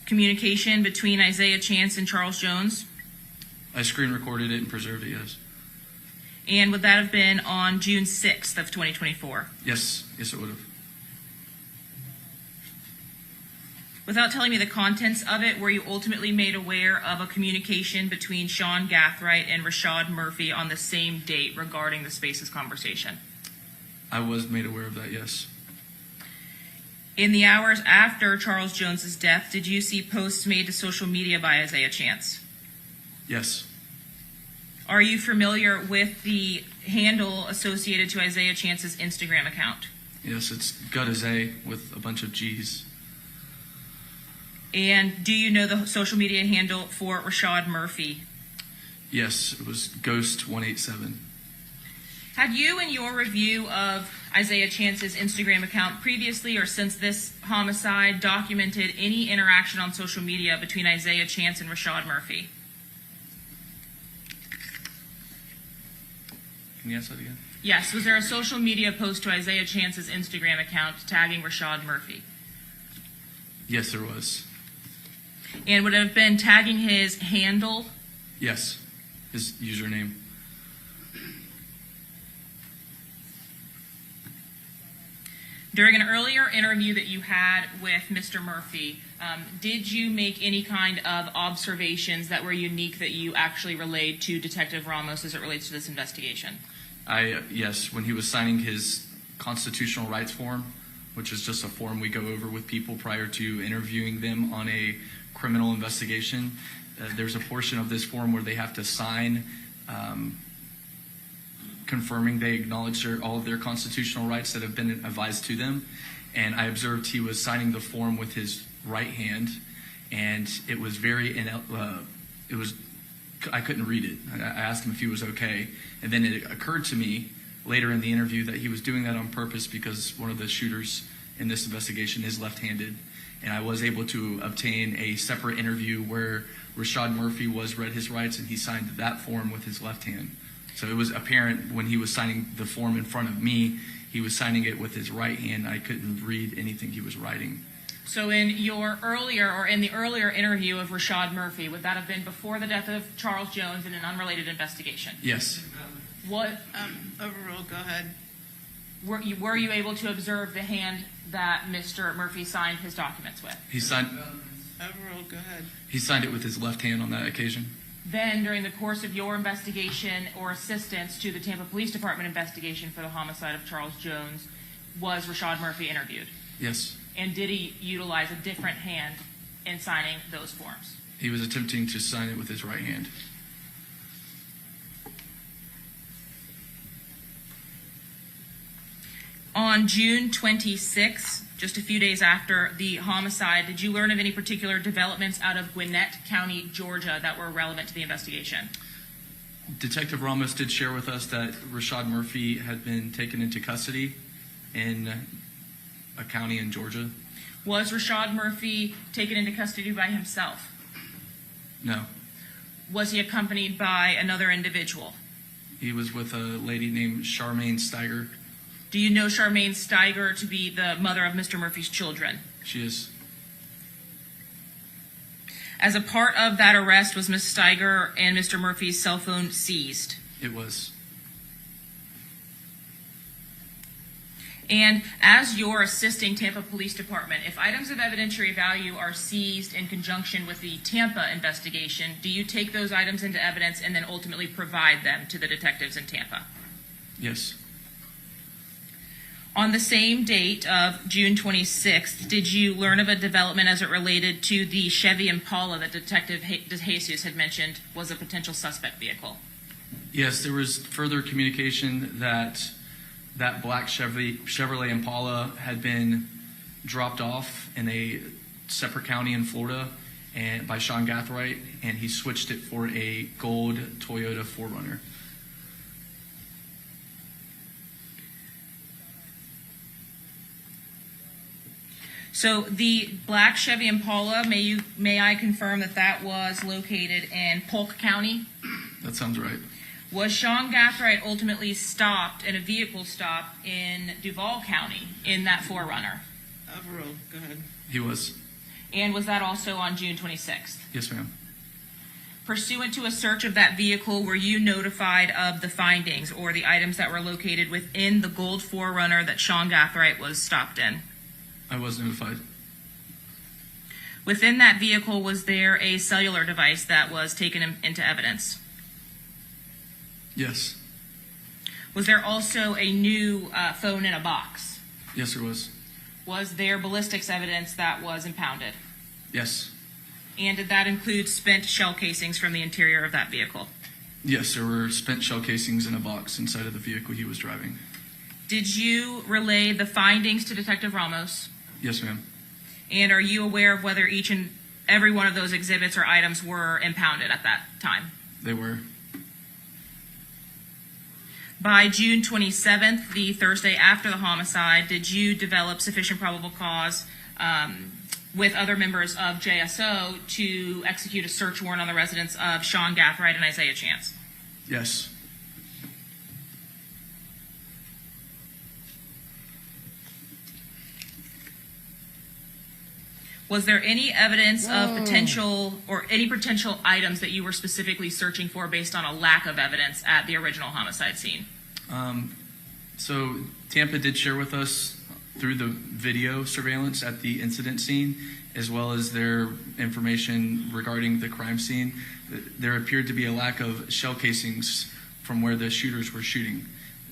communication between Isaiah Chance and Charles Jones? I screen recorded it and preserved it, yes. And would that have been on June 6th of 2024? Yes, it would have. Without telling me the contents of it, were you ultimately made aware of a communication between Sean Gathright and Rashad Murphy on the same date regarding the Spaces conversation? I was made aware of that, yes. In the hours after Charles Jones's death, did you see posts made to social media by Isaiah Chance? Yes. Are you familiar with the handle associated to Isaiah Chance's Instagram account? Yes, it's Gutazay with a bunch of G's. And do you know the social media handle for Rashad Murphy? Yes, it was Ghost187. Had you, in your review of Isaiah Chance's Instagram account previously or since this homicide, documented any interaction on social media between Isaiah Chance and Rashad Murphy? Can you ask that again? Yes. Was there a social media post to Isaiah Chance's Instagram account tagging Rashad Murphy? Yes, there was. And would it have been tagging his handle? Yes, his username. During an earlier interview that you had with Mr. Murphy, did you make any kind of observations that were unique that you actually relayed to Detective Ramos as it relates to this investigation? Yes, when he was signing his constitutional rights form, which is just a form we go over with people prior to interviewing them on a criminal investigation, there's a portion of this form where they have to sign confirming they acknowledge all of their constitutional rights that have been advised to them. And I observed he was signing the form with his right hand, and it was I couldn't read it. I asked him if he was okay, and then it occurred to me later in the interview that he was doing that on purpose because one of the shooters in this investigation is left-handed, and I was able to obtain a separate interview where Rashad Murphy was read his rights and he signed that form with his left hand. So it was apparent when he was signing the form in front of me, he was signing it with his right hand. I couldn't read anything he was writing. So in your earlier, or in the earlier interview of Rashad Murphy, would that have been before the death of Charles Jones in an unrelated investigation? Yes. What Overruled, go ahead. were you able to observe the hand that Mr. Murphy signed his documents with? He signed. Overruled, go ahead. He signed it with his left hand on that occasion. Then, during the course of your investigation or assistance to the Tampa Police Department investigation for the homicide of Charles Jones, was Rashad Murphy interviewed? Yes. And did he utilize a different hand in signing those forms? He was attempting to sign it with his right hand. On June 26, just a few days after the homicide, did you learn of any particular developments out of Gwinnett County, Georgia, that were relevant to the investigation? Detective Ramos did share with us that Rashad Murphy had been taken into custody in a county in Georgia. Was Rashad Murphy taken into custody by himself? No. Was he accompanied by another individual? He was with a lady named Charmaine Steiger. Do you know Charmaine Steiger to be the mother of Mr. Murphy's children? She is. As a part of that arrest, was Ms. Steiger and Mr. Murphy's cell phone seized? It was. And as you're assisting Tampa Police Department, if items of evidentiary value are seized in conjunction with the Tampa investigation, do you take those items into evidence and then ultimately provide them to the detectives in Tampa? Yes. On the same date of June 26th, did you learn of a development as it related to the Chevy Impala that Detective Jesus had mentioned was a potential suspect vehicle? Yes, there was further communication that that black Chevrolet Impala had been dropped off in a separate county in Florida and by Sean Gathright, and he switched it for a gold Toyota 4Runner. So the black Chevy Impala, may I confirm that that was located in Polk County? That sounds right. Was Sean Gathright ultimately stopped in a vehicle stop in Duval County in that 4Runner? Overruled, go ahead. He was. And was that also on June 26th? Yes, ma'am. Pursuant to a search of that vehicle, were you notified of the findings or the items that were located within the gold 4Runner that Sean Gathright was stopped in? I was notified. Within that vehicle, was there a cellular device that was taken into evidence? Yes. Was there also a new phone in a box? Yes, there was. Was there ballistics evidence that was impounded? Yes. And did that include spent shell casings from the interior of that vehicle? Yes, there were spent shell casings in a box inside of the vehicle he was driving. Did you relay the findings to Detective Ramos? Yes, ma'am. And are you aware of whether each and every one of those exhibits or items were impounded at that time? They were. By June 27th, the Thursday after the homicide, did you develop sufficient probable cause with other members of JSO to execute a search warrant on the residence of Sean Gathright and Isaiah Chance? Yes. Was there any evidence of potential or any potential items that you were specifically searching for based on a lack of evidence at the original homicide scene? So Tampa did share with us through the video surveillance at the incident scene, as well as their information regarding the crime scene, there appeared to be a lack of shell casings from where the shooters were shooting.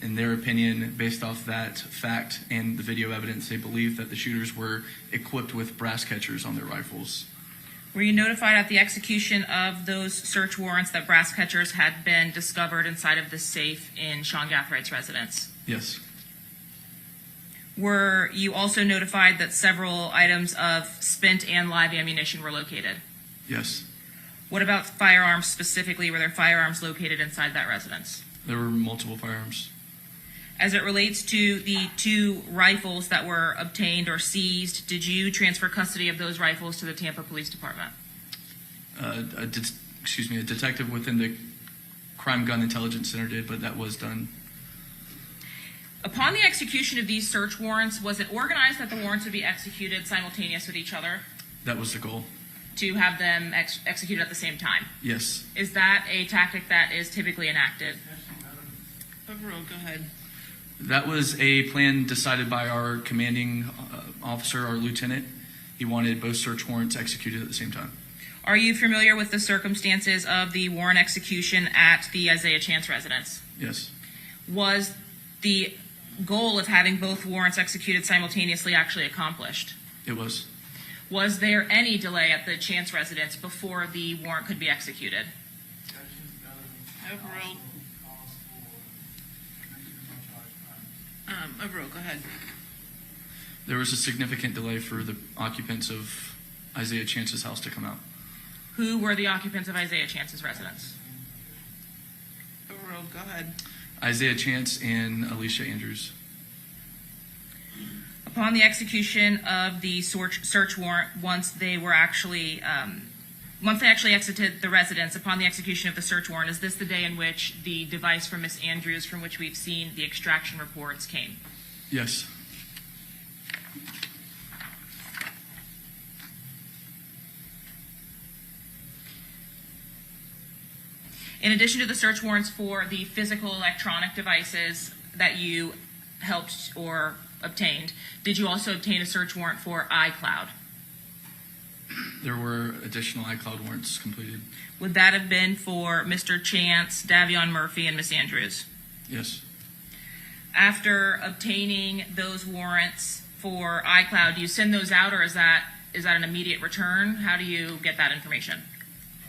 In their opinion, based off that fact and the video evidence, they believe that the shooters were equipped with brass catchers on their rifles. Were you notified at the execution of those search warrants that brass catchers had been discovered inside of the safe in SeanGathright's residence? Yes. Were you also notified that several items of spent and live ammunition were located? Yes. What about firearms specifically? Were there firearms located inside that residence? There were multiple firearms. As it relates to the 2 rifles that were obtained or seized, did you transfer custody of those rifles to the Tampa Police Department? A detective within the Crime Gun Intelligence Center did, but that was done. Upon the execution of these search warrants, was it organized that the warrants would be executed simultaneous with each other, That was the goal. to have them executed at the same time? Yes. Is that a tactic that is typically enacted? Overall, go ahead. That was a plan decided by our commanding officer, our lieutenant. He wanted both search warrants executed at the same time. Are you familiar with the circumstances of the warrant execution at the Isaiah Chance residence? Yes. Was the goal of having both warrants executed simultaneously actually accomplished? It was. Was there any delay at the Chance residence before the warrant could be executed? Overall. Overall, go ahead. There was a significant delay for the occupants of Isaiah Chance's house to come out. Who were the occupants of Isaiah Chance's residence? Overall, go ahead. Isaiah Chance and Alicia Andrews. Upon the execution of the search warrant, once they actually exited the residence, upon the execution of the search warrant, is this the day in which the device from Miss Andrews, from which we've seen the extraction reports, came? Yes. In addition to the search warrants for the physical electronic devices that you helped or obtained, did you also obtain a search warrant for iCloud? There were additional iCloud warrants completed. Would that have been for Mr. Chance, Davion Murphy, and Miss Andrews? Yes. After obtaining those warrants for iCloud, do you send those out, or is that an immediate return? How do you get that information?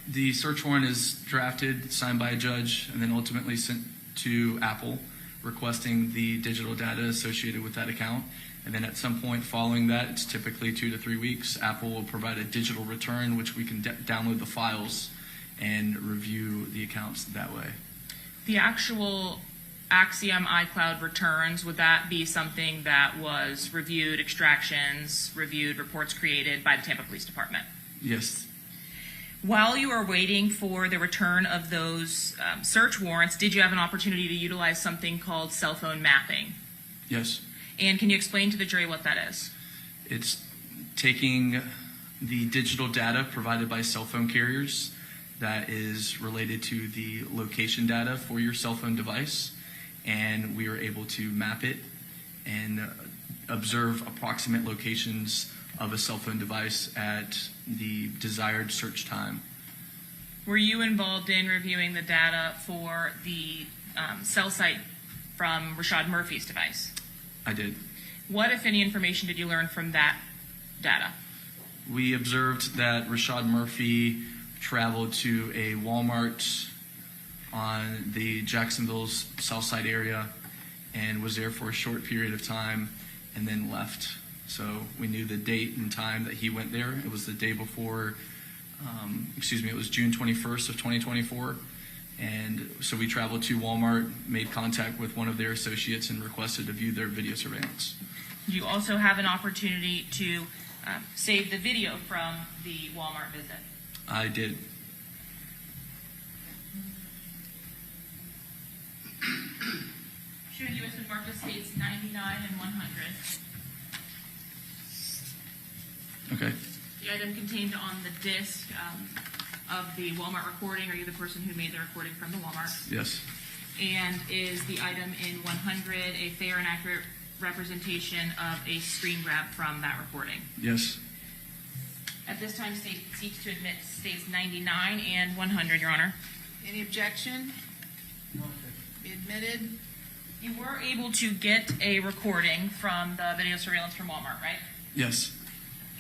The search warrant is drafted, signed by a judge, and then ultimately sent to Apple, requesting the digital data associated with that account. And then at some point following that, it's typically 2 to 3 weeks, Apple will provide a digital return, which we can download the files and review the accounts that way. The actual Axiom iCloud returns, would that be something that was reviewed, extractions, reviewed, reports created by the Tampa Police Department? Yes. While you were waiting for the return of those search warrants, did you have an opportunity to utilize something called cell phone mapping? Yes. And can you explain to the jury what that is? It's taking the digital data provided by cell phone carriers that is related to the location data for your cell phone device, and we are able to map it and observe approximate locations of a cell phone device at the desired search time. Were you involved in reviewing the data for the cell site from Rashad Murphy's device? I did. What, if any, information did you learn from that data? We observed that Rashad Murphy traveled to a Walmart on the Jacksonville's South Side area and was there for a short period of time and then left. So we knew the date and time that he went there. It was the day before, it was June 21st of 2024. And so we traveled to Walmart, made contact with one of their associates, and requested to view their video surveillance. You also have an opportunity to save the video from the Walmart visit. I did. Showing you it's been marked as states 99 and 100. Okay. The item contained on the disc of the Walmart recording, are you the person who made the recording from the Walmart? Yes. And is the item in 100 a fair and accurate representation of a screen grab from that recording? Yes. At this time, state seeks to admit states 99 and 100, Your Honor. Any objection? Be admitted. You were able to get a recording from the video surveillance from Walmart, right? Yes.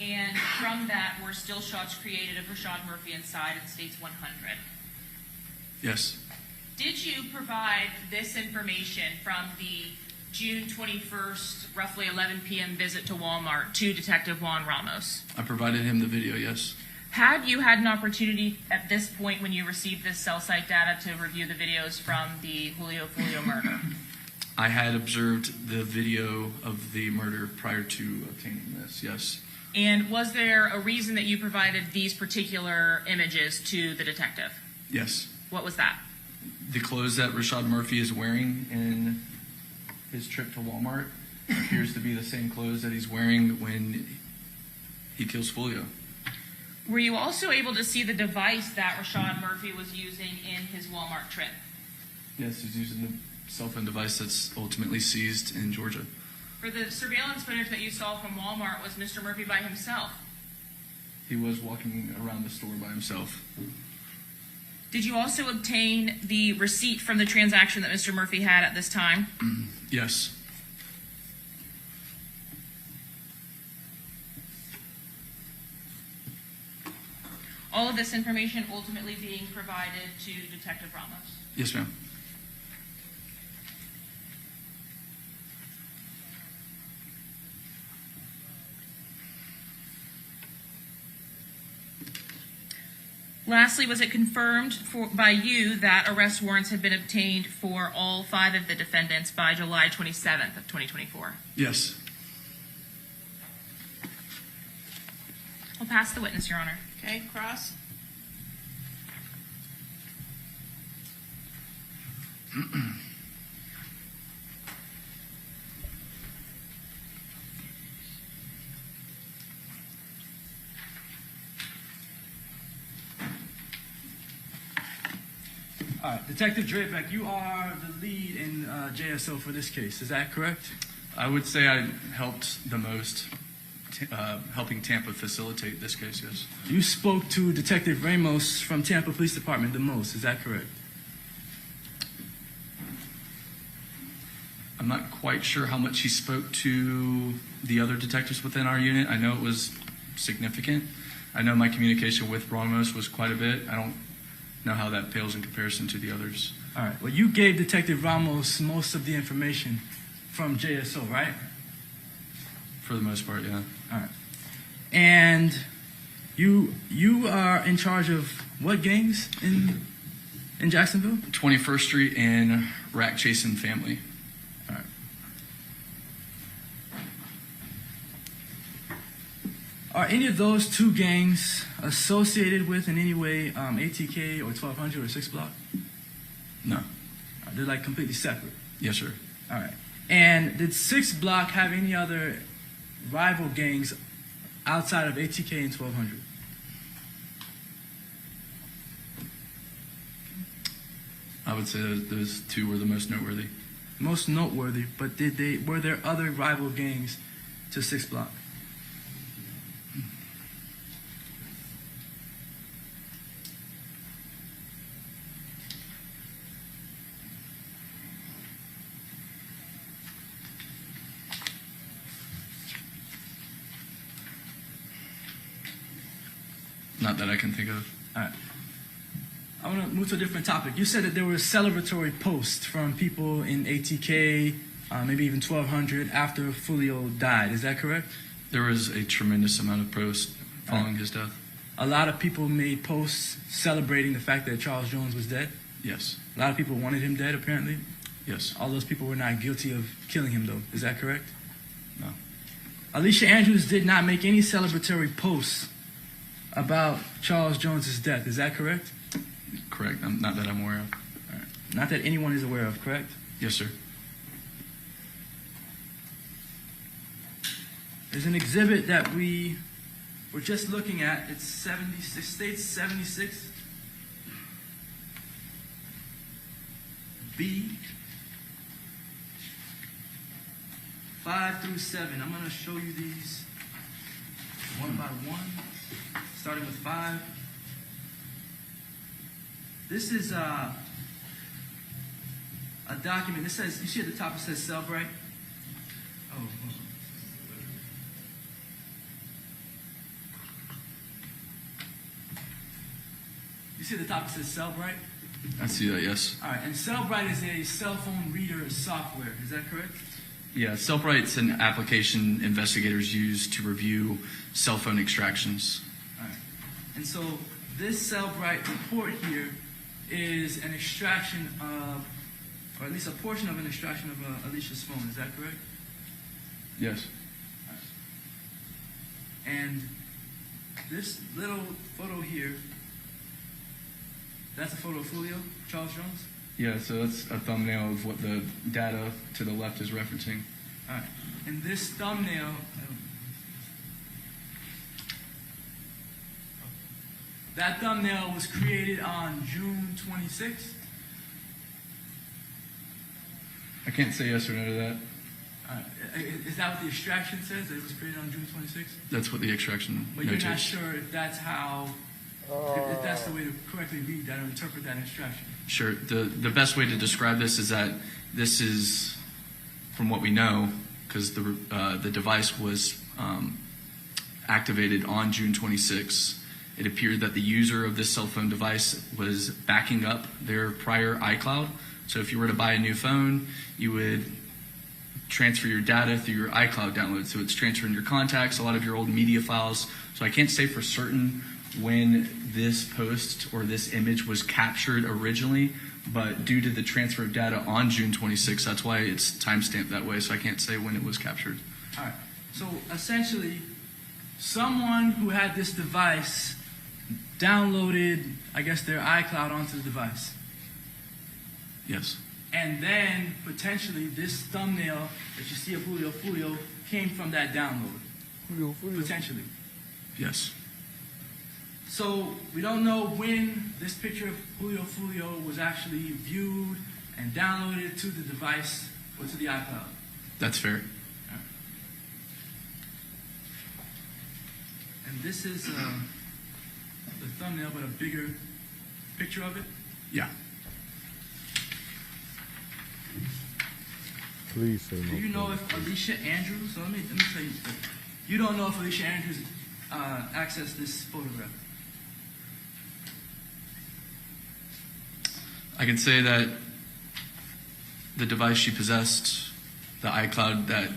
And from that were still shots created of Rashad Murphy inside and states 100. Yes. Did you provide this information from the June 21st, roughly 11 p.m. visit to Walmart to Detective Juan Ramos? I provided him the video, yes. Had you had an opportunity at this point when you received this cell site data to review the videos from the Julio murder? I had observed the video of the murder prior to obtaining this, yes. And was there a reason that you provided these particular images to the detective? Yes. What was that? The clothes that Rashad Murphy is wearing in his trip to Walmart appears to be the same clothes that he's wearing when he kills Foolio. Were you also able to see the device that Rashad Murphy was using in his Walmart trip? Yes, he's using the cell phone device that's ultimately seized in Georgia. For the surveillance footage that you saw from Walmart, was Mr. Murphy by himself? He was walking around the store by himself. Did you also obtain the receipt from the transaction that Mr. Murphy had at this time? Yes. All of this information ultimately being provided to Detective Ramos? Yes, ma'am. Lastly, was it confirmed by you that arrest warrants had been obtained for all 5 of the defendants by July 27th of 2024? Yes. I'll pass the witness, Your Honor. Okay, cross. All right, Detective Drabeck, you are the lead in JSO for this case. Is that correct? I would say I helped the most, helping Tampa facilitate this case, yes. You spoke to Detective Ramos from Tampa Police Department the most. Is that correct? I'm not quite sure how much he spoke to the other detectives within our unit. I know it was significant. I know my communication with Ramos was quite a bit. I don't know how that pales in comparison to the others. All right. Well, you gave Detective Ramos most of the information from JSO, right? For the most part, yeah. All right. And you are in charge of what gangs in Jacksonville? 21st Street and Rack Chasing Family. All right. Are any of those 2 gangs associated with in any way ATK or 1200 or 6 Block? No. They're like completely separate? Yes, sir. All right. And did 6 Block have any other rival gangs outside of ATK and 1200? I would say those 2 were the most noteworthy. Most noteworthy, but were there other rival gangs to 6 Block? Not that I can think of. All right. I want to move to a different topic. You said that there were celebratory posts from people in ATK, maybe even 1200, after Foolio died. Is that correct? There was a tremendous amount of posts following his death. A lot of people made posts celebrating the fact that Charles Jones was dead? Yes. A lot of people wanted him dead, apparently? Yes. All those people were not guilty of killing him, though. Is that correct? No. Alicia Andrews did not make any celebratory posts about Charles Jones's death. Is that correct? Correct. Not that I'm aware of. All right. Not that anyone is aware of, correct? Yes, sir. There's an exhibit that we were just looking at. It's 76, states 76. B. 5 through 7. I'm going to show you these one by one, starting with 5. This is a document. This says, you see at the top it says Cellbrite? Oh. You see at the top it says Cellbrite? I see that, yes. All right, and Cellbrite is a cell phone reader software. Is that correct? Yeah, Cellbrite's an application investigators use to review cell phone extractions. All right. And so this Cellbrite report here is an extraction of, or at least a portion of an extraction of Alicia's phone. Is that correct? Yes. All right. And this little photo here, that's a photo of Julio, Charles Jones? Yeah, so that's a thumbnail of what the data to the left is referencing. All right. And this thumbnail, that thumbnail was created on June 26th. I can't say yes or no to that. Is that what the extraction says? That it was created on June 26th? That's what the extraction But you're notates. not sure if that's how, if that's the way to correctly read that or interpret that extraction. Sure. The best way to describe this is that this is, from what we know, because the device was activated on June 26th, it appeared that the user of this cell phone device was backing up their prior iCloud. So if you were to buy a new phone, you would transfer your data through your iCloud download. So it's transferring your contacts, a lot of your old media files. So I can't say for certain when this post or this image was captured originally, but due to the transfer of data on June 26th, that's why it's timestamped that way. So I can't say when it was captured. All right. So essentially, someone who had this device downloaded, I guess, their iCloud onto the device. Yes. And then potentially this thumbnail that you see of Foolio came from that download. Potentially. Yes. So we don't know when this picture of Foolio was actually viewed and downloaded to the device or to the iCloud. That's fair. And this is the thumbnail, but a bigger picture of it. Yeah. Please say Do you know if Alicia Andrews? So let me tell you. You don't know if Alicia Andrews accessed this photograph. I can say that the device she possessed, the iCloud that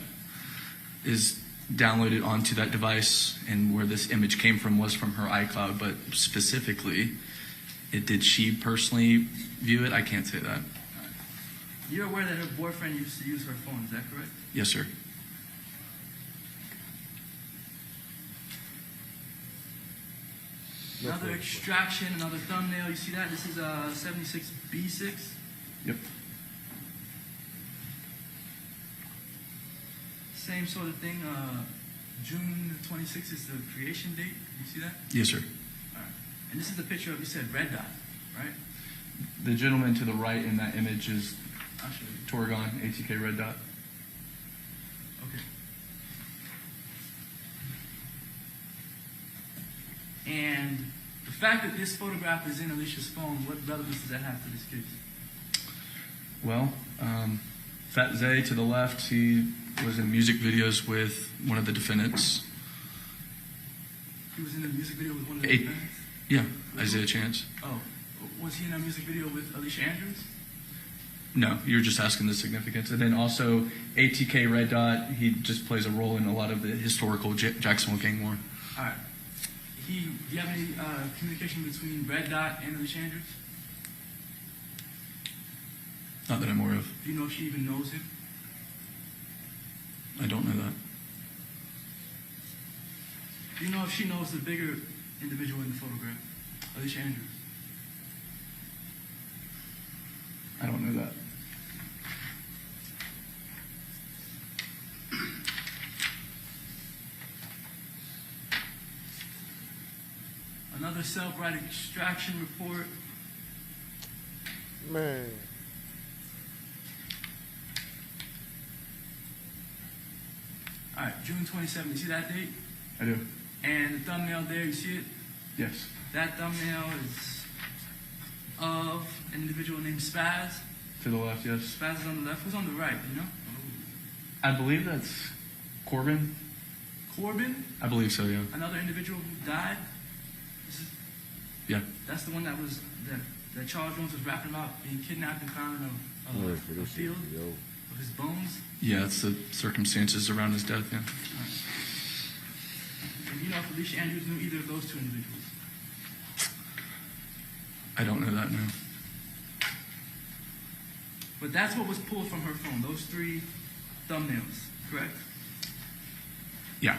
is downloaded onto that device and where this image came from was from her iCloud, but specifically, did she personally view it? I can't say that. You're aware that her boyfriend used to use her phone, is that correct? Yes, sir. Another extraction, another thumbnail. You see that? This is 76B6. Yep. Same sort of thing. June 26th is the creation date. You see that? Yes, sir. All right. And this is the picture of, you said, red dot, right? The gentleman to the right in that image is I'll show you. Torgon, ATK Red Dot. Okay. And the fact that this photograph is in Alicia's phone, what relevance does that have to this case? Well, Fat Zay to the left, he was in music videos with one of the defendants. He was in a music video with one of the defendants? Yeah, Isaiah Chance. Oh, was he in a music video with Alicia Andrews? No, you're just asking the significance. And then also ATK Red Dot, he just plays a role in a lot of the historical Jacksonville gang war. All right. Do you have any communication between Red Dot and Alicia Andrews? Not that I'm aware of. Do you know if she even knows him? I don't know that. Do you know if she knows the bigger individual in the photograph, Alicia Andrews? I don't know that. Another self-right extraction report. Man. All right, June 27th. You see that date? I do. And the thumbnail there, you see it? Yes. That thumbnail is of an individual named Spaz. To the left, yes. Spaz is on the left. Who's on the right, you know? I believe that's Corbin. Corbin? I believe so, yeah. Another individual who died? Yeah. That's the one that was that Charles Jones was rapping about being kidnapped and found in a field of his bones. Yeah, it's the circumstances around his death, yeah. Right. And you know if Alicia Andrews knew either of those two individuals? I don't know that, no. But that's what was pulled from her phone, those three thumbnails, correct? Yeah.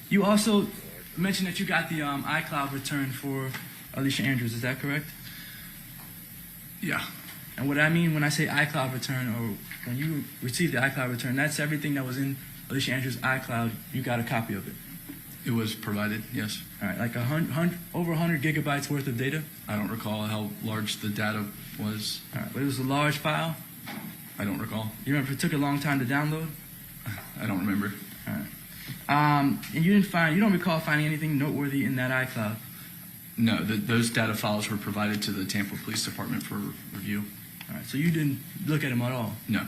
You also, mentioned that you got the iCloud return for Alicia Andrews. Is that correct? Yeah. And what I mean when I say iCloud return, or when you received the iCloud return, that's everything that was in Alicia Andrews' iCloud. You got a copy of it. It was provided, yes. All right, like over 100 gigabytes worth of data? I don't recall how large the data was. All right, but it was a large file? I don't recall. You remember it took a long time to download? I don't remember. All right. And you don't recall finding anything noteworthy in that iCloud? No, those data files were provided to the Tampa Police Department for review. All right, so you didn't look at them at all? No.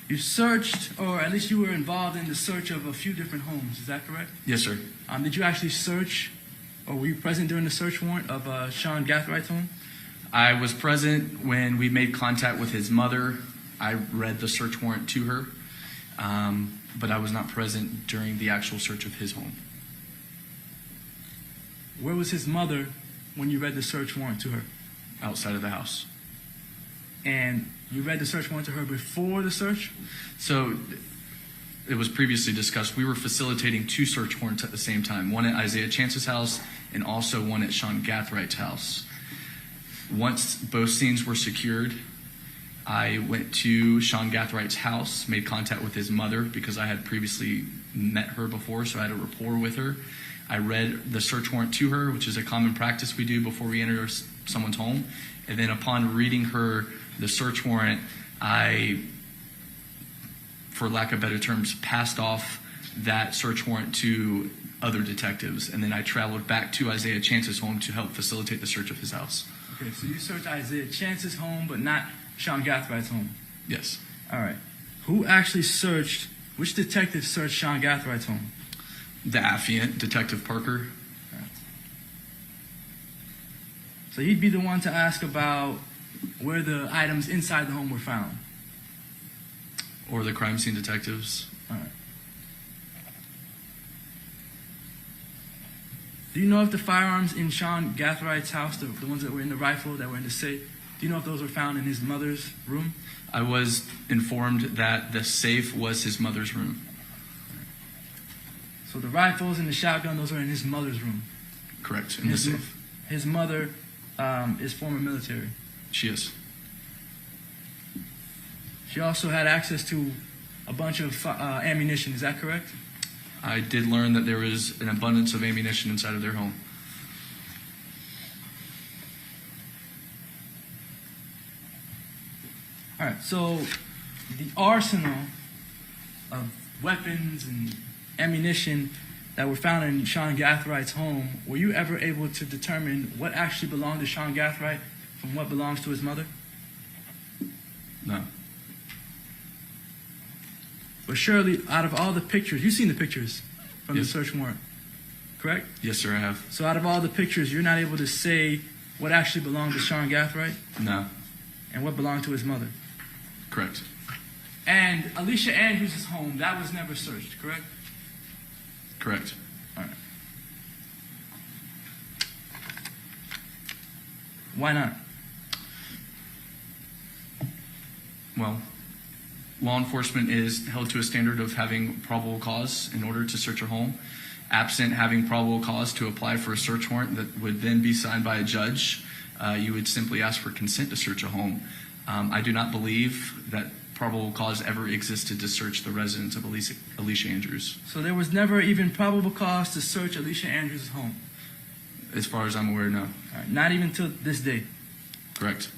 You searched, or at least you were involved in the search of a few different homes. Is that correct? Yes, sir. Did you actually search, or were you present during the search warrant of Sean Gathwright's home? I was present when we made contact with his mother. I read the search warrant to her, but I was not present during the actual search of his home. Where was his mother when you read the search warrant to her? Outside of the house. And you read the search warrant to her before the search? So it was previously discussed. We were facilitating 2 search warrants at the same time, one at Isaiah Chance's house and also one at Sean Gathwright's house. Once both scenes were secured, I went to Sean Gathwright's house, made contact with his mother because I had previously met her before, so I had a rapport with her. I read the search warrant to her, which is a common practice we do before we enter someone's home. And then upon reading her the search warrant, I, for lack of better terms, passed off that search warrant to other detectives. And then I traveled back to Isaiah Chance's home to help facilitate the search of his house. Okay, so you searched Isaiah Chance's home, but not Sean Gathwright's home? Yes. All right. Who actually searched, which detective searched Sean Gathwright's home? The affiant, Detective Parker. Right. So he'd be the one to ask about where the items inside the home were found? Or the crime scene detectives. All right. Do you know if the firearms in Sean Gathwright's house, the ones that were in the rifle, that were in the safe, do you know if those were found in his mother's room? I was informed that the safe was his mother's room. So the rifles and the shotgun, those are in his mother's room? Correct, in the safe. His mother is former military? She is. She also had access to a bunch of ammunition, is that correct? I did learn that there was an abundance of ammunition inside of their home. All right, so the arsenal of weapons and ammunition that were found in Sean Gathwright's home, were you ever able to determine what actually belonged to Sean Gathwright from what belongs to his mother? No. But surely, out of all the pictures, you've seen the pictures from Yes. the search warrant, correct? Yes, sir, I have. So out of all the pictures, you're not able to say what actually belonged to Sean Gathwright? No. And what belonged to his mother? Correct. And Alicia Andrews' home, that was never searched, correct? Correct. All right. Why not? Well, law enforcement is held to a standard of having probable cause in order to search a home. Absent having probable cause to apply for a search warrant that would then be signed by a judge, you would simply ask for consent to search a home. I do not believe that probable cause ever existed to search the residence of Alicia Andrews. So there was never even probable cause to search Alicia Andrews' home? As far as I'm aware, no. All right, not even to this day? Correct.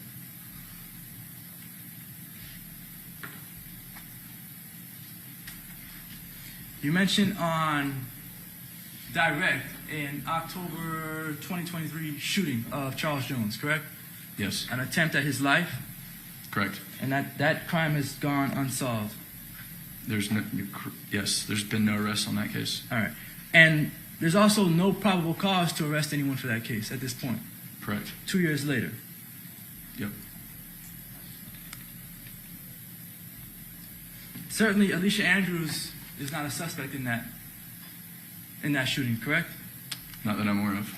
You mentioned on direct in October 2023 shooting of Charles Jones, correct? Yes. An attempt at his life? Correct. And that crime has gone unsolved? Yes, there's been no arrest on that case. All right. And there's also no probable cause to arrest anyone for that case at this point? Correct. 2 years later? Yep. Certainly, Alicia Andrews is not a suspect in that shooting, correct? Not that I'm aware of.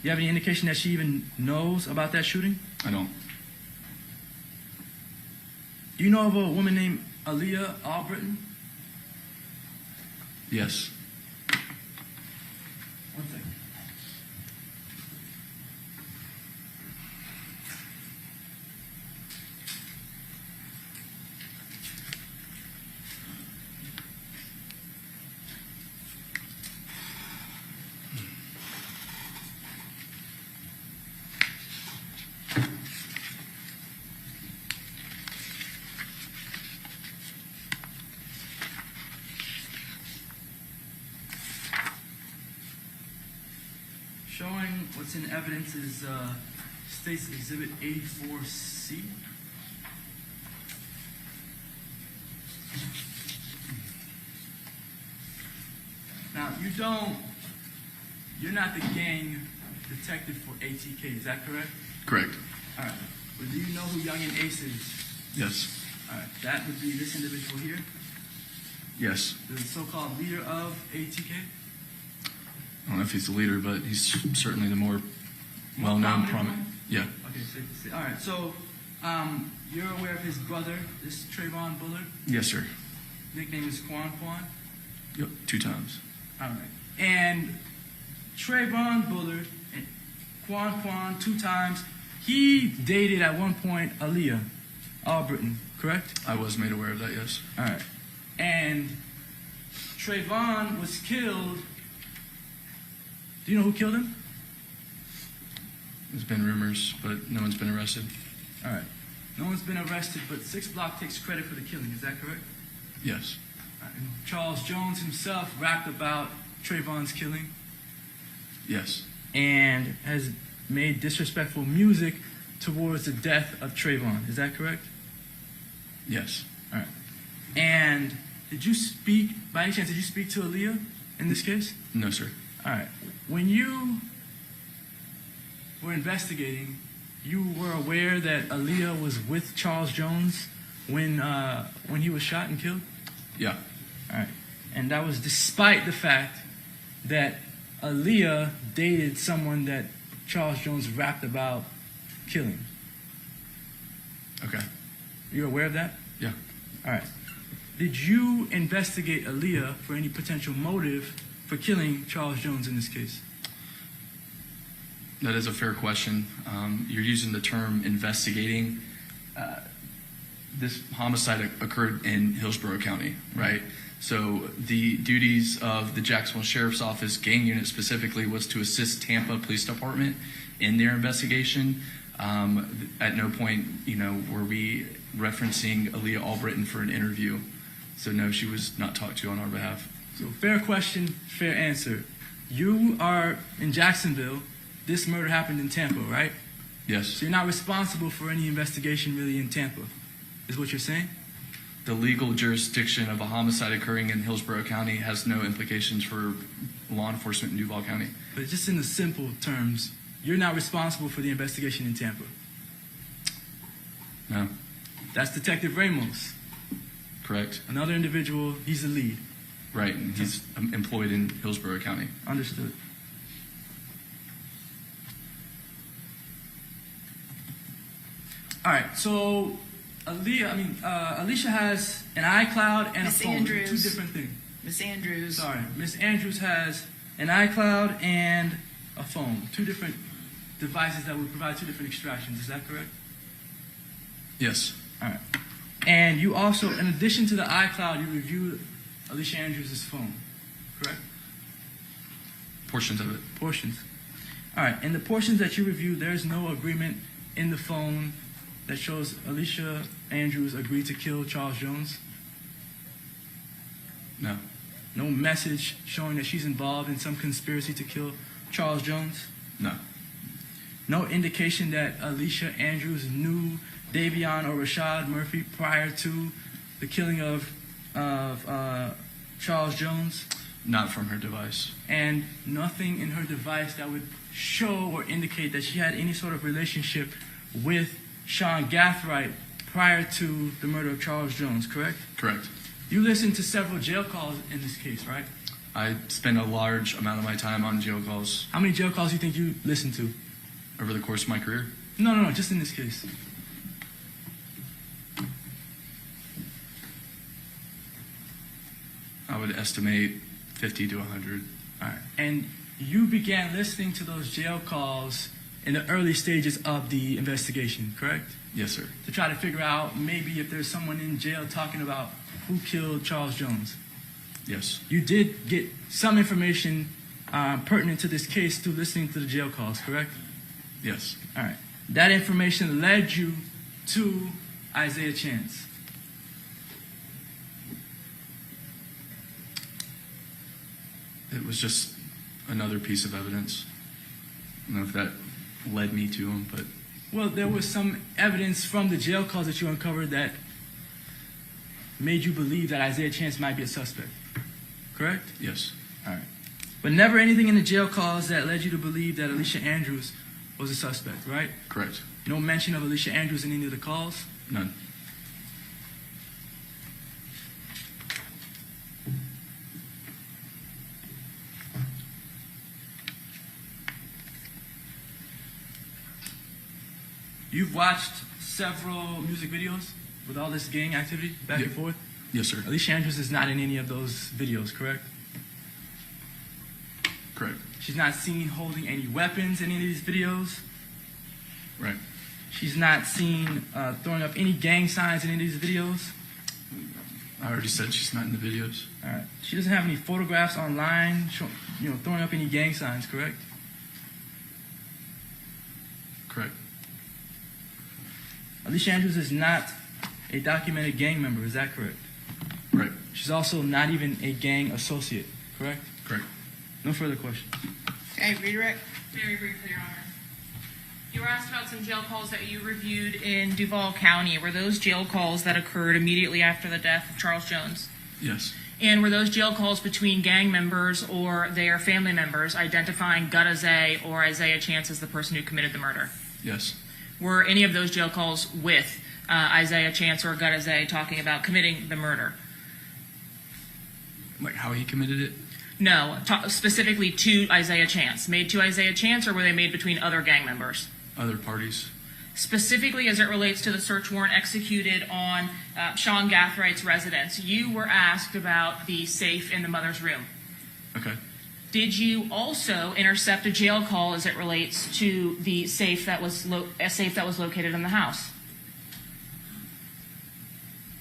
You have any indication that she even knows about that shooting? I don't. Do you know of a woman named Aaliyah Albritton? Yes. One second. Showing what's in evidence is State's Exhibit 84C. Now, you're not the gang detective for ATK, is that correct? Correct. All right. But do you know who Youngin Ace is? Yes. All right. That would be this individual here, Yes. the so-called leader of ATK? I don't know if he's the leader, but he's certainly the more well-known, prominent. Yeah. Okay, safe to say. All right. So, you're aware of his brother, this Trayvon Bullard? Yes, sir. Nickname is Quan. Yep. 2 times. All right. And Trayvon Bullard and Quan 2 times, he dated at one point Aaliyah Albritton, correct? I was made aware of that, yes. All right. And Trayvon was killed. Do you know who killed him? There's been rumors, but no one's been arrested. All right. No one's been arrested, but 6 Block takes credit for the killing. Is that correct? Yes. All right. And Charles Jones himself rapped about Trayvon's killing Yes. and has made disrespectful music towards the death of Trayvon. Is that correct? Yes. All right. And did you speak, by any chance, did you speak to Aaliyah in this case? No, sir. All right. When you were investigating, you were aware that Aaliyah was with Charles Jones when he was shot and killed? Yeah. All right. And that was despite the fact that Aaliyah dated someone that Charles Jones rapped about killing. Okay. You're aware of that? Yeah. All right. Did you investigate Aaliyah for any potential motive for killing Charles Jones in this case? That is a fair question. You're using the term investigating. This homicide occurred in Hillsborough County, right? So the duties of the Jacksonville Sheriff's Office gang unit specifically was to assist Tampa Police Department in their investigation. At no point, were we referencing Aaliyah Albritton for an interview. So no, she was not talked to on our behalf. So fair question, fair answer. You are in Jacksonville. This murder happened in Tampa, right? Yes. So you're not responsible for any investigation really in Tampa, is what you're saying? The legal jurisdiction of a homicide occurring in Hillsborough County has no implications for law enforcement in Duval County. But just in the simple terms, you're not responsible for the investigation in Tampa. No. That's Detective Ramos. Correct. Another individual, he's the lead. Right, and he's employed in Hillsborough County. Understood. All right, so Alicia has an iCloud and Miss a phone. Andrews. 2 different things. Miss Andrews. Sorry, Miss Andrews has an iCloud and a phone. 2 different devices that would provide 2 different extractions. Is that correct? Yes. All right. And you also, in addition to the iCloud, you reviewed Alicia Andrews' phone, correct? Portions of it. Portions. All right. In the portions that you reviewed, there's no agreement in the phone that shows Alicia Andrews agreed to kill Charles Jones? No. No message showing that she's involved in some conspiracy to kill Charles Jones? No. No indication that Alicia Andrews knew Davion or Rashad Murphy prior to the killing of Charles Jones? Not from her device. And nothing in her device that would show or indicate that she had any sort of relationship with Sean Gathright prior to the murder of Charles Jones, correct? Correct. You listened to several jail calls in this case, right? I spent a large amount of my time on jail calls. How many jail calls do you think you listened to? Over the course of my career? No, just in this case. would estimate 50 to 100. All right. And you began listening to those jail calls in the early stages of the investigation, correct? Yes, sir. To try to figure out maybe if there's someone in jail talking about who killed Charles Jones. Yes. You did get some information pertinent to this case through listening to the jail calls, correct? Yes. All right. That information led you to Isaiah Chance. It was just another piece of evidence. I don't know if that led me to him, but Well, there was some evidence from the jail calls that you uncovered that made you believe that Isaiah Chance might be a suspect, correct? yes. All right. But never anything in the jail calls that led you to believe that Alicia Andrews was a suspect, right? Correct. No mention of Alicia Andrews in any of the calls? None. You've watched several music videos with all this gang activity back and forth? Yes, sir. Alicia Andrews is not in any of those videos, correct? Correct. She's not seen holding any weapons in any of these videos? Right. She's not seen throwing up any gang signs in any of these videos? I already said she's not in the videos. All right. She doesn't have any photographs online, throwing up any gang signs, correct? Correct. Alicia Andrews is not a documented gang member, is that correct? Right. She's also not even a gang associate, correct? Correct. No further questions. Okay, redirect. Very briefly, Your Honor. You were asked about some jail calls that you reviewed in Duval County. Were those jail calls that occurred immediately after the death of Charles Jones? Yes. And were those jail calls between gang members or their family members identifying Gutazay or Isaiah Chance as the person who committed the murder? Yes. Were any of those jail calls with Isaiah Chance or Gutazay talking about committing the murder? Like how he committed it? No, specifically to Isaiah Chance. Made to Isaiah Chance, or were they made between other gang members? Other parties. Specifically as it relates to the search warrant executed on Sean Gathrights' residence, you were asked about the safe in the mother's room. Okay. Did you also intercept a jail call as it relates to the safe that was located in the house?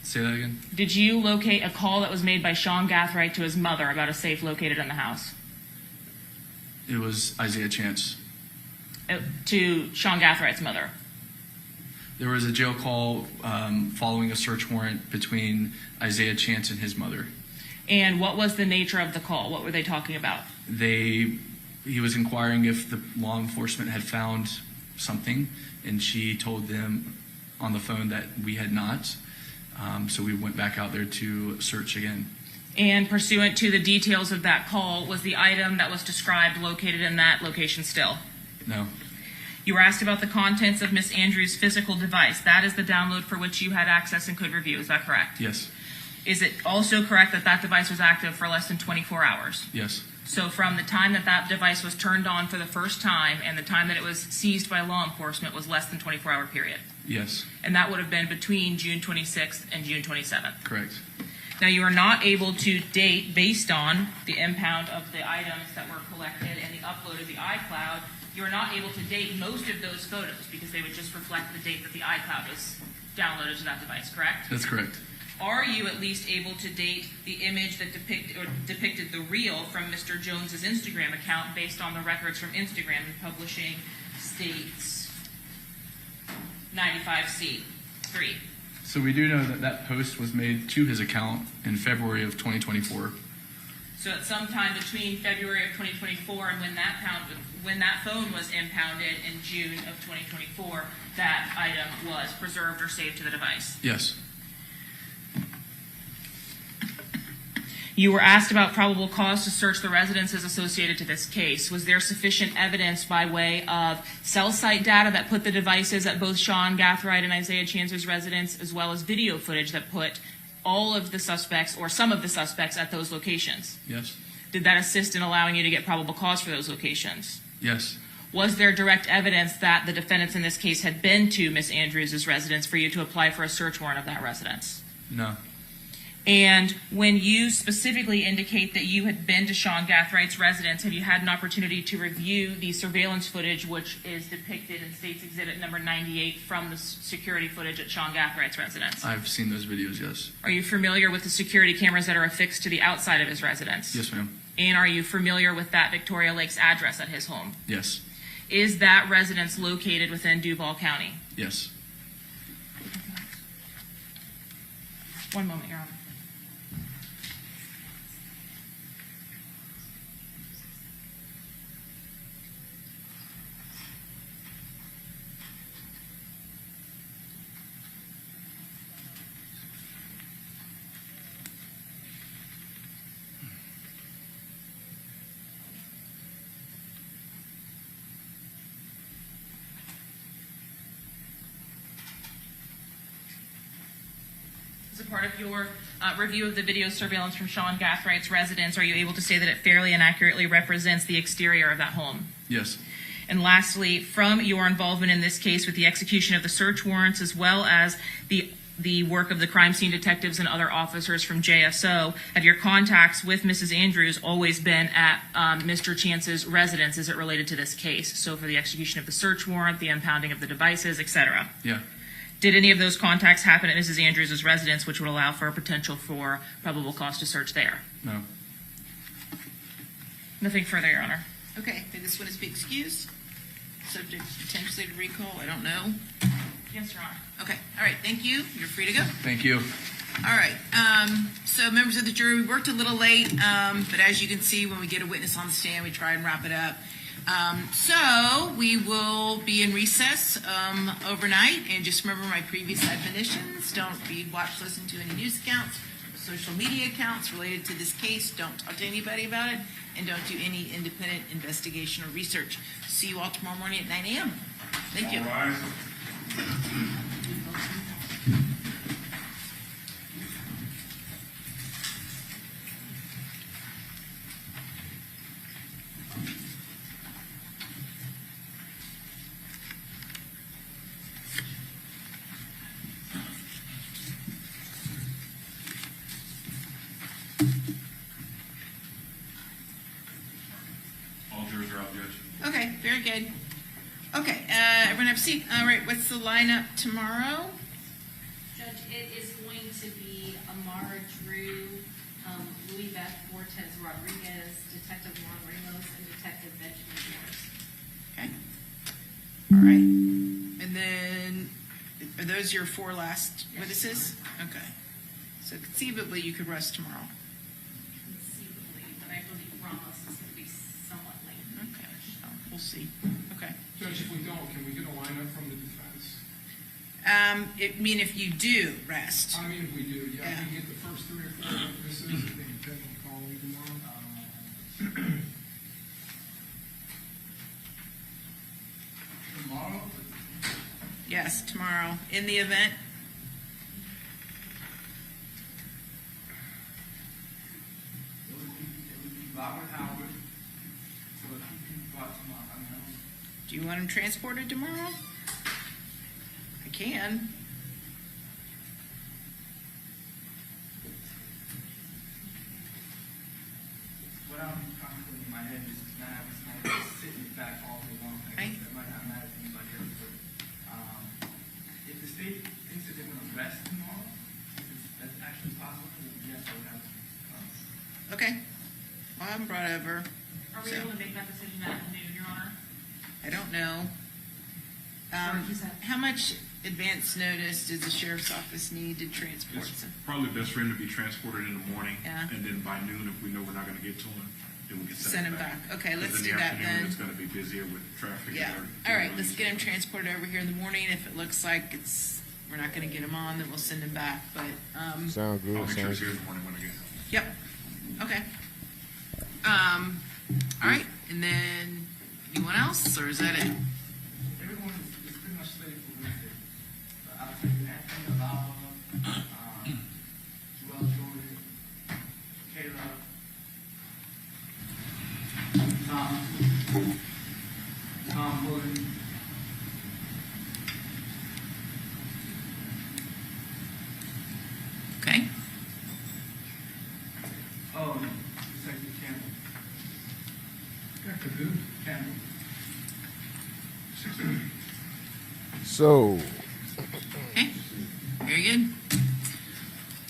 Say that again? Did you locate a call that was made by Sean Gathright to his mother about a safe located in the house? It was Isaiah Chance. To SeanGathright's mother? There was a jail call following a search warrant between Isaiah Chance and his mother. And what was the nature of the call? What were they talking about? He was inquiring if the law enforcement had found something, and she told them on the phone that we had not. So we went back out there to search again. And pursuant to the details of that call, was the item that was described located in that location still? No. You were asked about the contents of Miss Andrews' physical device. That is the download for which you had access and could review. Is that correct? Yes. Is it also correct that that device was active for less than 24 hours? Yes. So from the time that that device was turned on for the first time and the time that it was seized by law enforcement was less than 24-hour period? Yes. And that would have been between June 26th and June 27th? Correct. Now, you are not able to date, based on the impound of the items that were collected and the upload of the iCloud, you are not able to date most of those photos because they would just reflect the date that the iCloud was downloaded to that device, correct? That's correct. Are you at least able to date the image that depicted the reel from Mr. Jones's Instagram account based on the records from Instagram and publishing states 95C3? So we do know that that post was made to his account in February of 2024. So at some time between February of 2024 and when that phone was impounded in June of 2024, that item was preserved or saved to the device? Yes. You were asked about probable cause to search the residences associated to this case. Was there sufficient evidence by way of cell site data that put the devices at both Sean Gathright and Isaiah Chance's residence, as well as video footage that put all of the suspects or some of the suspects at those locations? Yes. Did that assist in allowing you to get probable cause for those locations? Yes. Was there direct evidence that the defendants in this case had been to Miss Andrews' residence for you to apply for a search warrant of that residence? No. And when you specifically indicate that you had been to Sean Gathwright's residence, have you had an opportunity to review the surveillance footage, which is depicted in State's Exhibit number 98 from the security footage at Sean Gathwright's residence? I've seen those videos, yes. Are you familiar with the security cameras that are affixed to the outside of his residence? Yes, ma'am. And are you familiar with that Victoria Lakes address at his home? Yes. Is that residence located within Duval County? Yes. One moment, Your Honor. As a part of your review of the video surveillance from Sean Gathwright's residence, are you able to say that it fairly and accurately represents the exterior of that home? Yes. And lastly, from your involvement in this case with the execution of the search warrants as well as the work of the crime scene detectives and other officers from JSO, have your contacts with Mrs. Andrews always been at Mr. Chance's residence as it related to this case? So for the execution of the search warrant, the impounding of the devices, etc. Yeah. Did any of those contacts happen at Mrs. Andrews' residence, which would allow for a potential for probable cause to search there? No. Nothing further, Your Honor. Okay, may this witness be excused? Subject potentially to recall, I don't know. Yes, Your Honor. Okay, all right, thank you. You're free to go. Thank you. All right, so members of the jury, we worked a little late, but as you can see, when we get a witness on the stand, we try and wrap it up. So we will be in recess overnight, and just remember my previous admonitions. Don't listen to any news accounts, social media accounts related to this case. Don't talk to anybody about it, and don't do any independent investigation or research. See you all tomorrow morning at 9 a.m. Thank you. All rise. All jurors are out, Judge. Okay, very good. Okay, everyone have a seat. All right, what's the lineup tomorrow? Judge, it is going to be Amara Drew, Louis Beth Fortes Rodriguez, Detective Juan Ramos, and Detective Benjamin Morris. Okay. All right. And then, are those your four last witnesses? Okay. So conceivably, you could rest tomorrow. Conceivably, but I believe Ramos is going to be somewhat late. Okay, so we'll see. Okay. Judge, if we don't, can we get a lineup from the defense? If you do rest. I mean, if we do, yeah. We can get the first 3 or 4 witnesses and they intend on calling tomorrow. Tomorrow? Yes, tomorrow. In the event. It would be Robert Howard. So if you can go out tomorrow, I mean, Do you want him transported tomorrow? I can. what I'm contemplating in my head is not having somebody sitting back all day long. I guess that might not matter to anybody else, but if the state thinks that they're going to rest tomorrow, if that's actually possible, then yes, I would have to. Okay. Well, I'm brought over. Are we So- able to make that decision at noon, Your Honor? I don't know. How much advance notice does the sheriff's office need to transport? It's probably best for him to be transported in the morning, Yeah. and then by noon, if we know we're not going to get to him, then we can Send him back. Okay, 'Cause let's in do the that afternoon, then. It's going to be busier with traffic. Yeah. All right, let's get him transported over here in the morning. If it looks like we're not going to get him on, then we'll send him back. But Sound good. I'll make sure Sound he's here in good. the morning when I get him. Yep. Okay. All right, and then anyone else, or is that it? Everyone is pretty much slated for Wednesday. I'll take Anthony Alava, Joel Jordan, Kayla, Tom Bullen. Okay. Caboon, Campbell. So, Okay, very good.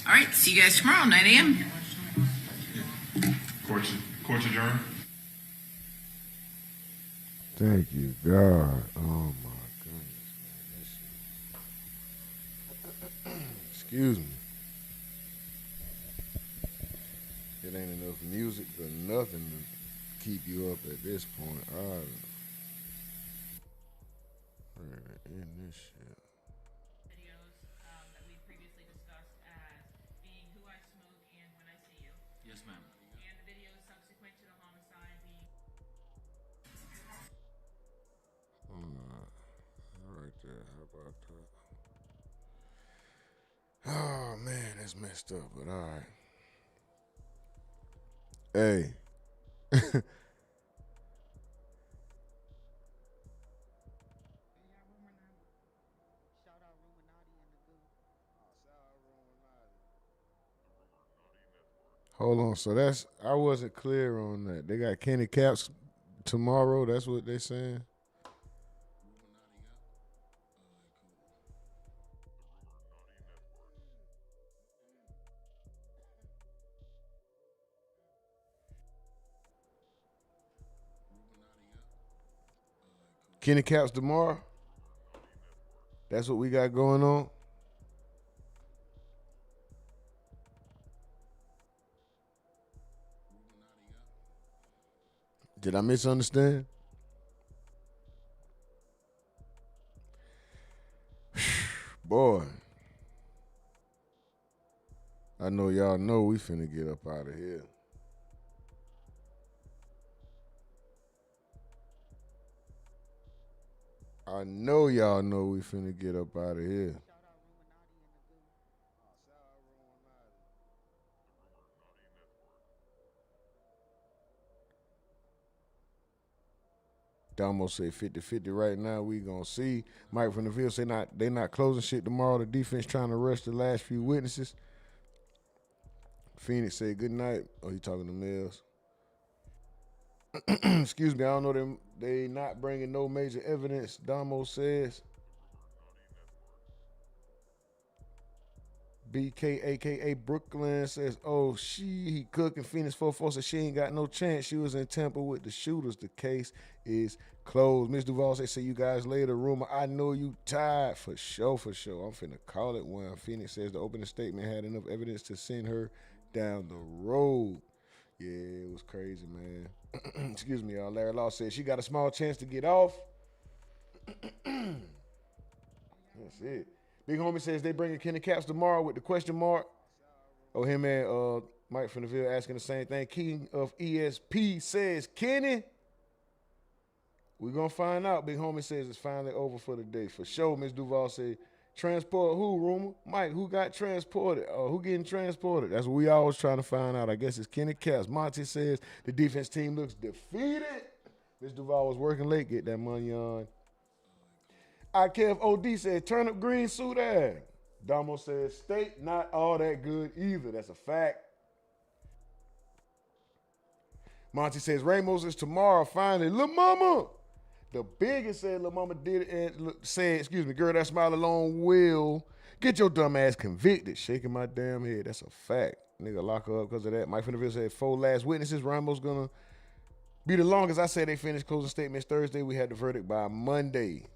All right, see you guys tomorrow, 9 a.m. Court's adjourned. thank you, God. Oh my goodness, man. Excuse me. It ain't enough music or nothing to keep you up at this point. In this shit. Videos that we previously discussed as being who I smoke and when I see you. Yes, ma'am. And the videos subsequent to the homicide being. Right there. How about that? Oh man, that's messed up, but all right. Hey. Hold on, so that's I wasn't clear on that. They got Kenny Caps tomorrow. That's what they saying. Kenny Caps tomorrow. That's what we got going on. Did I misunderstand? Boy, I know y'all know we finna get up out of here. I know y'all know we finna get up out of here. Damo say 50-50 right now. We gonna see. Mike from the field say they not closing shit tomorrow. The defense trying to rush the last few witnesses. Phoenix say good night. Oh, he talking to Mills. Excuse me, I don't know them. They not bringing no major evidence. Damo says. BK, aka Brooklyn, says, "Oh, he cooking." Phoenix 4-4 says she ain't got no chance. She was in Tampa with the shooters. The case is closed. Miss Duval say, "See you guys later." Rumor, I know you tired for sure, for sure. I'm finna call it one. Phoenix says the opening statement had enough evidence to send her down the road. Yeah, it was crazy, man. Excuse me, y'all. Larry Law said she got a small chance to get off. That's it. Big Homie says they bringing Kenny Caps tomorrow with the question mark. Oh, him and Mike from the Ville asking the same thing. King of ESP says, Kenny, we're going to find out. Big Homie says it's finally over for the day. For sure, Miss Duval said, transport who, Rumor? Mike, who got transported? Who getting transported? That's what we always trying to find out. I guess it's Kenny Caps. Monty says the defense team looks defeated. Miss Duval was working late. Get that money on. Kev OD said, turnip green suit ass. Damo says, steak not all that good either. That's a fact. Monty says, Ramos is tomorrow, finally. Lil' mama. The biggest said Lil' mama did it and said, excuse me, girl, that smile alone will get your dumb ass convicted. Shaking my damn head. That's a fact. Nigga, lock her up because of that. Mike Finnerville said 4 last witnesses. Ramos gonna be the longest. I said they finished closing statements Thursday. We had the verdict by Monday.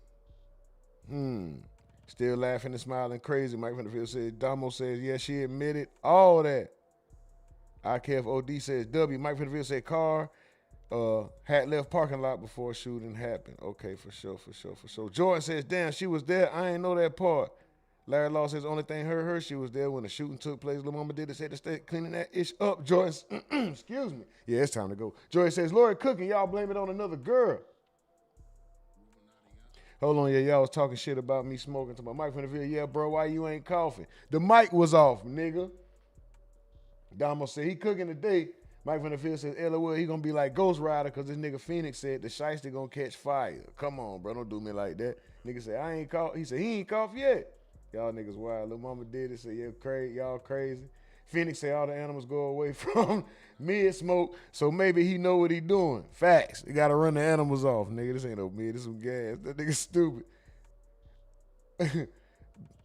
Still laughing and smiling crazy. Mike Finnerfield said, Damo says, yeah, she admitted all that. IKF OD says, W. Mike Finnerfield said, car had left parking lot before shooting happened. Okay, for sure. Jordan says, damn, she was there. I ain't know that part. Larry Law says, only thing her, she was there when the shooting took place. Lil' mama did it, said to stay cleaning that ish up. Jordan, excuse me. Yeah, it's time to go. Jordan says, Lori cooking, y'all blame it on another girl. Hold on, y'all was talking shit about me smoking to my mic from the video. Yeah, bro, why you ain't coughing? The mic was off, nigga. Damo said he cooking today. Mike from the field says, LOL, he gonna be like Ghost Rider because this nigga Phoenix said the shiesty gonna catch fire. Come on, bro, don't do me like that. Nigga said, I ain't cough. He said, he ain't cough yet. Y'all niggas wild. Lil' mama did it, said, yeah, crazy, y'all crazy. Phoenix say all the animals go away from mid-smoke, so maybe he know what he doing. Facts. You got to run the animals off, nigga. This ain't no mid. This some gas. That nigga stupid.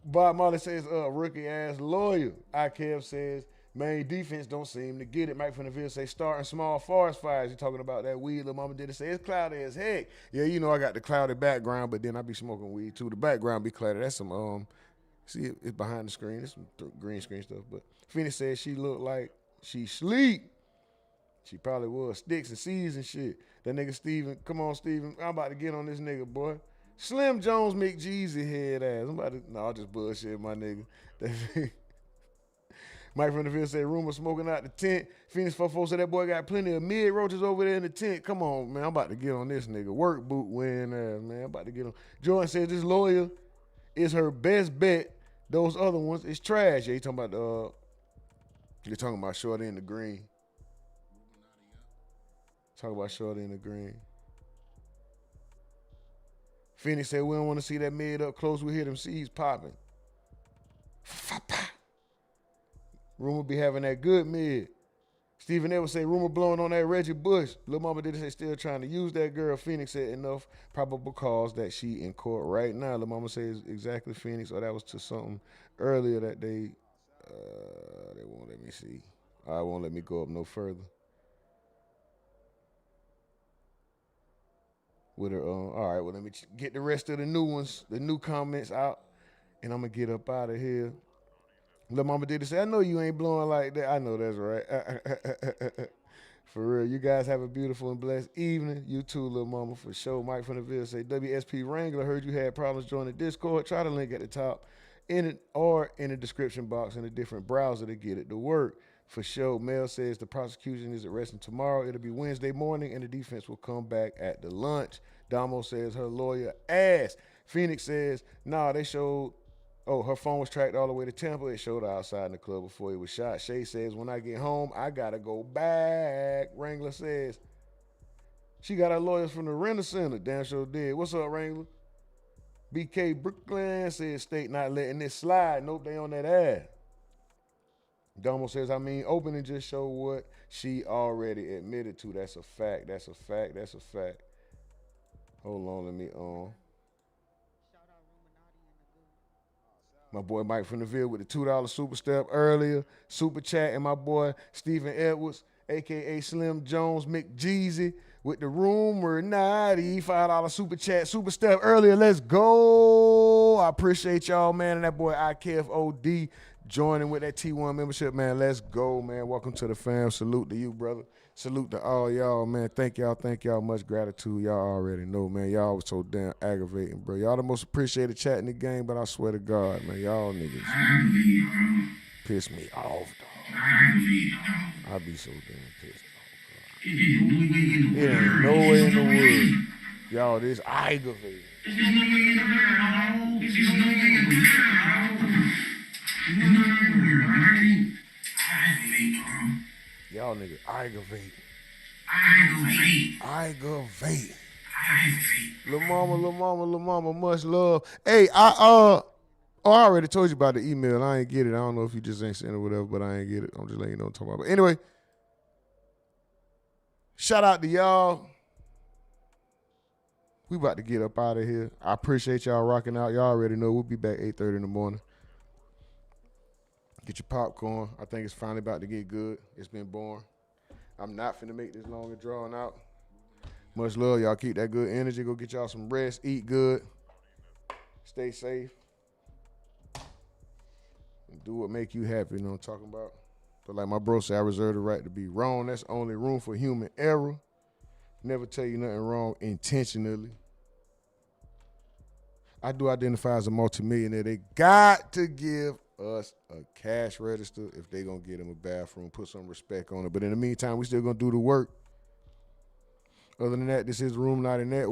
Bob Marley says, rookie-ass lawyer. IKF says, main defense don't seem to get it. Mike from the Ville say, starting small forest fires. You talking about that weed? Lil' mama did it say, it's cloudy as heck. Yeah, you know I got the cloudy background, but then I be smoking weed too. The background be cloudy. That's some, see, it's behind the screen. It's some green screen stuff. But Phoenix says she looked like she sleep. She probably was. Sticks and seeds and shit. That nigga Steven, come on, Steven. I'm about to get on this nigga, boy. Slim Jones McJeezy head ass. I'm about to, no, I'll just bullshit my nigga. Mike from the Ville said, rumor smoking out the tent. Phoenix 44 said that boy got plenty of mid roaches over there in the tent. Come on, man. I'm about to get on this nigga. Work boot wearing ass, man. I'm about to get on. Jordan says this lawyer is her best bet. Those other ones is trash. Yeah, you're talking about Shorty in the green. Talk about Shorty in the green. Phoenix said we don't want to see that mid up close. We hear them seeds popping. Rumor be having that good mid. Stephen Edwards say rumor blowing on that Reggie Bush. Lil' mama did say still trying to use that girl. Phoenix said enough probable cause that she in court right now. Lil' mama says exactly Phoenix, or that was to something earlier that they won't let me see. I won't let me go up no further. With her, all right, well, let me get the rest of the new ones, the new comments out, and I'm going to get up out of here. Lil' mama did say, I know you ain't blowing like that. I know that's right. For real. You guys have a beautiful and blessed evening. You too, Lil' mama, for sure. Mike from the Ville say, WSP Wrangler, heard you had problems joining Discord. Try the link at the top or in the description box in a different browser to get it to work. For sure. Mel says the prosecution is arresting tomorrow. It'll be Wednesday morning, and the defense will come back at the lunch. Damo says her lawyer ass. Phoenix says, nah, they showed, her phone was tracked all the way to Tampa. It showed her outside in the club before he was shot. Shay says, when I get home, I got to go back. Wrangler says, she got her lawyers from the Renter Center. Damn sure did. What's up, Wrangler? BK Brooklyn says, state not letting this slide. Nope, they on that ass. Domo says, open and just show what she already admitted to. That's a fact. That's a fact. That's a fact. Hold on, let me my boy Mike from the Ville with the $2 super step earlier. Super chat, and my boy Stephen Edwards, aka Slim Jones McJeezy, with the RUMORNATI $5 super chat, super step earlier. Let's go. I appreciate y'all, man, and that boy IKFOD joining with that T1 membership, man. Let's go, man. Welcome to the fam. Salute to you, brother. Salute to all y'all, man. Thank y'all. Much gratitude. Y'all already know, man. Y'all was so damn aggravating, bro. Y'all the most appreciated chat in the game, but I swear to God, man, y'all niggas piss me off, dog. I be so damn pissed off, bro. It ain't no way in the world. Y'all, this aggravating. Y'all niggas aggravate. Lil' mama, much love. Hey, I already told you about the email. I ain't get it. I don't know if you just ain't sent it or whatever, but I ain't get it. I'm just letting you know what I'm talking about. But anyway, shout out to y'all. We about to get up out of here. I appreciate y'all rocking out. Y'all already know we'll be back 8:30 in the morning. Get your popcorn. I think it's finally about to get good. It's been boring. I'm not finna make this long and drawn out. Much love. Y'all keep that good energy. Go get y'all some rest. Eat good. Stay safe. And do what make you happy. You know what I'm talking about? But like my bro said, I reserve the right to be wrong. That's only room for human error. Never tell you nothing wrong intentionally. I do identify as a multimillionaire. They got to give us a cash register if they gonna get them a bathroom, put some respect on it. But in the meantime, we still gonna do the work. Other than that, this is RUMORNATI Network.